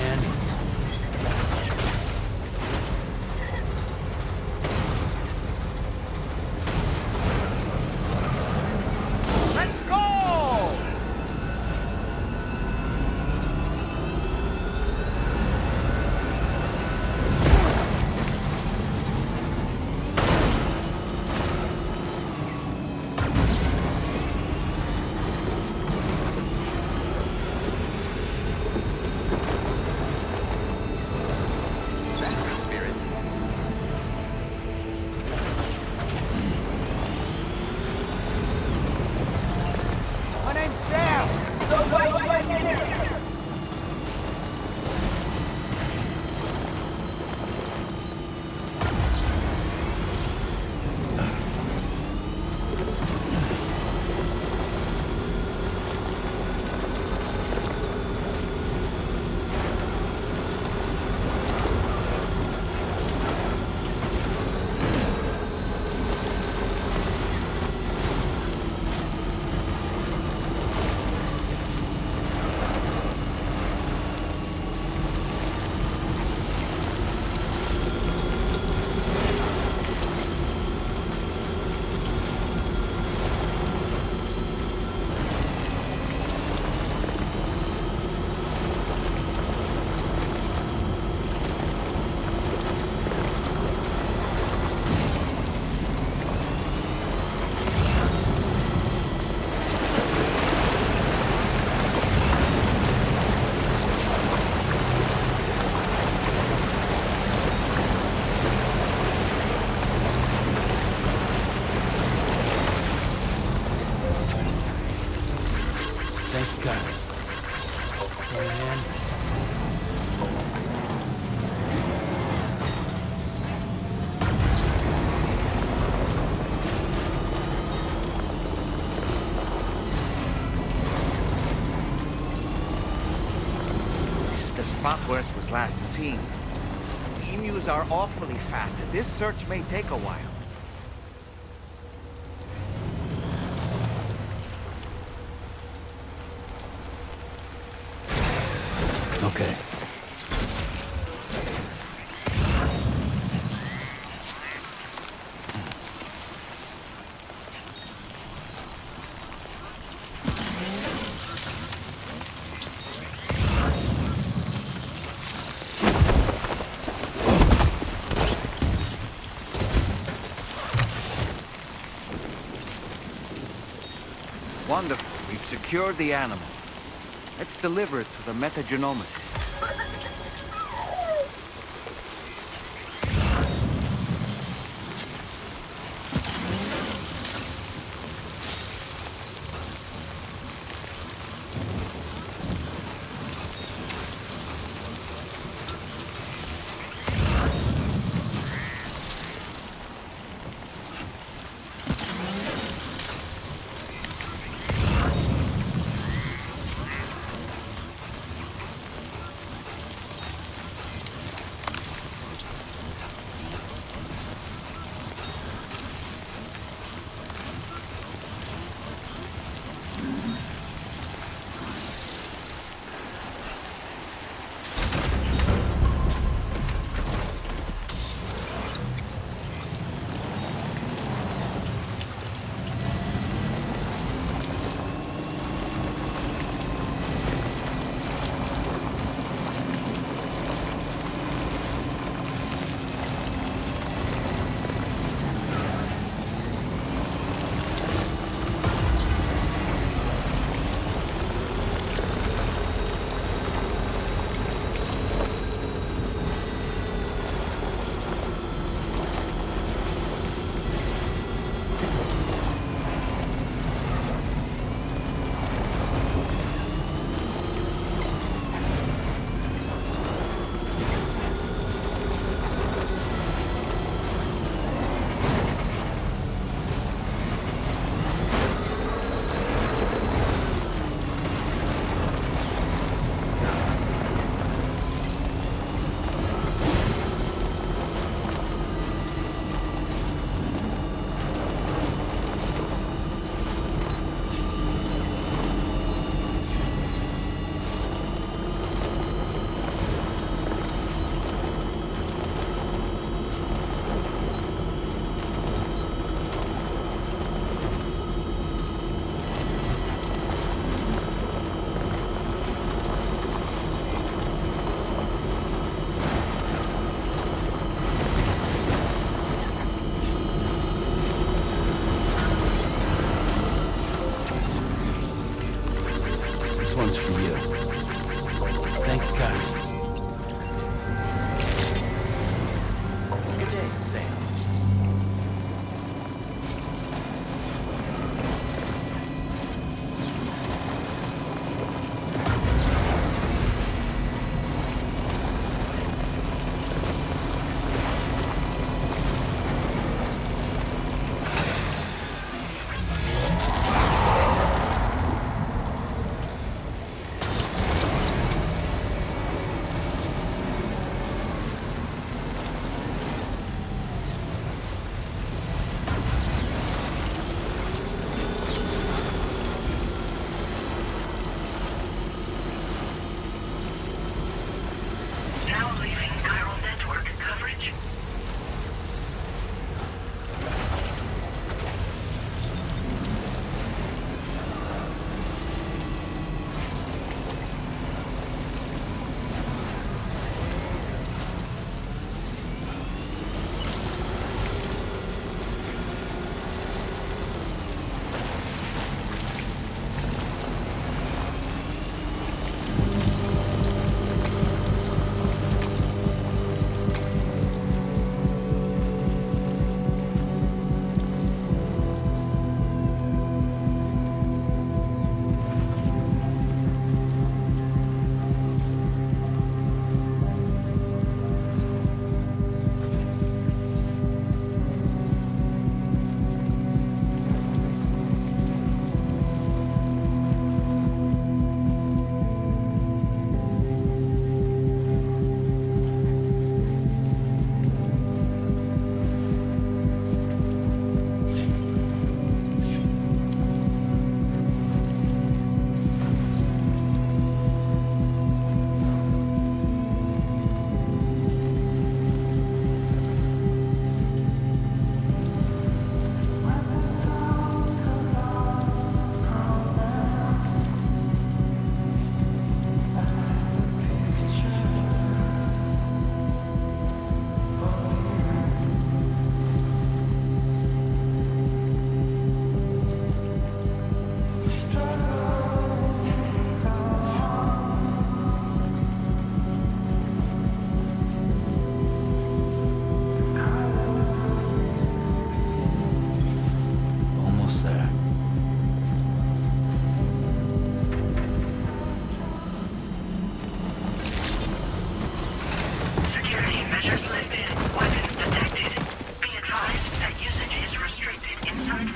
And Let's go! My name's Sam. thank you, guys. And Fopworth was last seen. Emus are awfully fast, and this search may take a while. Okay. Wonderful. We've secured the animal. Let's deliver it to the metagenomicist. one's for you. Thank you, Kai. Good day, Sam.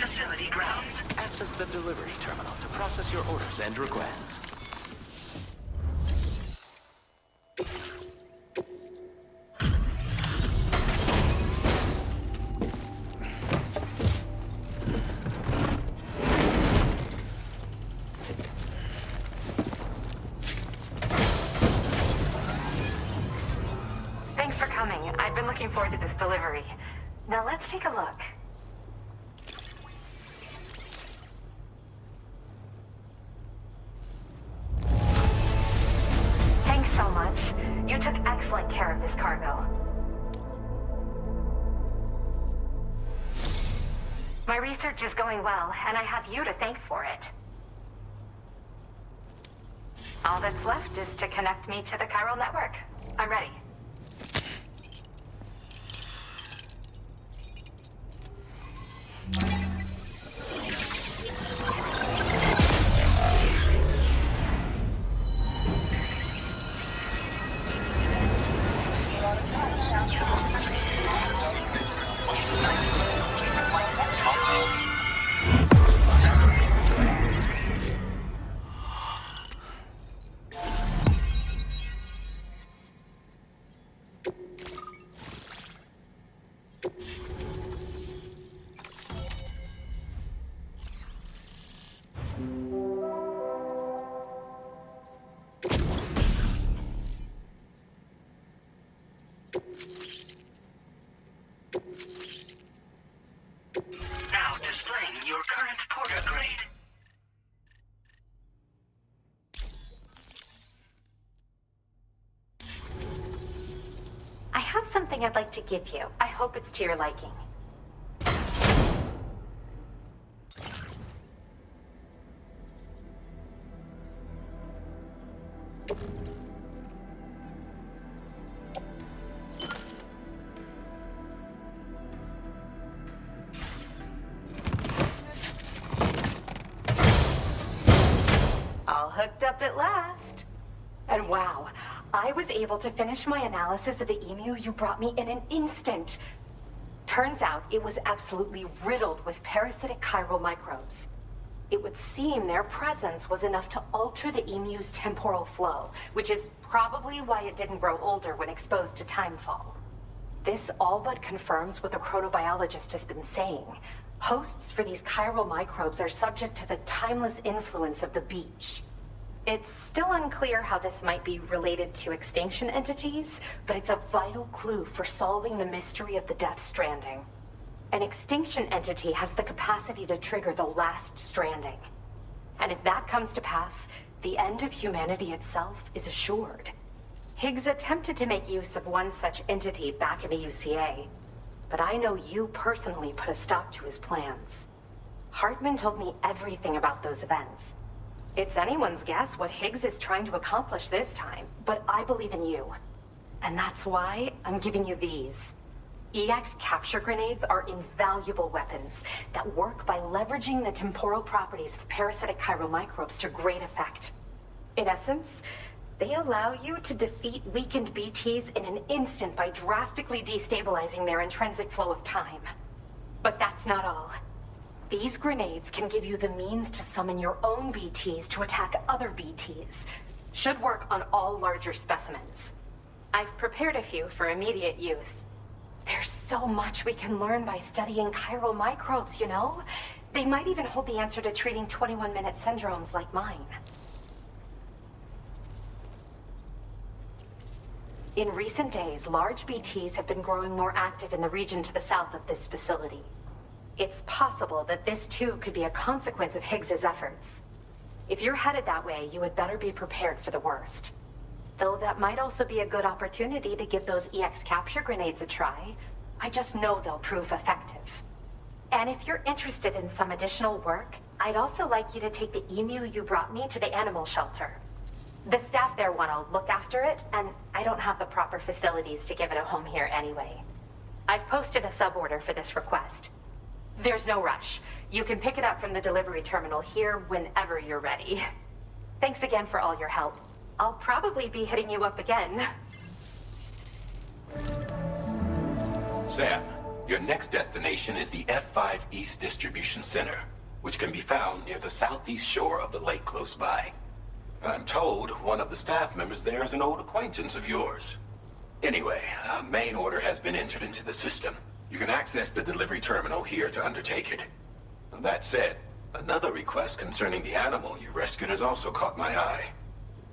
facility grounds? Access the delivery terminal to process your orders and requests. Thanks for coming. I've been looking forward to this delivery. Now let's take a look. Thanks so much. You took excellent care of this cargo. My research is going well, and I have you to thank for it. All that's left is to connect me to the chiral network. I'm ready. Now displaying your current porter grade. I have something I'd like to give you. I hope it's to your liking. All hooked up at last. And wow, I was able to finish my analysis of the emu you brought me in an instant. Turns out it was absolutely riddled with parasitic chiral microbes. It would seem their presence was enough to alter the emu's temporal flow, which is probably why it didn't grow older when exposed to timefall. This all but confirms what the chronobiologist has been saying. Hosts for these chiral microbes are subject to the timeless influence of the beach. It's still unclear how this might be related to extinction entities, but it's a vital clue for solving the mystery of the Death Stranding. An extinction entity has the capacity to trigger the last stranding. And if that comes to pass, the end of humanity itself is assured. Higgs attempted to make use of one such entity back in the UCA, but I know you personally put a stop to his plans. Hartman told me everything about those events. It's anyone's guess what Higgs is trying to accomplish this time, but I believe in you. And that's why I'm giving you these. EX capture grenades are invaluable weapons that work by leveraging the temporal properties of parasitic chiral microbes to great effect. In essence, they allow you to defeat weakened BTs in an instant by drastically destabilizing their intrinsic flow of time. But that's not all. These grenades can give you the means to summon your own BTs to attack other BTs. Should work on all larger specimens. I've prepared a few for immediate use. There's so much we can learn by studying chiral microbes, you know? They might even hold the answer to treating 21-minute syndromes like mine. In recent days, large BTs have been growing more active in the region to the south of this facility. It's possible that this too could be a consequence of Higgs's efforts. If you're headed that way, you had better be prepared for the worst. Though that might also be a good opportunity to give those EX capture grenades a try. I just know they'll prove effective. And if you're interested in some additional work, I'd also like you to take the emu you brought me to the animal shelter. The staff there want to look after it, and I don't have the proper facilities to give it a home here anyway. I've posted a sub-order for this request. There's no rush. You can pick it up from the delivery terminal here whenever you're ready. Thanks again for all your help. I'll probably be hitting you up again. Sam, Your next destination is the F5 East Distribution Center, which can be found near the southeast shore of the lake close by. I'm told one of the staff members there is an old acquaintance of yours. Anyway, a main order has been entered into the system. You can access the delivery terminal here to undertake it. That said, another request concerning the animal you rescued has also caught my eye.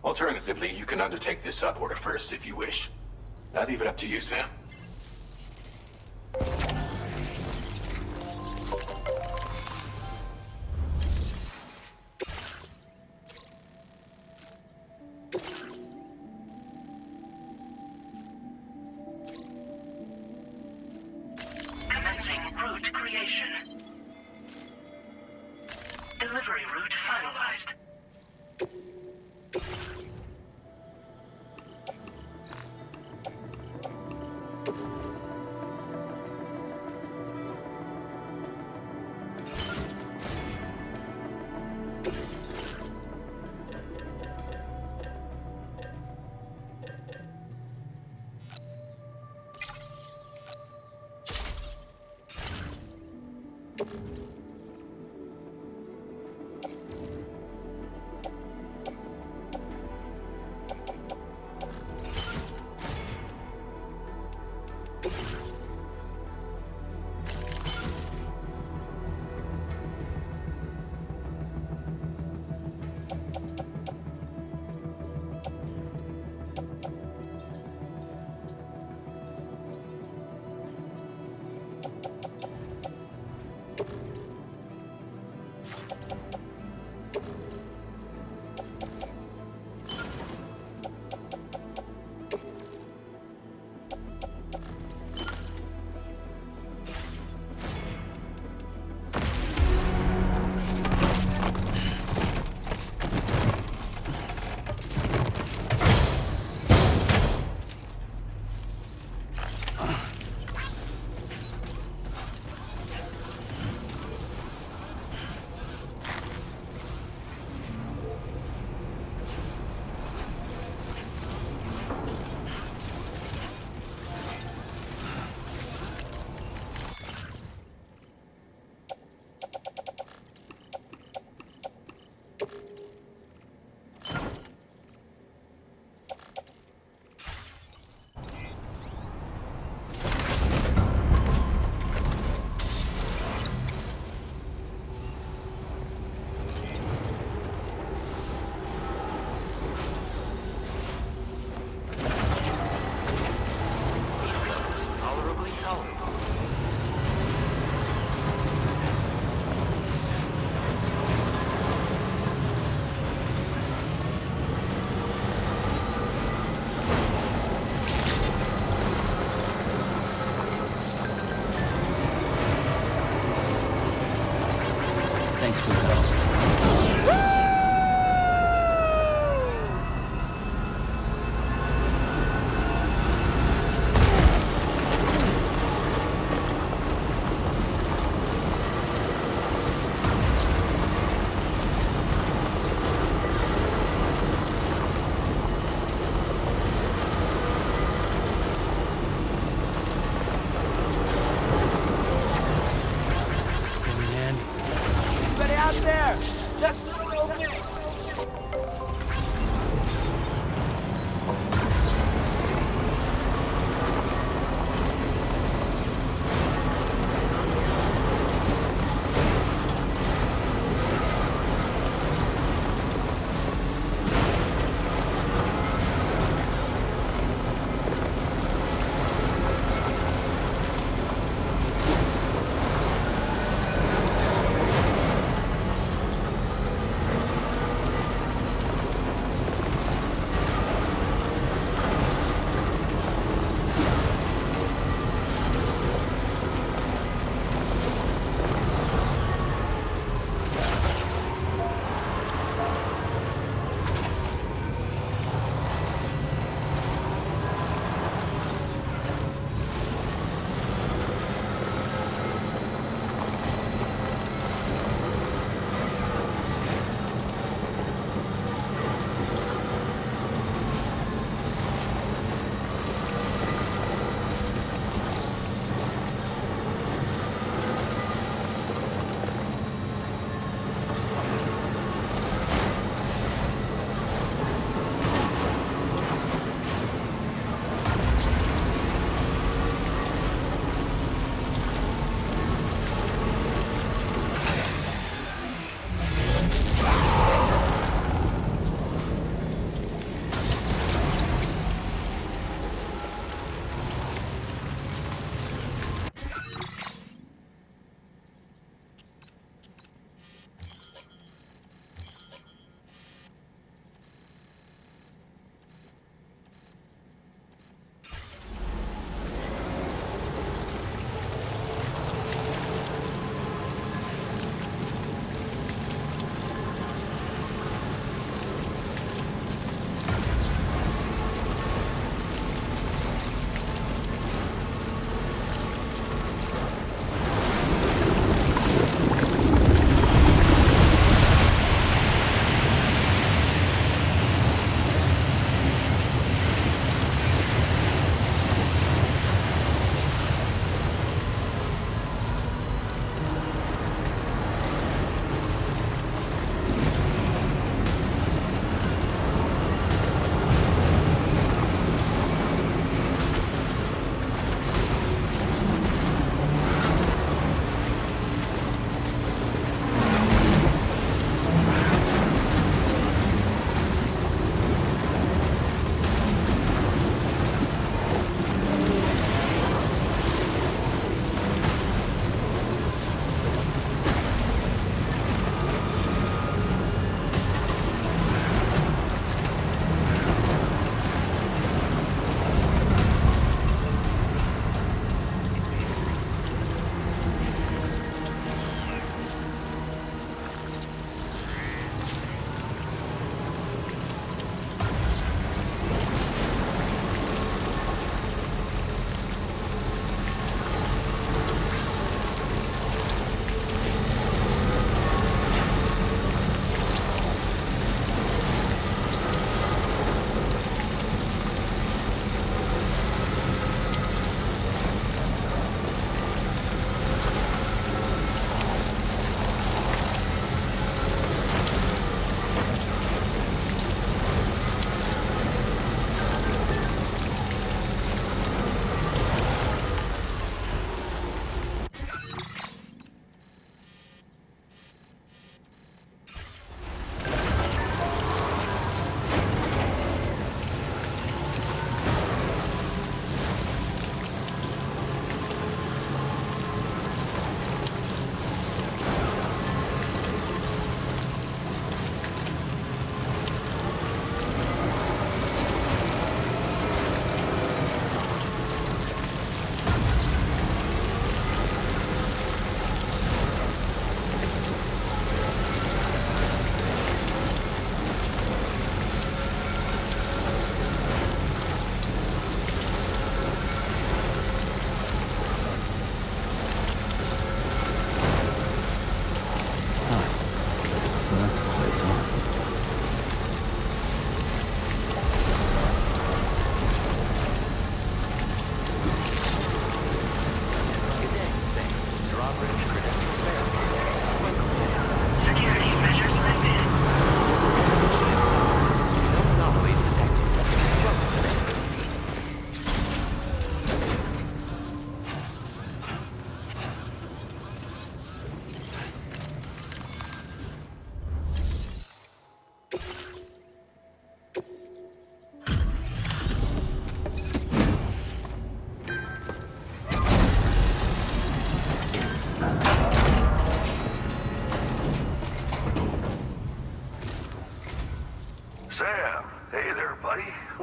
Alternatively, you can undertake this sub-order first if you wish. I leave it up to you, Sam. Commencing route creation. Delivery route finalized.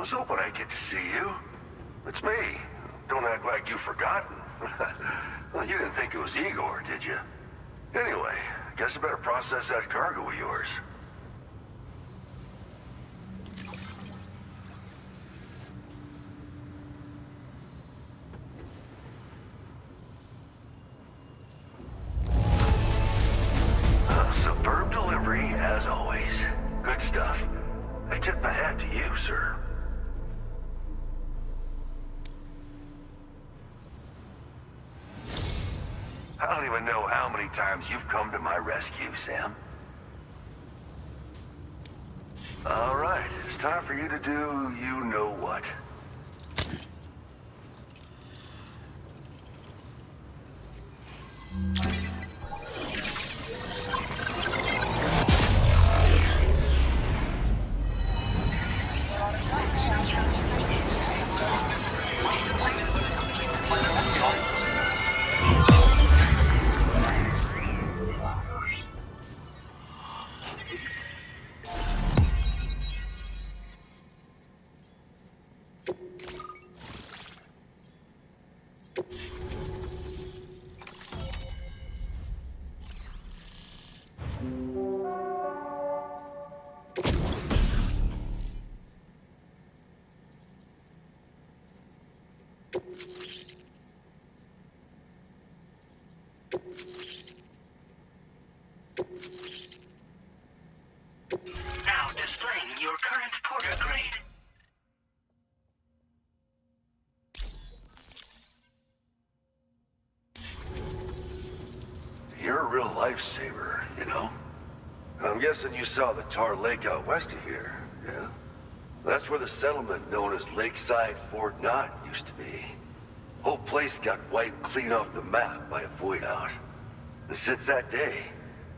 was hoping I'd get to see you. It's me. Don't act like you've forgotten. Well, you didn't think it was Igor, did you? Anyway, guess I better process that cargo of yours. Superb delivery, as always. Good stuff. I tip my hat to you, sir. I don't even know how many times you've come to my rescue, Sam. All right, it's time for you to do you-know-what. Now displaying your current porter grade. You're a real lifesaver, you know? I'm guessing you saw the tar lake out west of here, yeah? That's where the settlement known as Lakeside Fort Knott used to be. Whole place got wiped clean off the map by a void out. And since that day,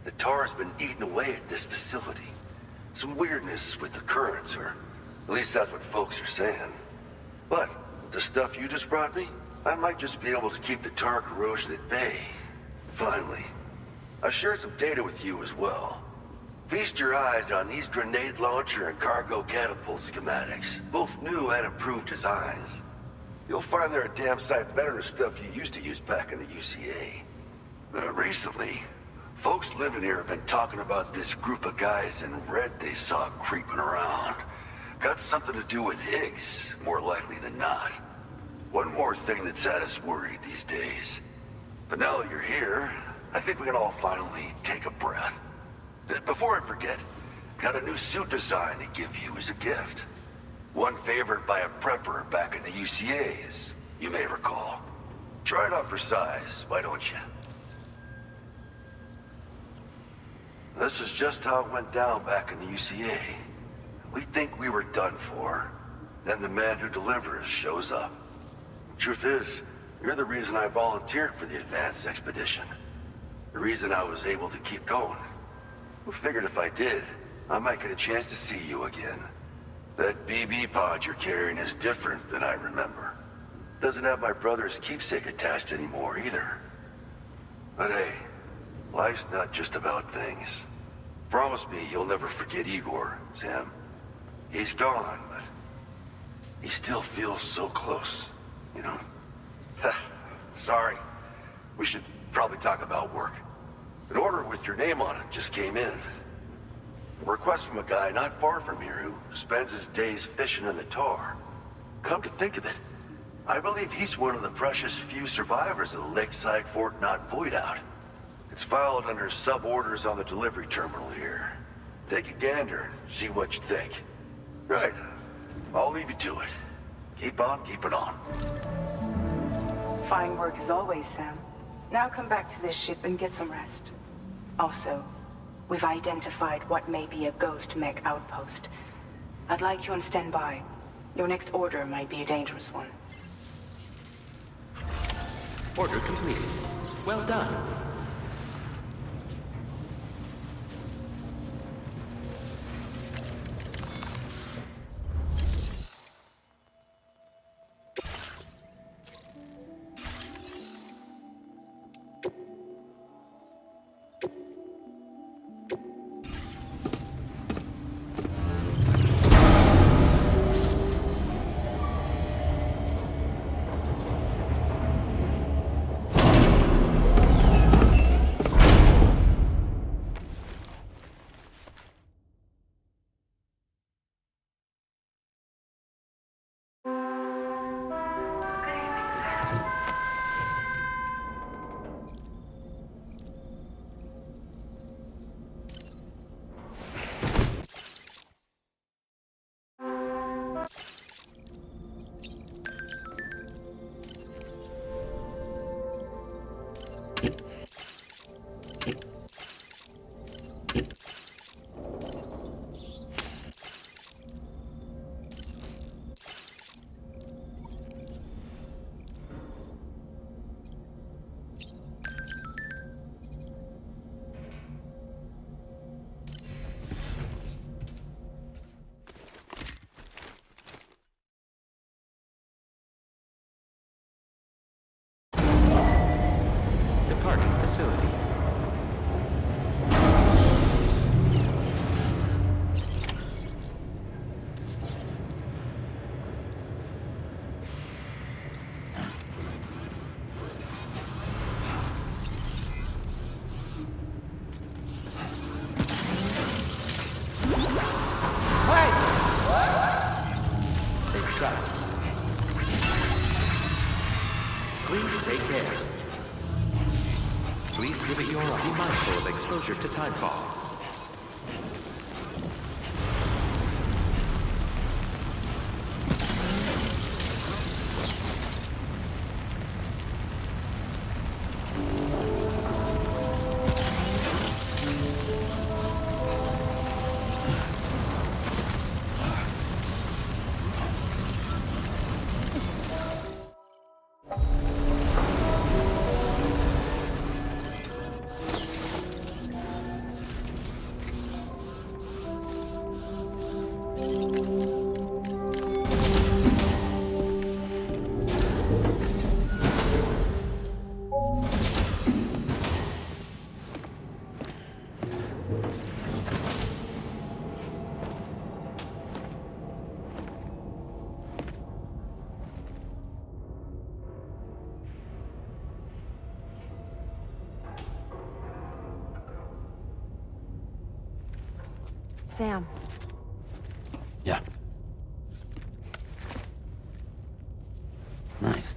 the tar's been eating away at this facility. Some weirdness with the currents, or at least that's what folks are saying. But with the stuff you just brought me, I might just be able to keep the tar corrosion at bay. Finally. I've shared some data with you as well. Feast your eyes on these grenade launcher and cargo catapult schematics, both new and improved designs. You'll find they're a damn sight better than stuff you used to use back in the UCA. Recently, folks living here have been talking about this group of guys in red they saw creeping around. Got something to do with Higgs, more likely than not. One more thing that's had us worried these days. But now that you're here, I think we can all finally take a breath. Before I forget, got a new suit design to give you as a gift. One favored by a prepper back in the UCA, as you may recall. Try it out for size, why don't you? This is just how it went down back in the UCA. We think we were done for. Then the man who delivers shows up. Truth is, you're the reason I volunteered for the advanced expedition. The reason I was able to keep going. We figured if I did, I might get a chance to see you again. That BB pod you're carrying is different than I remember. Doesn't have my brother's keepsake attached anymore either. But hey, life's not just about things. Promise me you'll never forget Igor, Sam. He's gone, but he still feels so close, you know? Sorry. We should probably talk about work. An order with your name on it just came in. A request from a guy not far from here who spends his days fishing in the tar. Come to think of it, I believe he's one of the precious few survivors of the Lakeside Fort Knott void out. It's filed under sub-orders on the delivery terminal here. Take a gander and see what you think. Right. I'll leave you to it. Keep on keeping on. Fine work as always, Sam. Now come back to this ship and get some rest. Also, we've identified what may be a ghost mech outpost. I'd like you on standby. Your next order might be a dangerous one. Order completed. Well done. Be mindful of exposure to timefall. Sam. Yeah. Nice.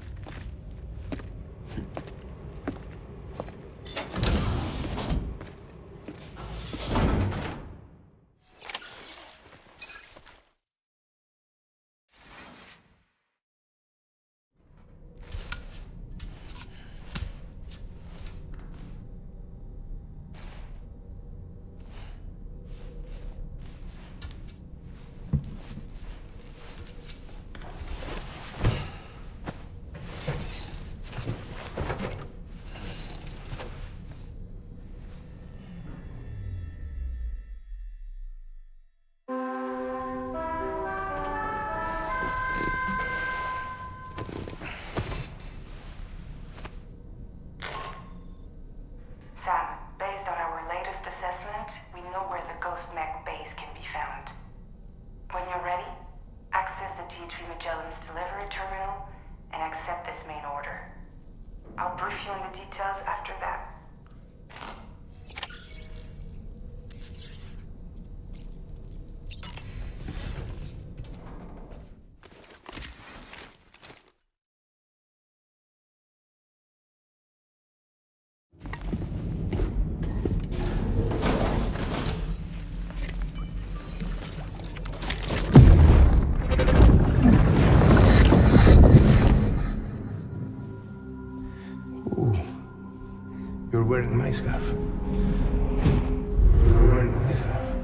Sam, based on our latest assessment, we know where the Ghost Mech base can be found. When you're ready, access the DH3 Magellan's delivery terminal and accept this main order. I'll brief you on the details after that. You're wearing my scarf. You're wearing my scarf.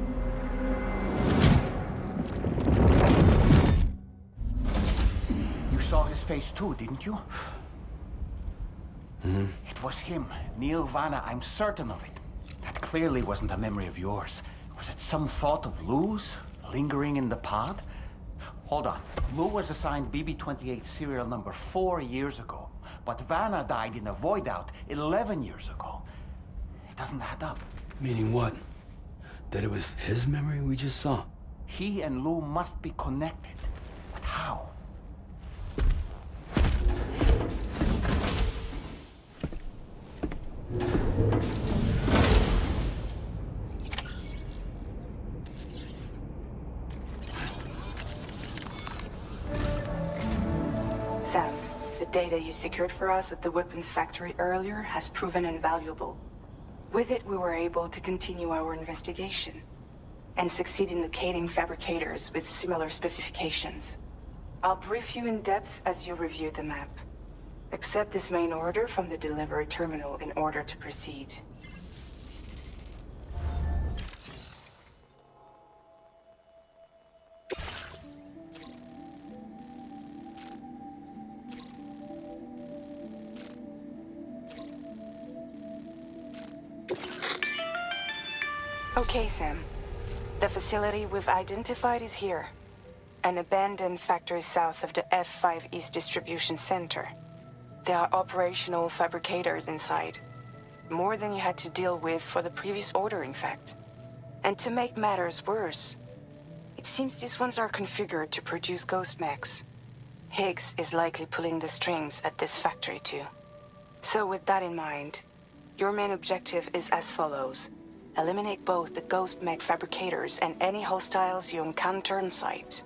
You saw his face too, didn't you? Mm-hmm. It was him, Neil Vanna, I'm certain of it. That clearly wasn't a memory of yours. Was it some thought of Lou's, lingering in the pod? Hold on. Lou was assigned BB-28 serial number 4 years ago, but Vanna died in a void out 11 years ago. It doesn't add up. Meaning what? That it was his memory we just saw? He and Lou must be connected. But how? Sam, the data you secured for us at the weapons factory earlier has proven invaluable. With it, we were able to continue our investigation and succeed in locating fabricators with similar specifications. I'll brief you in depth as you review the map. Accept this main order from the delivery terminal in order to proceed. Okay, Sam. The facility we've identified is here. An abandoned factory south of the F5 East Distribution Center. There are operational fabricators inside. More than you had to deal with for the previous order, in fact. And to make matters worse, it seems these ones are configured to produce ghost mechs. Higgs is likely pulling the strings at this factory too. So with that in mind, your main objective is as follows. Eliminate both the ghost mech fabricators and any hostiles you encounter on site.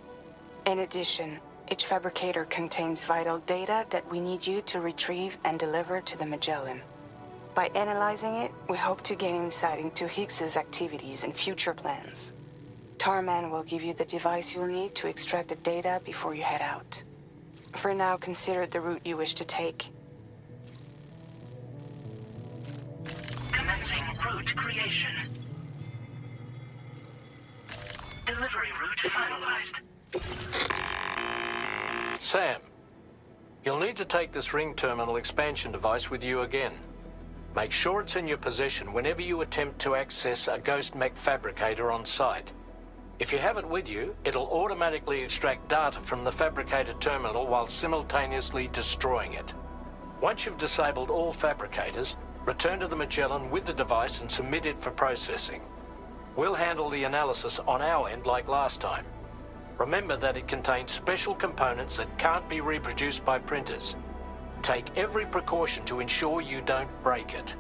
In addition, each fabricator contains vital data that we need you to retrieve and deliver to the Magellan. By analyzing it, we hope to gain insight into Higgs's activities and future plans. Tarman will give you the device you'll need to extract the data before you head out. For now, consider the route you wish to take. Commencing route creation. Delivery route finalized. Sam, you'll need to take this ring terminal expansion device with you again. Make sure it's in your possession whenever you attempt to access a ghost mech fabricator on site. If you have it with you, it'll automatically extract data from the fabricator terminal while simultaneously destroying it. Once you've disabled all fabricators, return to the Magellan with the device and submit it for processing. We'll handle the analysis on our end like last time. Remember that it contains special components that can't be reproduced by printers. Take every precaution to ensure you don't break it.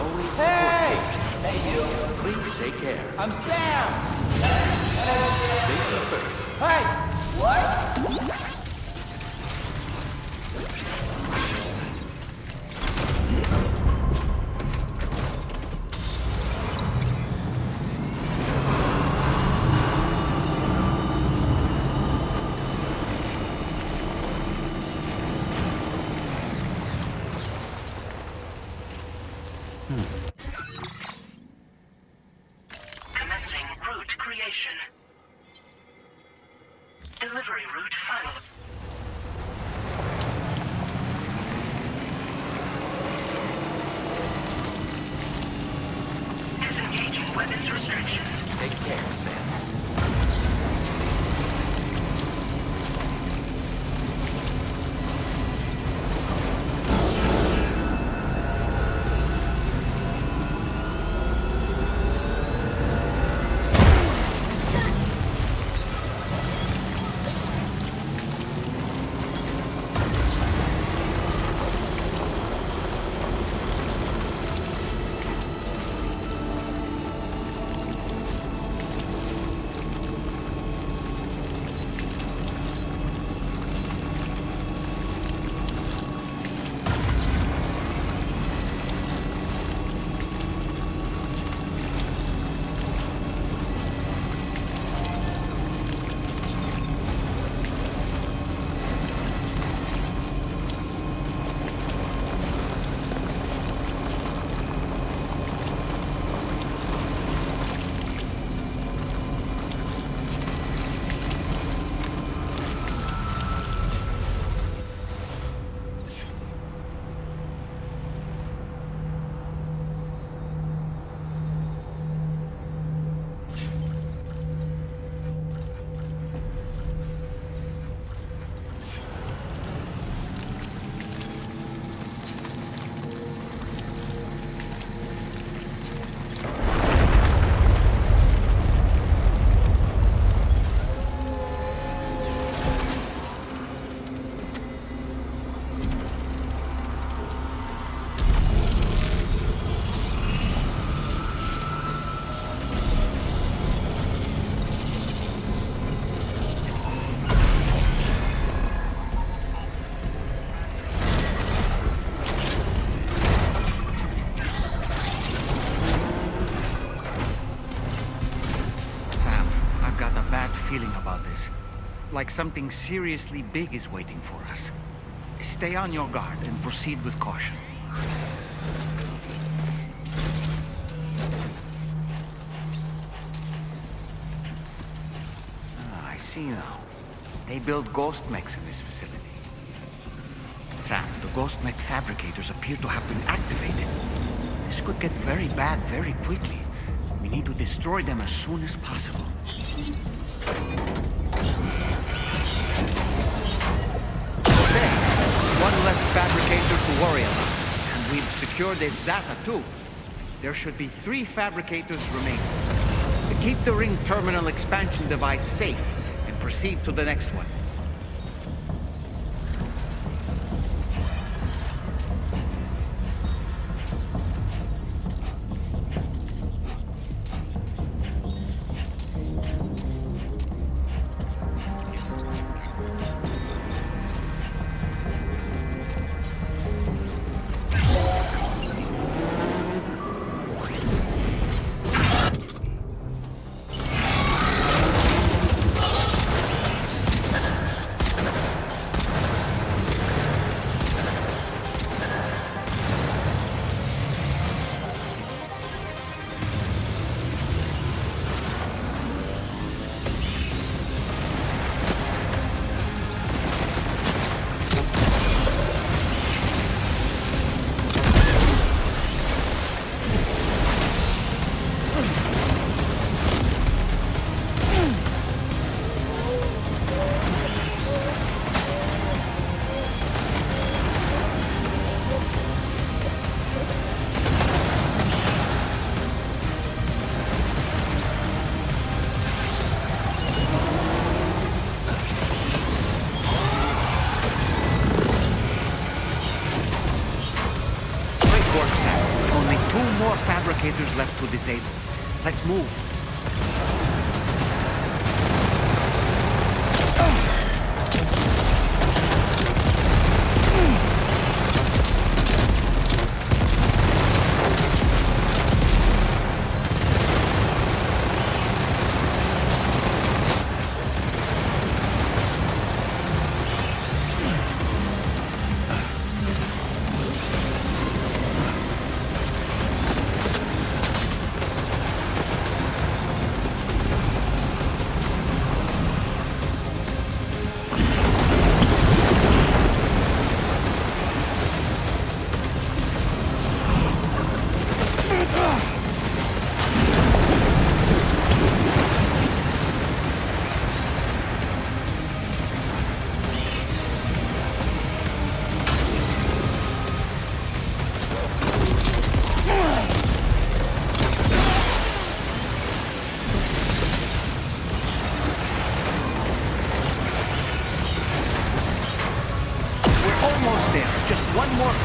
always support Hey! Please take care. I'm Sam! Safety first. Hey! What? Commencing route creation. Delivery route final. Disengaging weapons restrictions. Take care, Sam. Like something seriously big is waiting for us. Stay on your guard and proceed with caution. I see now. They build ghost mechs in this facility. Sam, the ghost mech fabricators appear to have been activated. This could get very bad very quickly. We need to destroy them as soon as possible. One less fabricator to worry about. And we've secured its data too. There should be 3 fabricators remaining. To keep the ring terminal expansion device safe and proceed to the next one. 2 more fabricators left to disable. Let's move.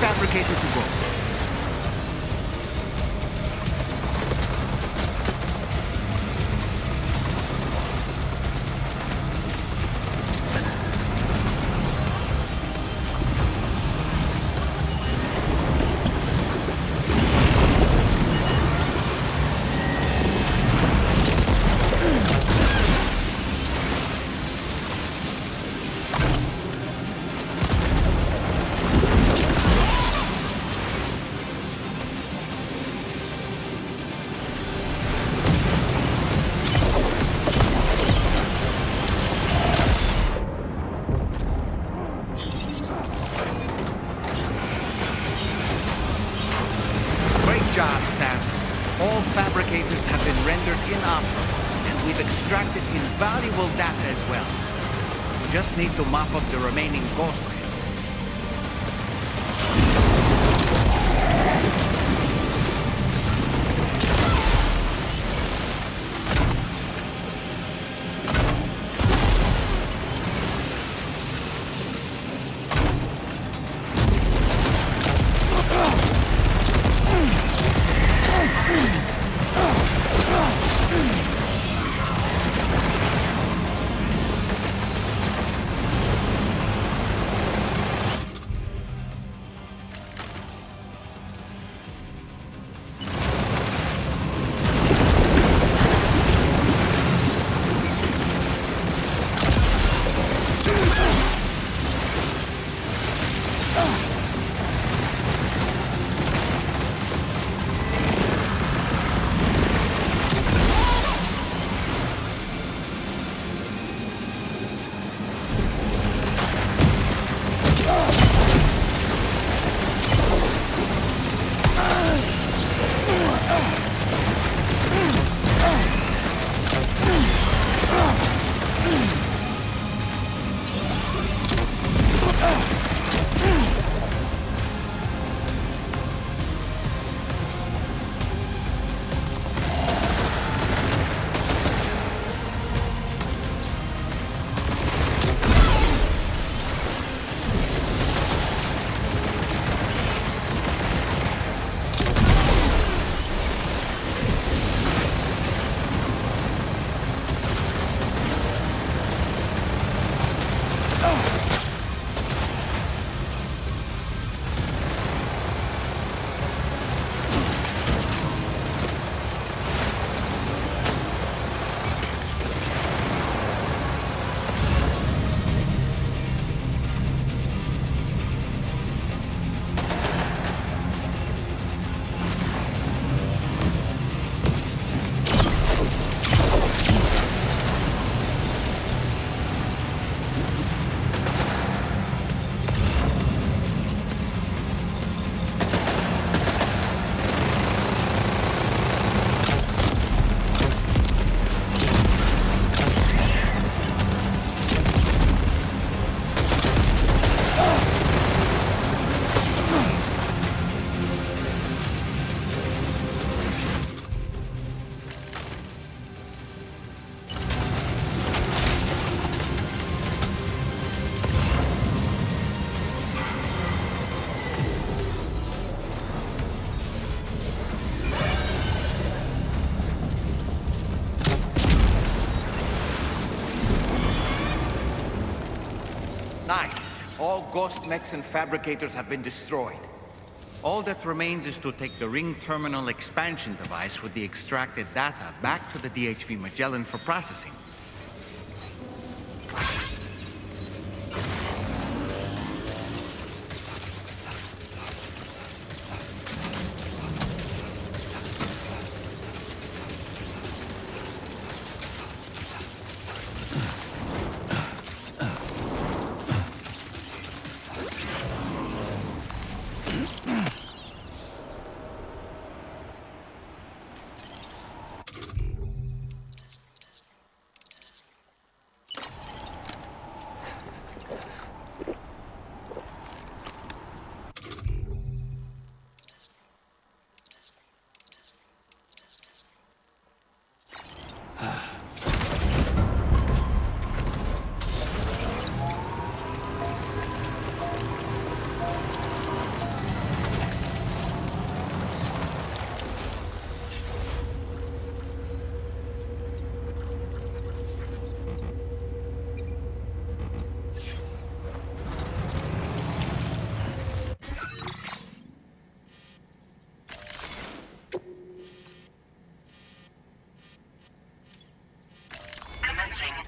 Fabricator to go. Fabricators have been rendered inoperable, and we've extracted invaluable data as well. We just need to mop up the remaining ghost grids. All ghost mechs and fabricators have been destroyed. All that remains is to take the ring terminal expansion device with the extracted data back to the DHV Magellan for processing.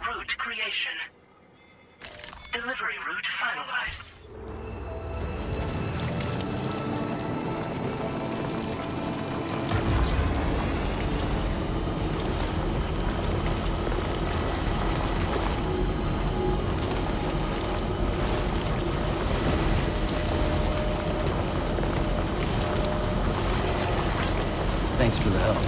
Route creation. Delivery route finalized. Thanks for the help.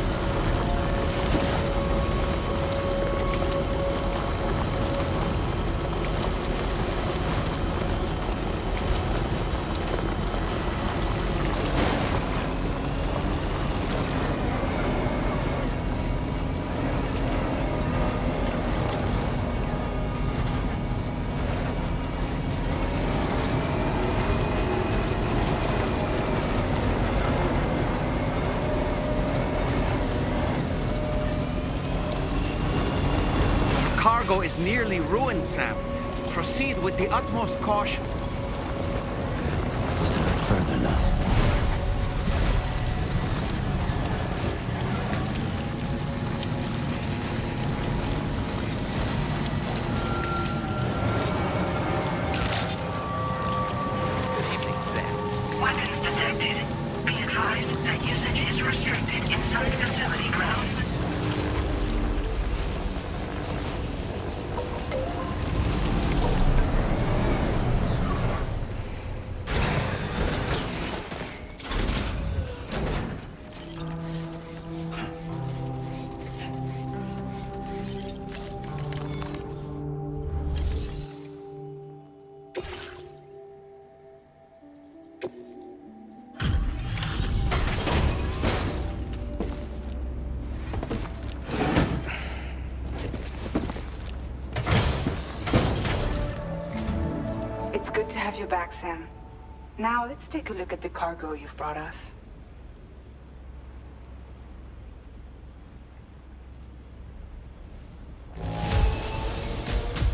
Cargo is nearly ruined, Sam. Proceed with the utmost caution. Just a bit further now. Good evening, Sam. Weapons detected. Be advised that usage is restricted inside facility grounds. It's good to have you back, Sam. Now, let's take a look at the cargo you've brought us.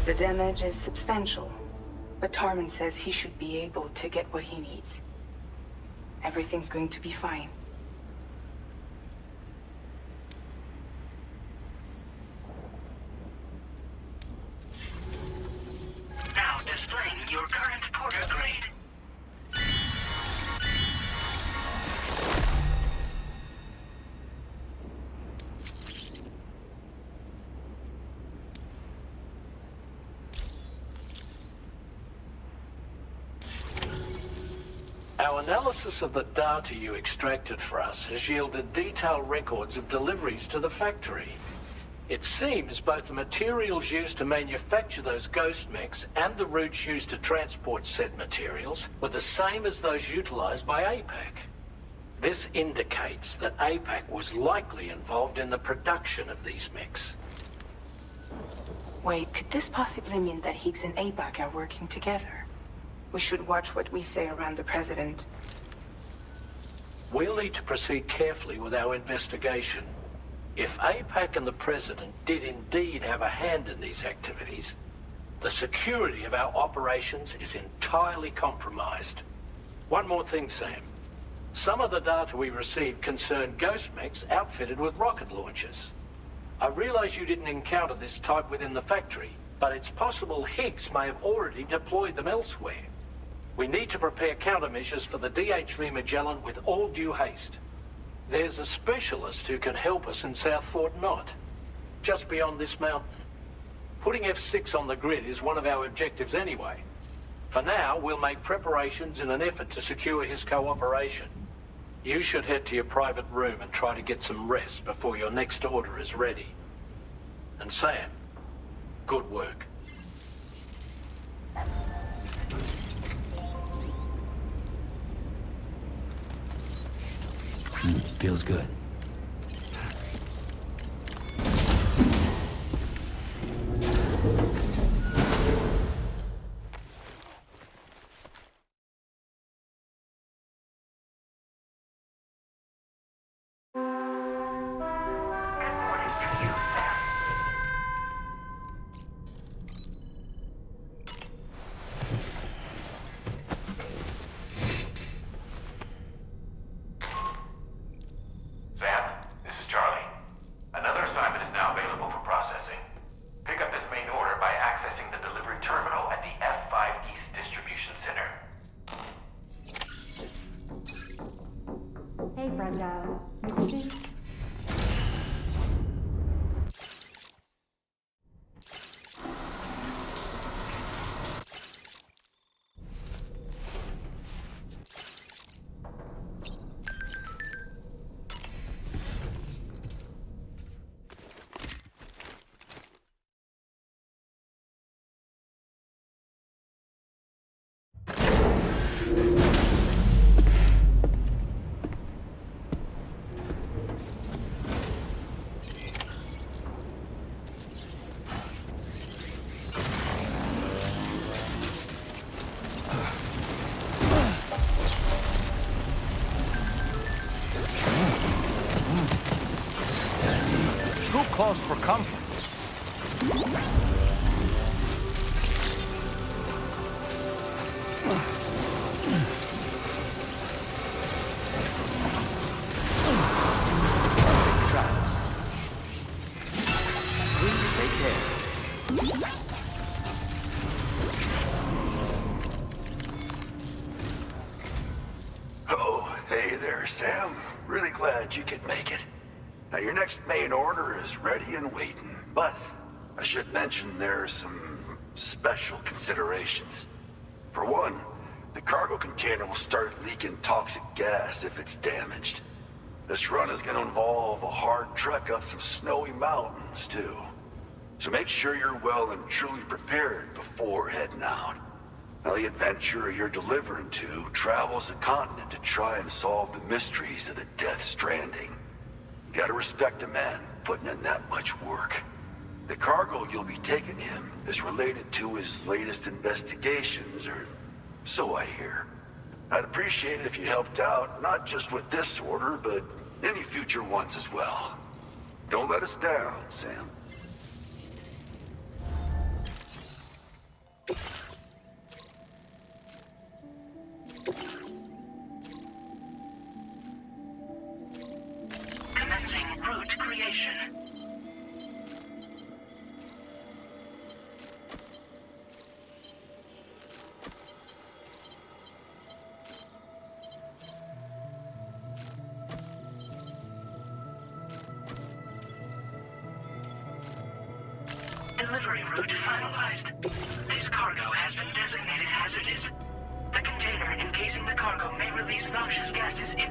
The damage is substantial, but Tarman says he should be able to get what he needs. Everything's going to be fine. Now displaying your current porter grade. Our analysis of the data you extracted for us has yielded detailed records of deliveries to the factory. It seems both the materials used to manufacture those ghost mechs and the routes used to transport said materials were the same as those utilized by APAC. This indicates that APAC was likely involved in the production of these mechs. Wait, could this possibly mean that Higgs and APAC are working together? We should watch what we say around the President. We'll need to proceed carefully with our investigation. If APAC and the President did indeed have a hand in these activities, The security of our operations is entirely compromised. One more thing, Sam. Some of the data we received concerned ghost mechs outfitted with rocket launchers. I realize you didn't encounter this type within the factory, but it's possible Higgs may have already deployed them elsewhere. We need to prepare countermeasures for the DHV Magellan with all due haste. There's a specialist who can help us in South Fort Knott, just beyond this mountain. Putting F6 on the grid is one of our objectives anyway. For now, we'll make preparations in an effort to secure his cooperation. You should head to your private room and try to get some rest before your next order is ready. And Sam, good work. Feels good. Close for comfort. Please take care. Oh, hey there, Sam. Really glad you could make it. Now, your next main order is ready and waiting, but I should mention there are some special considerations. For one, the cargo container will start leaking toxic gas if it's damaged. This run is going to involve a hard trek up some snowy mountains, too. So make sure you're well and truly prepared before heading out. Now, the adventurer you're delivering to travels the continent to try and solve the mysteries of the Death Stranding. You gotta respect a man putting in that much work. The cargo you'll be taking him is related to his latest investigations, or so I hear. I'd appreciate it if you helped out, not just with this order, but any future ones as well. Don't let us down, Sam. Route creation. Delivery route finalized. This cargo has been designated hazardous. The container encasing the cargo may release noxious gases if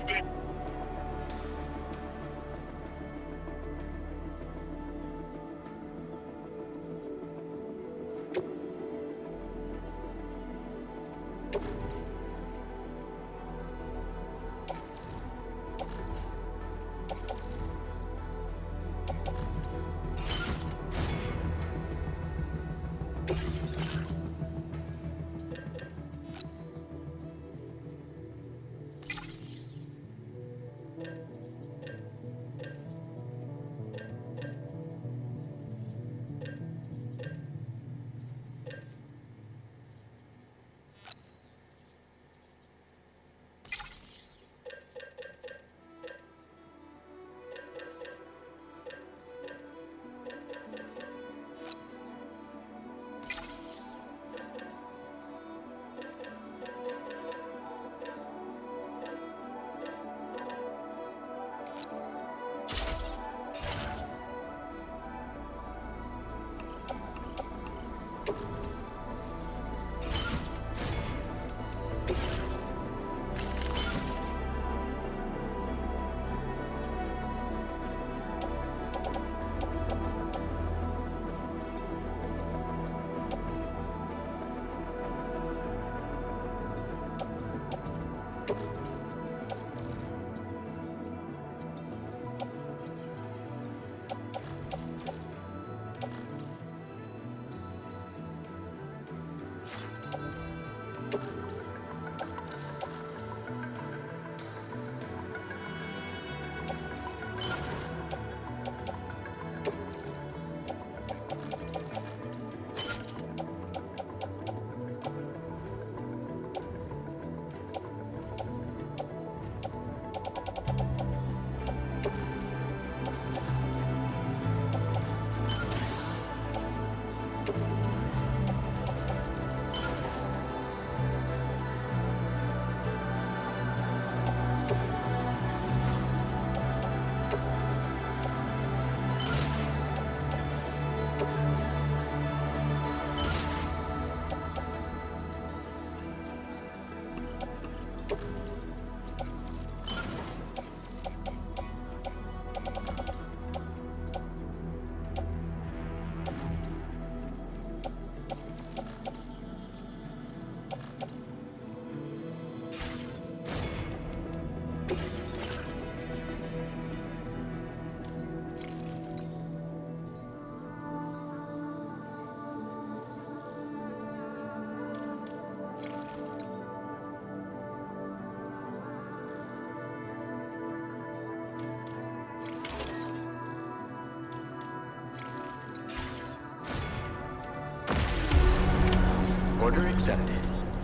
Order accepted.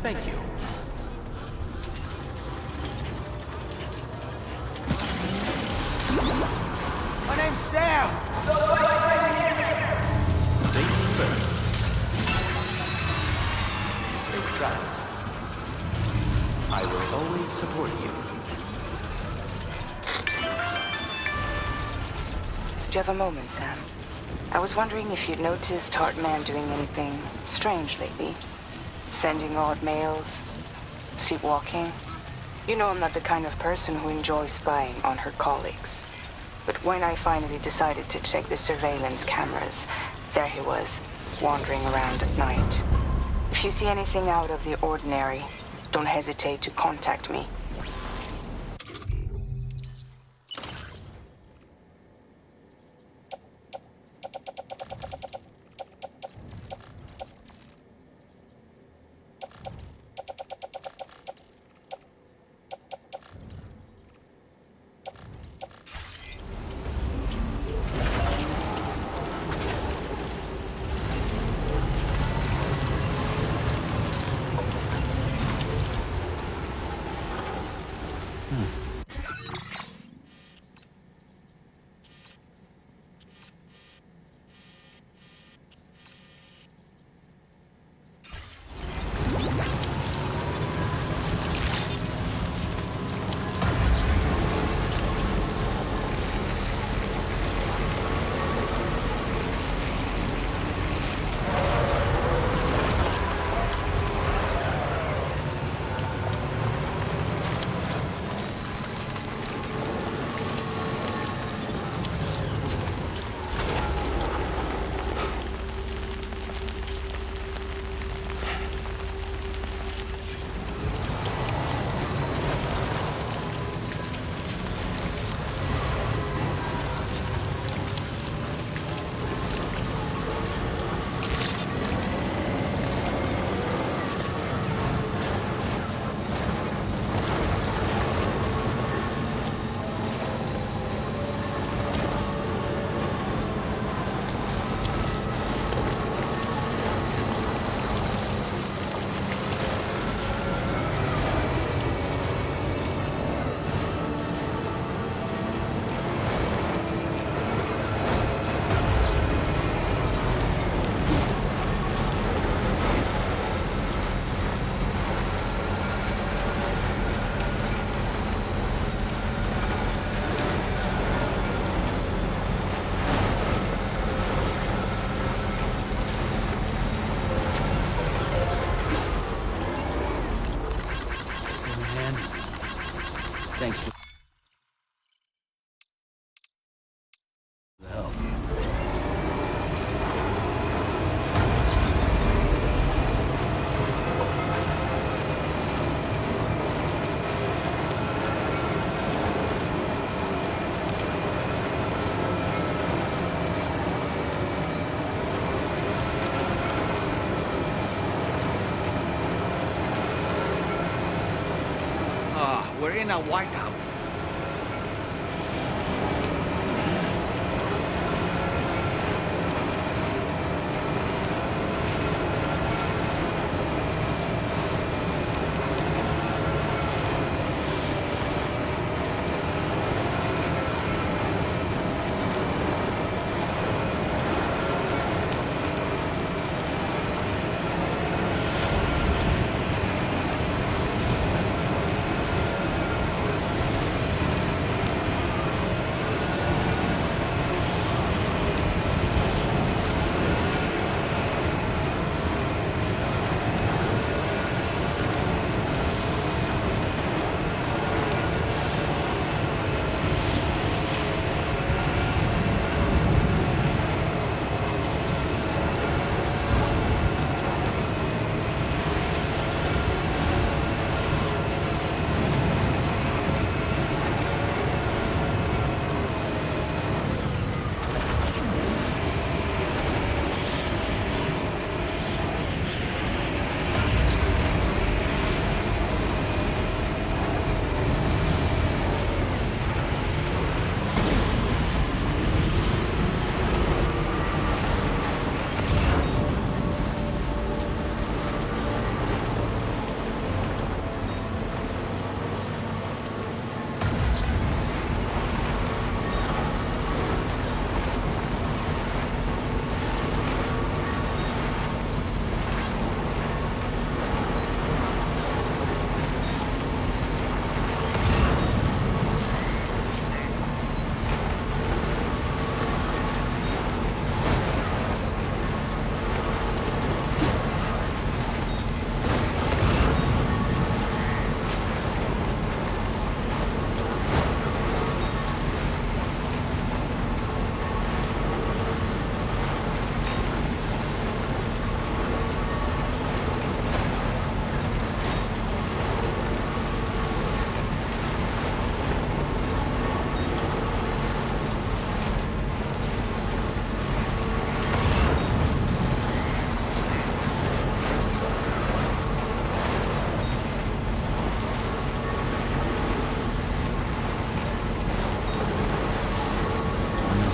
Thank you. My name's Sam! Safety first. Safe travels. I will always support you. Do you have a moment, Sam? I was wondering if you'd noticed Hartman doing anything strange lately. Sending odd mails, sleepwalking. You know I'm not the kind of person who enjoys spying on her colleagues. But when I finally decided to check the surveillance cameras, there he was, wandering around at night. If you see anything out of the ordinary, don't hesitate to contact me. Thanks for the help. We're in a whiteout.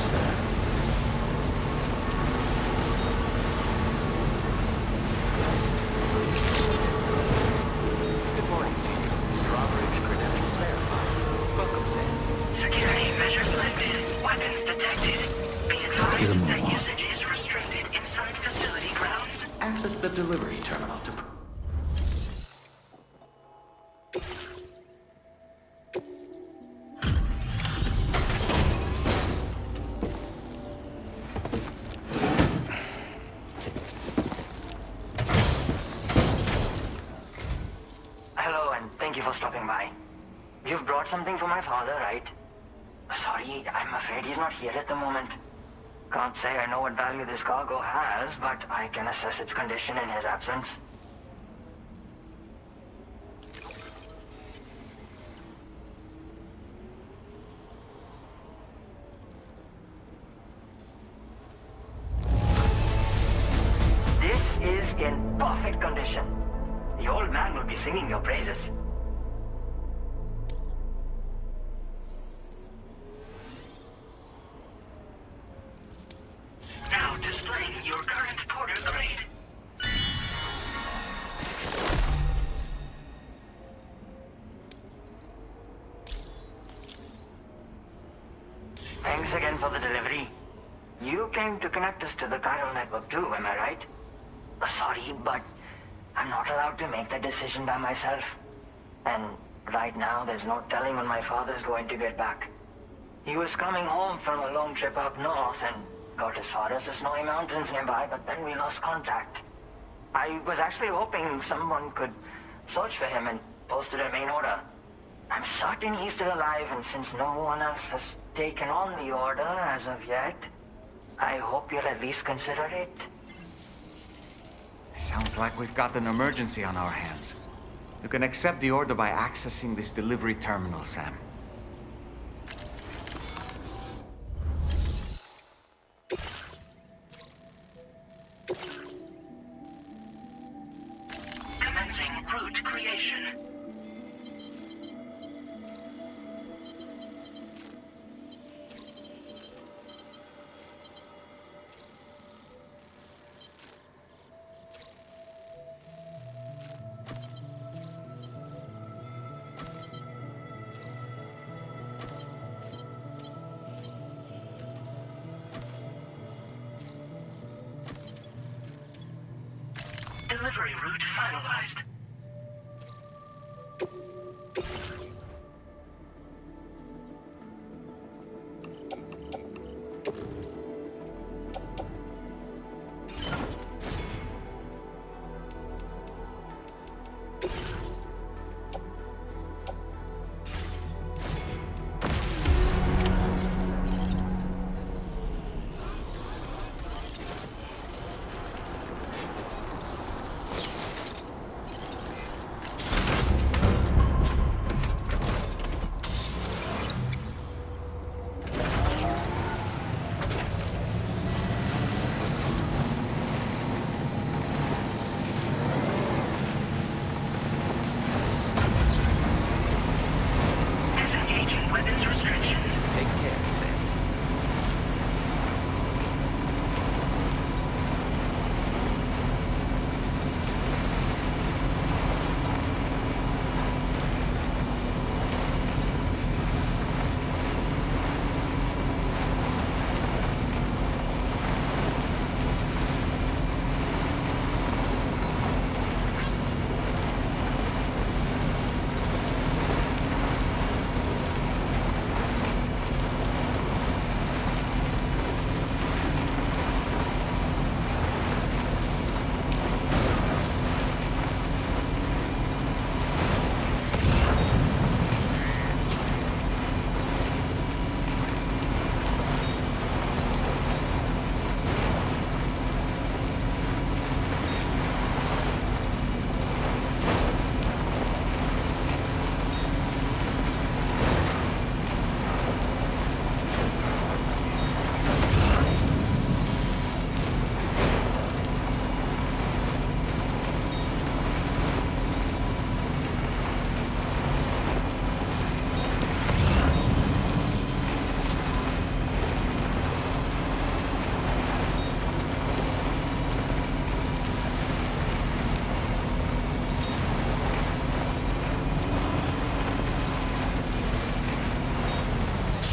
almost there. Good morning, team. Your operation credentials verified. Welcome, Sam. Security measures lifted. Weapons detected. Be advised that usage is restricted inside facility grounds. Access the delivery terminal to... Hello, and thank you for stopping by. You've brought something for my father, right? Sorry, I'm afraid he's not here at the moment. Can't say I know what value this cargo has, but I can assess its condition in his absence. This is in perfect condition. The old man will be singing your praises. Now displaying your current porter grade. Thanks again for the delivery. You came to connect us to the chiral network too, am I right? Sorry, but I'm not allowed to make that decision by myself. And right now, there's no telling when my father's going to get back. He was coming home from a long trip up north and got as far as the snowy mountains nearby, but then we lost contact. I was actually hoping someone could search for him and posted a main order. I'm certain he's still alive, and since no one else has taken on the order as of yet, I hope you'll at least consider it. Sounds like we've got an emergency on our hands. You can accept the order by accessing this delivery terminal, Sam. Commencing route creation. Delivery route finalized.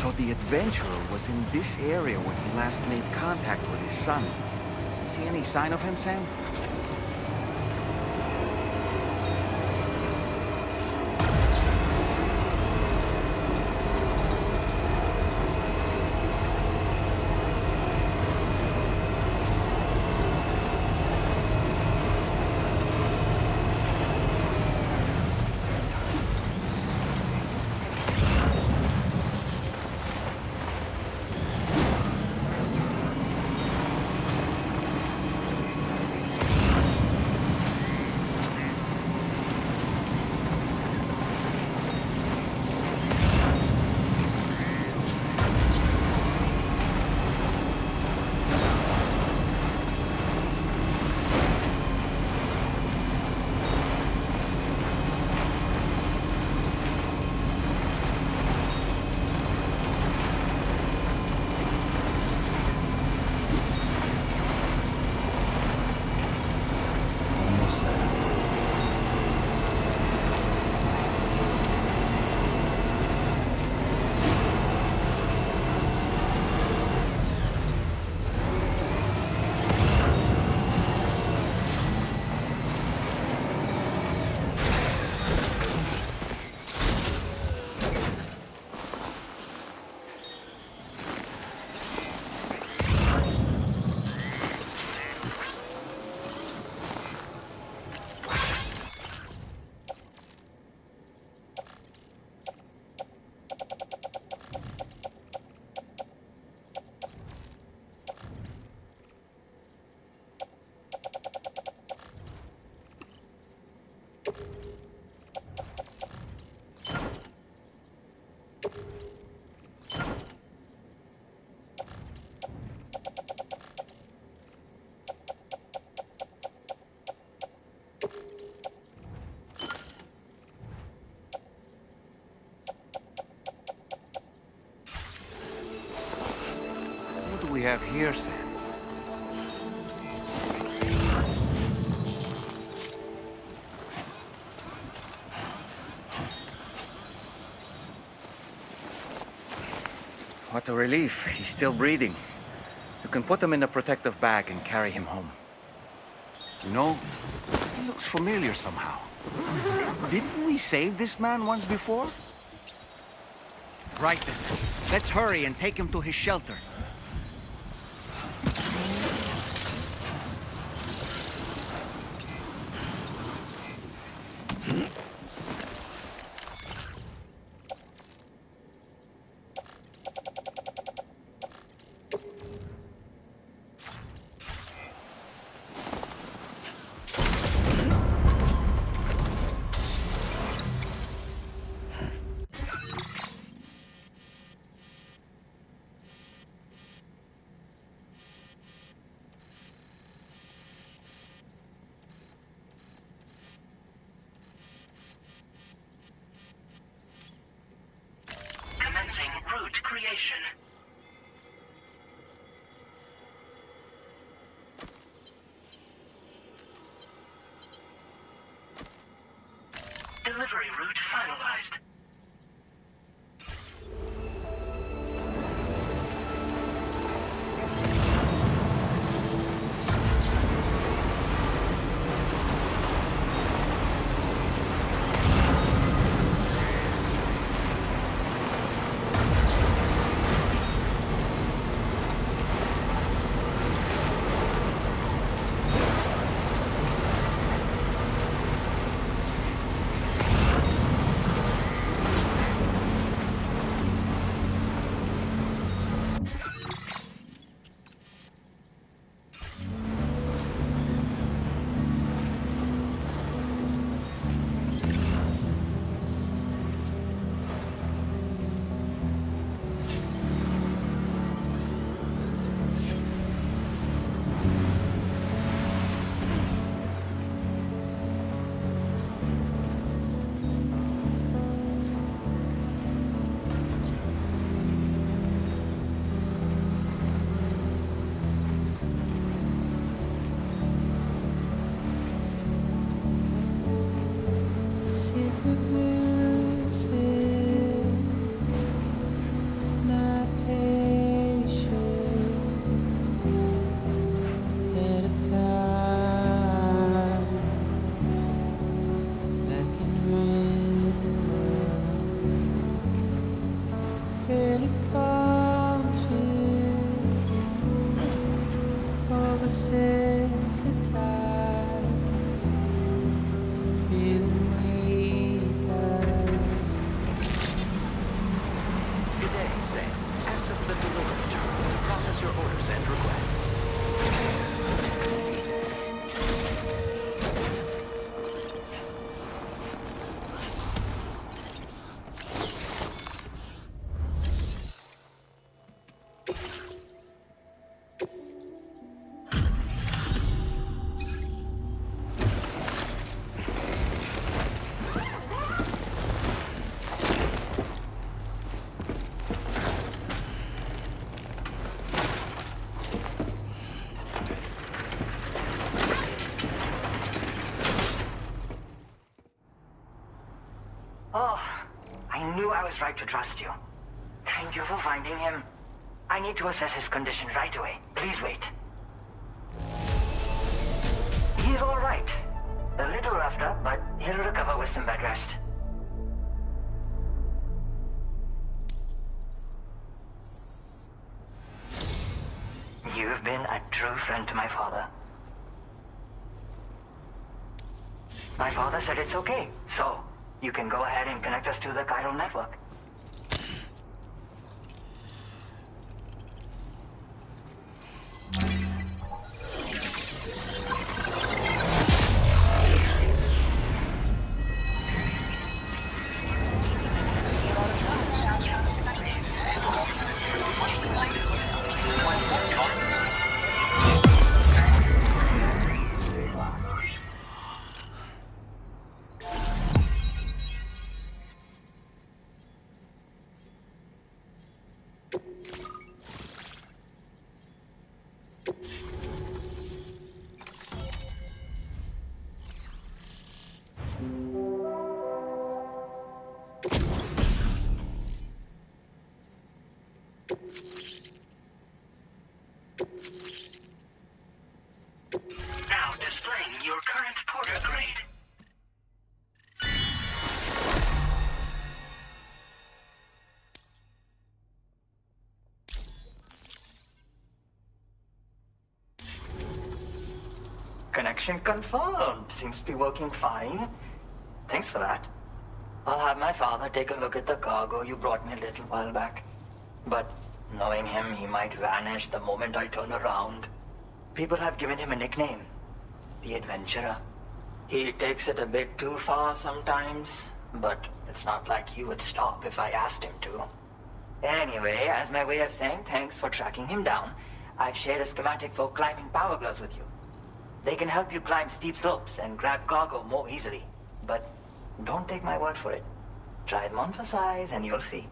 So the adventurer was in this area when he last made contact with his son. See any sign of him, Sam? What do we have here, Sam? What a relief. He's still breathing. You can put him in a protective bag and carry him home. You know, he looks familiar somehow. Didn't we save this man once before? Right then. Let's hurry and take him to his shelter. Route creation. Delivery route finalized. almost right to trust you. Thank you for finding him. I need to assess his condition right away. Please wait. He's all right. A little roughed up, but he'll recover with some bed rest. You've been a true friend to my father. My father said it's okay, so you can go ahead and connect us to the chiral network. Now displaying your current porter grade. Connection confirmed. Seems to be working fine. Thanks for that. I'll have my father take a look at the cargo you brought me a little while back. But knowing him, he might vanish the moment I turn around. People have given him a nickname, the Adventurer. He takes it a bit too far sometimes, but it's not like he would stop if I asked him to. Anyway, as my way of saying thanks for tracking him down, I've shared a schematic for climbing power gloves with you. They can help you climb steep slopes and grab cargo more easily. But don't take my word for it. Try them on for size and you'll see.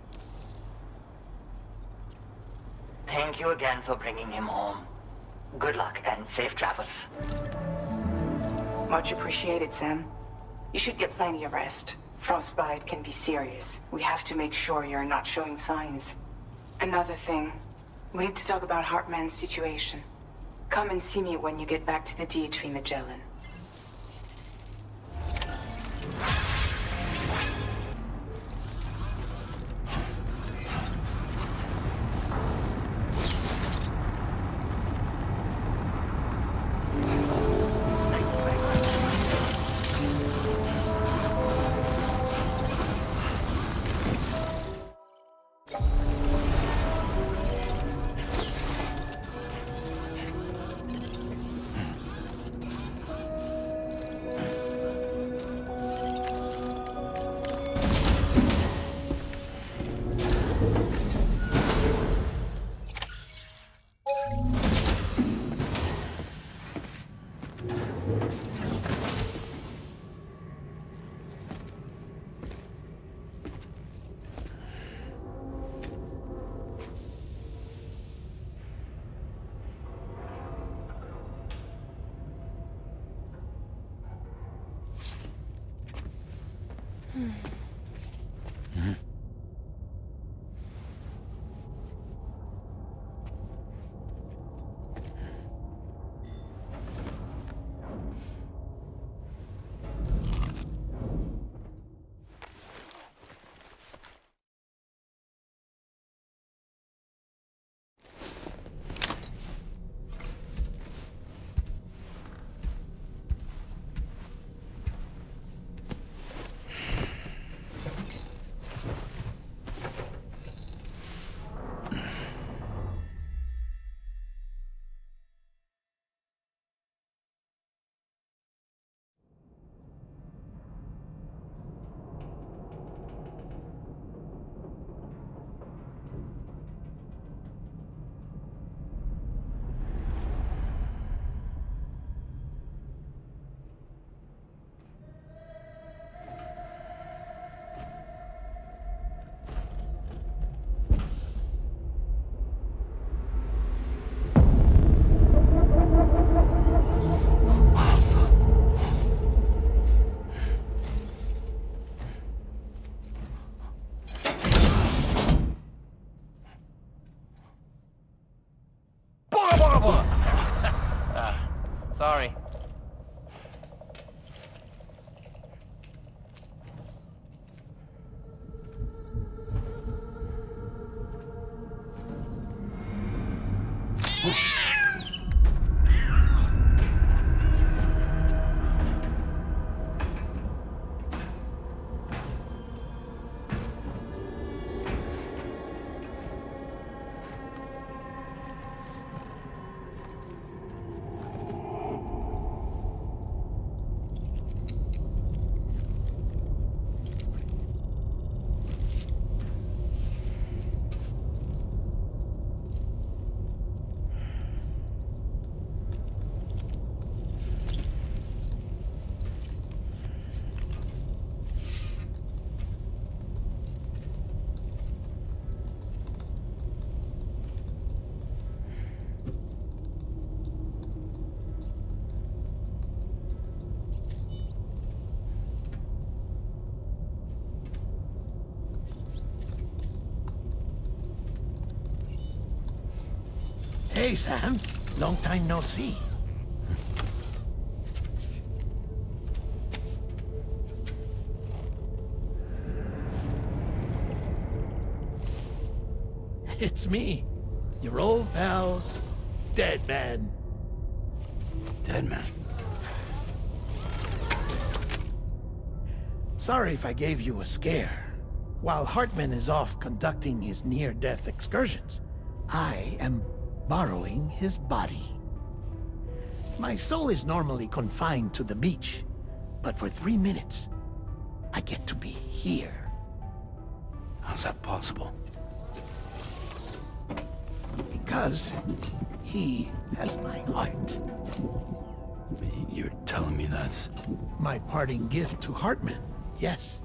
Thank you again for bringing him home. Good luck and safe travels. Much appreciated, Sam. You should get plenty of rest. Frostbite can be serious. We have to make sure you're not showing signs. Another thing, we need to talk about Hartman's situation. Come and see me when you get back to the DHV Magellan. Sorry. Hey, Sam. Long time no see. It's me, your old pal, Dead Man. Dead Man? Sorry if I gave you a scare. While Hartman is off conducting his near-death excursions, I am borrowing his body. My soul is normally confined to the beach, but for 3 minutes, I get to be here. How's that possible? Because he has my heart. You're telling me that's... My parting gift to Hartman, yes.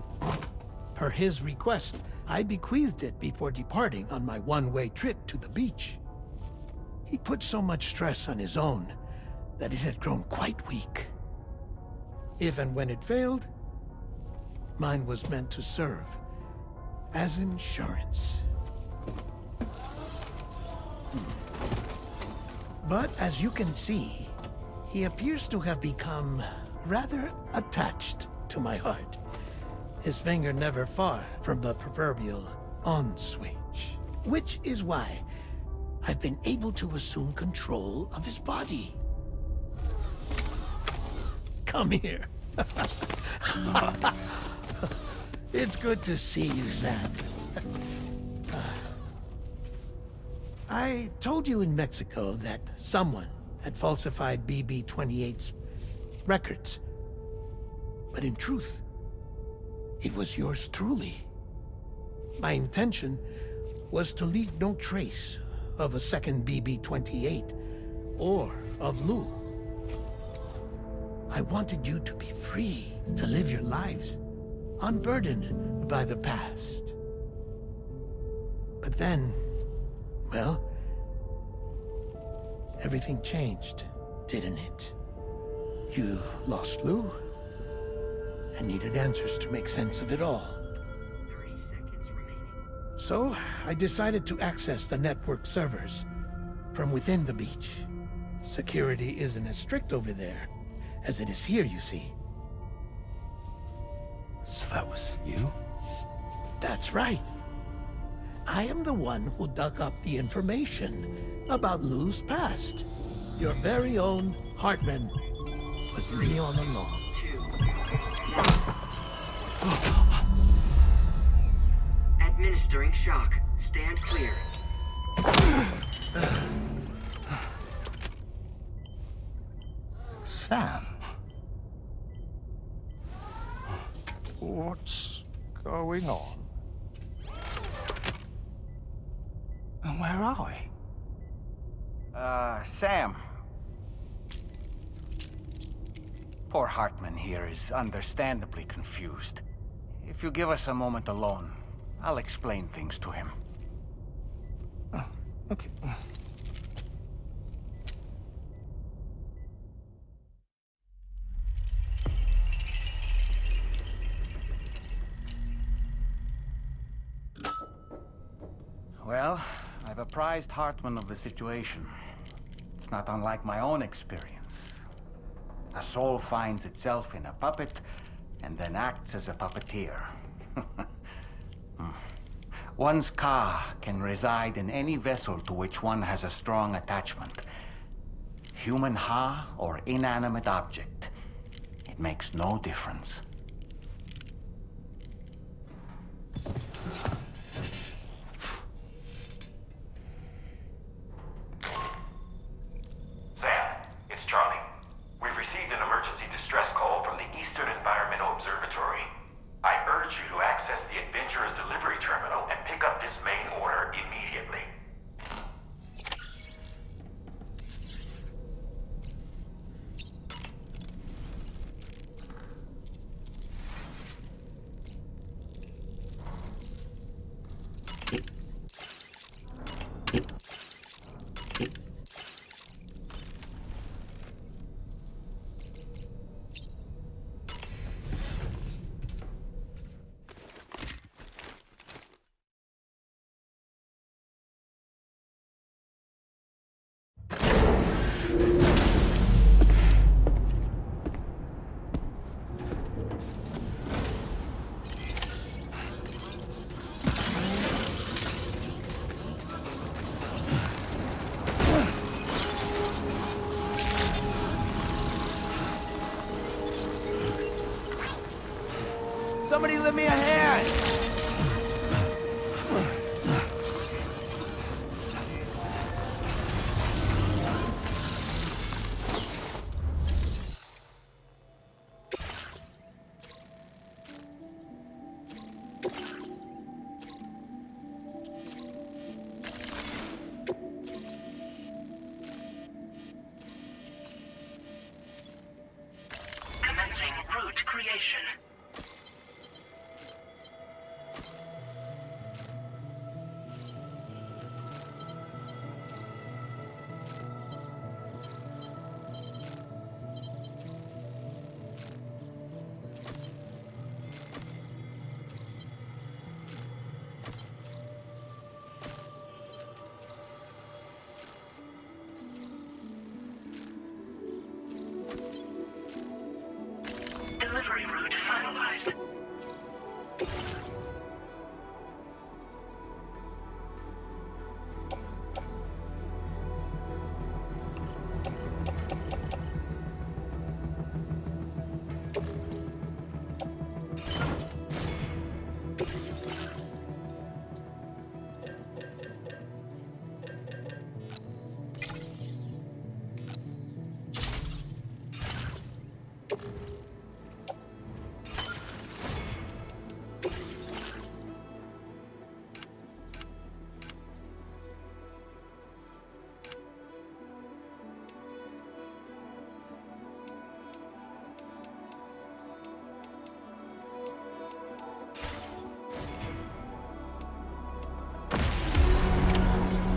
Per his request, I bequeathed it before departing on my one-way trip to the beach. He put so much stress on his own that it had grown quite weak. If and when it failed, mine was meant to serve as insurance. But as you can see, he appears to have become rather attached to my heart. His finger never far from the proverbial on switch, which is why I've been able to assume control of his body. Come here. It's good to see you, Sam. I told you in Mexico that someone had falsified BB-28's records. But in truth, it was yours truly. My intention was to leave no trace of a second BB-28 or of Lou. I wanted you to be free to live your lives, unburdened by the past. But then, well, everything changed, didn't it? You lost Lou, and needed answers to make sense of it all. 30 seconds remaining. So, I decided to access the network servers from within the beach. Security isn't as strict over there as it is here, you see. So that was you? That's right. I am the one who dug up the information about Lou's past. Your very own Hartman was me all along. 2. Administering shock. Stand clear. Sam? What's going on? And where are we? Sam. Poor Hartman here is understandably confused. If you give us a moment alone, I'll explain things to him. Oh, okay. Well, I've apprised Hartman of the situation. It's not unlike my own experience. A soul finds itself in a puppet and then acts as a puppeteer. One's ka can reside in any vessel to which one has a strong attachment. Human ha or inanimate object. It makes no difference. Sam, it's Charlie. We've received an emergency distress call from the Eastern Environmental Observatory. I urge you to access the Adventurer's delivery terminal and pick up this main order immediately. Somebody lend me a hand! Commencing route creation. Delivery route finalized.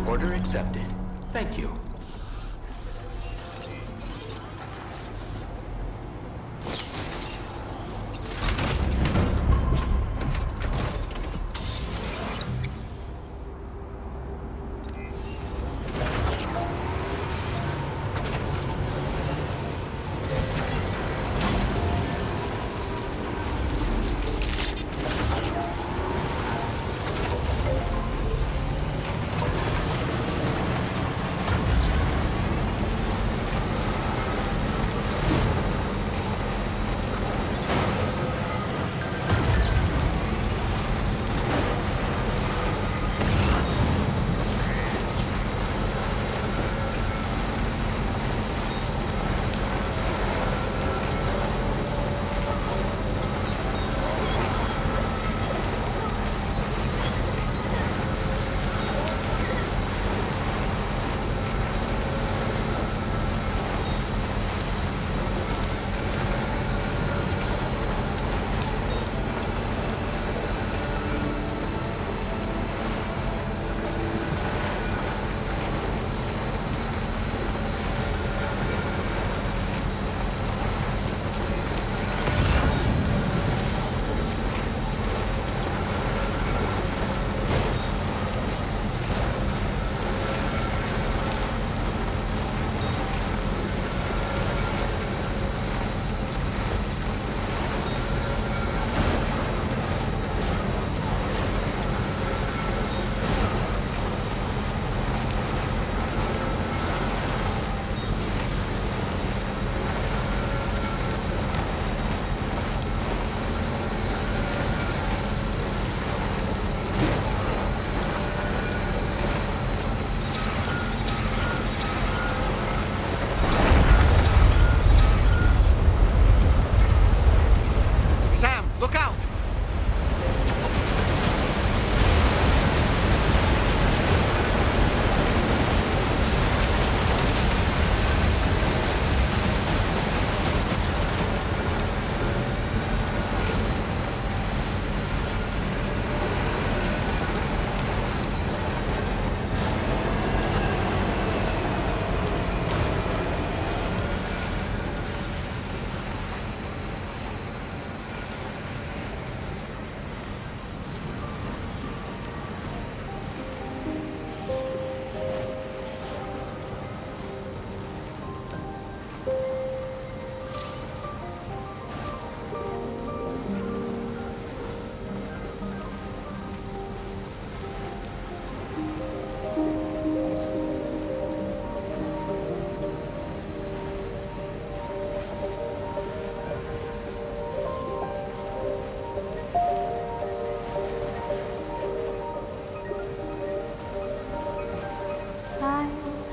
Order accepted. Thank you.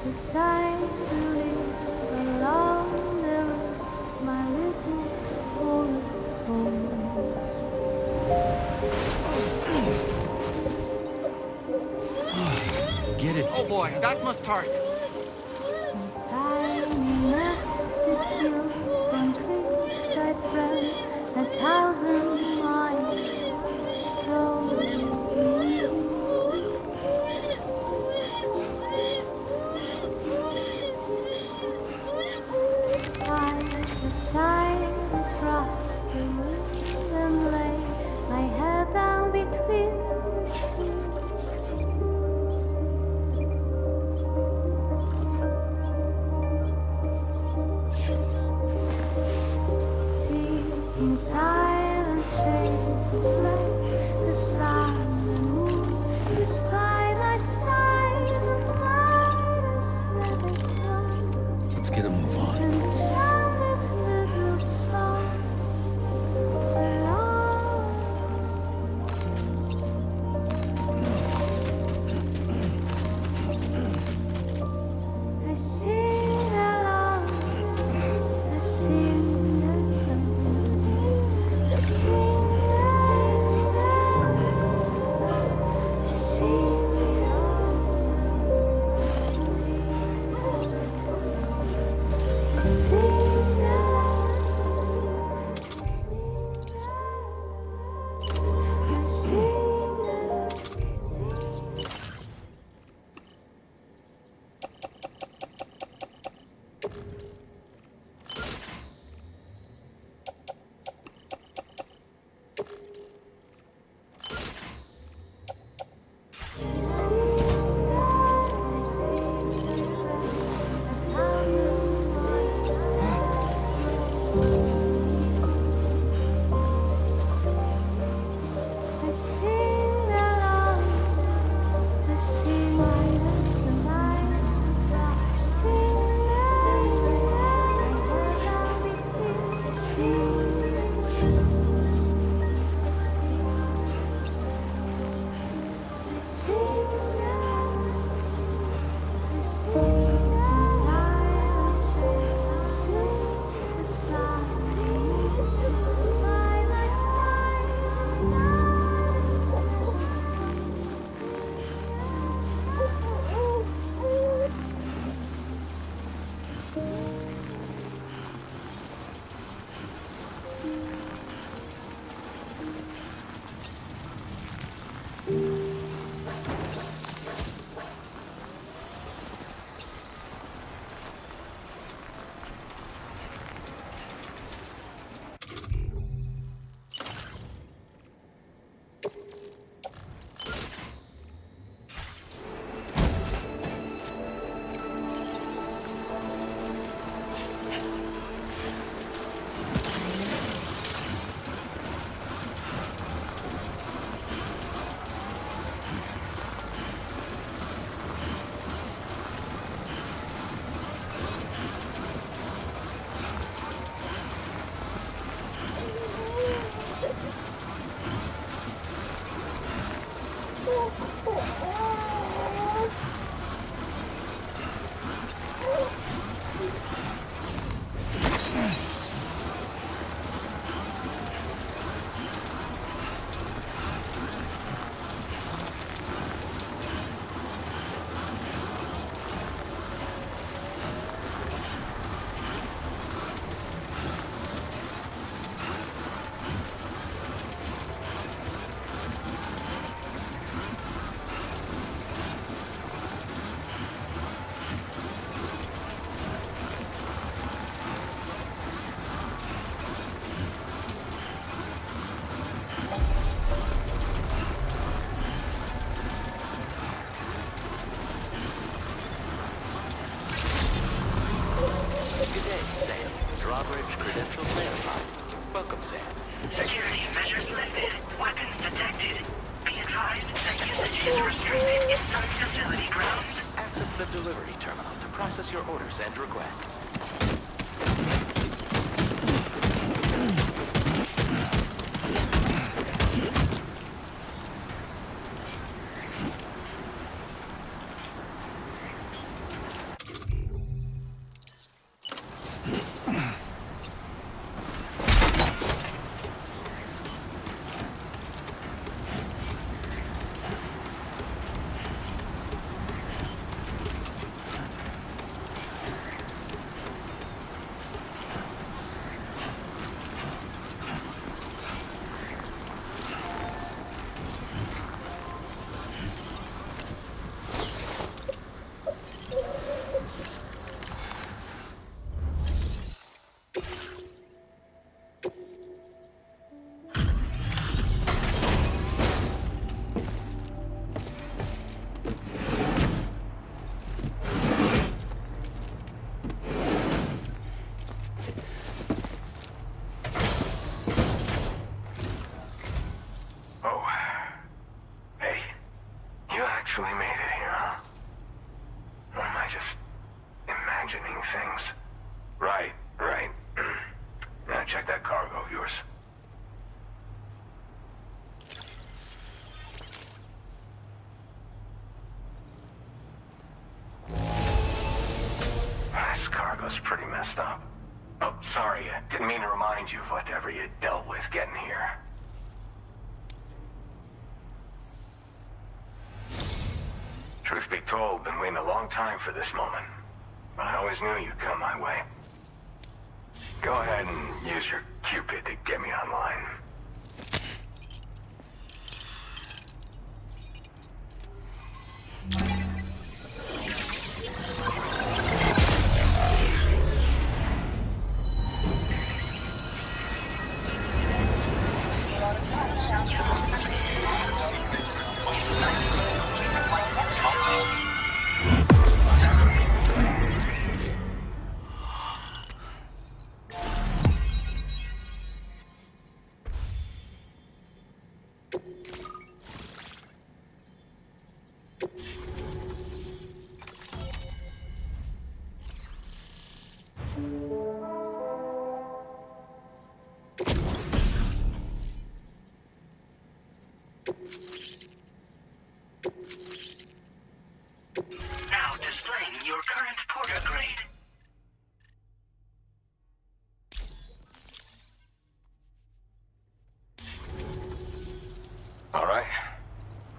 Decide to live alone. There is my little forest home. Get it. Oh boy, that must hurt. Tiny nest is built from twigs I thread 1,000 miles from me. I decide to trust the wind and lay my head down between the trees. In silent shades of light, the sun and moon is by my side, the light is red as sun. Let's get a move on. Enchanted little song alone. I sing along, I sing along, I sing Drawbridge credentials verified. Welcome, Sam. Security measures lifted. Weapons detected. Be advised that usage is restricted inside facility grounds. Access the delivery terminal to process your orders and requests. imagining things. Right. Now check that cargo of yours. This cargo's pretty messed up. Oh, sorry, I didn't mean to remind you of whatever you dealt with getting here. Truth be told, been waiting a long time for this moment. But I always knew you'd come my way. Go ahead and use your Cupid to get me online. Now displaying your current porter grade. All right.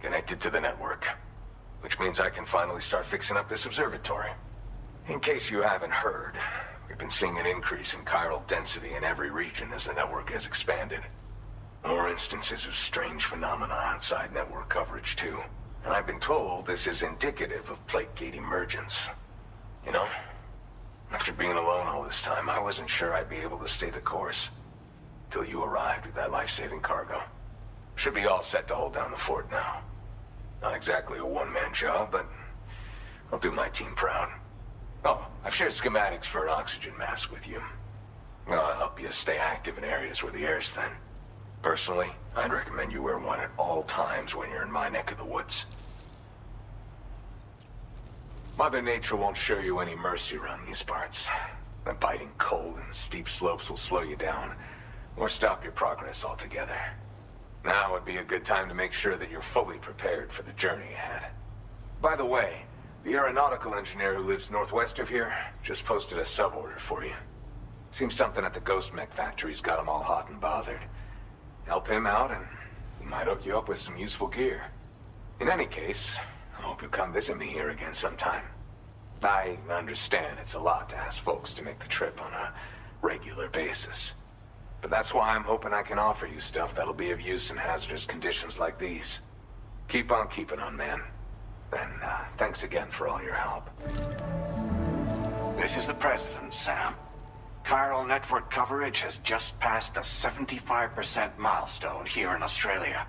Connected to the network. Which means I can finally start fixing up this observatory. In case you haven't heard, we've been seeing an increase in chiral density in every region as the network has expanded. More instances of strange phenomena outside network coverage, too. And I've been told this is indicative of plate gate emergence. You know, after being alone all this time, I wasn't sure I'd be able to stay the course. Till you arrived with that life-saving cargo. Should be all set to hold down the fort now. Not exactly a one-man job, but I'll do my team proud. Oh, I've shared schematics for an oxygen mask with you. I'll help you stay active in areas where the air's thin. Personally, I'd recommend you wear one at all times when you're in my neck of the woods. Mother Nature won't show you any mercy around these parts. The biting cold and steep slopes will slow you down, or stop your progress altogether. Now would be a good time to make sure that you're fully prepared for the journey ahead. By the way, the aeronautical engineer who lives northwest of here just posted a sub-order for you. Seems something at the Ghost Mech factory's got him all hot and bothered. Help him out and he might hook you up with some useful gear. In any case, I hope you'll come visit me here again sometime. I understand it's a lot to ask folks to make the trip on a regular basis. But that's why I'm hoping I can offer you stuff that'll be of use in hazardous conditions like these. Keep on keeping on, man. And thanks again for all your help. This is the President, Sam. Chiral network coverage has just passed the 75% milestone here in Australia.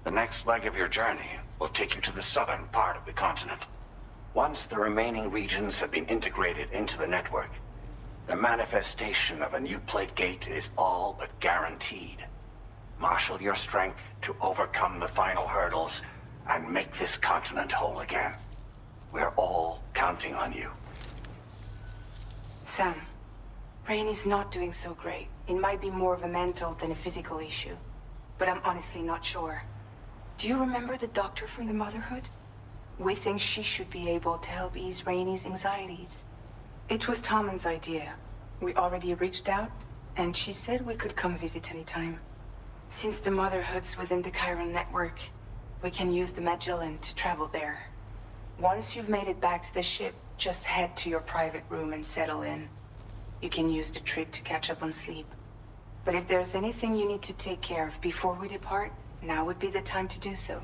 The next leg of your journey will take you to the southern part of the continent. Once the remaining regions have been integrated into the network, the manifestation of a new plate gate is all but guaranteed. Marshal your strength to overcome the final hurdles and make this continent whole again. We're all counting on you. Sam, Rainey's not doing so great. It might be more of a mental than a physical issue, but I'm honestly not sure. Do you remember the doctor from the Motherhood? We think she should be able to help ease Rainey's anxieties. It was Tommen's idea. We already reached out, and she said we could come visit anytime. Since the Motherhood's within the Chiron network, we can use the Magellan to travel there. Once you've made it back to the ship, just head to your private room and settle in. You can use the trip to catch up on sleep. But if there's anything you need to take care of before we depart, now would be the time to do so.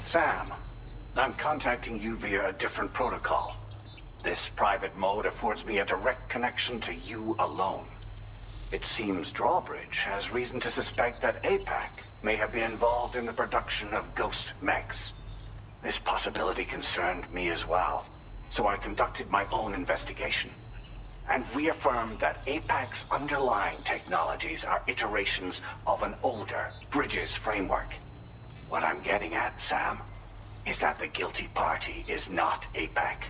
Sam, I'm contacting you via a different protocol. This private mode affords me a direct connection to you alone. It seems Drawbridge has reason to suspect that APAC may have been involved in the production of ghost mechs. This possibility concerned me as well, so I conducted my own investigation and reaffirmed that APAC's underlying technologies are iterations of an older Bridges framework. What I'm getting at, Sam, is that the guilty party is not APAC,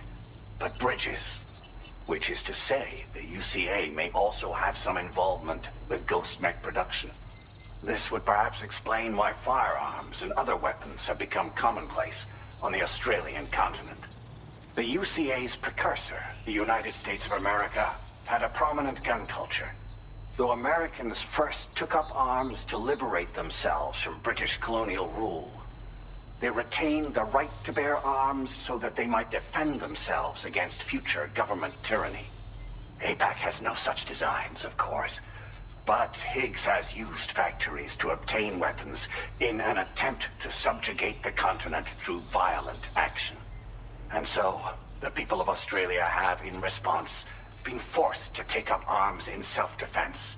but Bridges. Which is to say, the UCA may also have some involvement with Ghost Mech production. This would perhaps explain why firearms and other weapons have become commonplace on the Australian continent. The UCA's precursor, the United States of America, had a prominent gun culture. Though Americans first took up arms to liberate themselves from British colonial rule, they retained the right to bear arms so that they might defend themselves against future government tyranny. APAC has no such designs, of course, but Higgs has used factories to obtain weapons in an attempt to subjugate the continent through violent action. And so, the people of Australia have, in response, been forced to take up arms in self-defense.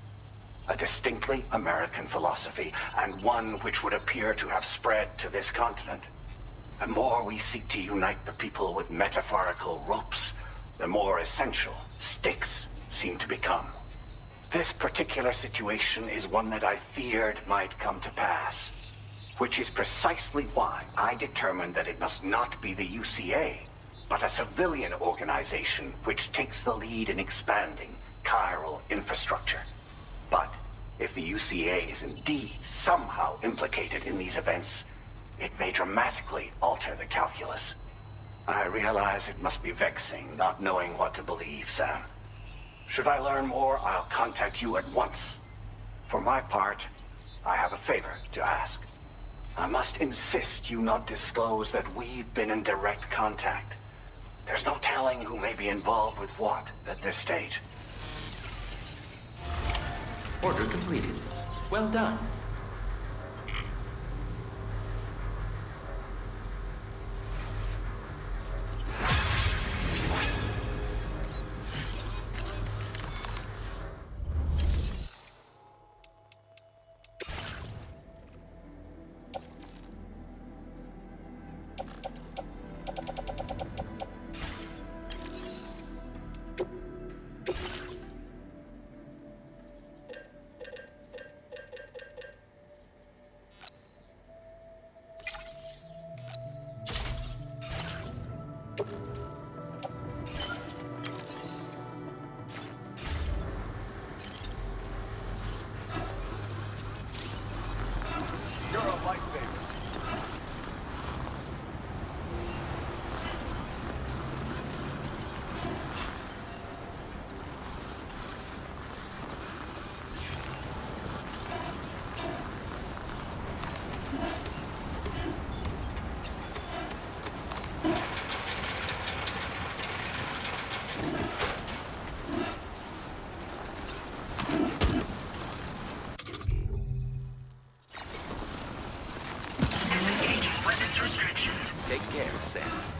A distinctly American philosophy, and one which would appear to have spread to this continent. The more we seek to unite the people with metaphorical ropes, the more essential sticks seem to become. This particular situation is one that I feared might come to pass, which is precisely why I determined that it must not be the UCA, but a civilian organization which takes the lead in expanding chiral infrastructure. But if the UCA is indeed somehow implicated in these events, it may dramatically alter the calculus. I realize it must be vexing not knowing what to believe, Sam. Should I learn more, I'll contact you at once. For my part, I have a favor to ask. I must insist you not disclose that we've been in direct contact. There's no telling who may be involved with what at this stage. Order completed. Well done. Take care, Sam.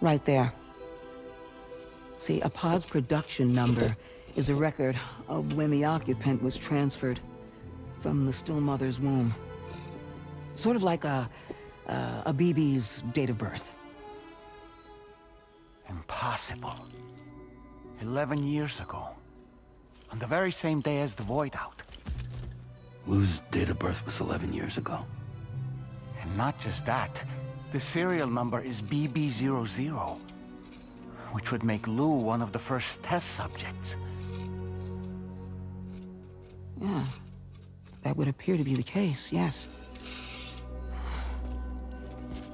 Right there. See, a pod's production number is a record of when the occupant was transferred from the still mother's womb. Sort of like a BB's date of birth. Impossible. 11 years ago. On the very same day as the Void Out. Lou's date of birth was 11 years ago. And not just that, the serial number is BB00, which would make Lou one of the first test subjects. Yeah, that would appear to be the case, yes.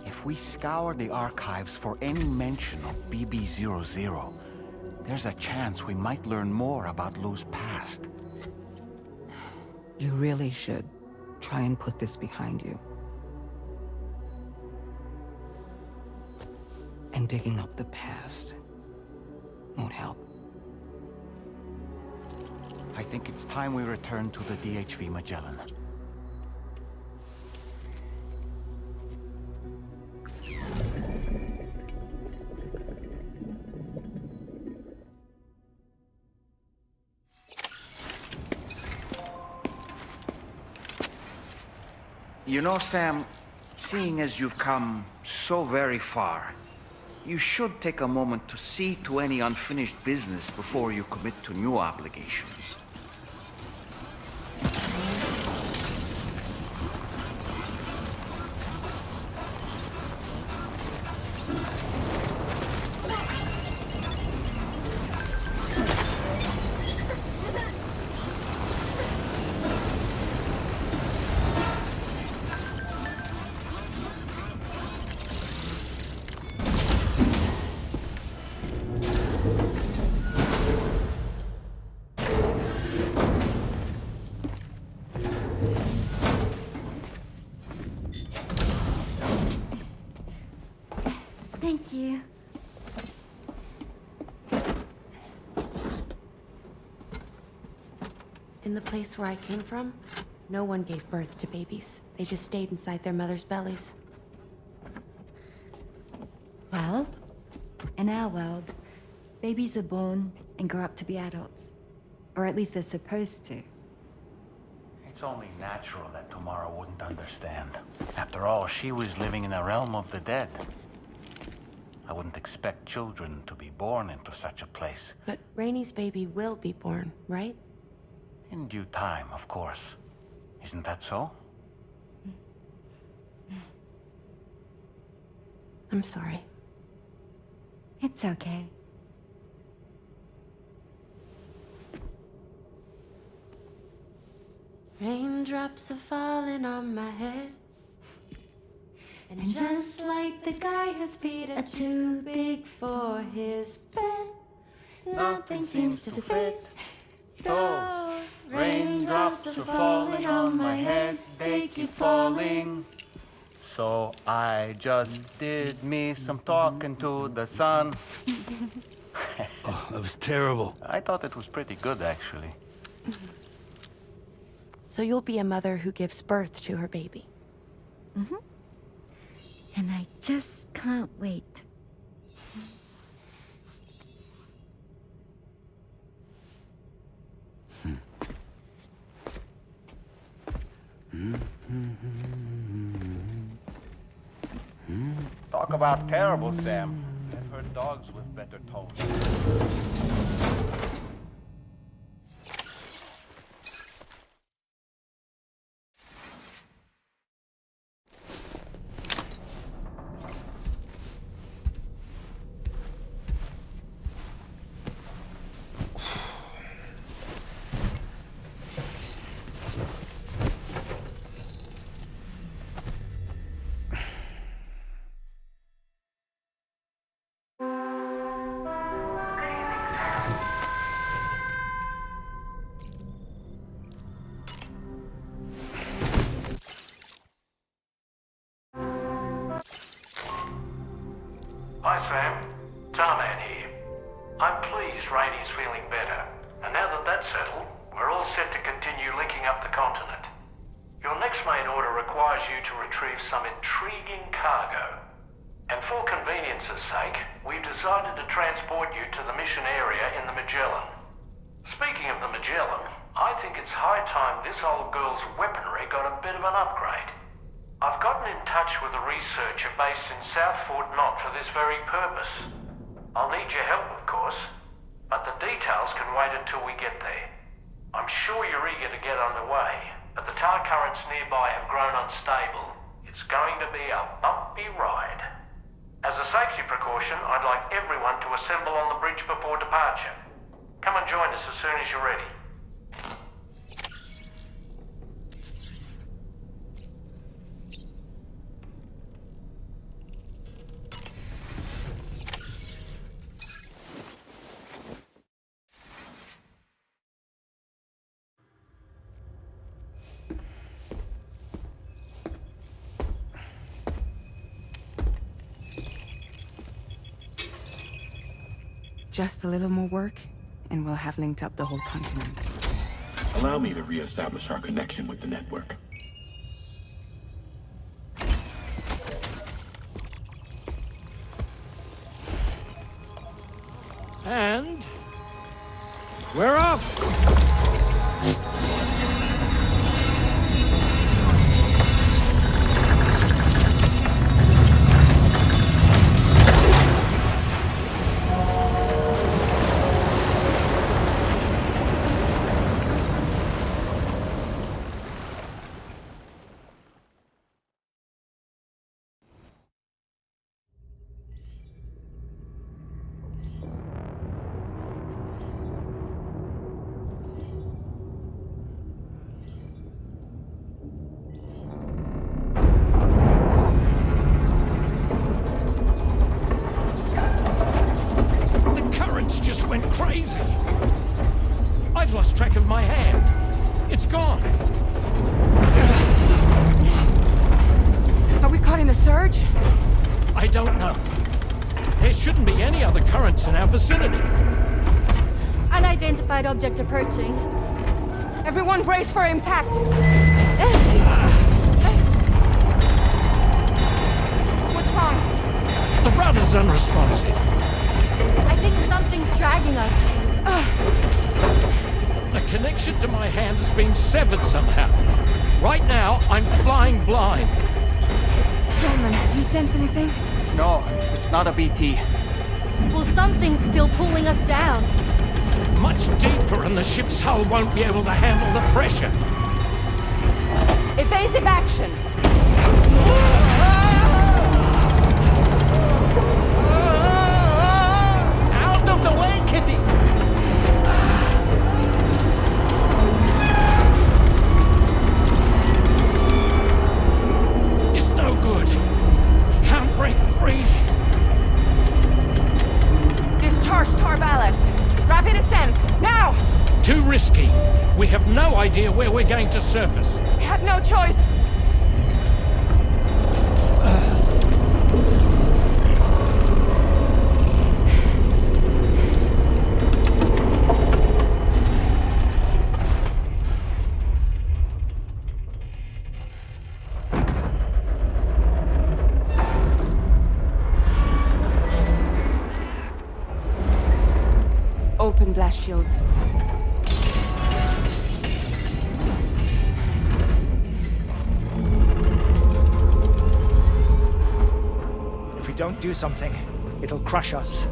If we scour the archives for any mention of BB00, there's a chance we might learn more about Lou's past. You really should try and put this behind you. And digging up the past won't help. I think it's time we return to the DHV Magellan. You know, Sam, seeing as you've come so very far, you should take a moment to see to any unfinished business before you commit to new obligations. Thank you. In the place where I came from, no one gave birth to babies. They just stayed inside their mother's bellies. Well, in our world, babies are born and grow up to be adults. Or at least they're supposed to. It's only natural that Tamara wouldn't understand. After all, she was living in a realm of the dead. I wouldn't expect children to be born into such a place. But Rainey's baby will be born, right? In due time, of course. Isn't that so? I'm sorry. It's okay. Raindrops are falling on my head. And just like the guy whose feet are too big for his bed, nothing seems to fit. Those raindrops are falling on my head, they keep falling. So I just did me some talking to the sun. Oh, that was terrible. I thought it was pretty good, actually. So you'll be a mother who gives birth to her baby. Mm-hmm. And I just can't wait. Talk about terrible, Sam. I've heard dogs with better tones. Hi, Sam. Tarman here. I'm pleased Rainey's feeling better. And now that that's settled, we're all set to continue linking up the continent. Your next main order requires you to retrieve some intriguing cargo. And for convenience's sake, we've decided to transport you to the mission area in the Magellan. Speaking of the Magellan, I think it's high time this old girl's weaponry got a bit of an upgrade. I've gotten in touch with a researcher based in South Fort Knott for this very purpose. I'll need your help, of course, but the details can wait until we get there. I'm sure you're eager to get underway, but the tar currents nearby have grown unstable. It's going to be a bumpy ride. As a safety precaution, I'd like everyone to assemble on the bridge before departure. Come and join us as soon as you're ready. Just a little more work, and we'll have linked up the whole continent. Allow me to re-establish our connection with the network. And we're off! Crazy! I've lost track of my hand. It's gone. Are we caught in a surge? I don't know. There shouldn't be any other currents in our vicinity. Unidentified object approaching. Everyone brace for impact! What's wrong? The rudder's unresponsive. I think something's dragging us. The connection to my hand has been severed somehow. Right now, I'm flying blind. Norman, do you sense anything? No, it's not a BT. Well, something's still pulling us down. Much deeper, and the ship's hull won't be able to handle the pressure. Evasive action! Out of the way, Kitty! It's no good. Can't break free. Discharge tar ballast. Rapid ascent, now! Too risky. We have no idea where we're going to surface. We have no choice. Open blast shields. If we don't do something, it'll crush us.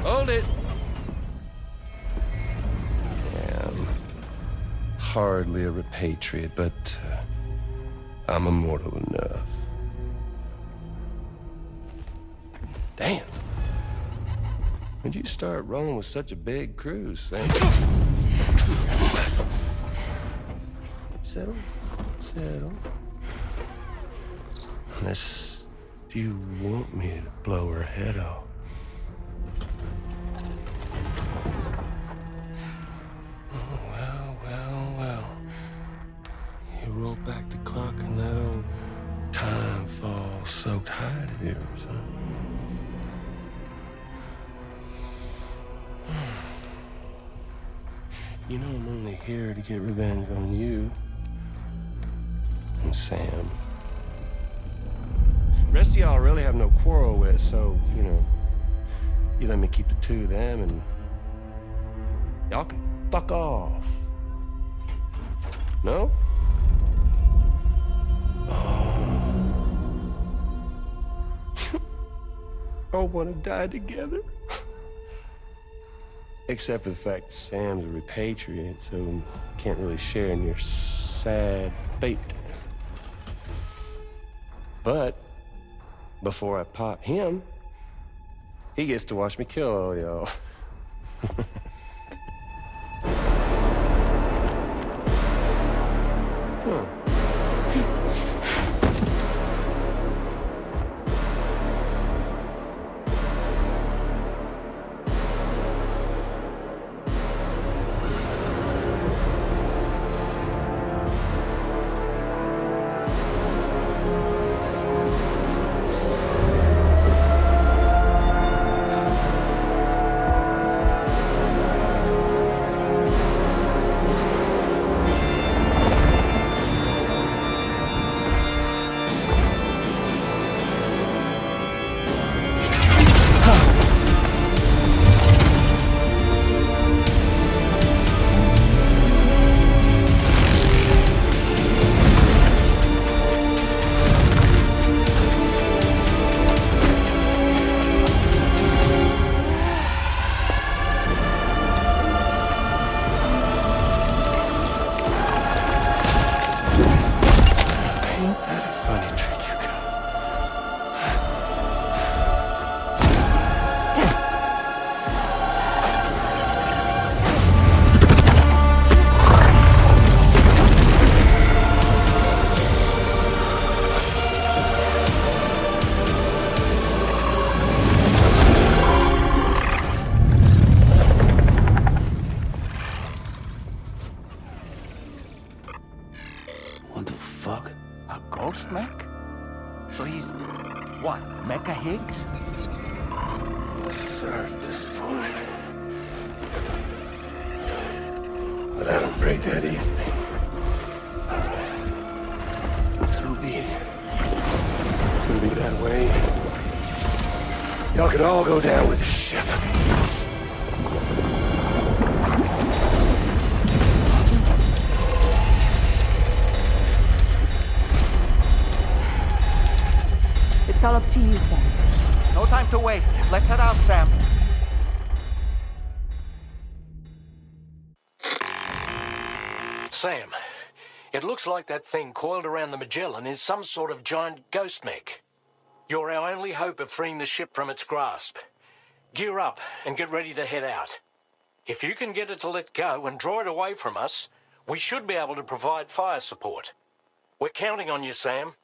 Hold it! I'm hardly a repatriate, but I'm immortal enough. Damn. When'd you start rolling with such a big crew, Sam? Settle. Settle. Unless you want me to blow her head off. Oh, well. You roll back the clock and that old time-fall-soaked hide of yours, huh? You know I'm only here to get revenge on you and Sam. The rest of y'all I really have no quarrel with, so, you know, you let me keep the two of them and y'all can fuck off. No? All want to die together. Except for the fact that Sam's a repatriate, so can't really share in your sad fate. But before I pop him, he gets to watch me kill all y'all. So he's, what, Mecha Higgs? Sorry to disappoint. But I don't break that easy. So be it. It's gonna be that way. Y'all could all go down with the ship. It's all up to you, Sam. No time to waste. Let's head out, Sam. Sam, it looks like that thing coiled around the Magellan is some sort of giant ghost mech. You're our only hope of freeing the ship from its grasp. Gear up and get ready to head out. If you can get it to let go and draw it away from us, we should be able to provide fire support. We're counting on you, Sam.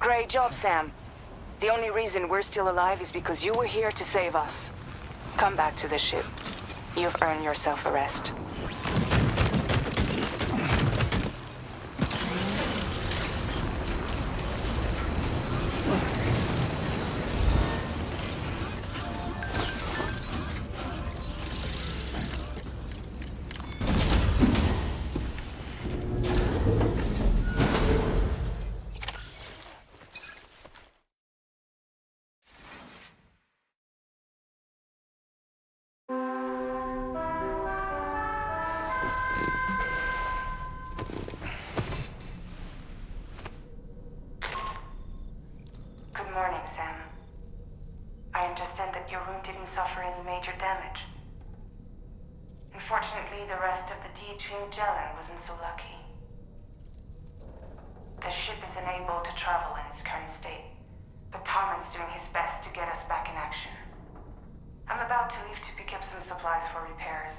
Great job, Sam. The only reason we're still alive is because you were here to save us. Come back to the ship. You've earned yourself a rest. Good morning, Sam. I understand that your room didn't suffer any major damage. Unfortunately, the rest of the DH Magellan wasn't so lucky. The ship is unable to travel in its current state, but Tarman's doing his best to get us back in action. I'm about to leave to pick up some supplies for repairs.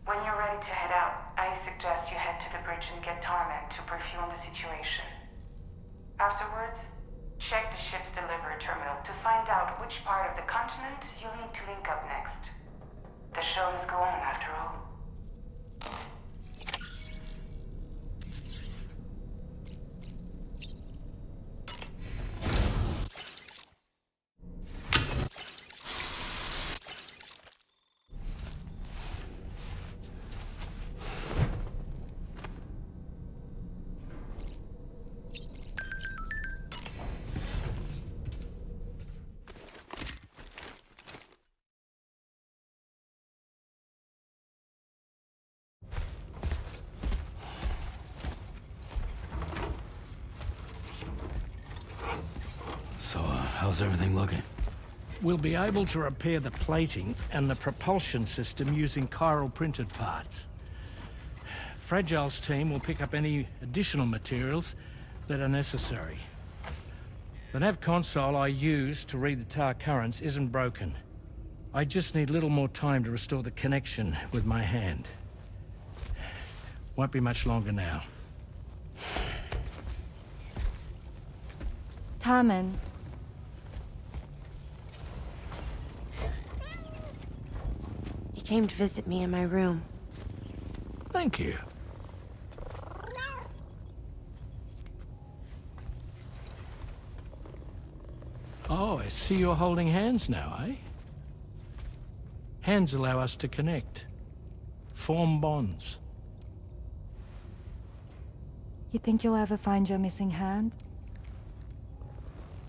When you're ready to head out, I suggest you head to the bridge and get Tarman to brief you on the situation. Afterwards, check the ship's delivery terminal to find out which part of the continent you'll need to link up next. The show must go on, after all. So, how's everything looking? We'll be able to repair the plating and the propulsion system using chiral printed parts. Fragile's team will pick up any additional materials that are necessary. The nav console I use to read the tar currents isn't broken. I just need a little more time to restore the connection with my hand. Won't be much longer now. Tarman. He came to visit me in my room. Thank you. Oh, I see you're holding hands now, eh? Hands allow us to connect, form bonds. You think you'll ever find your missing hand?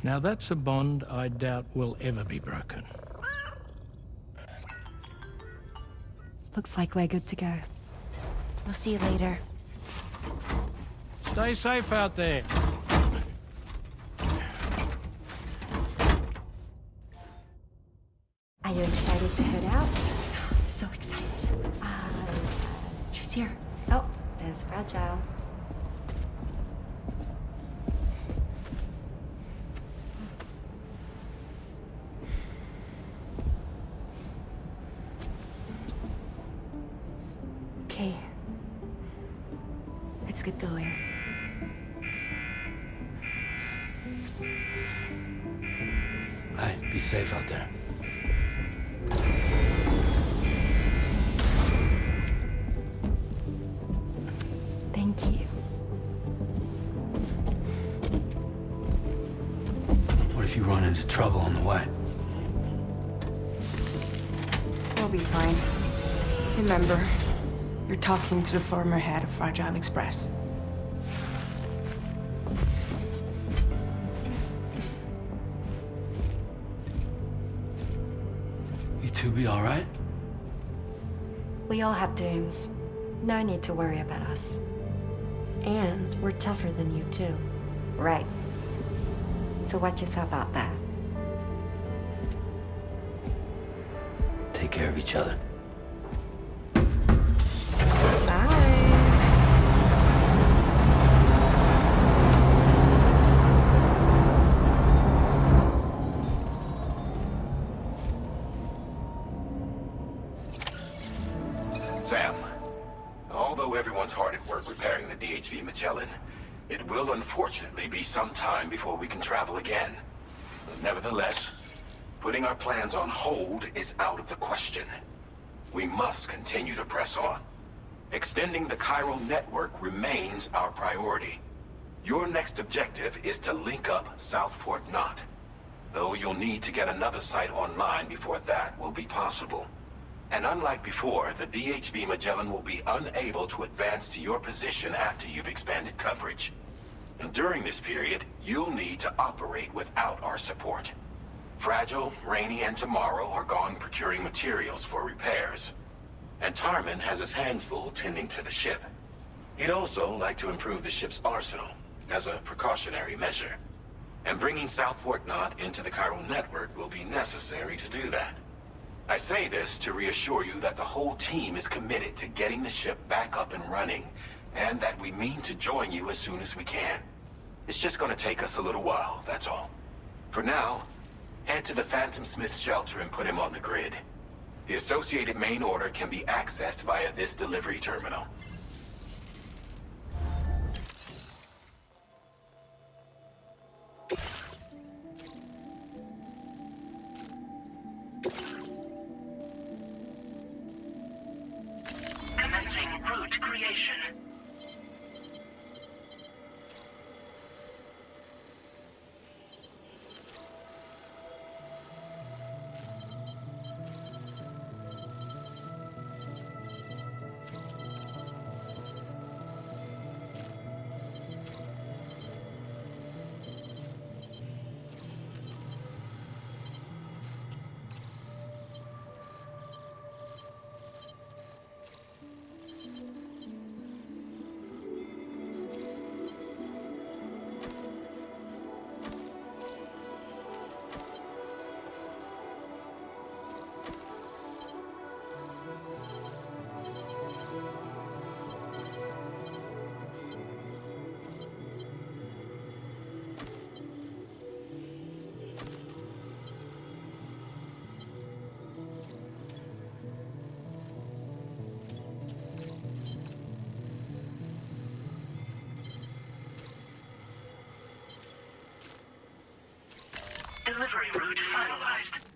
Now that's a bond I doubt will ever be broken. Looks like we're good to go. We'll see you later. Stay safe out there. Are you excited to head out? So excited. She's here. Oh, there's Fragile. Okay. Let's get going. Hey, be safe out there. Thank you. What if you run into trouble on the way? We'll be fine. Remember, you're talking to the former head of Fragile Express. You two be all right? We all have dooms. No need to worry about us. And we're tougher than you, too. Right. So watch yourself out there. Take care of each other. Sam, although everyone's hard at work repairing the DHV Magellan, it will unfortunately be some time before we can travel again. Nevertheless, putting our plans on hold is out of the question. We must continue to press on. Extending the chiral network remains our priority. Your next objective is to link up South Fort Knot. Though you'll need to get another site online before that will be possible. And unlike before, the DHV Magellan will be unable to advance to your position after you've expanded coverage. And during this period, you'll need to operate without our support. Fragile, Rainy, and Tomorrow are gone procuring materials for repairs. And Tarman has his hands full tending to the ship. He'd also like to improve the ship's arsenal, as a precautionary measure. And bringing South Fort Knot into the chiral network will be necessary to do that. I say this to reassure you that the whole team is committed to getting the ship back up and running, and that we mean to join you as soon as we can. It's just gonna take us a little while, that's all. For now, head to the Phantom Smith's shelter and put him on the grid. The associated main order can be accessed via this delivery terminal. Commencing route creation. Delivery route finalized.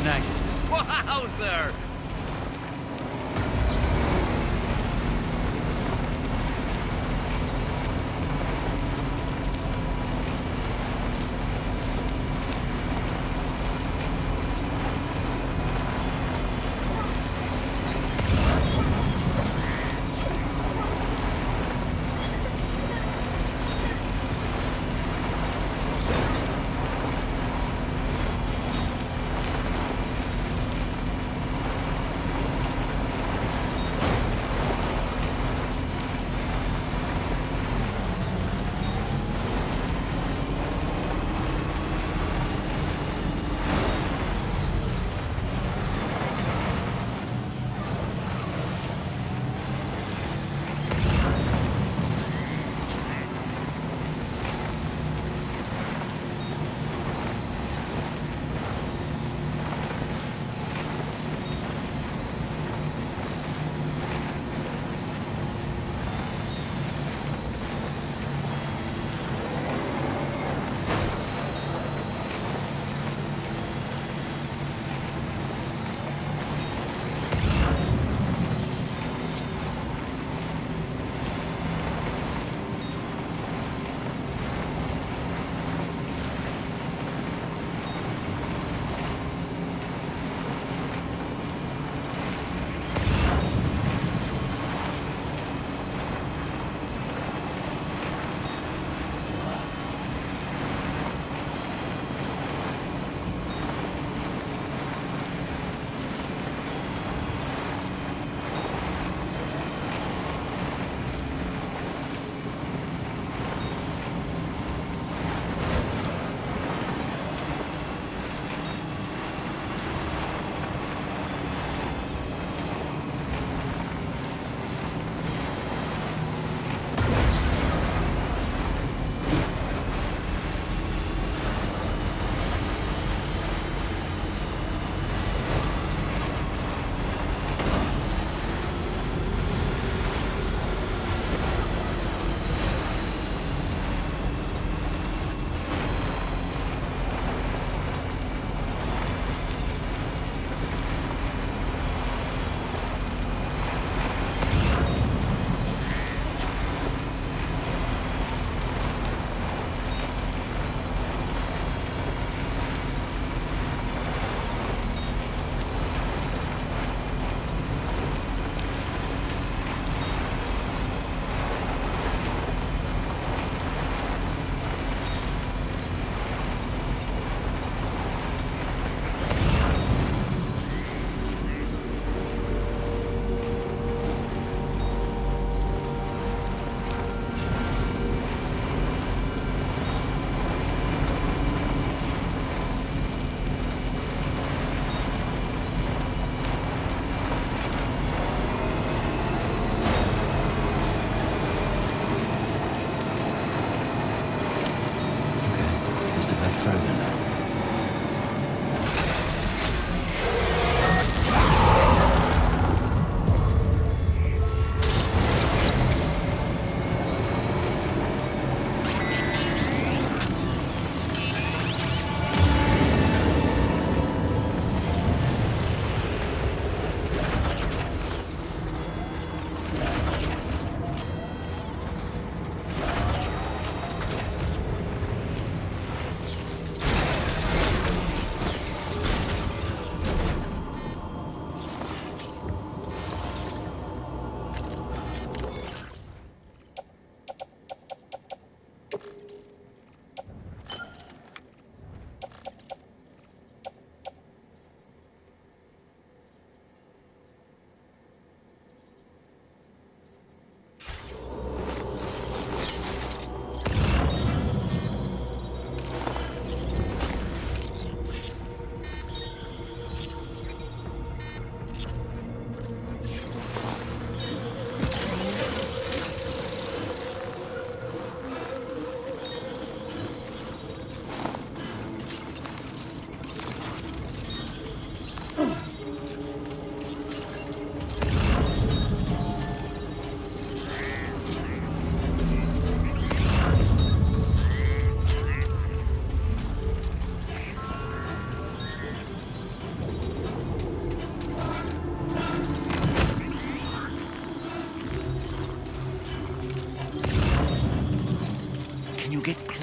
action. Wowzer!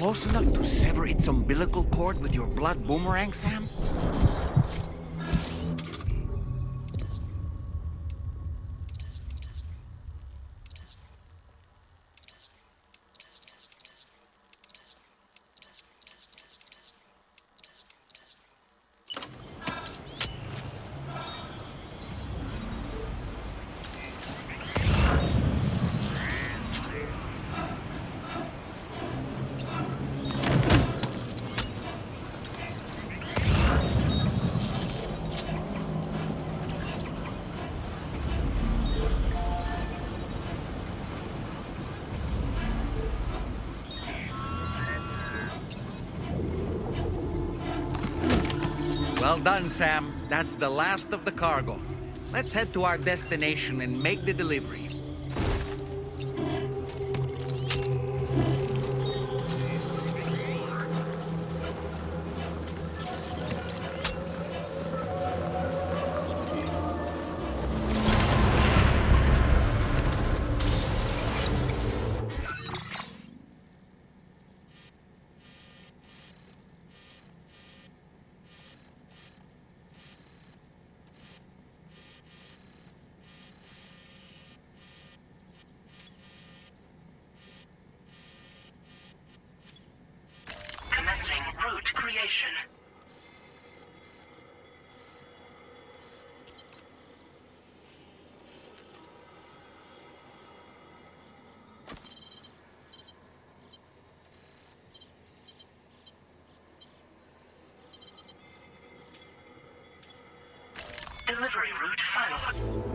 close enough to sever its umbilical cord with your blood boomerang, Sam? Well done, Sam. That's the last of the cargo. Let's head to our destination and make the delivery. Route creation. Delivery route final.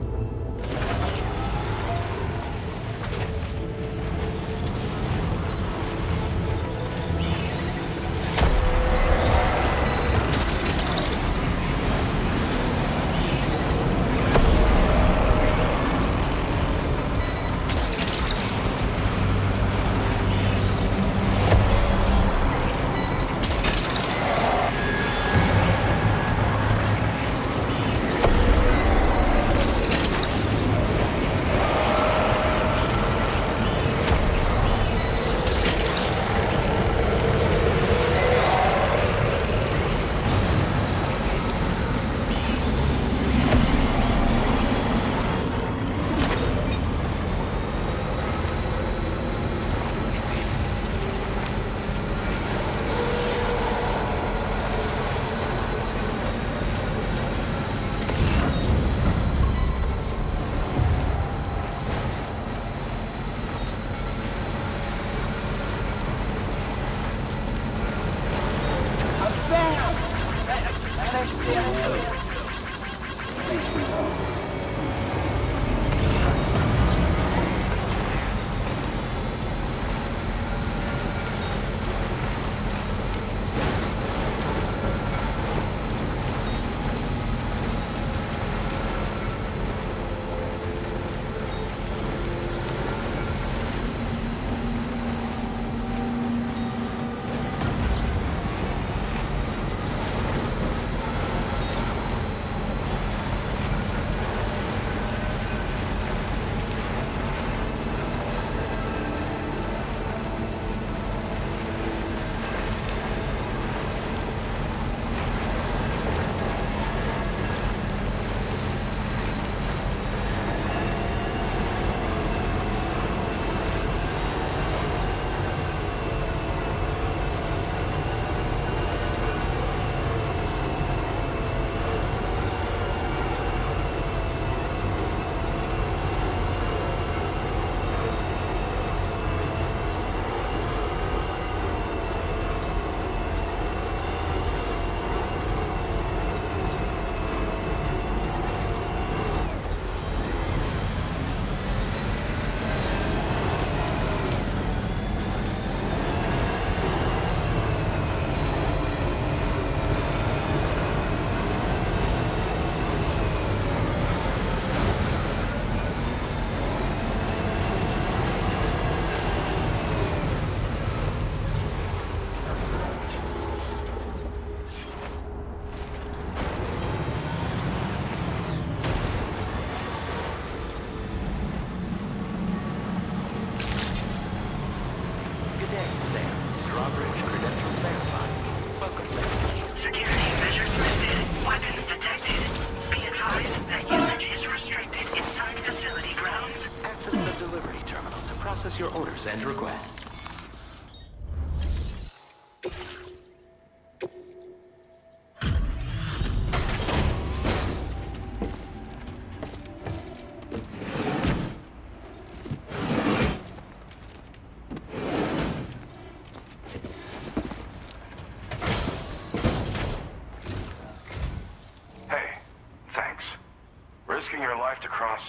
orders and requests.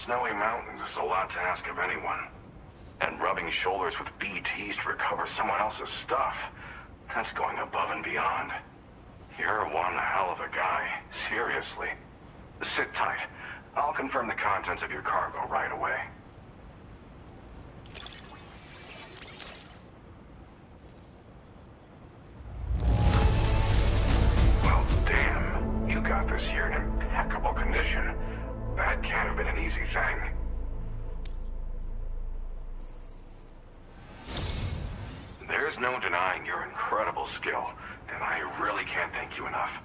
Snowy mountains is a lot to ask of anyone. And rubbing shoulders with BTs to recover someone else's stuff, that's going above and beyond. You're one hell of a guy, seriously. Sit tight. I'll confirm the contents of your cargo right away. Well, damn. You got this here in impeccable condition. That can't have been an easy thing. There's no denying your incredible skill, and I really can't thank you enough.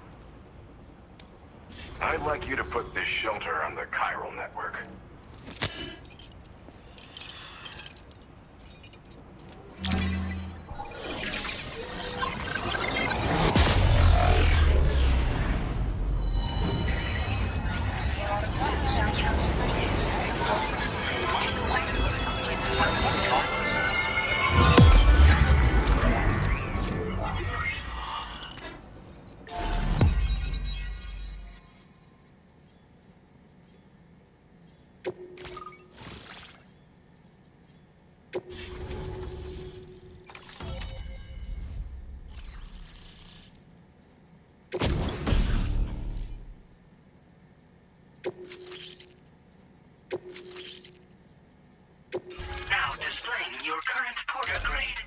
I'd like you to put this shelter on the chiral network. Now displaying your current porter grade.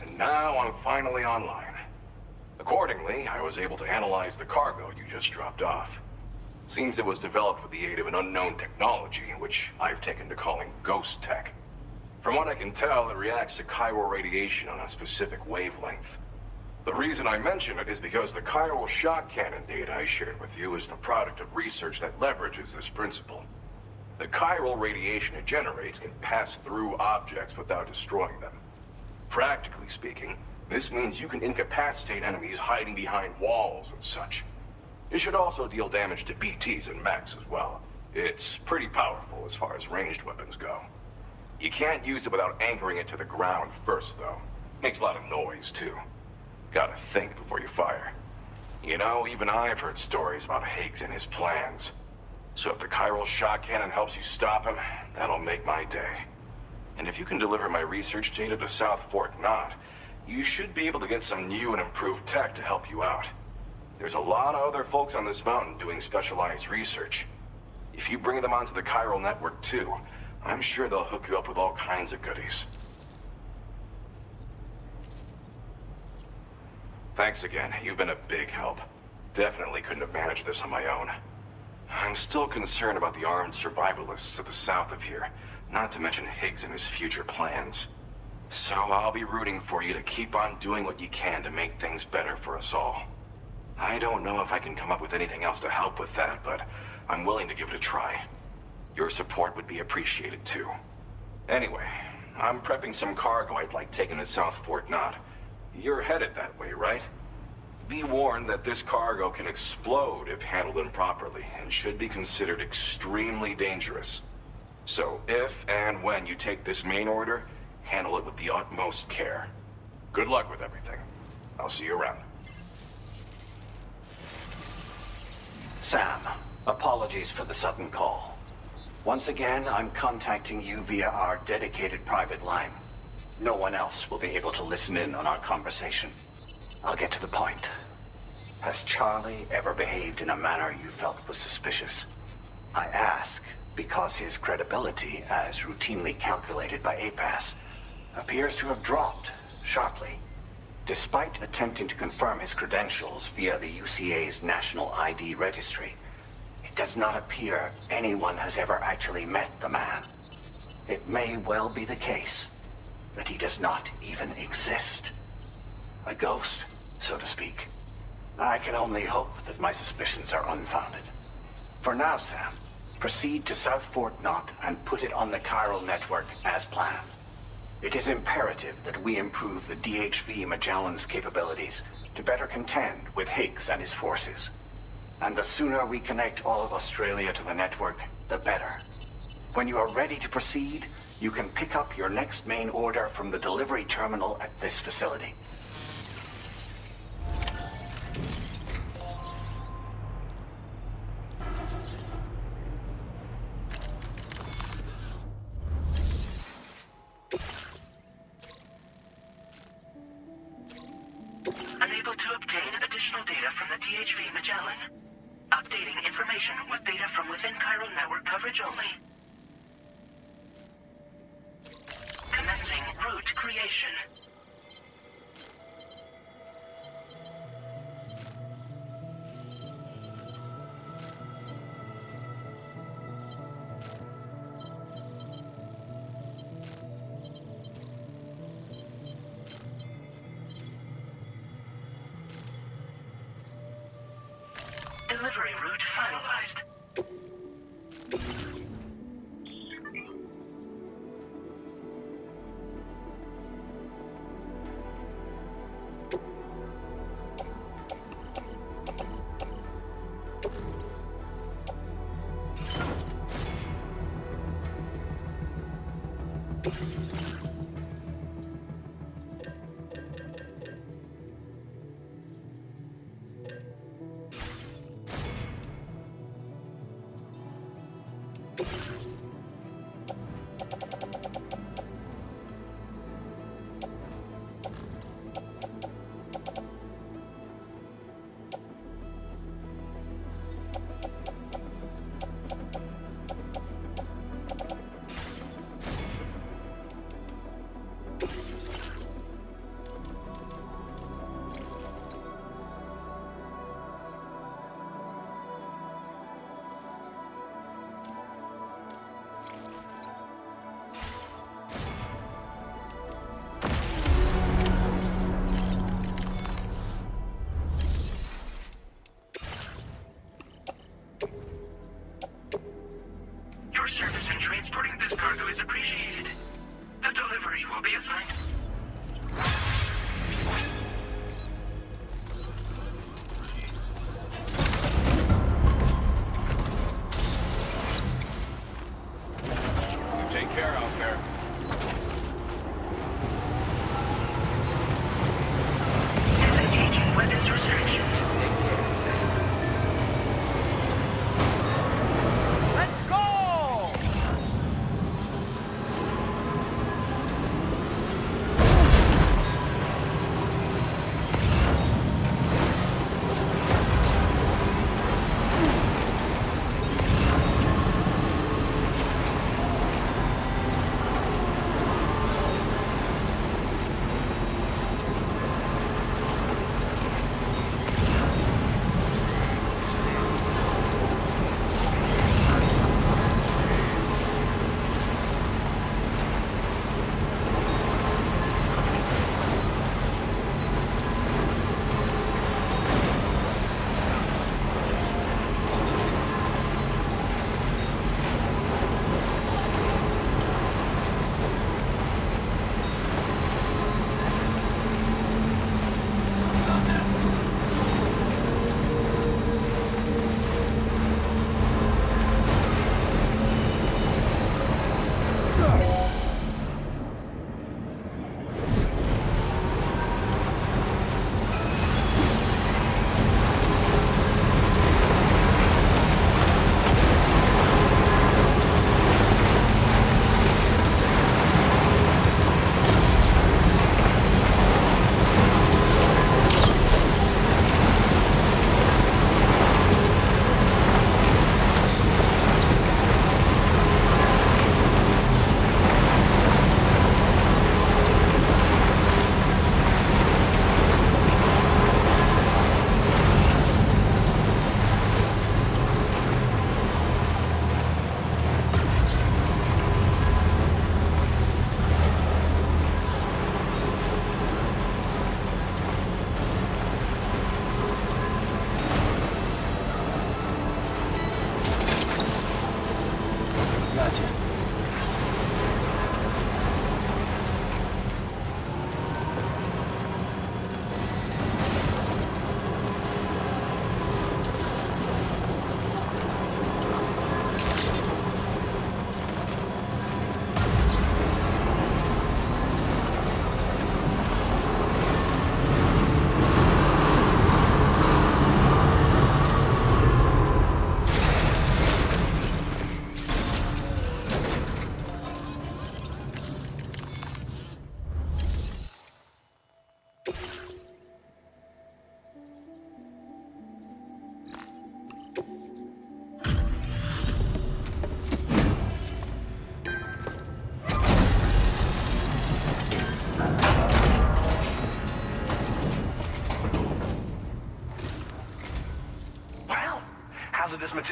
And now I'm finally online. Accordingly, I was able to analyze the cargo you just dropped off. Seems it was developed with the aid of an unknown technology, which I've taken to calling ghost tech. From what I can tell, it reacts to chiral radiation on a specific wavelength. The reason I mention it is because the chiral shock cannon data I shared with you is the product of research that leverages this principle. The chiral radiation it generates can pass through objects without destroying them. Practically speaking, this means you can incapacitate enemies hiding behind walls and such. It should also deal damage to BTs and mechs as well. It's pretty powerful as far as ranged weapons go. You can't use it without anchoring it to the ground first, though. Makes a lot of noise, too. Gotta think before you fire. You know, even I've heard stories about Higgs and his plans. So if the chiral shock cannon helps you stop him, that'll make my day. And if you can deliver my research data to South Fort Knot, you should be able to get some new and improved tech to help you out. There's a lot of other folks on this mountain doing specialized research. If you bring them onto the chiral network too, I'm sure they'll hook you up with all kinds of goodies. Thanks again. You've been a big help. Definitely couldn't have managed this on my own. I'm still concerned about the armed survivalists to the south of here, not to mention Higgs and his future plans. So I'll be rooting for you to keep on doing what you can to make things better for us all. I don't know if I can come up with anything else to help with that, but I'm willing to give it a try. Your support would be appreciated too. Anyway, I'm prepping some cargo I'd like taken to South Fort Knot. You're headed that way, right? Be warned that this cargo can explode if handled improperly, and should be considered extremely dangerous. So if and when you take this main order, handle it with the utmost care. Good luck with everything. I'll see you around. Sam, apologies for the sudden call. Once again, I'm contacting you via our dedicated private line. No one else will be able to listen in on our conversation. I'll get to the point. Has Charlie ever behaved in a manner you felt was suspicious? I ask because his credibility, as routinely calculated by APAS, appears to have dropped sharply. Despite attempting to confirm his credentials via the UCA's National ID Registry, it does not appear anyone has ever actually met the man. It may well be the case that he does not even exist. A ghost, so to speak. I can only hope that my suspicions are unfounded. For now, Sam, proceed to South Fort Knock and put it on the chiral network as planned. It is imperative that we improve the DHV Magellan's capabilities to better contend with Higgs and his forces. And the sooner we connect all of Australia to the network, the better. When you are ready to proceed, you can pick up your next main order from the delivery terminal at this facility. Unable to obtain additional data from the DHV Magellan. Updating information with data from within chiral network coverage only. Commencing route creation. Delivery route finalized. Your service in transporting this cargo is appreciated. The delivery will be assigned. You take care out there. Disengaging weapons research. Let's go!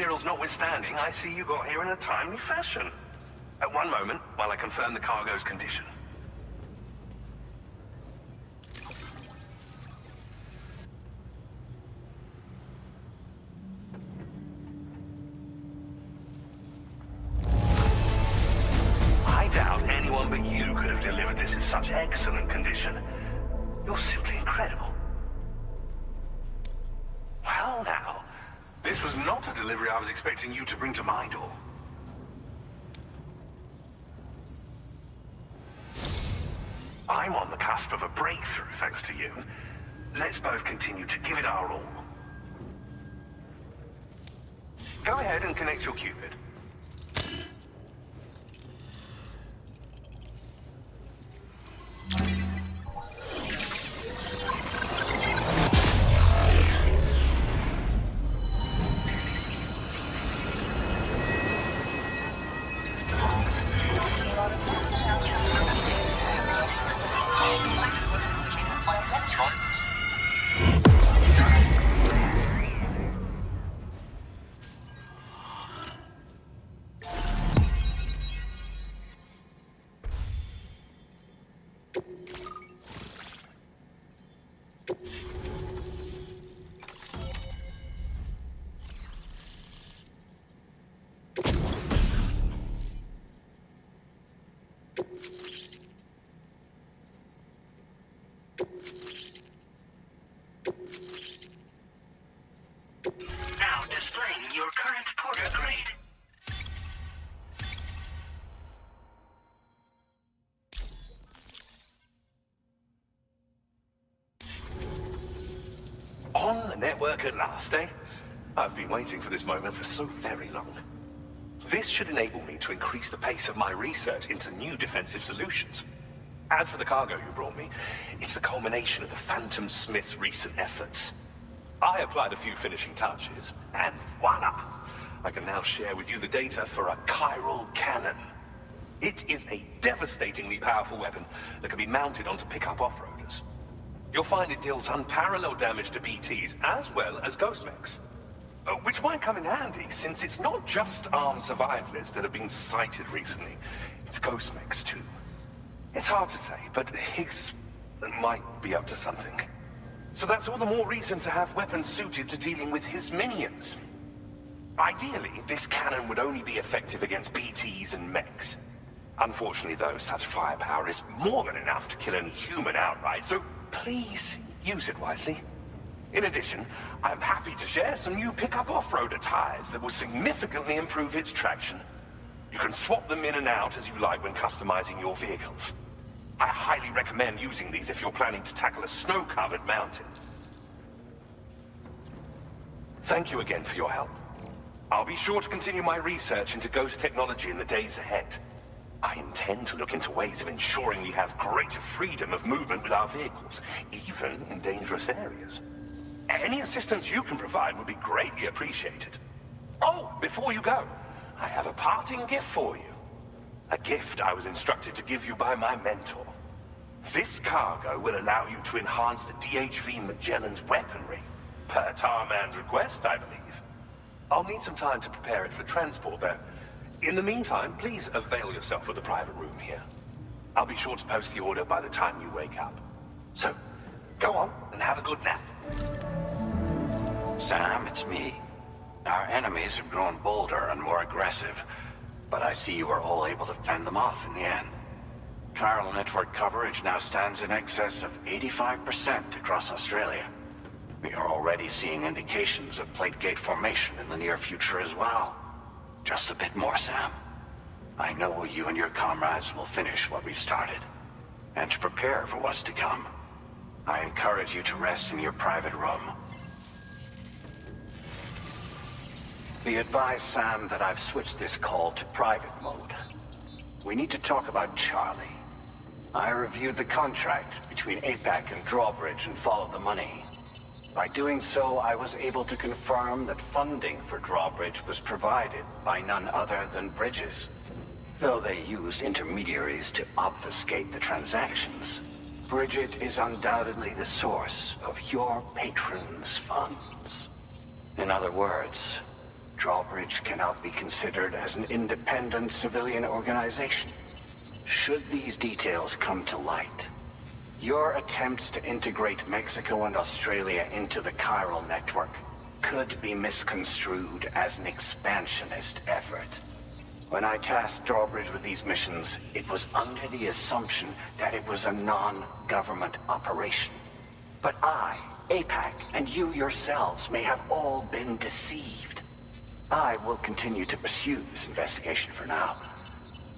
materials notwithstanding, I see you got here in a timely fashion. At one moment, while I confirm the cargo's condition. I doubt anyone but you could have delivered this in such excellent condition. You're simply incredible. Well now, this was not a delivery I was expecting you to bring to my door. I'm on the cusp of a breakthrough, thanks to you. Let's both continue to give it our all. Go ahead and connect your Cupid. Now displaying your current porter grade. On the network at last, eh? I've been waiting for this moment for so very long. This should enable me to increase the pace of my research into new defensive solutions. As for the cargo you brought me, it's the culmination of the Phantom Smith's recent efforts. I applied a few finishing touches, and voila! I can now share with you the data for a chiral cannon. It is a devastatingly powerful weapon that can be mounted onto pickup off-roaders. You'll find it deals unparalleled damage to BTs as well as ghost mechs. Which might come in handy, since it's not just armed survivalists that have been sighted recently. It's ghost mechs too. It's hard to say, but Higgs might be up to something. So that's all the more reason to have weapons suited to dealing with his minions. Ideally, this cannon would only be effective against BTs and mechs. Unfortunately, though, such firepower is more than enough to kill any human outright, so please use it wisely. In addition, I'm happy to share some new pickup off-roader tires that will significantly improve its traction. You can swap them in and out as you like when customizing your vehicles. I highly recommend using these if you're planning to tackle a snow-covered mountain. Thank you again for your help. I'll be sure to continue my research into ghost technology in the days ahead. I intend to look into ways of ensuring we have greater freedom of movement with our vehicles, even in dangerous areas. Any assistance you can provide would be greatly appreciated. Oh, before you go, I have a parting gift for you. A gift I was instructed to give you by my mentor. This cargo will allow you to enhance the DHV Magellan's weaponry, per Tarman's request, I believe. I'll need some time to prepare it for transport, though. In the meantime, please avail yourself of the private room here. I'll be sure to post the order by the time you wake up. So, go on and have a good nap. Sam, it's me. Our enemies have grown bolder and more aggressive, but I see you were all able to fend them off in the end. Chiral network coverage now stands in excess of 85% across Australia. We are already seeing indications of plate gate formation in the near future as well. Just a bit more, Sam. I know you and your comrades will finish what we've started. And to prepare for what's to come, I encourage you to rest in your private room. Be advised, Sam, that I've switched this call to private mode. We need to talk about Charlie. I reviewed the contract between APAC and Drawbridge and followed the money. By doing so, I was able to confirm that funding for Drawbridge was provided by none other than Bridges. Though they used intermediaries to obfuscate the transactions, Bridget is undoubtedly the source of your patron's funds. In other words, Drawbridge cannot be considered as an independent civilian organization. Should these details come to light, your attempts to integrate Mexico and Australia into the chiral network could be misconstrued as an expansionist effort. When I tasked Drawbridge with these missions, it was under the assumption that it was a non-government operation. But I, APAC, and you yourselves may have all been deceived. I will continue to pursue this investigation for now.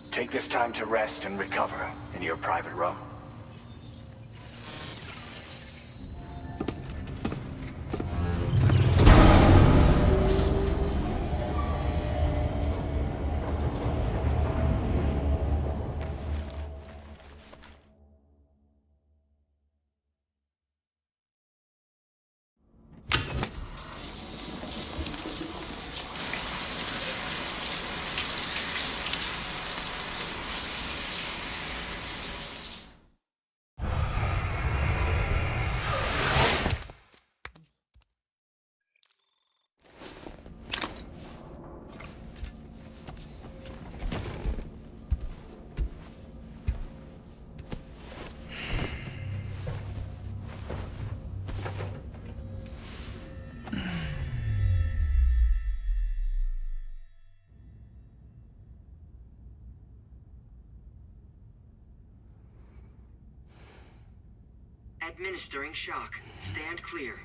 Take this time to rest and recover in your private room. Administering shock. Stand clear.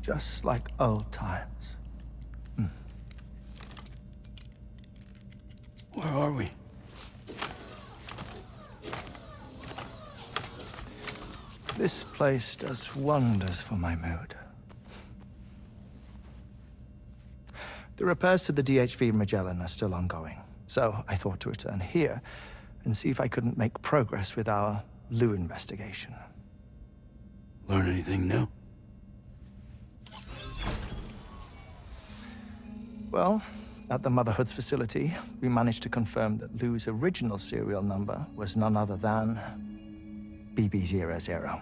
Just like old times. Where are we? This place does wonders for my mood. The repairs to the DHV Magellan are still ongoing, so I thought to return here and see if I couldn't make progress with our Lou investigation. Learn anything new? Well, at the Motherhood's facility, we managed to confirm that Lou's original serial number was none other than BB00.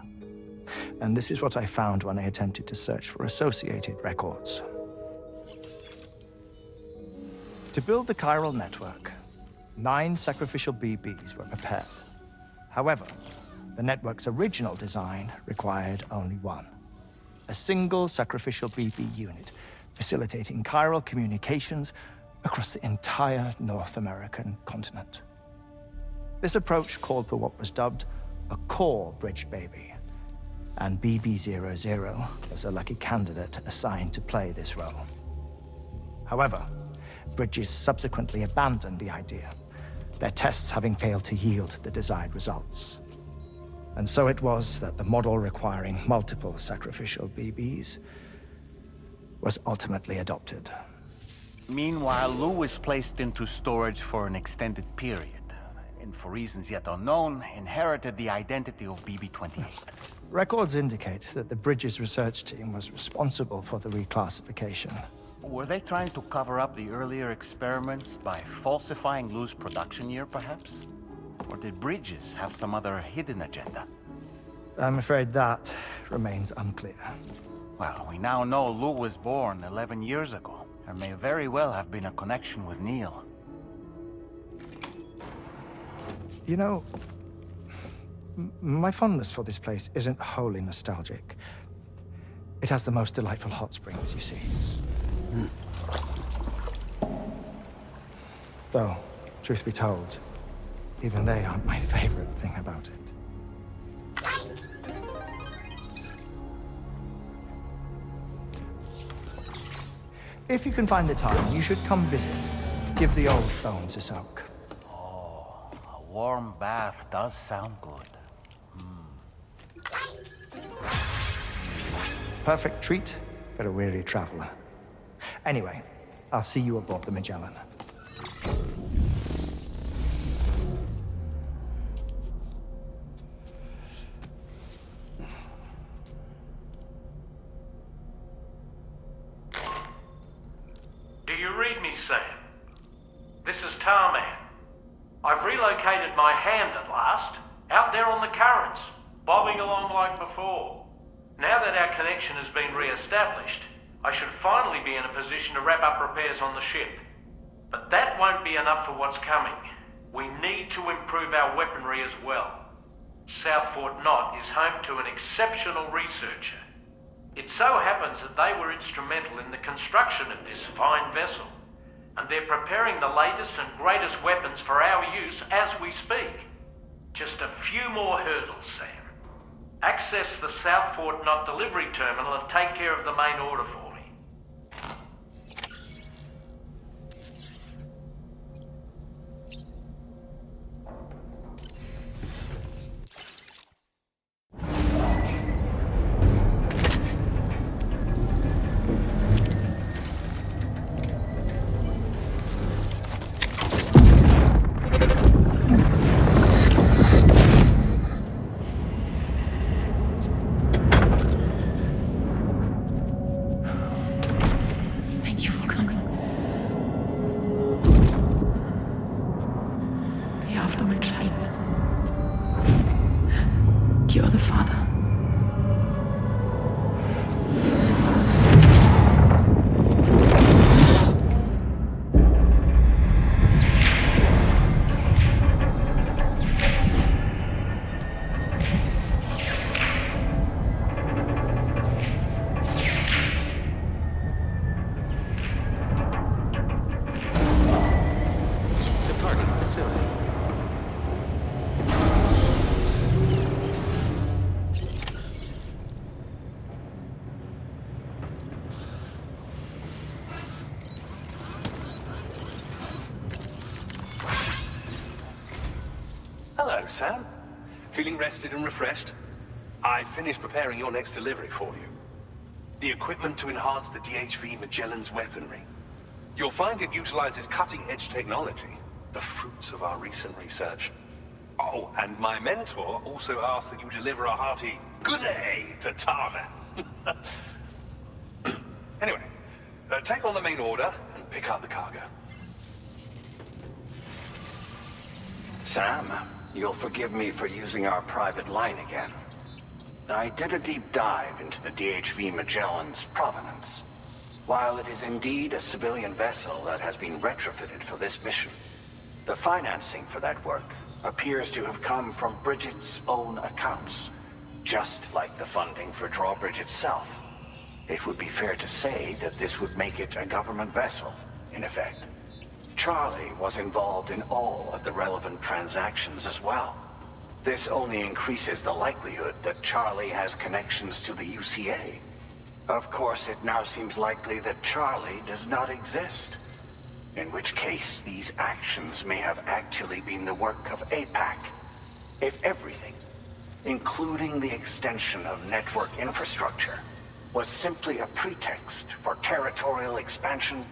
And this is what I found when I attempted to search for associated records. To build the chiral network, 9 sacrificial BBs were prepared. However, the network's original design required only 1. A single sacrificial BB unit, facilitating chiral communications across the entire North American continent. This approach called for what was dubbed a core bridge baby, and BB00 was a lucky candidate assigned to play this role. However, Bridges subsequently abandoned the idea, their tests having failed to yield the desired results. And so it was that the model requiring multiple sacrificial BBs was ultimately adopted. Meanwhile, Lou was placed into storage for an extended period, and for reasons yet unknown, inherited the identity of BB-28. Records indicate that the Bridges research team was responsible for the reclassification. Were they trying to cover up the earlier experiments by falsifying Lou's production year, perhaps? Or did Bridges have some other hidden agenda? I'm afraid that remains unclear. Well, we now know Lou was born 11 years ago. There may very well have been a connection with Neil. You know, my fondness for this place isn't wholly nostalgic. It has the most delightful hot springs, you see. Though, truth be told, even they aren't my favorite thing about it. If you can find the time, you should come visit. Give the old bones a soak. Oh, a warm bath does sound good. Perfect treat for a weary traveler. Anyway, I'll see you aboard the Magellan. Do you read me, Sam? This is Tarman. I've relocated my hand at last, out there on the currents, bobbing along like before. Now that our connection has been re-established, I should finally be in a position to wrap up repairs on the ship. But that won't be enough for what's coming. We need to improve our weaponry as well. South Fort Knot is home to an exceptional researcher. It so happens that they were instrumental in the construction of this fine vessel, and they're preparing the latest and greatest weapons for our use as we speak. Just a few more hurdles, Sam. Access the South Fort Knot delivery terminal and take care of the main order for me. Hello, Sam. Feeling rested and refreshed? I finished preparing your next delivery for you. The equipment to enhance the DHV Magellan's weaponry. You'll find it utilizes cutting-edge technology, the fruits of our recent research. Oh, and my mentor also asked that you deliver a hearty good day to Tarman. Anyway, take on the main order and pick up the cargo. Sam, you'll forgive me for using our private line again. I did a deep dive into the DHV Magellan's provenance. While it is indeed a civilian vessel that has been retrofitted for this mission, the financing for that work appears to have come from Bridget's own accounts, just like the funding for Drawbridge itself. It would be fair to say that this would make it a government vessel, in effect. Charlie was involved in all of the relevant transactions as well. This only increases the likelihood that Charlie has connections to the UCA. Of course, it now seems likely that Charlie does not exist. In which case, these actions may have actually been the work of APAC. If everything, including the extension of network infrastructure, was simply a pretext for territorial expansion,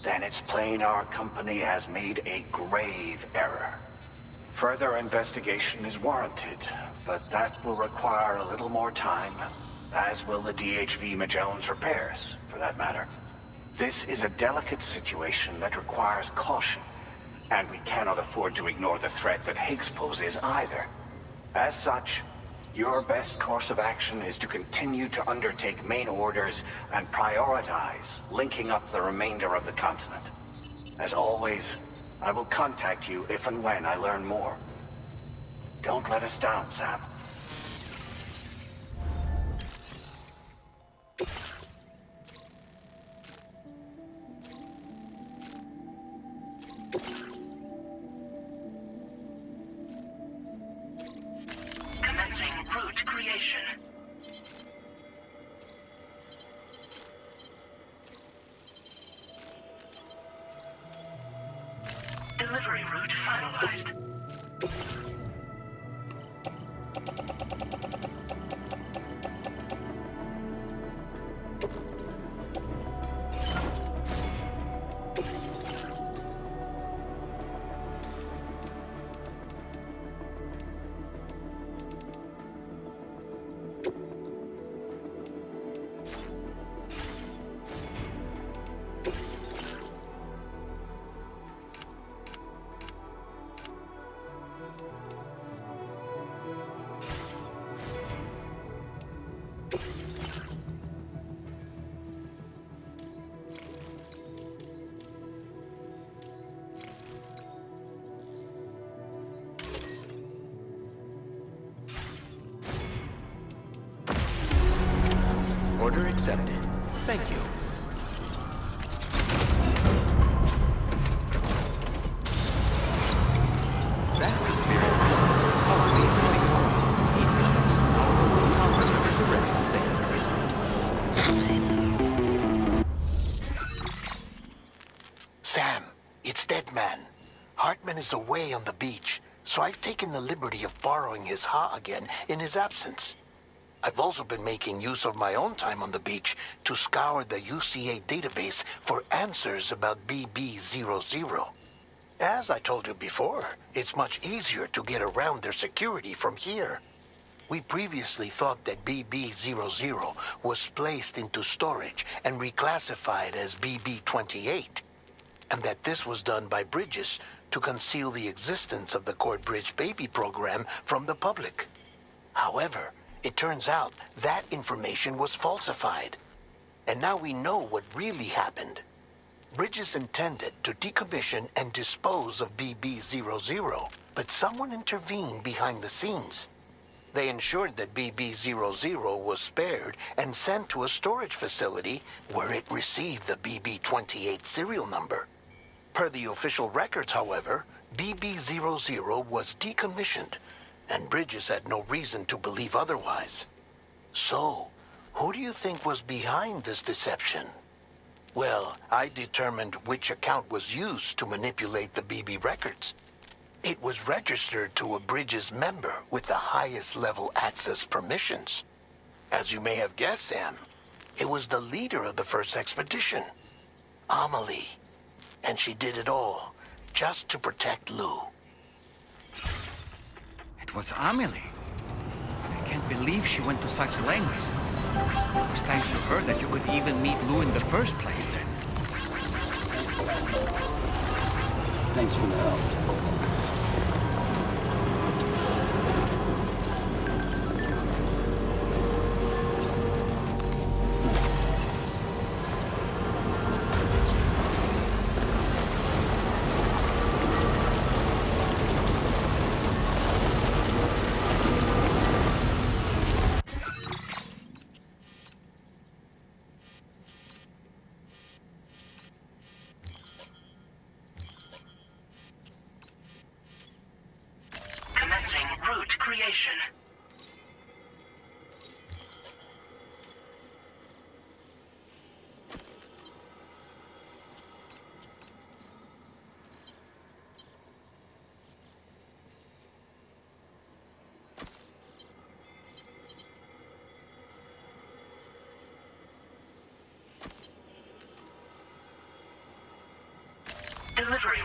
then it's plain our company has made a grave error. Further investigation is warranted, but that will require a little more time, as will the DHV Magellan's repairs, for that matter. This is a delicate situation that requires caution, and we cannot afford to ignore the threat that Higgs poses either. As such, your best course of action is to continue to undertake main orders and prioritize linking up the remainder of the continent. As always, I will contact you if and when I learn more. Don't let us down, Sam. Commencing route creation. Delivery route finalized. Order accepted. Thank you. That was very close. Hardly Sam, it's Deadman. Hartman is away on the beach, so I've taken the liberty of borrowing his Ha again in his absence. I've also been making use of my own time on the beach to scour the UCA database for answers about BB00. As I told you before, it's much easier to get around their security from here. We previously thought that BB00 was placed into storage and reclassified as BB28, and that this was done by Bridges to conceal the existence of the Cord Bridge baby program from the public. However, it turns out that information was falsified, and now we know what really happened. Bridges intended to decommission and dispose of BB00, but someone intervened behind the scenes. They ensured that BB00 was spared and sent to a storage facility where it received the BB28 serial number. Per the official records, however, BB00 was decommissioned, and Bridges had no reason to believe otherwise. So, who do you think was behind this deception? Well, I determined which account was used to manipulate the BB records. It was registered to a Bridges member with the highest level access permissions. As you may have guessed, Sam, it was the leader of the first expedition, Amelie. And she did it all just to protect Lou. It was Amelie. I can't believe she went to such lengths. It was thanks to her that you could even meet Lou in the first place then. Thanks for the help. Route creation. Delivery.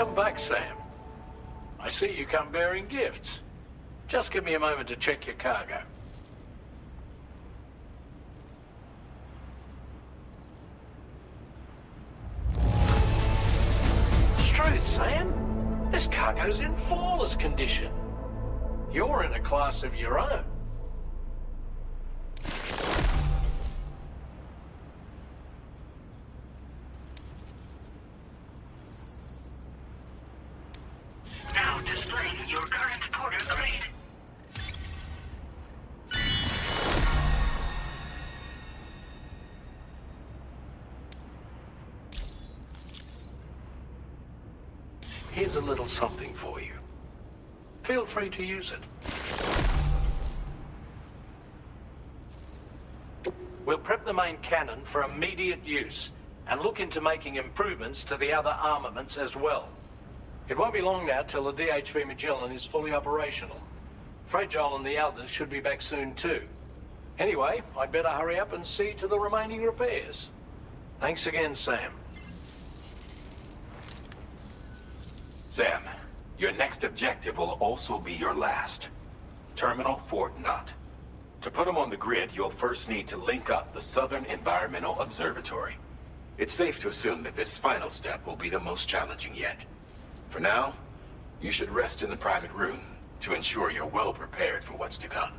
Welcome back, Sam. I see you come bearing gifts. Just give me a moment to check your cargo. Truth, Sam. This cargo's in flawless condition. You're in a class of your own. Now displaying your current porter grade. Here's a little something for you. Feel free to use it. We'll prep the main cannon for immediate use and look into making improvements to the other armaments as well. It won't be long now till the DHV Magellan is fully operational. Fragile and the others should be back soon too. Anyway, I'd better hurry up and see to the remaining repairs. Thanks again, Sam. Sam, your next objective will also be your last. Terminal Fort Knott. To put them on the grid, you'll first need to link up the Southern Environmental Observatory. It's safe to assume that this final step will be the most challenging yet. For now, you should rest in the private room to ensure you're well prepared for what's to come.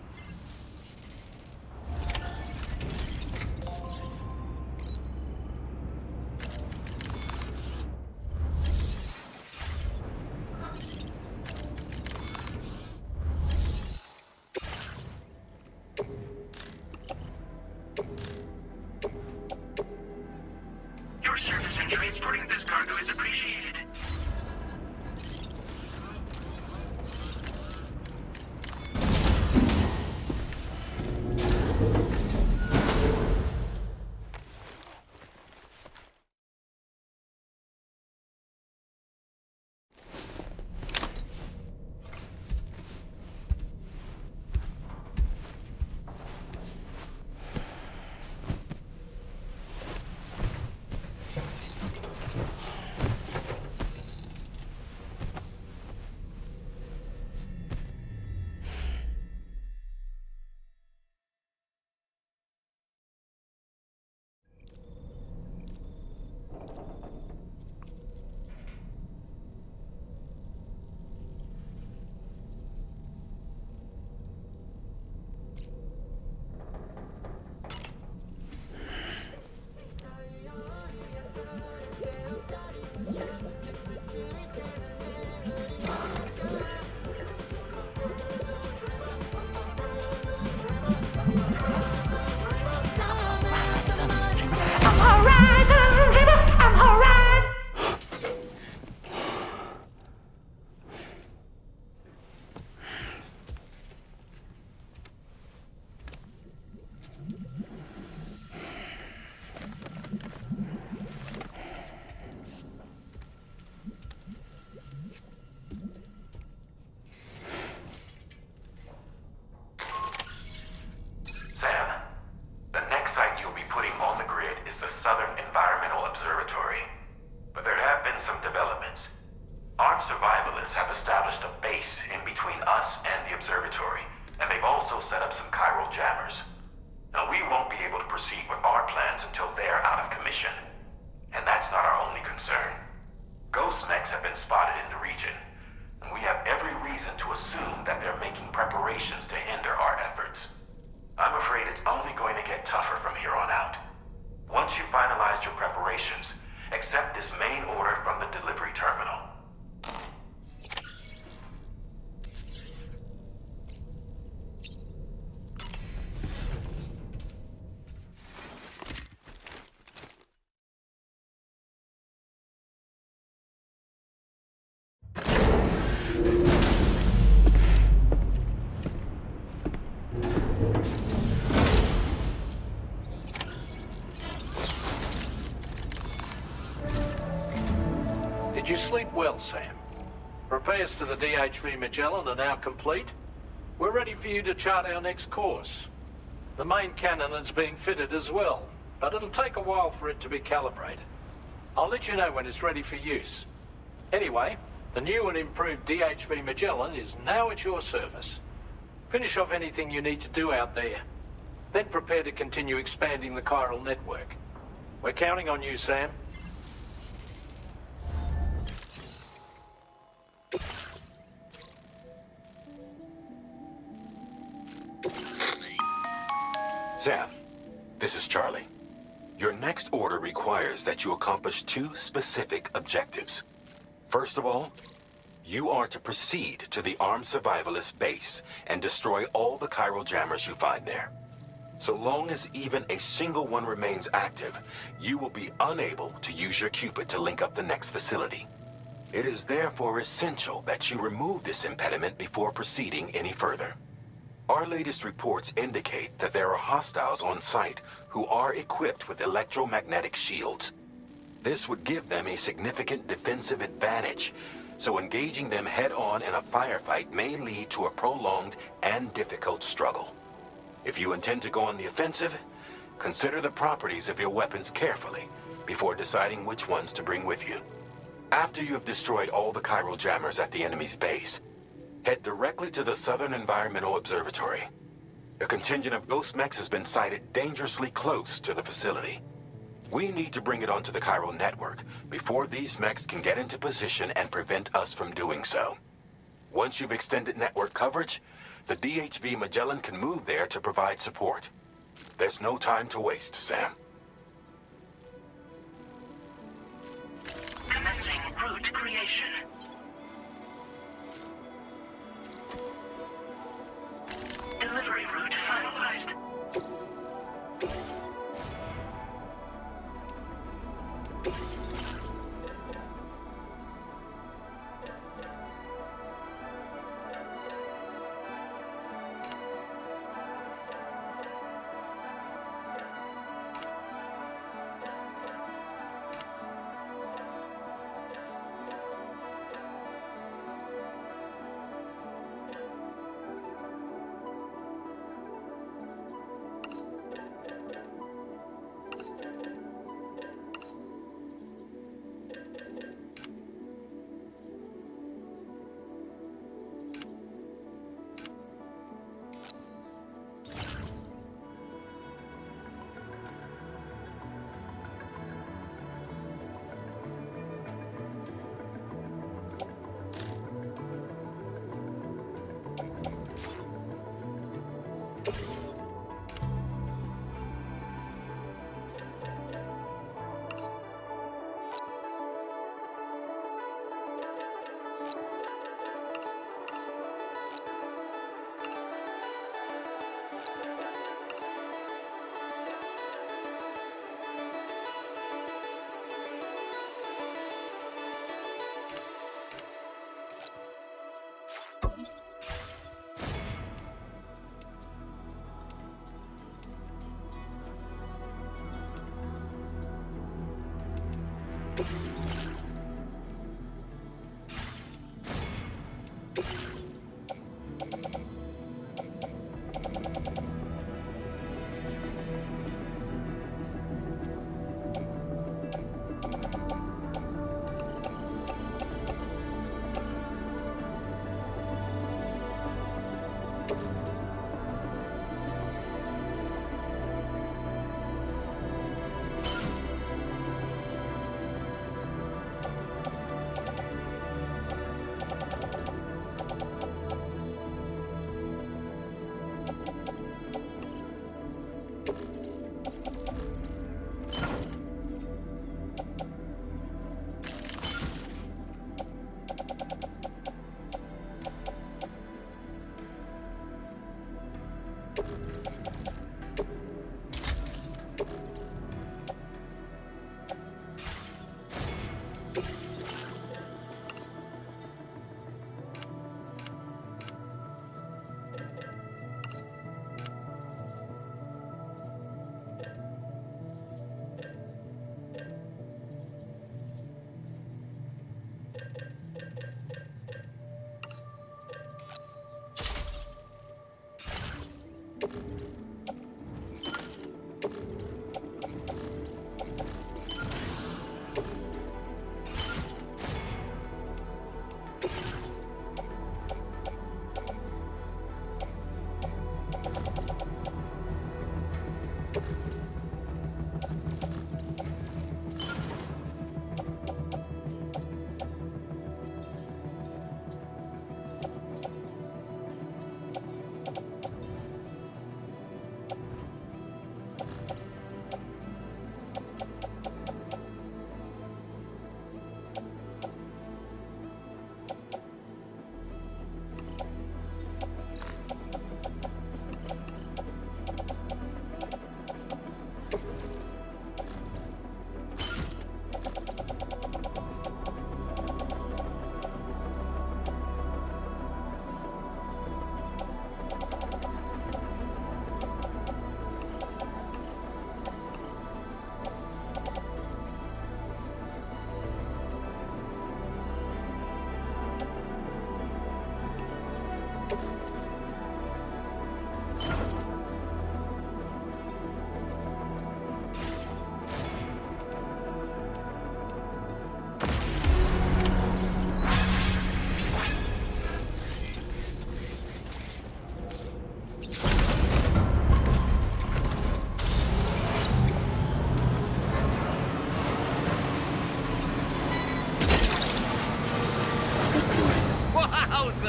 Your service in transporting this cargo is appreciated. Observatory, and they've also set up some chiral jammers. Now, we won't be able to proceed with our plans until they're out of commission. And that's not our only concern. Ghost mechs have been spotted in the region, and we have every reason to assume that they're making preparations to hinder our efforts. I'm afraid it's only going to get tougher from here on out. Once you've finalized your preparations, accept this main order from the delivery terminal. Did you sleep well, Sam? Repairs to the DHV Magellan are now complete. We're ready for you to chart our next course. The main cannon is being fitted as well, but it'll take a while for it to be calibrated. I'll let you know when it's ready for use. Anyway, the new and improved DHV Magellan is now at your service. Finish off anything you need to do out there. Then prepare to continue expanding the chiral network. We're counting on you, Sam. Sam, this is Charlie. Your next order requires that you accomplish 2 specific objectives. First of all, you are to proceed to the armed survivalist base and destroy all the chiral jammers you find there. So long as even a single one remains active, you will be unable to use your Cupid to link up the next facility. It is therefore essential that you remove this impediment before proceeding any further. Our latest reports indicate that there are hostiles on site who are equipped with electromagnetic shields. This would give them a significant defensive advantage, so engaging them head-on in a firefight may lead to a prolonged and difficult struggle. If you intend to go on the offensive, consider the properties of your weapons carefully before deciding which ones to bring with you. After you have destroyed all the chiral jammers at the enemy's base, head directly to the Southern Environmental Observatory. A contingent of ghost mechs has been sighted dangerously close to the facility. We need to bring it onto the chiral network before these mechs can get into position and prevent us from doing so. Once you've extended network coverage, the DHV Magellan can move there to provide support. There's no time to waste, Sam. Commencing route creation. Delivery route finalized.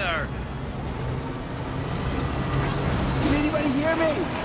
sir. Can anybody hear me?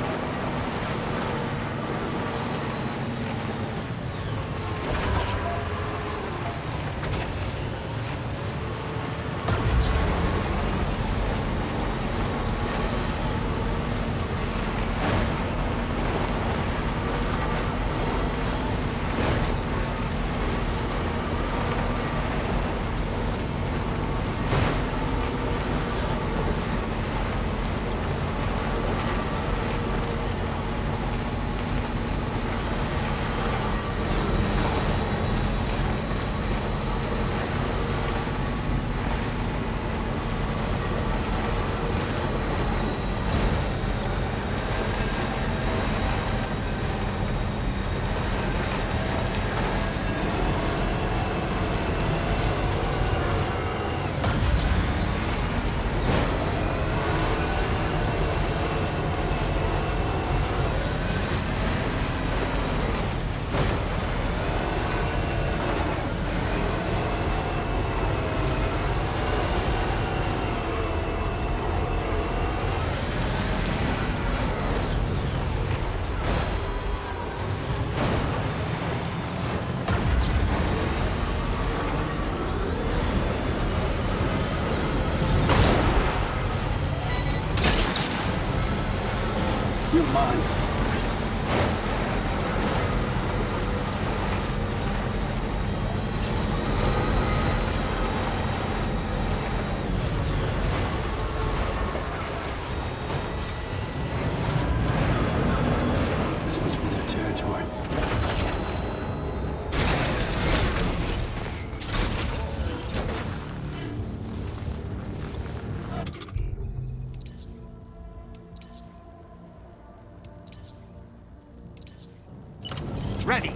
Ready.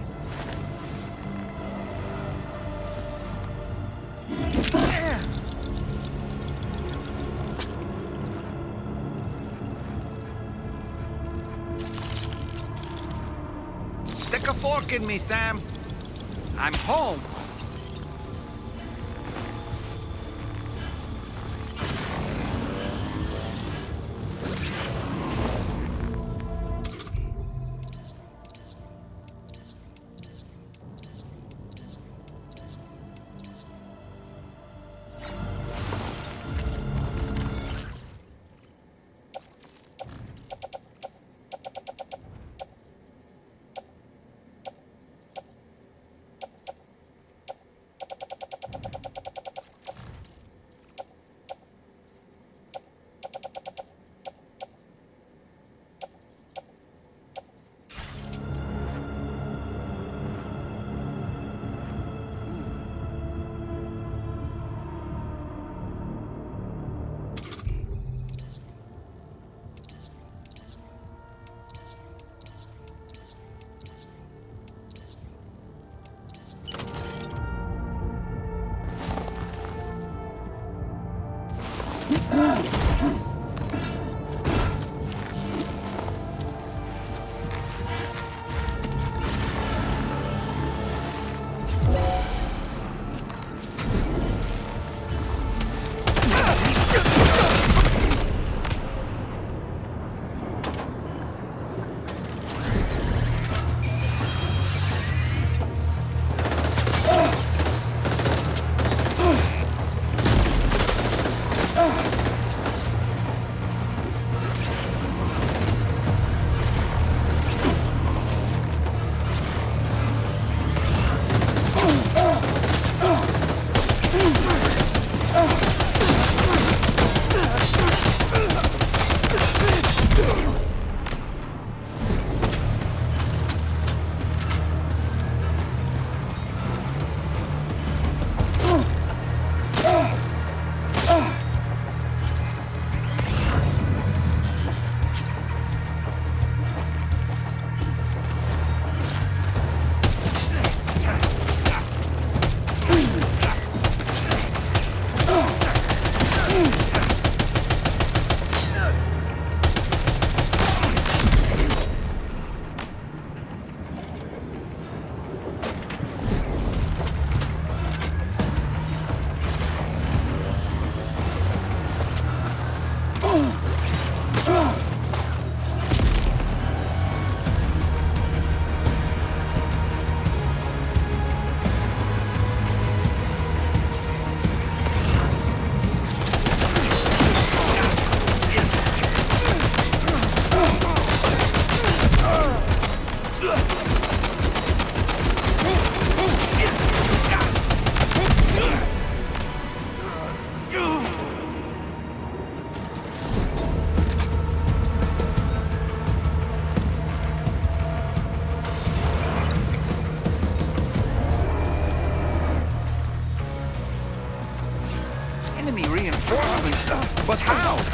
Stick a fork in me, Sam. I'm home. But how?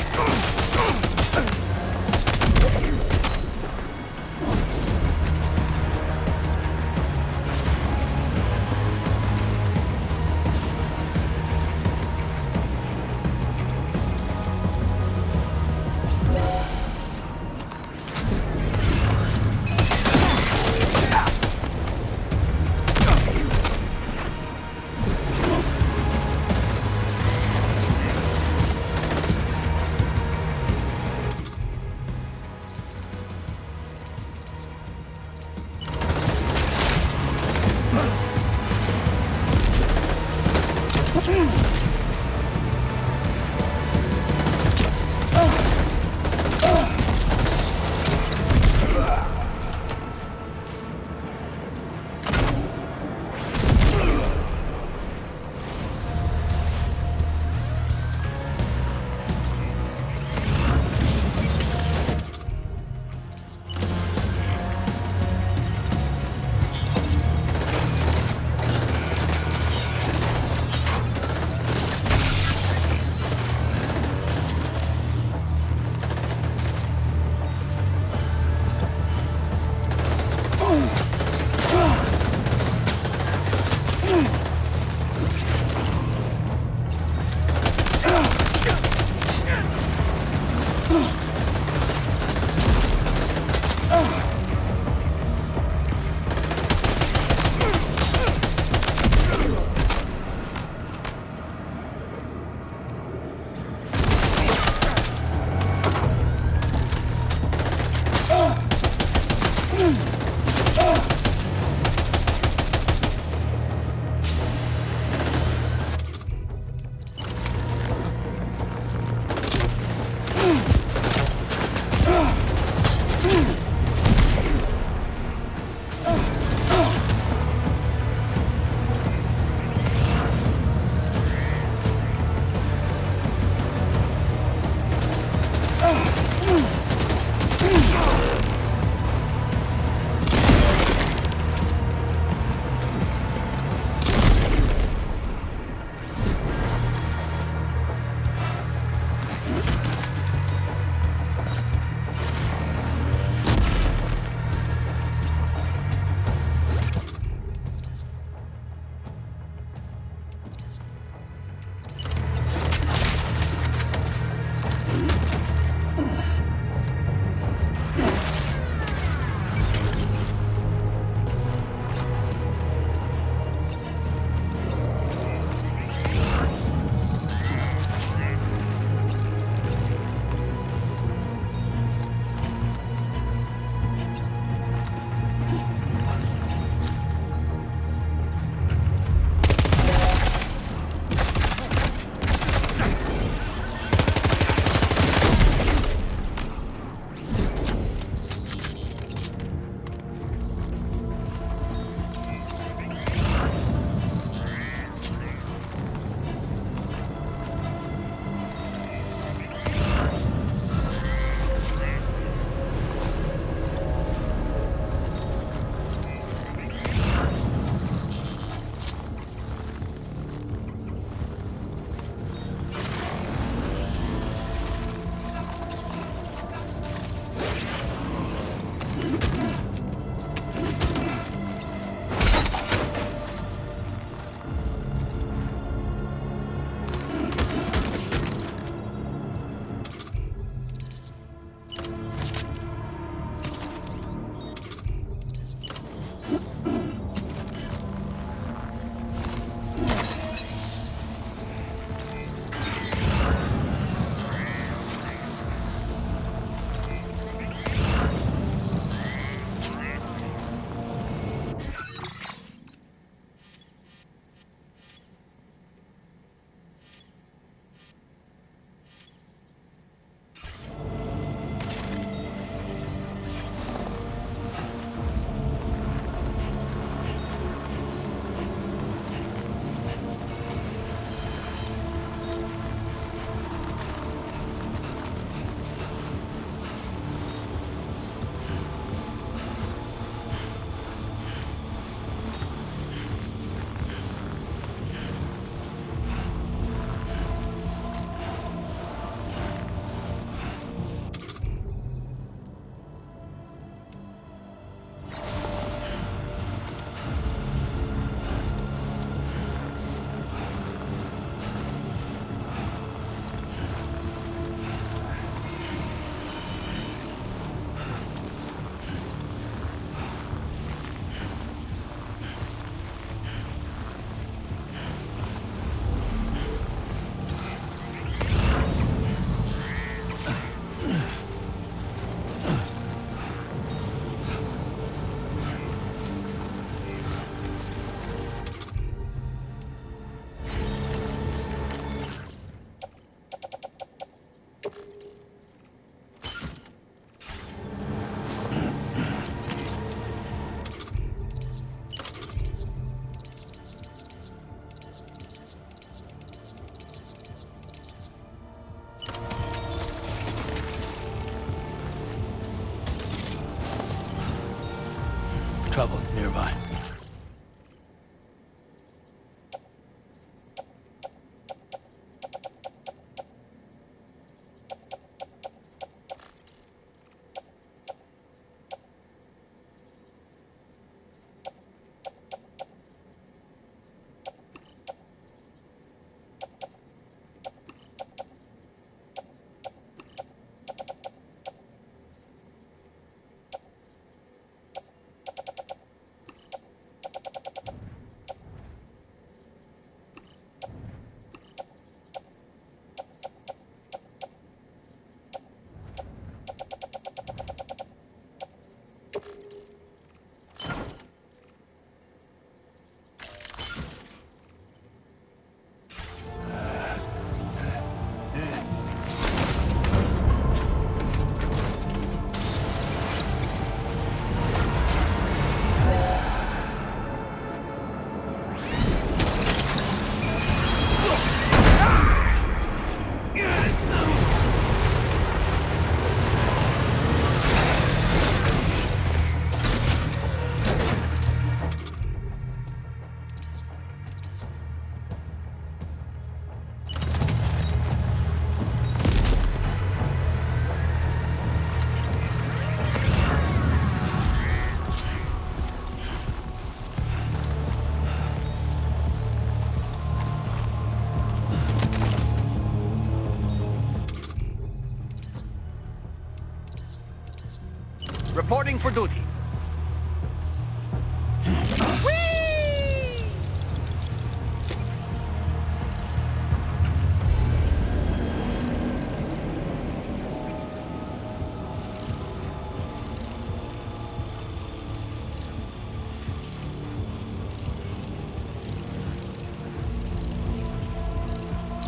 Reporting for duty.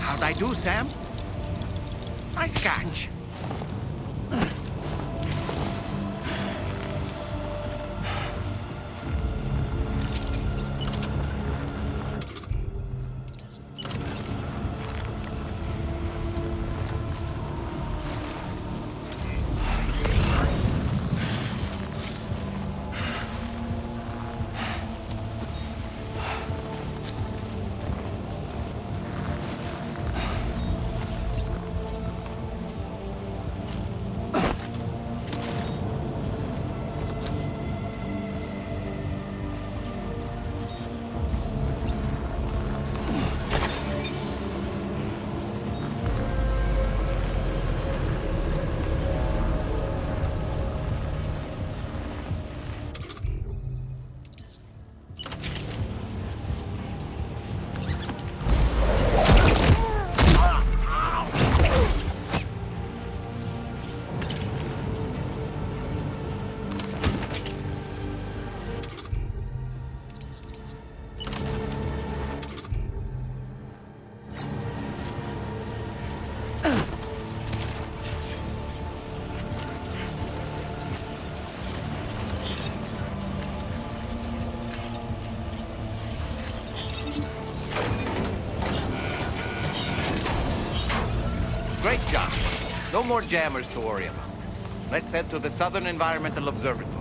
How'd I do, Sam? Nice catch. Great job. No more jammers to worry about. Let's head to the Southern Environmental Observatory.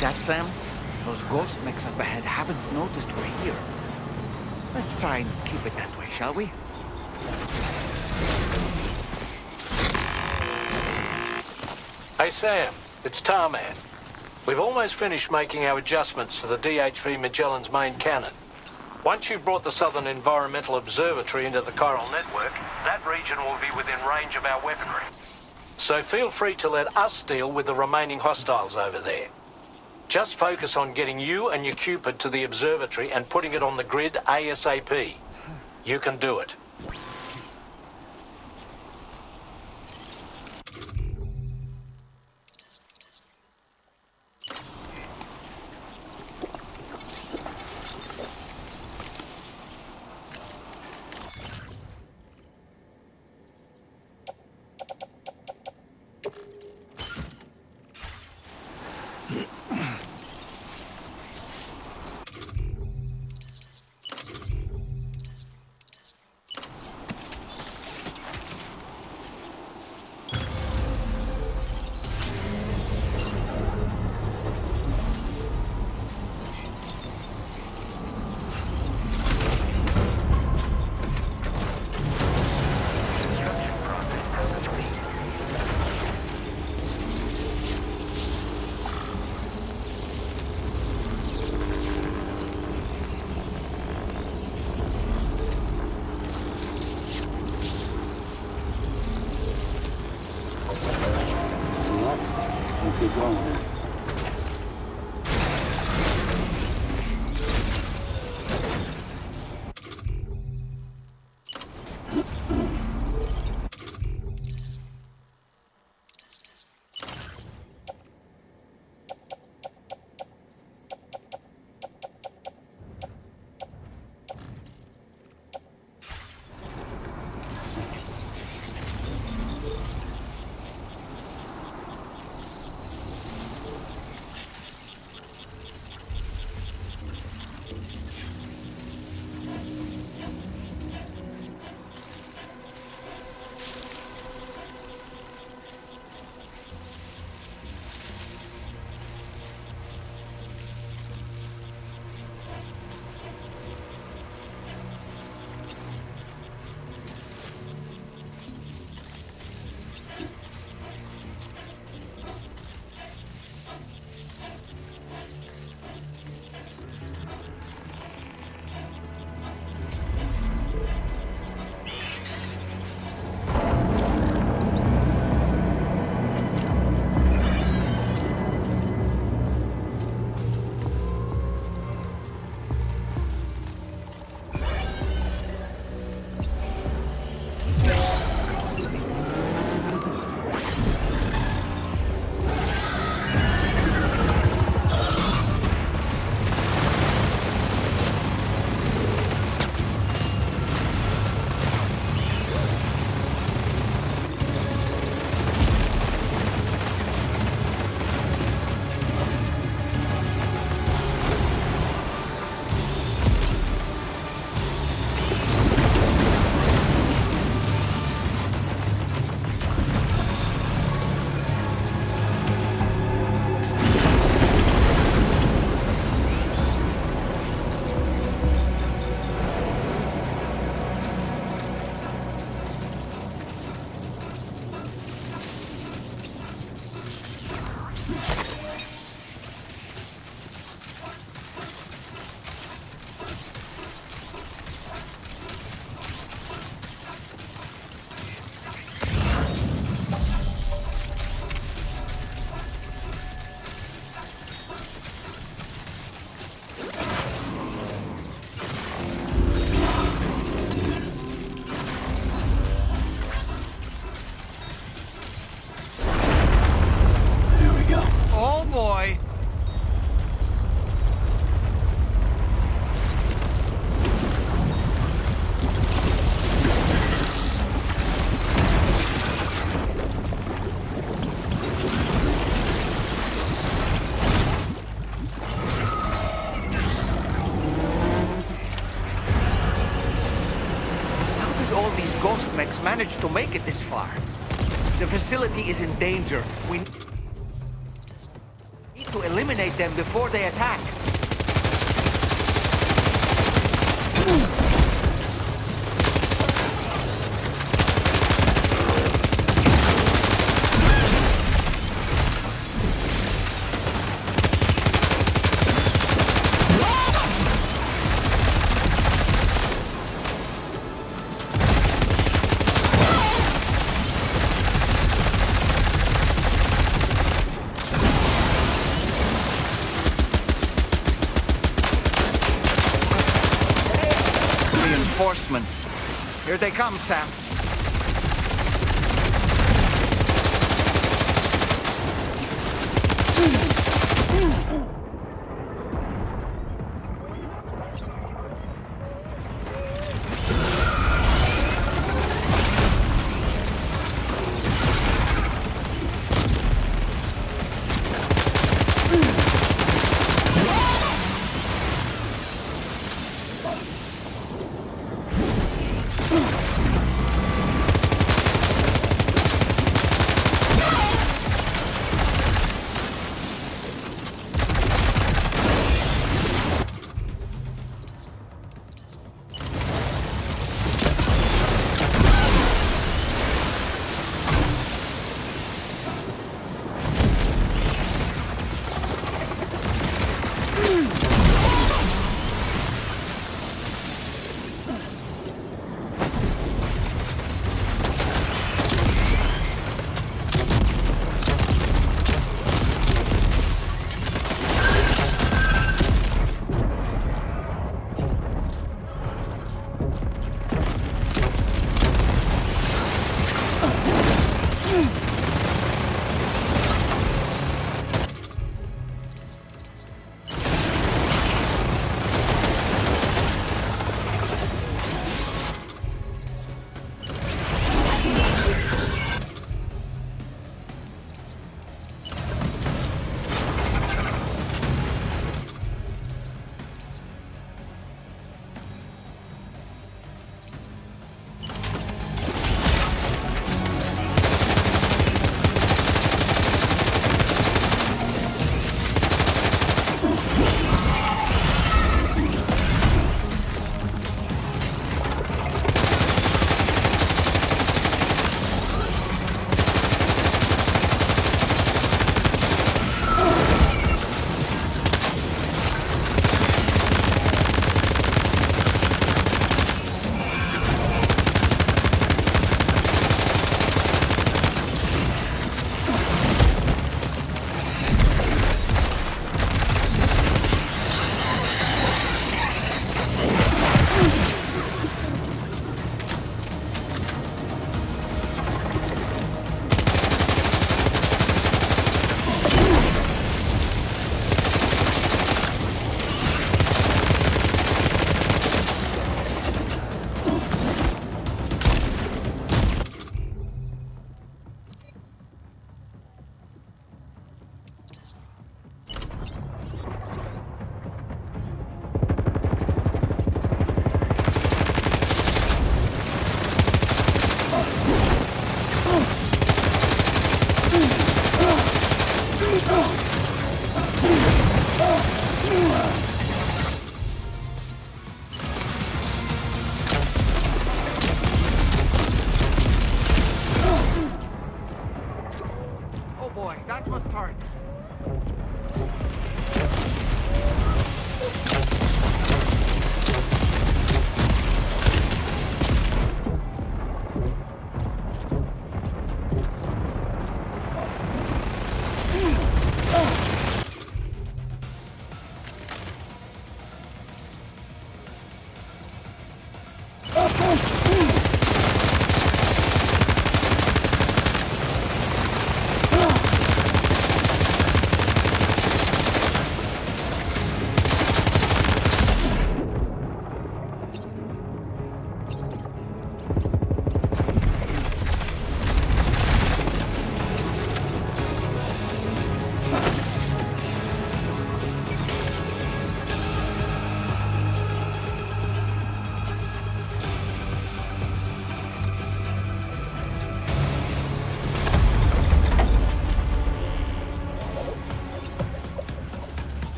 That, Sam? Those ghost mechs up ahead haven't noticed we're here. Let's try and keep it that way, shall we? Hey, Sam. It's Tarman. We've almost finished making our adjustments to the DHV Magellan's main cannon. Once you've brought the Southern Environmental Observatory into the chiral network, that region will be within range of our weaponry. So feel free to let us deal with the remaining hostiles over there. Just focus on getting you and your Cupid to the observatory and putting it on the grid ASAP. You can do it. Let's get going then. Managed to make it this far. The facility is in danger. We need to eliminate them before they attack. Here they come, Sam.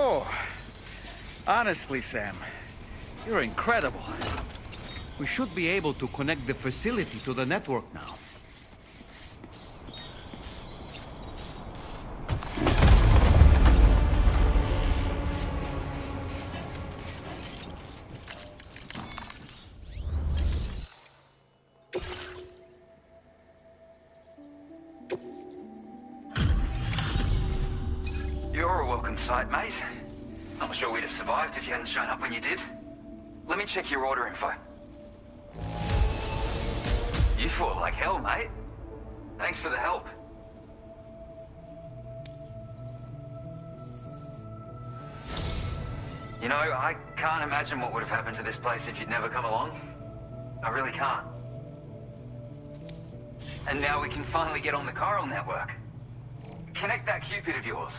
Oh, honestly, Sam, you're incredible. We should be able to connect the facility to the network now. oversight, mate. Not sure we'd have survived if you hadn't shown up when you did. Let me check your order info. You fought like hell, mate. Thanks for the help. You know, I can't imagine what would have happened to this place if you'd never come along. I really can't. And now we can finally get on the chiral network. Connect that Cupid of yours.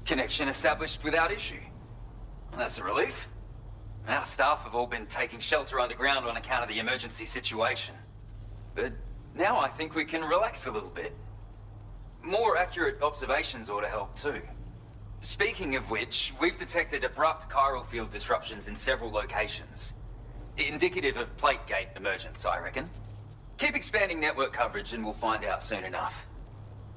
Connection established without issue. Well, that's a relief. Our staff have all been taking shelter underground on account of the emergency situation. But now I think we can relax a little bit. More accurate observations ought to help too. Speaking of which, we've detected abrupt chiral field disruptions in several locations. Indicative of plate gate emergence, I reckon. Keep expanding network coverage and we'll find out soon enough.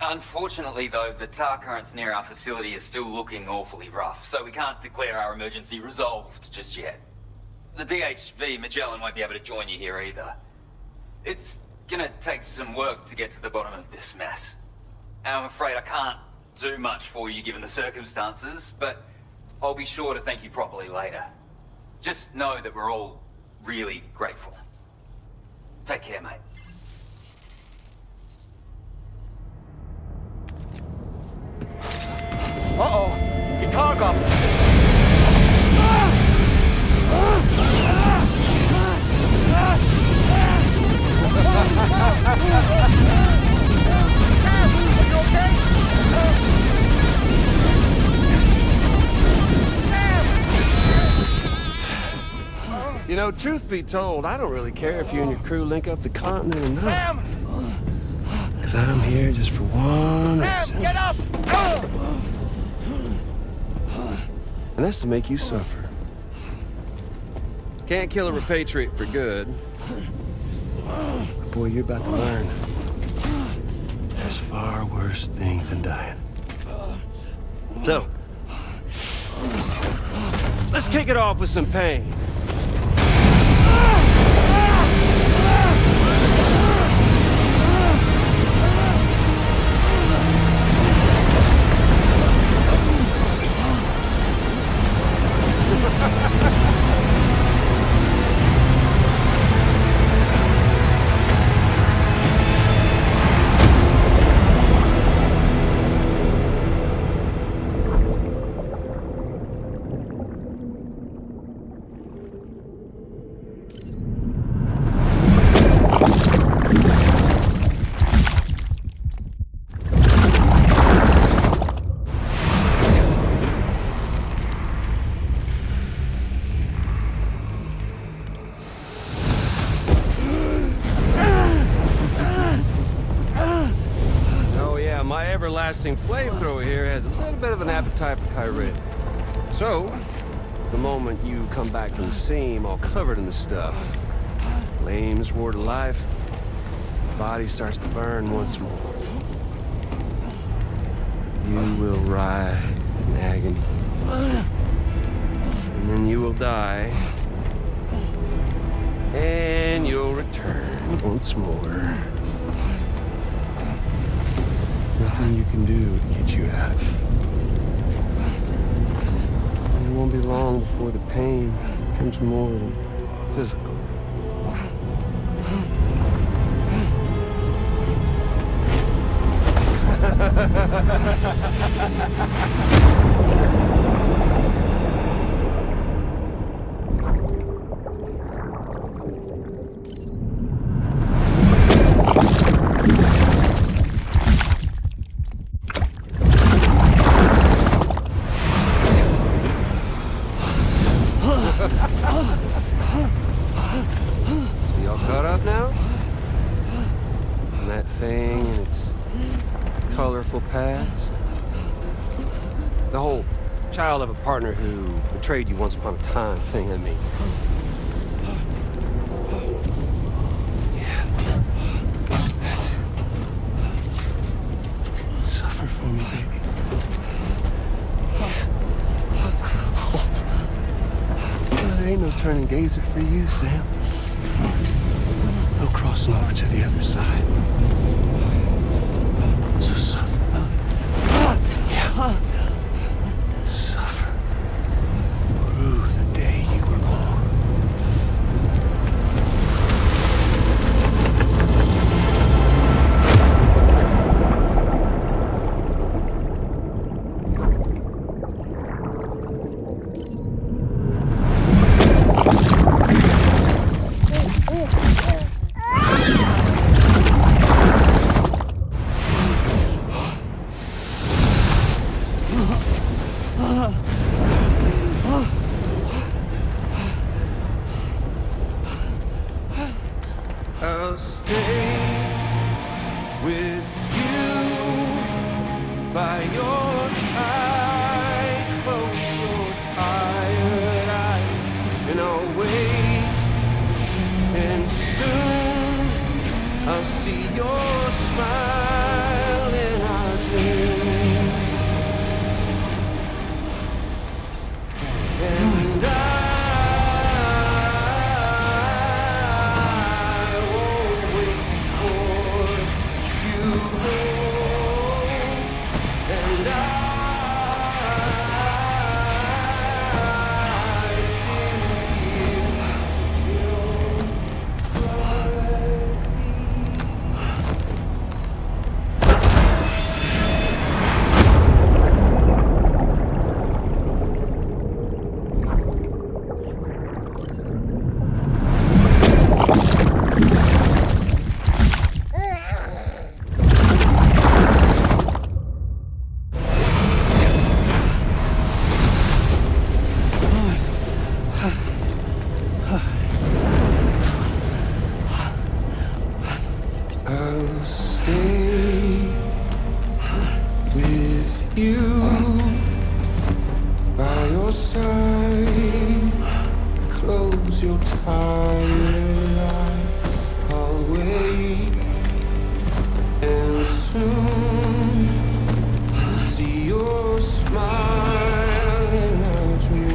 Unfortunately, though, the tar currents near our facility are still looking awfully rough, so we can't declare our emergency resolved just yet. The DHV Magellan won't be able to join you here either. It's gonna take some work to get to the bottom of this mess. And I'm afraid I can't do much for you given the circumstances, but I'll be sure to thank you properly later. Just know that we're all really grateful. Take care, mate. Uh-oh! Your cargo! Are you okay? You know, truth be told, I don't really care if you and your crew link up the continent or not. Sam! Because I'm here just for one reason. Sam, get up! And that's to make you suffer. Can't kill a repatriate for good. But boy, you're about to learn. There's far worse things than dying. So, let's kick it off with some pain. Everlasting flamethrower here has a little bit of an appetite for Kyrie. So, the moment you come back from the seam all covered in the stuff, flames roar to life, the body starts to burn once more. You will writhe in agony. And then you will die. And you'll return once more. Nothing you can do to get you out of it. And it won't be long before the pain becomes more than physical. that thing and its colorful past. The whole child of a partner who betrayed you once upon a time thing, I mean. Yeah. That's it. Suffer for me, baby. There ain't no turning gazer for you, Sam. No crossing over to the other side. So suffer. Yeah. Suffer. Through the day you were born. I'll stay with you by your side. Close your tired eyes and I'll wait. And soon I'll see your smile in our dream. And I'll stay with you by your side. Close your tired eyes. I'll wait, and soon I'll see your smile in our dream.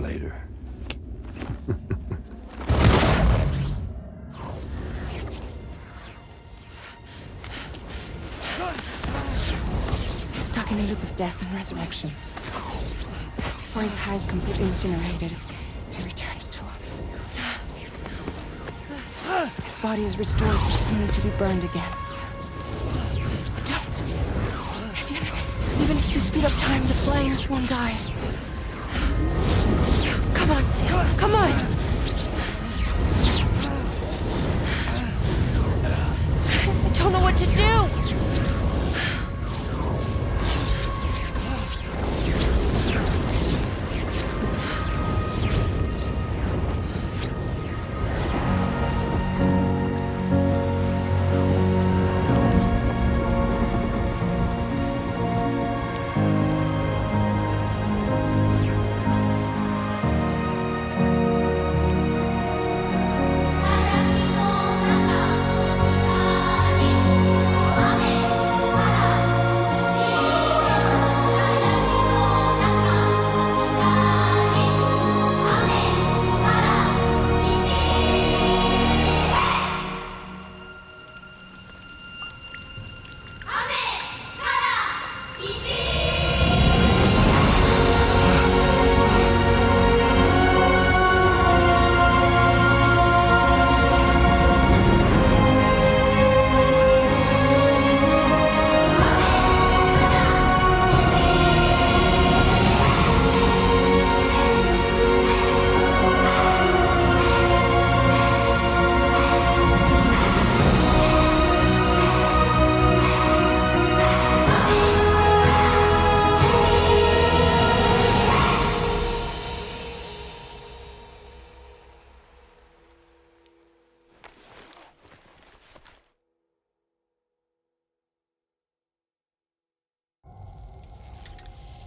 later. He's stuck in a loop of death and resurrection. Before his hair is completely incinerated, he returns to us. His body is restored, only to be burned again. Don't! Even if you speed up time, the flames won't die. Come on, Sam. Come on! I don't know what to do!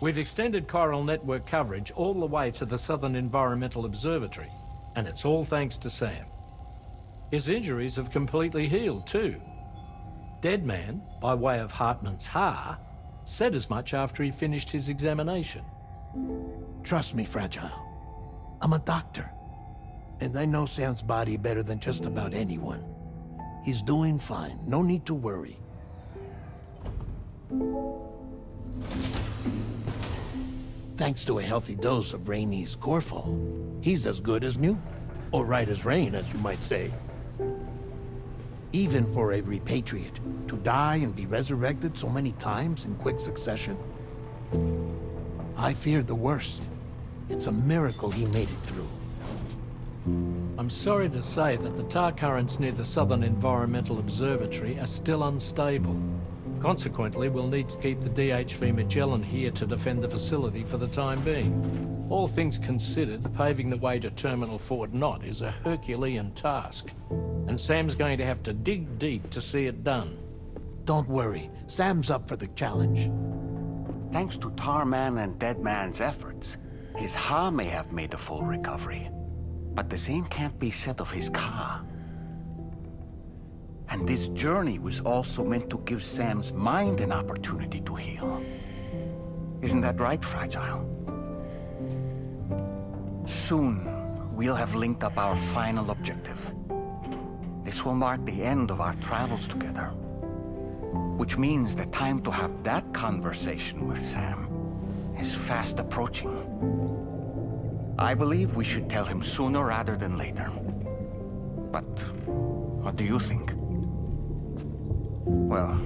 We've extended chiral network coverage all the way to the Southern Environmental Observatory, and it's all thanks to Sam. His injuries have completely healed too. Deadman, by way of Hartman's Ha, said as much after he finished his examination. Trust me, Fragile. I'm a doctor, and I know Sam's body better than just about anyone. He's doing fine. No need to worry. Thanks to a healthy dose of Rainey's Corfol, he's as good as new. Or right as rain, as you might say. Even for a repatriate, to die and be resurrected so many times in quick succession. I feared the worst. It's a miracle he made it through. I'm sorry to say that the tar currents near the Southern Environmental Observatory are still unstable. Consequently, we'll need to keep the DHV Magellan here to defend the facility for the time being. All things considered, paving the way to Terminal Fort Knott is a Herculean task. And Sam's going to have to dig deep to see it done. Don't worry, Sam's up for the challenge. Thanks to Tarman and Deadman's efforts, his Ha may have made a full recovery. But the same can't be said of his Ka. And this journey was also meant to give Sam's mind an opportunity to heal. Isn't that right, Fragile? Soon, we'll have linked up our final objective. This will mark the end of our travels together. Which means the time to have that conversation with Sam is fast approaching. I believe we should tell him sooner rather than later. But what do you think? Well,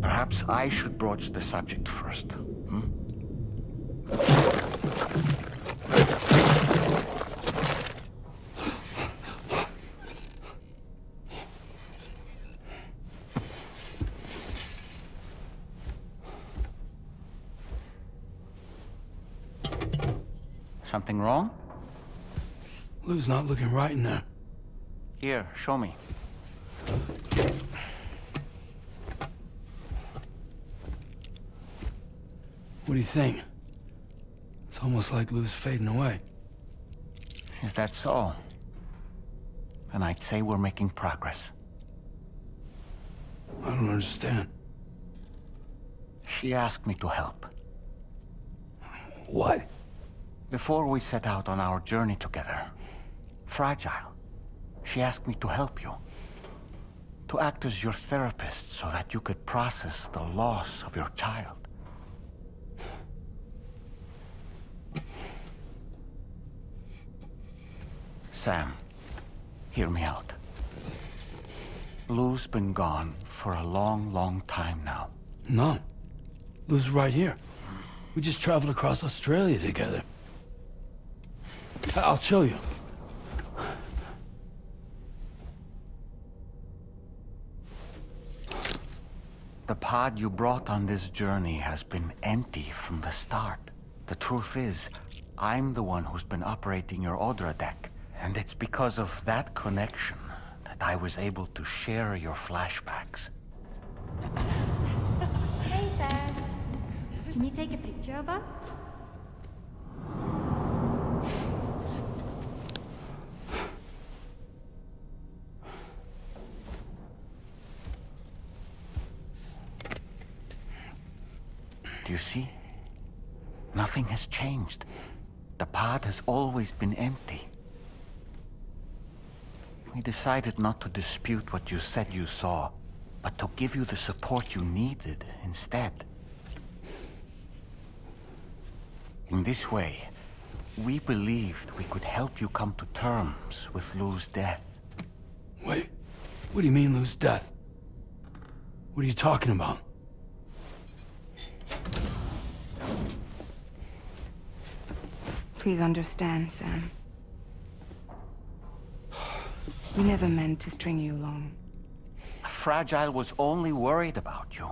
perhaps I should broach the subject first, Something wrong? Lou's not looking right in there. Here, show me. What do you think? It's almost like Lou's fading away. Is that so? And I'd say we're making progress. I don't understand. She asked me to help. What? Before we set out on our journey together, Fragile, she asked me to help you. To act as your therapist so that you could process the loss of your child. Sam, hear me out. Lou's been gone for a long, long time now. No. Lou's right here. We just traveled across Australia together. I'll show you. The pod you brought on this journey has been empty from the start. The truth is, I'm the one who's been operating your Odra deck. And it's because of that connection that I was able to share your flashbacks. Hey, Sam. Can you take a picture of us? Do you see? Nothing has changed. The pod has always been empty. We decided not to dispute what you said you saw, but to give you the support you needed instead. In this way, we believed we could help you come to terms with Lou's death. Wait, what do you mean Lou's death? What are you talking about? Please understand, Sam. We never meant to string you along. Fragile was only worried about you.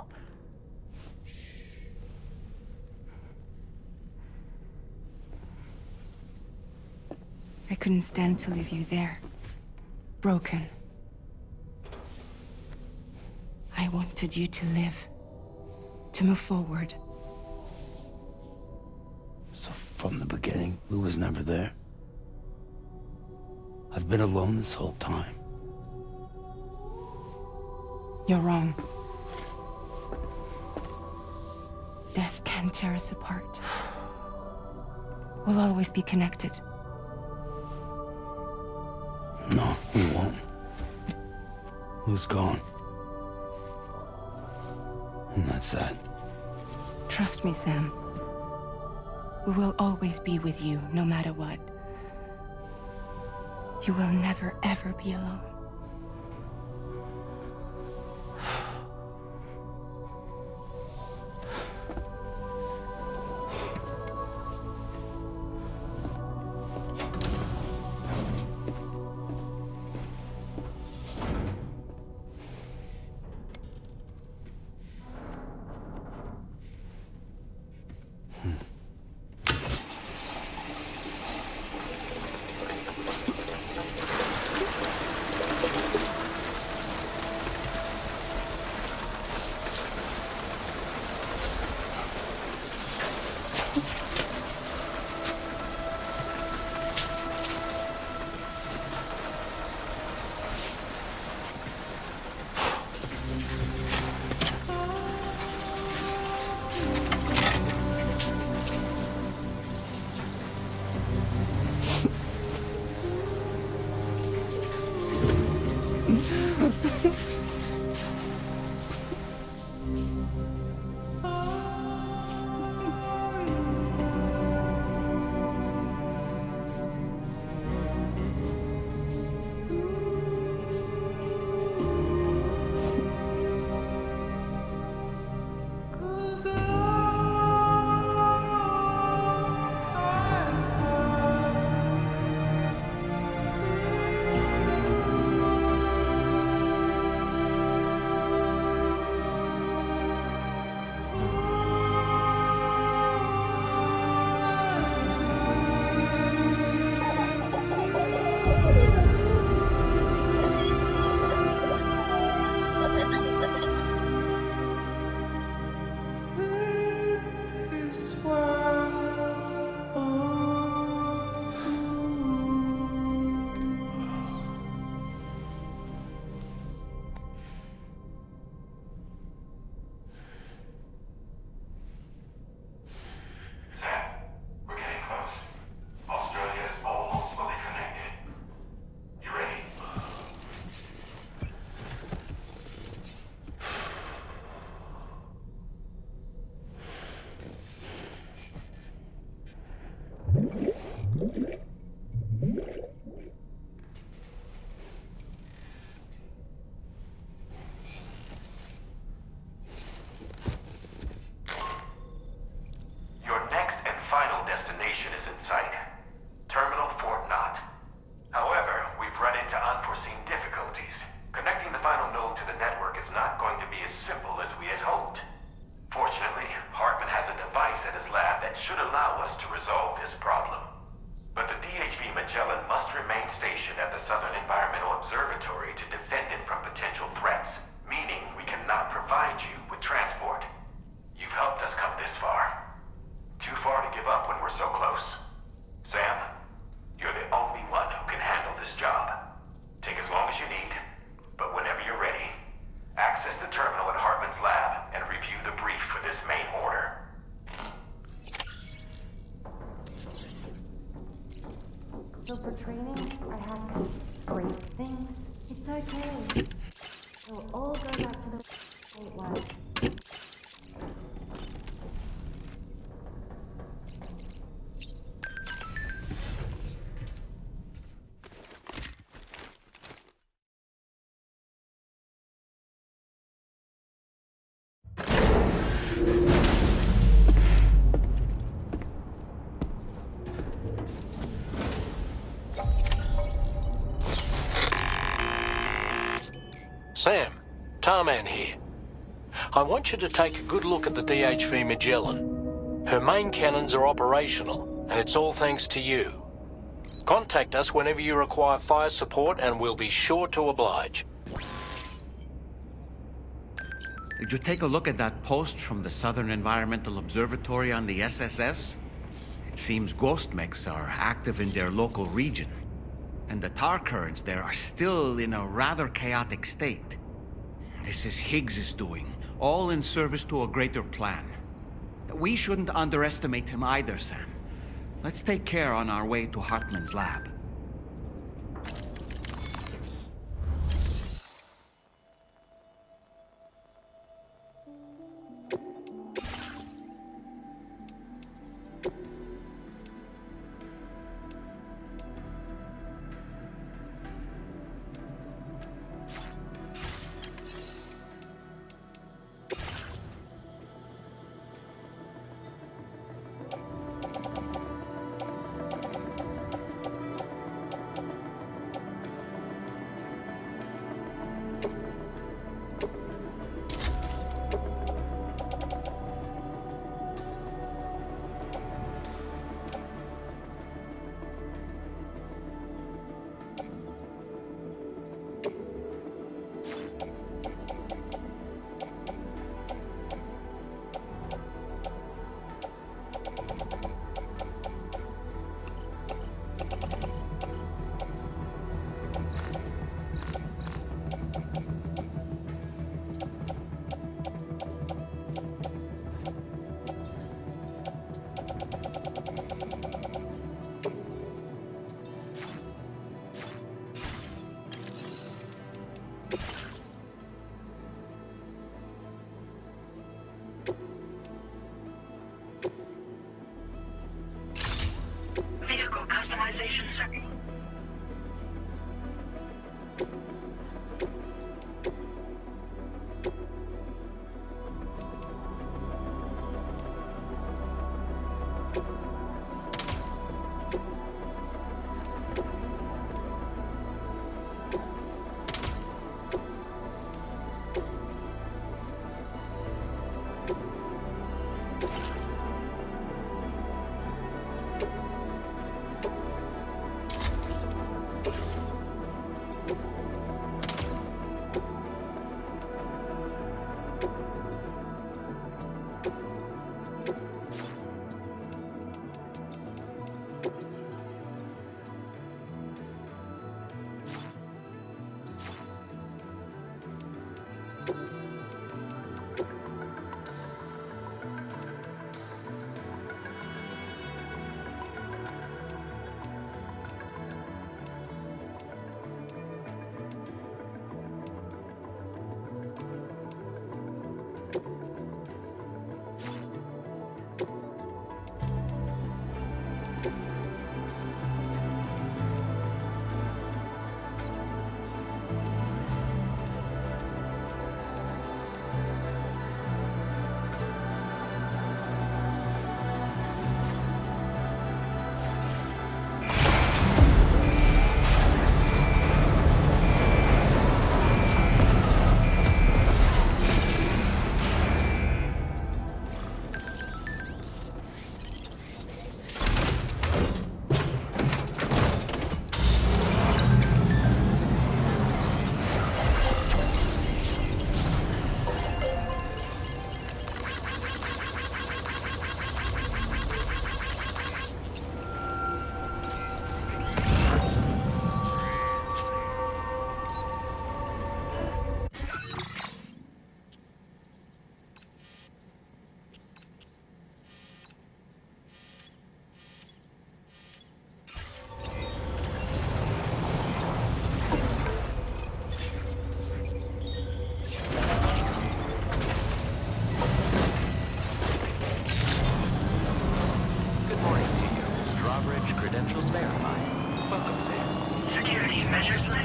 I couldn't stand to leave you there. Broken. I wanted you to live. To move forward. So from the beginning, Lou was never there? I've been alone this whole time. You're wrong. Death can tear us apart. We'll always be connected. No, we won't. Lou's gone. And that's that. Trust me, Sam. We will always be with you, no matter what. You will never, ever be alone. positioned at the Southern Environmental Observatory to defend it from potential threats, meaning we cannot provide you with transport. You've helped us come this far. Too far to give up when we're so close. Sam, you're the only one who can handle this job. Take as long as you need, but whenever you're ready, access the terminal at Hartman's lab and review the brief for this main order. So for training, I have to break things. It's okay. We'll all go back to the way it was. Sam, Tarman here. I want you to take a good look at the DHV Magellan. Her main cannons are operational, and it's all thanks to you. Contact us whenever you require fire support, and we'll be sure to oblige. Did you take a look at that post from the Southern Environmental Observatory on the SSS? It seems ghost mechs are active in their local region, and the tar currents there are still in a rather chaotic state. This is Higgs' doing, all in service to a greater plan. We shouldn't underestimate him either, Sam. Let's take care on our way to Hartman's lab.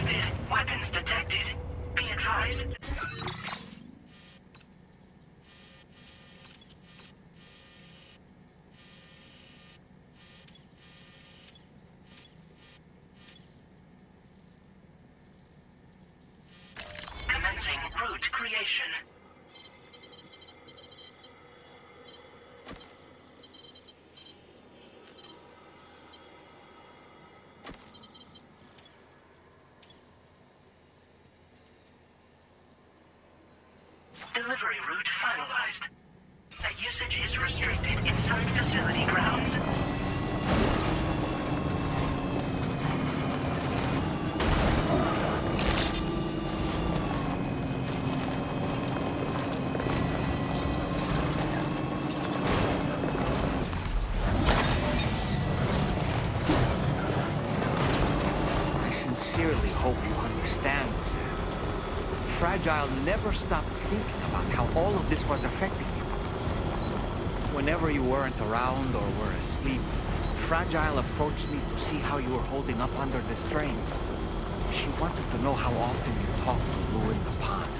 detected. Weapons detected. Be advised. Commencing route creation. Delivery route finalized. The usage is restricted inside facility grounds. I sincerely hope you understand, Sam. Fragile never stopped thinking about how all of this was affecting you. Whenever you weren't around or were asleep, Fragile approached me to see how you were holding up under the strain. She wanted to know how often you talked to Lou in the pond,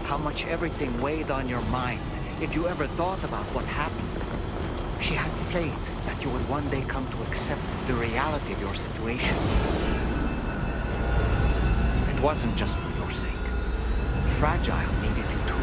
how much everything weighed on your mind, if you ever thought about what happened. She had faith that you would one day come to accept the reality of your situation. It wasn't just for your sake. Fragile needed you too.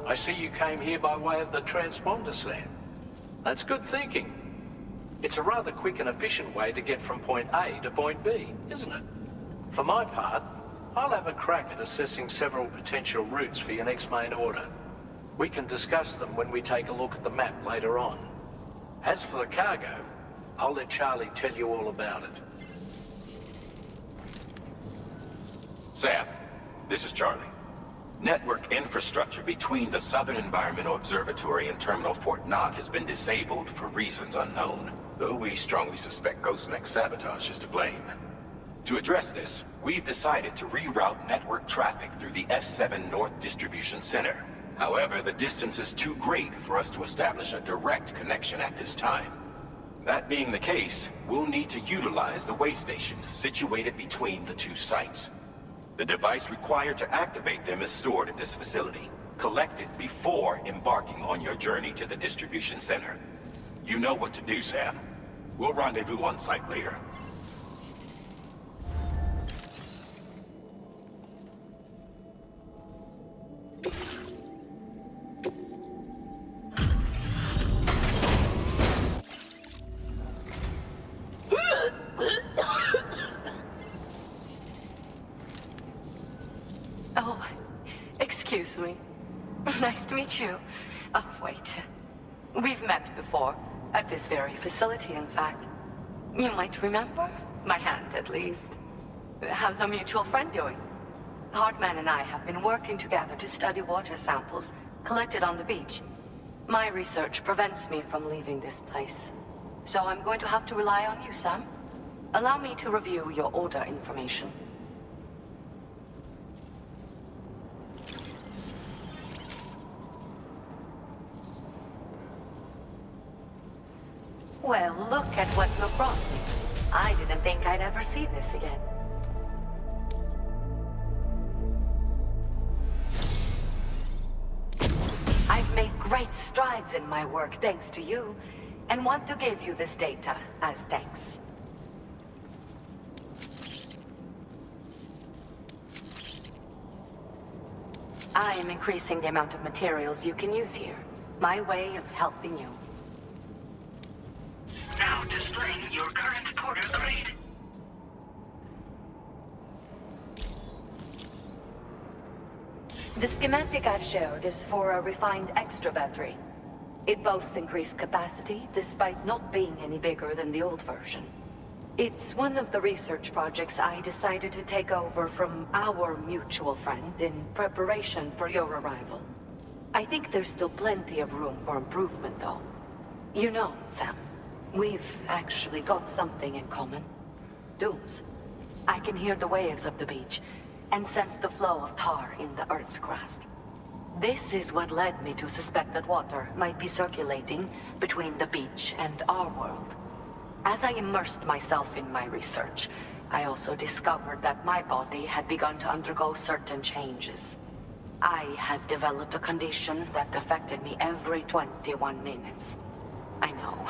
I see you came here by way of the transponder, Sam. That's good thinking. It's a rather quick and efficient way to get from point A to point B, isn't it? For my part, I'll have a crack at assessing several potential routes for your next main order. We can discuss them when we take a look at the map later on. As for the cargo, I'll let Charlie tell you all about it. Sam, this is Charlie. Network infrastructure between the Southern Environmental Observatory and Terminal Fort Knox has been disabled for reasons unknown, though we strongly suspect Ghostmech's sabotage is to blame. To address this, we've decided to reroute network traffic through the F7 North Distribution Center. However, the distance is too great for us to establish a direct connection at this time. That being the case, we'll need to utilize the way stations situated between the two sites. The device required to activate them is stored at this facility. Collect it before embarking on your journey to the distribution center. You know what to do, Sam. We'll rendezvous on site later. introduce me. Nice to meet you. Oh, wait. We've met before. At this very facility, in fact. You might remember? My hand, at least. How's our mutual friend doing? Hartman and I have been working together to study water samples collected on the beach. My research prevents me from leaving this place. So I'm going to have to rely on you, Sam. Allow me to review your order information. Well, look at what you brought me. I didn't think I'd ever see this again. I've made great strides in my work thanks to you, and want to give you this data as thanks. I am increasing the amount of materials you can use here. My way of helping you. Now displaying your current Porter grade. The schematic I've showed is for a refined extra battery. It boasts increased capacity, despite not being any bigger than the old version. It's one of the research projects I decided to take over from our mutual friend in preparation for your arrival. I think there's still plenty of room for improvement, though. You know, Sam, we've actually got something in common. Dooms. I can hear the waves of the beach, and sense the flow of tar in the Earth's crust. This is what led me to suspect that water might be circulating between the beach and our world. As I immersed myself in my research, I also discovered that my body had begun to undergo certain changes. I had developed a condition that affected me every 21 minutes. I know,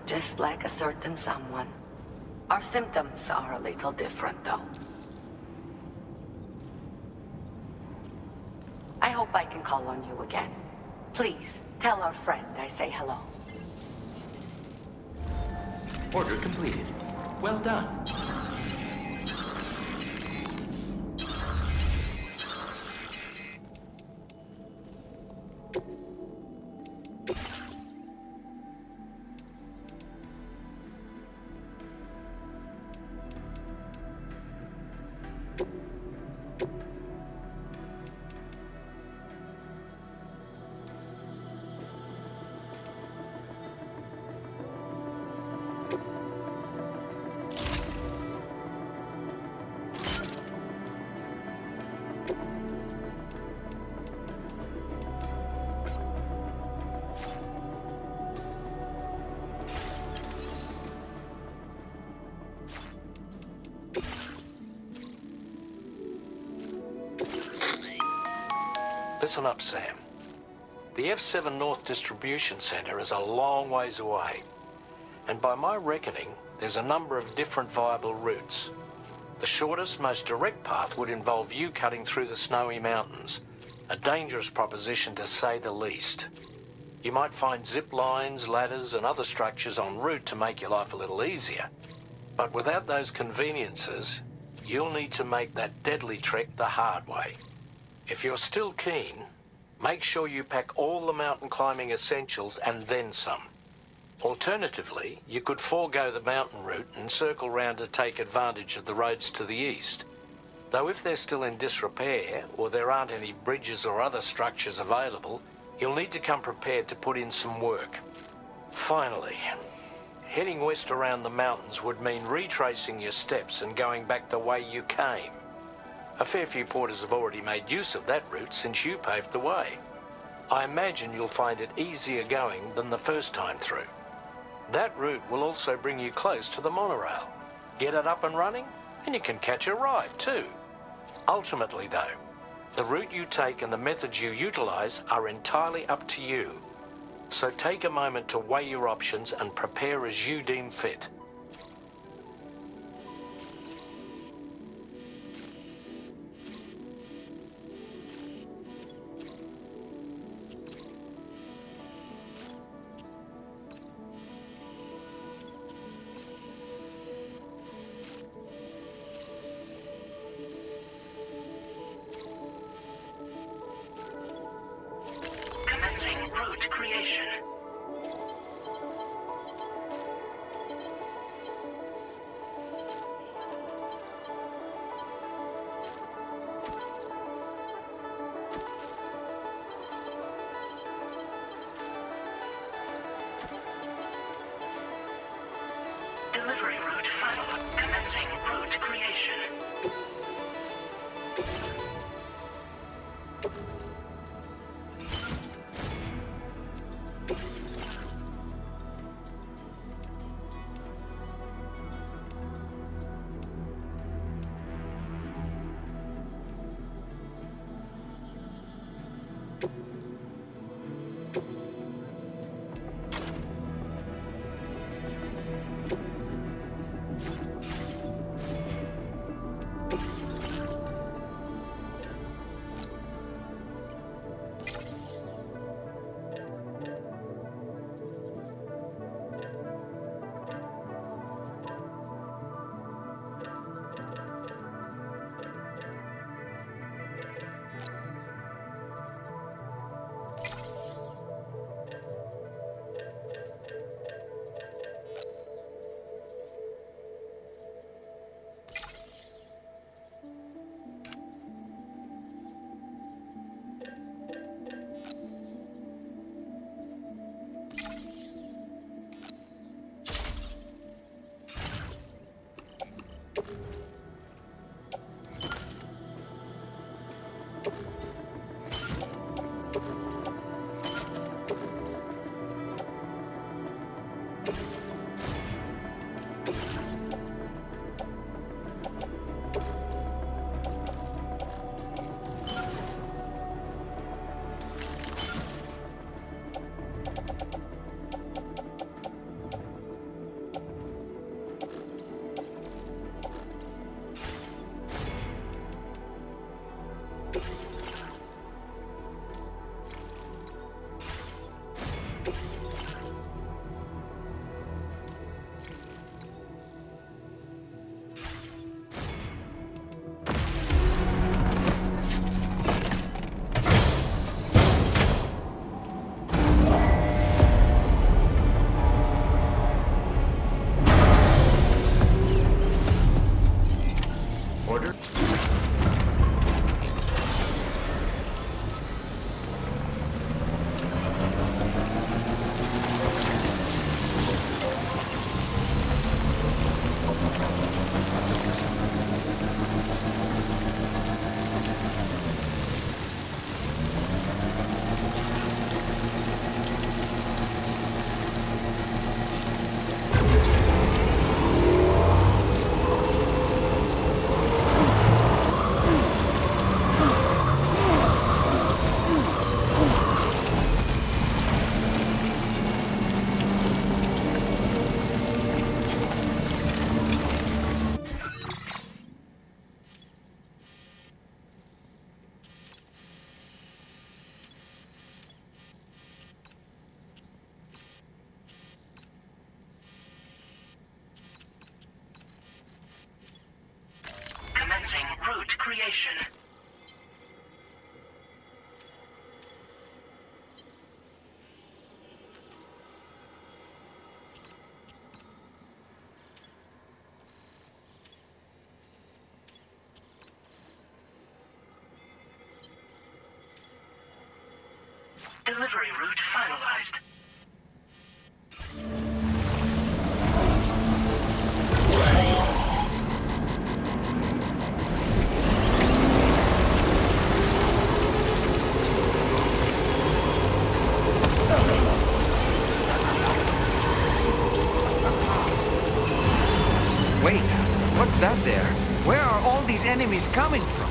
just like a certain someone. Our symptoms are a little different, though. I hope I can call on you again. Please, tell our friend I say hello. Order completed. Well done. Listen up, Sam. The F7 North Distribution Center is a long ways away. And by my reckoning, there's a number of different viable routes. The shortest, most direct path would involve you cutting through the snowy mountains. A dangerous proposition, to say the least. You might find zip lines, ladders, and other structures en route to make your life a little easier. But without those conveniences, you'll need to make that deadly trek the hard way. If you're still keen, make sure you pack all the mountain climbing essentials and then some. Alternatively, you could forego the mountain route and circle round to take advantage of the roads to the east. Though if they're still in disrepair, or there aren't any bridges or other structures available, you'll need to come prepared to put in some work. Finally, heading west around the mountains would mean retracing your steps and going back the way you came. A fair few porters have already made use of that route since you paved the way. I imagine you'll find it easier going than the first time through. That route will also bring you close to the monorail. Get it up and running, and you can catch a ride too. Ultimately though, the route you take and the methods you utilize are entirely up to you. So take a moment to weigh your options and prepare as you deem fit. Delivery route final. Commencing route creation. Route creation. Delivery route finalized. Wait, what's that there? Where are all these enemies coming from?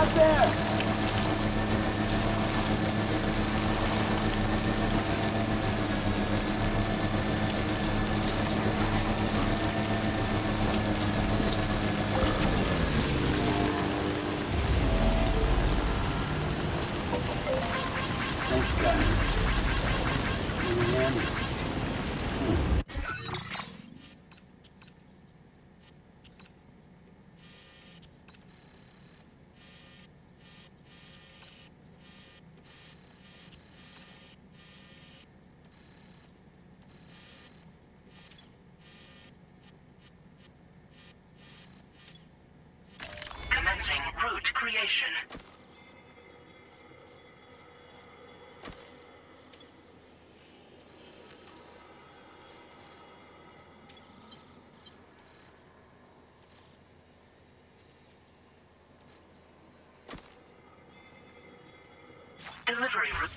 out there! Commencing route creation. Delivery route.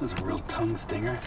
That was a real tongue stinger.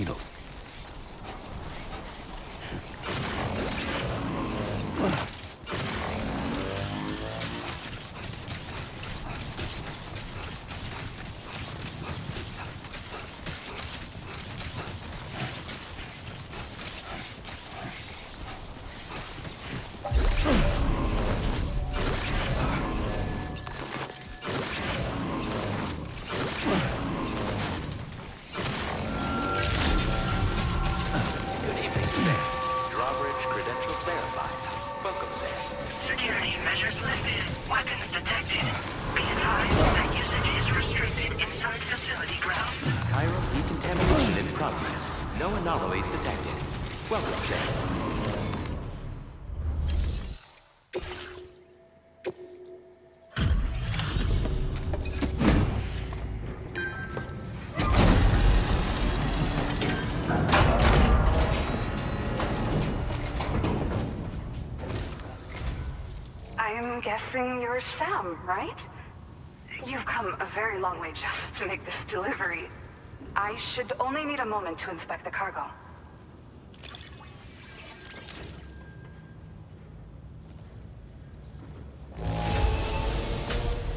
needles. I'm guessing you're Sam, right? You've come a very long way just to make this delivery. I should only need a moment to inspect the cargo.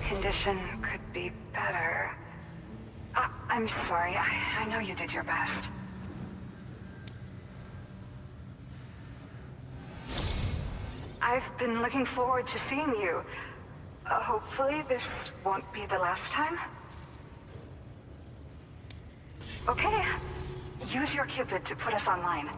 Condition could be better. I'm sorry, I know you did your best. I've been looking forward to seeing you. Hopefully this won't be the last time. Okay, use your Cupid to put us online.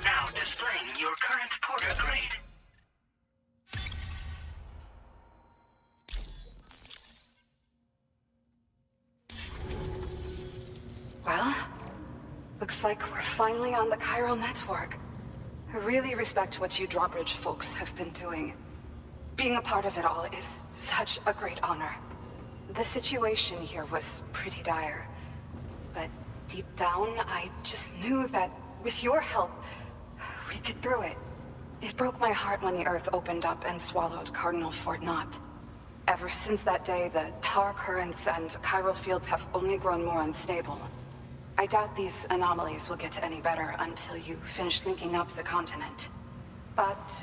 Now displaying your current Porter grade. Well, looks like we're finally on the chiral network. I really respect what you drawbridge folks have been doing. Being a part of it all is such a great honor. The situation here was pretty dire, but deep down, I just knew that with your help, we'd get through it. It broke my heart when the Earth opened up and swallowed Cardinal Fort Knott. Ever since that day, the tar currents and chiral fields have only grown more unstable. I doubt these anomalies will get any better until you finish linking up the continent. But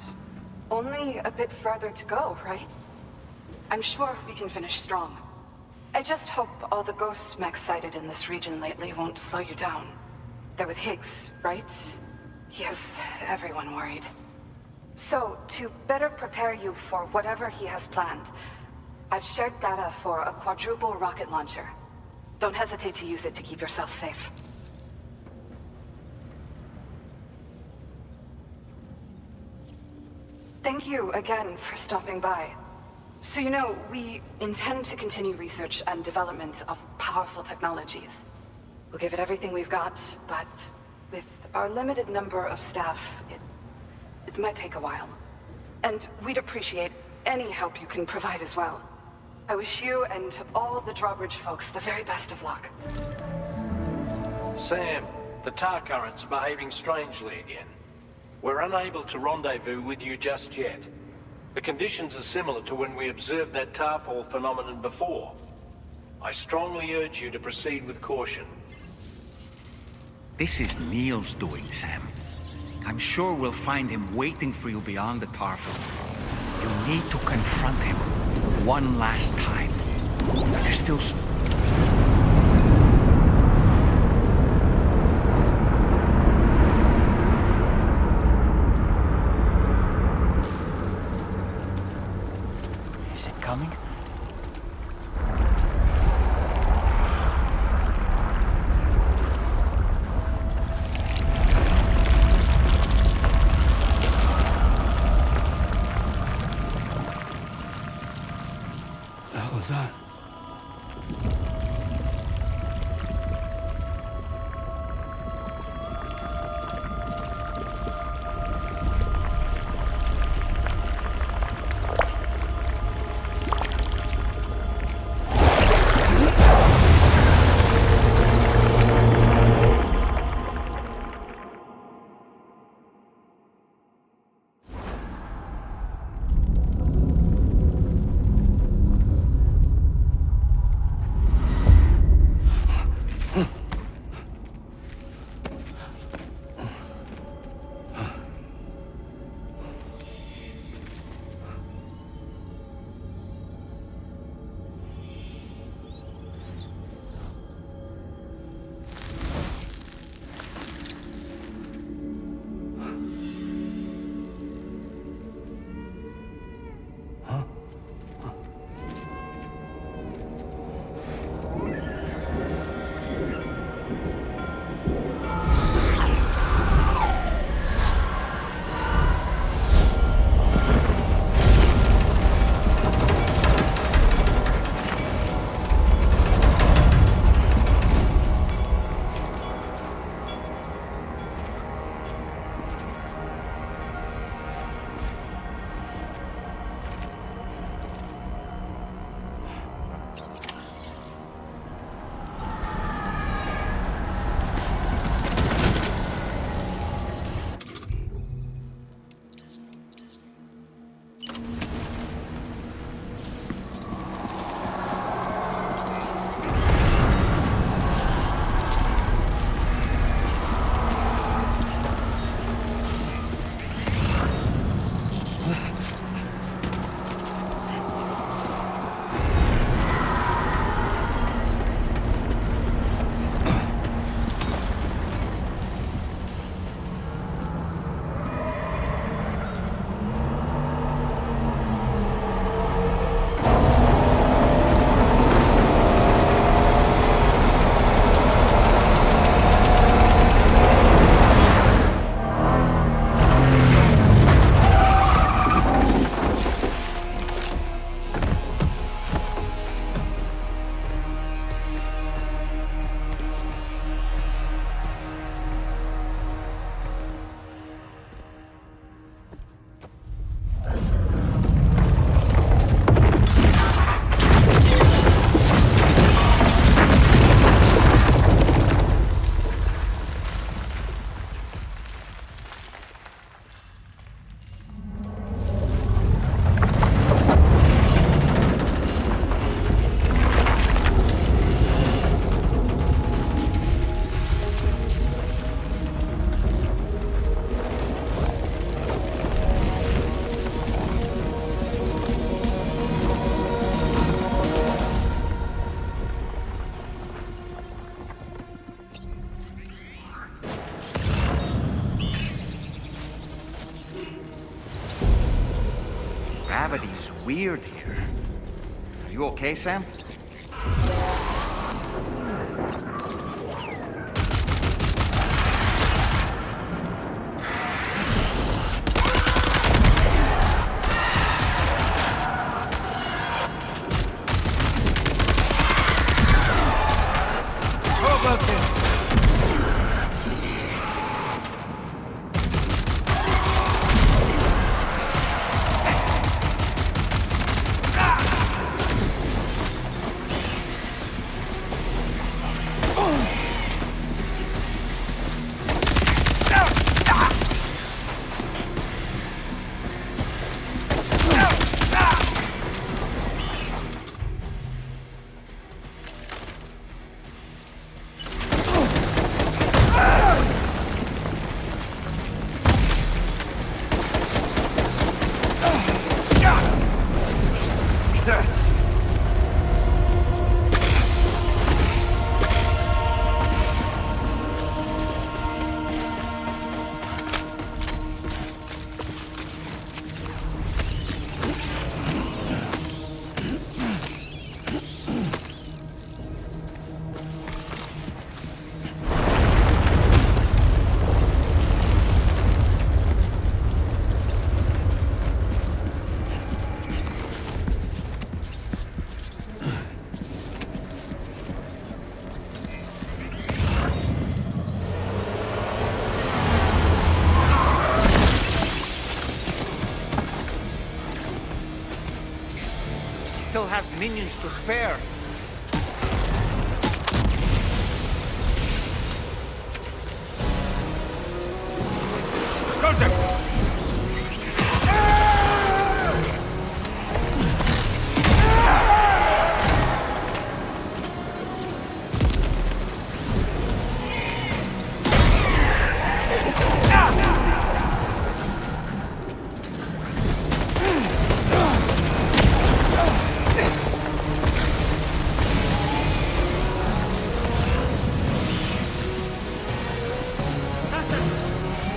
only a bit further to go, right? I'm sure we can finish strong. I just hope all the ghost mechs sighted in this region lately won't slow you down. They're with Higgs, right? He has everyone worried. So, to better prepare you for whatever he has planned, I've shared data for a quadruple rocket launcher. Don't hesitate to use it to keep yourself safe. Thank you again for stopping by. So you know, we intend to continue research and development of powerful technologies. We'll give it everything we've got, but with our limited number of staff, it might take a while. And we'd appreciate any help you can provide as well. I wish you and all the drawbridge folks the very best of luck. Sam, the tar currents are behaving strangely again. We're unable to rendezvous with you just yet. The conditions are similar to when we observed that tarfall phenomenon before. I strongly urge you to proceed with caution. This is Neil's doing, Sam. I'm sure we'll find him waiting for you beyond the tarfall. You need to confront him one last time. There's still... Is it coming? that? Gravity's weird here. Are you okay, Sam? How about this? still has minions to spare.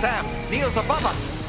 Sam, Neil's above us!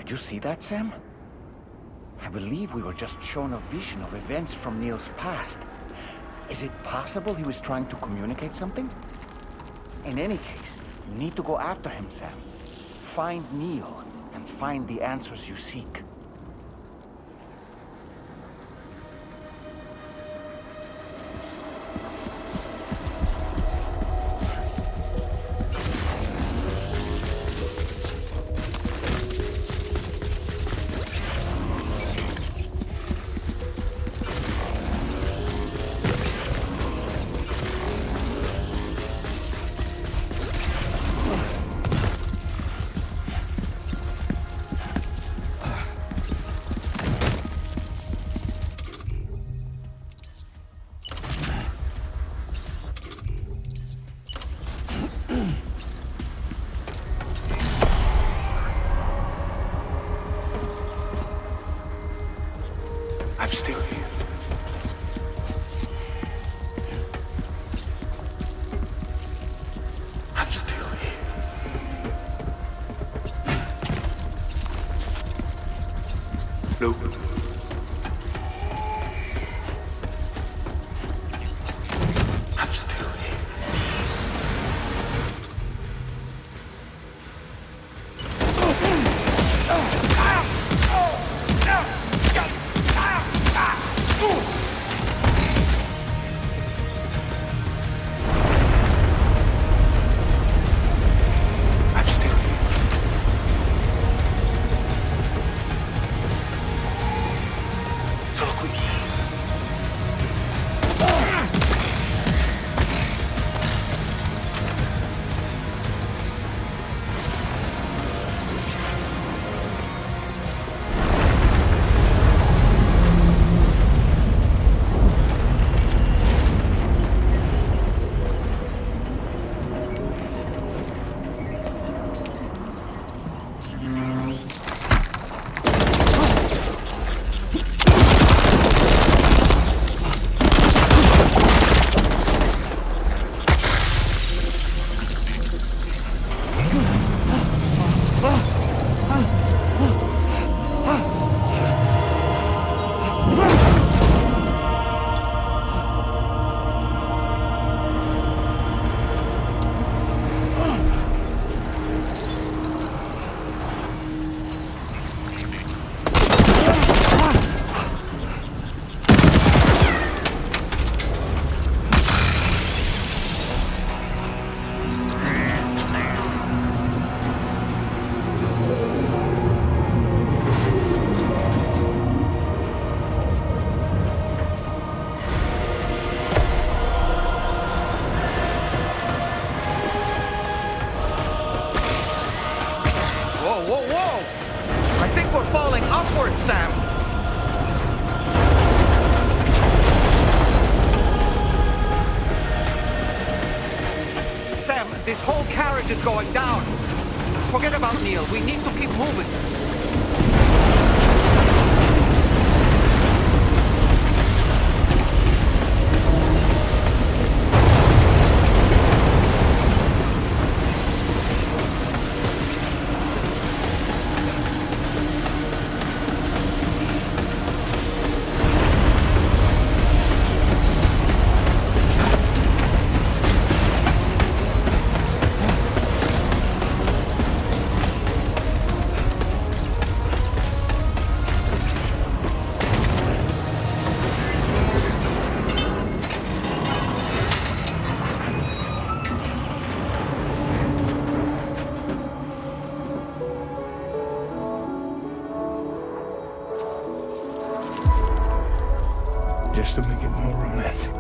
Did you see that, Sam? I believe we were just shown a vision of events from Neil's past. Is it possible he was trying to communicate something? In any case, you need to go after him, Sam. Find Neil, and find the answers you seek. I'm still here. I'm still here. Nope. I'm still here. This whole carriage is going down. Forget about Neil. We need to keep moving. Just to make it more romantic.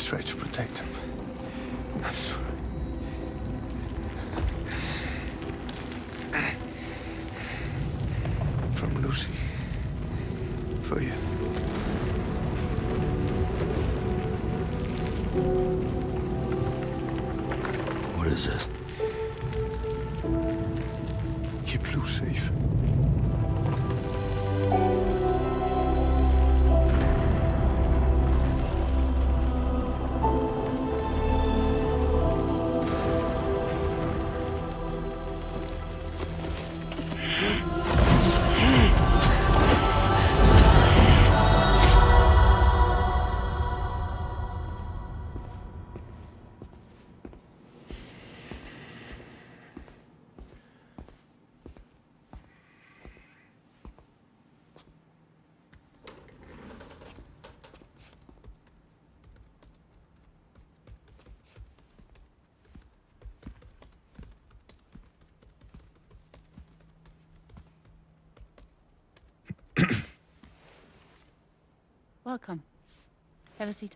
tried to protect him. I'm sorry. From Lucy. For you. What is this? Keep Lou safe. Welcome. Have a seat.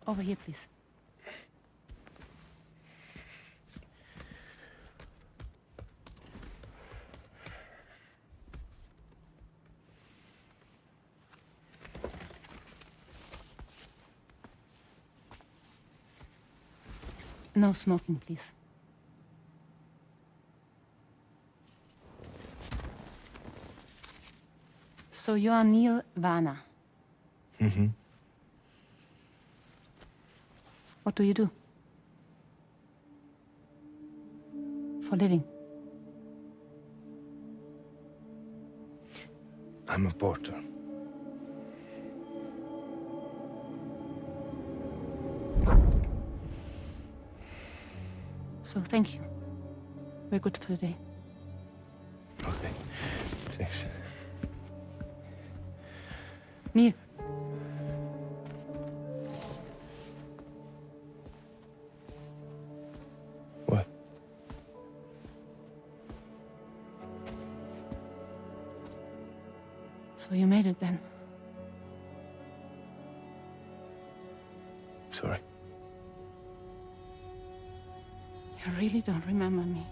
Over here, please. No smoking, please. So you are Neil Varner. Mm-hmm. What do you do? For living? I'm a porter. So thank you. We're good for the day. Okay. Thanks. Neil. What? So you made it then? Sorry. You really don't remember me.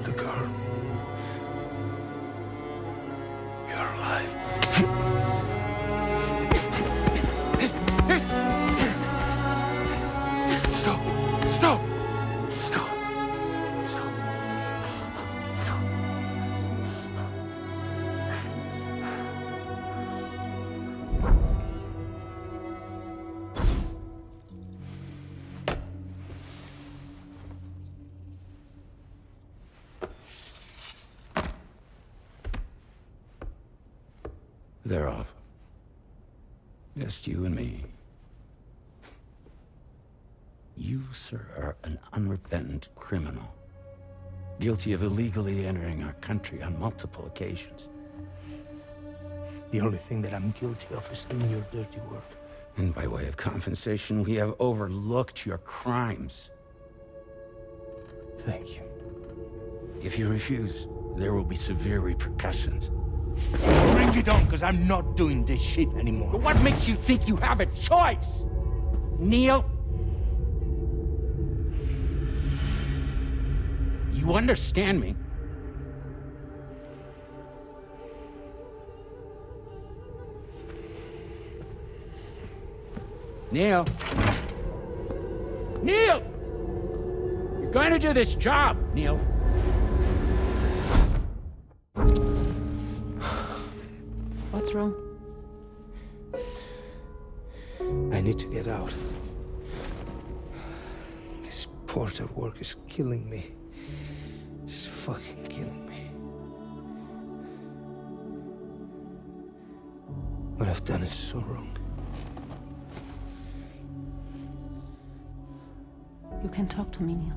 The girl. You're alive. Stop! Stop! Stop! Stop! Stop! They're off. Just you and me. You, sir, are an unrepentant criminal. Guilty of illegally entering our country on multiple occasions. The only thing that I'm guilty of is doing your dirty work. And by way of compensation, we have overlooked your crimes. Thank you. If you refuse, there will be severe repercussions. Bring it on, because I'm not doing this shit anymore. But what makes you think you have a choice? Neil? You understand me? Neil? Neil! You're going to do this job, Neil. What's wrong? I need to get out. This porter work is killing me. It's fucking killing me. What I've done is so wrong. You can talk to me, Neil.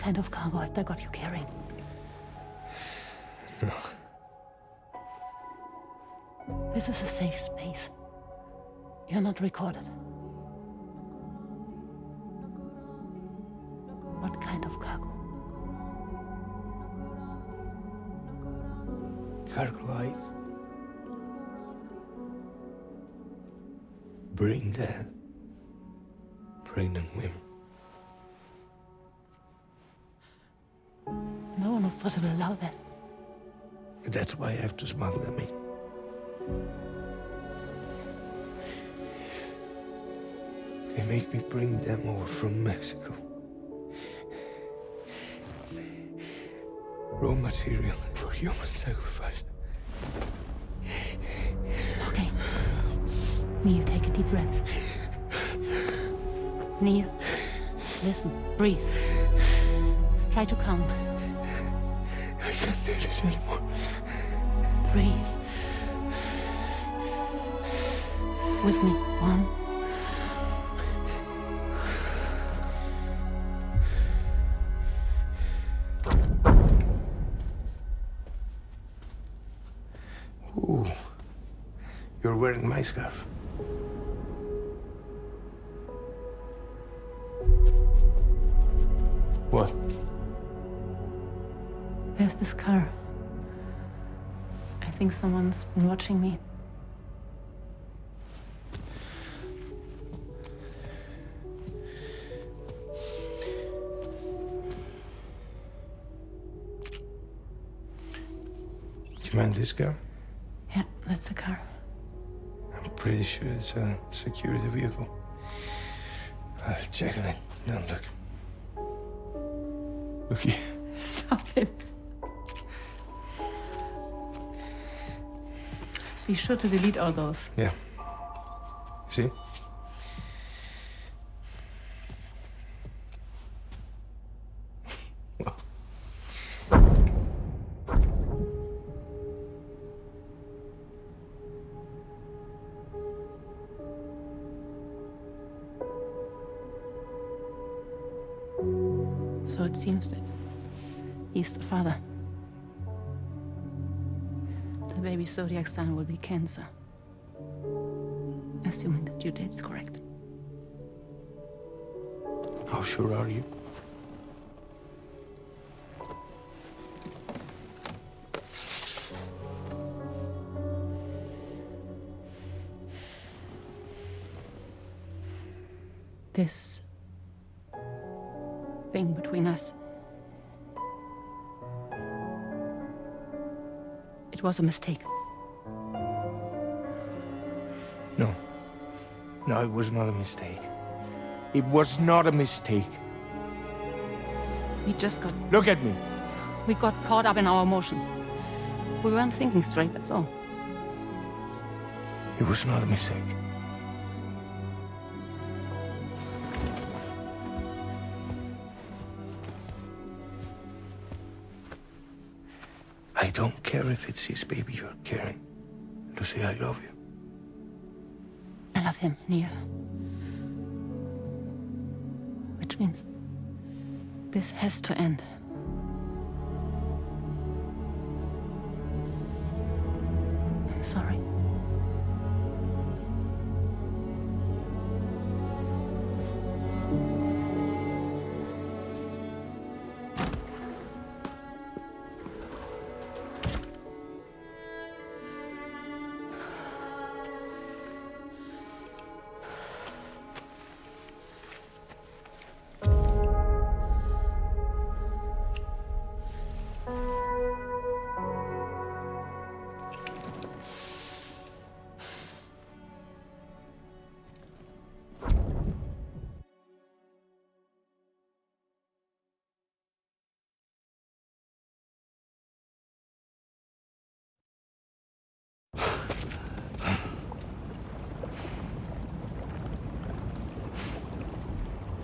kind of cargo have they got you carrying? No. This is a safe space. You're not recorded. What kind of cargo? Cargo like brain dead, pregnant women. No one would possibly allow that. That's why I have to smuggle them in. They make me bring them over from Mexico. Raw material for human sacrifice. Okay. Neil, take a deep breath. Neil, listen, breathe. Try to count. I can't do this anymore. Breathe. With me. 1. Ooh, you're wearing my scarf. What? There's this car. I think someone's been watching me. Do you mind this car? Yeah, that's the car. I'm pretty sure it's a security vehicle. I'll check on it. Don't look. Look here. Stop it. Be sure to delete all those. Yeah. See? So it seems that he's the father. The baby zodiac sign will be Cancer. Assuming the due date's correct. How sure are you? This thing between us. It was a mistake. No. No, it was not a mistake. It was not a mistake. We just got... Look at me. We got caught up in our emotions. We weren't thinking straight, that's all. It was not a mistake. I don't care if it's his baby you're carrying. Lucy, I love you. I love him, Neil. Which means this has to end. I'm sorry.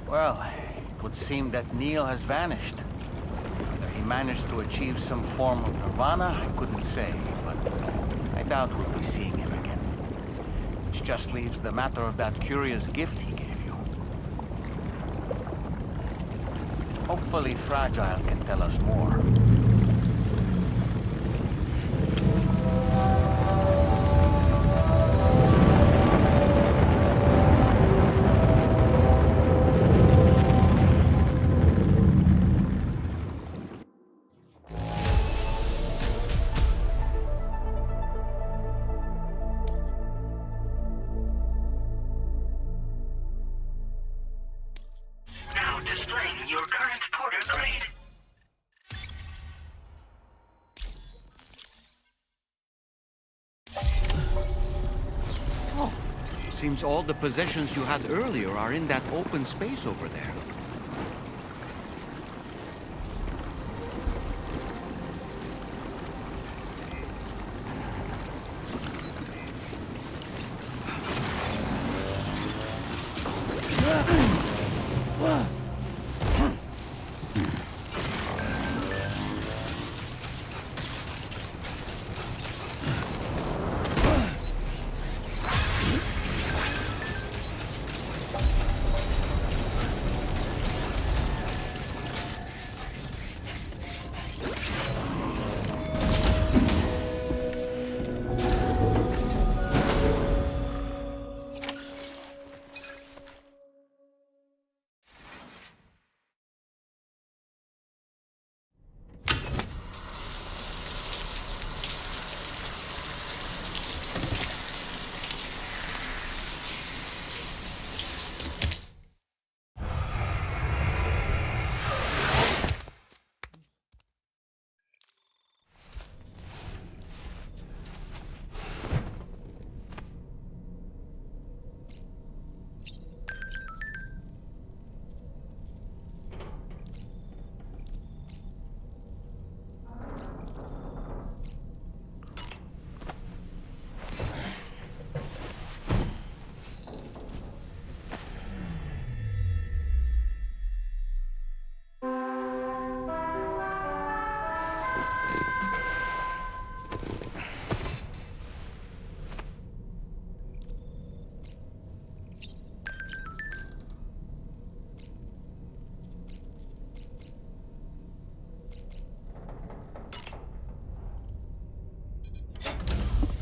Well, it would seem that Neil has vanished. Whether he managed to achieve some form of nirvana, I couldn't say, but I doubt we'll be seeing him again. Which just leaves the matter of that curious gift he gave you. Hopefully Fragile can tell us more. Now displaying your current porter grade. Oh, seems all the possessions you had earlier are in that open space over there.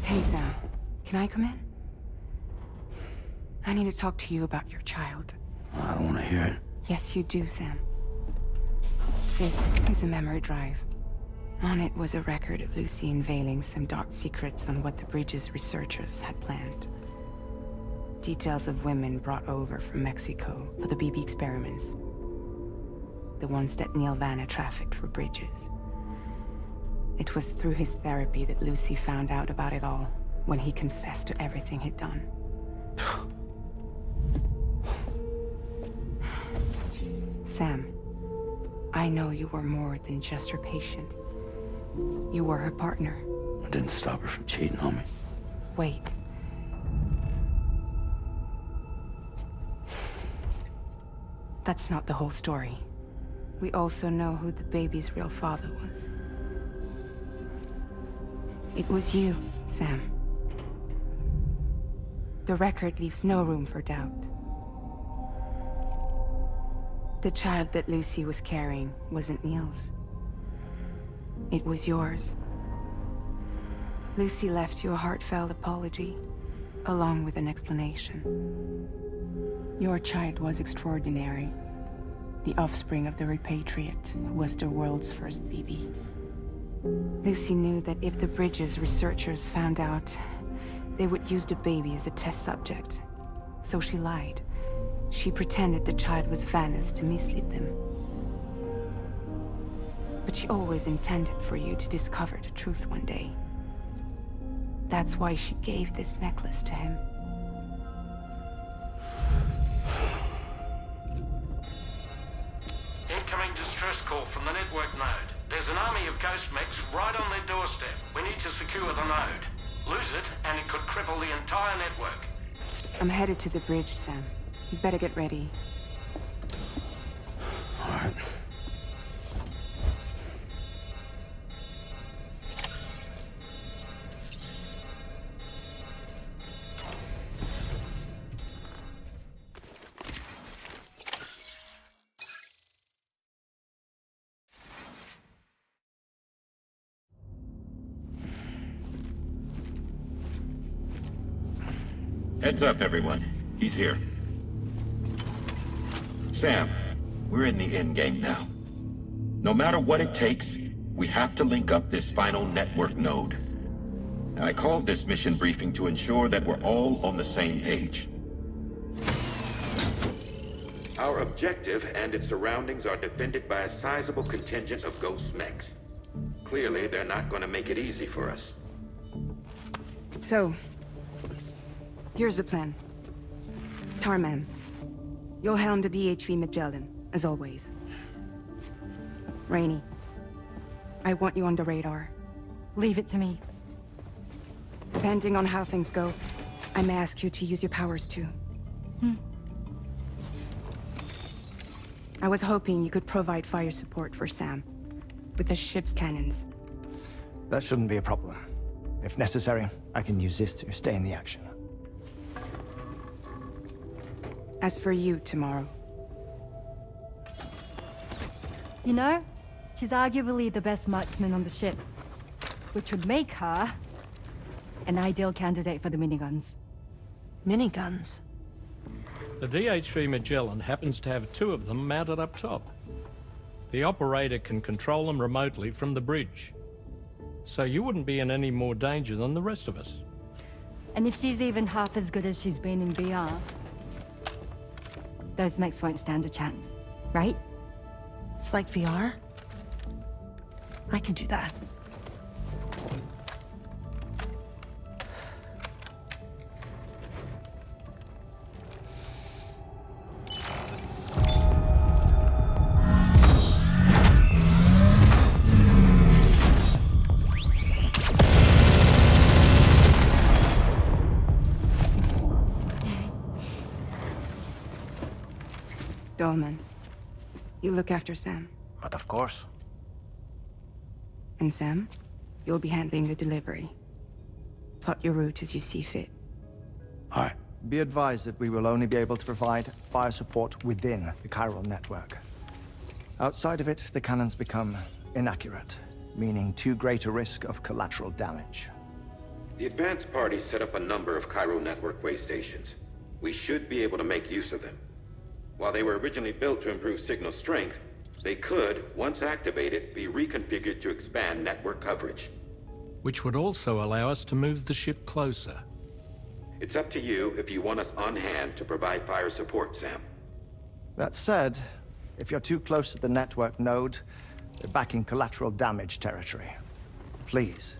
Hey, Sam. Can I come in? I need to talk to you about your child. I don't want to hear it. Yes, you do, Sam. This is a memory drive. On it was a record of Lucy unveiling some dark secrets on what the Bridges researchers had planned. Details of women brought over from Mexico for the BB experiments. The ones that Neil Vanna trafficked for Bridges. It was through his therapy that Lucy found out about it all, when he confessed to everything he'd done. Sam, I know you were more than just her patient. You were her partner. I didn't stop her from cheating on me. Wait. That's not the whole story. We also know who the baby's real father was. It was you, Sam. The record leaves no room for doubt. The child that Lucy was carrying wasn't Neil's. It was yours. Lucy left you a heartfelt apology, along with an explanation. Your child was extraordinary. The offspring of the repatriate who was the world's first BB. Lucy knew that if the Bridges researchers found out, they would use the baby as a test subject. So she lied. She pretended the child was Vanna's to mislead them. But she always intended for you to discover the truth one day. That's why she gave this necklace to him. Incoming distress call from the network node. There's an army of ghost mechs right on their doorstep. We need to secure the node. Lose it, and it could cripple the entire network. I'm headed to the bridge, Sam. You better get ready. All right. Heads up, everyone. He's here. Sam, we're in the endgame now. No matter what it takes, we have to link up this final network node. I called this mission briefing to ensure that we're all on the same page. Our objective and its surroundings are defended by a sizable contingent of ghost mechs. Clearly, they're not going to make it easy for us. So, here's the plan. Tarman, you'll helm the DHV Magellan, as always. Rainey, I want you on the radar. Leave it to me. Depending on how things go, I may ask you to use your powers too. I was hoping you could provide fire support for Sam, with the ship's cannons. That shouldn't be a problem. If necessary, I can use this to stay in the action. As for you, tomorrow. You know, she's arguably the best marksman on the ship, which would make her an ideal candidate for the miniguns. Miniguns? The DHV Magellan happens to have 2 of them mounted up top. The operator can control them remotely from the bridge. So you wouldn't be in any more danger than the rest of us. And if she's even half as good as she's been in VR, those mechs won't stand a chance, right? It's like VR? I can do that. Dolman, you look after Sam. But of course. And Sam, you'll be handling the delivery. Plot your route as you see fit. Hi. Be advised that we will only be able to provide fire support within the chiral network. Outside of it, the cannons become inaccurate, meaning too great a risk of collateral damage. The advanced party set up a number of chiral network way stations. We should be able to make use of them. While they were originally built to improve signal strength, they could, once activated, be reconfigured to expand network coverage. Which would also allow us to move the ship closer. It's up to you if you want us on hand to provide fire support, Sam. That said, if you're too close to the network node, you're back in collateral damage territory. Please,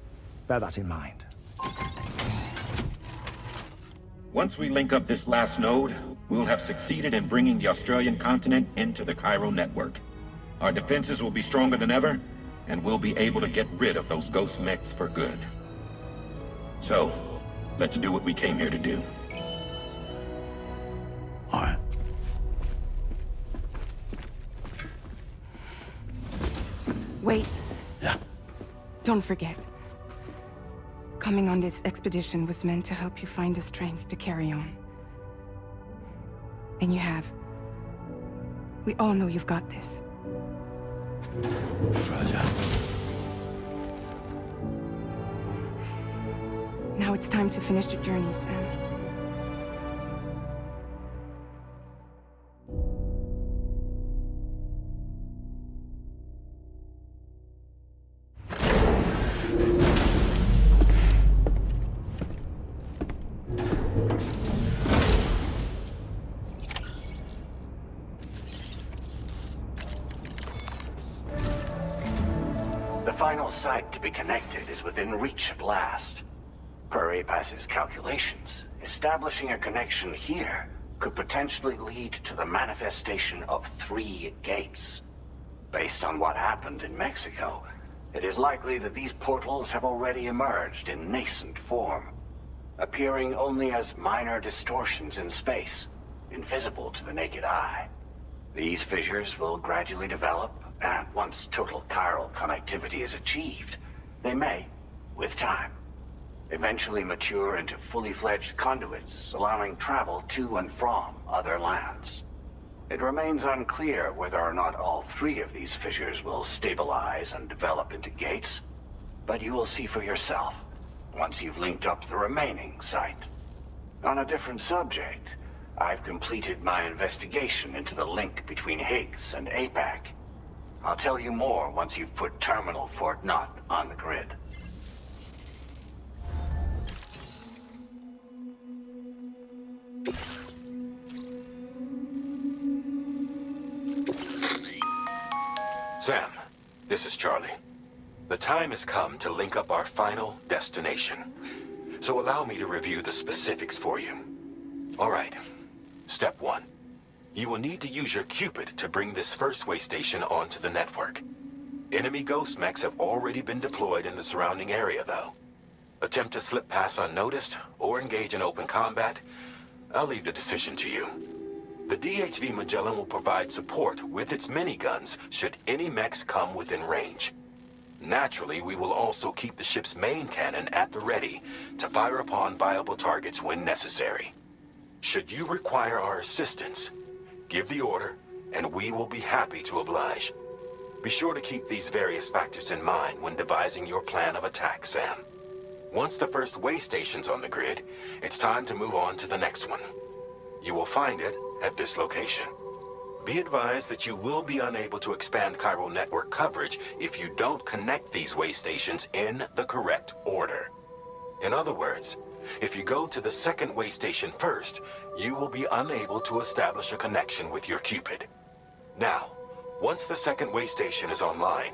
bear that in mind. Once we link up this last node, we'll have succeeded in bringing the Australian continent into the chiral network. Our defenses will be stronger than ever, and we'll be able to get rid of those ghost mechs for good. So, let's do what we came here to do. All right. Wait. Yeah. Don't forget. Coming on this expedition was meant to help you find the strength to carry on. And you have. We all know you've got this. Fragile. Now it's time to finish the journey, Sam. The final site to be connected is within reach at last. Per APAS's calculations, establishing a connection here could potentially lead to the manifestation of 3 gates. Based on what happened in Mexico, it is likely that these portals have already emerged in nascent form, appearing only as minor distortions in space, invisible to the naked eye. These fissures will gradually develop, and once total chiral connectivity is achieved, they may, with time, eventually mature into fully fledged conduits, allowing travel to and from other lands. It remains unclear whether or not all 3 of these fissures will stabilize and develop into gates, but you will see for yourself once you've linked up the remaining site. On a different subject, I've completed my investigation into the link between Higgs and APAC. I'll tell you more once you've put Terminal Fort Knott on the grid. Sam, this is Charlie. The time has come to link up our final destination. So allow me to review the specifics for you. All right. Step 1. You will need to use your Cupid to bring this first way station onto the network. Enemy ghost mechs have already been deployed in the surrounding area, though. Attempt to slip past unnoticed or engage in open combat, I'll leave the decision to you. The DHV Magellan will provide support with its miniguns should any mechs come within range. Naturally, we will also keep the ship's main cannon at the ready to fire upon viable targets when necessary. Should you require our assistance, give the order, and we will be happy to oblige. Be sure to keep these various factors in mind when devising your plan of attack, Sam. Once the first way station's on the grid, it's time to move on to the next one. You will find it at this location. Be advised that you will be unable to expand chiral network coverage if you don't connect these way stations in the correct order. In other words, if you go to the second way station first, you will be unable to establish a connection with your Cupid. Now, once the second way station is online,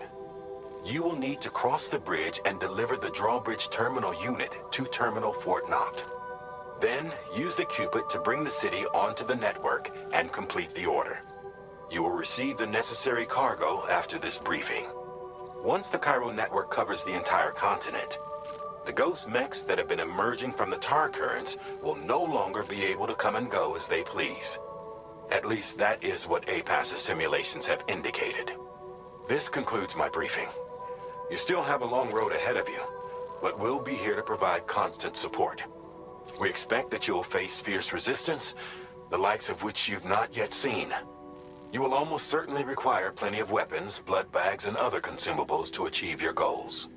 you will need to cross the bridge and deliver the drawbridge terminal unit to Terminal Fort Knott. Then, use the Cupid to bring the city onto the network and complete the order. You will receive the necessary cargo after this briefing. Once the chiral network covers the entire continent, the ghost mechs that have been emerging from the tar currents will no longer be able to come and go as they please. At least that is what APAS's simulations have indicated. This concludes my briefing. You still have a long road ahead of you, but we'll be here to provide constant support. We expect that you will face fierce resistance, the likes of which you've not yet seen. You will almost certainly require plenty of weapons, blood bags, and other consumables to achieve your goals.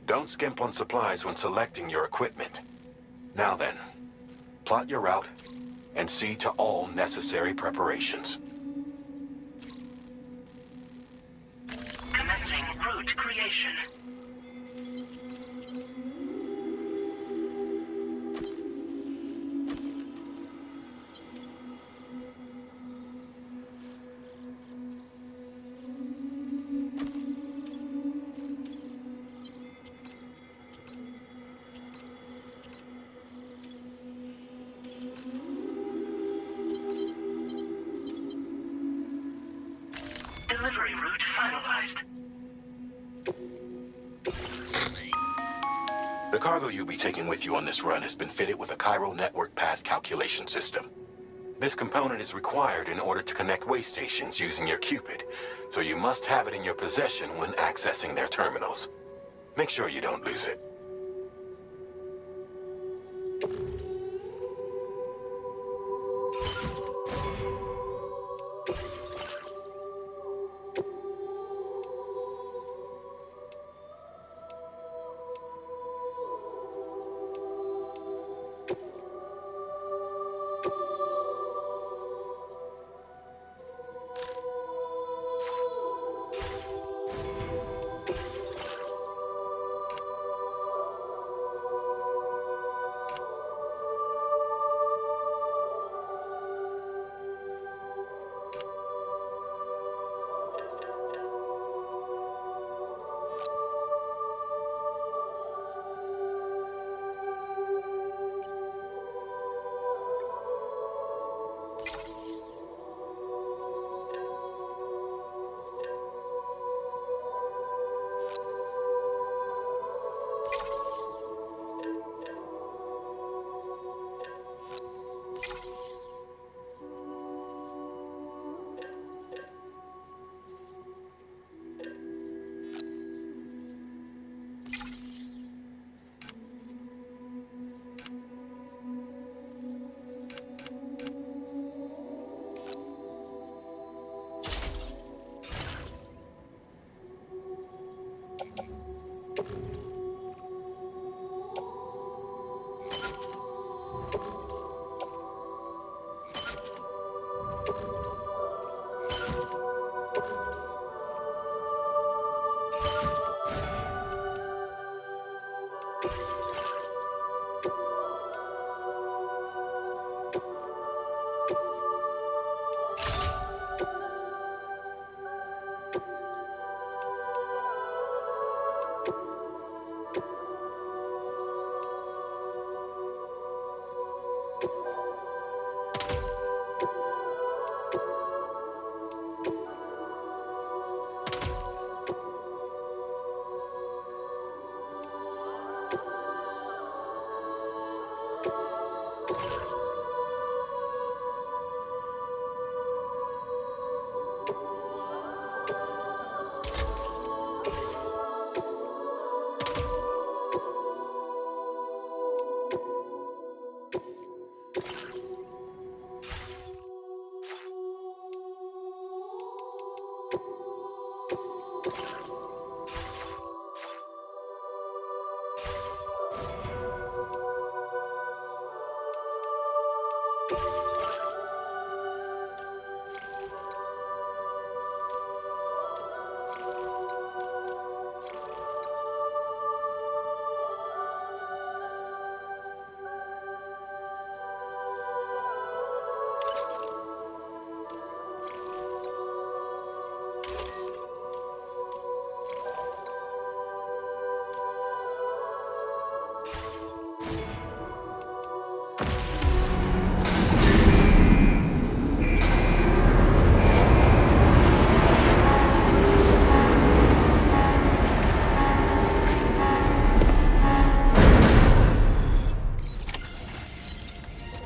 Don't skimp on supplies when selecting your equipment. Now then, plot your route and see to all necessary preparations. Commencing route creation. Delivery route finalized. The cargo you'll be taking with you on this run has been fitted with a chiral network path calculation system. This component is required in order to connect way stations using your Cupid, so you must have it in your possession when accessing their terminals. Make sure you don't lose it.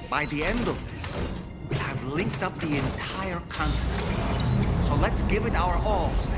By the end of this, we'll have linked up the entire continent. So let's give it our all, Sam.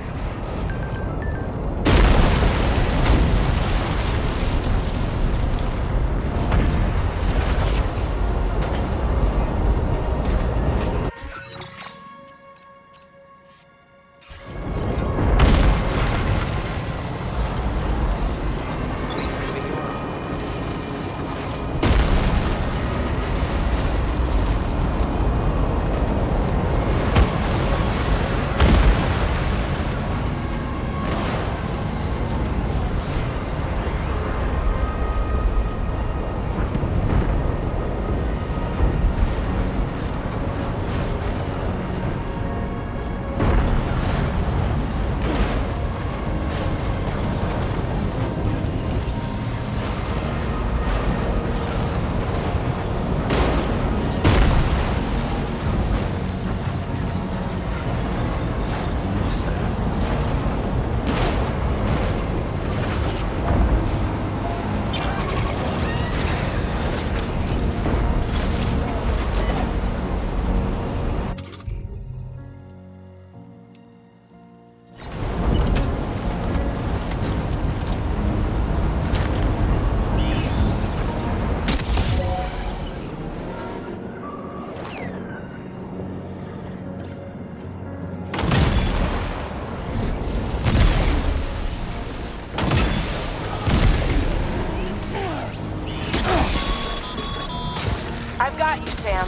I've got you, Sam.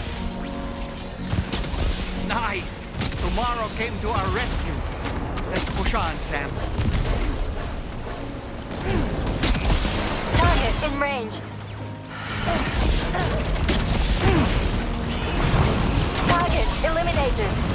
Nice! Tomorrow came to our rescue. Let's push on, Sam. Target in range. Target eliminated.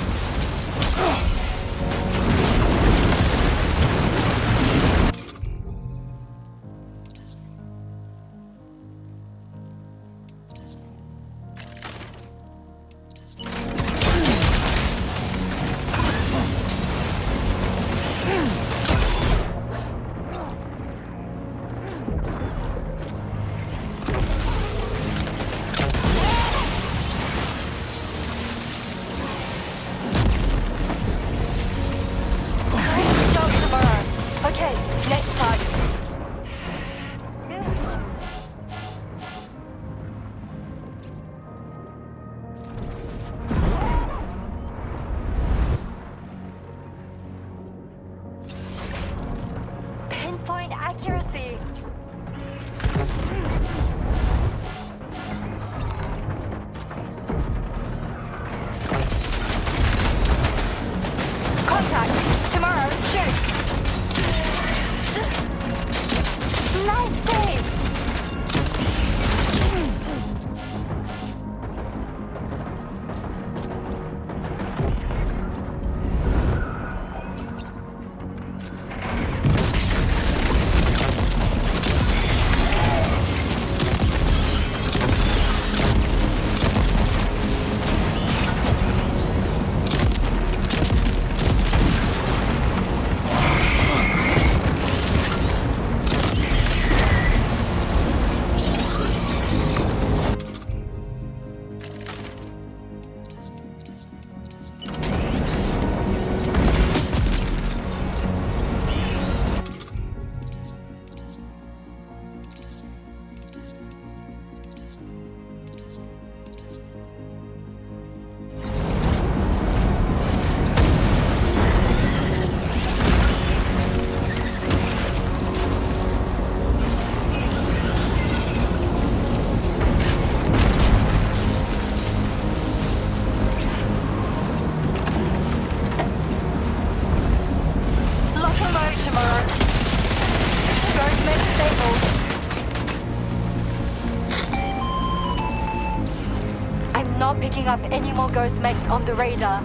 not picking up any more ghost mechs on the radar.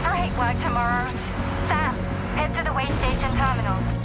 Great work tomorrow. Sam, head to the way station terminal.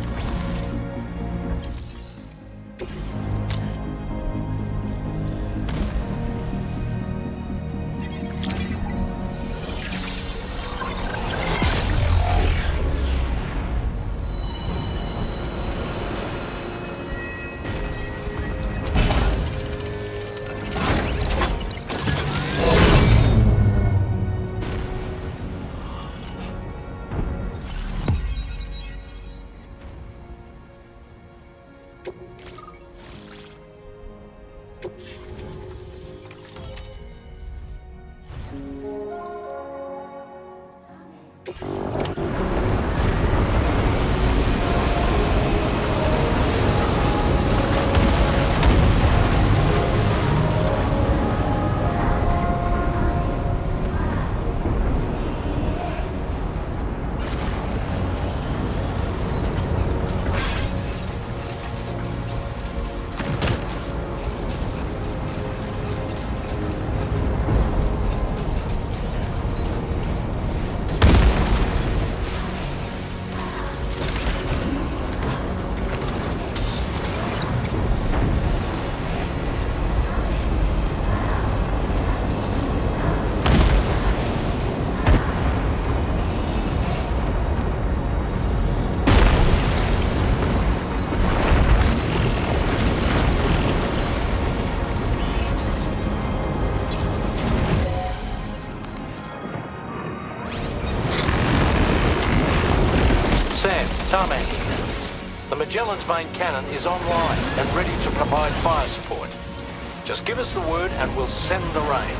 Tarmac here. The Magellan's main cannon is online and ready to provide fire support. Just give us the word and we'll send the rain.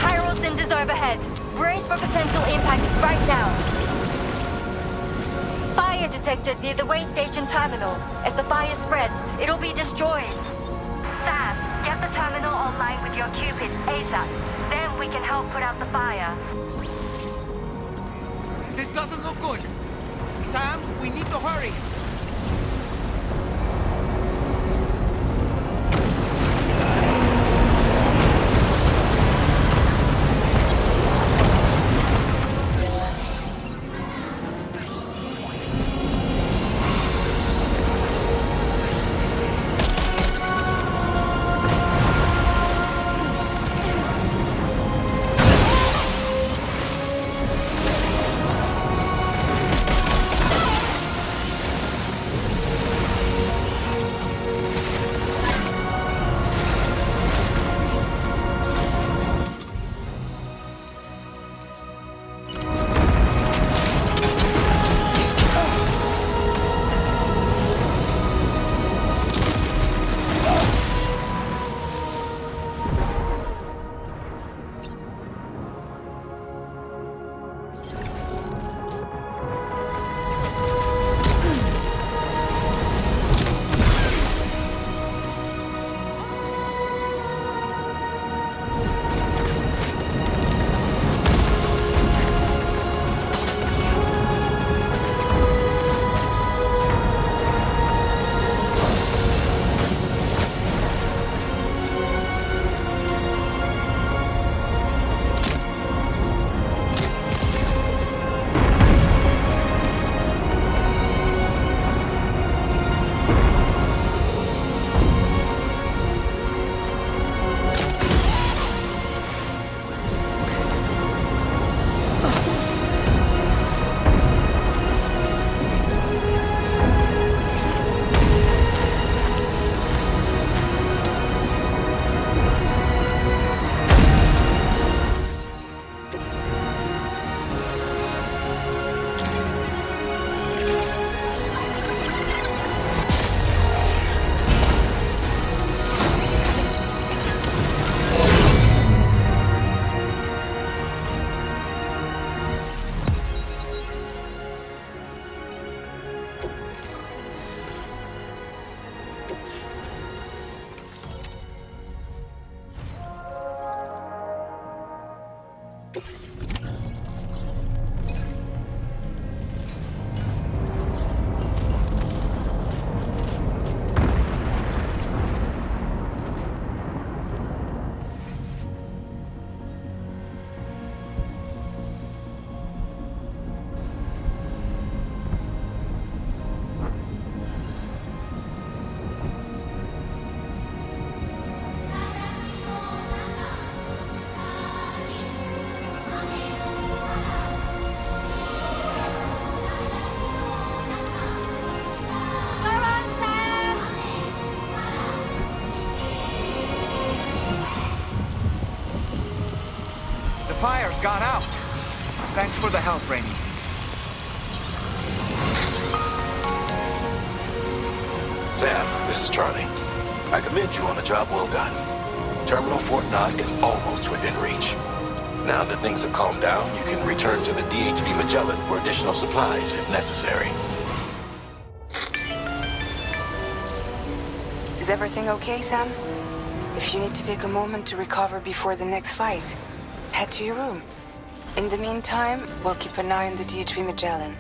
Chiral cinders overhead. Brace for potential impact right now. Fire detected near the way station terminal. If the fire spreads, it'll be destroyed. Sam, get the terminal online with your Cupids ASAP. Then we can help put out the fire. This doesn't look good. Sam, we need to hurry. gone out. Thanks for the help, Rainey. Sam, this is Charlie. I commend you on a job well done. Terminal Fort Knott is almost within reach. Now that things have calmed down, you can return to the DHV Magellan for additional supplies if necessary. Is everything okay, Sam? If you need to take a moment to recover before the next fight, head to your room. In the meantime, we'll keep an eye on the DHV Magellan.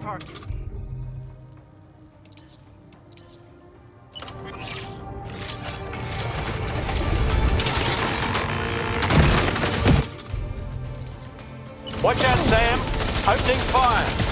target. Watch out, Sam. Opening fire.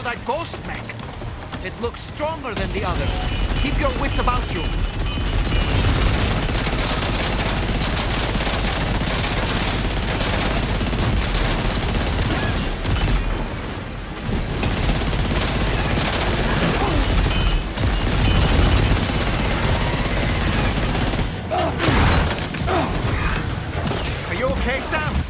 That ghost mech. It looks stronger than the others. Keep your wits about you. Are you okay, Sam?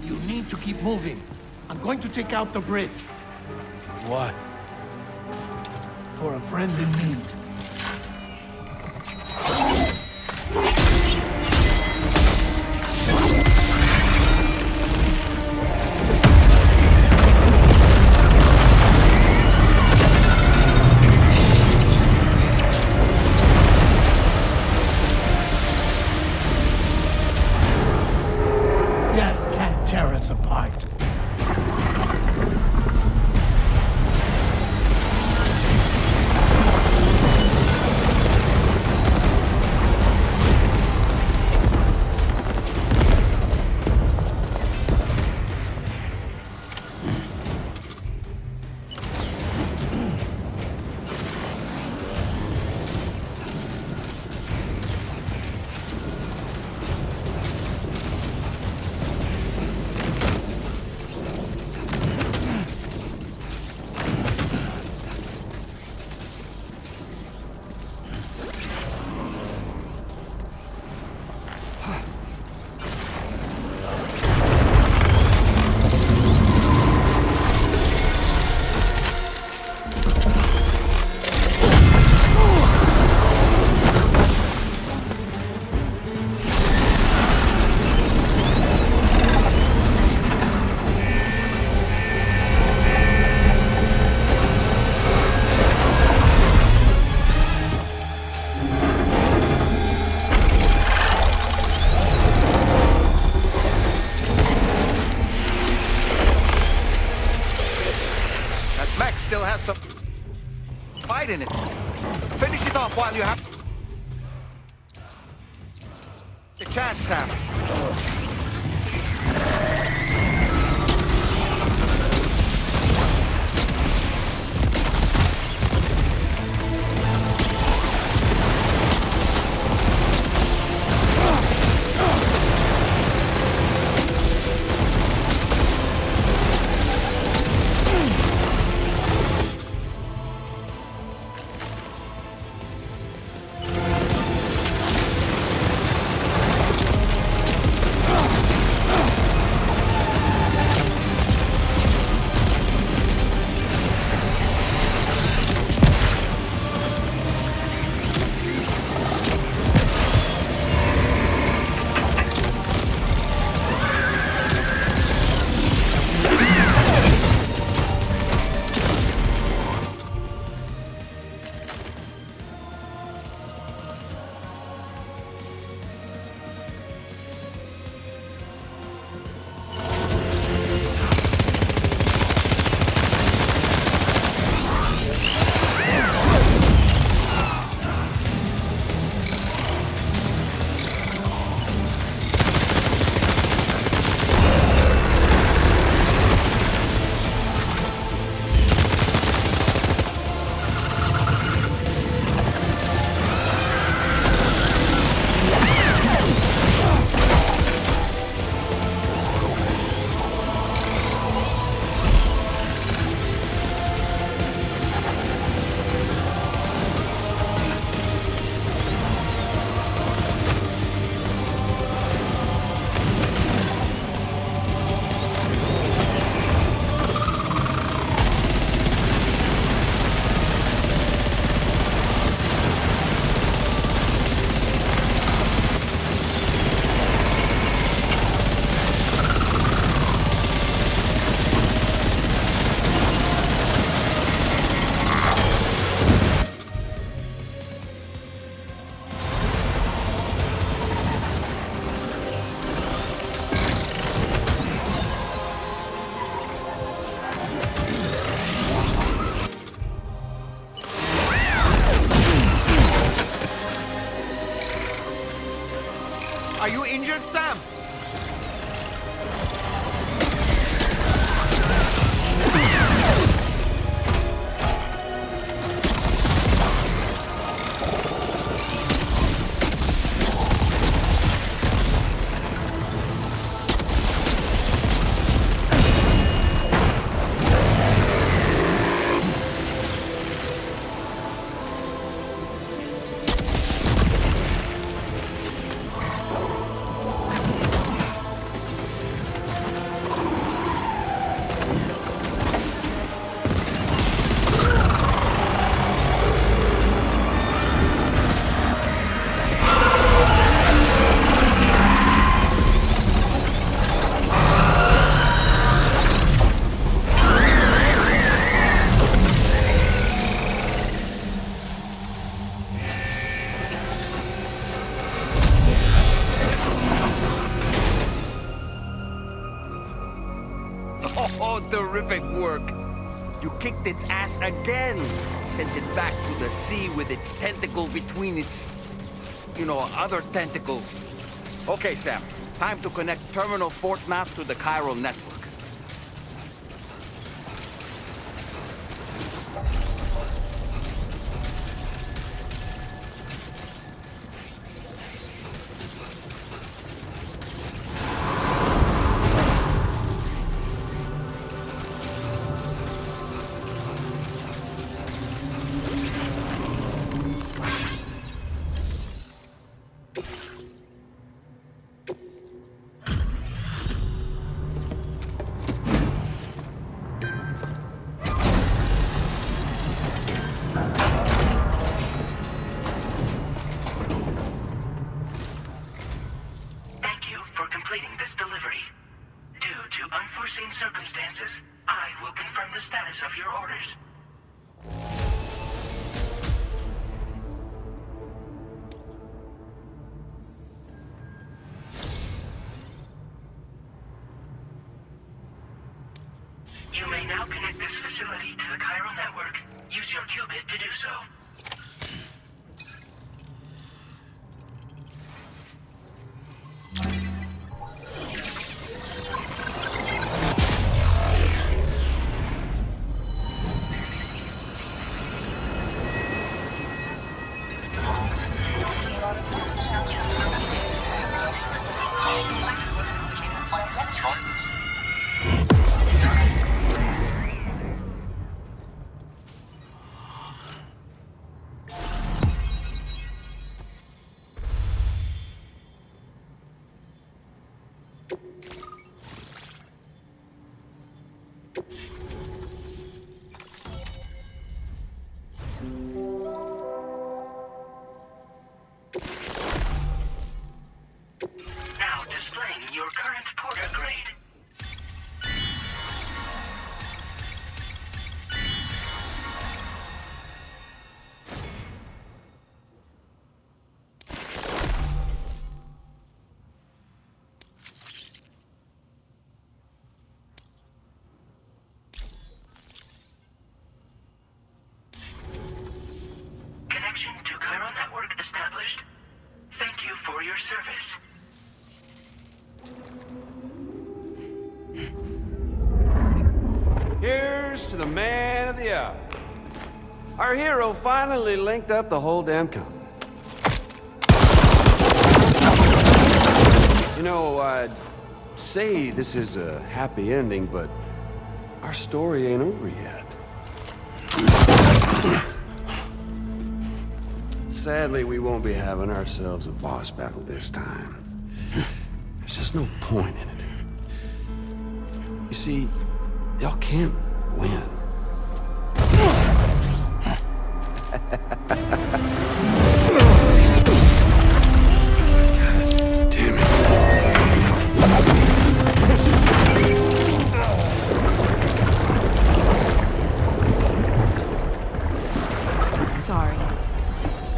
You need to keep moving. I'm going to take out the bridge. Why? For a friend in need. Death can't tear us apart. In it. Finish it off while you have the chance, Sam. Oh, terrific work. You kicked its ass again. Sent it back to the sea with its tentacle between its, other tentacles. Okay, Sam. Time to connect Terminal Fort Map to the chiral network. You may now connect this facility to the chiral network. Use your qubit to do so. To chiral network established. Thank you for your service. Here's to the man of the hour. Our hero finally linked up the whole damn company. I'd say this is a happy ending, but our story ain't over yet. Sadly, we won't be having ourselves a boss battle this time. There's just no point in it. You see, y'all can't win. Damn it. Sorry,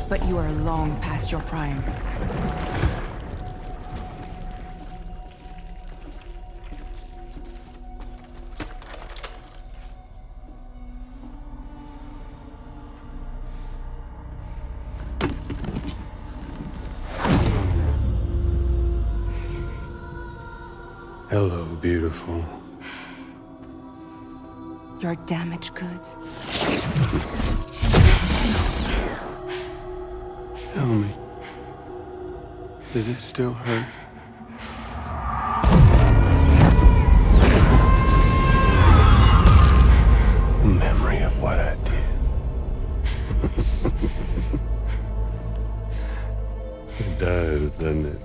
but you are long past your prime. Hello, beautiful. Your damaged goods. Tell me, does it still hurt? Memory of what I did. It does, doesn't it?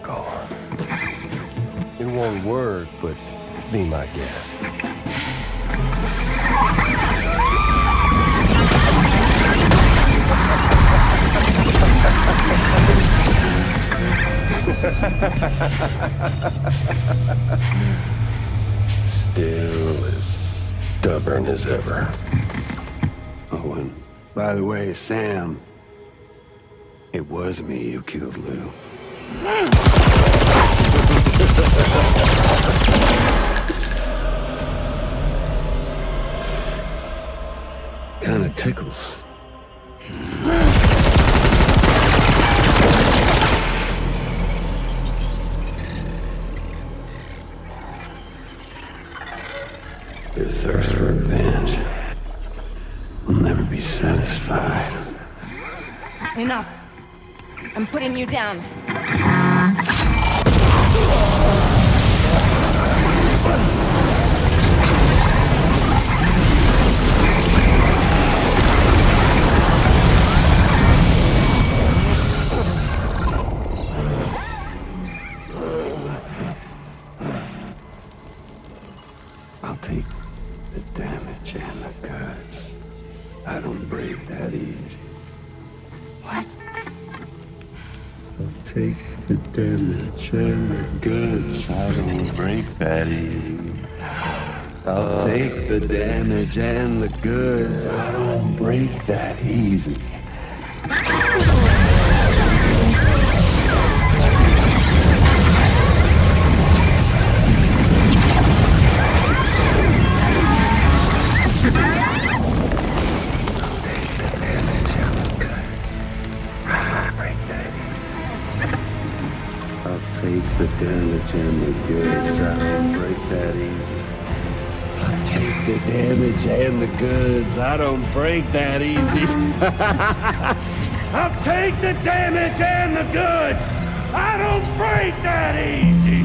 Go on. It won't work, but be my guest. Still as stubborn as ever. Oh, and by the way, Sam, it was me who killed Lou. Kinda tickles. Your thirst for revenge will never be satisfied. Enough. I'm putting you down. I'll take the damage and the goods. I don't break that easy. What? I'll take the damage and the goods. I don't break that easy. I'll take the damage and the goods. I don't break that easy. Take the damage and the goods. I don't break that easy. I'll take the damage and the goods. I don't break that easy. I'll take the damage and the goods. I don't break that easy.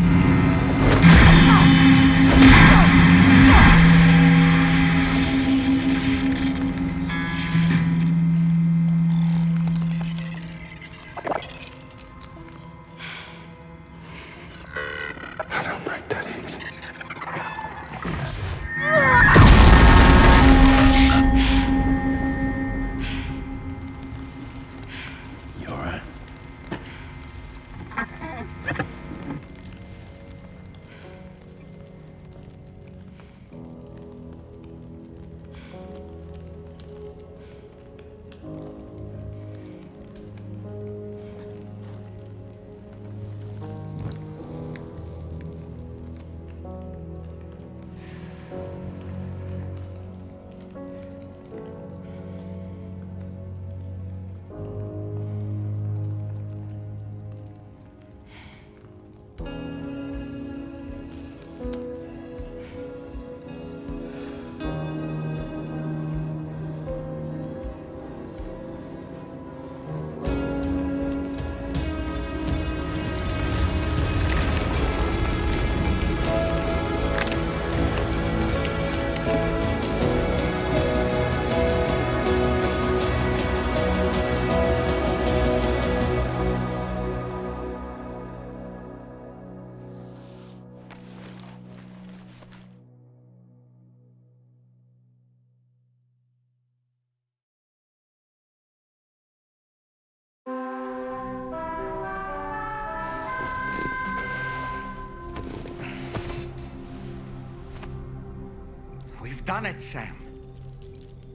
Done it, Sam.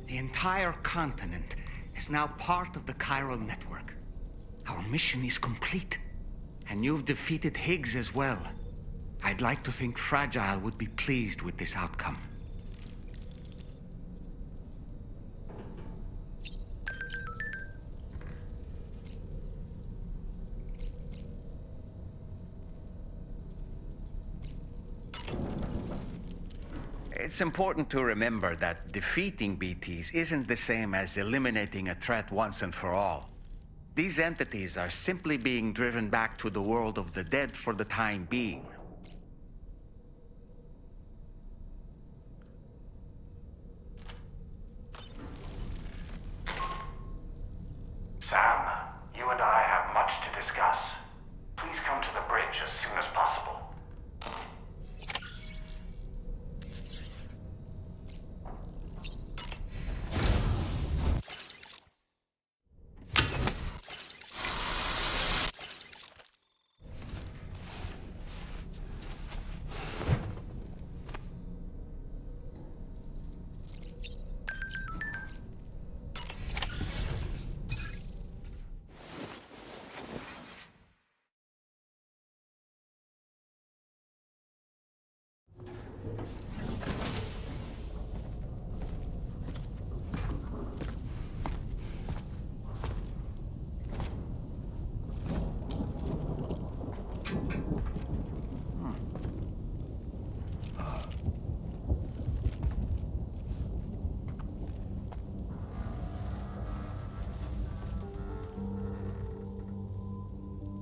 The entire continent is now part of the chiral network. Our mission is complete. And you've defeated Higgs as well. I'd like to think Fragile would be pleased with this outcome. It's important to remember that defeating BTs isn't the same as eliminating a threat once and for all. These entities are simply being driven back to the world of the dead for the time being. Sam, you and I have much to discuss. Please come to the bridge as soon as possible.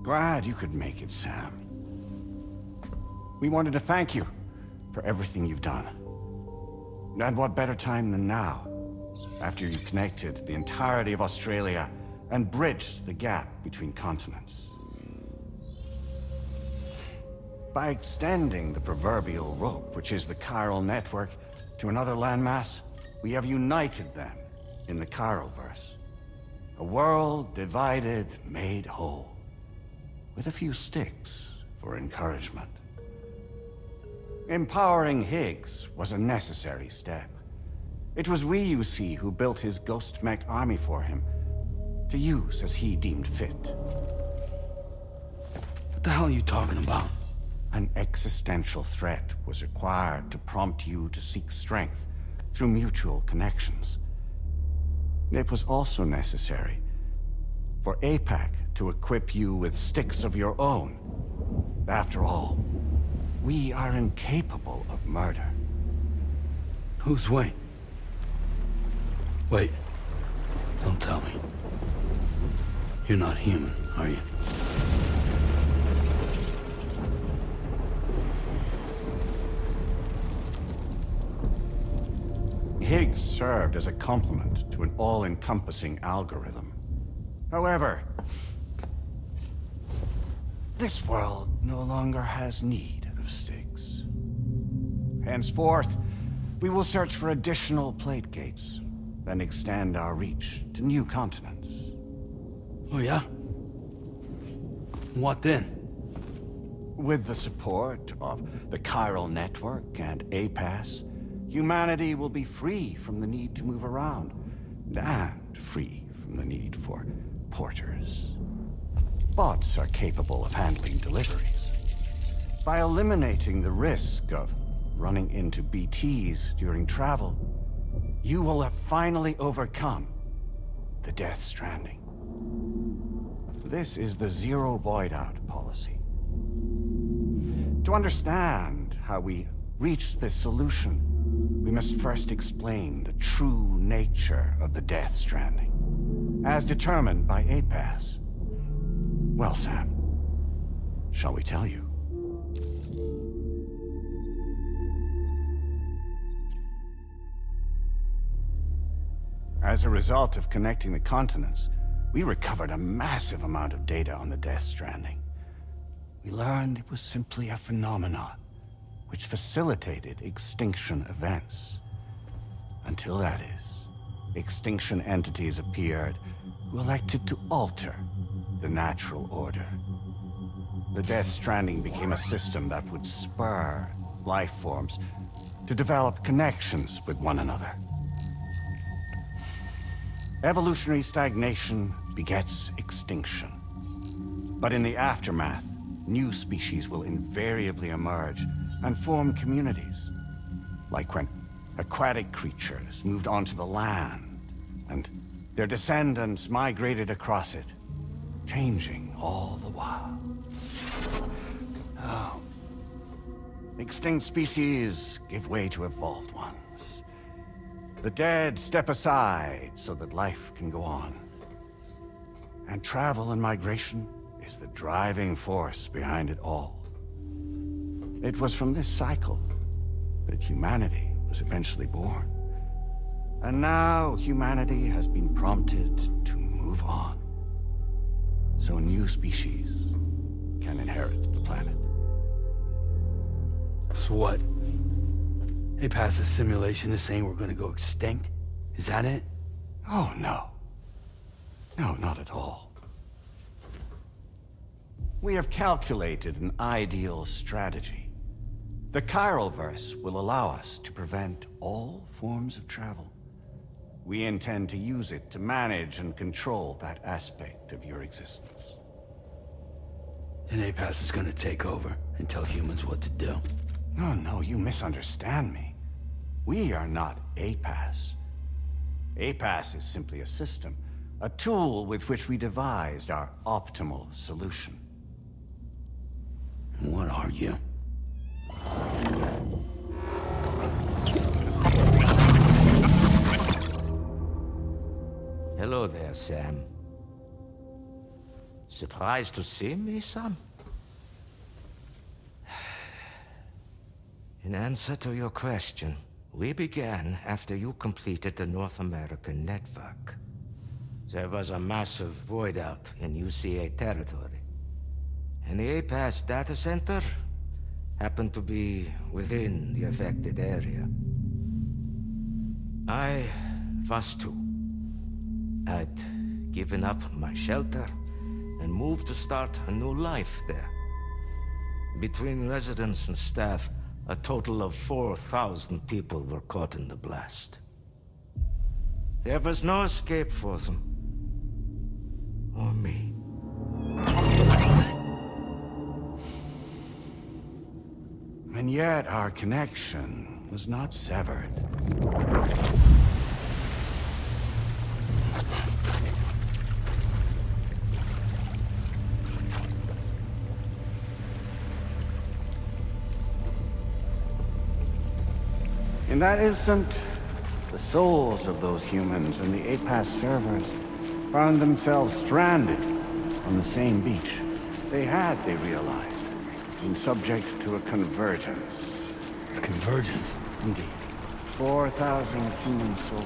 Glad you could make it, Sam. We wanted to thank you for everything you've done. And what better time than now, after you connected the entirety of Australia and bridged the gap between continents. By extending the proverbial rope, which is the chiral network, to another landmass, we have united them in the Chiralverse. A world divided, made whole. With a few sticks for encouragement. Empowering Higgs was a necessary step. It was we, you see, who built his ghost mech army for him, to use as he deemed fit. What the hell are you talking about? An existential threat was required to prompt you to seek strength through mutual connections. It was also necessary for APAC to equip you with sticks of your own. After all, we are incapable of murder. Who's we? Wait. Don't tell me. You're not human, are you? Higgs served as a complement to an all-encompassing algorithm. However, this world no longer has need of sticks. Henceforth, we will search for additional plate gates, then extend our reach to new continents. Oh yeah? What then? With the support of the chiral network and APAS, humanity will be free from the need to move around, and free from the need for porters. Bots are capable of handling deliveries. By eliminating the risk of running into BTs during travel, you will have finally overcome the Death Stranding. This is the zero void-out policy. To understand how we reached this solution, we must first explain the true nature of the Death Stranding, as determined by APAS. Well, Sam, shall we tell you? As a result of connecting the continents, we recovered a massive amount of data on the Death Stranding. We learned it was simply a phenomenon which facilitated extinction events. Until that is, extinction entities appeared who elected to alter the natural order. The Death Stranding became a system that would spur life forms to develop connections with one another. Evolutionary stagnation begets extinction. But in the aftermath, new species will invariably emerge and form communities. Like when aquatic creatures moved onto the land, and their descendants migrated across it, changing all the while. Oh. Extinct species give way to evolved ones. The dead step aside so that life can go on. And travel and migration is the driving force behind it all. It was from this cycle that humanity was eventually born. And now humanity has been prompted to move on. So new species can inherit the planet. So what? APAS's simulation is saying we're gonna go extinct? Is that it? Oh, no. No, not at all. We have calculated an ideal strategy. The Chiralverse will allow us to prevent all forms of travel. We intend to use it to manage and control that aspect of your existence. And APAS is gonna take over and tell humans what to do. No, you misunderstand me. We are not APAS. APAS is simply a system, a tool with which we devised our optimal solution. What are you? Hello there, Sam. Surprised to see me, son? In answer to your question, we began after you completed the North American network. There was a massive void out in UCA territory, and the APAS data center happened to be within the affected area. I was too. I'd given up my shelter and moved to start a new life there. Between residents and staff, a total of 4,000 people were caught in the blast. There was no escape for them. Or me. And yet our connection was not severed. In that instant, the souls of those humans and the APAS servers found themselves stranded on the same beach. They realized, been subject to a convergence. A convergence? Indeed. 4,000 human souls.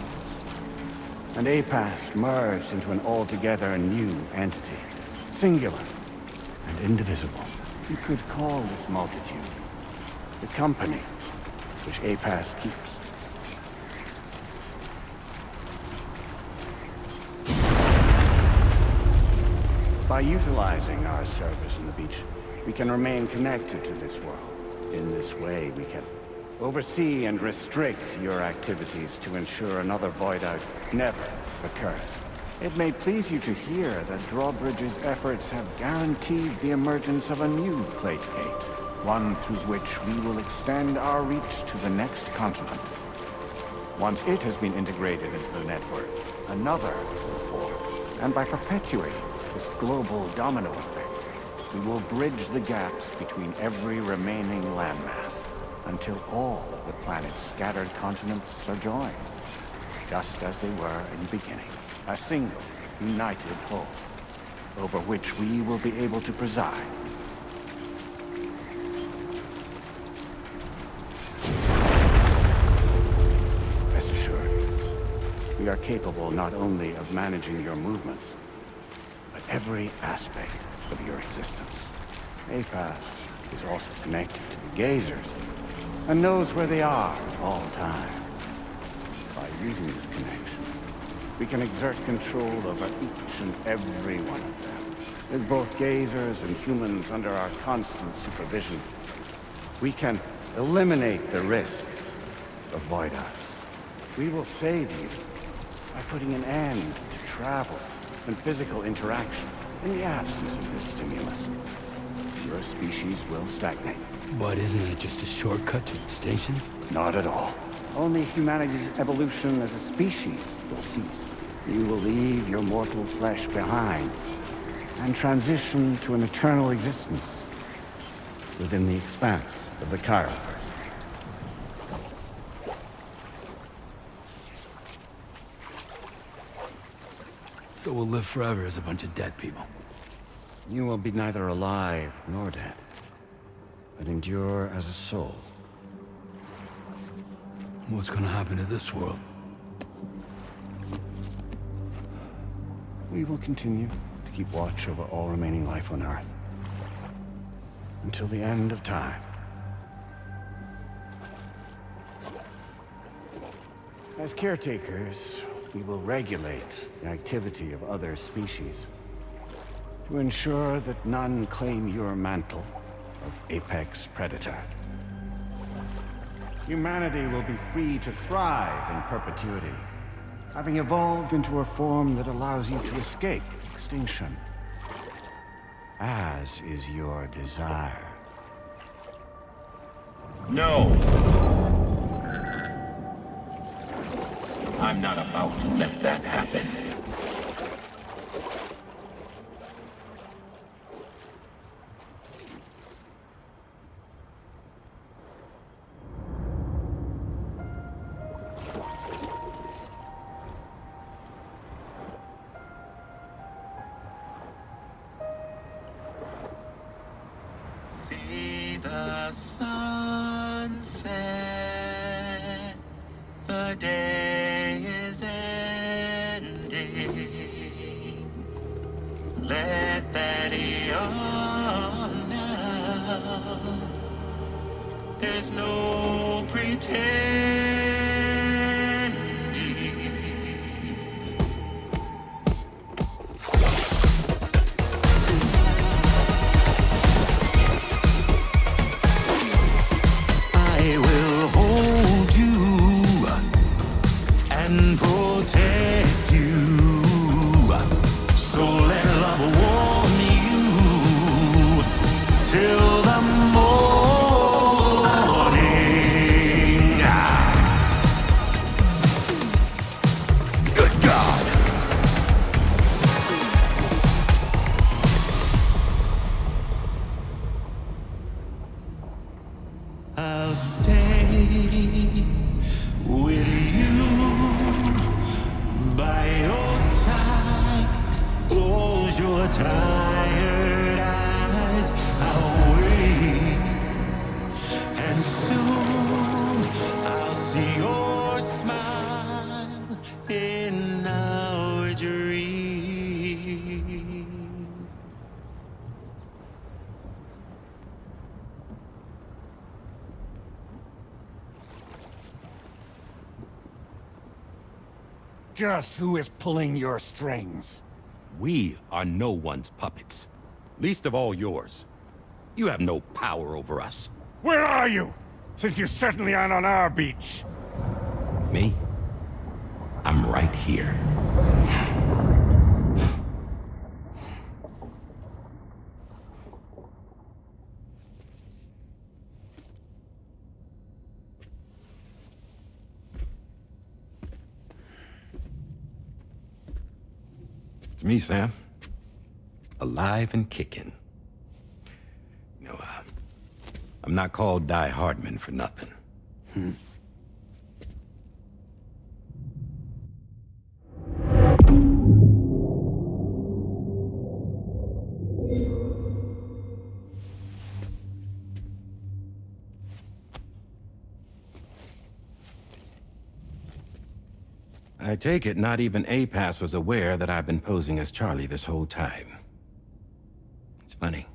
And APAS merged into an altogether new entity. Singular and indivisible. You could call this multitude the company which APAS keeps. By utilizing our service on the beach, we can remain connected to this world. In this way, we can oversee and restrict your activities to ensure another void out never occurs. It may please you to hear that Drawbridge's efforts have guaranteed the emergence of a new plate gate, one through which we will extend our reach to the next continent. Once it has been integrated into the network, another will form, and by perpetuating this global domino effect, we will bridge the gaps between every remaining landmass until all of the planet's scattered continents are joined, just as they were in the beginning. A single, united whole, over which we will be able to preside. Rest assured, we are capable not only of managing your movements, but every aspect of your existence. APAS is also connected to the gazers, and knows where they are at all times. By using this connection, we can exert control over each and every one of them. With both gazers and humans under our constant supervision, we can eliminate the risk of void outs. We will save you by putting an end to travel and physical interaction. In the absence of this stimulus, your species will stagnate. But isn't it just a shortcut to extinction? Not at all. Only humanity's evolution as a species will cease. You will leave your mortal flesh behind and transition to an eternal existence within the expanse of the Chiroverse. So we'll live forever as a bunch of dead people. You will be neither alive nor dead, but endure as a soul. What's gonna happen to this world? We will continue to keep watch over all remaining life on Earth until the end of time. As caretakers, we will regulate the activity of other species to ensure that none claim your mantle of apex predator. Humanity will be free to thrive in perpetuity, having evolved into a form that allows you to escape extinction, as is your desire. No. I'm not about to let that happen. See the sunset, the day is ending. Let that yawn now. There's no pretending. I will hold you and protect you. So let love warm you till the morning. Good God. I'll stay with you by your side. Close your tired eyes. I'll wait, and soon I'll see your smile in our dream. Just who is pulling your strings? We are no one's puppets. Least of all yours. You have no power over us. Where are you? Since you certainly aren't on our beach. Me? I'm right here. It's me, Sam. Alive and kicking. No, I'm not called Die Hardman for nothing. I take it not even APAS was aware that I've been posing as Charlie this whole time. It's funny,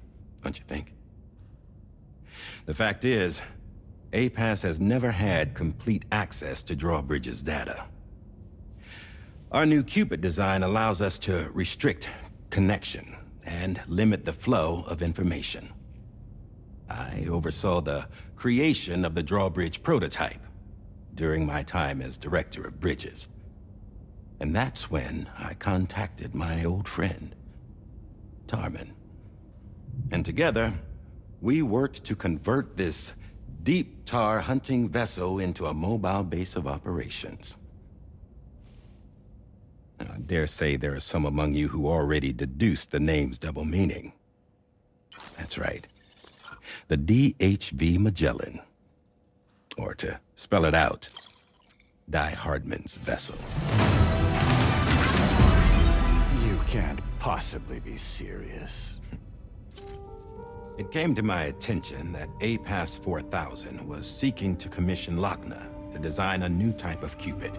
don't you think? The fact is, APAS has never had complete access to Drawbridge's data. Our new Cupid design allows us to restrict connection and limit the flow of information. I oversaw the creation of the Drawbridge prototype during my time as Director of Bridges. And that's when I contacted my old friend, Tarman. And together, we worked to convert this deep tar hunting vessel into a mobile base of operations. I dare say there are some among you who already deduced the name's double meaning. That's right. The DHV Magellan. Or to spell it out, Die Hardman's vessel. You can't possibly be serious. It came to my attention that APAS 4000 was seeking to commission Lochna to design a new type of Cupid.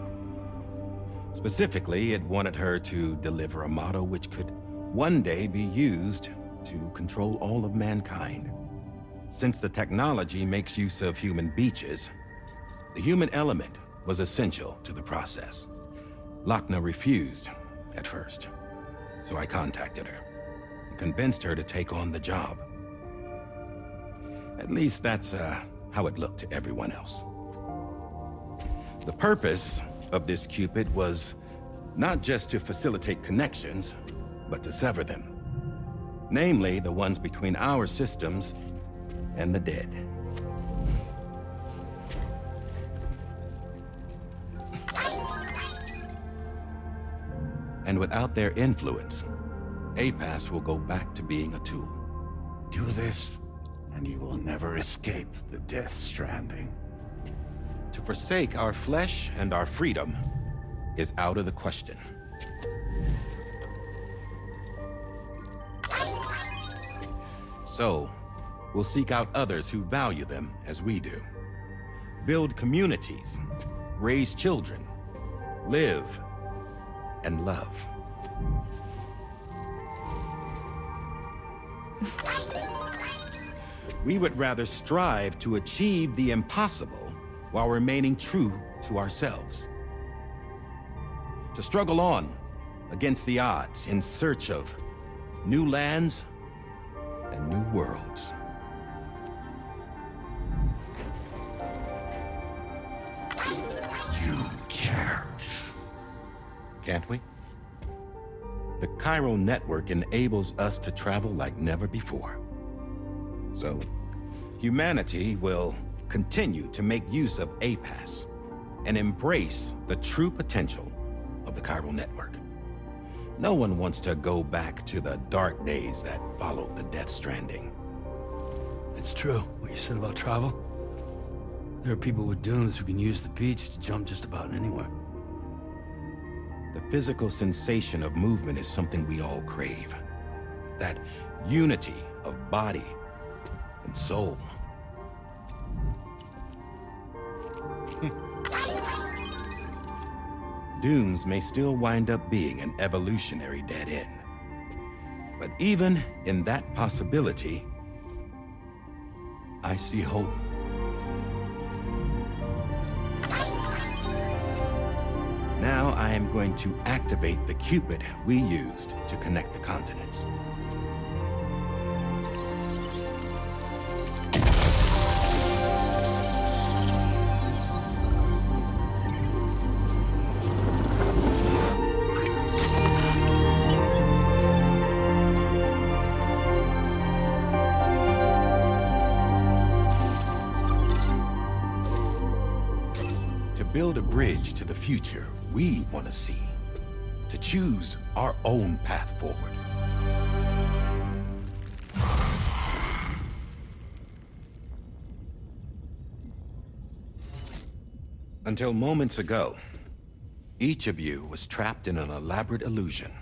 Specifically, it wanted her to deliver a model which could one day be used to control all of mankind. Since the technology makes use of human beaches, the human element was essential to the process. Lochna refused at first, so I contacted her and convinced her to take on the job. At least that's how it looked to everyone else. The purpose of this Cupid was not just to facilitate connections, but to sever them. Namely, the ones between our systems and the dead. And without their influence, APAS will go back to being a tool. Do this, and you will never escape the Death Stranding. To forsake our flesh and our freedom is out of the question. So, we'll seek out others who value them as we do. Build communities, raise children, live, and love. We would rather strive to achieve the impossible while remaining true to ourselves. To struggle on against the odds in search of new lands and new worlds. You can't. Can't we? The chiral network enables us to travel like never before. So, humanity will continue to make use of APAS and embrace the true potential of the chiral network. No one wants to go back to the dark days that followed the Death Stranding. It's true, what you said about travel. There are people with dunes who can use the beach to jump just about anywhere. The physical sensation of movement is something we all crave. That unity of body and soul. Dunes may still wind up being an evolutionary dead end. But even in that possibility, I see hope. Now I am going to activate the Cupid we used to connect the continents. Build a bridge to the future we want to see, to choose our own path forward. Until moments ago, each of you was trapped in an elaborate illusion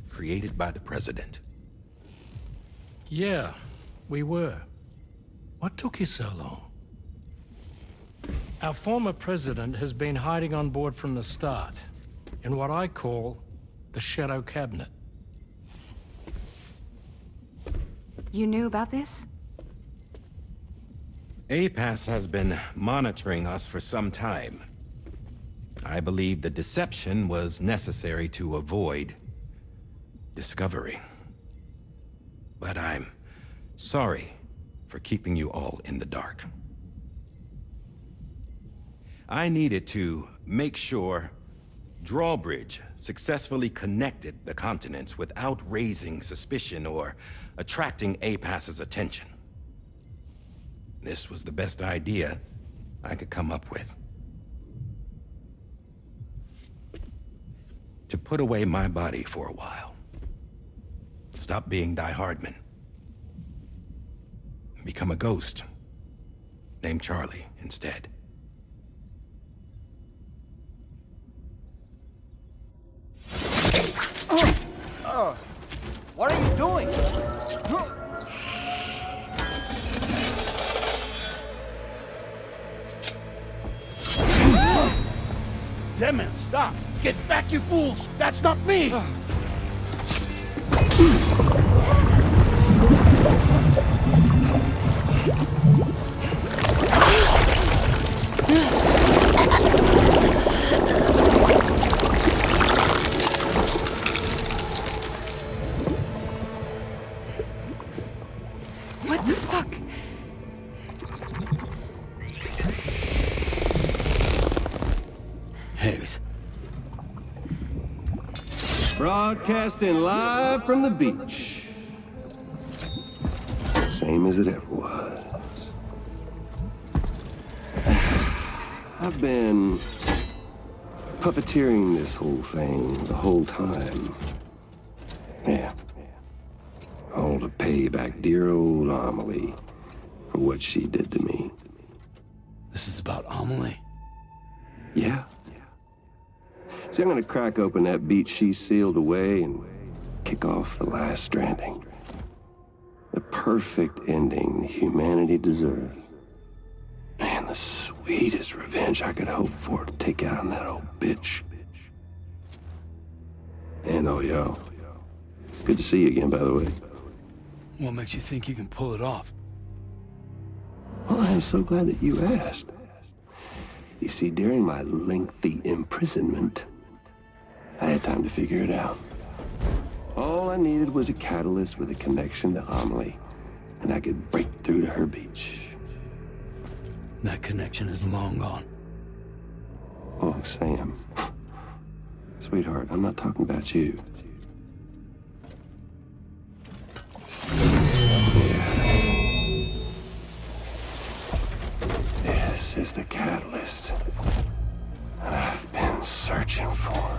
created by the President. Yeah, we were. What took you so long? Our former president has been hiding on board from the start, in what I call the Shadow Cabinet. You knew about this? APAS has been monitoring us for some time. I believe the deception was necessary to avoid discovery. But I'm sorry for keeping you all in the dark. I needed to make sure Drawbridge successfully connected the continents without raising suspicion or attracting APAS's attention. This was the best idea I could come up with. To put away my body for a while. Stop being Die Hardman. Become a ghost. Named Charlie instead. What are you doing? Damn it, stop! Get back, you fools! That's not me! What the fuck? Higgs. Broadcasting live from the beach. Same as it ever was. I've been puppeteering this whole thing the whole time. Yeah. All to pay back dear old Amelie for what she did to me. This is about Amelie? Yeah. See, I'm gonna crack open that beach she sealed away and kick off the last stranding. The perfect ending humanity deserves. Man, the sweetest revenge I could hope for to take out on that old bitch. And oh, yo. Good to see you again, by the way. What makes you think you can pull it off? Well, I'm so glad that you asked. You see, during my lengthy imprisonment, I had time to figure it out. All I needed was a catalyst with a connection to Amelie, and I could break through to her beach. That connection is long gone. Oh, Sam. Sweetheart, I'm not talking about you. This is the catalyst that I've been searching for.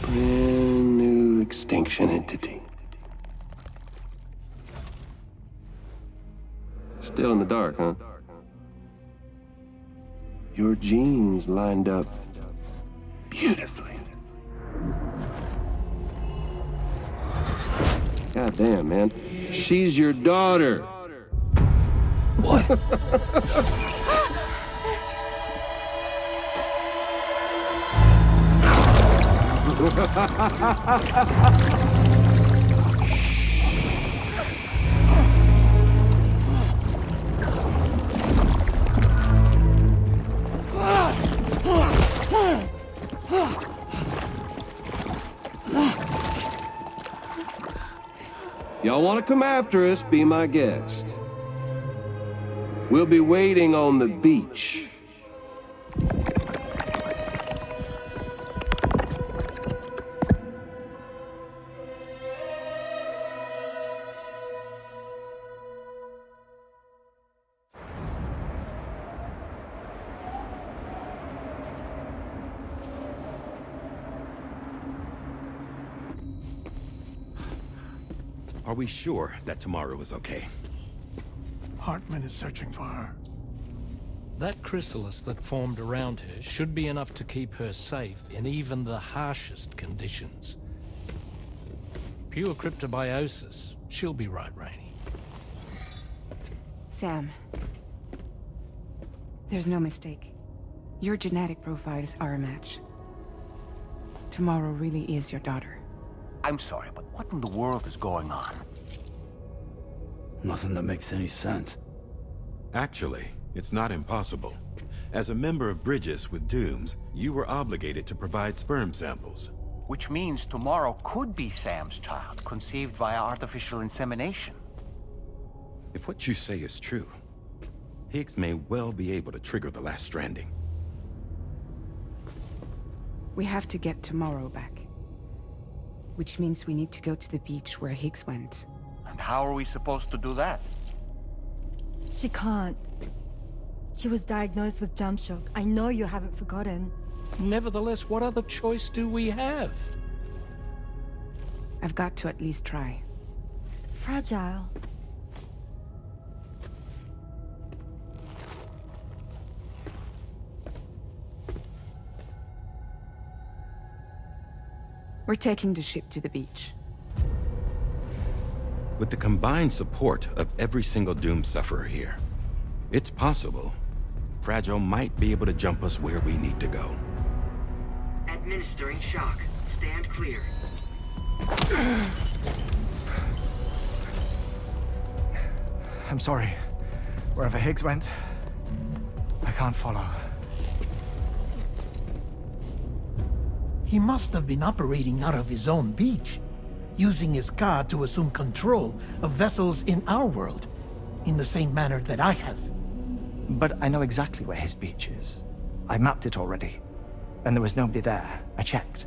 Brand new extinction entity. Still in the dark, huh? Your genes lined up beautifully. God damn, man. She's your daughter. What? Y'all want to come after us, be my guest. We'll be waiting on the beach. Are we sure that tomorrow is okay? Hartman is searching for her. That chrysalis that formed around her should be enough to keep her safe in even the harshest conditions. Pure cryptobiosis. She'll be right, Rainey. Sam. There's no mistake. Your genetic profiles are a match. Tomorrow really is your daughter. I'm sorry, but what in the world is going on? Nothing that makes any sense. Actually, it's not impossible. As a member of Bridges with Dooms, you were obligated to provide sperm samples. Which means tomorrow could be Sam's child, conceived via artificial insemination. If what you say is true, Higgs may well be able to trigger the last stranding. We have to get tomorrow back. Which means we need to go to the beach where Higgs went. And how are we supposed to do that? She can't. She was diagnosed with jump shock. I know you haven't forgotten. Nevertheless, what other choice do we have? I've got to at least try. Fragile. We're taking the ship to the beach. With the combined support of every single Doom sufferer here, it's possible Fragile might be able to jump us where we need to go. Administering shock. Stand clear. I'm sorry. Wherever Higgs went, I can't follow. He must have been operating out of his own beach, using his car to assume control of vessels in our world, in the same manner that I have. But I know exactly where his beach is. I mapped it already, and there was nobody there. I checked.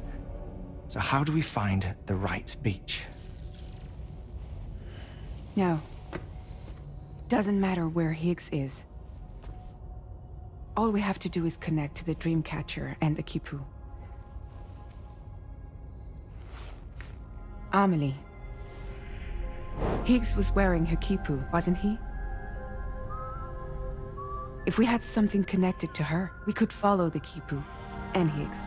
So how do we find the right beach? No. Doesn't matter where Higgs is. All we have to do is connect to the Dreamcatcher and the Kipu. Amelie. Higgs was wearing her Kipu, wasn't he? If we had something connected to her, we could follow the Kipu and Higgs.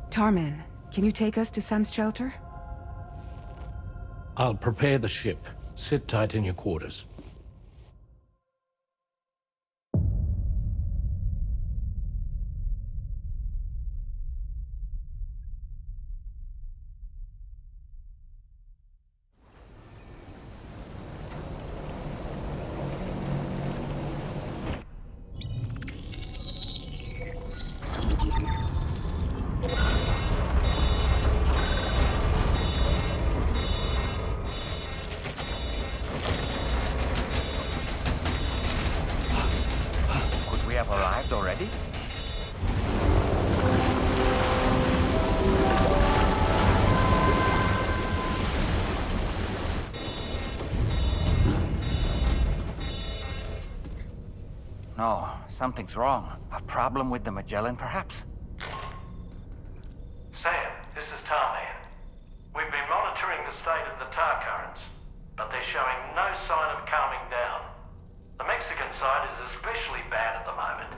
Tarman, can you take us to Sam's shelter? I'll prepare the ship. Sit tight in your quarters. Already? No, something's wrong. A problem with the Magellan, perhaps? Sam, this is Tarman. We've been monitoring the state of the tar currents, but they're showing no sign of calming down. The Mexican side is especially bad at the moment,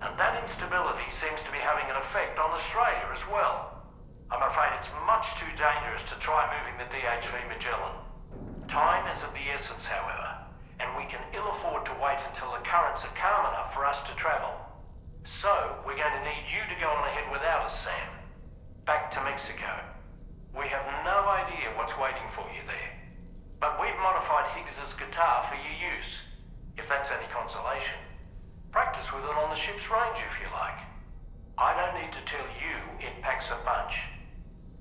and that instability seems to be having an effect on Australia as well. I'm afraid it's much too dangerous to try moving the DHV Magellan. Time is of the essence, however, and we can ill afford to wait until the currents are calm enough for us to travel. So, we're going to need you to go on ahead without us, Sam. Back to Mexico. We have no idea what's waiting for you there, but we've modified Higgs's guitar for your use, if that's any consolation. Practice with it on the ship's range if you like. I don't need to tell you it packs a punch.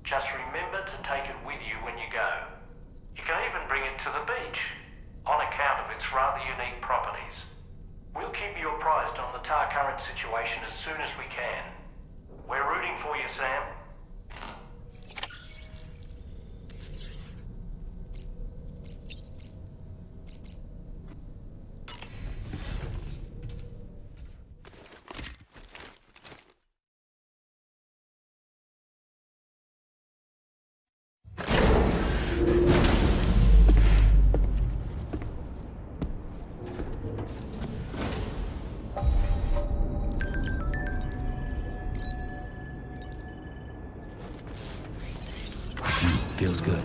Just remember to take it with you when you go. You can even bring it to the beach, on account of its rather unique properties. We'll keep you apprised on the tar current situation as soon as we can. We're rooting for you, Sam. Feels good.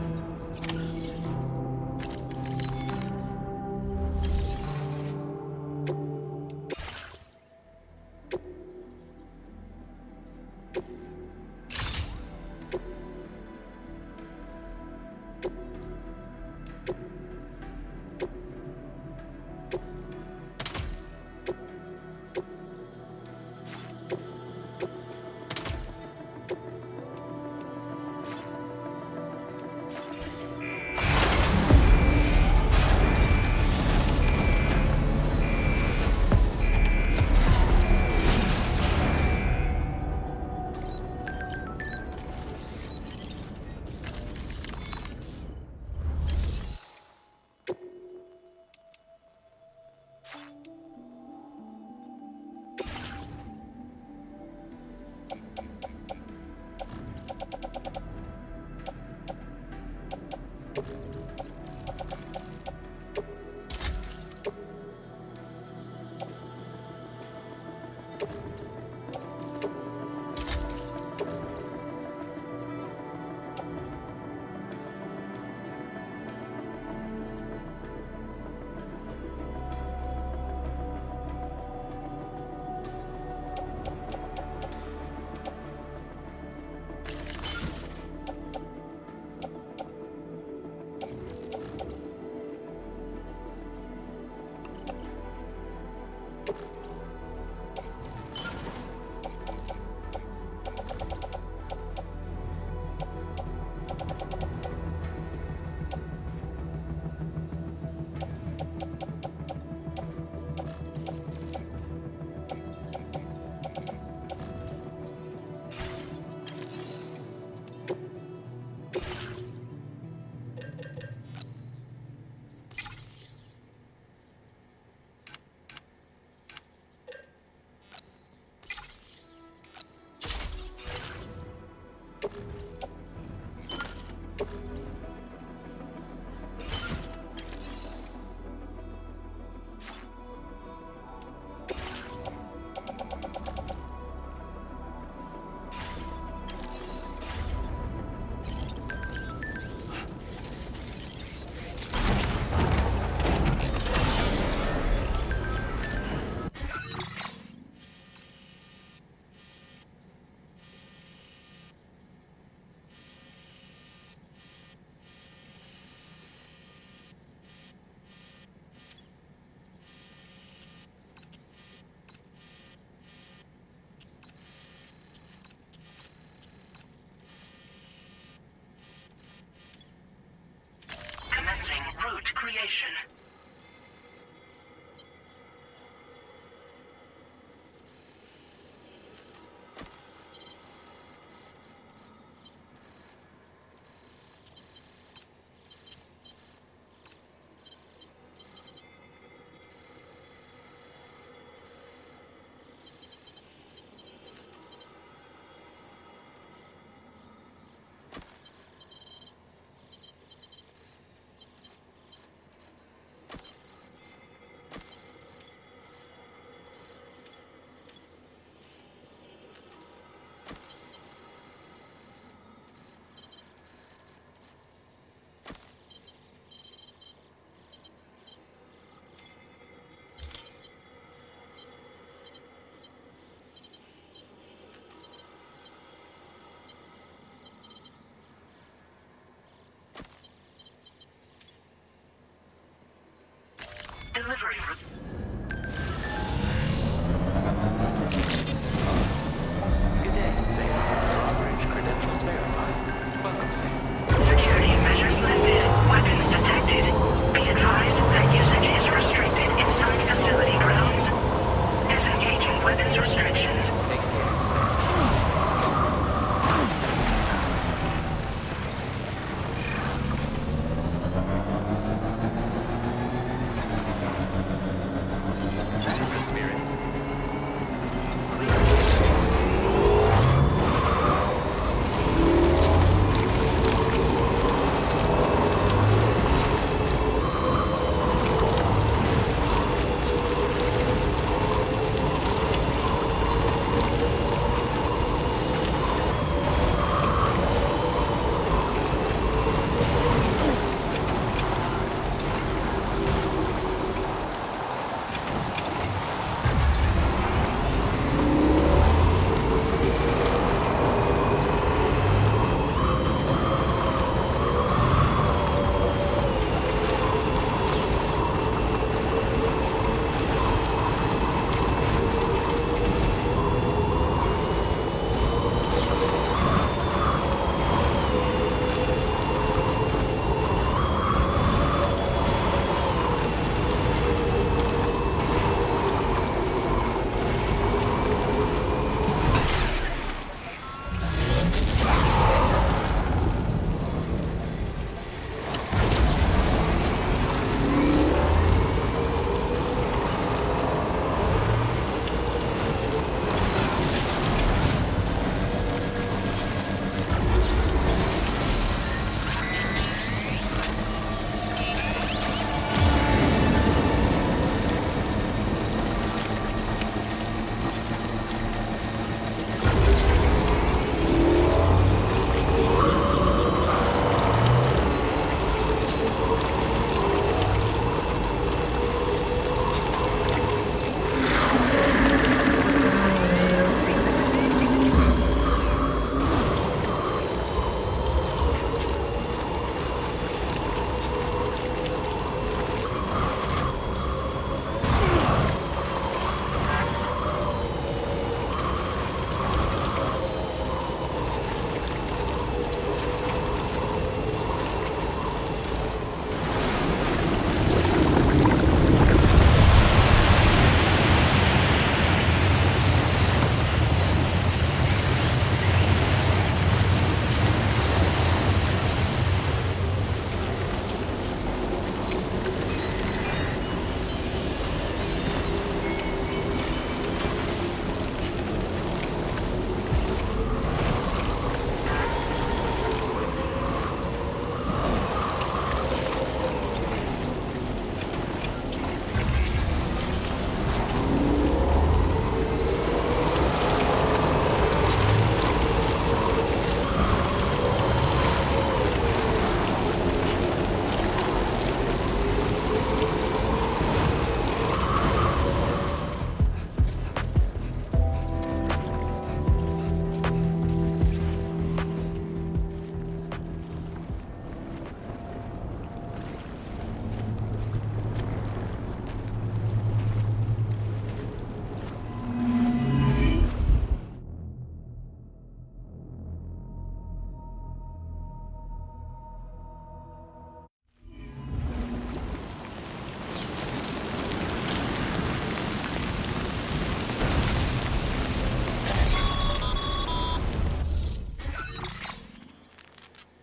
location.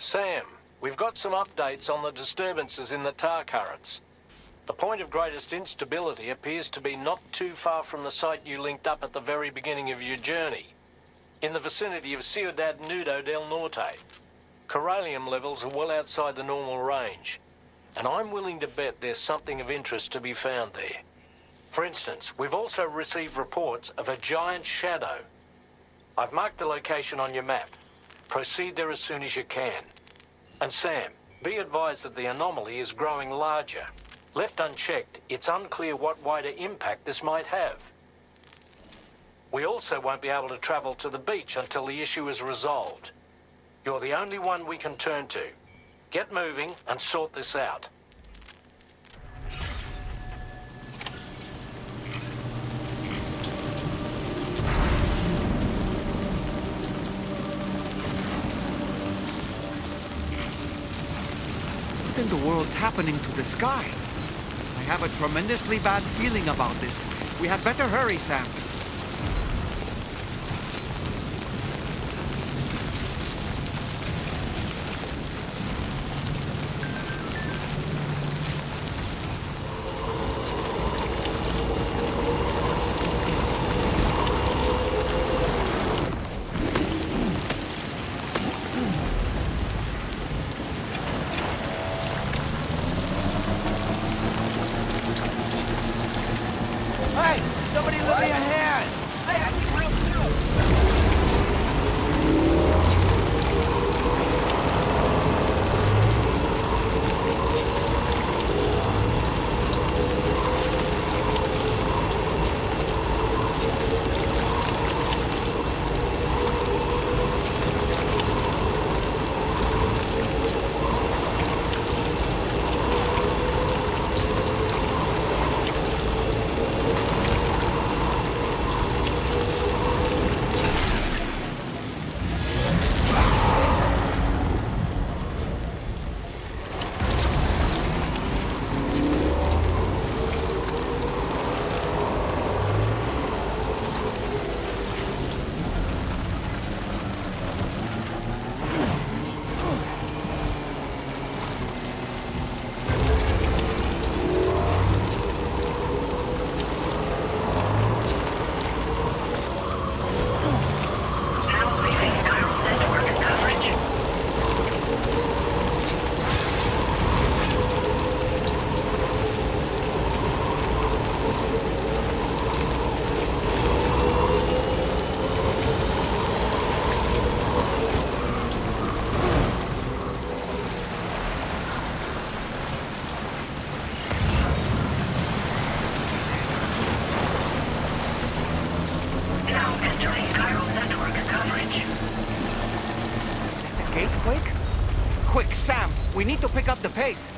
Sam, we've got some updates on the disturbances in the tar currents. The point of greatest instability appears to be not too far from the site you linked up at the very beginning of your journey, in the vicinity of Ciudad Nudo del Norte. Corallium levels are well outside the normal range, and I'm willing to bet there's something of interest to be found there. For instance, we've also received reports of a giant shadow. I've marked the location on your map. Proceed there as soon as you can. And Sam, be advised that the anomaly is growing larger. Left unchecked, it's unclear what wider impact this might have. We also won't be able to travel to the beach until the issue is resolved. You're the only one we can turn to. Get moving and sort this out. What in the world's happening to the sky? I have a tremendously bad feeling about this. We had better hurry, Sam. We need to pick up the pace.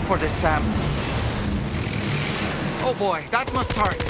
For this, Sam. Oh boy, that must hurt.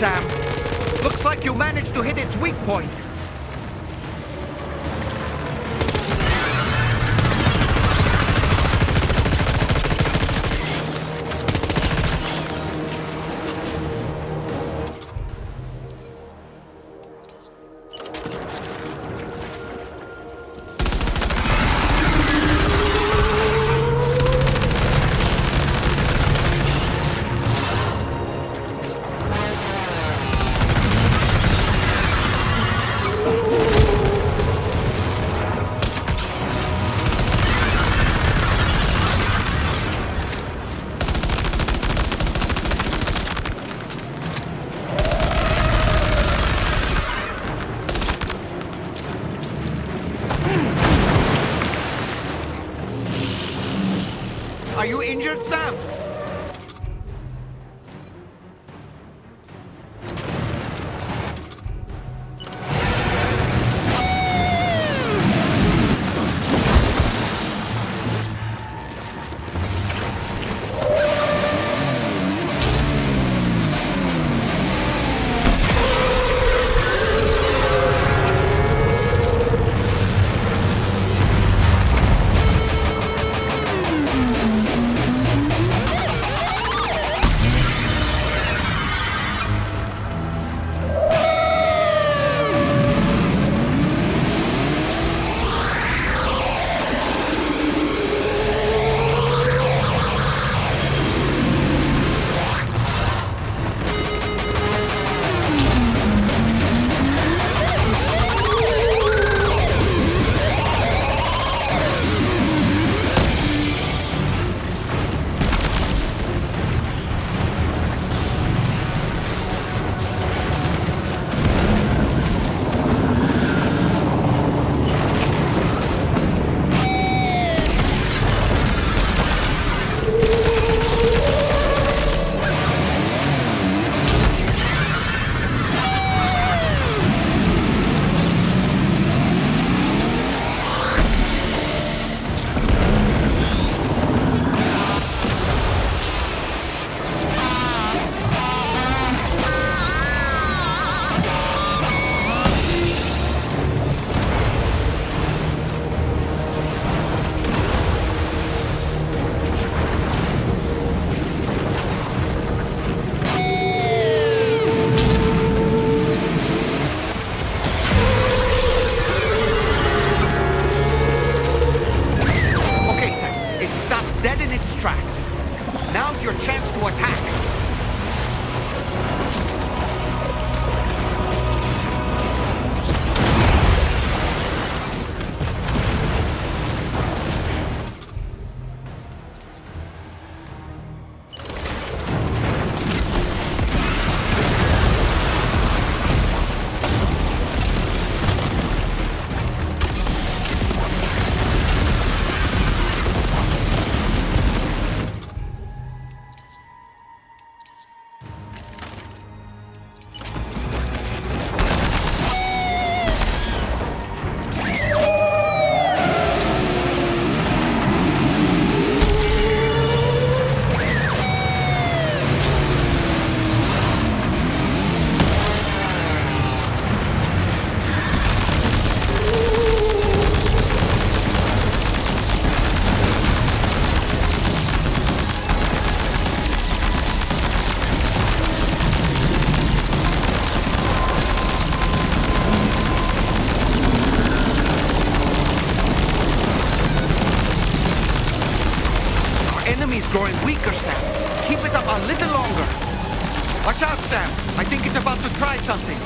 Sam. Looks like you managed to hit its weak point. Are you injured, Sam? Growing weaker, Sam. Keep it up a little longer. Watch out, Sam. I think it's about to try something.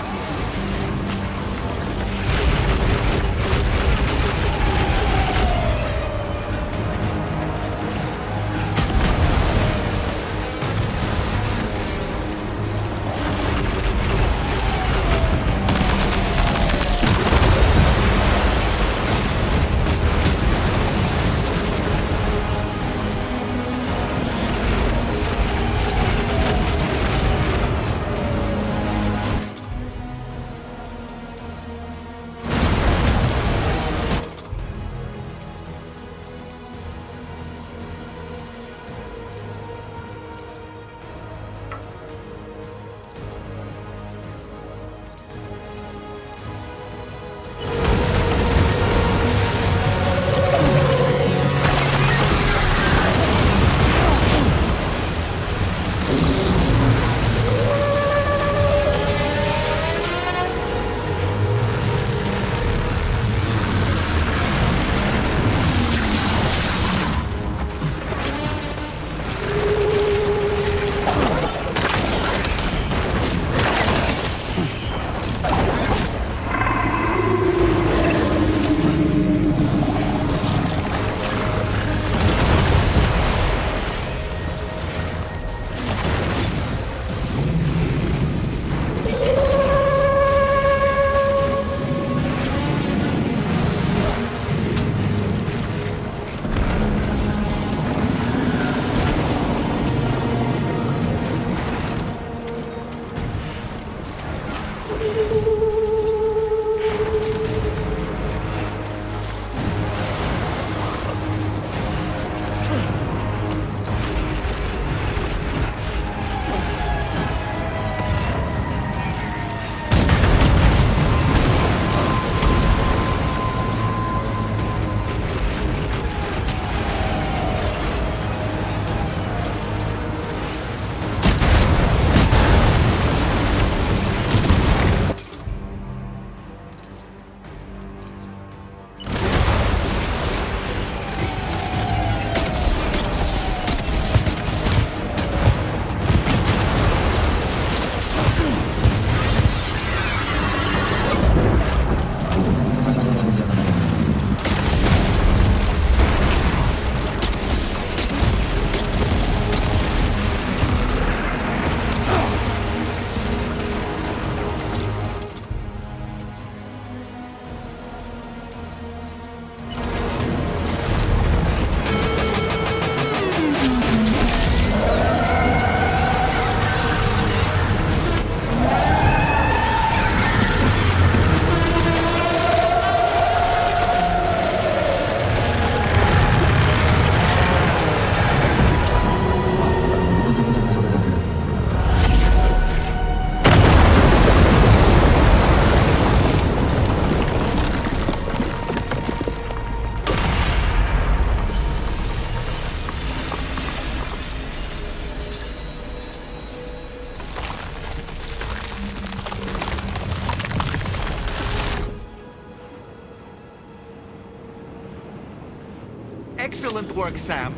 Excellent work, Sam.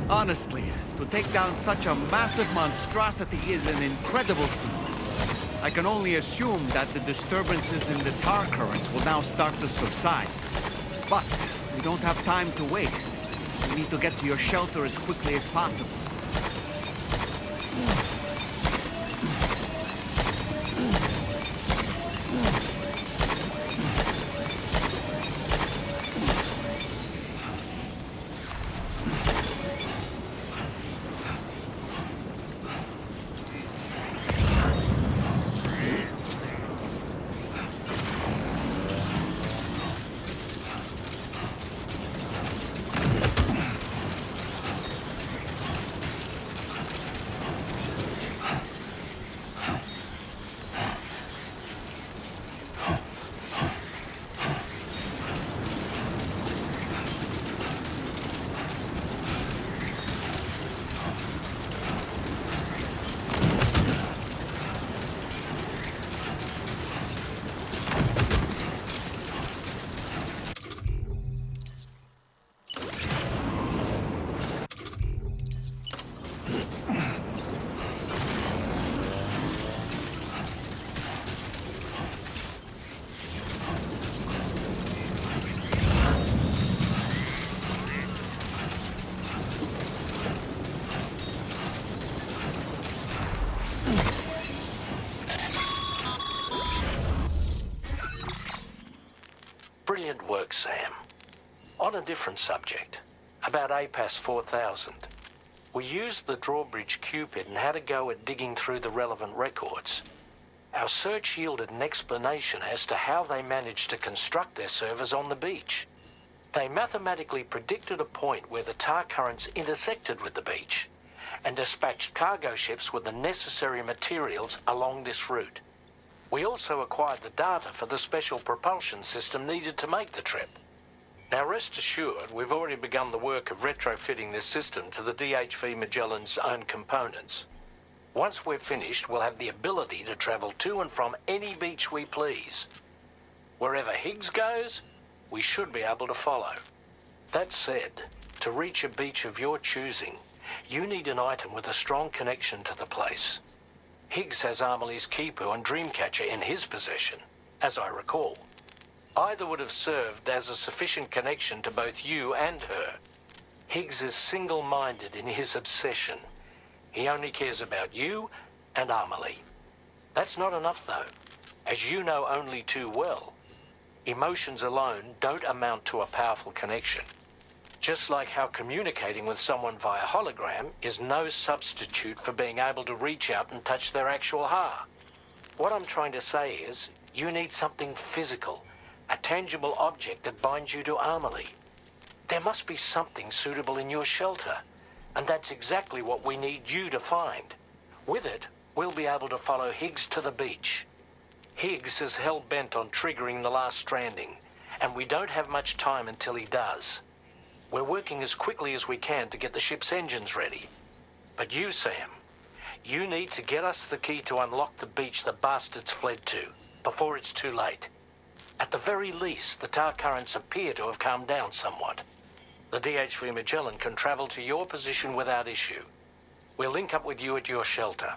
Honestly, to take down such a massive monstrosity is an incredible feat. I can only assume that the disturbances in the tar currents will now start to subside. But we don't have time to waste. We need to get to your shelter as quickly as possible. Brilliant work, Sam. On a different subject, about APAS 4000. We used the drawbridge Cupid and had a go at digging through the relevant records. Our search yielded an explanation as to how they managed to construct their servers on the beach. They mathematically predicted a point where the tar currents intersected with the beach and dispatched cargo ships with the necessary materials along this route. We also acquired the data for the special propulsion system needed to make the trip. Now rest assured, we've already begun the work of retrofitting this system to the DHV Magellan's own components. Once we're finished, we'll have the ability to travel to and from any beach we please. Wherever Higgs goes, we should be able to follow. That said, to reach a beach of your choosing, you need an item with a strong connection to the place. Higgs has Amelie's Kipu and Dreamcatcher in his possession, as I recall. Either would have served as a sufficient connection to both you and her. Higgs is single-minded in his obsession. He only cares about you and Amelie. That's not enough, though. As you know only too well, emotions alone don't amount to a powerful connection. Just like how communicating with someone via hologram is no substitute for being able to reach out and touch their actual heart. What I'm trying to say is, you need something physical, a tangible object that binds you to Amelie. There must be something suitable in your shelter, and that's exactly what we need you to find. With it, we'll be able to follow Higgs to the beach. Higgs is hell-bent on triggering the last stranding, and we don't have much time until he does. We're working as quickly as we can to get the ship's engines ready. But you, Sam, you need to get us the key to unlock the beach the bastards fled to, before it's too late. At the very least, the tar currents appear to have calmed down somewhat. The DHV Magellan can travel to your position without issue. We'll link up with you at your shelter.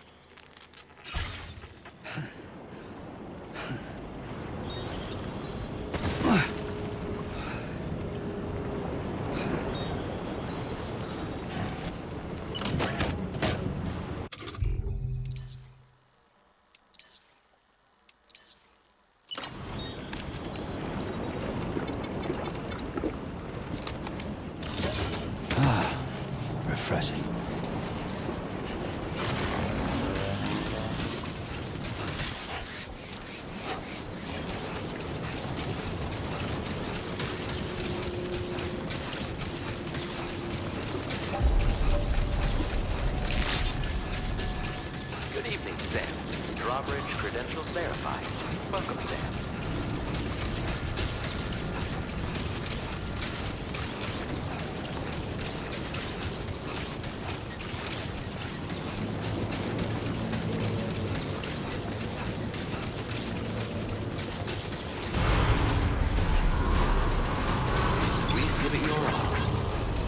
Refreshing. Good evening, Sam. Drawbridge credentials verified. Welcome, Sam. Please give it your all.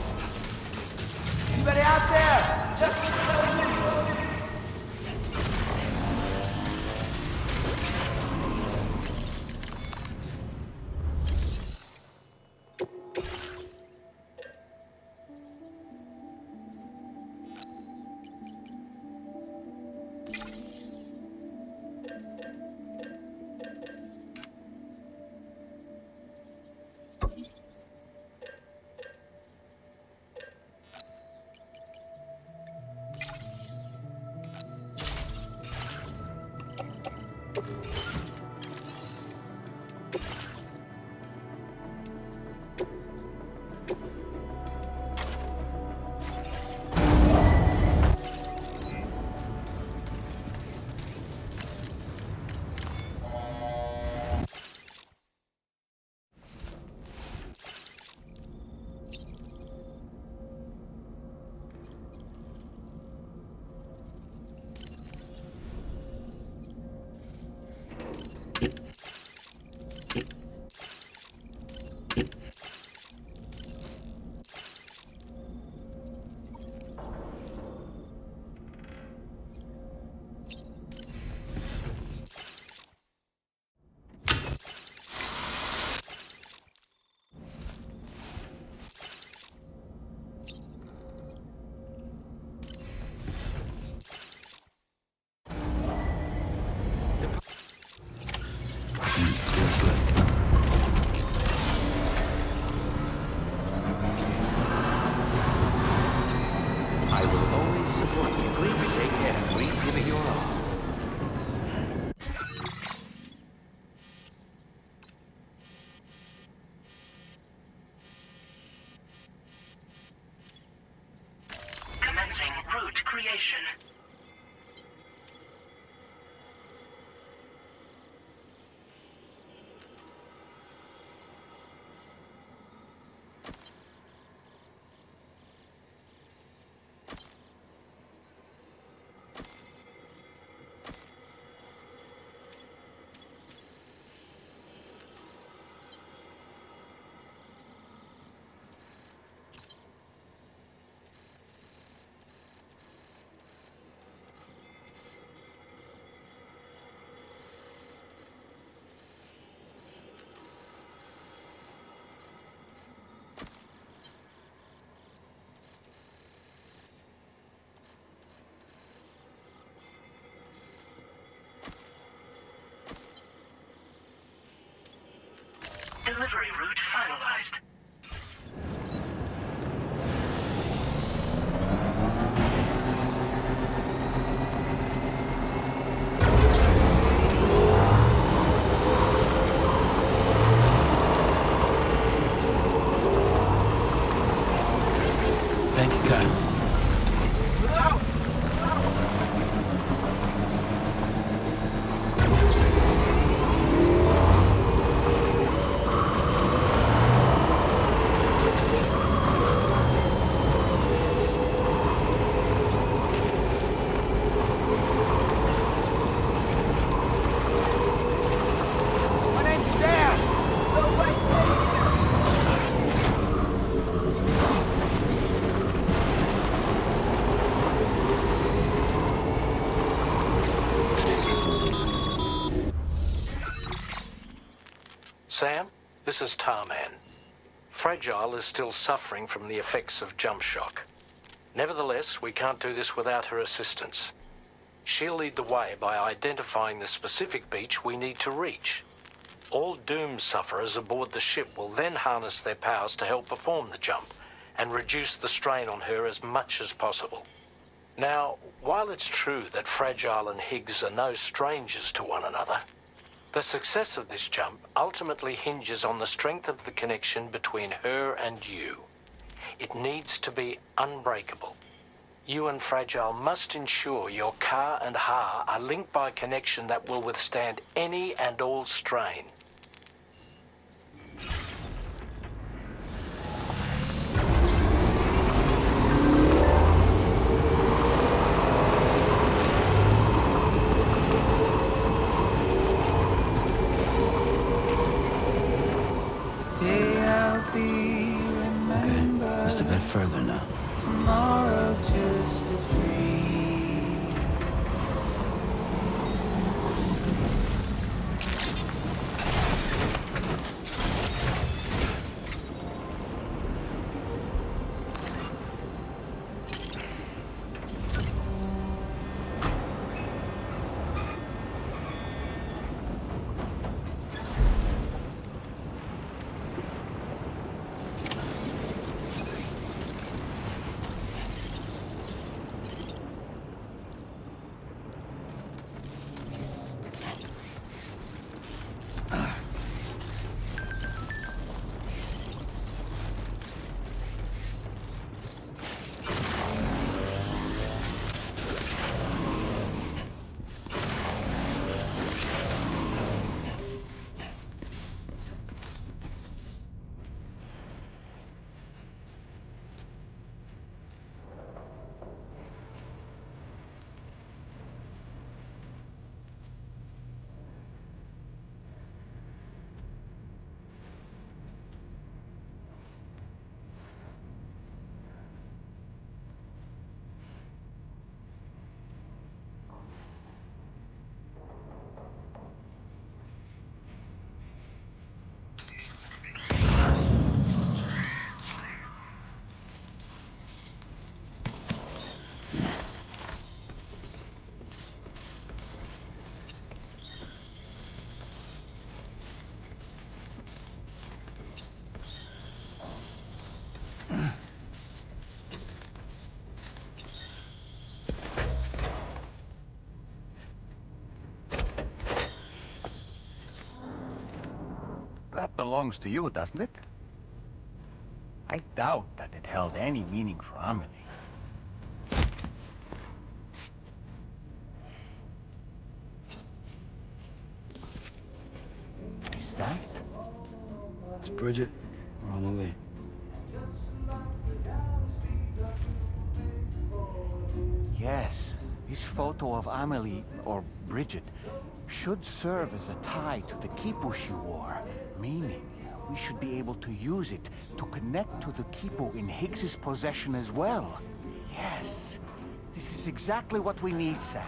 information. Delivery route finalized. Thank you, Kyle. Sam, this is Tarman. Fragile is still suffering from the effects of jump shock. Nevertheless, we can't do this without her assistance. She'll lead the way by identifying the specific beach we need to reach. All doom sufferers aboard the ship will then harness their powers to help perform the jump and reduce the strain on her as much as possible. Now, while it's true that Fragile and Higgs are no strangers to one another, the success of this jump ultimately hinges on the strength of the connection between her and you. It needs to be unbreakable. You and Fragile must ensure your car and Ha are linked by a connection that will withstand any and all strain. Just a bit further now. Tomorrow just a dream. That belongs to you, doesn't it? I doubt that it held any meaning for Amelie. Bridget or Amelie? Yes, this photo of Amelie, or Bridget, should serve as a tie to the quipu she wore, meaning we should be able to use it to connect to the quipu in Higgs's possession as well. Yes, this is exactly what we need, Sam.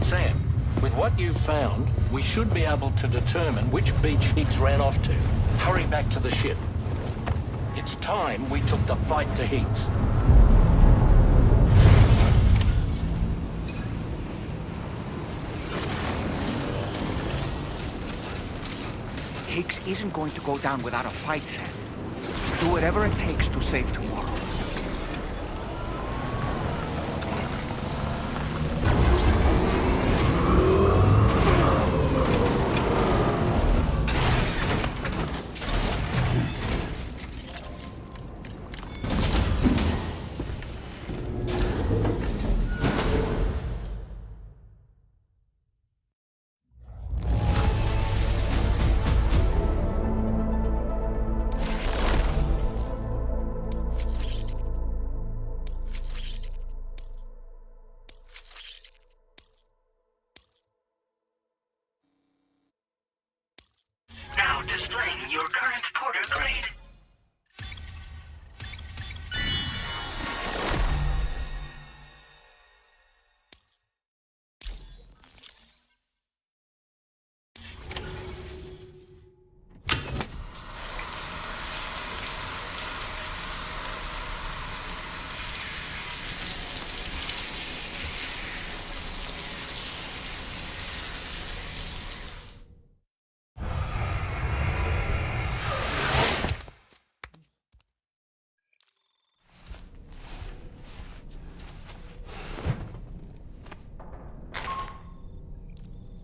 Sam, with what you've found, we should be able to determine which beach Higgs ran off to. Hurry back to the ship. It's time we took the fight to Higgs. Higgs isn't going to go down without a fight, Sam. Do whatever it takes to save tomorrow. Now displaying your current porter grade.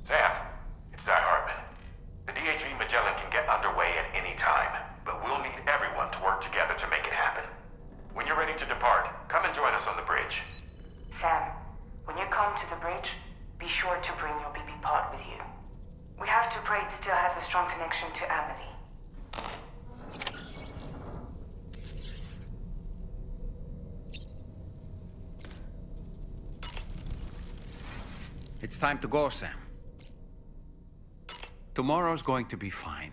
Sam, it's Di Hartman. The DHV Magellan can get underway at any time, but we'll need everyone to work together to make it happen. When you're ready to depart, come and join us on the bridge. Sam, when you come to the bridge, be sure to bring your BB pod with you. We have to pray it still has a strong connection to Amelie. It's time to go, Sam. Tomorrow's going to be fine.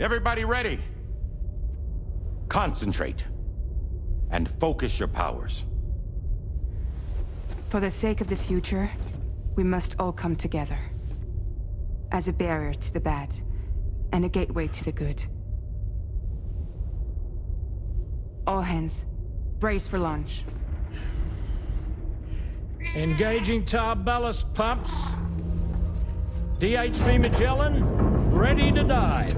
Everybody ready? Concentrate. And focus your powers. For the sake of the future, we must all come together. As a barrier to the bad, and a gateway to the good. All hands, brace for launch. Engaging tar ballast pumps. DHV Magellan, ready to dive.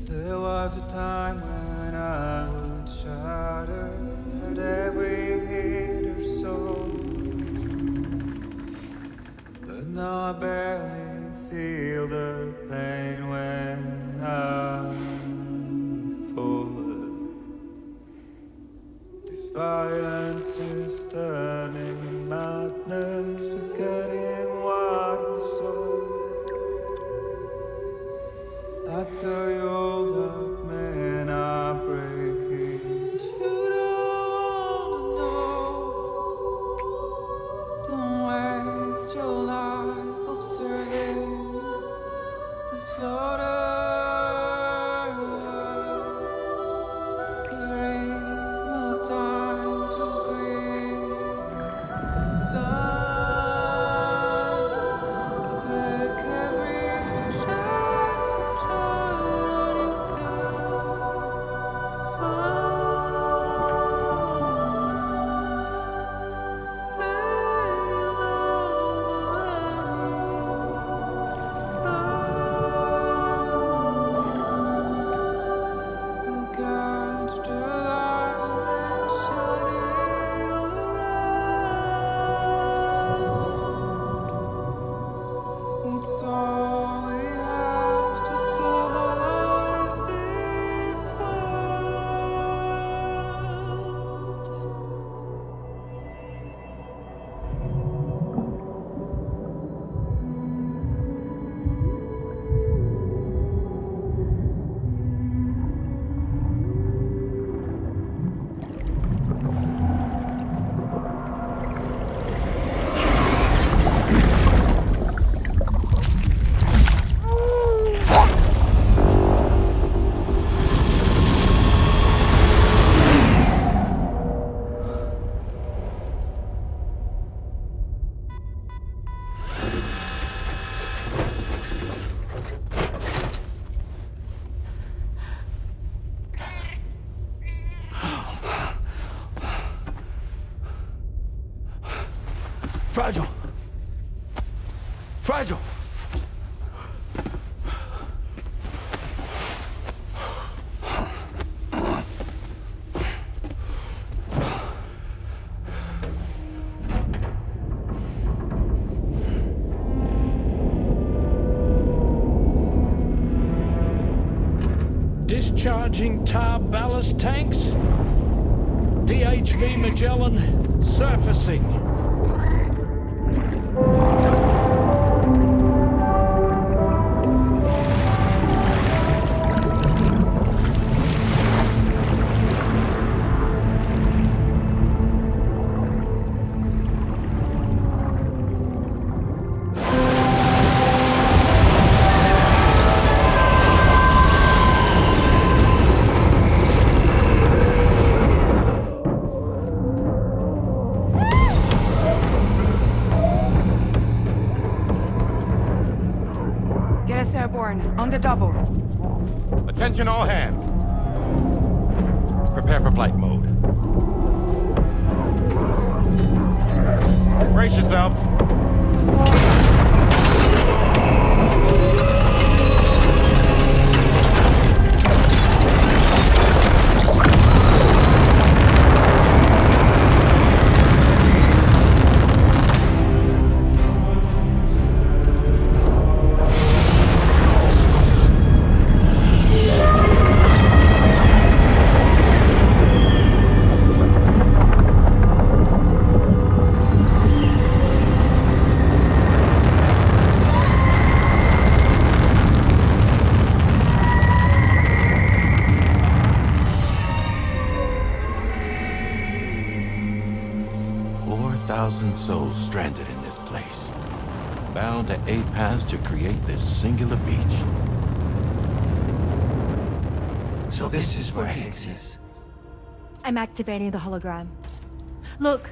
There was a time when I would shatter at every hit or soul, but now the pain when I fall. This violence is turning madness, forgetting what we saw. I tell you all that men are breaking, but you don't know. Don't waste your life observing the slaughter. Fragile! Fragile! Discharging tar ballast tanks. DHV Magellan surfacing. On the double. Attention all hands. Prepare for flight mode. Brace yourselves. Souls stranded in this place, bound to 8 paths to create this singular beach. So this is where Higgs is. I'm activating the hologram. Look!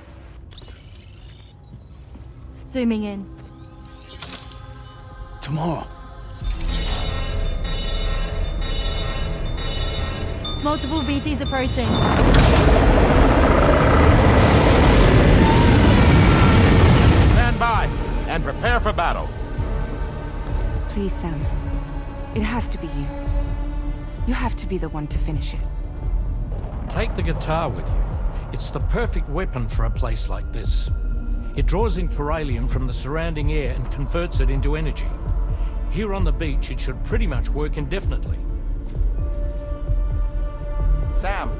Zooming in. Tomorrow. Multiple VTs approaching. By and prepare for battle. Please, Sam. It has to be you. You have to be the one to finish it. Take the guitar with you. It's the perfect weapon for a place like this. It draws in chiralium from the surrounding air and converts it into energy. Here on the beach, it should pretty much work indefinitely. Sam,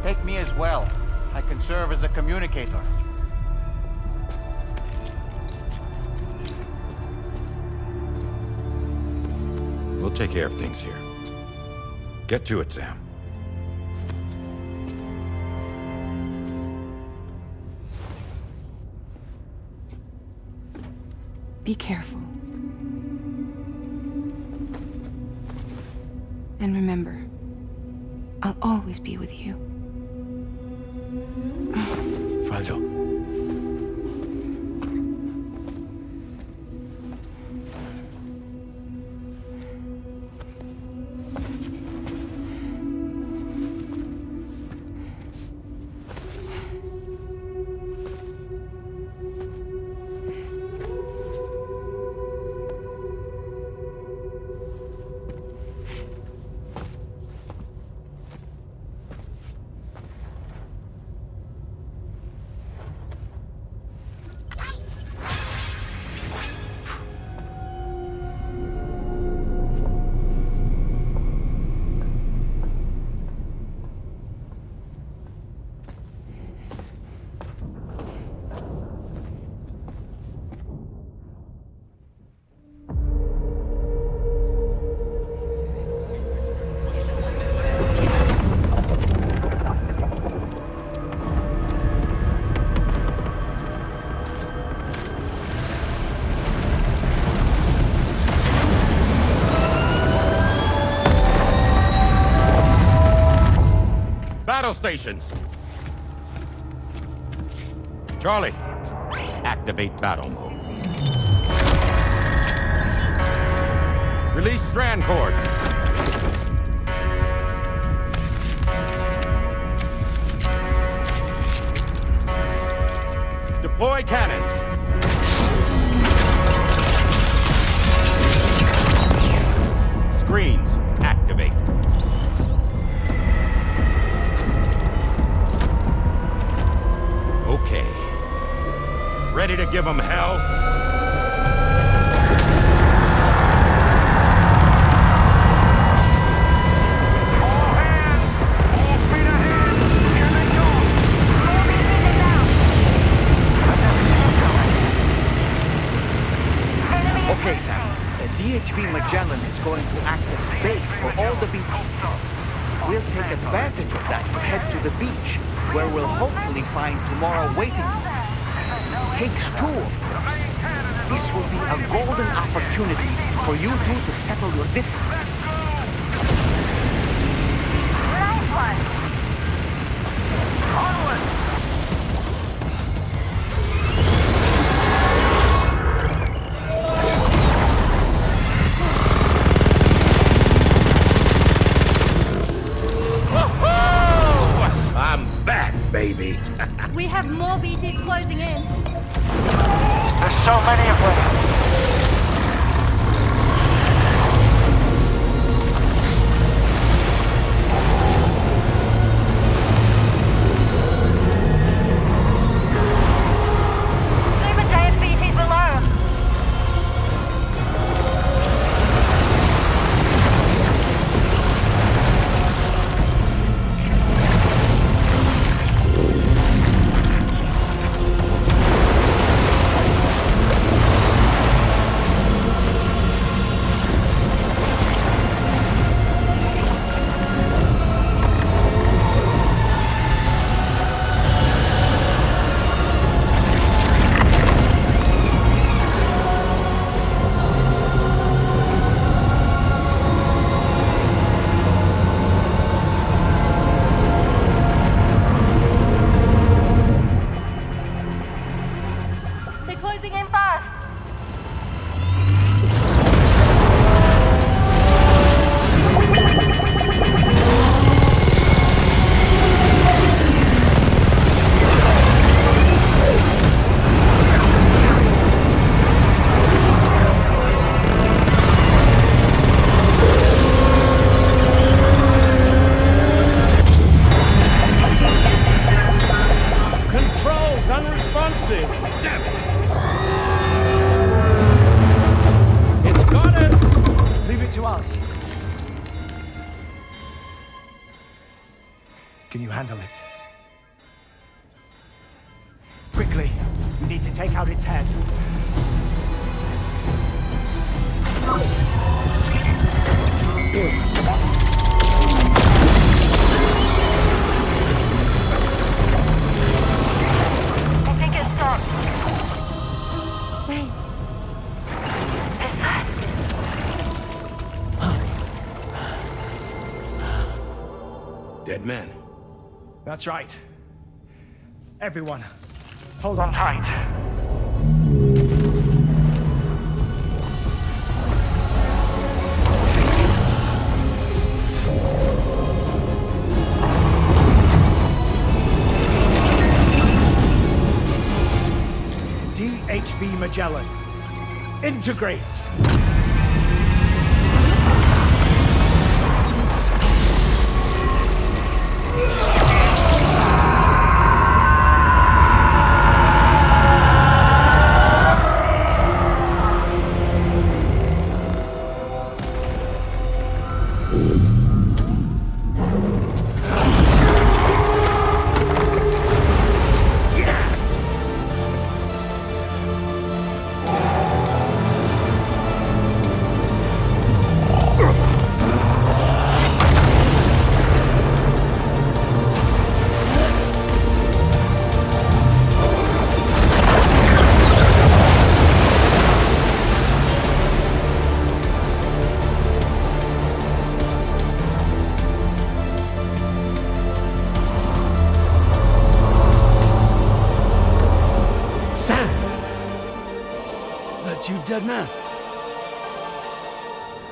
take me as well. I can serve as a communicator. We'll take care of things here. Get to it, Sam. Be careful. And remember, I'll always be with you. Fragile. Battle stations! Charlie, activate battle mode. Release strand cords. Deploy cannons. Screens, activate. Okay. Ready to give them hell? Okay, Sam. DHV Magellan is going to act as bait for all the BTs. We'll take advantage of that to head to the beach, where we'll hopefully find tomorrow waiting for us. Higgs 2, of course. This will be a golden opportunity for you two to settle your differences. Nice one! Onward! I'm back, baby. We have more BTs closing in. There's so many of them. Even giant BTs below. Can you handle it? Quickly, you need to take out its head. I think it stopped. Wait. Is that... Dead man. That's right. Everyone, hold on tight. DHV Magellan, integrate! Dead man.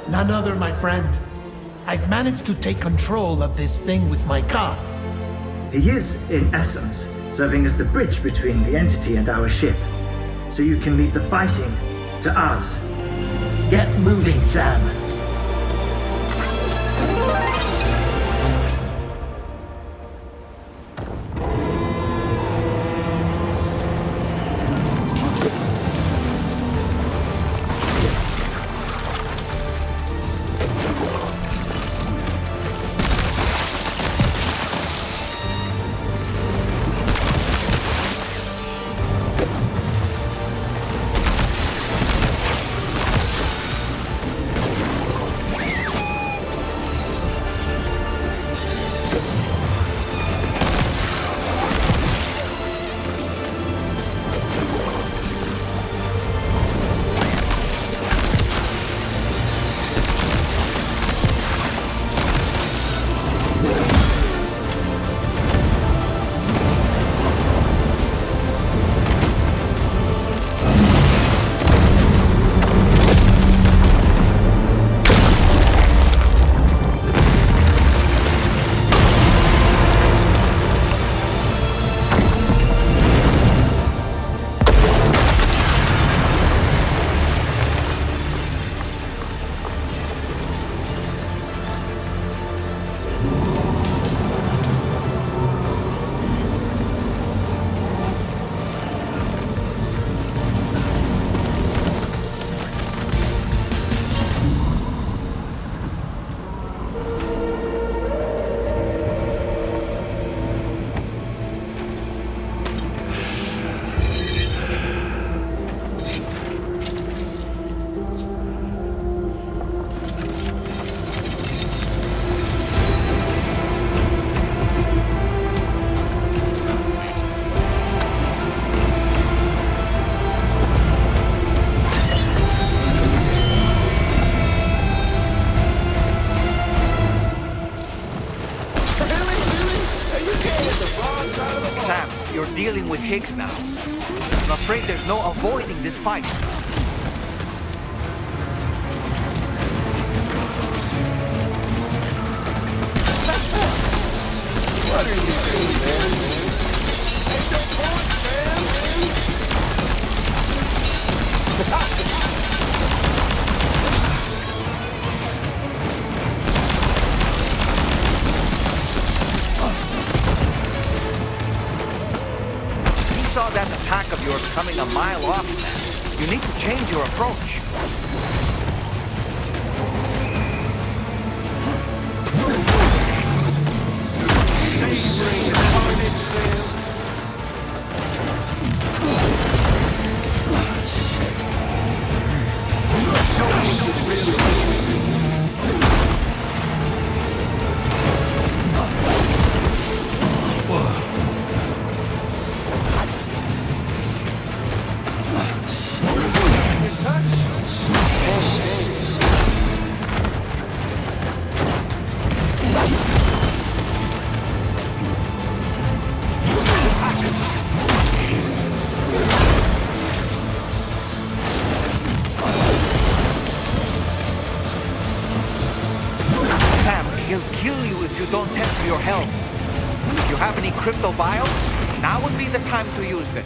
None other, my friend. I've managed to take control of this thing with my car. He is, in essence, serving as the bridge between the entity and our ship. So you can leave the fighting to us. Get moving, Sam. Dealing with Higgs now. I'm afraid there's no avoiding this fight. What are you doing, man? Ain't no point, Saw that attack of yours coming a mile off, man. You need to change your approach. Save He'll kill you if you don't tend to your health. If you have any cryptobiotes, now would be the time to use them.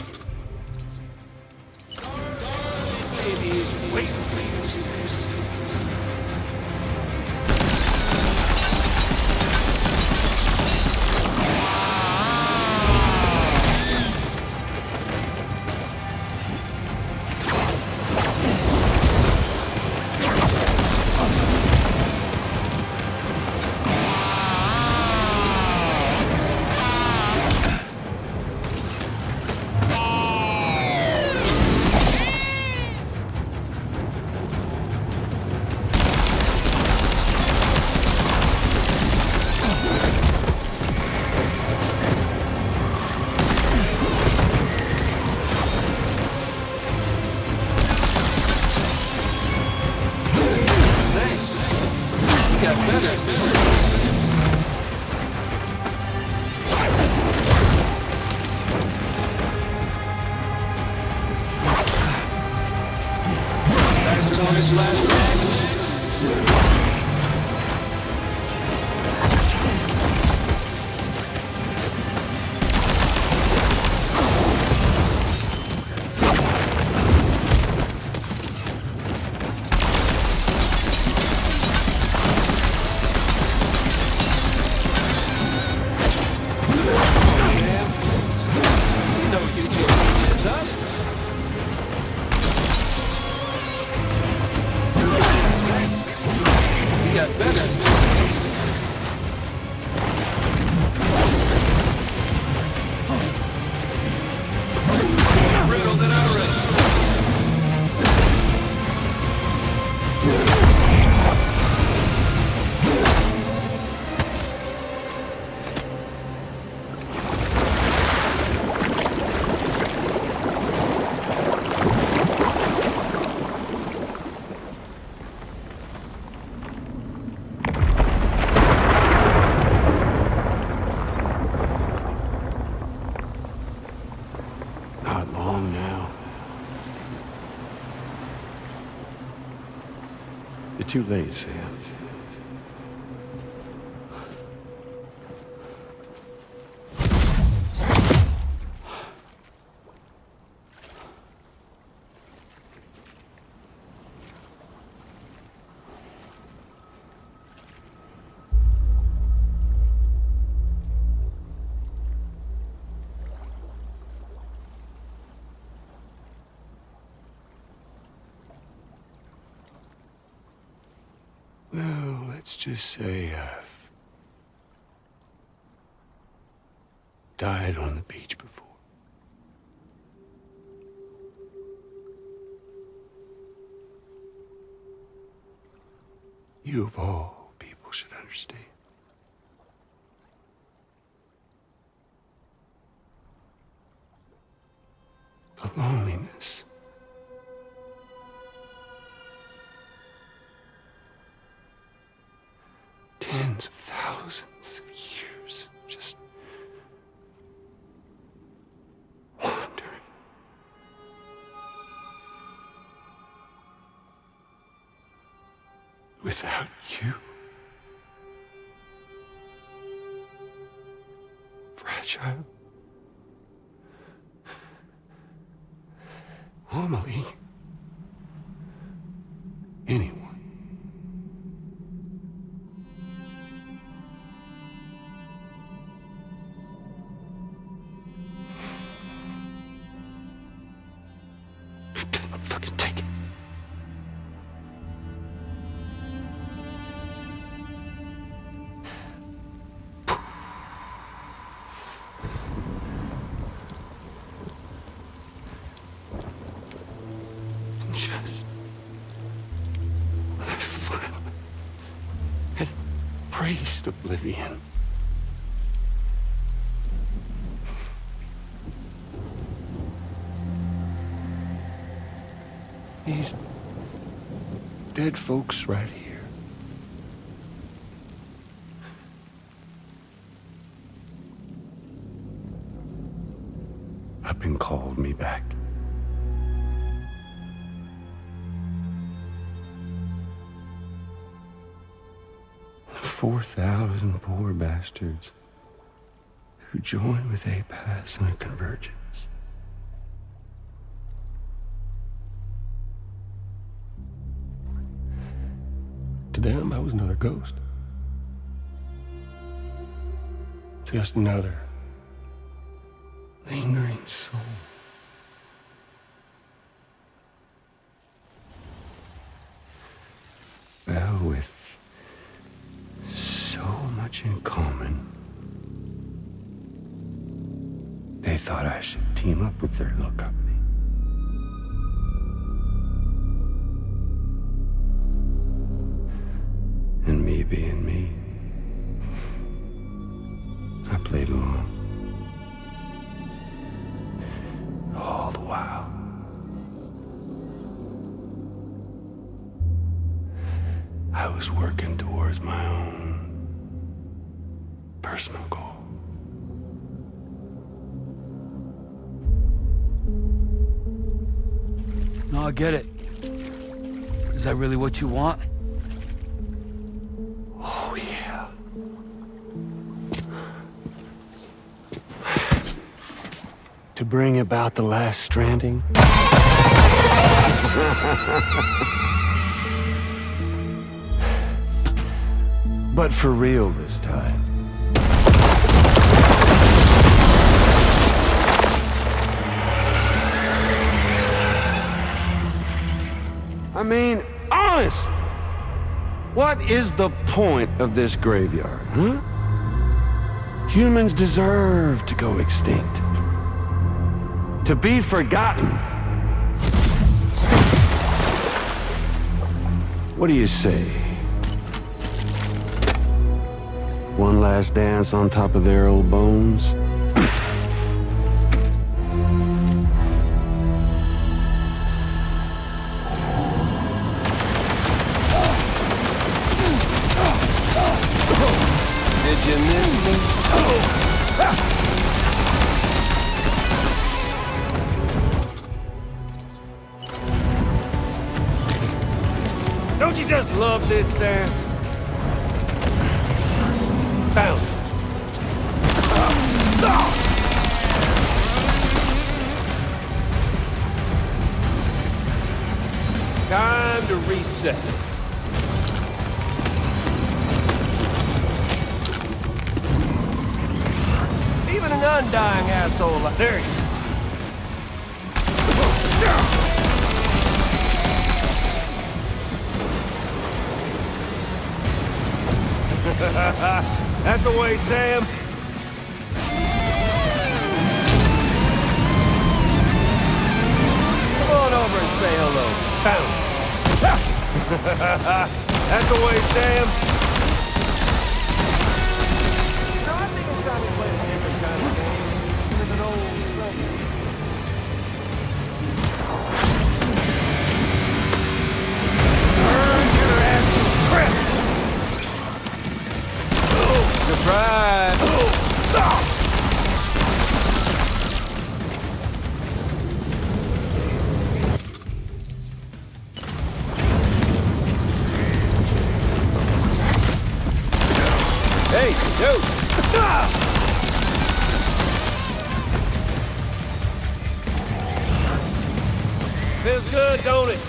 Babies waiting for you. Too late, Sam. Well, let's just say I've died on the beach before. You of all people should understand. The loneliness. Tens of thousands of years just wandering. Without you. Fragile. Amelie. Anyone. Just when I finally had embraced oblivion, these dead folks right here up and called me back. 4,000 poor bastards who joined with APAS in a convergence. To them, I was another ghost. Just another lingering soul. Well, with so much in common, they thought I should team up with their little company. And me being me, I played along. All the while. I was working towards my own personal goal. No, I get it. Is that really what you want? Oh, yeah. To bring about the last stranding? But for real this time. I mean, honest! What is the point of this graveyard, huh? Humans deserve to go extinct. To be forgotten. What do you say? One last dance on top of their old bones? Did you miss me? Don't you just love this, Sam? Found it. Time to reset. Even an undying asshole like... There you go. That's the way, Sam. Come on over and say hello. Found. That's the way, Sam. No, I think it's time to play a different kind of game. With an old friend. Get her ass to crap. Surprise! Hey, dude! Feels good, don't it?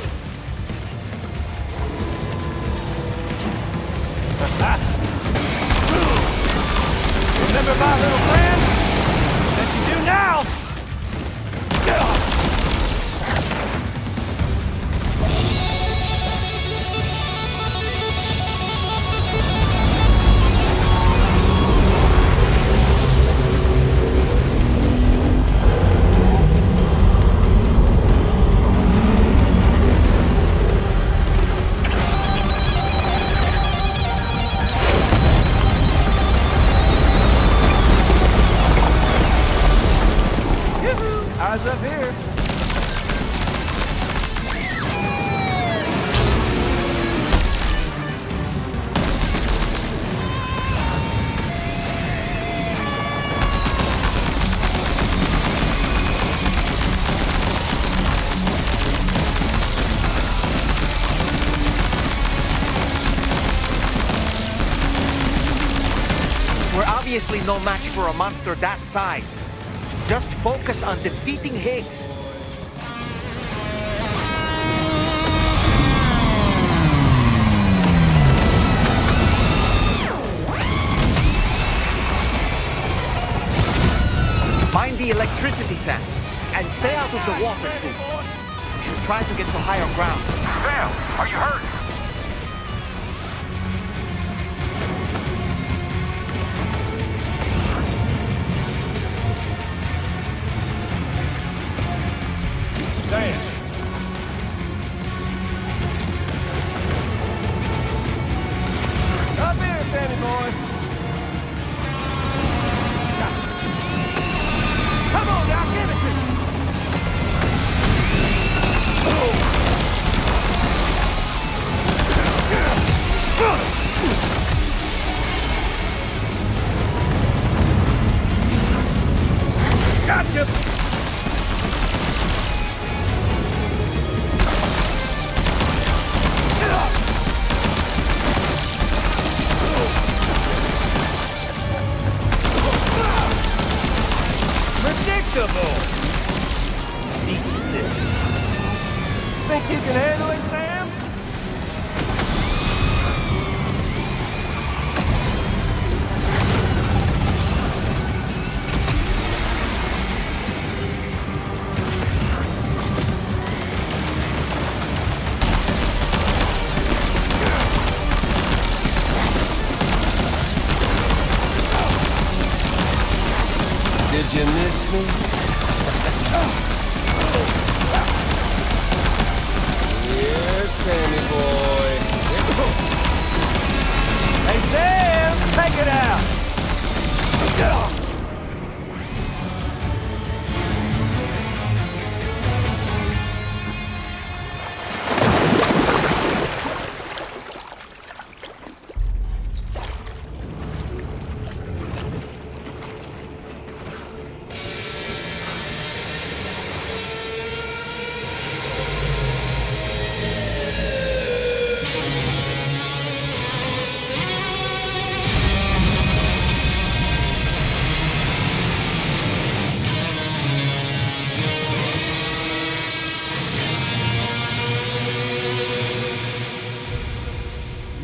Remember my little friend? That you do now! obviously no match for a monster that size. Just focus on defeating Higgs. Mind the electricity, Sam, and stay out of the water, too. We should try to get to higher ground. Sam, are you hurt? Sam! Up here, Sammy boy! Come on now, give it to me! Gotcha! Predictable! Think you can handle it, Sam? Did you miss me? Here's Sammy boy. Hey, Sam! Take it out!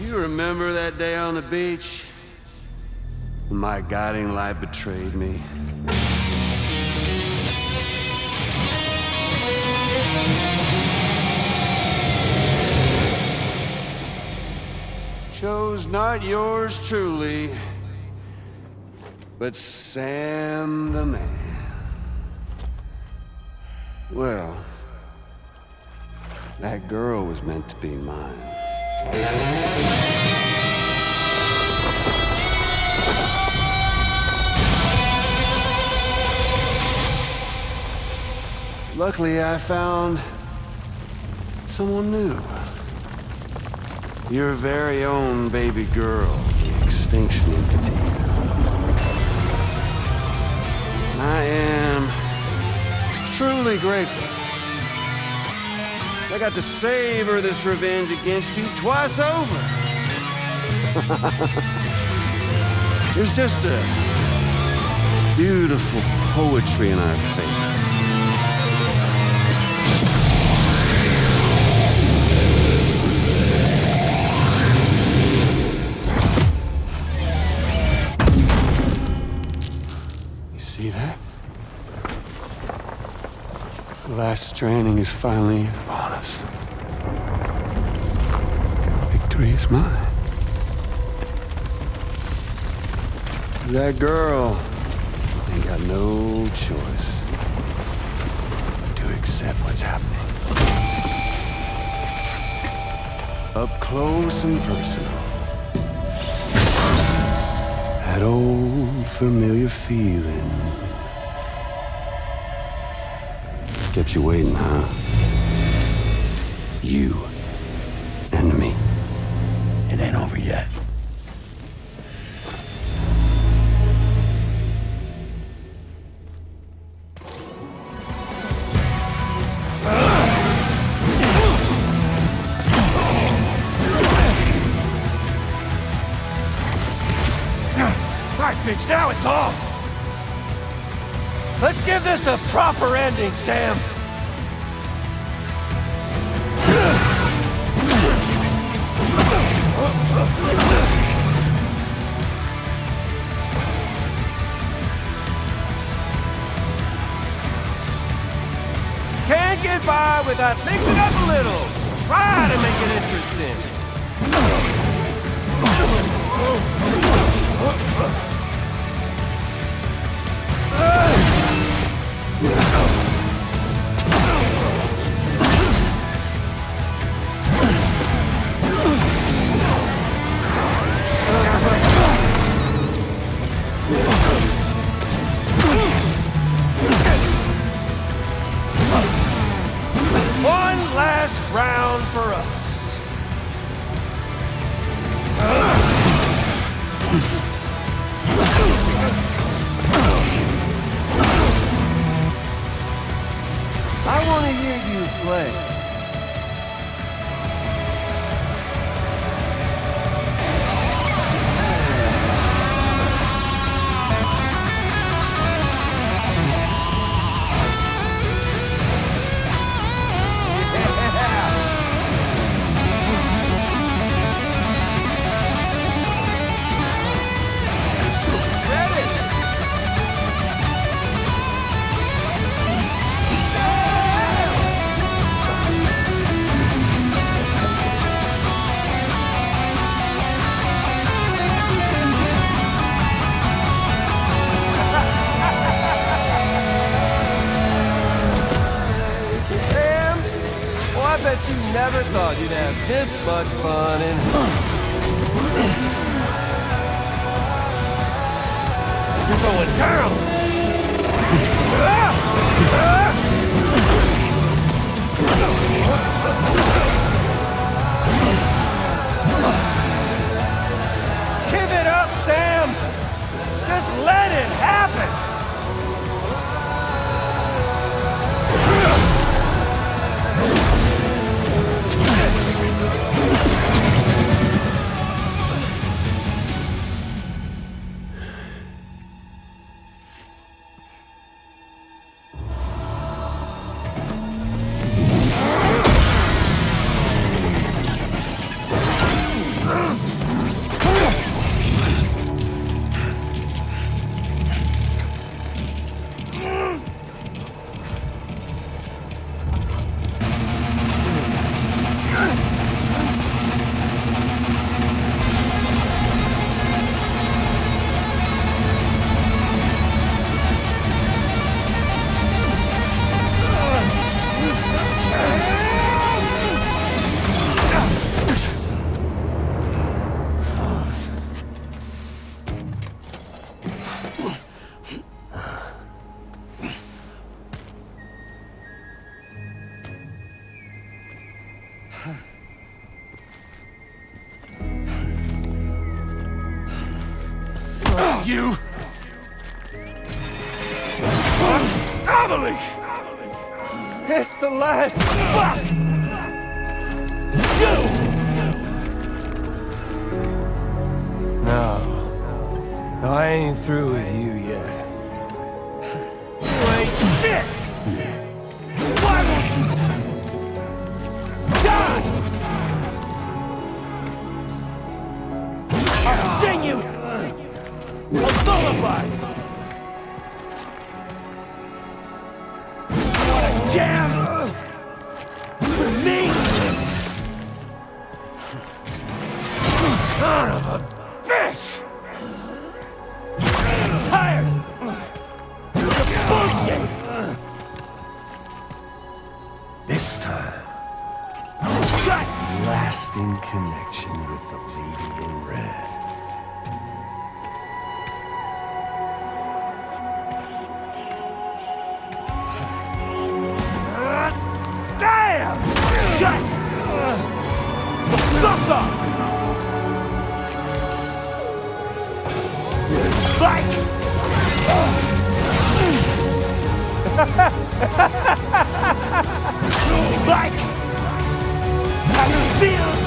Remember that day on the beach? When my guiding light betrayed me? Chose not yours truly, but Sam the man. Well, that girl was meant to be mine. Luckily, I found someone new. Your very own baby girl, the extinction entity. I am truly grateful. I got to savor this revenge against you twice over. There's just a beautiful poetry in our fates. You see that? The last stranding is finally upon us. Victory is mine. That girl ain't got no choice but to accept what's happening. Up close and personal. That old familiar feeling. Kept you waiting, huh? You and me. It ain't over yet. right, bitch, now it's on! Let's give this a proper ending, Sam! Can't get by without mixing up a little. Try to make it interesting. One last round for us. I want to hear you play. I bet you never thought you'd have this much fun and... You're going down! Give it up, Sam! Just let it happen! You! Amelie! It's the last... Fuck! You! No. I ain't through with you yet. You ain't shit! Why won't you... God! I'll sing you! A lullaby! You wanna jam with me? Son of a bitch! I'm tired of bullshit! This time, lasting connection with the lady in red. Damn! Shut the fuck up! Like! Like! How it feels!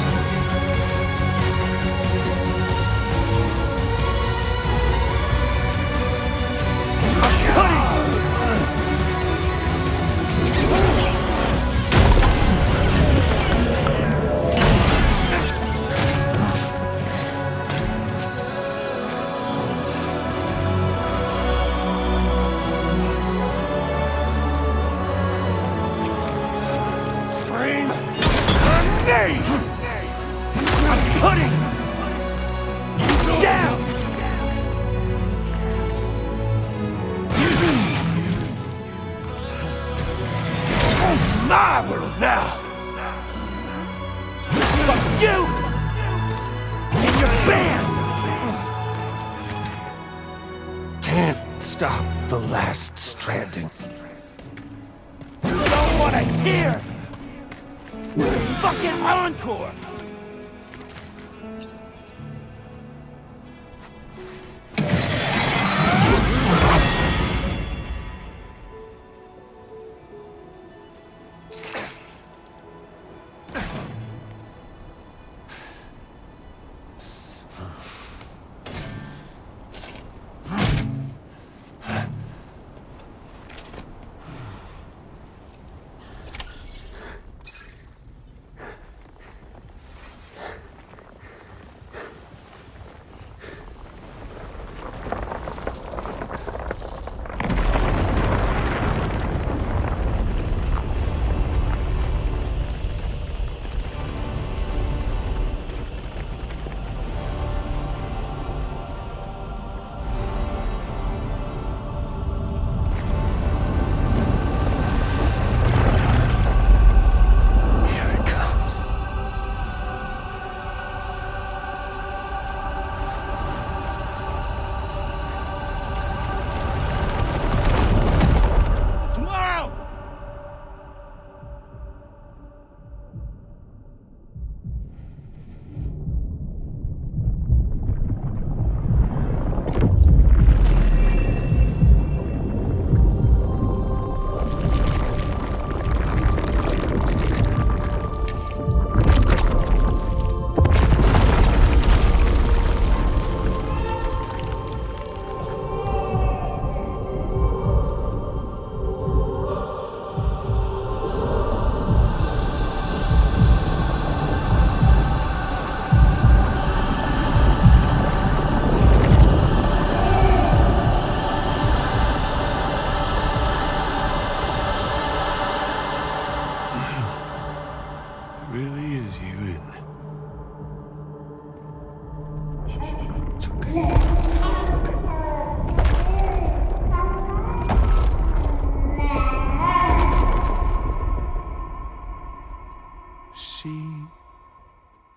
Bam! Can't stop the last stranding. Don't want to hear! Fucking encore!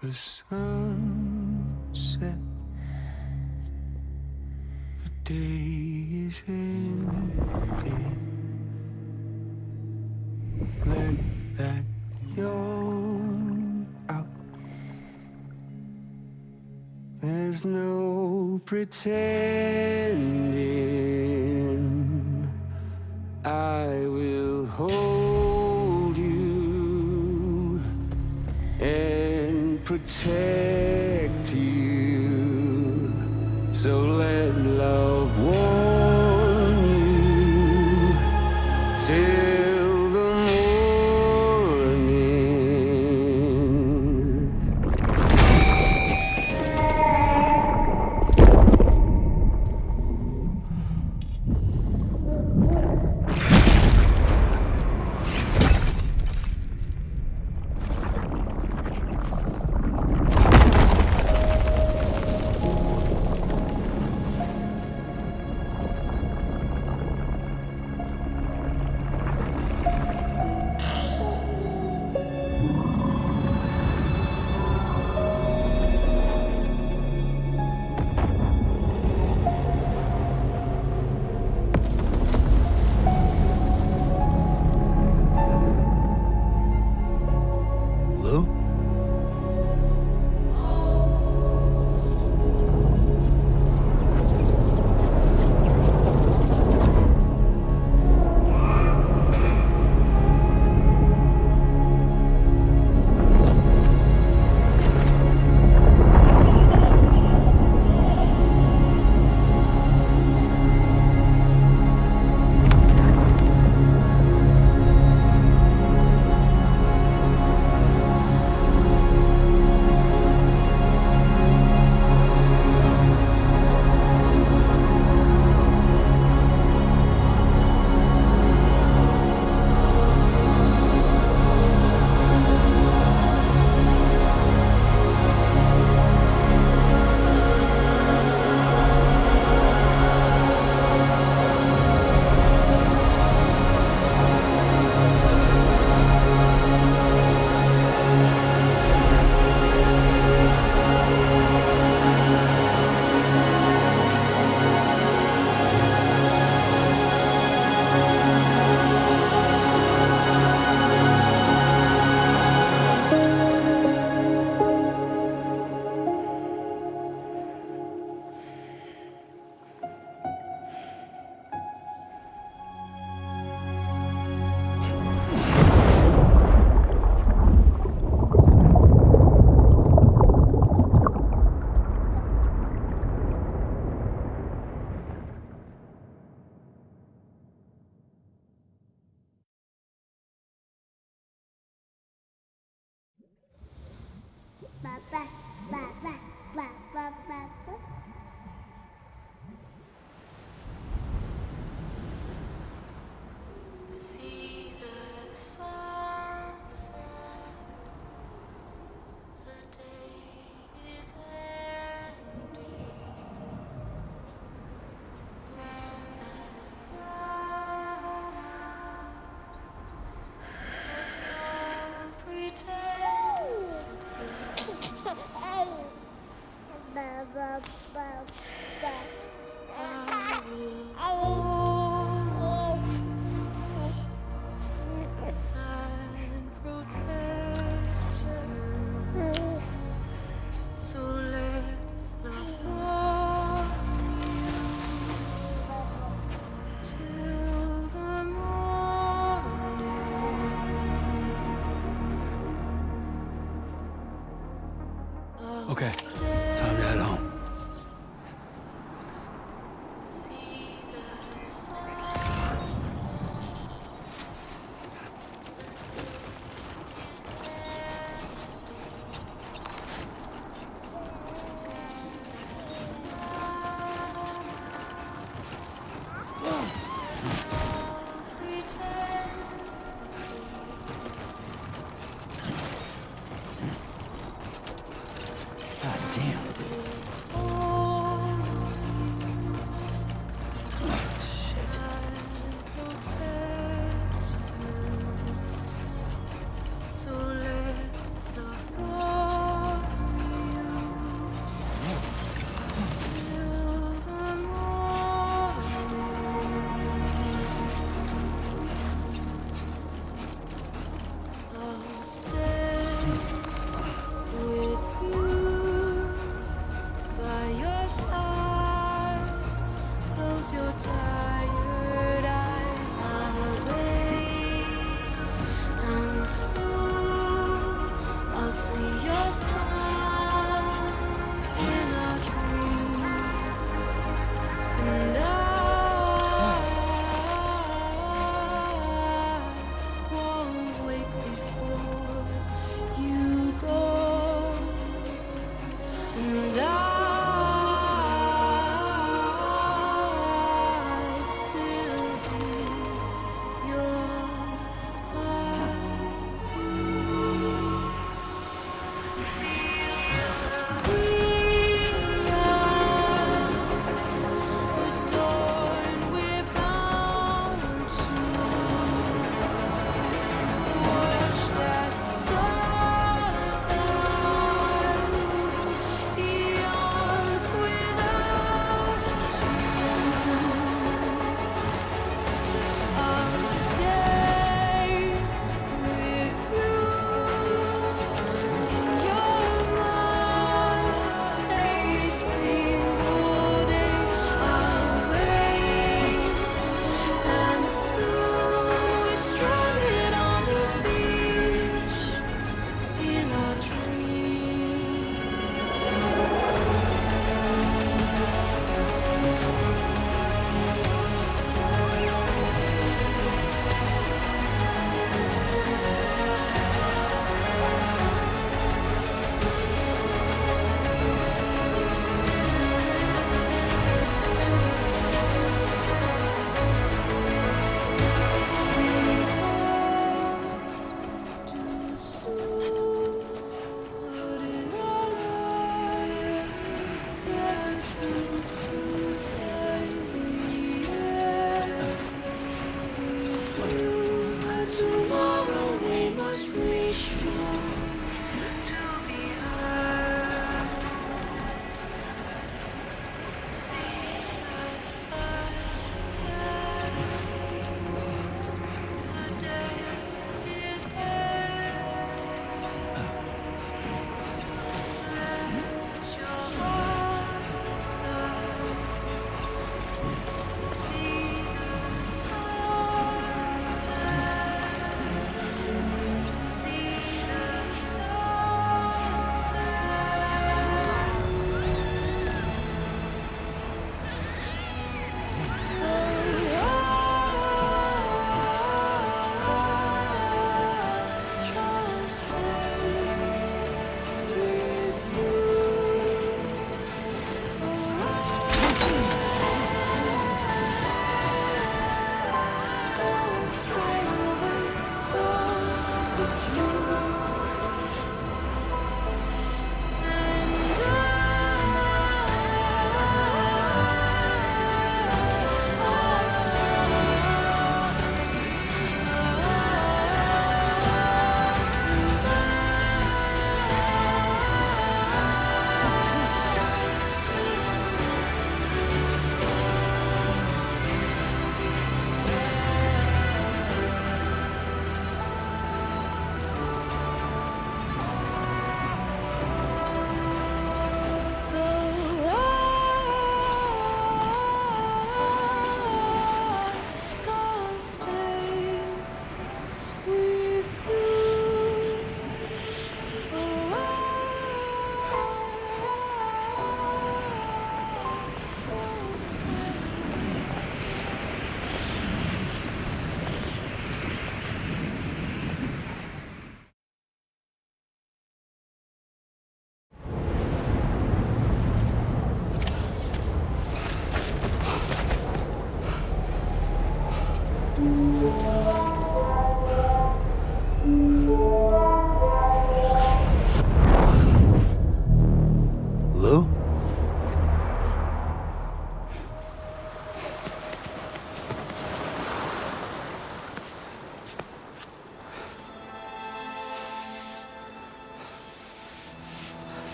The sunset, the day is ending. Let that yawn out. There's no pretending. I will hold you and protect you. So let love warm you till the morning. Okay, time to head home.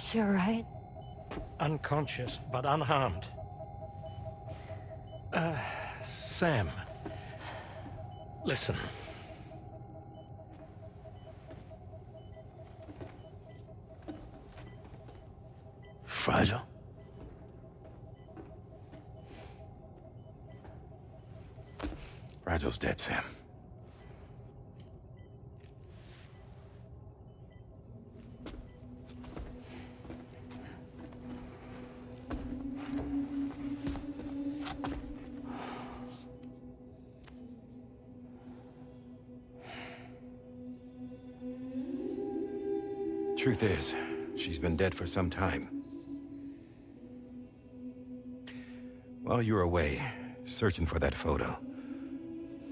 she all right? Unconscious, but unharmed. Sam. Listen. Fragile? Fragile's dead, Sam. Truth is, she's been dead for some time. While you were away, searching for that photo,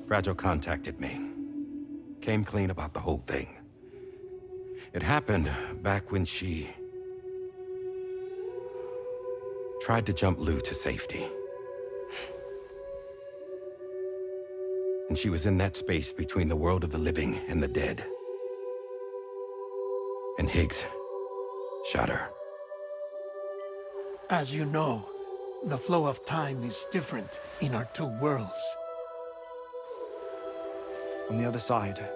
Fragile contacted me. Came clean about the whole thing. It happened back when she tried to jump Lou to safety. And she was in that space between the world of the living and the dead. And Higgs shot her. As you know, the flow of time is different in our two worlds. On the other side,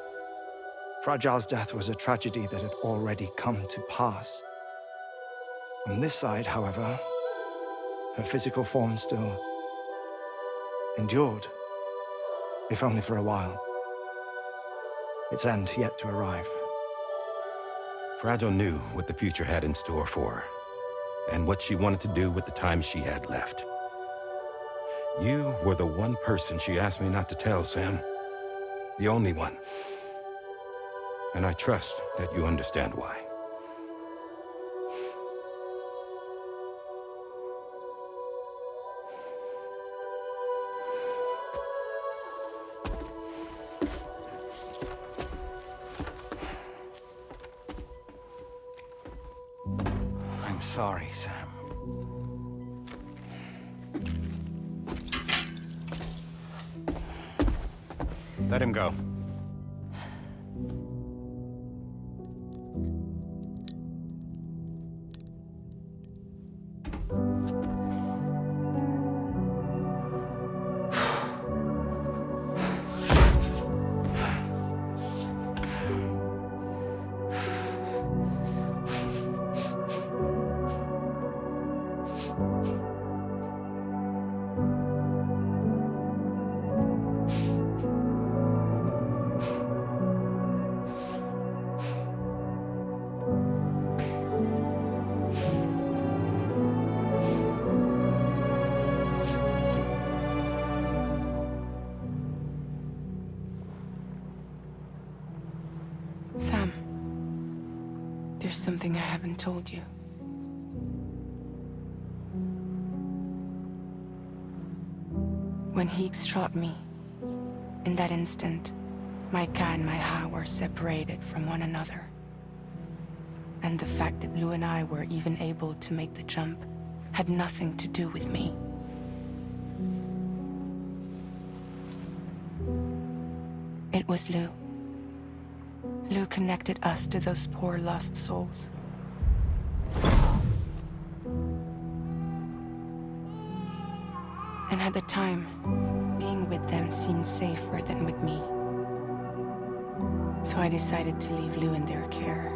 Fragile's death was a tragedy that had already come to pass. On this side, however, her physical form still endured, if only for a while. Its end yet to arrive. Fragile knew what the future had in store for her, and what she wanted to do with the time she had left. You were the one person she asked me not to tell, Sam. The only one. And I trust that you understand why. I'm sorry, Sam. Let him go. Sam, there's something I haven't told you. When Higgs shot me, in that instant, my Ka and my Ha were separated from one another. And the fact that Lou and I were even able to make the jump had nothing to do with me. It was Lou. Lou connected us to those poor lost souls. And at the time, being with them seemed safer than with me. So I decided to leave Lou in their care.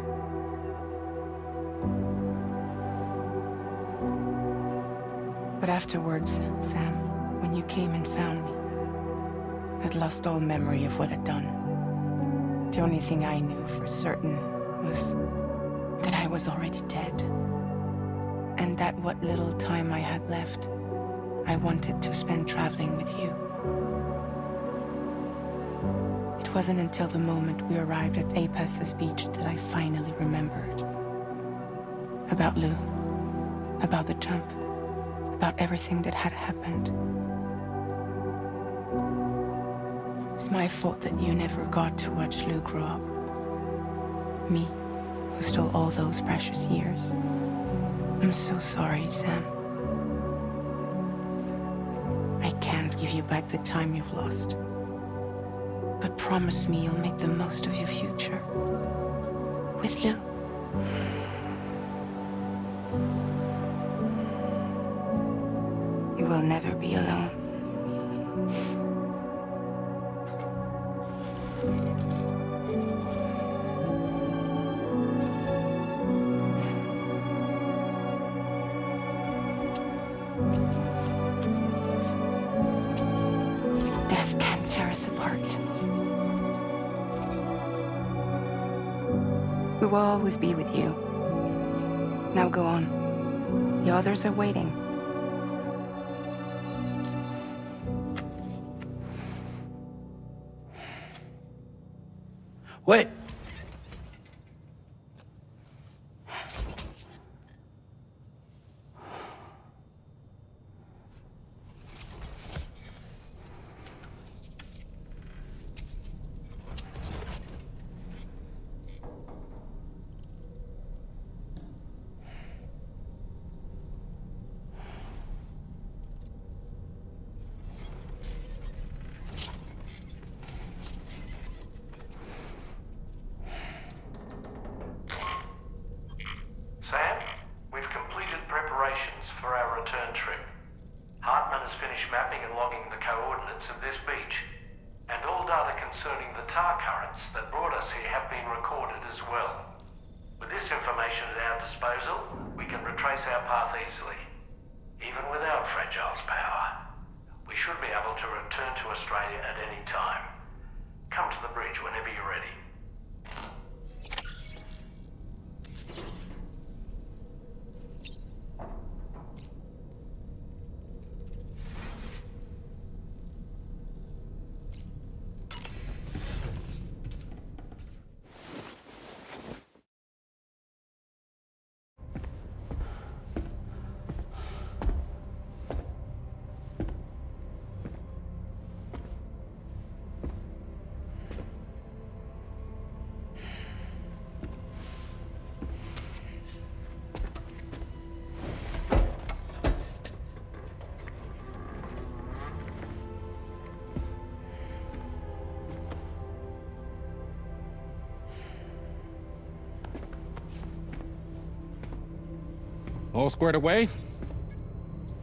But afterwards, Sam, when you came and found me, I'd lost all memory of what I'd done. The only thing I knew for certain was that I was already dead. And that what little time I had left, I wanted to spend traveling with you. It wasn't until the moment we arrived at Apas's beach that I finally remembered. About Lou, about the jump, about everything that had happened. It's my fault that you never got to watch Lou grow up. Me, who stole all those precious years. I'm so sorry, Sam. I can't give you back the time you've lost. But promise me you'll make the most of your future. With Lou. You will never be alone. Death can't tear us apart. We will always be with you. Now go on. The others are waiting. Wait! Sam, we've completed preparations for our return trip. Hartman has finished mapping and logging the coordinates of this beach, and all data concerning the tar currents that brought us here have been recorded as well. With this information at our disposal, we can retrace our path easily. Even without Fragile's power, we should be able to return to Australia at any time. Come to the bridge whenever you're ready. All squared away?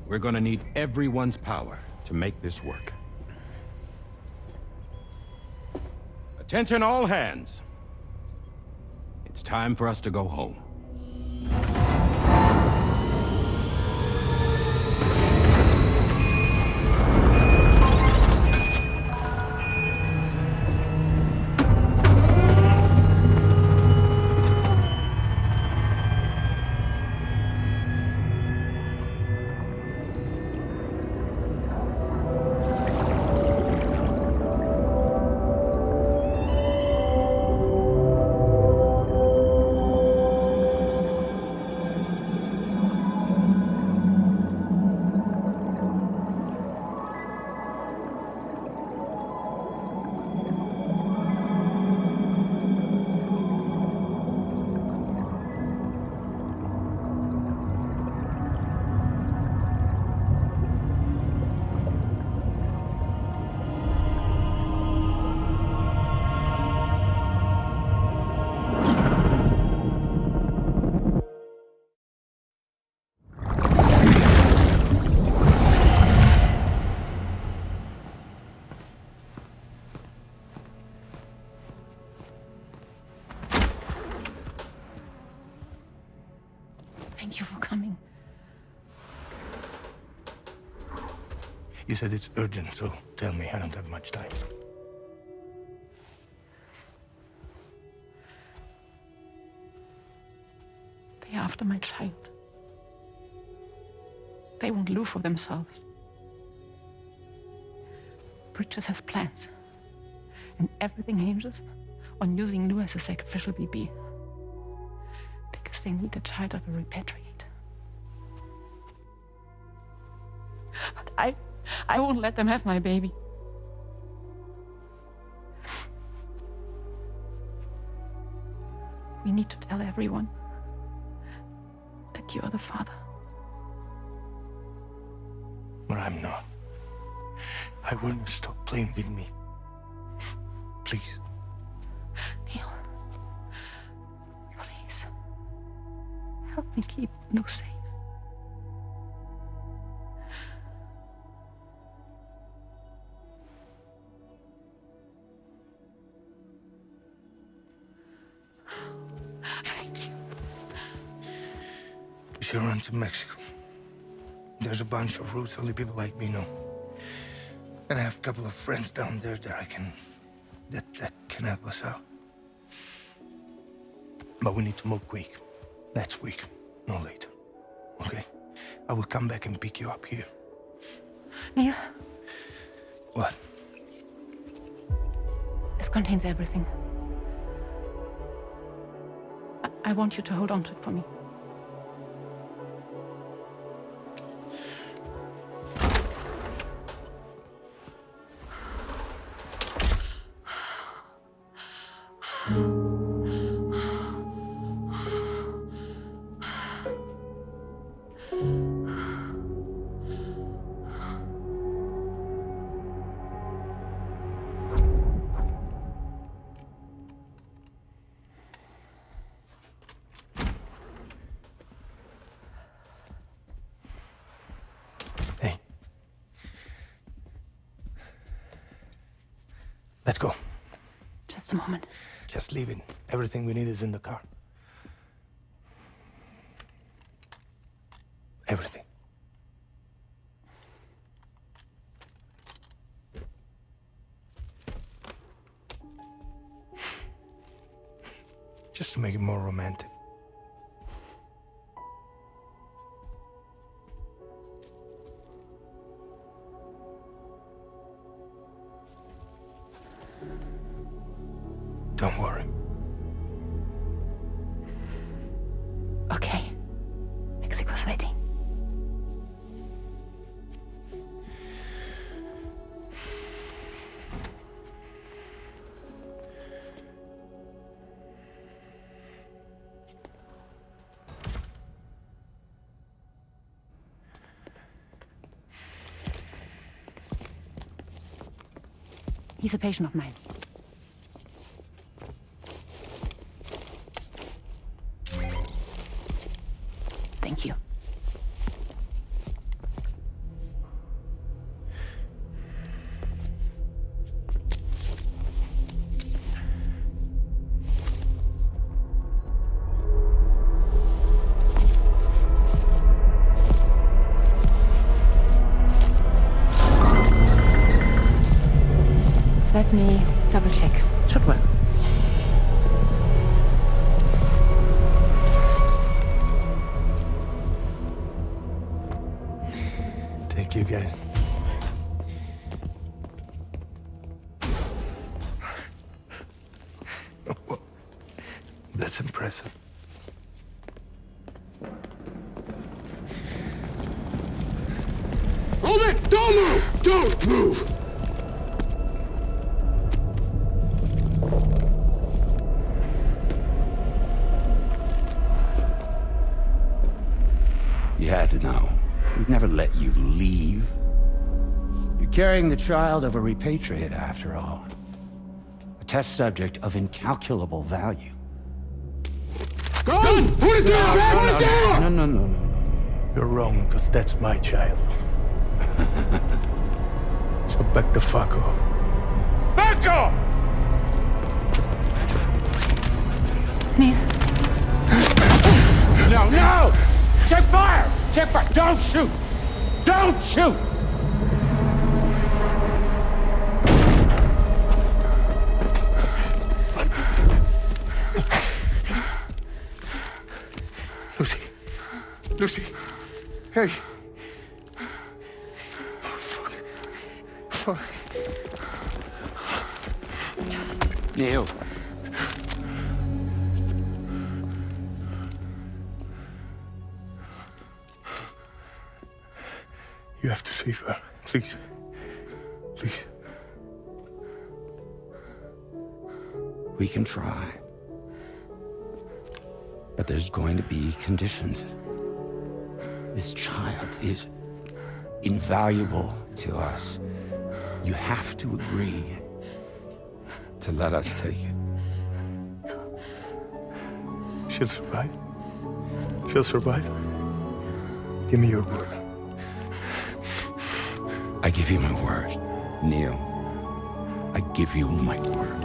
We're gonna need everyone's power to make this work. Attention all hands. It's time for us to go home. Thank you for coming. You said it's urgent, so tell me. I don't have much time. They're after my child. They won't live for themselves. Bridges has plans, and everything hinges on using Lou as a sacrificial BB. Because they need the child of a repatriate. But I won't let them have my baby. We need to tell everyone that you are the father. But I'm not. I want you to stop playing with me. Please. Neil. Please. Help me keep Lou safe. We should run to Mexico. There's a bunch of routes only people like me know. And I have a couple of friends down there that can help us out. But we need to move quick. Next week, no later. Okay? I will come back and pick you up here. Neil? What? This contains everything. I want you to hold on to it for me. Let's go. Just a moment. Just leave it. Everything we need is in the car. Everything. Just to make it more romantic. Don't worry. Okay. Mexico's waiting. He's a patient of mine. Thank you. Let me double check. Should work. Thank you, guys. Oh, that's impressive. Hold it! Don't move! Don't move! You had to know. We'd never let you leave. You're carrying the child of a repatriate, after all. A test subject of incalculable value. Gun! Put it down! Put it down! No. You're wrong, because that's my child. So back the fuck off. Back off! Neil. No! Check fire! Check fire! Don't shoot! Don't shoot! Lucy. Hey. Oh, fuck. Neil. You have to save her. Please. Please. We can try. But there's going to be conditions. This child is invaluable to us. You have to agree to let us take it. She'll survive. She'll survive. Give me your word. I give you my word, Neil. I give you my word.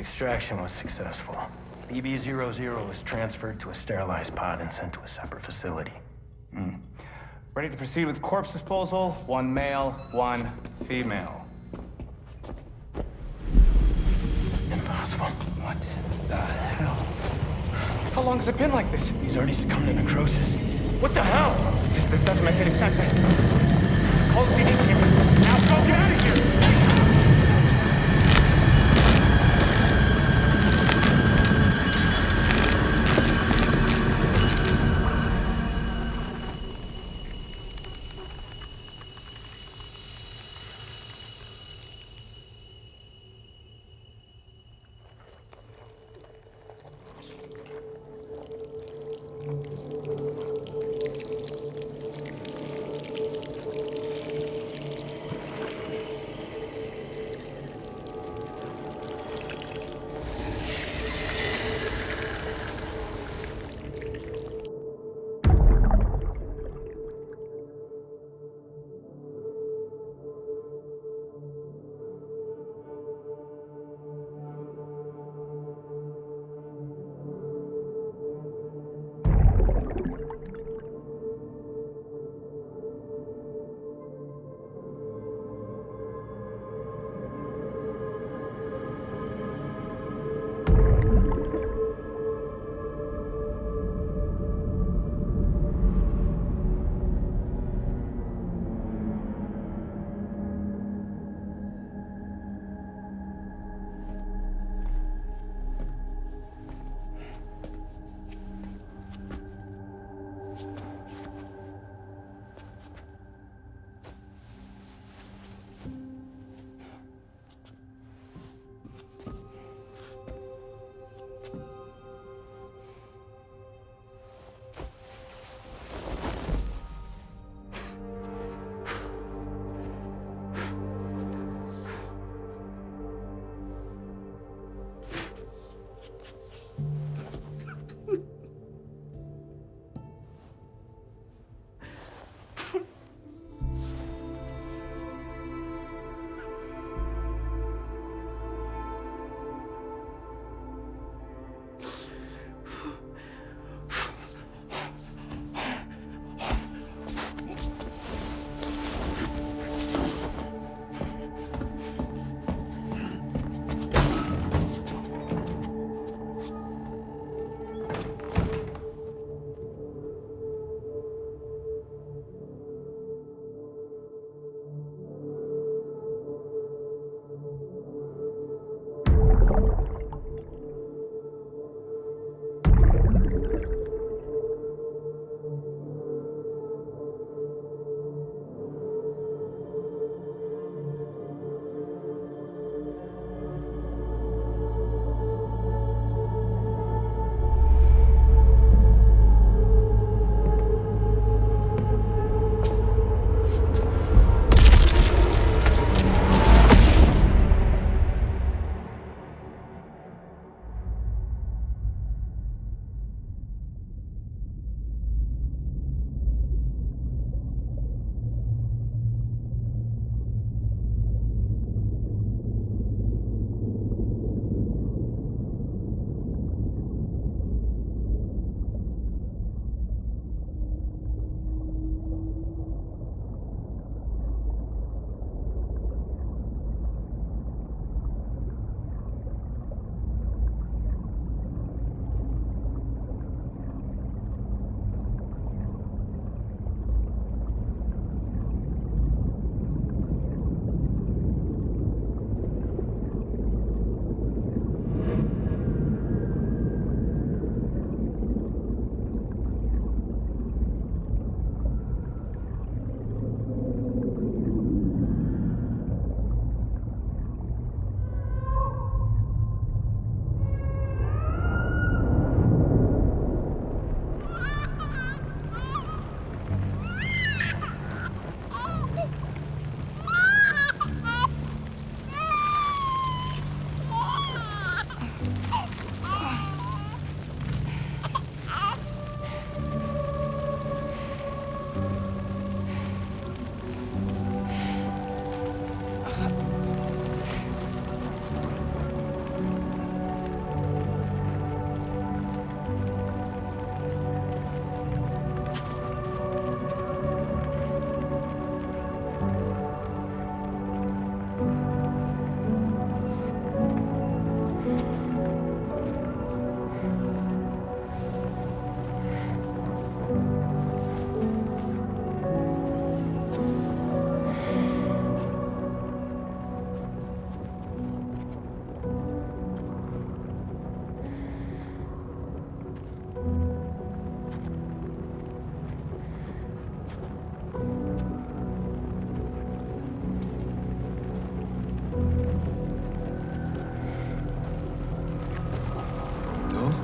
Extraction was successful. BB-00 was transferred to a sterilized pod and sent to a separate facility. Ready to proceed with corpse disposal. 1 male, 1 female. Impossible. What the hell? How long has it been like this? He's already succumbed to necrosis. What the hell? This doesn't make any sense. Call the PD team. Now go, get out of here!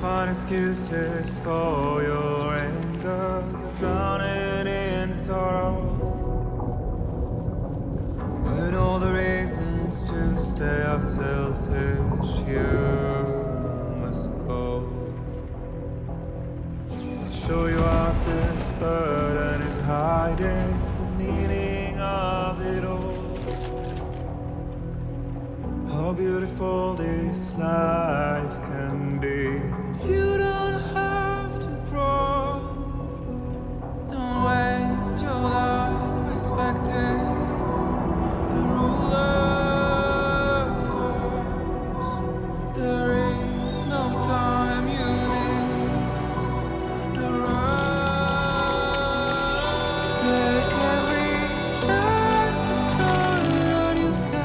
find excuses for your anger. You're drowning in sorrow, when all the reasons to stay are selfish. You must go. I'll show you out this burden is hiding the meaning of it all. How beautiful this life can be. You don't have to grow. Don't waste your life respecting the rulers. There is no time you need to run. Take every chance and try that you can.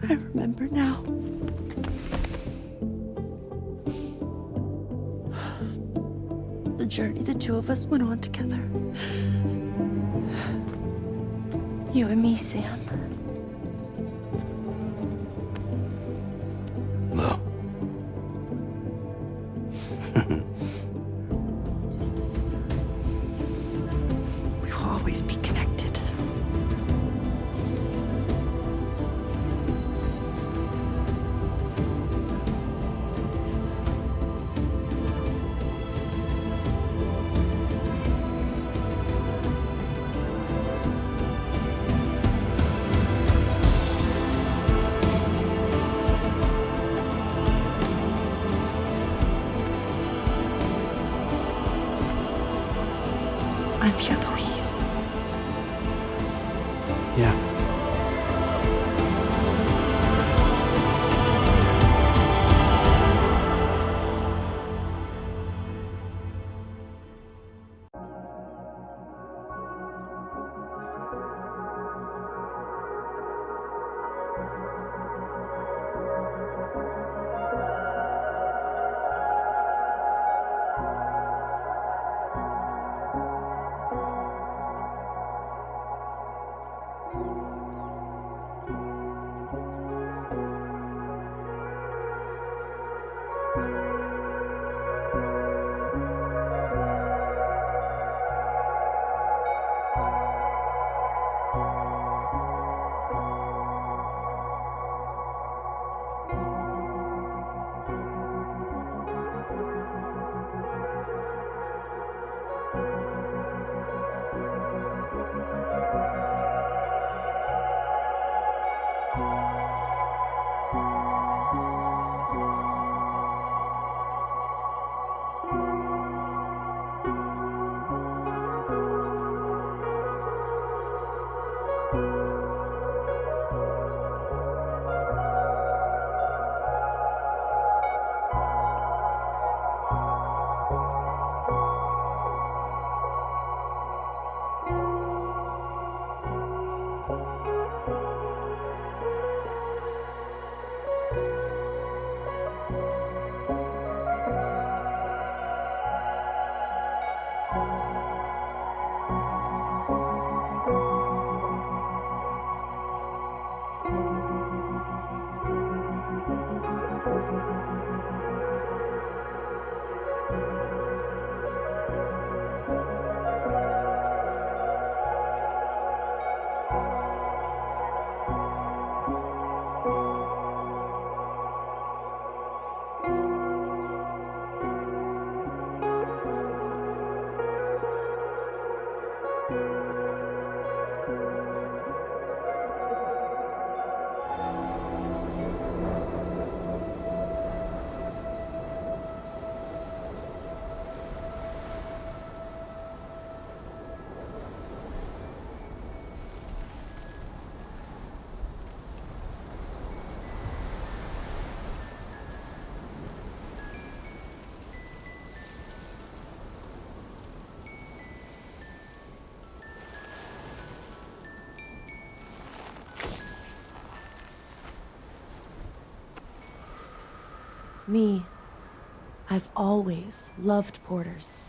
I remember now. The journey the two of us went on together. You and me, Sam. No. We will always be connected. Me, I've always loved porters.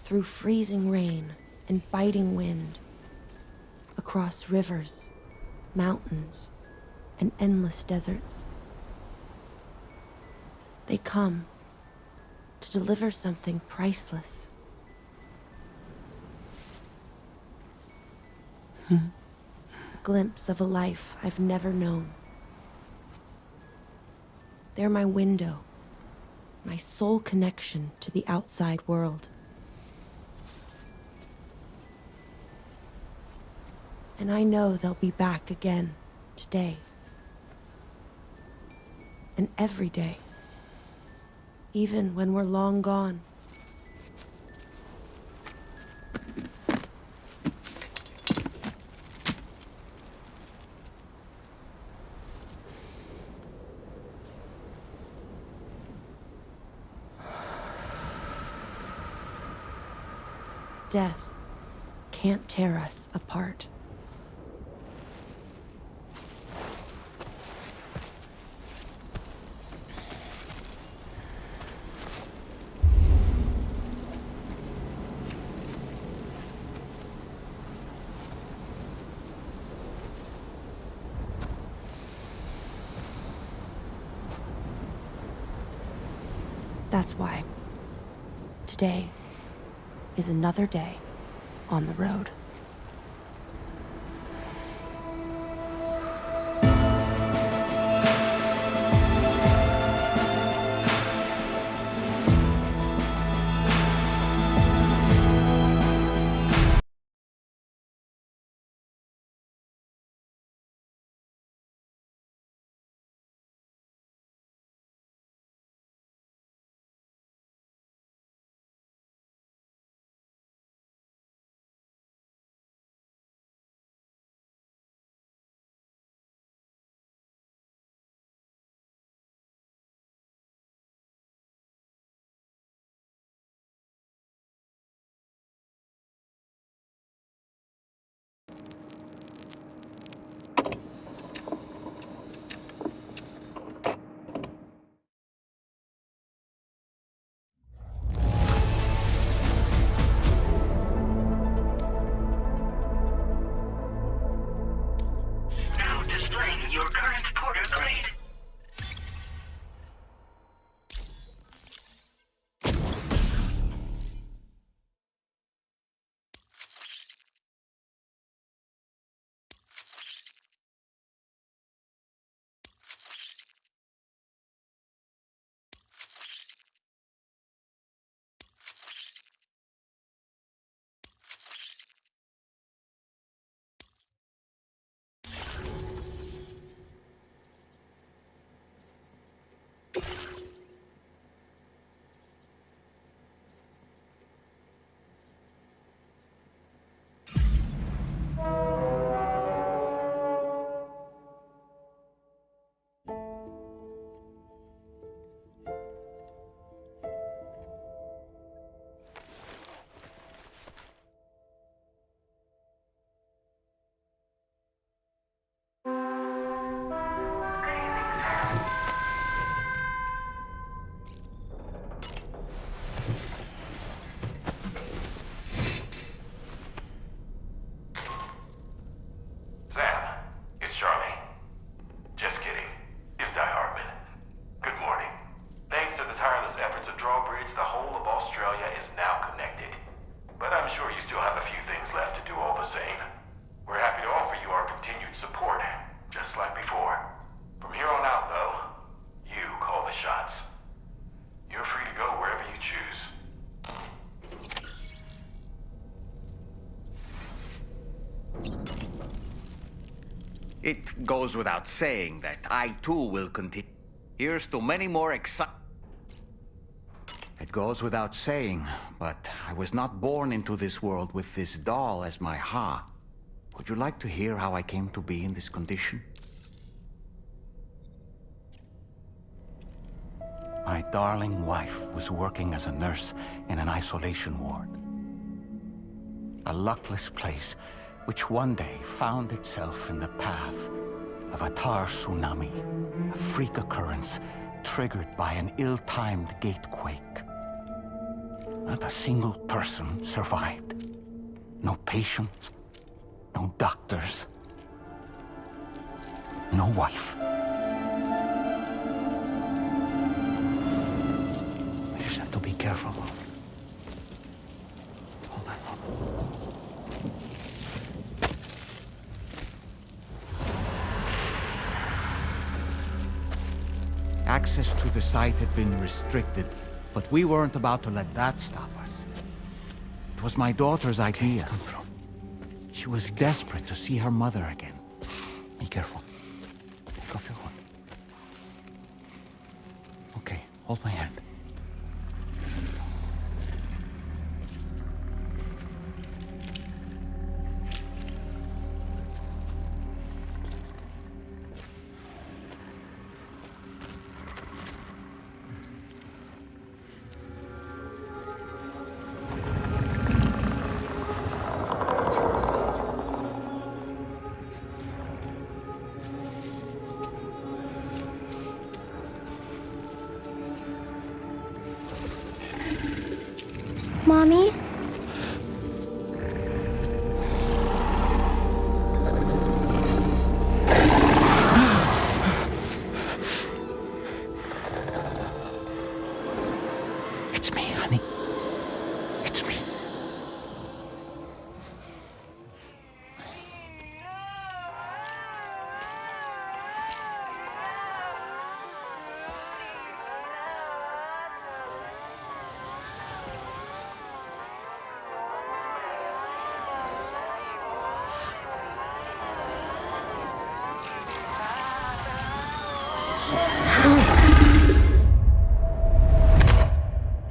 Through freezing rain and biting wind, across rivers, mountains, and endless deserts. They come to deliver something priceless. A glimpse of a life I've never known. They're my window, my sole connection to the outside world. And I know they'll be back again today. And every day. Even when we're long gone. Death can't tear us apart. That's why today is another day on the road. It goes without saying that I too will continue. Here's to many more It goes without saying, but I was not born into this world with this doll as my Ha. Would you like to hear how I came to be in this condition? My darling wife was working as a nurse in an isolation ward. A luckless place which one day found itself in the path of a tar tsunami, a freak occurrence triggered by an ill-timed gatequake. Not a single person survived. No patients, no doctors, no wife. We just have to be careful. Hold on. Access to the site had been restricted, but we weren't about to let that stop us. It was my daughter's idea. She was desperate to see her mother again. Be careful. Take off your hood. Okay, hold my hand. Mommy? It's me, honey. It's me.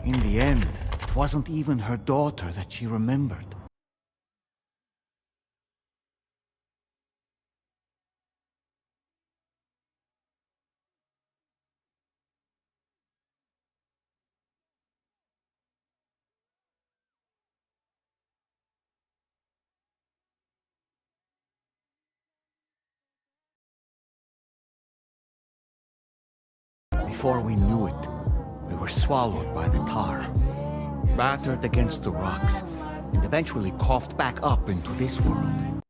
In the end, it wasn't even her daughter that she remembered. Before we knew it, we were swallowed by the tar, battered against the rocks, and eventually coughed back up into this world.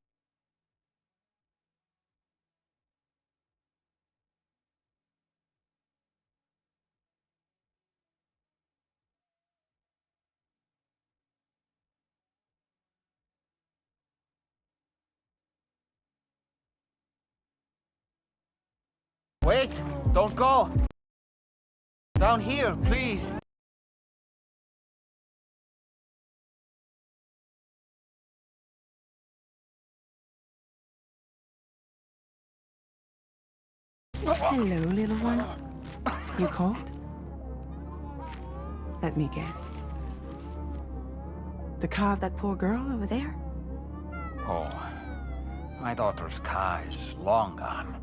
Wait! Don't go! Down here, please! Hello, little one. You cold? Let me guess. The car of that poor girl over there? Oh, my daughter's car is long gone.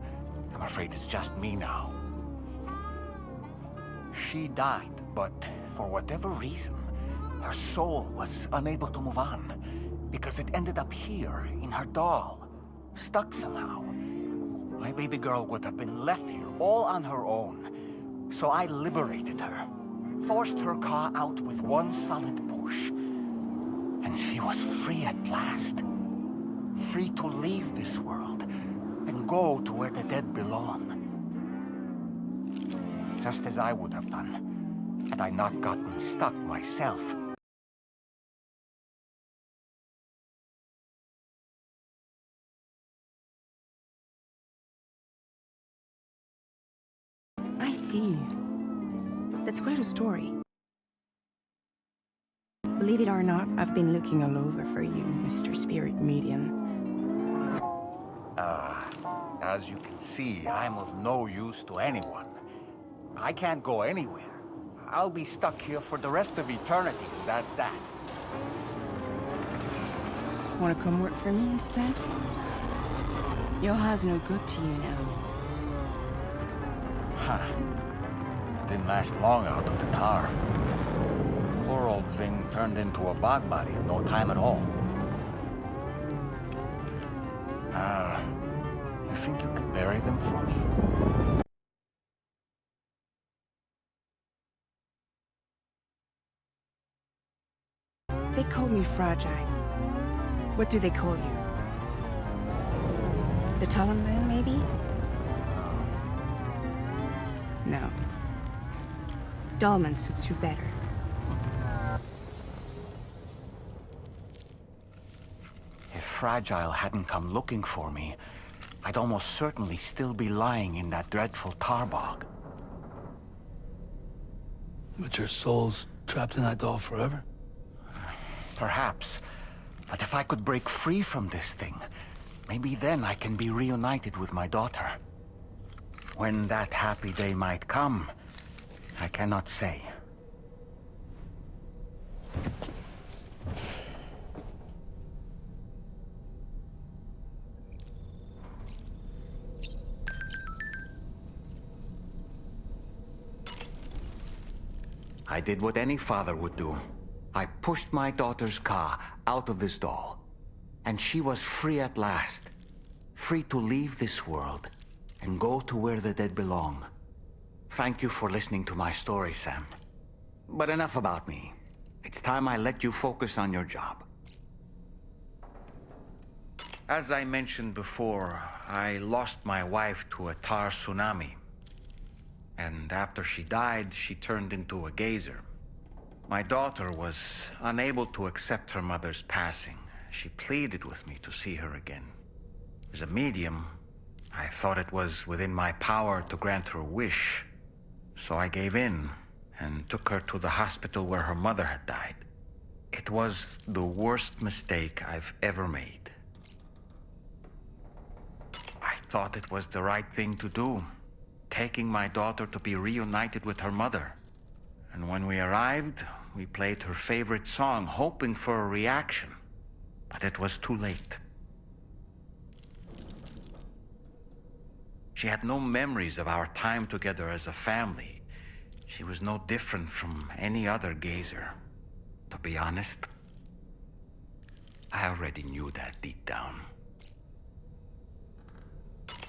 I'm afraid it's just me now. She died, but for whatever reason, her soul was unable to move on because it ended up here in her doll, stuck somehow. My baby girl would have been left here all on her own, so I liberated her, forced her car out with one solid push, and she was free at last. Free to leave this world and go to where the dead belong. Just as I would have done, had I not gotten stuck myself. I see. That's quite a story. Believe it or not, I've been looking all over for you, Mr. Spirit Medium. As you can see, I'm of no use to anyone. I can't go anywhere. I'll be stuck here for the rest of eternity, and that's that. Wanna come work for me instead? Your heart's no good to you now. Huh. It didn't last long out of the tar. Poor old thing turned into a bog body in no time at all. You think you could bury them for me? They call me fragile. What do they call you? The taller man, maybe? No. Dolman suits you better. If Fragile hadn't come looking for me, I'd almost certainly still be lying in that dreadful tar bog. But your soul's trapped in that doll forever? Perhaps. But if I could break free from this thing, maybe then I can be reunited with my daughter. When that happy day might come, I cannot say. I did what any father would do. I pushed my daughter's car out of this doll, and she was free at last. Free to leave this world and go to where the dead belong. Thank you for listening to my story, Sam. But enough about me. It's time I let you focus on your job. As I mentioned before, I lost my wife to a tar tsunami. And after she died, she turned into a geyser. My daughter was unable to accept her mother's passing. She pleaded with me to see her again. As a medium, I thought it was within my power to grant her wish. So I gave in and took her to the hospital where her mother had died. It was the worst mistake I've ever made. I thought it was the right thing to do, taking my daughter to be reunited with her mother. And when we arrived, we played her favorite song, hoping for a reaction. But it was too late. She had no memories of our time together as a family. She was no different from any other gazer. To be honest, I already knew that deep down.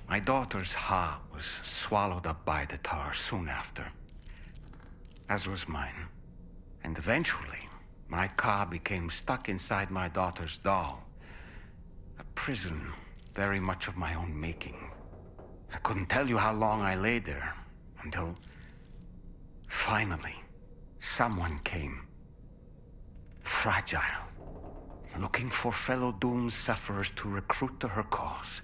My daughter's heart was swallowed up by the tar soon after, as was mine. And eventually, my car became stuck inside my daughter's doll. A prison very much of my own making. I couldn't tell you how long I lay there, until finally, someone came. Fragile. Looking for fellow doomed sufferers to recruit to her cause.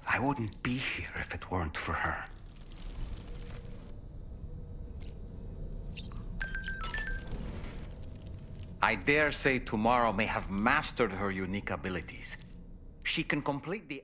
I wouldn't be here if it weren't for her. I dare say tomorrow may have mastered her unique abilities. She can complete the